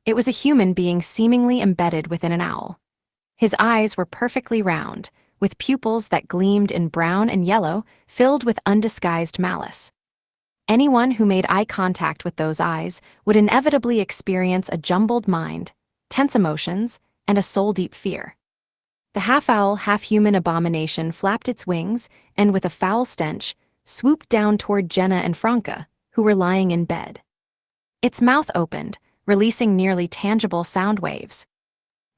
It was a human being seemingly embedded within an owl. His eyes were perfectly round, with pupils that gleamed in brown and yellow, filled with undisguised malice. Anyone who made eye contact with those eyes would inevitably experience a jumbled mind, tense emotions, and a soul-deep fear. The half-owl, half-human abomination flapped its wings and, with a foul stench, swooped down toward Jenna and Franca, who were lying in bed. Its mouth opened, releasing nearly tangible sound waves.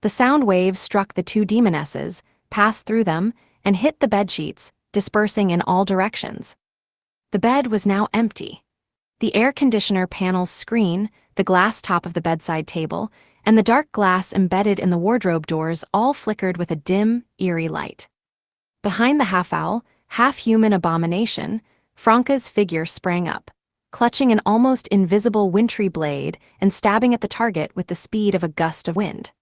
The sound waves struck the two demonesses, passed through them, and hit the bedsheets, dispersing in all directions. The bed was now empty. The air conditioner panel's screen, the glass top of the bedside table, and the dark glass embedded in the wardrobe doors all flickered with a dim, eerie light. Behind the half-owl, half-human abomination, Franca's figure sprang up, clutching an almost invisible wintry blade and stabbing at the target with the speed of a gust of wind.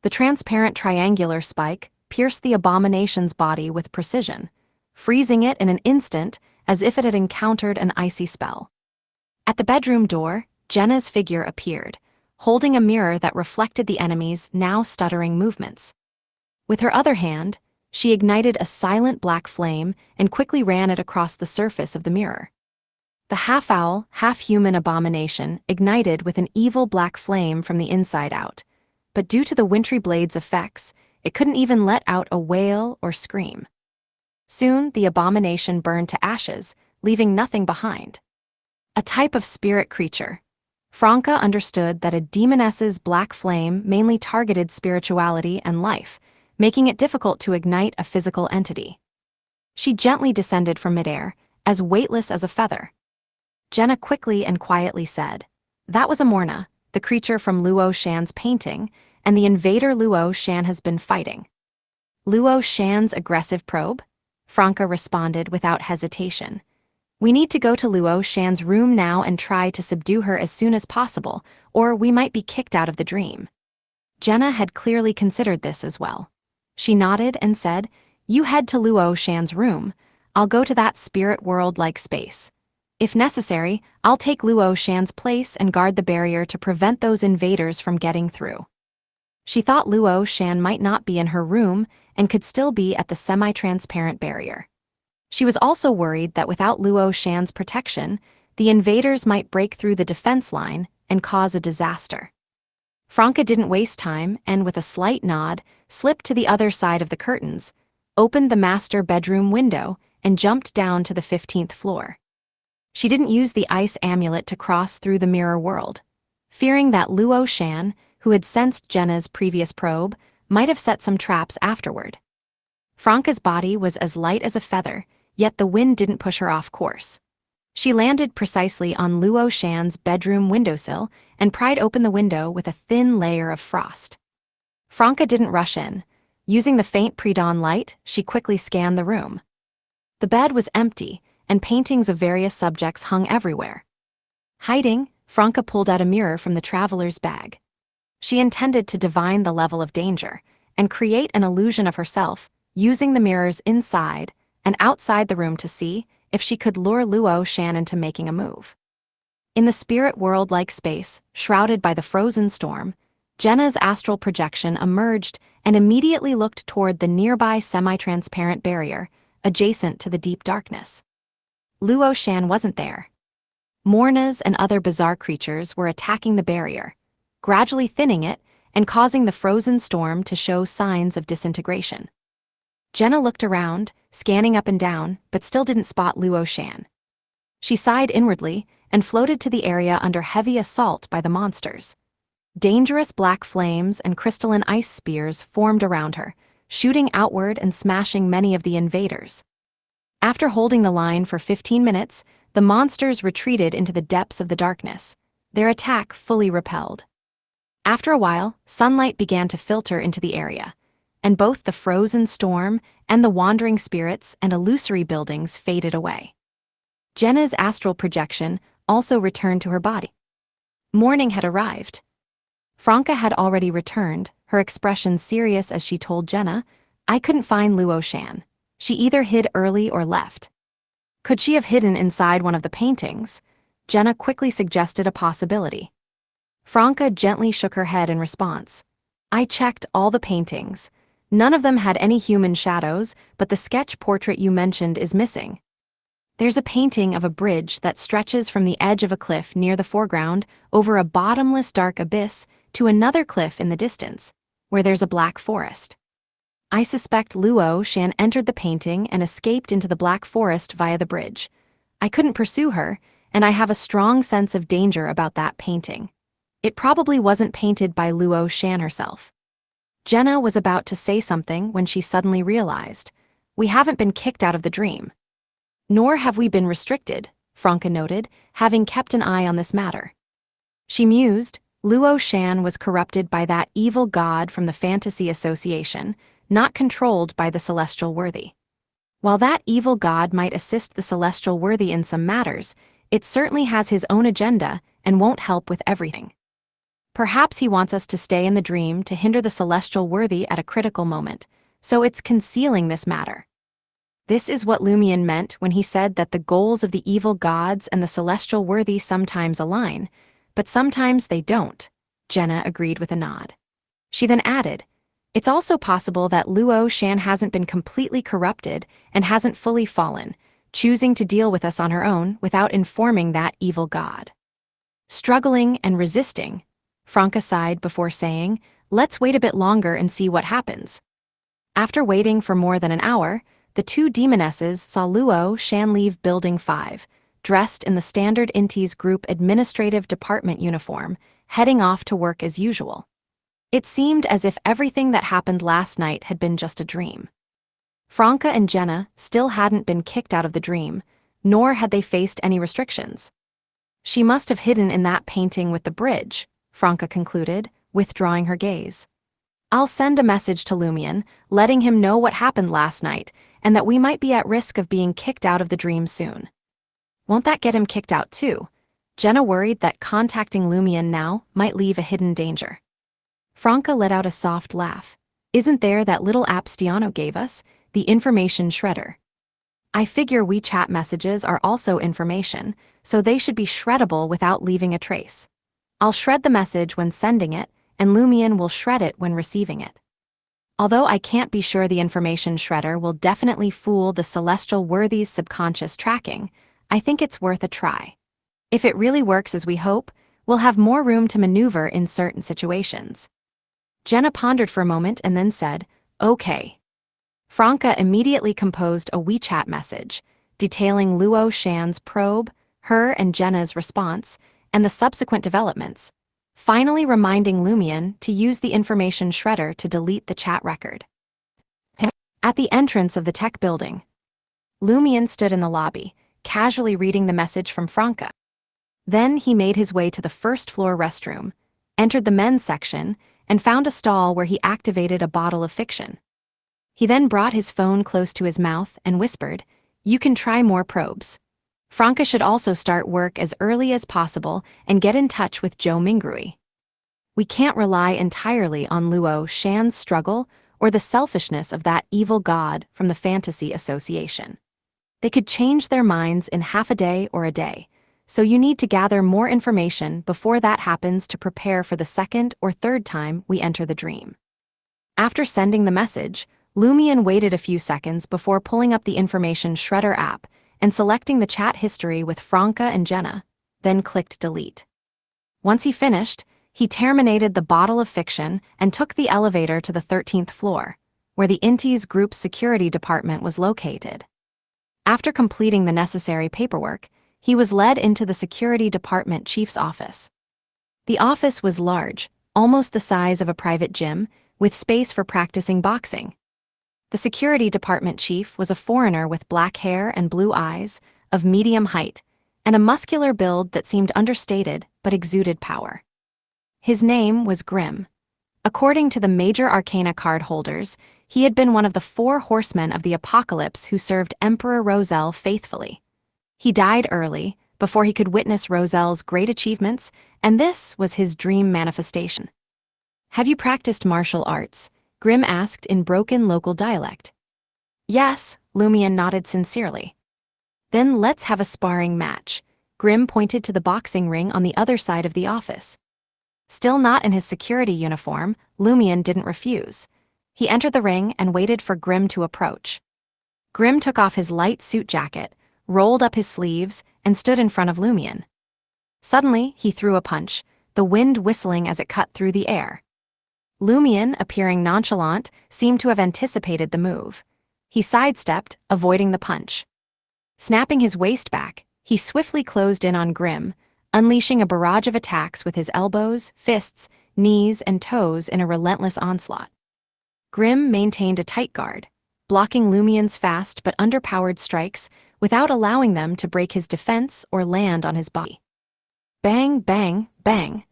The transparent triangular spike pierced the abomination's body with precision, freezing it in an instant as if it had encountered an icy spell. At the bedroom door, Jenna's figure appeared, holding a mirror that reflected the enemy's now stuttering movements. With her other hand, she ignited a silent black flame and quickly ran it across the surface of the mirror. The half-owl, half-human abomination ignited with an evil black flame from the inside out, but due to the wintry blade's effects, it couldn't even let out a wail or scream. Soon, the abomination burned to ashes, leaving nothing behind. A type of spirit creature. Franca understood that a demoness's black flame mainly targeted spirituality and life, making it difficult to ignite a physical entity. She gently descended from midair, as weightless as a feather. Jenna quickly and quietly said, "That was Amorna, the creature from Luo Shan's painting, and the invader Luo Shan has been fighting." "Luo Shan's aggressive probe?" Franca responded without hesitation. "We need to go to Luo Shan's room now and try to subdue her as soon as possible, or we might be kicked out of the dream." Jenna had clearly considered this as well. She nodded and said, "You head to Luo Shan's room. I'll go to that spirit world-like space. If necessary, I'll take Luo Shan's place and guard the barrier to prevent those invaders from getting through." She thought Luo Shan might not be in her room and could still be at the semi-transparent barrier. She was also worried that without Luo Shan's protection, the invaders might break through the defense line and cause a disaster. Franca didn't waste time and, with a slight nod, slipped to the other side of the curtains, opened the master bedroom window, and jumped down to the 15th floor. She didn't use the ice amulet to cross through the mirror world, fearing that Luo Shan, who had sensed Jenna's previous probe, might have set some traps afterward. Franca's body was as light as a feather, yet the wind didn't push her off course. She landed precisely on Luo Shan's bedroom windowsill and pried open the window with a thin layer of frost. Franca didn't rush in. Using the faint pre-dawn light, she quickly scanned the room. The bed was empty, and paintings of various subjects hung everywhere. Hiding, Franca pulled out a mirror from the traveler's bag. She intended to divine the level of danger and create an illusion of herself, using the mirrors inside and outside the room to see if she could lure Luo Shan into making a move. In the spirit world-like space, shrouded by the frozen storm, Jenna's astral projection emerged and immediately looked toward the nearby semi-transparent barrier, adjacent to the deep darkness. Luo Shan wasn't there. Mornas and other bizarre creatures were attacking the barrier, gradually thinning it and causing the frozen storm to show signs of disintegration. Jenna looked around, scanning up and down, but still didn't spot Luo Shan. She sighed inwardly and floated to the area under heavy assault by the monsters. Dangerous black flames and crystalline ice spears formed around her, shooting outward and smashing many of the invaders. After holding the line for 15 minutes, the monsters retreated into the depths of the darkness, their attack fully repelled. After a while, sunlight began to filter into the area, and both the frozen storm and the wandering spirits and illusory buildings faded away. Jenna's astral projection also returned to her body. Morning had arrived. Franca had already returned, her expression serious as she told Jenna, "I couldn't find Luo Shan. She either hid early or left." Could she have hidden inside one of the paintings? Jenna quickly suggested a possibility. Franca gently shook her head in response. "I checked all the paintings. None of them had any human shadows, but the sketch portrait you mentioned is missing. There's a painting of a bridge that stretches from the edge of a cliff near the foreground over a bottomless dark abyss to another cliff in the distance, where there's a black forest. I suspect Luo Shan entered the painting and escaped into the black forest via the bridge. I couldn't pursue her, and I have a strong sense of danger about that painting. It probably wasn't painted by Luo Shan herself. Jenna was about to say something when she suddenly realized, "We haven't been kicked out of the dream. Nor have we been restricted," Franca noted, having kept an eye on this matter. She mused, Luo Shan was corrupted by that evil god from the Fantasy Association, not controlled by the celestial worthy. While that evil god might assist the celestial worthy in some matters, it certainly has his own agenda and won't help with everything. Perhaps he wants us to stay in the dream to hinder the celestial worthy at a critical moment, so it's concealing this matter. This is what Lumion meant when he said that the goals of the evil gods and the celestial worthy sometimes align, but sometimes they don't, Jenna agreed with a nod. She then added, "It's also possible that Luo Shan hasn't been completely corrupted and hasn't fully fallen, choosing to deal with us on her own without informing that evil god." Struggling and resisting, Franca sighed before saying, "Let's wait a bit longer and see what happens." After waiting for more than an hour, the two demonesses saw Luo Shan leave Building 5, dressed in the standard Intis Group Administrative Department uniform, heading off to work as usual. It seemed as if everything that happened last night had been just a dream. Franca and Jenna still hadn't been kicked out of the dream, nor had they faced any restrictions. She must have hidden in that painting with the bridge, Franca concluded, withdrawing her gaze. "I'll send a message to Lumion, letting him know what happened last night and that we might be at risk of being kicked out of the dream soon." Won't that get him kicked out too? Jenna worried that contacting Lumion now might leave a hidden danger. Franca let out a soft laugh. "Isn't there that little app Stiano gave us, the information shredder? I figure WeChat messages are also information, so they should be shreddable without leaving a trace. I'll shred the message when sending it, and Lumion will shred it when receiving it. Although I can't be sure the information shredder will definitely fool the celestial worthy's subconscious tracking, I think it's worth a try. If it really works as we hope, we'll have more room to maneuver in certain situations." Jenna pondered for a moment and then said, "Okay." Franca immediately composed a WeChat message, detailing Luo Shan's probe, her and Jenna's response, and the subsequent developments, finally reminding Lumion to use the information shredder to delete the chat record. At the entrance of the tech building, Lumion stood in the lobby, casually reading the message from Franca. Then he made his way to the first-floor restroom, entered the men's section, and found a stall where he activated a bottle of fiction. He then brought his phone close to his mouth and whispered, "You can try more probes. Franca should also start work as early as possible and get in touch with Joe Mingrui. We can't rely entirely on Luo Shan's struggle or the selfishness of that evil god from the Fantasy Association. They could change their minds in half a day or a day, so you need to gather more information before that happens to prepare for the second or third time we enter the dream." After sending the message, Lumion waited a few seconds before pulling up the information shredder app and selecting the chat history with Franca and Jenna, then clicked delete. Once he finished, he terminated the bottle of fiction and took the elevator to the 13th floor, where the Intis Group's security department was located. After completing the necessary paperwork, he was led into the security department chief's office. The office was large, almost the size of a private gym, with space for practicing boxing. The security department chief was a foreigner with black hair and blue eyes, of medium height, and a muscular build that seemed understated but exuded power. His name was Grim. According to the major arcana card holders, he had been one of the 4 horsemen of the apocalypse who served Emperor Roselle faithfully. He died early, before he could witness Roselle's great achievements, and this was his dream manifestation. "Have you practiced martial arts?" Grim asked in broken local dialect. "Yes," Lumion nodded sincerely. "Then let's have a sparring match." Grim pointed to the boxing ring on the other side of the office. Still not in his security uniform, Lumion didn't refuse. He entered the ring and waited for Grim to approach. Grim took off his light suit jacket, rolled up his sleeves, and stood in front of Lumion. Suddenly, he threw a punch, the wind whistling as it cut through the air. Lumion, appearing nonchalant, seemed to have anticipated the move. He sidestepped, avoiding the punch. Snapping his waist back, he swiftly closed in on Grim, unleashing a barrage of attacks with his elbows, fists, knees, and toes in a relentless onslaught. Grimm maintained a tight guard, blocking Lumien's fast but underpowered strikes without allowing them to break his defense or land on his body. Bang, bang, bang.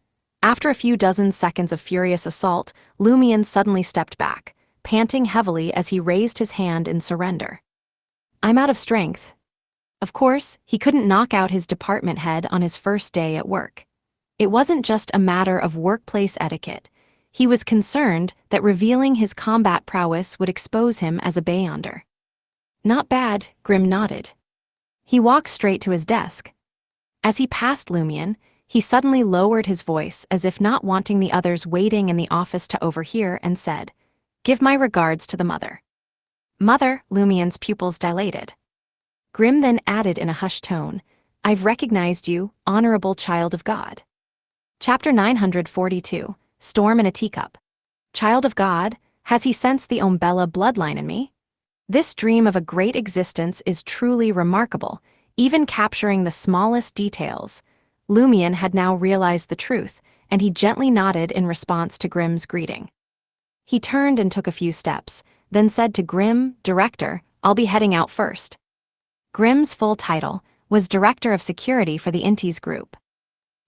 After a few dozen seconds of furious assault, Lumien suddenly stepped back, panting heavily as he raised his hand in surrender. "I'm out of strength." Of course, he couldn't knock out his department head on his first day at work. It wasn't just a matter of workplace etiquette. He was concerned that revealing his combat prowess would expose him as a Beyonder. "Not bad," Grimm nodded. He walked straight to his desk. As he passed Lumien, he suddenly lowered his voice as if not wanting the others waiting in the office to overhear and said, "Give my regards to the mother." "Mother," Lumien's pupils dilated. Grimm then added in a hushed tone, "I've recognized you, honorable child of God." Chapter 942, Storm in a Teacup. Child of God, has he sensed the Umbella bloodline in me? This dream of a great existence is truly remarkable, even capturing the smallest details. Lumien had now realized the truth, and he gently nodded in response to Grimm's greeting. He turned and took a few steps, then said to Grimm, "Director, I'll be heading out first." Grimm's full title was Director of Security for the Intes Group.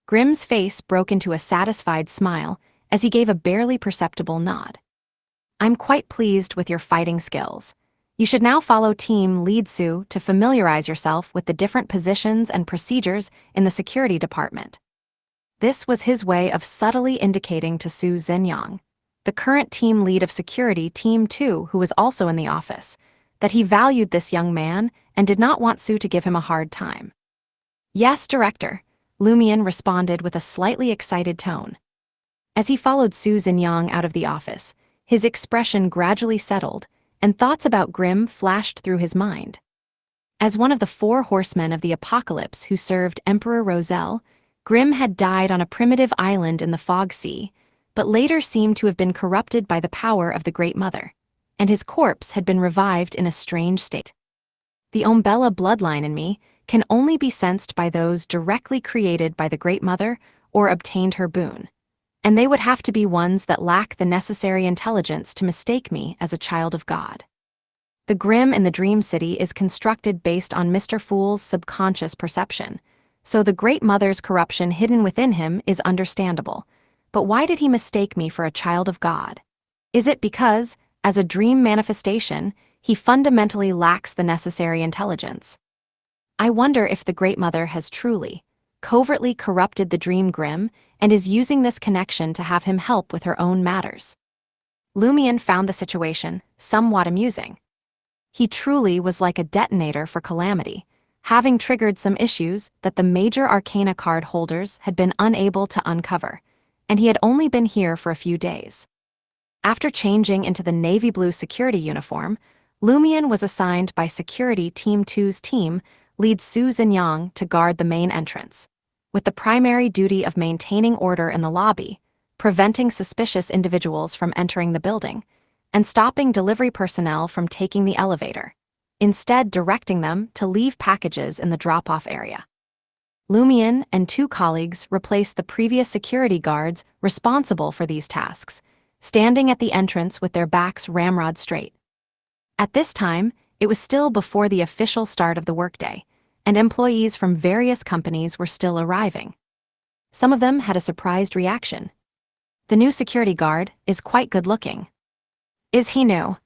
Grimm's face broke into a satisfied smile as he gave a barely perceptible nod. "I'm quite pleased with your fighting skills. You should now follow Team Lead Su to familiarize yourself with the different positions and procedures in the security department." This was his way of subtly indicating to Su Xinyang, the current team lead of security Team 2 who was also in the office, that he valued this young man and did not want Su to give him a hard time. "Yes, Director," Lumien responded with a slightly excited tone. As he followed Su Xinyang out of the office, his expression gradually settled, and thoughts about Grimm flashed through his mind. As one of the 4 horsemen of the apocalypse who served Emperor Roselle, Grimm had died on a primitive island in the Fog Sea, but later seemed to have been corrupted by the power of the Great Mother, and his corpse had been revived in a strange state. The Umbella bloodline in me can only be sensed by those directly created by the Great Mother or obtained her boon, and they would have to be ones that lack the necessary intelligence to mistake me as a child of God. The Grimm in the Dream City is constructed based on Mr. Fool's subconscious perception, so the Great Mother's corruption hidden within him is understandable. But why did he mistake me for a child of God? Is it because, as a dream manifestation, he fundamentally lacks the necessary intelligence? I wonder if the Great Mother has truly, covertly corrupted the Dream Grimm and is using this connection to have him help with her own matters. Lumien found the situation somewhat amusing. He truly was like a detonator for calamity, having triggered some issues that the major arcana card holders had been unable to uncover, and he had only been here for a few days. After changing into the navy blue security uniform, Lumien was assigned by Security Team 2's team lead Su Xinyang to guard the main entrance, with the primary duty of maintaining order in the lobby, preventing suspicious individuals from entering the building, and stopping delivery personnel from taking the elevator, instead directing them to leave packages in the drop-off area. Lumien and 2 colleagues replaced the previous security guards responsible for these tasks, standing at the entrance with their backs ramrod straight. At this time, it was still before the official start of the workday, and employees from various companies were still arriving. Some of them had a surprised reaction. "The new security guard is quite good-looking." "Is he new?"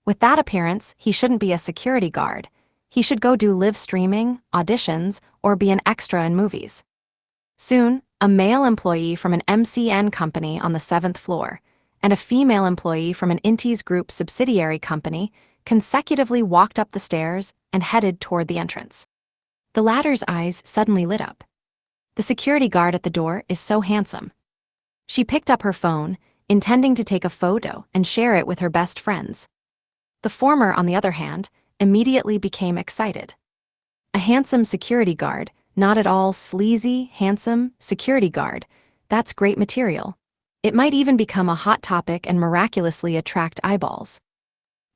"With that appearance, he shouldn't be a security guard. He should go do live streaming, auditions, or be an extra in movies." Soon, a male employee from an MCN company on the 7th floor and a female employee from an Intes Group subsidiary company consecutively walked up the stairs and headed toward the entrance. The latter's eyes suddenly lit up. "The security guard at the door is so handsome." She picked up her phone, intending to take a photo and share it with her best friends. The former, on the other hand, immediately became excited. A handsome security guard, not at all sleazy, handsome security guard, that's great material. It might even become a hot topic and miraculously attract eyeballs.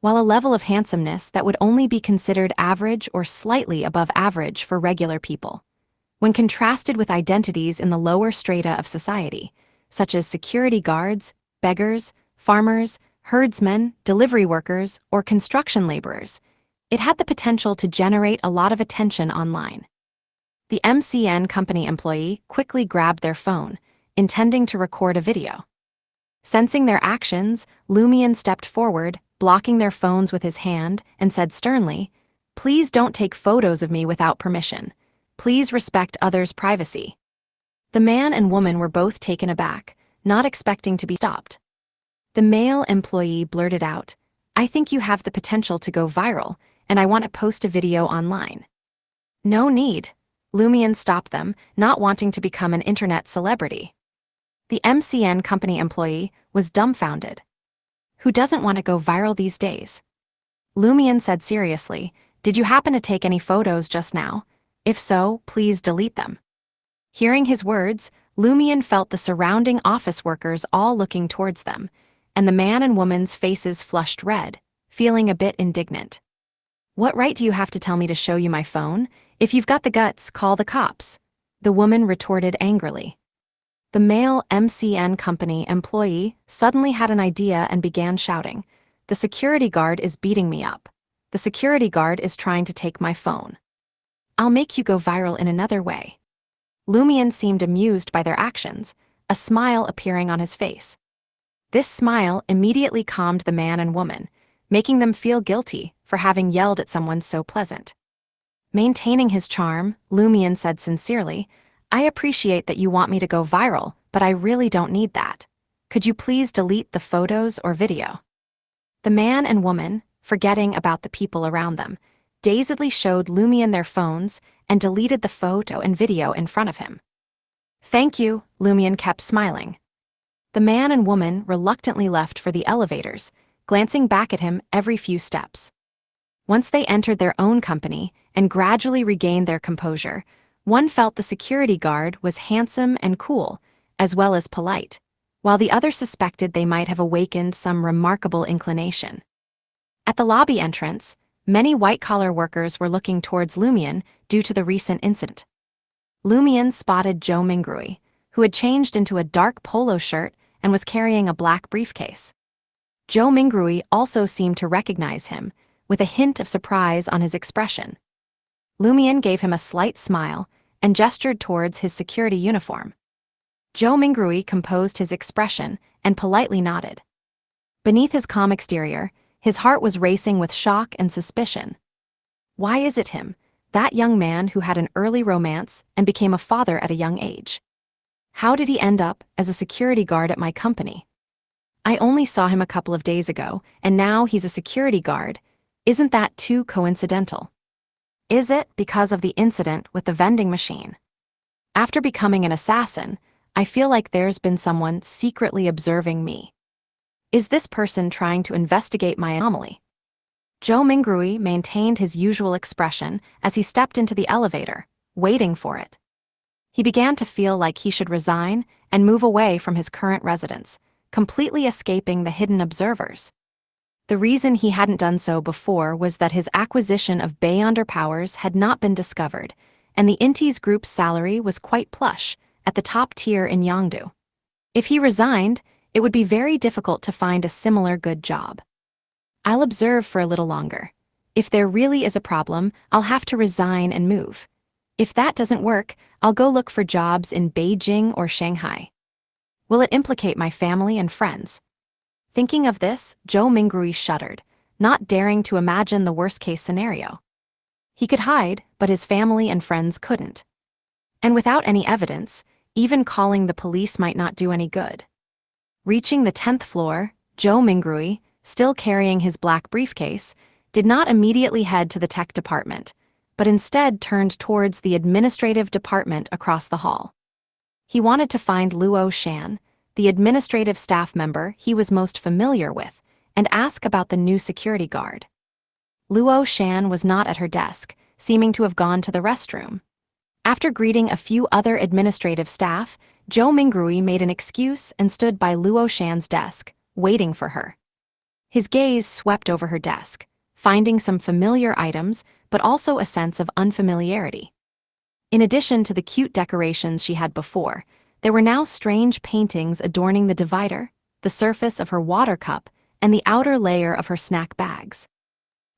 While a level of handsomeness that would only be considered average or slightly above average for regular people. When contrasted with identities in the lower strata of society, such as security guards, beggars, farmers, herdsmen, delivery workers, or construction laborers, it had the potential to generate a lot of attention online. The MCN company employee quickly grabbed their phone, intending to record a video. Sensing their actions, Lumion stepped forward, blocking their phones with his hand, and said sternly, "Please don't take photos of me without permission. Please respect others' privacy." The man and woman were both taken aback, not expecting to be stopped. The male employee blurted out, "I think you have the potential to go viral, and I want to post a video online." "No need." Lumion stopped them, not wanting to become an internet celebrity. The MCN company employee was dumbfounded. Who doesn't want to go viral these days? Lumion said seriously, "Did you happen to take any photos just now? If so, please delete them." Hearing his words, Lumion felt the surrounding office workers all looking towards them, and the man and woman's faces flushed red, feeling a bit indignant. "What right do you have to tell me to show you my phone? If you've got the guts, call the cops," the woman retorted angrily. The male MCN company employee suddenly had an idea and began shouting, "The security guard is beating me up. The security guard is trying to take my phone. I'll make you go viral in another way." Lumion seemed amused by their actions, a smile appearing on his face. This smile immediately calmed the man and woman, making them feel guilty for having yelled at someone so pleasant. Maintaining his charm, Lumion said sincerely, "I appreciate that you want me to go viral, but I really don't need that. Could you please delete the photos or video?" The man and woman, forgetting about the people around them, dazedly showed Lumion their phones and deleted the photo and video in front of him. "Thank you," Lumion kept smiling. The man and woman reluctantly left for the elevators, glancing back at him every few steps. Once they entered their own company and gradually regained their composure, one felt the security guard was handsome and cool, as well as polite, while the other suspected they might have awakened some remarkable inclination. At the lobby entrance, many white-collar workers were looking towards Lumion due to the recent incident. Lumion spotted Joe Mingrui, who had changed into a dark polo shirt and was carrying a black briefcase. Joe Mingrui also seemed to recognize him, with a hint of surprise on his expression. Lumion gave him a slight smile and gestured towards his security uniform. Joe Mingrui composed his expression and politely nodded. Beneath his calm exterior, his heart was racing with shock and suspicion. Why is it him, that young man who had an early romance and became a father at a young age? How did he end up as a security guard at my company? I only saw him a couple of days ago, and now he's a security guard. Isn't that too coincidental? Is it because of the incident with the vending machine? After becoming an assassin, I feel like there's been someone secretly observing me. Is this person trying to investigate my anomaly? Joe Mingrui maintained his usual expression as he stepped into the elevator, waiting for it. He began to feel like he should resign and move away from his current residence, completely escaping the hidden observers. The reason he hadn't done so before was that his acquisition of Beyonder powers had not been discovered, and the Intis group's salary was quite plush, at the top tier in Yangdu. If he resigned, it would be very difficult to find a similar good job. I'll observe for a little longer. If there really is a problem, I'll have to resign and move. If that doesn't work, I'll go look for jobs in Beijing or Shanghai. Will it implicate my family and friends? Thinking of this, Joe Mingrui shuddered, not daring to imagine the worst-case scenario. He could hide, but his family and friends couldn't. And without any evidence, even calling the police might not do any good. Reaching the 10th floor, Joe Mingrui, still carrying his black briefcase, did not immediately head to the tech department, but instead turned towards the administrative department across the hall. He wanted to find Luo Shan, the administrative staff member he was most familiar with, and ask about the new security guard. Luo Shan was not at her desk, seeming to have gone to the restroom. After greeting a few other administrative staff, Joe Mingrui made an excuse and stood by Luo Shan's desk, waiting for her. His gaze swept over her desk, finding some familiar items, but also a sense of unfamiliarity. In addition to the cute decorations she had before, there were now strange paintings adorning the divider, the surface of her water cup, and the outer layer of her snack bags.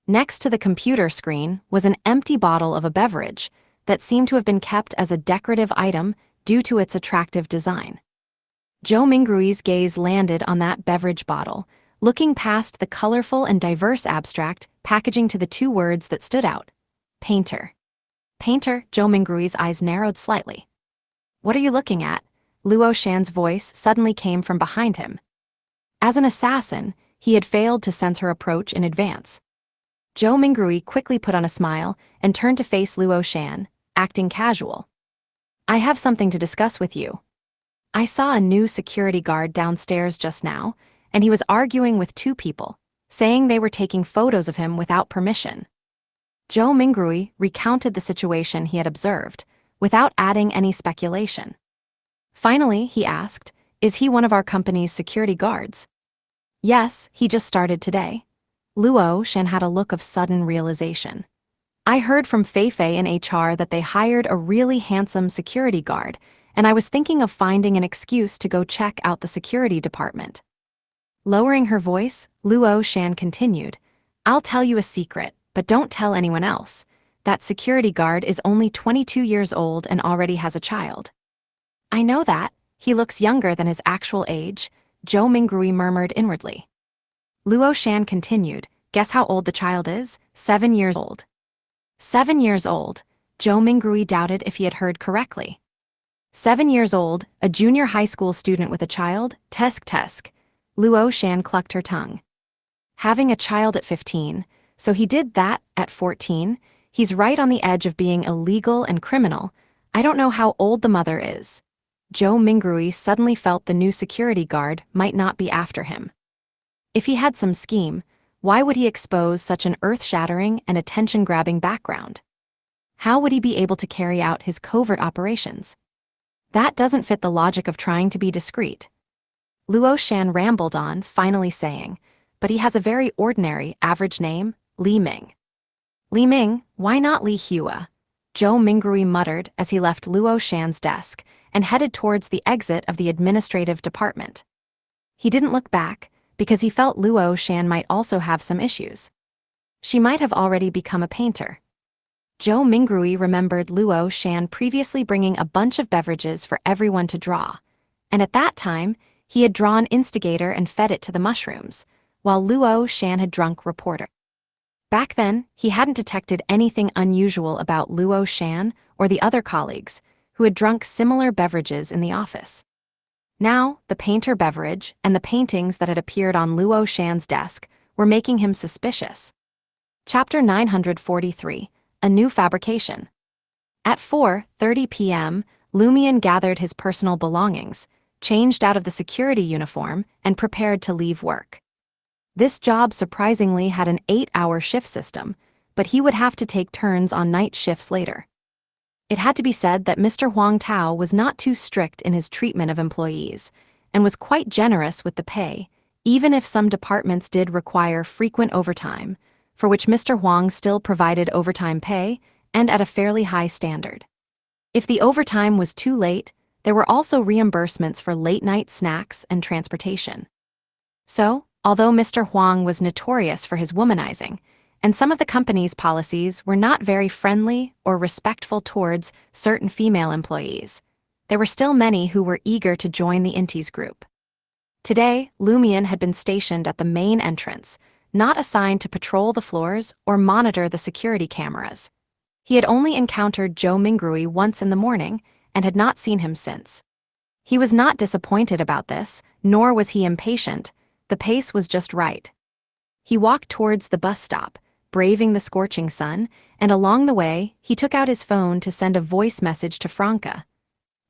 Next to the computer screen was an empty bottle of a beverage that seemed to have been kept as a decorative item due to its attractive design. Zhou Mingrui's gaze landed on that beverage bottle, looking past the colorful and diverse abstract packaging to the two words that stood out: painter. Painter, Zhou Mingrui's eyes narrowed slightly. What are you looking at? Luo Shan's voice suddenly came from behind him. As an assassin, he had failed to sense her approach in advance. Zhou Mingrui quickly put on a smile and turned to face Luo Shan, acting casual. I have something to discuss with you. I saw a new security guard downstairs just now, and he was arguing with two people, saying they were taking photos of him without permission. Zhou Mingrui recounted the situation he had observed, without adding any speculation. Finally, he asked, is he one of our company's security guards? Yes, he just started today. Luo Shan had a look of sudden realization. I heard from Feifei in HR that they hired a really handsome security guard, and I was thinking of finding an excuse to go check out the security department. Lowering her voice, Luo Shan continued, I'll tell you a secret, but don't tell anyone else. That security guard is only 22 years old and already has a child. I know that. He looks younger than his actual age, Zhou Mingrui murmured inwardly. Luo Shan continued, guess how old the child is? 7 years old. 7 years old, Zhou Mingrui doubted if he had heard correctly. 7 years old, a junior high school student with a child? Tesk. Luo Shan clucked her tongue. Having a child at 15, so he did that at 14, he's right on the edge of being illegal and criminal. I don't know how old the mother is. Zhou Mingrui suddenly felt the new security guard might not be after him. If he had some scheme, why would he expose such an earth-shattering and attention-grabbing background? How would he be able to carry out his covert operations? That doesn't fit the logic of trying to be discreet. Luo Shan rambled on, finally saying, but he has a very ordinary, average name, Li Ming. Li Ming, why not Li Hua? Zhou Mingrui muttered as he left Luo Shan's desk and headed towards the exit of the administrative department. He didn't look back, because he felt Luo Shan might also have some issues. She might have already become a painter. Zhou Mingrui remembered Luo Shan previously bringing a bunch of beverages for everyone to draw, and at that time, he had drawn Instigator and fed it to the mushrooms, while Luo Shan had drunk Reporter. Back then, he hadn't detected anything unusual about Luo Shan or the other colleagues who had drunk similar beverages in the office. Now, the painter beverage and the paintings that had appeared on Luo Shan's desk were making him suspicious. Chapter 943, A New Fabrication. At 4:30 p.m., Lumian gathered his personal belongings, changed out of the security uniform, and prepared to leave work. This job surprisingly had an 8-hour shift system, but he would have to take turns on night shifts later. It had to be said that Mr. Huang Tao was not too strict in his treatment of employees, and was quite generous with the pay, even if some departments did require frequent overtime, for which Mr. Huang still provided overtime pay, and at a fairly high standard. If the overtime was too late, there were also reimbursements for late-night snacks and transportation. So, although Mr. Huang was notorious for his womanizing, and some of the company's policies were not very friendly or respectful towards certain female employees, there were still many who were eager to join the Intis group. Today, Lumian had been stationed at the main entrance, not assigned to patrol the floors or monitor the security cameras. He had only encountered Zhou Mingrui once in the morning and had not seen him since. He was not disappointed about this, nor was he impatient. The pace was just right. He walked towards the bus stop, braving the scorching sun, and along the way, he took out his phone to send a voice message to Franca.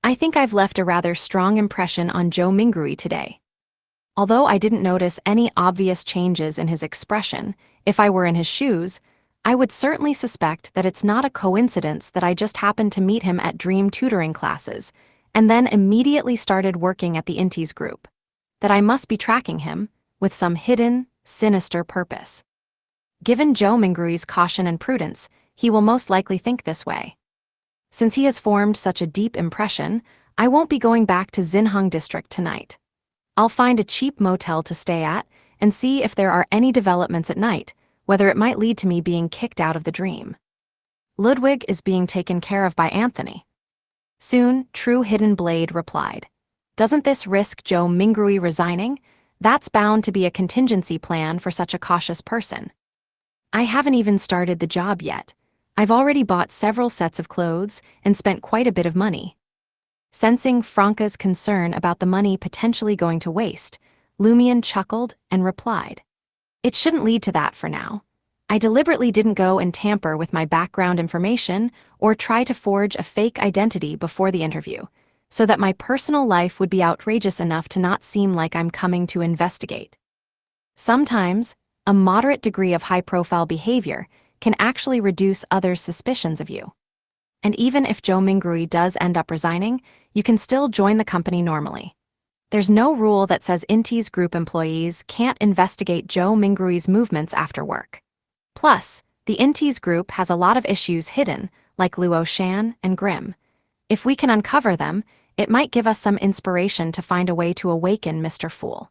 I think I've left a rather strong impression on Zhou Mingrui today. Although I didn't notice any obvious changes in his expression, if I were in his shoes, I would certainly suspect that it's not a coincidence that I just happened to meet him at dream tutoring classes, and then immediately started working at the Intis group. That I must be tracking him, with some hidden, sinister purpose. Given Zhou Mingrui's caution and prudence, he will most likely think this way. Since he has formed such a deep impression, I won't be going back to Xinheng district tonight. I'll find a cheap motel to stay at and see if there are any developments at night, whether it might lead to me being kicked out of the dream. Ludwig is being taken care of by Anthony. Soon, True Hidden Blade replied. Doesn't this risk Joe Mingrui resigning? That's bound to be a contingency plan for such a cautious person. I haven't even started the job yet. I've already bought several sets of clothes and spent quite a bit of money. Sensing Franca's concern about the money potentially going to waste, Lumion chuckled and replied. It shouldn't lead to that for now. I deliberately didn't go and tamper with my background information or try to forge a fake identity before the interview, so that my personal life would be outrageous enough to not seem like I'm coming to investigate. Sometimes, a moderate degree of high-profile behavior can actually reduce others' suspicions of you. And even if Joe Mingrui does end up resigning, you can still join the company normally. There's no rule that says Inti's group employees can't investigate Joe Mingrui's movements after work. Plus, the Inti's group has a lot of issues hidden, like Luo Shan and Grimm. If we can uncover them, it might give us some inspiration to find a way to awaken Mr. Fool.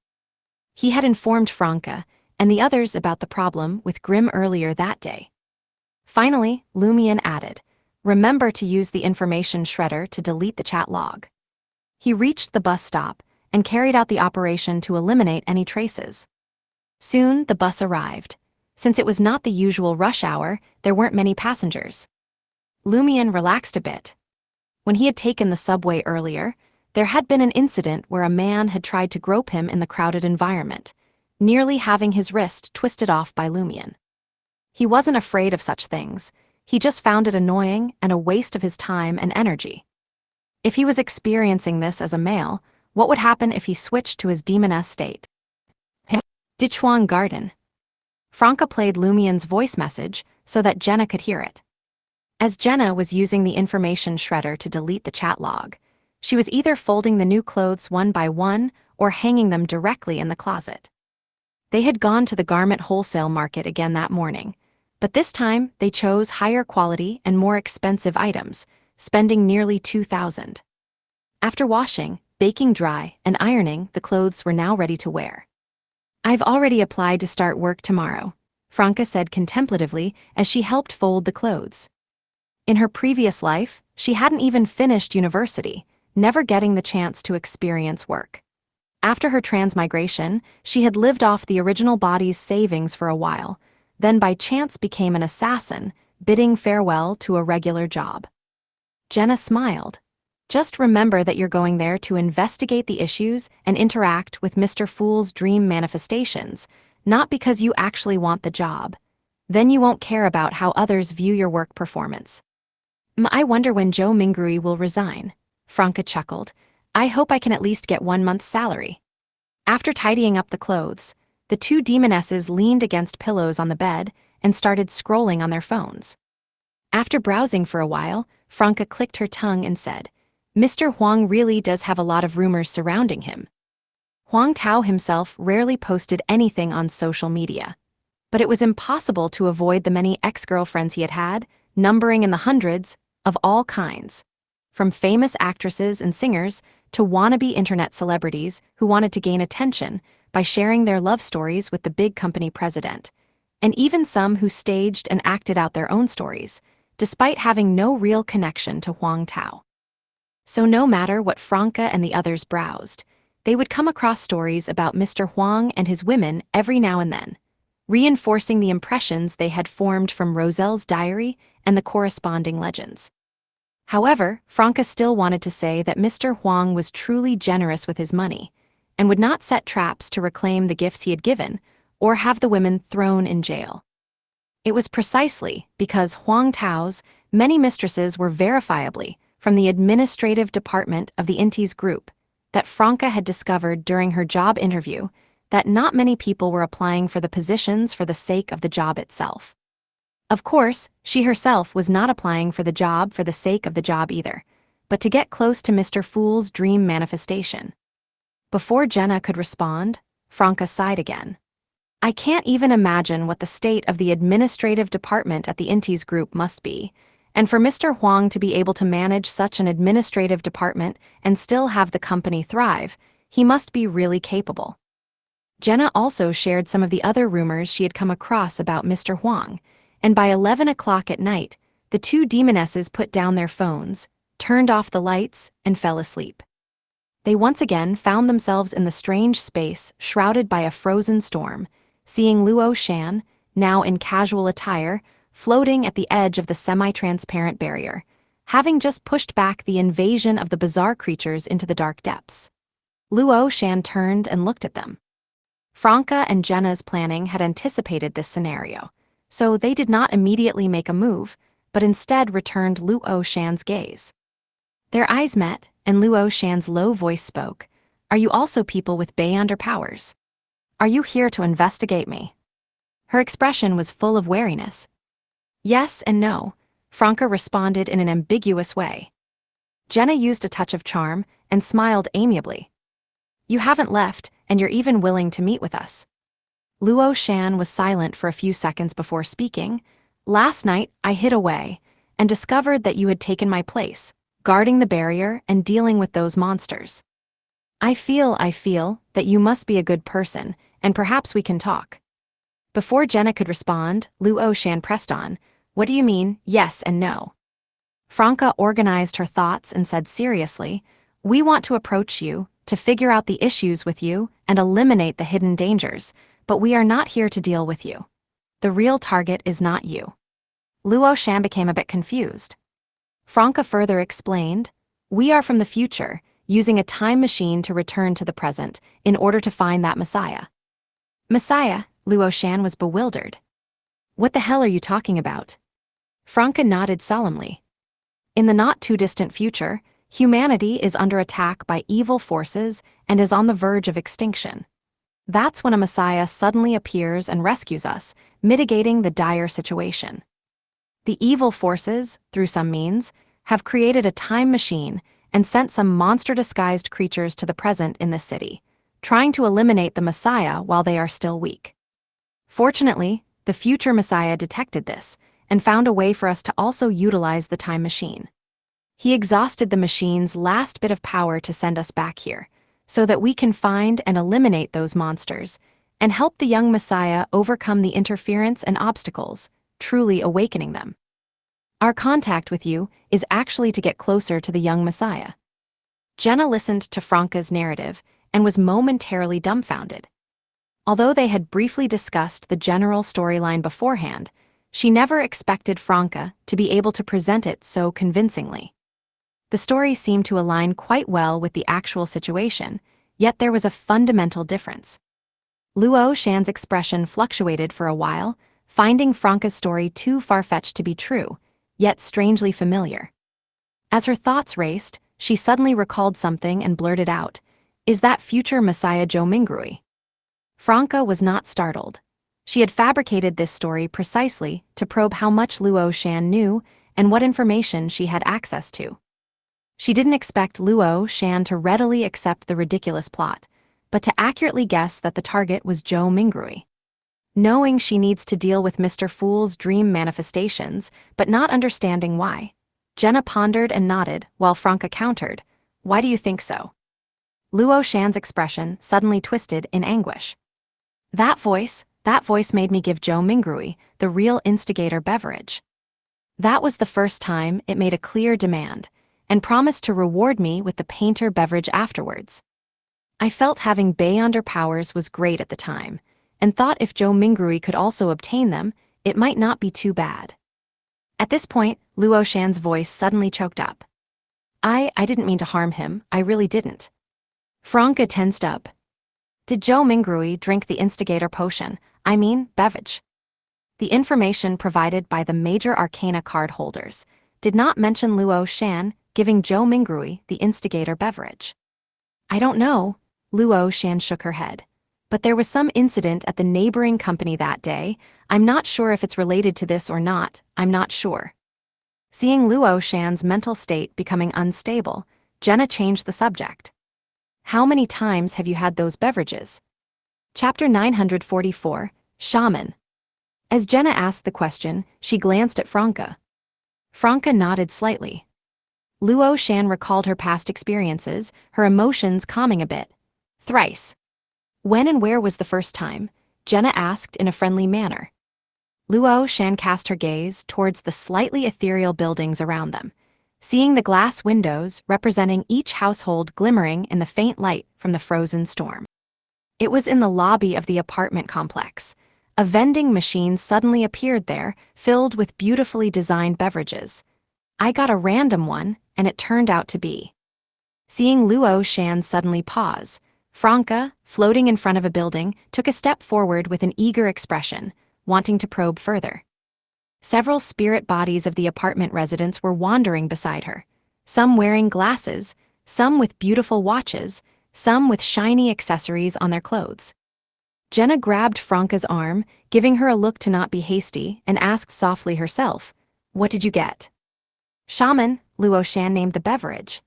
He had informed Franca and the others about the problem with Grimm earlier that day. Finally, Lumion added, remember to use the information shredder to delete the chat log. He reached the bus stop and carried out the operation to eliminate any traces. Soon, the bus arrived. Since it was not the usual rush hour, there weren't many passengers. Lumion relaxed a bit. When he had taken the subway earlier, there had been an incident where a man had tried to grope him in the crowded environment, nearly having his wrist twisted off by Lumion. He wasn't afraid of such things, he just found it annoying and a waste of his time and energy. If he was experiencing this as a male, what would happen if he switched to his demoness state? Dichuan Garden. Franca played Lumion's voice message so that Jenna could hear it. As Jenna was using the information shredder to delete the chat log, she was either folding the new clothes one by one or hanging them directly in the closet. They had gone to the garment wholesale market again that morning, but this time they chose higher quality and more expensive items, spending nearly 2,000. After washing, baking dry, and ironing, the clothes were now ready to wear. I've already applied to start work tomorrow, Franca said contemplatively as she helped fold the clothes. In her previous life, she hadn't even finished university, never getting the chance to experience work. After her transmigration, she had lived off the original body's savings for a while, then by chance became an assassin, bidding farewell to a regular job. Jenna smiled. Just remember that you're going there to investigate the issues and interact with Mr. Fool's dream manifestations, not because you actually want the job. Then you won't care about how others view your work performance. I wonder when Joe Mingrui will resign, Franca chuckled. I hope I can at least get 1 month's salary. After tidying up the clothes, the two demonesses leaned against pillows on the bed and started scrolling on their phones. After browsing for a while, Franca clicked her tongue and said, Mr. Huang really does have a lot of rumors surrounding him. Huang Tao himself rarely posted anything on social media, but it was impossible to avoid the many ex-girlfriends he had had, numbering in the hundreds, of all kinds. From famous actresses and singers to wannabe internet celebrities who wanted to gain attention by sharing their love stories with the big company president, and even some who staged and acted out their own stories, despite having no real connection to Huang Tao. So no matter what Franca and the others browsed, they would come across stories about Mr. Huang and his women every now and then, reinforcing the impressions they had formed from Roselle's diary and the corresponding legends. However, Franca still wanted to say that Mr. Huang was truly generous with his money, and would not set traps to reclaim the gifts he had given, or have the women thrown in jail. It was precisely because Huang Tao's many mistresses were verifiably from the administrative department of the Intis group that Franca had discovered during her job interview that not many people were applying for the positions for the sake of the job itself. Of course, she herself was not applying for the job for the sake of the job either, but to get close to Mr. Fool's dream manifestation. Before Jenna could respond, Franca sighed again. I can't even imagine what the state of the administrative department at the Intis group must be, and for Mr. Huang to be able to manage such an administrative department and still have the company thrive, he must be really capable. Jenna also shared some of the other rumors she had come across about Mr. Huang, and by 11 o'clock at night, the two demonesses put down their phones, turned off the lights, and fell asleep. They once again found themselves in the strange space shrouded by a frozen storm, seeing Luo Shan, now in casual attire, floating at the edge of the semi-transparent barrier, having just pushed back the invasion of the bizarre creatures into the dark depths. Luo Shan turned and looked at them. Franca and Jenna's planning had anticipated this scenario, so they did not immediately make a move, but instead returned Luo Shan's gaze. Their eyes met, and Luo Shan's low voice spoke, "Are you also people with Beyonder powers? Are you here to investigate me?" Her expression was full of wariness. Yes and no, Franca responded in an ambiguous way. Jenna used a touch of charm and smiled amiably. "You haven't left, and you're even willing to meet with us." Luo Shan was silent for a few seconds before speaking. "Last night, I hid away and discovered that you had taken my place, guarding the barrier and dealing with those monsters. I feel that you must be a good person, and perhaps we can talk." Before Jenna could respond, Luo Shan pressed on, "What do you mean, yes and no?" Franca organized her thoughts and said seriously, "We want to approach you, to figure out the issues with you and eliminate the hidden dangers, but we are not here to deal with you. The real target is not you." Luo Shan became a bit confused. Franca further explained, "We are from the future, using a time machine to return to the present in order to find that Messiah." "Messiah?" Luo Shan was bewildered. "What the hell are you talking about?" Franca nodded solemnly. "In the not-too-distant future, humanity is under attack by evil forces and is on the verge of extinction. That's when a Messiah suddenly appears and rescues us, mitigating the dire situation. The evil forces, through some means, have created a time machine and sent some monster-disguised creatures to the present in the city, trying to eliminate the Messiah while they are still weak. Fortunately, the future Messiah detected this and found a way for us to also utilize the time machine. He exhausted the machine's last bit of power to send us back here, so that we can find and eliminate those monsters and help the young Messiah overcome the interference and obstacles, truly awakening them. Our contact with you is actually to get closer to the young Messiah." Jenna listened to Franca's narrative and was momentarily dumbfounded. Although they had briefly discussed the general storyline beforehand, she never expected Franca to be able to present it so convincingly. The story seemed to align quite well with the actual situation, yet there was a fundamental difference. Luo Shan's expression fluctuated for a while, finding Franca's story too far-fetched to be true, yet strangely familiar. As her thoughts raced, she suddenly recalled something and blurted out, "Is that future Messiah Zhou Mingrui?" Franca was not startled. She had fabricated this story precisely to probe how much Luo Shan knew and what information she had access to. She didn't expect Luo Shan to readily accept the ridiculous plot, but to accurately guess that the target was Zhou Mingrui. Knowing she needs to deal with Mr. Fool's dream manifestations, but not understanding why, Jenna pondered and nodded while Franca countered, "Why do you think so?" Luo Shan's expression suddenly twisted in anguish. That voice made me give Zhou Mingrui the real instigator beverage. That was the first time it made a clear demand, and promised to reward me with the painter beverage afterwards. I felt having Beyonder powers was great at the time, and thought if Zhou Mingrui could also obtain them, it might not be too bad." At this point, Luo Shan's voice suddenly choked up. I didn't mean to harm him, I really didn't." Franca tensed up. "Did Zhou Mingrui drink the instigator potion, beverage?" The information provided by the major arcana card holders did not mention Luo Shan giving Zhou Mingrui the instigator beverage. "I don't know," Luo Shan shook her head. "But there was some incident at the neighboring company that day. I'm not sure if it's related to this or not, I'm not sure." Seeing Luo Shan's mental state becoming unstable, Jenna changed the subject. "How many times have you had those beverages?" Chapter 944, Shaman. As Jenna asked the question, she glanced at Franca. Franca nodded slightly. Luo Shan recalled her past experiences, her emotions calming a bit. Thrice. When and where was the first time? Jenna asked in a friendly manner. Luo Shan cast her gaze towards the slightly ethereal buildings around them, seeing the glass windows representing each household glimmering in the faint light from the frozen storm. It was in the lobby of the apartment complex. A vending machine suddenly appeared there, filled with beautifully designed beverages. I got a random one, and it turned out to be. Seeing Luo Shan suddenly pause, Franca, floating in front of a building, took a step forward with an eager expression, wanting to probe further. Several spirit bodies of the apartment residents were wandering beside her, some wearing glasses, some with beautiful watches, some with shiny accessories on their clothes. Jenna grabbed Franca's arm, giving her a look to not be hasty, and asked softly herself, "What did you get?" Shaman, Luo Shan named the beverage.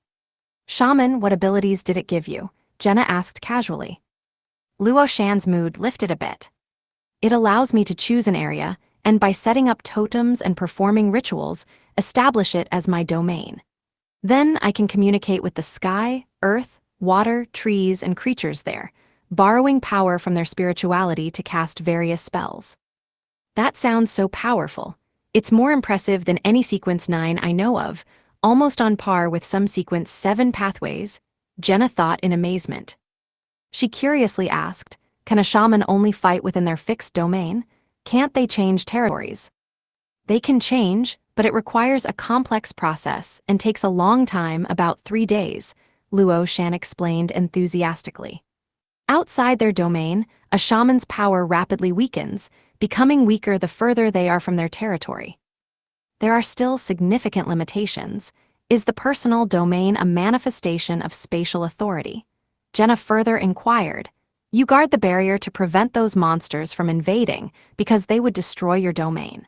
Shaman, what abilities did it give you? Jenna asked casually. Luo Shan's mood lifted a bit. It allows me to choose an area, and by setting up totems and performing rituals, establish it as my domain. Then I can communicate with the sky, earth, water, trees, and creatures there, borrowing power from their spirituality to cast various spells. That sounds so powerful. It's more impressive than any Sequence 9 I know of, almost on par with some Sequence 7 pathways, Jenna thought in amazement. She curiously asked, can a shaman only fight within their fixed domain? Can't they change territories? They can change, but it requires a complex process and takes a long time, about 3 days, Luo Shan explained enthusiastically. Outside their domain, a shaman's power rapidly weakens, becoming weaker the further they are from their territory. There are still significant limitations. Is the personal domain a manifestation of spatial authority? Jenna further inquired. You guard the barrier to prevent those monsters from invading because they would destroy your domain.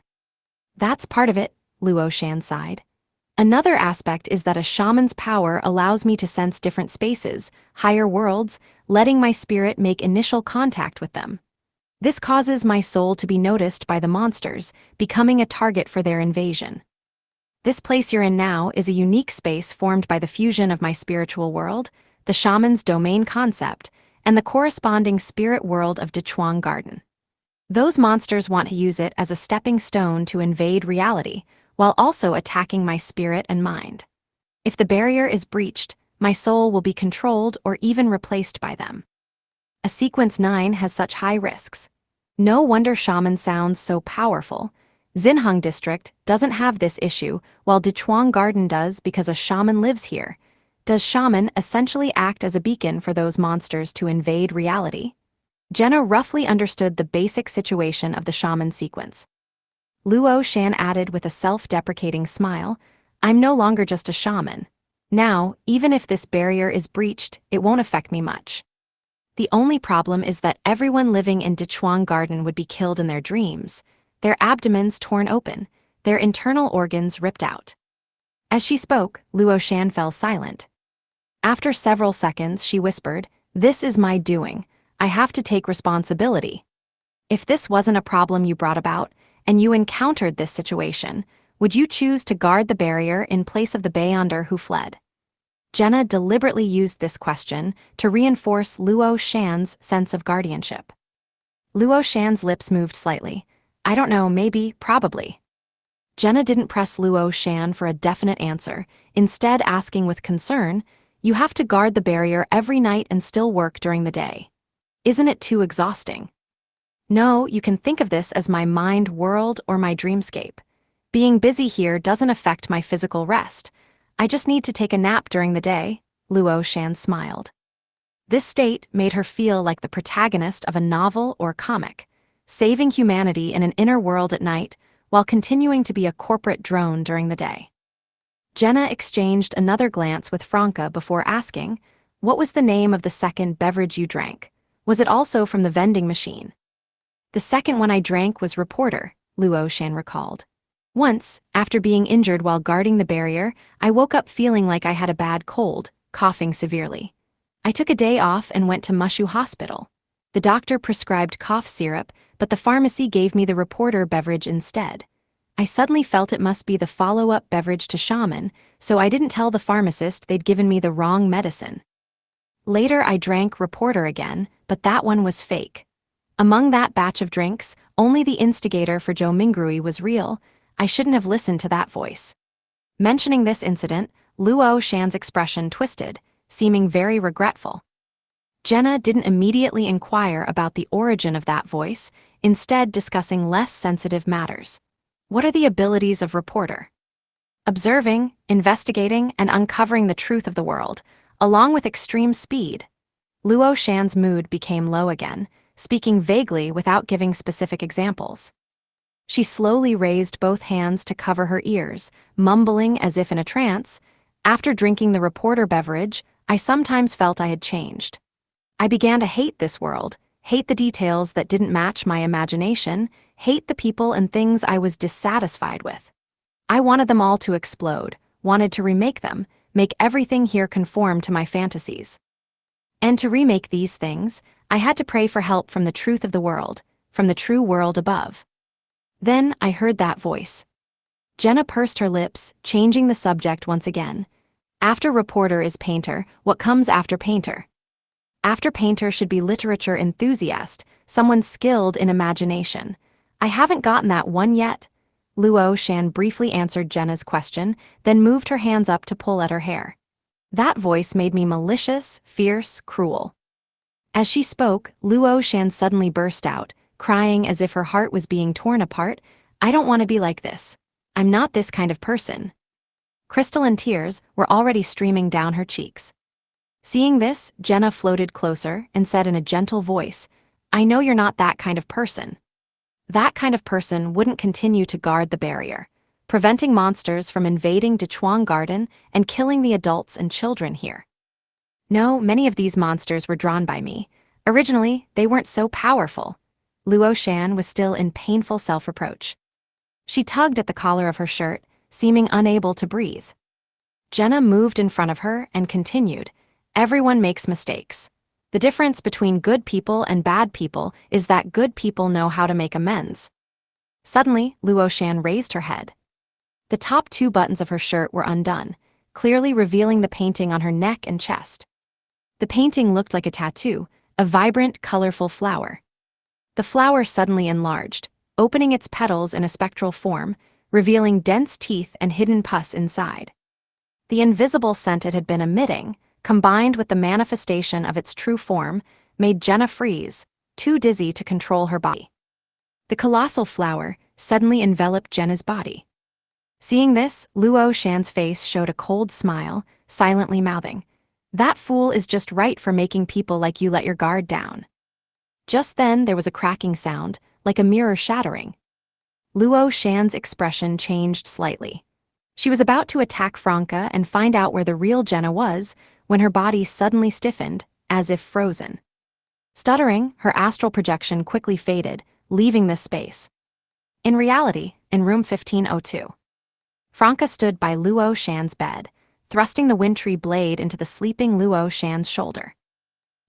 That's part of it, Luo Shan sighed. Another aspect is that a shaman's power allows me to sense different spaces, higher worlds, letting my spirit make initial contact with them. This causes my soul to be noticed by the monsters, becoming a target for their invasion. This place you're in now is a unique space formed by the fusion of my spiritual world, the shaman's domain concept, and the corresponding spirit world of Dechuang Garden. Those monsters want to use it as a stepping stone to invade reality, while also attacking my spirit and mind. If the barrier is breached, my soul will be controlled or even replaced by them. A Sequence 9 has such high risks. No wonder Shaman sounds so powerful. Xinhang District doesn't have this issue, while Dechuang Garden does because a shaman lives here. Does Shaman essentially act as a beacon for those monsters to invade reality? Jenna roughly understood the basic situation of the shaman sequence. Luo Shan added with a self-deprecating smile, I'm no longer just a shaman. Now, even if this barrier is breached, it won't affect me much. The only problem is that everyone living in Dechuang Garden would be killed in their dreams, their abdomens torn open, their internal organs ripped out. As she spoke, Luo Shan fell silent. After several seconds, she whispered, This is my doing. I have to take responsibility. If this wasn't a problem you brought about, and you encountered this situation, would you choose to guard the barrier in place of the Beyonder who fled? Jenna deliberately used this question to reinforce Luo Shan's sense of guardianship. Luo Shan's lips moved slightly. I don't know, maybe, probably. Jenna didn't press Luo Shan for a definite answer, instead asking with concern, You have to guard the barrier every night and still work during the day. Isn't it too exhausting? No, you can think of this as my mind world or my dreamscape. Being busy here doesn't affect my physical rest. I just need to take a nap during the day, Luo Shan smiled. This state made her feel like the protagonist of a novel or comic, saving humanity in an inner world at night while continuing to be a corporate drone during the day. Jenna exchanged another glance with Franca before asking, What was the name of the second beverage you drank? Was it also from the vending machine? The second one I drank was Reporter, Luo Shan recalled. Once, after being injured while guarding the barrier, I woke up feeling like I had a bad cold, coughing severely. I took a day off and went to Mushu Hospital. The doctor prescribed cough syrup, but the pharmacy gave me the Reporter beverage instead. I suddenly felt it must be the follow-up beverage to Shaman, so I didn't tell the pharmacist they'd given me the wrong medicine. Later I drank Reporter again, but that one was fake. Among that batch of drinks, only the instigator for Joe Mingrui was real. I shouldn't have listened to that voice. Mentioning this incident, Luo Shan's expression twisted, seeming very regretful. Jenna didn't immediately inquire about the origin of that voice, instead discussing less sensitive matters. What are the abilities of Reporter? Observing, investigating, and uncovering the truth of the world, along with extreme speed. Luo Shan's mood became low again, speaking vaguely without giving specific examples. She slowly raised both hands to cover her ears, mumbling as if in a trance. After drinking the Reporter beverage, I sometimes felt I had changed. I began to hate this world, hate the details that didn't match my imagination, hate the people and things I was dissatisfied with. I wanted them all to explode, wanted to remake them, make everything here conform to my fantasies. And to remake these things, I had to pray for help from the truth of the world, from the true world above. Then I heard that voice. Jenna pursed her lips, changing the subject once again. After Reporter is Painter, what comes after Painter? After Painter should be literature enthusiast, someone skilled in imagination. I haven't gotten that one yet. Luo Shan briefly answered Jenna's question, then moved her hands up to pull at her hair. That voice made me malicious, fierce, cruel. As she spoke, Luo Shan suddenly burst out, crying as if her heart was being torn apart. I don't want to be like this. I'm not this kind of person. Crystalline tears were already streaming down her cheeks. Seeing this, Jenna floated closer and said in a gentle voice, I know you're not that kind of person. That kind of person wouldn't continue to guard the barrier, preventing monsters from invading Dechuang Garden and killing the adults and children here. No, many of these monsters were drawn by me. Originally, they weren't so powerful. Luo Shan was still in painful self-reproach. She tugged at the collar of her shirt, seeming unable to breathe. Jenna moved in front of her and continued, Everyone makes mistakes. The difference between good people and bad people is that good people know how to make amends. Suddenly, Luo Shan raised her head. The top 2 buttons of her shirt were undone, clearly revealing the painting on her neck and chest. The painting looked like a tattoo, a vibrant, colorful flower. The flower suddenly enlarged, opening its petals in a spectral form, revealing dense teeth and hidden pus inside. The invisible scent it had been emitting, combined with the manifestation of its true form, made Jenna freeze, too dizzy to control her body. The colossal flower suddenly enveloped Jenna's body. Seeing this, Luo Shan's face showed a cold smile, silently mouthing, That fool is just right for making people like you let your guard down. Just then there was a cracking sound, like a mirror shattering. Luo Shan's expression changed slightly. She was about to attack Franca and find out where the real Jenna was, when her body suddenly stiffened, as if frozen. Stuttering, her astral projection quickly faded, leaving the space. In reality, in room 1502. Franca stood by Luo Shan's bed, thrusting the wintry blade into the sleeping Luo Shan's shoulder.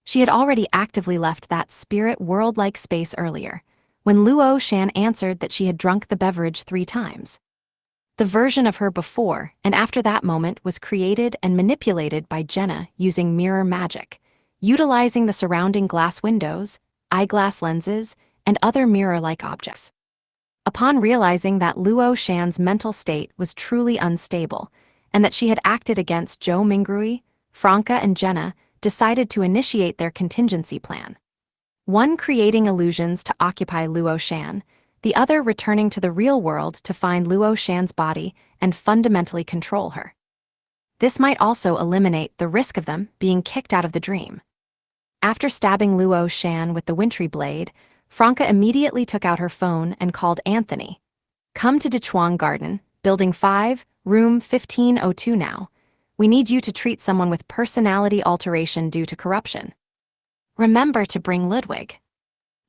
She had already actively left that spirit world-like space earlier, when Luo Shan answered that she had drunk the beverage 3 times. The version of her before and after that moment was created and manipulated by Jenna using mirror magic, utilizing the surrounding glass windows, eyeglass lenses, and other mirror-like objects. Upon realizing that Luo Shan's mental state was truly unstable, and that she had acted against Joe Mingrui, Franca and Jenna decided to initiate their contingency plan. One creating illusions to occupy Luo Shan, the other returning to the real world to find Luo Shan's body and fundamentally control her. This might also eliminate the risk of them being kicked out of the dream. After stabbing Luo Shan with the wintry blade, Franca immediately took out her phone and called Anthony. Come to Dechuang Garden, Building 5, Room 1502 now. We need you to treat someone with personality alteration due to corruption. Remember to bring Ludwig.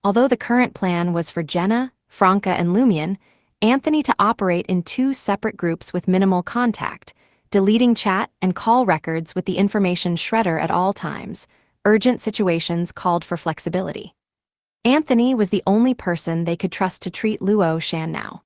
Although the current plan was for Jenna, Franca, and Lumion, Anthony to operate in 2 separate groups with minimal contact, deleting chat and call records with the information shredder at all times. Urgent situations called for flexibility. Anthony was the only person they could trust to treat Luo Shan now.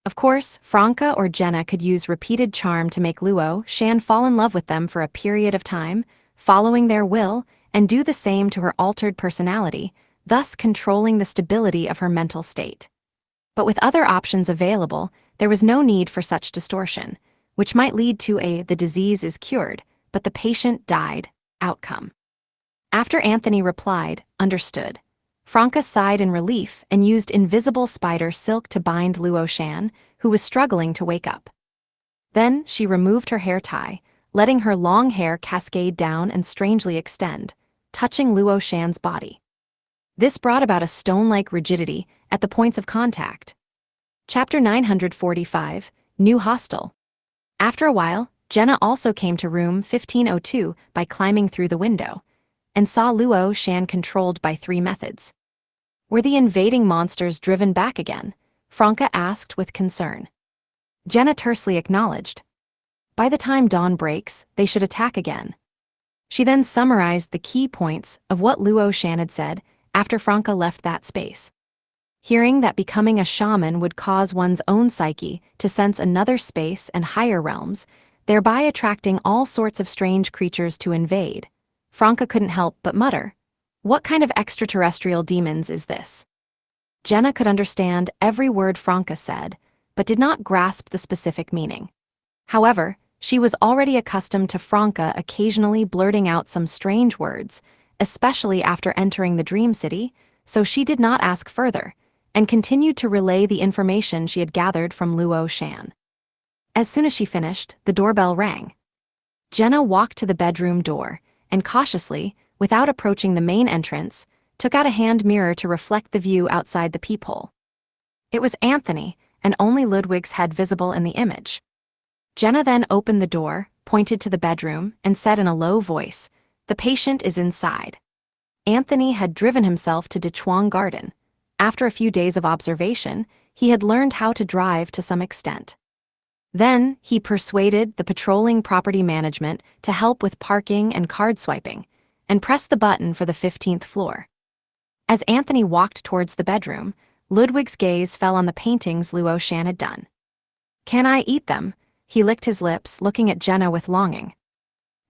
Of course, Franca or Jenna could use repeated charm to make Luo Shan fall in love with them for a period of time, following their will, and do the same to her altered personality, thus controlling the stability of her mental state. But with other options available, there was no need for such distortion, which might lead to the disease is cured, but the patient died outcome. After Anthony replied, understood, Franca sighed in relief and used invisible spider silk to bind Luo Shan, who was struggling to wake up. Then she removed her hair tie, letting her long hair cascade down and strangely extend, touching Luo Shan's body. This brought about a stone-like rigidity at the points of contact. Chapter 945, New Hostel. After a while, Jenna also came to room 1502 by climbing through the window, and saw Luo Shan controlled by 3 methods. Were the invading monsters driven back again? Franca asked with concern. Jenna tersely acknowledged. By the time dawn breaks, they should attack again. She then summarized the key points of what Luo Shan had said after Franca left that space. Hearing that becoming a shaman would cause one's own psyche to sense another space and higher realms, thereby attracting all sorts of strange creatures to invade, Franca couldn't help but mutter, "What kind of extraterrestrial demons is this?" Jenna could understand every word Franca said, but did not grasp the specific meaning. However, she was already accustomed to Franca occasionally blurting out some strange words, especially after entering the Dream City, so she did not ask further, and continued to relay the information she had gathered from Luo Shan. As soon as she finished, the doorbell rang. Jenna walked to the bedroom door, and cautiously, without approaching the main entrance, took out a hand mirror to reflect the view outside the peephole. It was Anthony, and only Ludwig's head visible in the image. Jenna then opened the door, pointed to the bedroom, and said in a low voice, "The patient is inside." Anthony had driven himself to Dechuang Garden. After a few days of observation, he had learned how to drive to some extent. Then, he persuaded the patrolling property management to help with parking and card swiping, and pressed the button for the 15th floor. As Anthony walked towards the bedroom, Ludwig's gaze fell on the paintings Luo Shan had done. "Can I eat them?" He licked his lips, looking at Jenna with longing.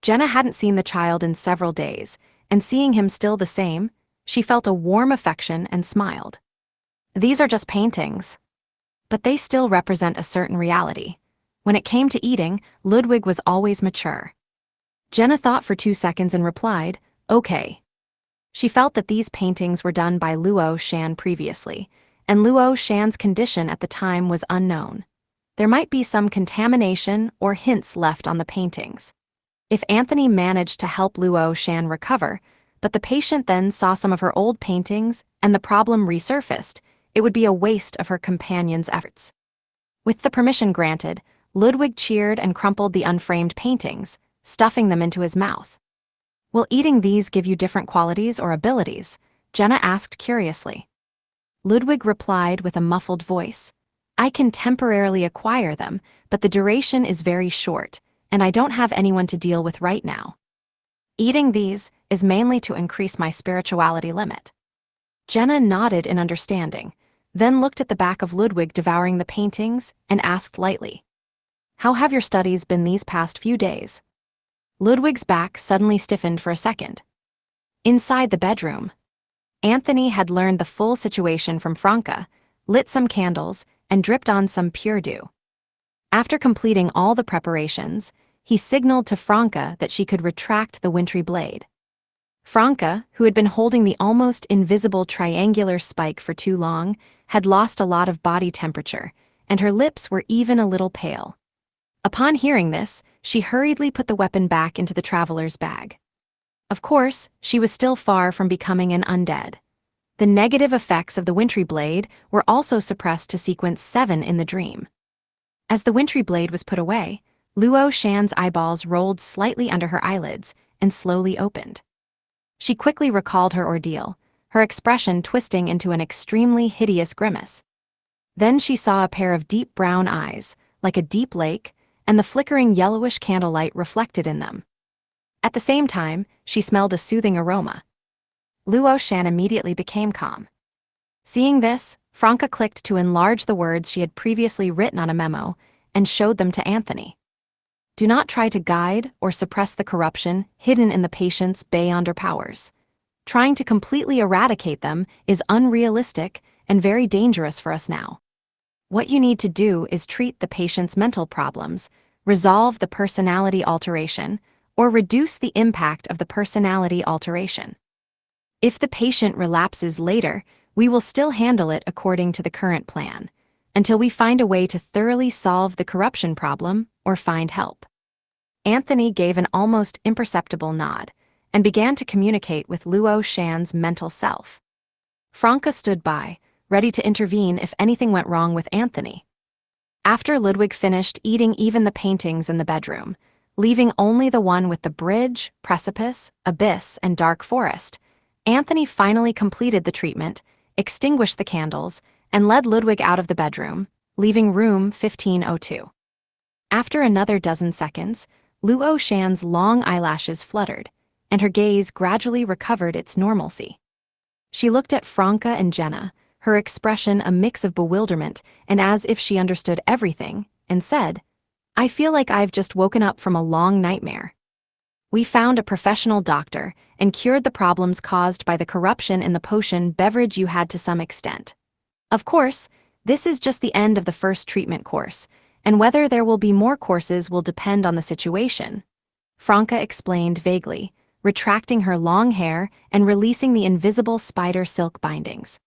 Jenna hadn't seen the child in several days, and seeing him still the same, she felt a warm affection and smiled. "These are just paintings. But they still represent a certain reality. When it came to eating, Ludwig was always mature." Jenna thought for 2 seconds and replied, "Okay." She felt that these paintings were done by Luo Shan previously, and Luo Shan's condition at the time was unknown. There might be some contamination or hints left on the paintings. If Anthony managed to help Luo Shan recover, but the patient then saw some of her old paintings and the problem resurfaced, it would be a waste of her companion's efforts. With the permission granted, Ludwig cheered and crumpled the unframed paintings, stuffing them into his mouth. "Will eating these give you different qualities or abilities?" Jenna asked curiously. Ludwig replied with a muffled voice, "I can temporarily acquire them, but the duration is very short, and I don't have anyone to deal with right now. Eating these is mainly to increase my spirituality limit." Jenna nodded in understanding, then looked at the back of Ludwig devouring the paintings and asked lightly, "How have your studies been these past few days?" Ludwig's back suddenly stiffened for a second. Inside the bedroom, Anthony had learned the full situation from Franca, lit some candles, and dripped on some pure dew. After completing all the preparations, he signaled to Franca that she could retract the wintry blade. Franca, who had been holding the almost invisible triangular spike for too long, had lost a lot of body temperature, and her lips were even a little pale. Upon hearing this, she hurriedly put the weapon back into the traveler's bag. Of course, she was still far from becoming an undead. The negative effects of the wintry blade were also suppressed to sequence 7 in the dream. As the wintry blade was put away, Luo Shan's eyeballs rolled slightly under her eyelids and slowly opened. She quickly recalled her ordeal, her expression twisting into an extremely hideous grimace. Then she saw a pair of deep brown eyes, like a deep lake, and the flickering yellowish candlelight reflected in them. At the same time, she smelled a soothing aroma. Luo Shan immediately became calm. Seeing this, Franca clicked to enlarge the words she had previously written on a memo and showed them to Anthony. Do not try to guide or suppress the corruption hidden in the patient's beyond her powers. Trying to completely eradicate them is unrealistic and very dangerous for us now. What you need to do is treat the patient's mental problems, resolve the personality alteration, or reduce the impact of the personality alteration. If the patient relapses later, we will still handle it according to the current plan, until we find a way to thoroughly solve the corruption problem or find help. Anthony gave an almost imperceptible nod and began to communicate with Luo Shan's mental self. Franca stood by, ready to intervene if anything went wrong with Anthony. After Ludwig finished eating even the paintings in the bedroom, leaving only the one with the bridge, precipice, abyss, and dark forest, Anthony finally completed the treatment, extinguished the candles, and led Ludwig out of the bedroom, leaving room 1502. After another dozen seconds, Luo Shan's long eyelashes fluttered, and her gaze gradually recovered its normalcy. She looked at Franca and Jenna, her expression a mix of bewilderment and as if she understood everything, and said, I feel like I've just woken up from a long nightmare. We found a professional doctor and cured the problems caused by the corruption in the potion beverage you had to some extent. Of course, this is just the end of the first treatment course, and whether there will be more courses will depend on the situation. Franca explained vaguely, retracting her long hair and releasing the invisible spider silk bindings.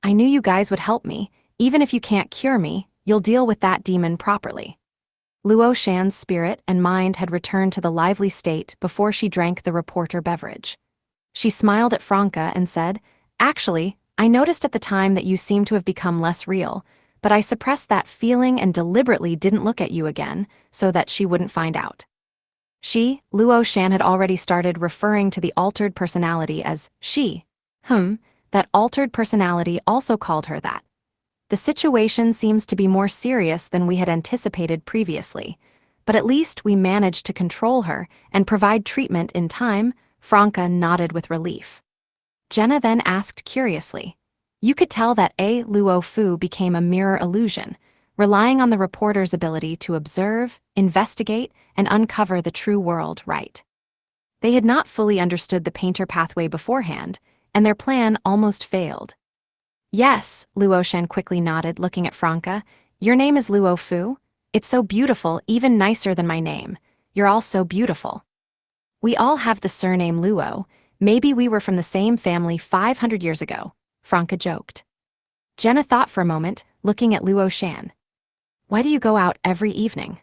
I knew you guys would help me. Even if you can't cure me, you'll deal with that demon properly. Luo Shan's spirit and mind had returned to the lively state before she drank the reporter beverage. She smiled at Franca and said, Actually, I noticed at the time that you seemed to have become less real, but I suppressed that feeling and deliberately didn't look at you again so that she wouldn't find out. Luo Shan had already started referring to the altered personality as she. That altered personality also called her that. The situation seems to be more serious than we had anticipated previously, but at least we managed to control her and provide treatment in time. Franca nodded with relief. Jenna then asked curiously, You could tell that Luo Fu became a mirror illusion, relying on the reporter's ability to observe, investigate, and uncover the true world, right? They had not fully understood the painter pathway beforehand, and their plan almost failed. Yes, Luo Shan quickly nodded, looking at Franca. Your name is Luo Fu? It's so beautiful, even nicer than my name. You're all so beautiful. We all have the surname Luo. Maybe we were from the same family 500 years ago, Franca joked. Jenna thought for a moment, looking at Luo Shan. Why do you go out every evening?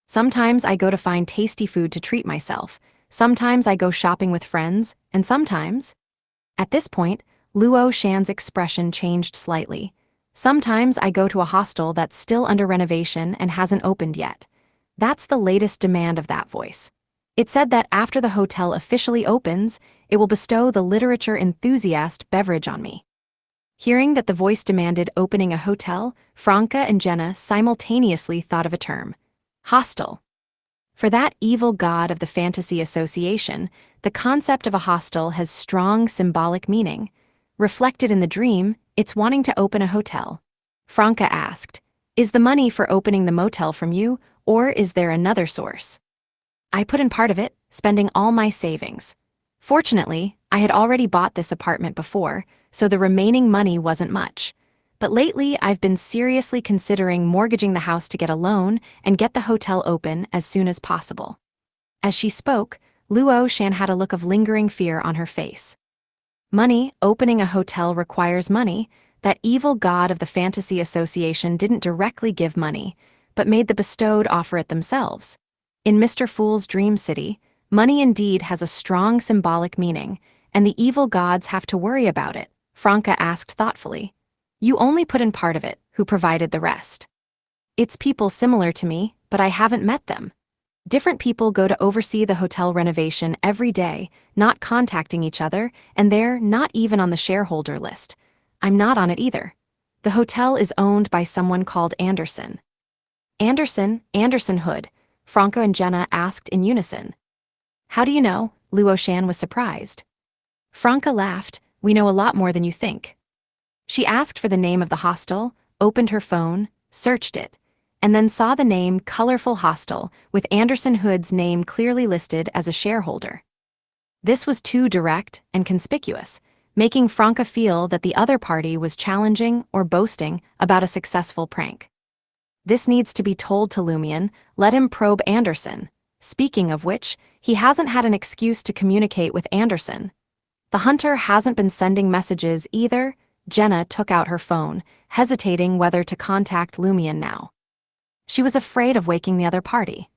Sometimes I go to find tasty food to treat myself. Sometimes I go shopping with friends, and sometimes... At this point, Luo Shan's expression changed slightly. Sometimes I go to a hostel that's still under renovation and hasn't opened yet. That's the latest demand of that voice. It said that after the hotel officially opens, it will bestow the literature enthusiast beverage on me. Hearing that the voice demanded opening a hotel, Franca and Jenna simultaneously thought of a term. Hostel. For that evil god of the fantasy association, the concept of a hostel has strong symbolic meaning. Reflected in the dream, it's wanting to open a hotel. Franca asked, Is the money for opening the motel from you, or is there another source? I put in part of it, spending all my savings. Fortunately, I had already bought this apartment before, so the remaining money wasn't much. But lately, I've been seriously considering mortgaging the house to get a loan and get the hotel open as soon as possible. As she spoke, Luo Shan had a look of lingering fear on her face. Money, opening a hotel requires money. That evil god of the fantasy association didn't directly give money, but made the bestowed offer it themselves. In Mr. Fool's Dream City, money indeed has a strong symbolic meaning, and the evil gods have to worry about it, Franca asked thoughtfully. You only put in part of it, who provided the rest? It's people similar to me, but I haven't met them. Different people go to oversee the hotel renovation every day, not contacting each other, and they're not even on the shareholder list. I'm not on it either. The hotel is owned by someone called Anderson. Anderson Hood, Franca and Jenna asked in unison. How do you know? Luo Shan was surprised. Franca laughed. We know a lot more than you think. She asked for the name of the hostel, opened her phone, searched it, and then saw the name Colorful Hostel with Anderson Hood's name clearly listed as a shareholder. This was too direct and conspicuous, making Franca feel that the other party was challenging or boasting about a successful prank. This needs to be told to Lumion, let him probe Anderson. Speaking of which, he hasn't had an excuse to communicate with Anderson. The hunter hasn't been sending messages either. Jenna took out her phone, hesitating whether to contact Lumion now. She was afraid of waking the other party.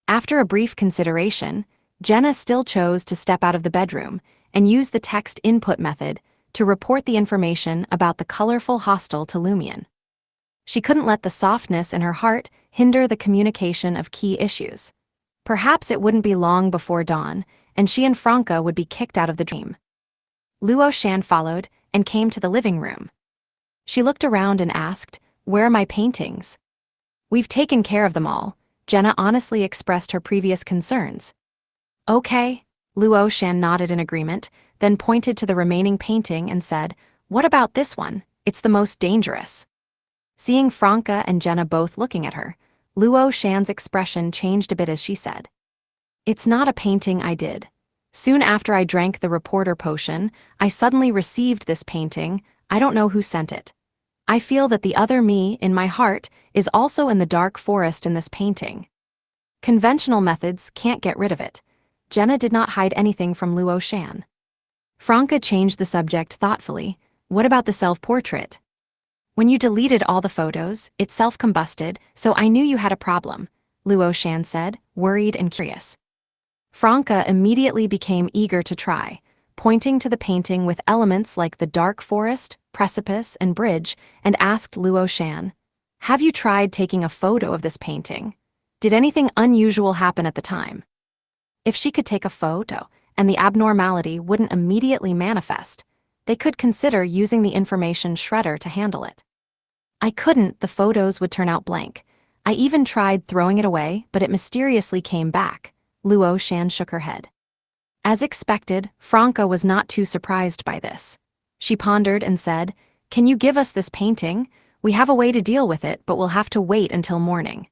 After a brief consideration, Jenna still chose to step out of the bedroom and use the text input method to report the information about the colorful hostel to Lumion. She couldn't let the softness in her heart hinder the communication of key issues. Perhaps it wouldn't be long before dawn, and she and Franca would be kicked out of the dream. Luo Shan followed and came to the living room. She looked around and asked, "Where are my paintings?" "We've taken care of them all," Jenna honestly expressed her previous concerns. "Okay." Luo Shan nodded in agreement, then pointed to the remaining painting and said, "What about this one? It's the most dangerous." Seeing Franca and Jenna both looking at her, Luo Shan's expression changed a bit as she said, "It's not a painting I did. Soon after I drank the reporter potion, I suddenly received this painting. I don't know who sent it. I feel that the other me, in my heart, is also in the dark forest in this painting. Conventional methods can't get rid of it." Jenna did not hide anything from Luo Shan. Franca changed the subject thoughtfully. "What about the self-portrait?" "When you deleted all the photos, it self-combusted, so I knew you had a problem," Luo Shan said, worried and curious. Franca immediately became eager to try, pointing to the painting with elements like the dark forest, precipice, and bridge, and asked Luo Shan, "Have you tried taking a photo of this painting? Did anything unusual happen at the time?" If she could take a photo, and the abnormality wouldn't immediately manifest, they could consider using the information shredder to handle it. "I couldn't, the photos would turn out blank. I even tried throwing it away, but it mysteriously came back." Luo Shan shook her head. As expected, Franca was not too surprised by this. She pondered and said, "Can you give us this painting? We have a way to deal with it, but we'll have to wait until morning."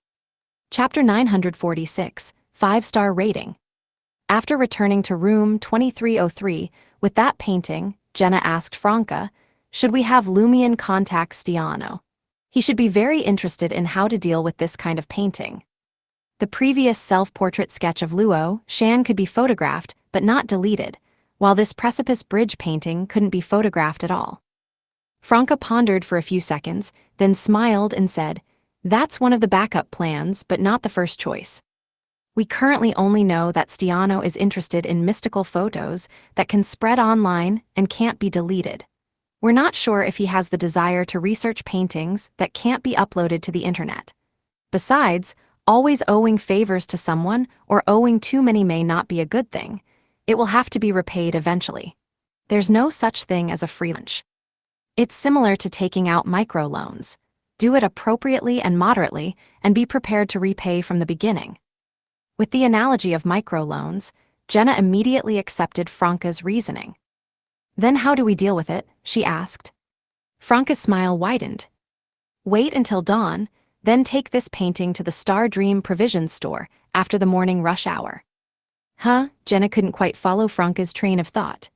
Chapter 946, 5-star rating. After returning to room 2303 with that painting, Jenna asked Franca, "Should we have Lumion contact Stiano? He should be very interested in how to deal with this kind of painting." The previous self-portrait sketch of Luo Shan could be photographed but not deleted, while this precipice bridge painting couldn't be photographed at all. Franca pondered for a few seconds, then smiled and said, "That's one of the backup plans, but not the first choice. We currently only know that Stiano is interested in mystical photos that can spread online and can't be deleted. We're not sure if he has the desire to research paintings that can't be uploaded to the internet. Besides, always owing favors to someone or owing too many may not be a good thing. It will have to be repaid eventually. There's no such thing as a free lunch. It's similar to taking out microloans. Do it appropriately and moderately, and be prepared to repay from the beginning." With the analogy of microloans, Jenna immediately accepted Franca's reasoning. "Then how do we deal with it?" she asked. Franca's smile widened. "Wait until dawn, then take this painting to the Star Dream Provisions store after the morning rush hour." "Huh?" Jenna couldn't quite follow Franca's train of thought.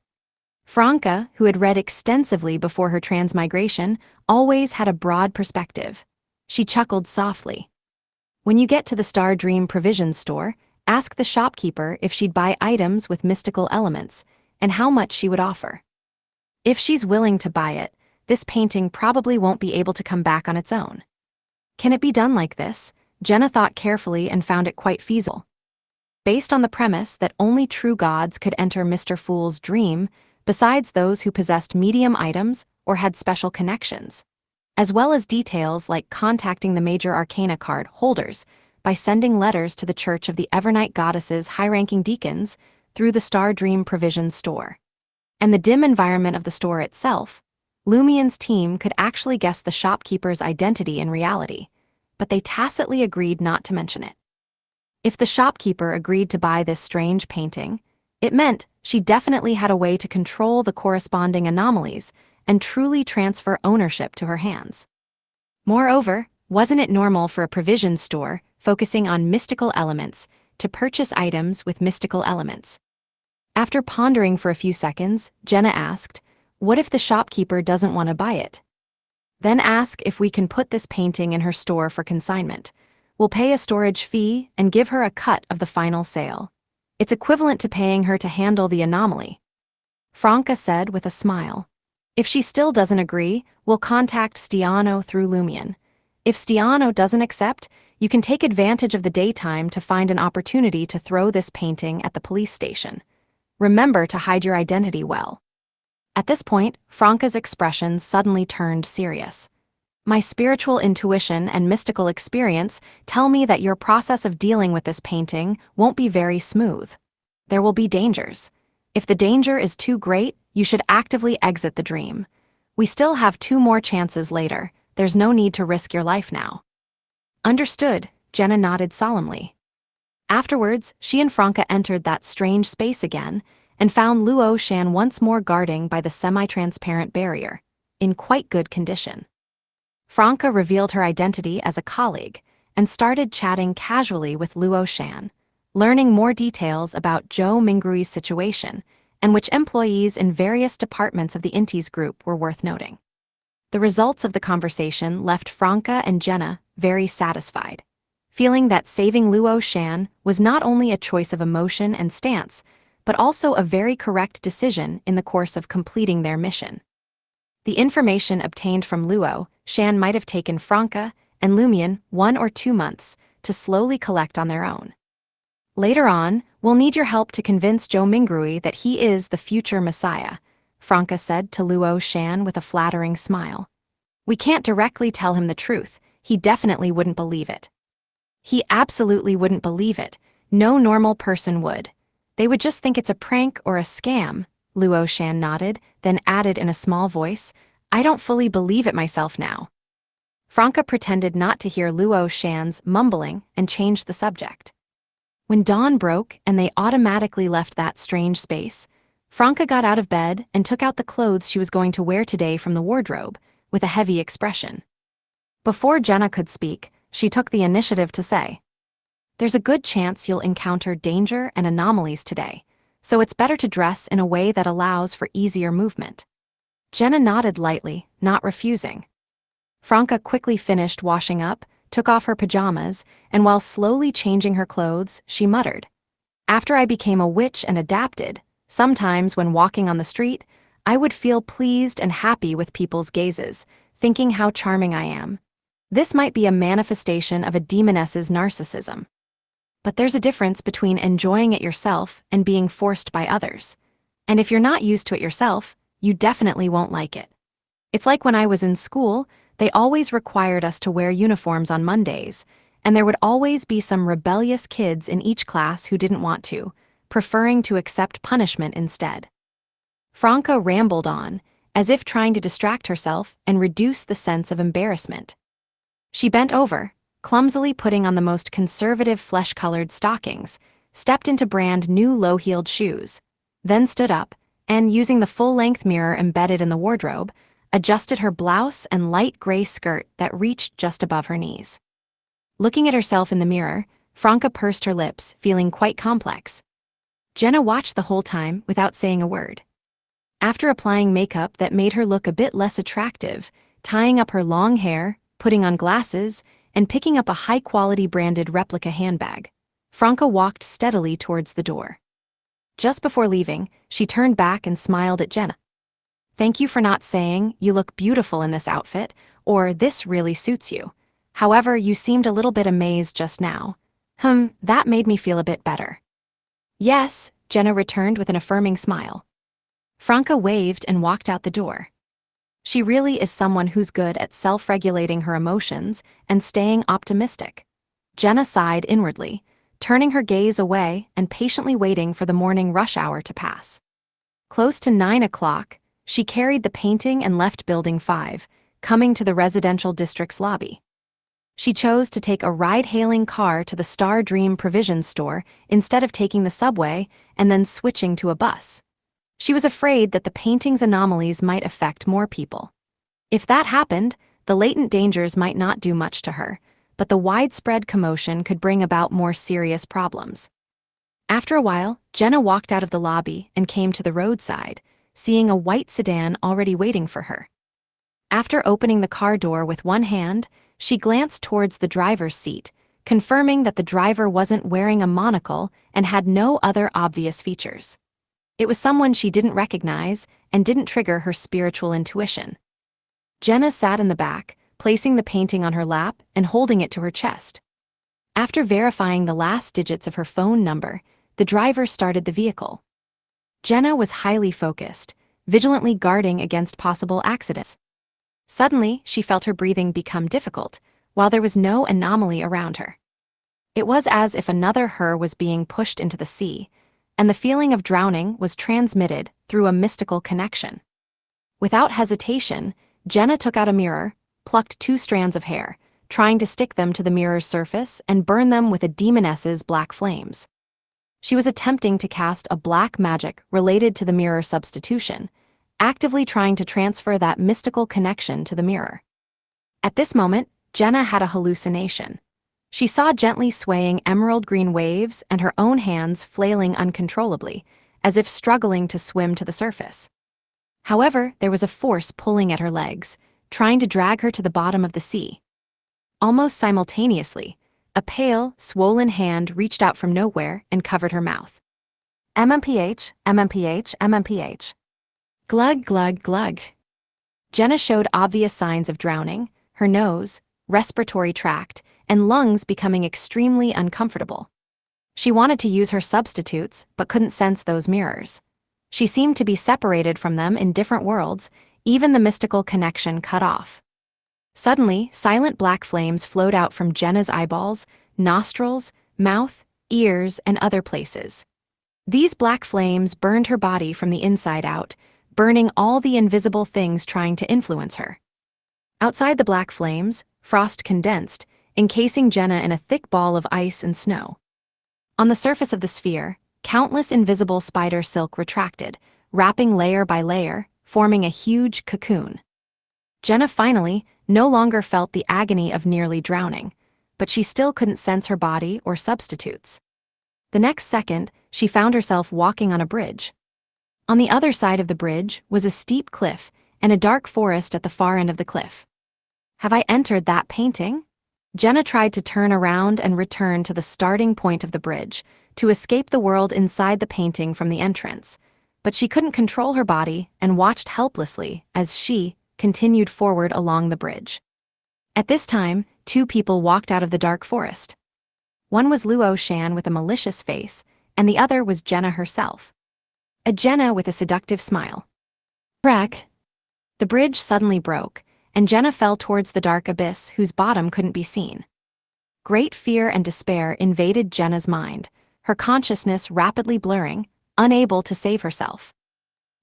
Franca, who had read extensively before her transmigration, always had a broad perspective. She chuckled softly. "When you get to the Star Dream Provisions store, ask the shopkeeper if she'd buy items with mystical elements, and how much she would offer. If she's willing to buy it, this painting probably won't be able to come back on its own." Can it be done like this? Jenna thought carefully and found it quite feasible. Based on the premise that only true gods could enter Mr. Fool's dream, besides those who possessed medium items or had special connections, as well as details like contacting the major arcana card holders by sending letters to the Church of the Evernight Goddess's high-ranking deacons through the Star Dream Provisions store. And the dim environment of the store itself, Lumion's team could actually guess the shopkeeper's identity in reality, but they tacitly agreed not to mention it. If the shopkeeper agreed to buy this strange painting, it meant she definitely had a way to control the corresponding anomalies and truly transfer ownership to her hands. Moreover, wasn't it normal for a provision store, focusing on mystical elements, to purchase items with mystical elements? After pondering for a few seconds, Jenna asked, "What if the shopkeeper doesn't want to buy it? Then ask if we can put this painting in her store for consignment. We'll pay a storage fee and give her a cut of the final sale. It's equivalent to paying her to handle the anomaly," Franca said with a smile. "If she still doesn't agree, we'll contact Stiano through Lumion. If Stiano doesn't accept, you can take advantage of the daytime to find an opportunity to throw this painting at the police station. Remember to hide your identity well." At this point, Franca's expression suddenly turned serious. "My spiritual intuition and mystical experience tell me that your process of dealing with this painting won't be very smooth. There will be dangers. If the danger is too great, you should actively exit the dream. We still have 2 more chances later. There's no need to risk your life now." "Understood," Jenna nodded solemnly. Afterwards, she and Franca entered that strange space again and found Luo Shan once more guarding by the semi-transparent barrier, in quite good condition. Franca revealed her identity as a colleague and started chatting casually with Luo Shan, learning more details about Zhou Mingrui's situation and which employees in various departments of the Intis group were worth noting. The results of the conversation left Franca and Jenna very satisfied, feeling that saving Luo Shan was not only a choice of emotion and stance, but also a very correct decision in the course of completing their mission. The information obtained from Luo Shan might have taken Franca and Lumion 1 or 2 months to slowly collect on their own. "Later on, we'll need your help to convince Zhou Mingrui that he is the future Messiah," Franca said to Luo Shan with a flattering smile. "We can't directly tell him the truth. He definitely wouldn't believe it." "He absolutely wouldn't believe it. No normal person would. They would just think it's a prank or a scam," Luo Shan nodded, then added in a small voice, "I don't fully believe it myself now." Franca pretended not to hear Luo Shan's mumbling and changed the subject. When dawn broke and they automatically left that strange space, Franca got out of bed and took out the clothes she was going to wear today from the wardrobe, with a heavy expression. Before Jenna could speak, she took the initiative to say, "There's a good chance you'll encounter danger and anomalies today, so it's better to dress in a way that allows for easier movement." Jenna nodded lightly, not refusing. Franca quickly finished washing up, took off her pajamas, and while slowly changing her clothes, she muttered, "After I became a witch and adapted, sometimes when walking on the street, I would feel pleased and happy with people's gazes, thinking how charming I am. This might be a manifestation of a demoness's narcissism. But there's a difference between enjoying it yourself and being forced by others. And if you're not used to it yourself, you definitely won't like it. It's like when I was in school, they always required us to wear uniforms on Mondays, and there would always be some rebellious kids in each class who didn't want to, preferring to accept punishment instead." Franca rambled on, as if trying to distract herself and reduce the sense of embarrassment. She bent over, clumsily putting on the most conservative flesh-colored stockings, stepped into brand new low-heeled shoes, then stood up, and using the full-length mirror embedded in the wardrobe, adjusted her blouse and light gray skirt that reached just above her knees. Looking at herself in the mirror, Franca pursed her lips, feeling quite complex. Jenna watched the whole time without saying a word. After applying makeup that made her look a bit less attractive, tying up her long hair, putting on glasses, and picking up a high-quality branded replica handbag, Franca walked steadily towards the door. Just before leaving, she turned back and smiled at Jenna. "Thank you for not saying, 'You look beautiful in this outfit,' or 'This really suits you.' However, you seemed a little bit amazed just now. That made me feel a bit better." "Yes," Jenna returned with an affirming smile. Franca waved and walked out the door. She really is someone who's good at self-regulating her emotions and staying optimistic. Jenna sighed inwardly, turning her gaze away and patiently waiting for the morning rush hour to pass. Close to 9 o'clock, she carried the painting and left Building 5, coming to the residential district's lobby. She chose to take a ride-hailing car to the Star Dream provision store instead of taking the subway and then switching to a bus. She was afraid that the painting's anomalies might affect more people. If that happened, the latent dangers might not do much to her, but the widespread commotion could bring about more serious problems. After a while, Jenna walked out of the lobby and came to the roadside, seeing a white sedan already waiting for her. After opening the car door with one hand, she glanced towards the driver's seat, confirming that the driver wasn't wearing a monocle and had no other obvious features. It was someone she didn't recognize and didn't trigger her spiritual intuition. Jenna sat in the back, placing the painting on her lap and holding it to her chest. After verifying the last digits of her phone number, the driver started the vehicle. Jenna was highly focused, vigilantly guarding against possible accidents. Suddenly, she felt her breathing become difficult, while there was no anomaly around her. It was as if another her was being pushed into the sea, and the feeling of drowning was transmitted through a mystical connection. Without hesitation, Jenna took out a mirror, plucked 2 strands of hair, trying to stick them to the mirror's surface and burn them with a demoness's black flames. She was attempting to cast a black magic related to the mirror substitution, actively trying to transfer that mystical connection to the mirror. At this moment, Jenna had a hallucination. She saw gently swaying emerald green waves and her own hands flailing uncontrollably, as if struggling to swim to the surface. However, there was a force pulling at her legs, trying to drag her to the bottom of the sea. Almost simultaneously, a pale, swollen hand reached out from nowhere and covered her mouth. MMPH, MMPH, MMPH. Glug, glug, glug. Jenna showed obvious signs of drowning, her nose, respiratory tract, and lungs becoming extremely uncomfortable. She wanted to use her substitutes, but couldn't sense those mirrors. She seemed to be separated from them in different worlds, even the mystical connection cut off. Suddenly, silent black flames flowed out from Jenna's eyeballs, nostrils, mouth, ears, and other places. These black flames burned her body from the inside out, burning all the invisible things trying to influence her. Outside the black flames, frost condensed, encasing Jenna in a thick ball of ice and snow. On the surface of the sphere, countless invisible spider silk retracted, wrapping layer by layer, forming a huge cocoon. Jenna finally no longer felt the agony of nearly drowning, but she still couldn't sense her body or substitutes. The next second, she found herself walking on a bridge. On the other side of the bridge was a steep cliff and a dark forest at the far end of the cliff. Have I entered that painting? Jenna tried to turn around and return to the starting point of the bridge, to escape the world inside the painting from the entrance, but she couldn't control her body and watched helplessly as she continued forward along the bridge. At this time, 2 people walked out of the dark forest. One was Luo Shan with a malicious face, and the other was Jenna herself. A Jenna with a seductive smile. Correct. The bridge suddenly broke, and Jenna fell towards the dark abyss whose bottom couldn't be seen. Great fear and despair invaded Jenna's mind, her consciousness rapidly blurring, unable to save herself.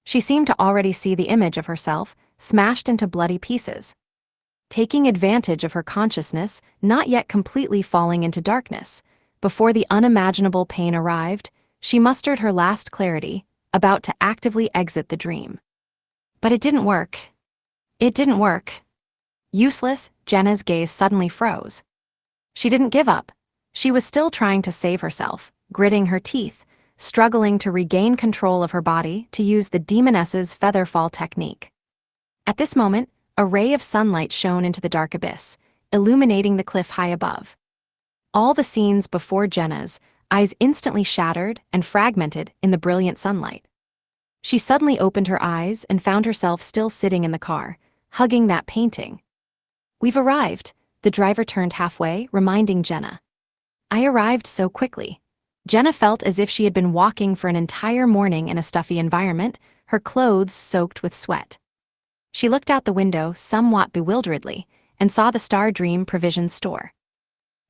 She seemed to already see the image of herself, smashed into bloody pieces. Taking advantage of her consciousness not yet completely falling into darkness, before the unimaginable pain arrived, she mustered her last clarity, about to actively exit the dream. But it didn't work. It didn't work. Useless, Jenna's gaze suddenly froze. She didn't give up. She was still trying to save herself, gritting her teeth, struggling to regain control of her body to use the demoness's feather fall technique. At this moment, a ray of sunlight shone into the dark abyss, illuminating the cliff high above. All the scenes before Jenna's eyes instantly shattered and fragmented in the brilliant sunlight. She suddenly opened her eyes and found herself still sitting in the car, hugging that painting. We've arrived, the driver turned halfway, reminding Jenna. I arrived so quickly. Jenna felt as if she had been walking for an entire morning in a stuffy environment, her clothes soaked with sweat. She looked out the window somewhat bewilderedly and saw the Star Dream Provisions store.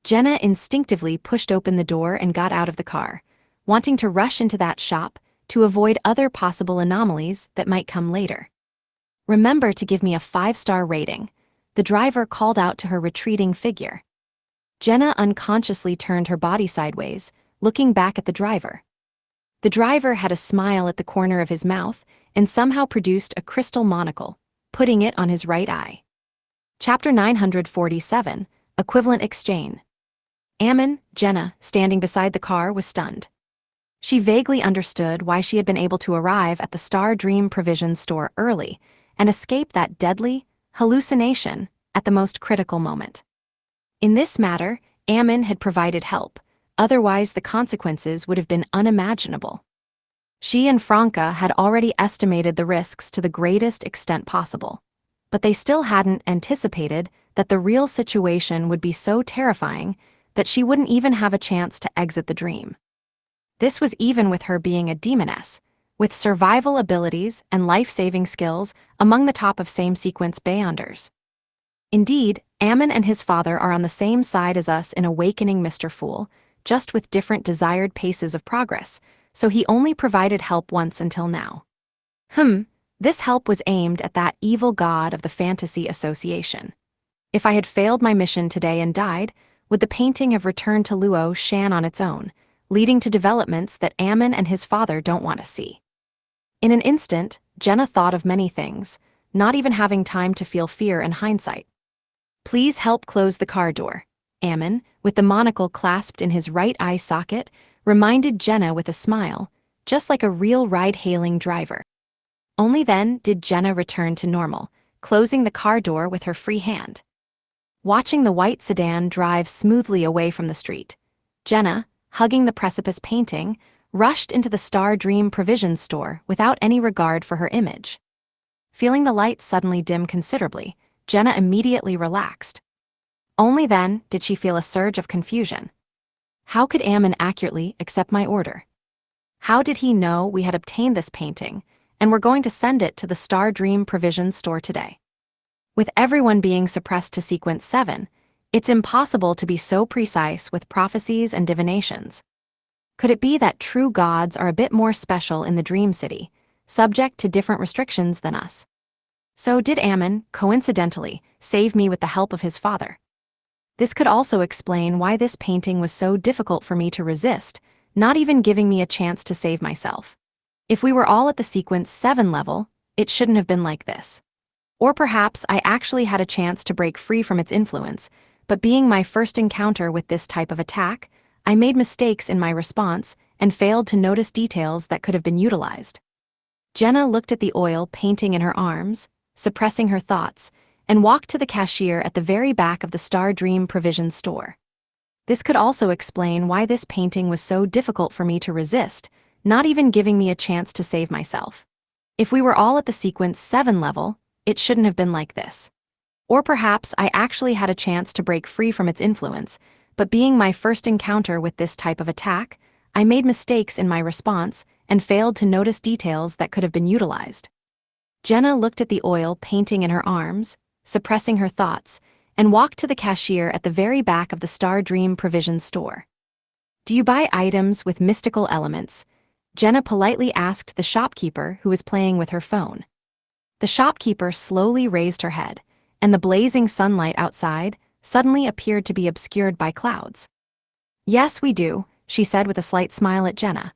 Jenna instinctively pushed open the door and got out of the car, wanting to rush into that shop to avoid other possible anomalies that might come later. Remember to give me a 5-star rating, the driver called out to her retreating figure. Jenna unconsciously turned her body sideways, looking back at the driver. The driver had a smile at the corner of his mouth and somehow produced a crystal monocle, putting it on his right eye. Chapter 947, Equivalent Exchange. Ammon, Jenna, standing beside the car, was stunned. She vaguely understood why she had been able to arrive at the Star Dream Provision store early and escape that deadly hallucination at the most critical moment. In this matter, Ammon had provided help, otherwise the consequences would have been unimaginable. She and Franca had already estimated the risks to the greatest extent possible, but they still hadn't anticipated that the real situation would be so terrifying that she wouldn't even have a chance to exit the dream. This was even with her being a demoness, with survival abilities and life-saving skills among the top of same-sequence Beyonders. Indeed, Ammon and his father are on the same side as us in awakening Mr. Fool, just with different desired paces of progress, so he only provided help once until now. This help was aimed at that evil god of the Fantasy Association. If I had failed my mission today and died, would the painting have returned to Luo Shan on its own, leading to developments that Ammon and his father don't want to see? In an instant, Jenna thought of many things, not even having time to feel fear in hindsight. Please help close the car door. Ammon, with the monocle clasped in his right eye socket, reminded Jenna with a smile, just like a real ride-hailing driver. Only then did Jenna return to normal, closing the car door with her free hand. Watching the white sedan drive smoothly away from the street, Jenna, hugging the precipice painting, rushed into the Star Dream Provision store without any regard for her image. Feeling the light suddenly dim considerably, Jenna immediately relaxed. Only then did she feel a surge of confusion. How could Ammon accurately accept my order? How did he know we had obtained this painting and were going to send it to the Star Dream Provision store today? With everyone being suppressed to Sequence 7, it's impossible to be so precise with prophecies and divinations. Could it be that true gods are a bit more special in the Dream City, subject to different restrictions than us? So did Ammon, coincidentally, save me with the help of his father? This could also explain why this painting was so difficult for me to resist, not even giving me a chance to save myself. If we were all at the Sequence 7 level, it shouldn't have been like this. Or perhaps I actually had a chance to break free from its influence, but being my first encounter with this type of attack, I made mistakes in my response and failed to notice details that could have been utilized. Jenna looked at the oil painting in her arms, suppressing her thoughts, and walked to the cashier at the very back of the Star Dream Provision store. This could also explain why this painting was so difficult for me to resist, not even giving me a chance to save myself. If we were all at the Sequence 7 level, it shouldn't have been like this. Or perhaps I actually had a chance to break free from its influence, but being my first encounter with this type of attack, I made mistakes in my response and failed to notice details that could have been utilized. Jenna looked at the oil painting in her arms, suppressing her thoughts, and walked to the cashier at the very back of the Star Dream Provision store. Do you buy items with mystical elements? Jenna politely asked the shopkeeper who was playing with her phone. The shopkeeper slowly raised her head, and the blazing sunlight outside suddenly appeared to be obscured by clouds. Yes, we do, she said with a slight smile at Jenna.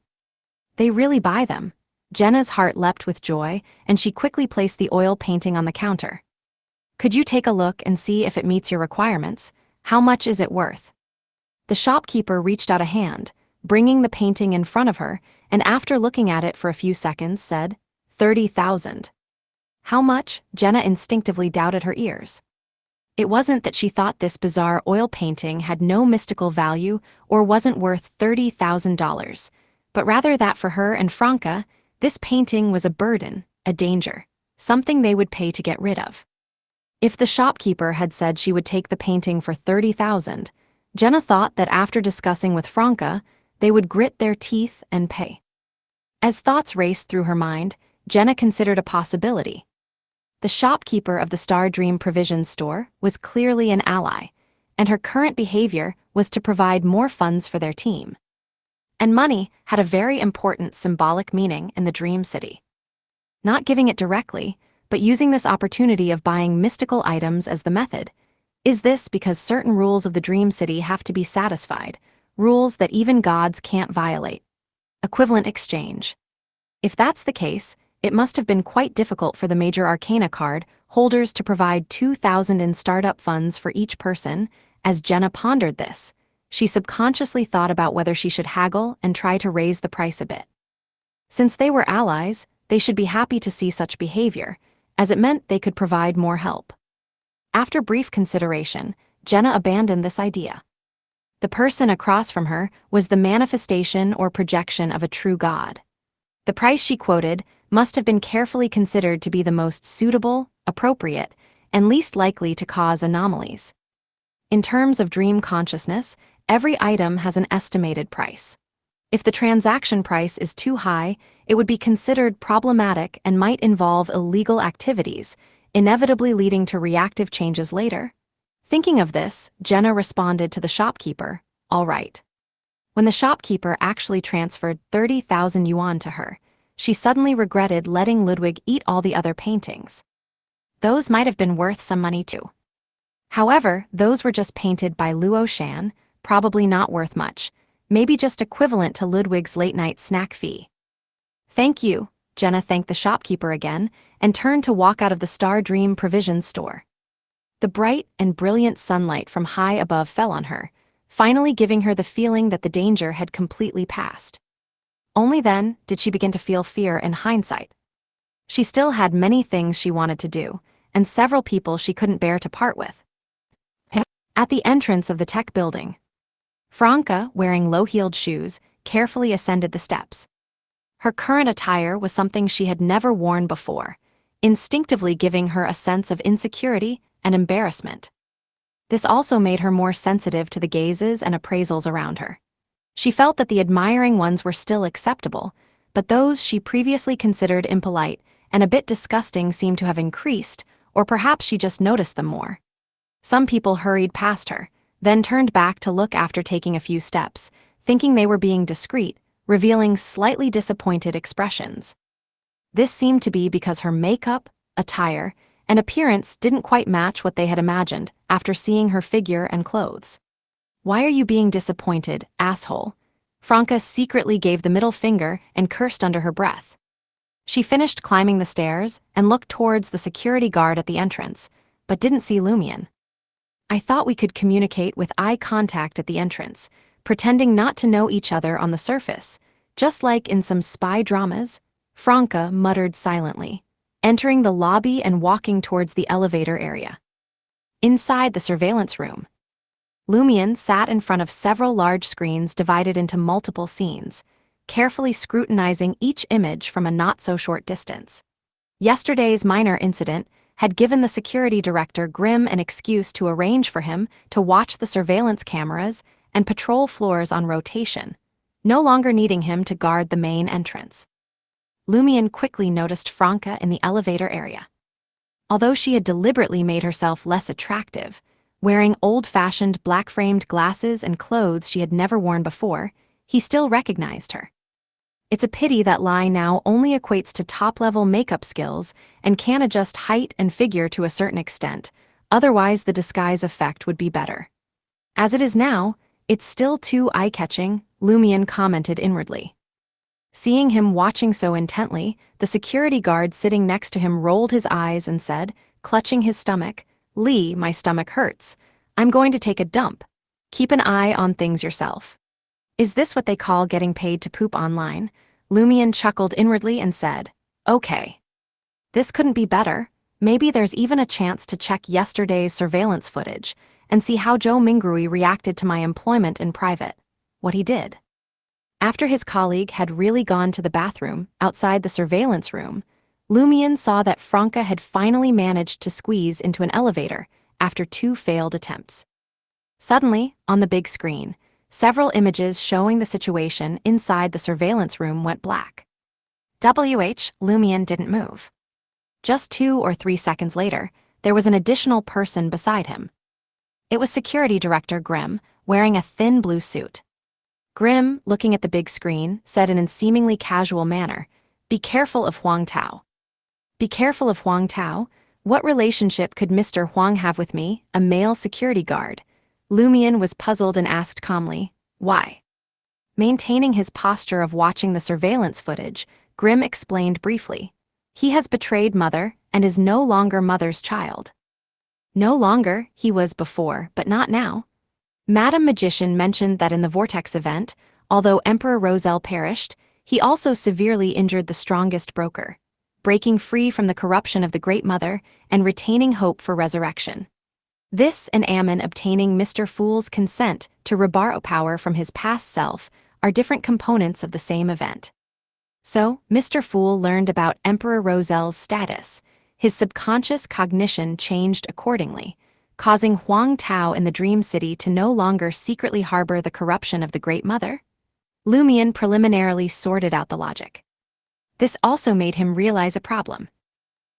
They really buy them. Jenna's heart leapt with joy, and she quickly placed the oil painting on the counter. Could you take a look and see if it meets your requirements? How much is it worth? The shopkeeper reached out a hand, bringing the painting in front of her, and after looking at it for a few seconds said, 30,000. How much? Jenna instinctively doubted her ears. It wasn't that she thought this bizarre oil painting had no mystical value or wasn't worth $30,000, but rather that for her and Franca, this painting was a burden, a danger, something they would pay to get rid of. If the shopkeeper had said she would take the painting for 30,000, Jenna thought that after discussing with Franca, they would grit their teeth and pay. As thoughts raced through her mind, Jenna considered a possibility. The shopkeeper of the Star Dream Provision store was clearly an ally, and her current behavior was to provide more funds for their team. And money had a very important symbolic meaning in the Dream City. Not giving it directly, but using this opportunity of buying mystical items as the method. Is this because certain rules of the Dream City have to be satisfied, rules that even gods can't violate? Equivalent exchange. If that's the case, it must have been quite difficult for the Major Arcana card holders to provide 2,000 in startup funds for each person. As Jenna pondered this, she subconsciously thought about whether she should haggle and try to raise the price a bit. Since they were allies, they should be happy to see such behavior, as it meant they could provide more help. After brief consideration, Jenna abandoned this idea. The person across from her was the manifestation or projection of a true god. The price she quoted must have been carefully considered to be the most suitable, appropriate, and least likely to cause anomalies. In terms of dream consciousness, every item has an estimated price. If the transaction price is too high, it would be considered problematic and might involve illegal activities, inevitably leading to reactive changes later. Thinking of this, Jenna responded to the shopkeeper, "All right." When the shopkeeper actually transferred 30,000 yuan to her, she suddenly regretted letting Ludwig eat all the other paintings. Those might have been worth some money too. However, those were just painted by Luo Shan, probably not worth much, maybe just equivalent to Ludwig's late-night snack fee. "Thank you," Jenna thanked the shopkeeper again and turned to walk out of the Star Dream Provisions store. The bright and brilliant sunlight from high above fell on her, finally giving her the feeling that the danger had completely passed. Only then did she begin to feel fear in hindsight. She still had many things she wanted to do, and several people she couldn't bear to part with. At the entrance of the tech building, Franca, wearing low-heeled shoes, carefully ascended the steps. Her current attire was something she had never worn before, instinctively giving her a sense of insecurity and embarrassment. This also made her more sensitive to the gazes and appraisals around her. She felt that the admiring ones were still acceptable, but those she previously considered impolite and a bit disgusting seemed to have increased, or perhaps she just noticed them more. Some people hurried past her, then turned back to look after taking a few steps, thinking they were being discreet, revealing slightly disappointed expressions. This seemed to be because her makeup, attire, and appearance didn't quite match what they had imagined after seeing her figure and clothes. "Why are you being disappointed, asshole?" Franca secretly gave the middle finger and cursed under her breath. She finished climbing the stairs and looked towards the security guard at the entrance, but didn't see Lumion. "I thought we could communicate with eye contact at the entrance, pretending not to know each other on the surface, just like in some spy dramas," Franca muttered silently, entering the lobby and walking towards the elevator area. Inside the surveillance room, Lumion sat in front of several large screens divided into multiple scenes, carefully scrutinizing each image from a not-so-short distance. Yesterday's minor incident had given the security director Grimm an excuse to arrange for him to watch the surveillance cameras and patrol floors on rotation, no longer needing him to guard the main entrance. Lumion quickly noticed Franca in the elevator area. Although she had deliberately made herself less attractive, wearing old-fashioned black-framed glasses and clothes she had never worn before, he still recognized her. It's a pity that Lai now only equates to top-level makeup skills and can adjust height and figure to a certain extent, otherwise the disguise effect would be better. As it is now, it's still too eye-catching, Lumion commented inwardly. Seeing him watching so intently, the security guard sitting next to him rolled his eyes and said, clutching his stomach, "Lee, my stomach hurts. I'm going to take a dump. Keep an eye on things yourself." "Is this what they call getting paid to poop online?" Lumion chuckled inwardly and said, "Okay. This couldn't be better. Maybe there's even a chance to check yesterday's surveillance footage and see how Zhou Mingrui reacted to my employment in private." What he did. After his colleague had really gone to the bathroom outside the surveillance room, Lumion saw that Franca had finally managed to squeeze into an elevator after 2 failed attempts. Suddenly, on the big screen, several images showing the situation inside the surveillance room went black. Lumion didn't move. Just 2 or 3 seconds later, there was an additional person beside him. It was Security Director Grimm, wearing a thin blue suit. Grimm, looking at the big screen, said in a seemingly casual manner, "Be careful of Huang Tao." "Be careful of Huang Tao? What relationship could Mr. Huang have with me, a male security guard?" Lumion was puzzled and asked calmly, "Why?" Maintaining his posture of watching the surveillance footage, Grimm explained briefly. He has betrayed Mother and is no longer Mother's child. No longer, he was before, but not now. Madam Magician mentioned that in the Vortex event, although Emperor Roselle perished, he also severely injured the strongest broker, breaking free from the corruption of the Great Mother and retaining hope for resurrection. This and Ammon obtaining Mr. Fool's consent to reborrow power from his past self are different components of the same event. So, Mr. Fool learned about Emperor Roselle's status. His subconscious cognition changed accordingly, causing Huang Tao in the Dream City to no longer secretly harbor the corruption of the Great Mother. Lumion preliminarily sorted out the logic. This also made him realize a problem.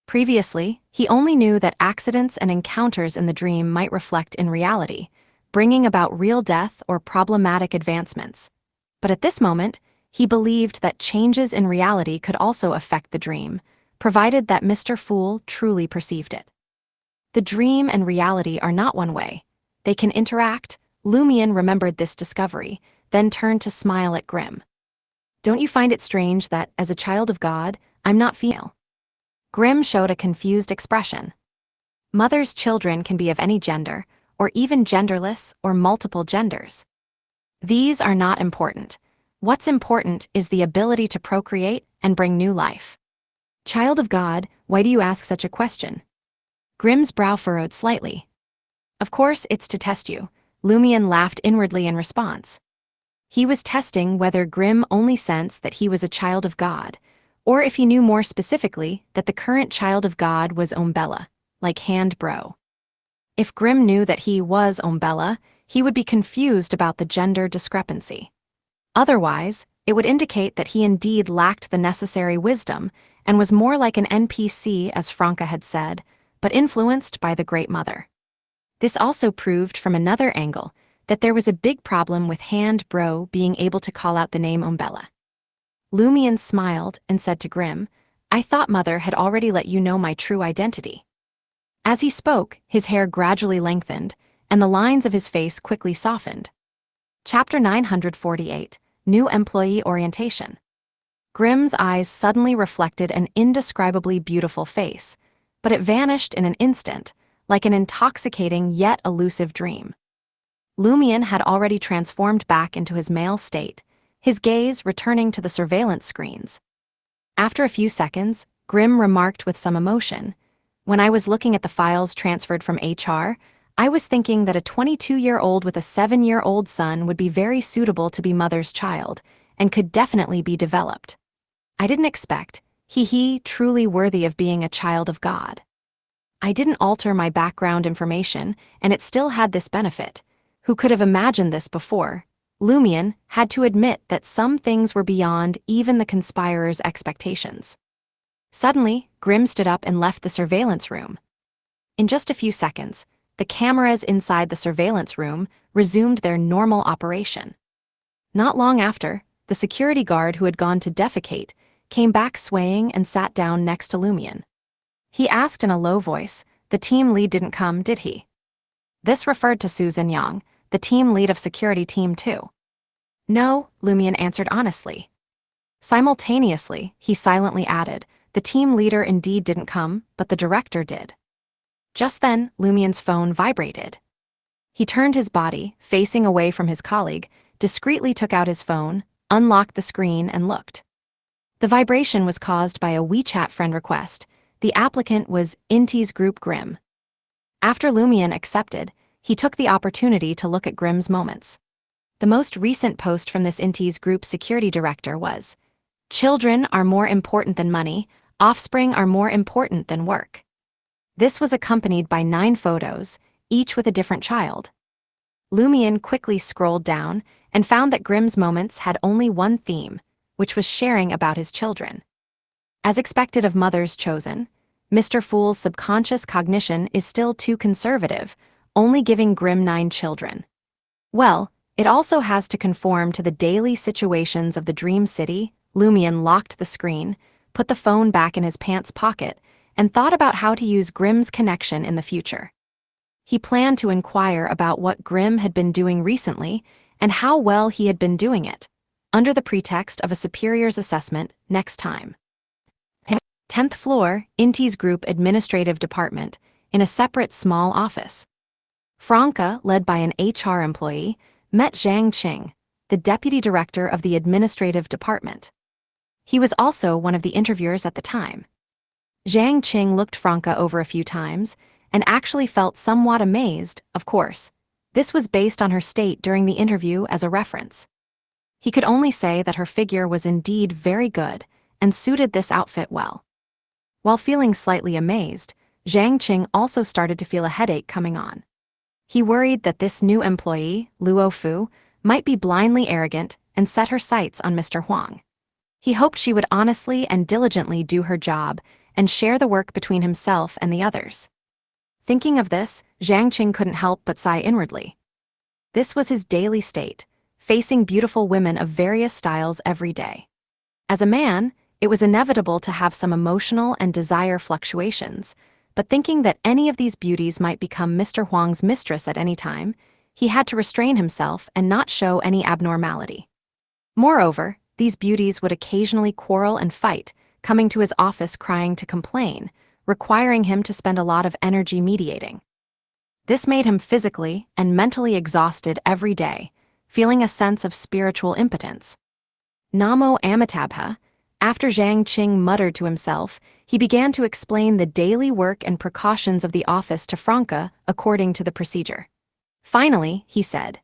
Previously, he only knew that accidents and encounters in the dream might reflect in reality, bringing about real death or problematic advancements. But at this moment, he believed that changes in reality could also affect the dream, provided that Mr. Fool truly perceived it. The dream and reality are not one way. They can interact. Lumion remembered this discovery, then turned to smile at Grimm. Don't you find it strange that, as a child of God, I'm not female? Grimm showed a confused expression. Mother's children can be of any gender, or even genderless or multiple genders. These are not important. What's important is the ability to procreate and bring new life. Child of God, why do you ask such a question? Grimm's brow furrowed slightly. Of course, it's to test you. Lumion laughed inwardly in response. He was testing whether Grimm only sensed that he was a child of God, or if he knew more specifically that the current child of God was Umbella, like Hand Bro. If Grimm knew that he was Umbella, he would be confused about the gender discrepancy. Otherwise, it would indicate that he indeed lacked the necessary wisdom and was more like an NPC, as Franca had said, but influenced by the Great Mother. This also proved from another angle that there was a big problem with Hand Bro being able to call out the name Umbella. Lumion smiled and said to Grimm, I thought Mother had already let you know my true identity. As he spoke, his hair gradually lengthened, and the lines of his face quickly softened. Chapter 948, New Employee Orientation. Grimm's eyes suddenly reflected an indescribably beautiful face, but it vanished in an instant, like an intoxicating yet elusive dream. Lumion had already transformed back into his male state, his gaze returning to the surveillance screens. After a few seconds, Grimm remarked with some emotion, When I was looking at the files transferred from HR, I was thinking that a 22-year-old with a 7-year-old son would be very suitable to be Mother's child, and could definitely be developed. I didn't expect, truly worthy of being a child of God. I didn't alter my background information, and it still had this benefit. Who could have imagined this before? Lumion had to admit that some things were beyond even the conspirer's expectations. Suddenly, Grimm stood up and left the surveillance room. In just a few seconds, the cameras inside the surveillance room resumed their normal operation. Not long after, the security guard who had gone to defecate came back swaying and sat down next to Lumion. He asked in a low voice, the team lead didn't come, did he? This referred to Susan Yang, the team lead of Security Team 2. No, Lumion answered honestly. Simultaneously, he silently added, the team leader indeed didn't come, but the director did. Just then, Lumion's phone vibrated. He turned his body, facing away from his colleague, discreetly took out his phone, unlocked the screen, and looked. The vibration was caused by a WeChat friend request. The applicant was Inti's Group Grimm. After Lumion accepted, he took the opportunity to look at Grimm's moments. The most recent post from this Inti's Group security director was, Children are more important than money, offspring are more important than work. This was accompanied by 9 photos, each with a different child. Lumion quickly scrolled down and found that Grimm's moments had only one theme, which was sharing about his children. As expected of mothers chosen, Mr. Fool's subconscious cognition is still too conservative, only giving Grimm 9 children. Well, it also has to conform to the daily situations of the Dream City. Lumion locked the screen, put the phone back in his pants pocket, and thought about how to use Grimm's connection in the future. He planned to inquire about what Grimm had been doing recently and how well he had been doing it. under the pretext of a superior's assessment next time. 10th floor, Inti's Group Administrative Department, in a separate small office. Franca, led by an HR employee, met Zhang Qing, the deputy director of the administrative department. He was also one of the interviewers at the time. Zhang Qing looked Franca over a few times and actually felt somewhat amazed, of course. This was based on her state during the interview as a reference. He could only say that her figure was indeed very good and suited this outfit well. While feeling slightly amazed, Zhang Qing also started to feel a headache coming on. He worried that this new employee, Luo Fu, might be blindly arrogant and set her sights on Mr. Huang. He hoped she would honestly and diligently do her job and share the work between himself and the others. Thinking of this, Zhang Qing couldn't help but sigh inwardly. This was his daily state, facing beautiful women of various styles every day. As a man, it was inevitable to have some emotional and desire fluctuations, but thinking that any of these beauties might become Mr. Huang's mistress at any time, he had to restrain himself and not show any abnormality. Moreover, these beauties would occasionally quarrel and fight, coming to his office crying to complain, requiring him to spend a lot of energy mediating. This made him physically and mentally exhausted every day, feeling a sense of spiritual impotence. Namo Amitabha. After Zhang Qing muttered to himself, he began to explain the daily work and precautions of the office to Franca according to the procedure. Finally, he said,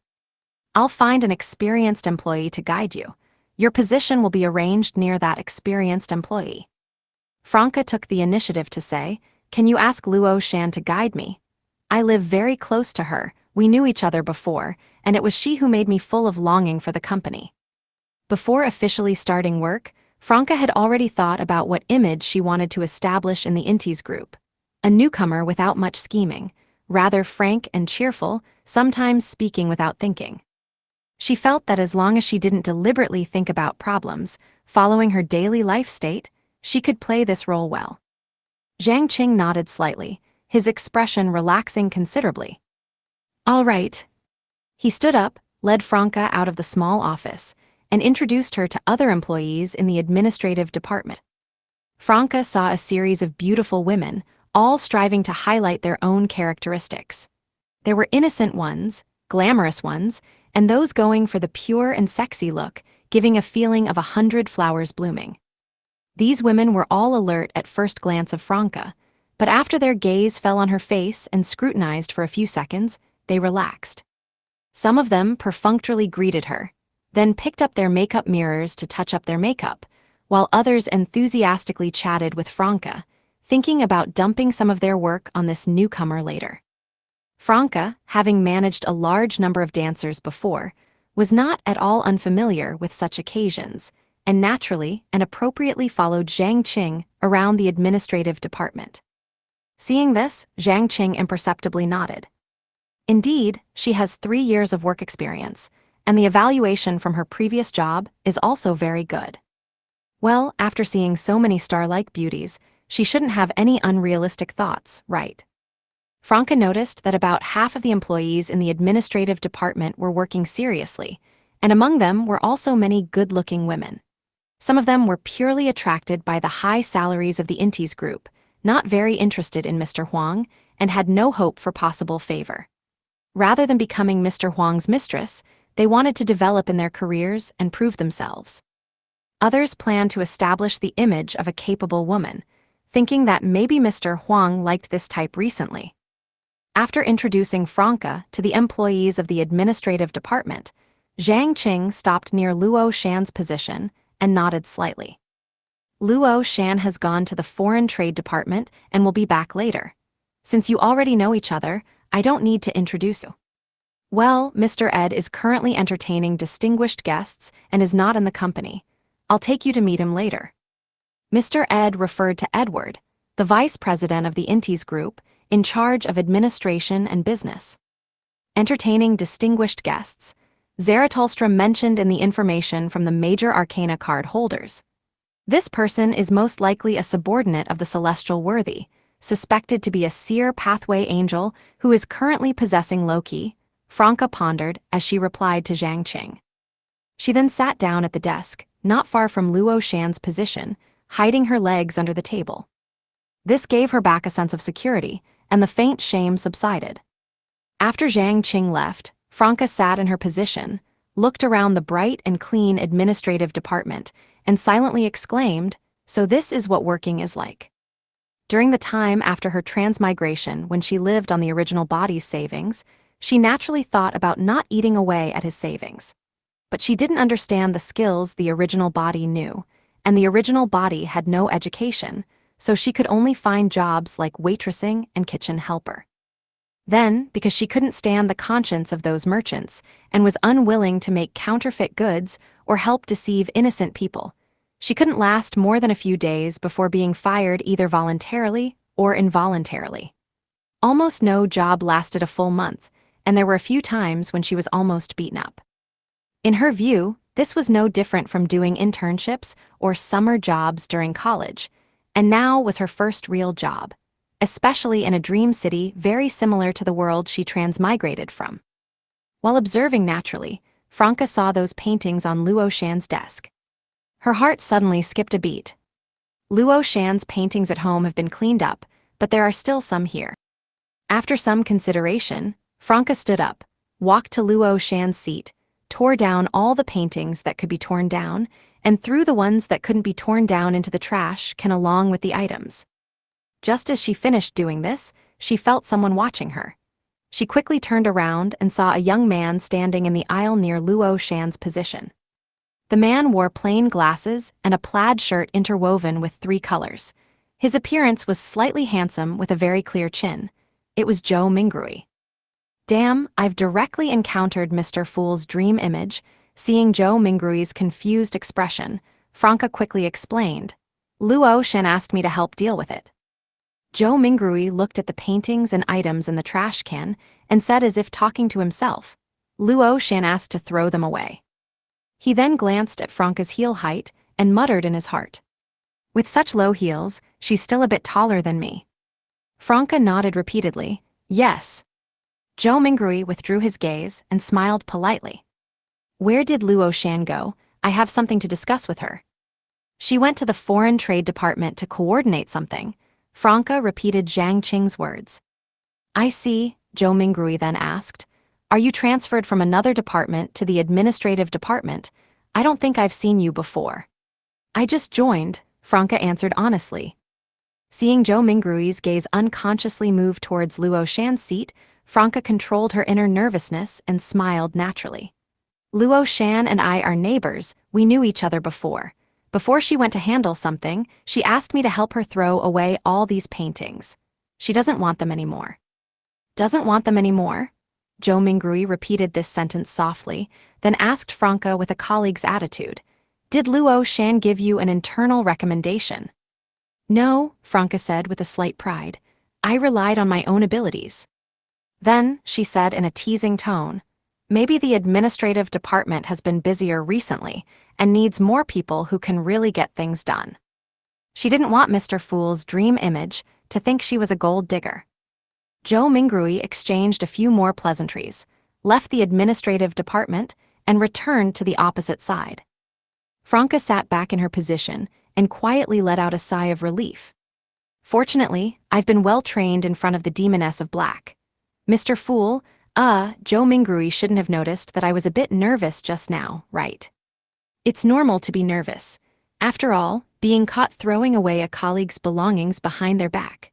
"I'll find an experienced employee to guide you. Your position will be arranged near that experienced employee." Franca took the initiative to say, "Can you ask Luo Shan to guide me? I live very close to her, we knew each other before, and it was she who made me full of longing for the company." Before officially starting work, Franca had already thought about what image she wanted to establish in the Intis group. A newcomer without much scheming, rather frank and cheerful, sometimes speaking without thinking. She felt that as long as she didn't deliberately think about problems, following her daily life state, she could play this role well. Zhang Qing nodded slightly, his expression relaxing considerably. "All right." He stood up, led Franca out of the small office, and introduced her to other employees in the administrative department. Franca saw a series of beautiful women, all striving to highlight their own characteristics. There were innocent ones, glamorous ones, and those going for the pure and sexy look, giving a feeling of 100 flowers blooming. These women were all alert at first glance of Franca, but after their gaze fell on her face and scrutinized for a few seconds, they relaxed. Some of them perfunctorily greeted her, then picked up their makeup mirrors to touch up their makeup, while others enthusiastically chatted with Franca, thinking about dumping some of their work on this newcomer later. Franca, having managed a large number of dancers before, was not at all unfamiliar with such occasions, and naturally and appropriately followed Zhang Qing around the administrative department. Seeing this, Zhang Qing imperceptibly nodded. Indeed, she has 3 years of work experience, and the evaluation from her previous job is also very good. Well, after seeing so many star-like beauties, she shouldn't have any unrealistic thoughts, right? Franca noticed that about half of the employees in the administrative department were working seriously, and among them were also many good-looking women. Some of them were purely attracted by the high salaries of the Intis group, not very interested in Mr. Huang, and had no hope for possible favor. Rather than becoming Mr. Huang's mistress, they wanted to develop in their careers and prove themselves. Others planned to establish the image of a capable woman, thinking that maybe Mr. Huang liked this type recently. After introducing Franca to the employees of the administrative department, Zhang Qing stopped near Luo Shan's position and nodded slightly. "Luo Shan has gone to the foreign trade department and will be back later. Since you already know each other, I don't need to introduce you. Well, Mr. Ed is currently entertaining distinguished guests and is not in the company. I'll take you to meet him later." Mr. Ed referred to Edward, the vice president of the Intis group, in charge of administration and business. Entertaining distinguished guests, Zarathustra mentioned in the information from the major arcana card holders. This person is most likely a subordinate of the celestial worthy, suspected to be a seer pathway angel who is currently possessing Loki, Franca pondered as she replied to Zhang Qing. She then sat down at the desk, not far from Luo Shan's position, hiding her legs under the table. This gave her back a sense of security, and the faint shame subsided. After Zhang Qing left, Franca sat in her position, looked around the bright and clean administrative department, and silently exclaimed, "So this is what working is like." During the time after her transmigration, when she lived on the original body's savings, she naturally thought about not eating away at his savings. But she didn't understand the skills the original body knew, and the original body had no education, so she could only find jobs like waitressing and kitchen helper. Then, because she couldn't stand the conscience of those merchants and was unwilling to make counterfeit goods or help deceive innocent people, she couldn't last more than a few days before being fired either voluntarily or involuntarily. Almost no job lasted a full month, and there were a few times when she was almost beaten up. In her view, this was no different from doing internships or summer jobs during college, and now was her first real job, especially in a dream city very similar to the world she transmigrated from. While observing naturally, Franca saw those paintings on Luo Shan's desk. Her heart suddenly skipped a beat. Luo Shan's paintings at home have been cleaned up, but there are still some here. After some consideration, Franca stood up, walked to Luo Shan's seat, tore down all the paintings that could be torn down, and threw the ones that couldn't be torn down into the trash can along with the items. Just as she finished doing this, she felt someone watching her. She quickly turned around and saw a young man standing in the aisle near Luo Shan's position. The man wore plain glasses and a plaid shirt interwoven with 3 colors. His appearance was slightly handsome with a very clear chin. It was Zhou Mingrui. "Damn, I've directly encountered Mr. Fool's dream image." Seeing Zhou Mingrui's confused expression, Franca quickly explained, "Luo Shan asked me to help deal with it." Zhou Mingrui looked at the paintings and items in the trash can and said as if talking to himself, "Luo Shan asked to throw them away." He then glanced at Franca's heel height and muttered in his heart, "With such low heels, she's still a bit taller than me." Franca nodded repeatedly, "Yes." Zhou Mingrui withdrew his gaze and smiled politely. "Where did Luo Shan go? I have something to discuss with her." "She went to the Foreign Trade Department to coordinate something," Franca repeated Zhang Qing's words. "I see," Zhou Mingrui then asked. "Are you transferred from another department to the administrative department? I don't think I've seen you before." "I just joined," Franca answered honestly. Seeing Zhou Mingrui's gaze unconsciously move towards Luo Shan's seat, Franca controlled her inner nervousness and smiled naturally. "Luo Shan and I are neighbors, we knew each other before. Before she went to handle something, she asked me to help her throw away all these paintings. She doesn't want them anymore." "Doesn't want them anymore?" Zhou Mingrui repeated this sentence softly, then asked Franca with a colleague's attitude, "Did Luo Shan give you an internal recommendation?" "No," Franca said with a slight pride. "I relied on my own abilities." Then, she said in a teasing tone, "Maybe the administrative department has been busier recently and needs more people who can really get things done." She didn't want Mr. Fool's dream image to think she was a gold digger. Zhou Mingrui exchanged a few more pleasantries, left the administrative department, and returned to the opposite side. Franca sat back in her position and quietly let out a sigh of relief. "Fortunately, I've been well trained in front of the Demoness of Black. Mr. Fool, Zhou Mingrui shouldn't have noticed that I was a bit nervous just now, right? It's normal to be nervous. After all, being caught throwing away a colleague's belongings behind their back."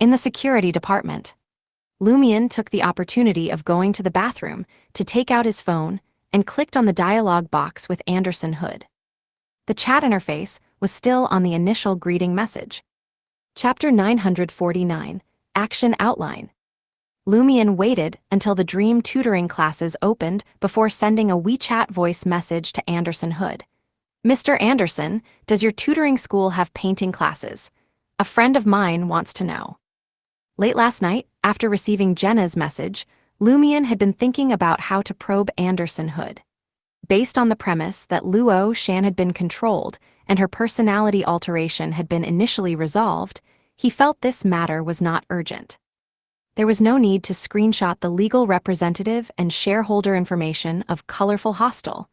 In the security department, Lumian took the opportunity of going to the bathroom to take out his phone and clicked on the dialogue box with Anderson Hood. The chat interface was still on the initial greeting message. Chapter 949, Action Outline. Lumian waited until the dream tutoring classes opened before sending a WeChat voice message to Anderson Hood. "Mr. Anderson, does your tutoring school have painting classes? A friend of mine wants to know." Late last night, after receiving Jenna's message, Lumian had been thinking about how to probe Anderson Hood. Based on the premise that Luo Shan had been controlled and her personality alteration had been initially resolved, he felt this matter was not urgent. There was no need to screenshot the legal representative and shareholder information of colorful Hostel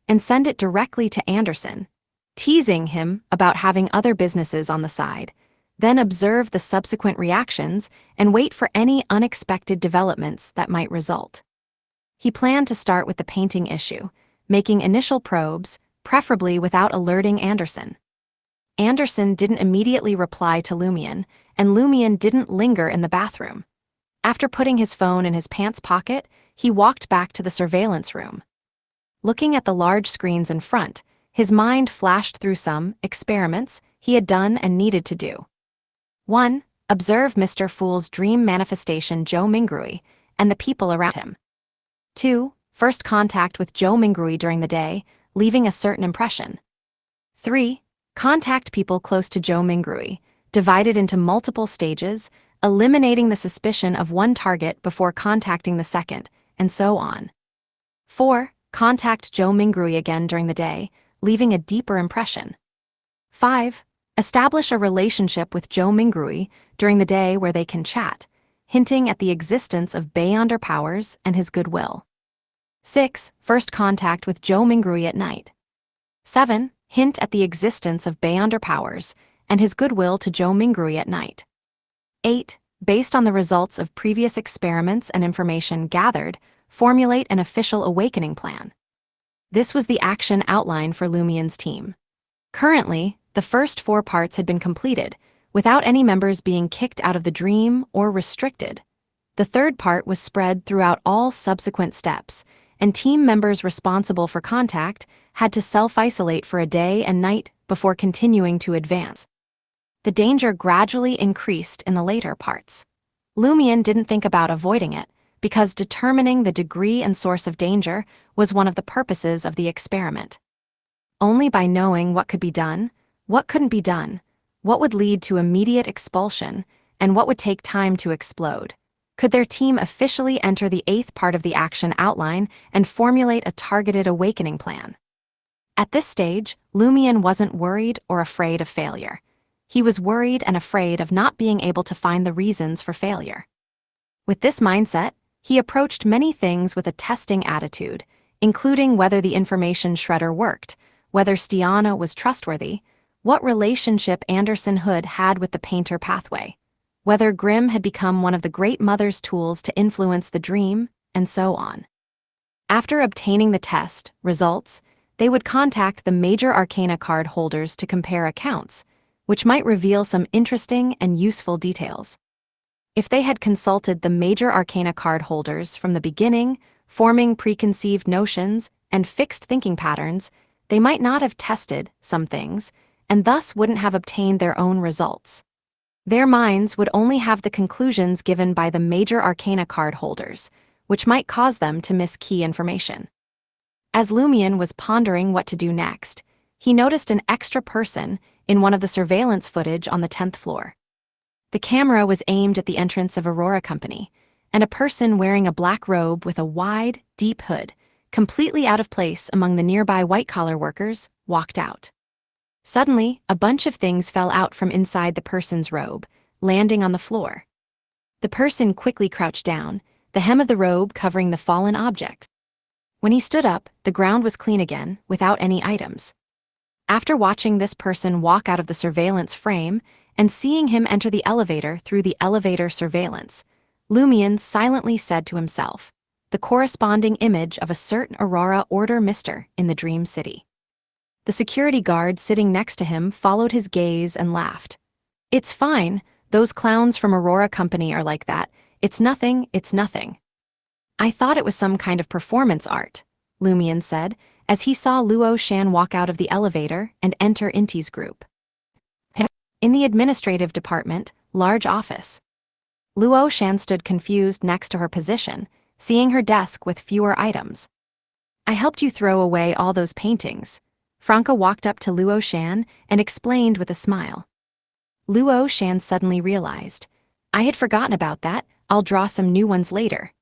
and send it directly to Anderson, teasing him about having other businesses on the side, then observe the subsequent reactions and wait for any unexpected developments that might result. He planned to start with the painting issue, making initial probes, preferably without alerting Anderson. Anderson didn't immediately reply to Lumion, and Lumion didn't linger in the bathroom. After putting his phone in his pants pocket, he walked back to the surveillance room. Looking at the large screens in front, his mind flashed through some experiments he had done and needed to do. 1. Observe Mr. Fool's dream manifestation Joe Mingrui and the people around him. 2. First contact with Joe Mingrui during the day, leaving a certain impression. 3. Contact people close to Joe Mingrui, divided into multiple stages, eliminating the suspicion of one target before contacting the second, and so on. 4. Contact Joe Mingrui again during the day, leaving a deeper impression. 5. Establish a relationship with Joe Mingrui during the day where they can chat, hinting at the existence of Beyonder powers and his goodwill. 6. First contact with Joe Mingrui at night. 7. Hint at the existence of Beyonder powers and his goodwill to Joe Mingrui at night. 8. Based on the results of previous experiments and information gathered, formulate an official awakening plan. This was the action outline for Lumion's team. Currently, the first 4 parts had been completed, without any members being kicked out of the dream or restricted. The third part was spread throughout all subsequent steps, and team members responsible for contact had to self-isolate for a day and night before continuing to advance. The danger gradually increased in the later parts. Lumion didn't think about avoiding it, because determining the degree and source of danger was one of the purposes of the experiment. Only by knowing what could be done, what couldn't be done, what would lead to immediate expulsion, and what would take time to explode, could their team officially enter the 8th part of the action outline and formulate a targeted awakening plan. At this stage, Lumion wasn't worried or afraid of failure. He was worried and afraid of not being able to find the reasons for failure. With this mindset, he approached many things with a testing attitude, including whether the information shredder worked, whether Stiana was trustworthy, what relationship Anderson Hood had with the painter pathway, whether Grimm had become one of the Great Mother's tools to influence the dream, and so on. After obtaining the test results, they would contact the major arcana card holders to compare accounts, which might reveal some interesting and useful details. If they had consulted the major arcana card holders from the beginning, forming preconceived notions and fixed thinking patterns, they might not have tested some things, and thus wouldn't have obtained their own results. Their minds would only have the conclusions given by the major arcana card holders, which might cause them to miss key information. As Lumion was pondering what to do next, he noticed an extra person in one of the surveillance footage on the 10th floor. The camera was aimed at the entrance of Aurora Company, and a person wearing a black robe with a wide, deep hood, completely out of place among the nearby white-collar workers, walked out. Suddenly, a bunch of things fell out from inside the person's robe, landing on the floor. The person quickly crouched down, the hem of the robe covering the fallen objects. When he stood up, the ground was clean again, without any items. After watching this person walk out of the surveillance frame and seeing him enter the elevator through the elevator surveillance, Lumion silently said to himself, the corresponding image of a certain Aurora Order Mister in the Dream City. The security guard sitting next to him followed his gaze and laughed. It's fine, those clowns from Aurora Company are like that, it's nothing, it's nothing. I thought it was some kind of performance art, Lumion said, as he saw Luo Shan walk out of the elevator and enter Inti's group. In the administrative department, large office. Luo Shan stood confused next to her position, seeing her desk with fewer items. I helped you throw away all those paintings. Franca walked up to Luo Shan and explained with a smile. Luo Shan suddenly realized, I had forgotten about that, I'll draw some new ones later.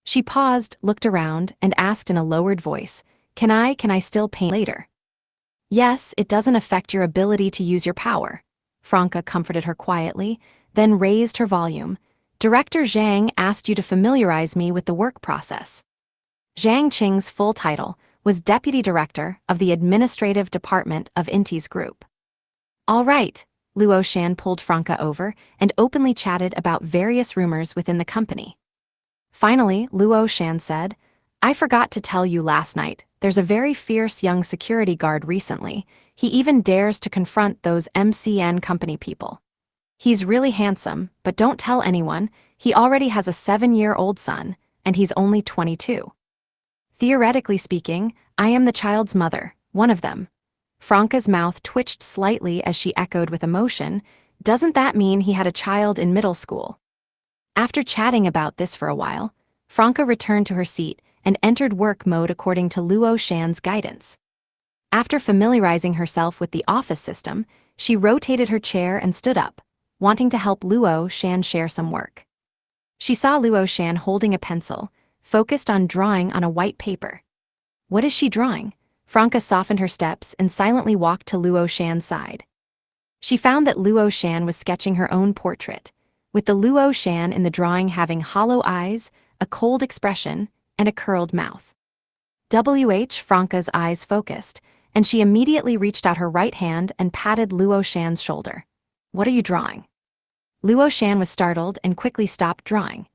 She paused, looked around, and asked in a lowered voice, Can I still paint later? Yes, it doesn't affect your ability to use your power. Franca comforted her quietly, then raised her volume, Director Zhang asked you to familiarize me with the work process. Zhang Qing's full title was Deputy Director of the Administrative Department of Inti's Group. All right, Luo Shan pulled Franca over and openly chatted about various rumors within the company. Finally, Luo Shan said, I forgot to tell you last night, there's a very fierce young security guard recently. He even dares to confront those MCN company people. He's really handsome, but don't tell anyone, he already has a 7-year-old son, and he's only 22. Theoretically speaking, I am the child's mother, one of them. Franca's mouth twitched slightly as she echoed with emotion, doesn't that mean he had a child in middle school? After chatting about this for a while, Franca returned to her seat and entered work mode according to Luo Shan's guidance. After familiarizing herself with the office system, she rotated her chair and stood up, wanting to help Luo Shan share some work. She saw Luo Shan holding a pencil, focused on drawing on a white paper. What is she drawing? Franca softened her steps and silently walked to Luo Shan's side. She found that Luo Shan was sketching her own portrait, with the Luo Shan in the drawing having hollow eyes, a cold expression, and a curled mouth. Franca's eyes focused, and she immediately reached out her right hand and patted Luo Shan's shoulder. What are you drawing? Luo Shan was startled and quickly stopped drawing.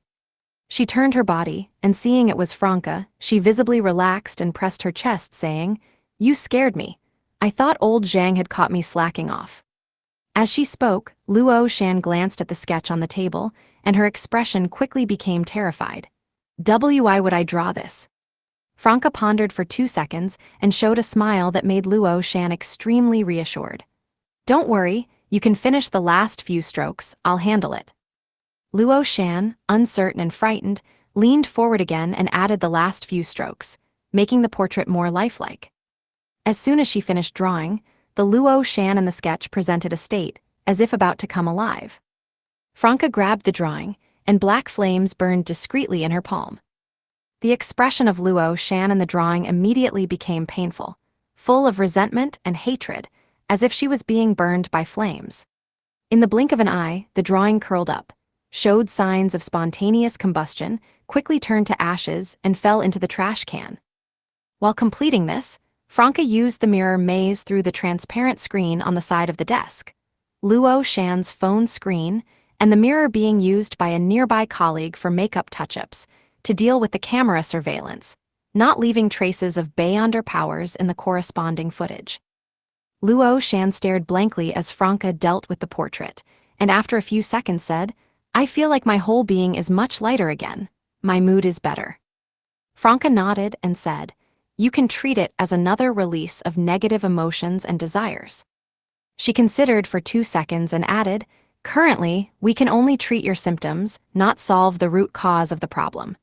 She turned her body, and seeing it was Franca, she visibly relaxed and pressed her chest, saying, You scared me. I thought old Zhang had caught me slacking off. As she spoke, Luo Shan glanced at the sketch on the table, and her expression quickly became terrified. Why would I draw this? Franca pondered for 2 seconds and showed a smile that made Luo Shan extremely reassured. Don't worry, you can finish the last few strokes, I'll handle it. Luo Shan, uncertain and frightened, leaned forward again and added the last few strokes, making the portrait more lifelike. As soon as she finished drawing, the Luo Shan in the sketch presented a state, as if about to come alive. Franca grabbed the drawing, and black flames burned discreetly in her palm. The expression of Luo Shan in the drawing immediately became painful, full of resentment and hatred, as if she was being burned by flames. In the blink of an eye, the drawing curled up, showed signs of spontaneous combustion, quickly turned to ashes, and fell into the trash can. While completing this, Franca used the mirror maze through the transparent screen on the side of the desk, Luo Shan's phone screen, and the mirror being used by a nearby colleague for makeup touch-ups to deal with the camera surveillance, not leaving traces of Beyonder powers in the corresponding footage. Luo Shan stared blankly as Franca dealt with the portrait, and after a few seconds said, I feel like my whole being is much lighter again. My mood is better. Franca nodded and said, You can treat it as another release of negative emotions and desires. She considered for 2 seconds and added, Currently, we can only treat your symptoms, not solve the root cause of the problem.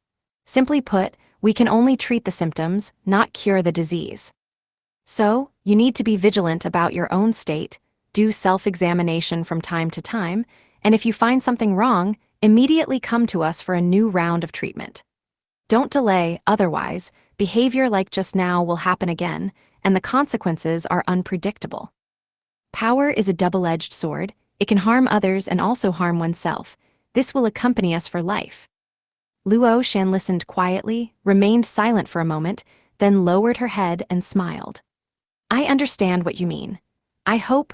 Simply put, we can only treat the symptoms, not cure the disease. So, you need to be vigilant about your own state, do self-examination from time to time, and if you find something wrong, immediately come to us for a new round of treatment. Don't delay, otherwise, behavior like just now will happen again, and the consequences are unpredictable. Power is a double-edged sword. It can harm others and also harm oneself. This will accompany us for life. Luo Shan listened quietly, remained silent for a moment, then lowered her head and smiled. I understand what you mean. I hope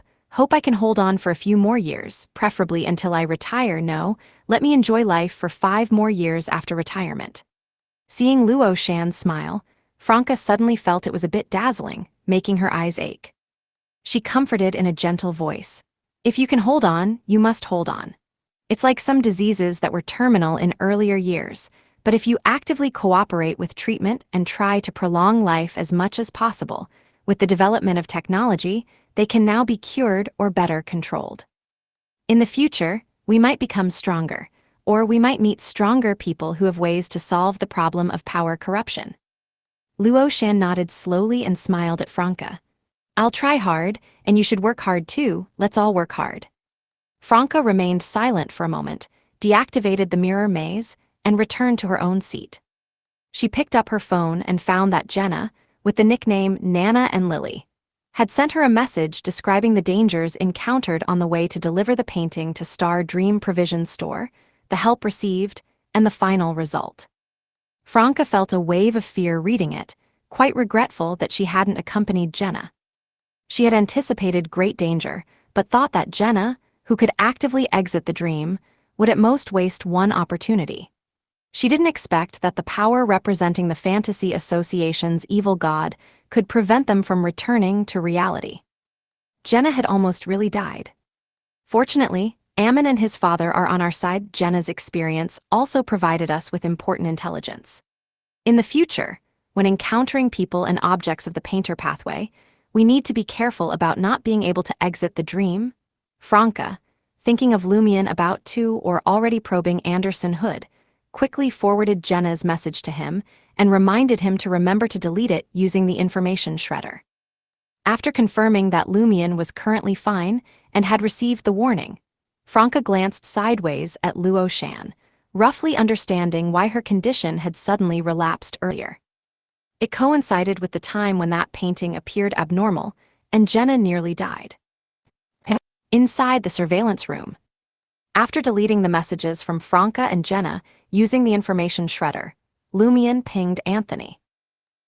I can hold on for a few more years, preferably until I retire. No, let me enjoy life for 5 more years after retirement. Seeing Luo Shan smile, Franca suddenly felt it was a bit dazzling, making her eyes ache. She comforted in a gentle voice. If you can hold on, you must hold on. It's like some diseases that were terminal in earlier years, but if you actively cooperate with treatment and try to prolong life as much as possible, with the development of technology, they can now be cured or better controlled. In the future, we might become stronger, or we might meet stronger people who have ways to solve the problem of power corruption. Luo Shan nodded slowly and smiled at Franca. I'll try hard, and you should work hard too. Let's all work hard. Franca remained silent for a moment, deactivated the mirror maze, and returned to her own seat. She picked up her phone and found that Jenna, with the nickname Nana and Lily, had sent her a message describing the dangers encountered on the way to deliver the painting to Star Dream Provision Store, the help received, and the final result. Franca felt a wave of fear reading it, quite regretful that she hadn't accompanied Jenna. She had anticipated great danger, but thought that Jenna, who could actively exit the dream, would at most waste one opportunity. She didn't expect that the power representing the fantasy association's evil god could prevent them from returning to reality. Jenna had almost really died. Fortunately, Ammon and his father are on our side. Jenna's experience also provided us with important intelligence. In the future, when encountering people and objects of the painter pathway, we need to be careful about not being able to exit the dream. Franca, thinking of Lumion about to or already probing Anderson Hood, quickly forwarded Jenna's message to him and reminded him to remember to delete it using the information shredder. After confirming that Lumion was currently fine and had received the warning, Franca glanced sideways at Luo Shan, roughly understanding why her condition had suddenly relapsed earlier. It coincided with the time when that painting appeared abnormal, and Jenna nearly died. Inside the surveillance room, after deleting the messages from Franca and Jenna using the information shredder, Lumion pinged Anthony.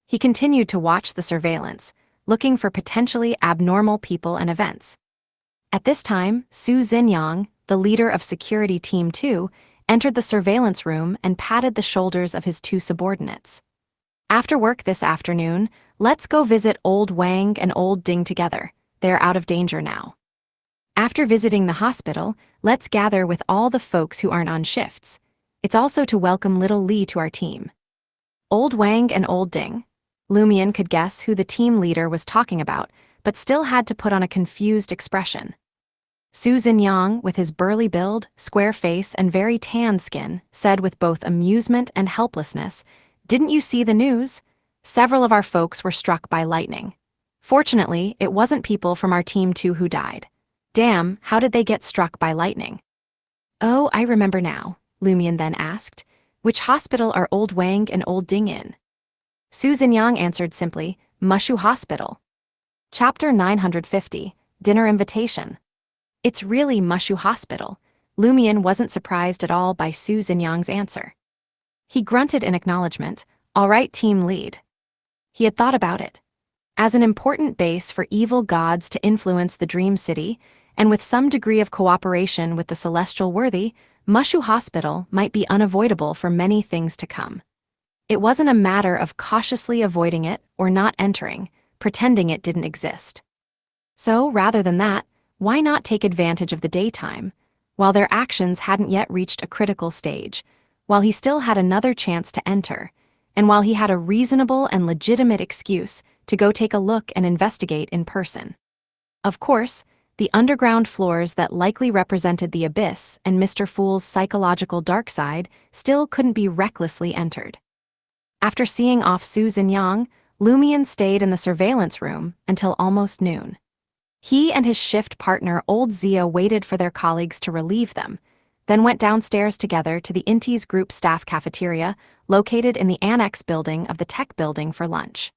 He continued to watch the surveillance, looking for potentially abnormal people and events. At this time, Su Xinyang, the leader of Security Team 2, entered the surveillance room and patted the shoulders of his two subordinates. After work this afternoon, let's go visit Old Wang and Old Ding together. They're out of danger now. After visiting the hospital, let's gather with all the folks who aren't on shifts. It's also to welcome little Li to our team. Old Wang and Old Ding. Lumion could guess who the team leader was talking about, but still had to put on a confused expression. Su Xinyang, with his burly build, square face, and very tan skin, said with both amusement and helplessness, "Didn't you see the news? Several of our folks were struck by lightning. Fortunately, it wasn't people from our team 2 who died. Damn, how did they get struck by lightning?" "Oh, I remember now," Lumion then asked. "Which hospital are Old Wang and Old Ding in?" Su Xinyang answered simply, "Mushu Hospital." Chapter 950, Dinner Invitation. It's really Mushu Hospital. Lumion wasn't surprised at all by Su Xinyang's answer. He grunted in acknowledgement, "All right, team lead." He had thought about it. As an important base for evil gods to influence the Dream City, and with some degree of cooperation with the Celestial Worthy, Mushu Hospital might be unavoidable for many things to come. It wasn't a matter of cautiously avoiding it or not entering, pretending it didn't exist. So, rather than that, why not take advantage of the daytime, while their actions hadn't yet reached a critical stage, while he still had another chance to enter, and while he had a reasonable and legitimate excuse to go take a look and investigate in person. Of course, the underground floors that likely represented the abyss and Mr. Fool's psychological dark side still couldn't be recklessly entered. After seeing off Su Xinyang, Lumion stayed in the surveillance room until almost noon. He and his shift partner Old Zia waited for their colleagues to relieve them, then went downstairs together to the Intis Group staff cafeteria located in the annex building of the tech building for lunch.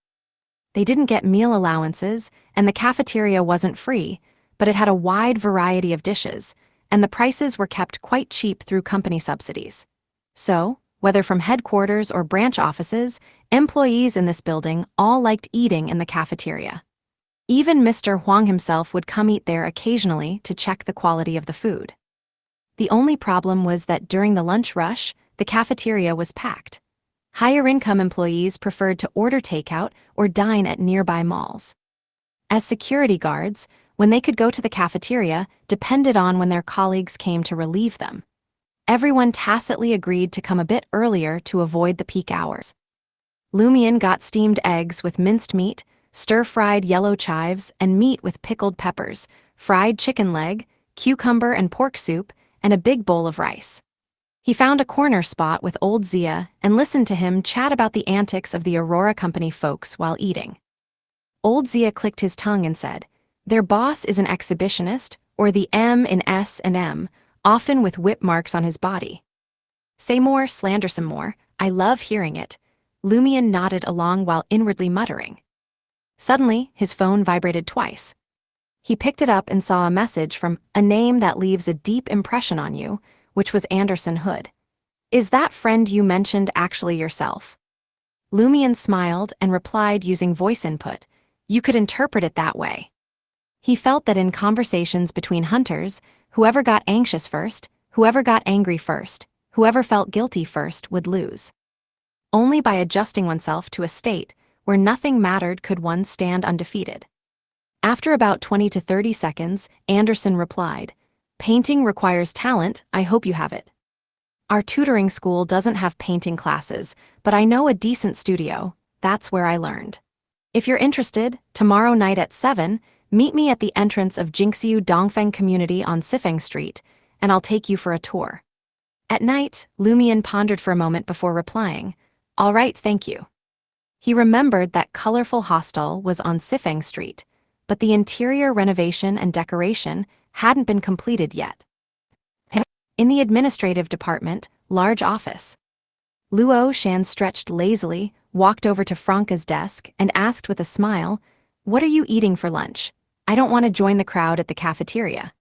They didn't get meal allowances, and the cafeteria wasn't free, but it had a wide variety of dishes, and the prices were kept quite cheap through company subsidies. So, whether from headquarters or branch offices, employees in this building all liked eating in the cafeteria. Even Mr. Huang himself would come eat there occasionally to check the quality of the food. The only problem was that during the lunch rush, the cafeteria was packed. Higher-income employees preferred to order takeout or dine at nearby malls. As security guards, when they could go to the cafeteria depended on when their colleagues came to relieve them. Everyone tacitly agreed to come a bit earlier to avoid the peak hours. Lumion got steamed eggs with minced meat, stir-fried yellow chives, and meat with pickled peppers, fried chicken leg, cucumber and pork soup, and a big bowl of rice. He found a corner spot with Old Zia and listened to him chat about the antics of the Aurora Company folks while eating. Old Zia clicked his tongue and said, "Their boss is an exhibitionist, or the M in S&M, often with whip marks on his body." "Say more, slander some more, I love hearing it." Lumion nodded along while inwardly muttering. Suddenly, his phone vibrated twice. He picked it up and saw a message from "a name that leaves a deep impression on you," which was Anderson Hood. "Is that friend you mentioned actually yourself?" Lumian smiled and replied using voice input, "You could interpret it that way." He felt that in conversations between hunters, whoever got anxious first, whoever got angry first, whoever felt guilty first would lose. Only by adjusting oneself to a state where nothing mattered could one stand undefeated. After about 20 to 30 seconds, Anderson replied, "Painting requires talent, I hope you have it. Our tutoring school doesn't have painting classes, but I know a decent studio, that's where I learned. If you're interested, tomorrow night at 7, meet me at the entrance of Jinxiu Dongfeng Community on Sifeng Street, and I'll take you for a tour." At night, Lumian pondered for a moment before replying, "All right, thank you." He remembered that colorful hostel was on Sifeng Street, but the interior renovation and decoration hadn't been completed yet. In the administrative department, large office. Luo Shan stretched lazily, walked over to Franca's desk, and asked with a smile, "What are you eating for lunch? I don't want to join the crowd at the cafeteria."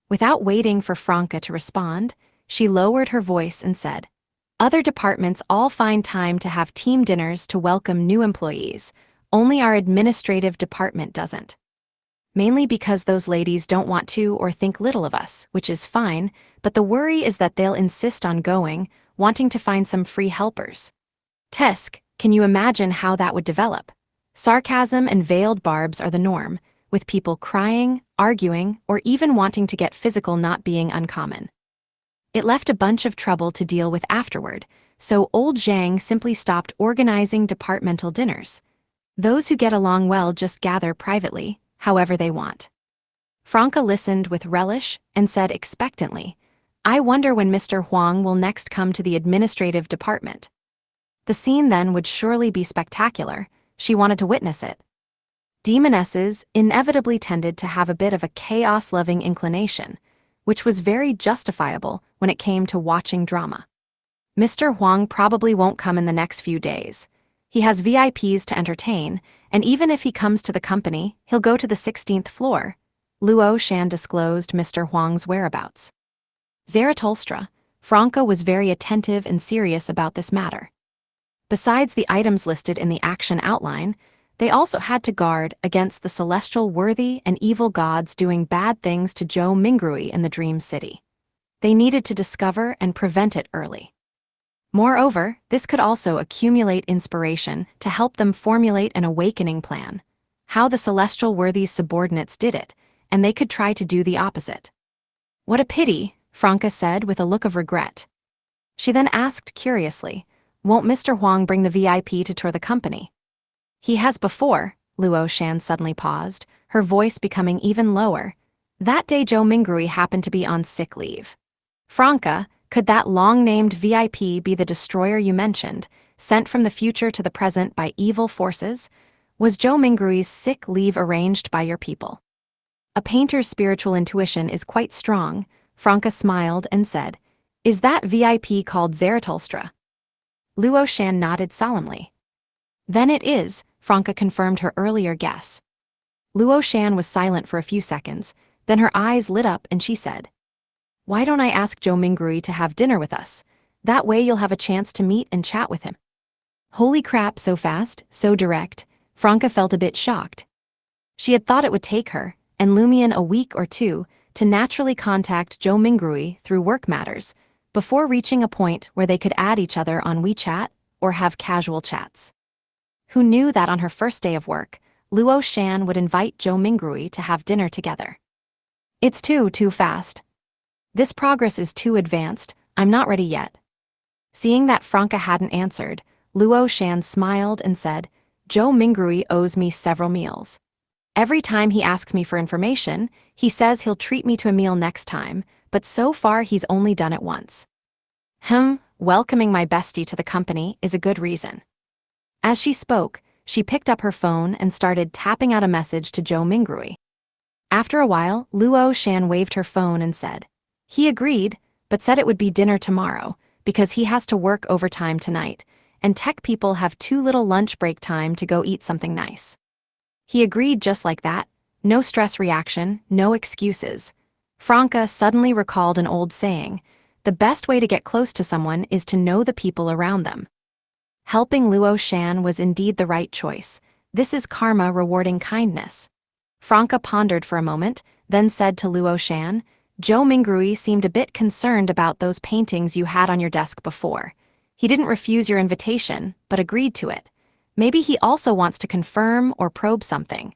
Without waiting for Franca to respond, she lowered her voice and said, "Other departments all find time to have team dinners to welcome new employees, only our administrative department doesn't. Mainly because those ladies don't want to or think little of us, which is fine, but the worry is that they'll insist on going, wanting to find some free helpers. Tesk, can you imagine how that would develop? Sarcasm and veiled barbs are the norm, with people crying, arguing, or even wanting to get physical not being uncommon. It left a bunch of trouble to deal with afterward, so old Zhang simply stopped organizing departmental dinners. Those who get along well just gather privately, however they want." Franca listened with relish and said expectantly, "I wonder when Mr. Huang will next come to the administrative department." The scene then would surely be spectacular. She wanted to witness it. Demonesses inevitably tended to have a bit of a chaos-loving inclination, which was very justifiable when it came to watching drama. Mr. Huang probably won't come in the next few days. He has VIPs to entertain, and even if he comes to the company, he'll go to the 16th floor. Luo Shan disclosed Mr. Huang's whereabouts. Zarathustra, Franca was very attentive and serious about this matter. Besides the items listed in the action outline, they also had to guard against the celestial worthy and evil gods doing bad things to Zhou Mingrui in the Dream City. They needed to discover and prevent it early. Moreover, this could also accumulate inspiration to help them formulate an awakening plan, how the celestial worthy's subordinates did it, and they could try to do the opposite. "What a pity," Franca said with a look of regret. She then asked curiously, "Won't Mr. Huang bring the VIP to tour the company?" "He has before," Luo Shan suddenly paused, her voice becoming even lower. "That day Zhou Mingrui happened to be on sick leave. Franca, could that long-named VIP be the destroyer you mentioned, sent from the future to the present by evil forces? Was Zhou Mingrui's sick leave arranged by your people?" "A painter's spiritual intuition is quite strong," Franca smiled and said, "Is that VIP called Zarathustra?" Luo Shan nodded solemnly. "Then it is," Franca confirmed her earlier guess. Luo Shan was silent for a few seconds, then her eyes lit up and she said, "Why don't I ask Zhou Mingrui to have dinner with us? That way you'll have a chance to meet and chat with him." Holy crap, so fast, so direct, Franca felt a bit shocked. She had thought it would take her, and Lumian a week or two, to naturally contact Zhou Mingrui through work matters, before reaching a point where they could add each other on WeChat or have casual chats. Who knew that on her first day of work, Luo Shan would invite Zhou Mingrui to have dinner together? "It's too fast. This progress is too advanced, I'm not ready yet." Seeing that Franca hadn't answered, Luo Shan smiled and said, "Zhou Mingrui owes me several meals. Every time he asks me for information, he says he'll treat me to a meal next time, but so far he's only done it once. Welcoming my bestie to the company is a good reason." As she spoke, she picked up her phone and started tapping out a message to Zhou Mingrui. After a while, Luo Shan waved her phone and said, "He agreed, but said it would be dinner tomorrow, because he has to work overtime tonight, and tech people have too little lunch break time to go eat something nice." He agreed just like that, no stress reaction, no excuses. Franca suddenly recalled an old saying, The best way to get close to someone is to know the people around them. Helping Luo Shan was indeed the right choice. This is karma rewarding kindness. Franca pondered for a moment, then said to Luo Shan, Zhou Mingrui seemed a bit concerned about those paintings you had on your desk before. He didn't refuse your invitation, but agreed to it. Maybe he also wants to confirm or probe something.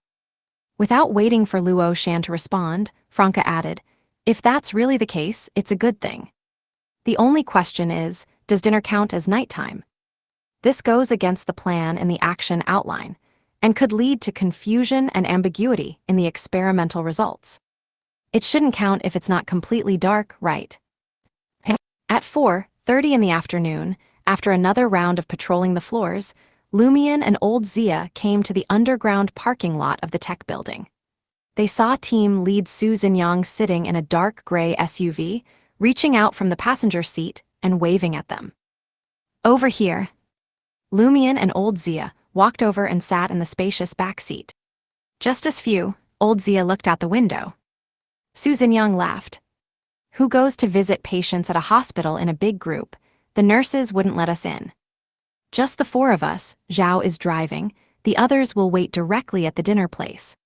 Without waiting for Luo Shan to respond, Franca added, if that's really the case, it's a good thing. The only question is, does dinner count as nighttime? This goes against the plan in the action outline, and could lead to confusion and ambiguity in the experimental results. It shouldn't count if it's not completely dark, right? At 4:30 in the afternoon, after another round of patrolling the floors, Lumian and old Zia came to the underground parking lot of the tech building. They saw team lead Su Xinyang sitting in a dark gray SUV, reaching out from the passenger seat and waving at them. Over here. Lumian and old Zia walked over and sat in the spacious back seat. Just as few, old Zia looked out the window. Su Xinyang laughed. Who goes to visit patients at a hospital in a big group? The nurses wouldn't let us in. Just the four of us. Zhao is driving, the others will wait directly at the dinner place.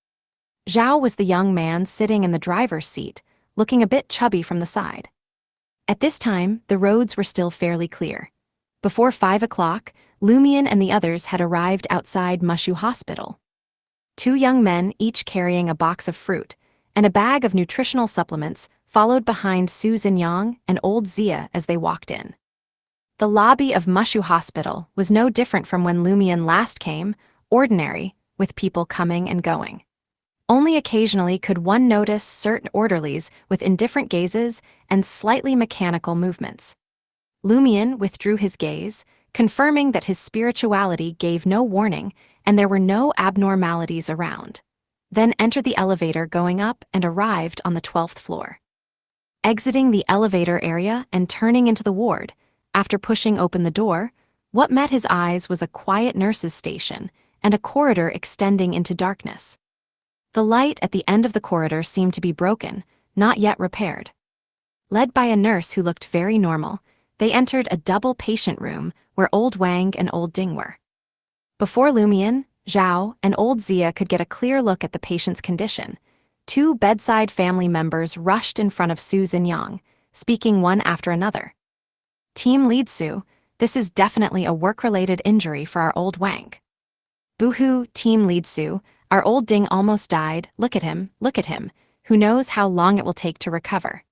Zhao was the young man sitting in the driver's seat, looking a bit chubby from the side. At this time, the roads were still fairly clear. Before 5 o'clock, Lumian and the others had arrived outside Mushu Hospital. Two young men, each carrying a box of fruit and a bag of nutritional supplements, followed behind Su Xinyang and old Zia as they walked in. The lobby of Mushu Hospital was no different from when Lumian last came, ordinary, with people coming and going. Only occasionally could one notice certain orderlies with indifferent gazes and slightly mechanical movements. Lumian withdrew his gaze, confirming that his spirituality gave no warning and there were no abnormalities around. Then entered the elevator going up and arrived on the 12th floor. Exiting the elevator area and turning into the ward, after pushing open the door, what met his eyes was a quiet nurse's station and a corridor extending into darkness. The light at the end of the corridor seemed to be broken, not yet repaired. Led by a nurse who looked very normal, they entered a double patient room where old Wang and old Ding were. Before Lumian, Zhao, and old Zia could get a clear look at the patient's condition, two bedside family members rushed in front of Su Xinyang, speaking one after another. Team lead Su, this is definitely a work-related injury for our old Wang. Boohoo, team lead Su, our old Ding almost died, look at him, who knows how long it will take to recover.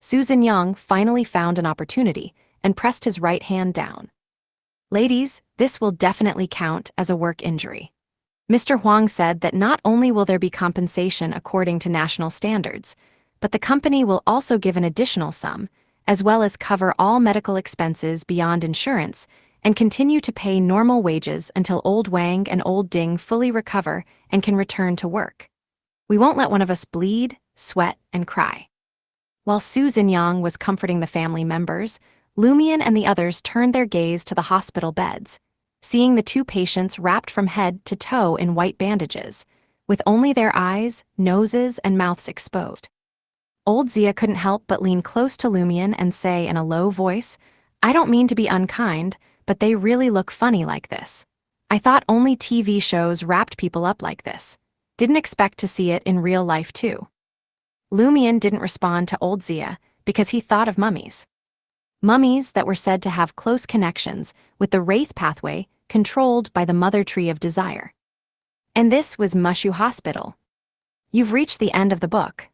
Su Xinyang finally found an opportunity and pressed his right hand down. Ladies, this will definitely count as a work injury. Mr. Huang said that not only will there be compensation according to national standards, but the company will also give an additional sum, as well as cover all medical expenses beyond insurance and continue to pay normal wages until old Wang and old Ding fully recover and can return to work. We won't let one of us bleed, sweat, and cry. While Su Xinyang was comforting the family members, Lumian and the others turned their gaze to the hospital beds, seeing the two patients wrapped from head to toe in white bandages, with only their eyes, noses, and mouths exposed. Old Zia couldn't help but lean close to Lumian and say in a low voice, I don't mean to be unkind, but they really look funny like this. I thought only TV shows wrapped people up like this. Didn't expect to see it in real life too. Lumian didn't respond to old Zia because he thought of mummies. Mummies that were said to have close connections with the Wraith pathway controlled by the Mother Tree of Desire. And this was Mushu Hospital. You've reached the end of the book.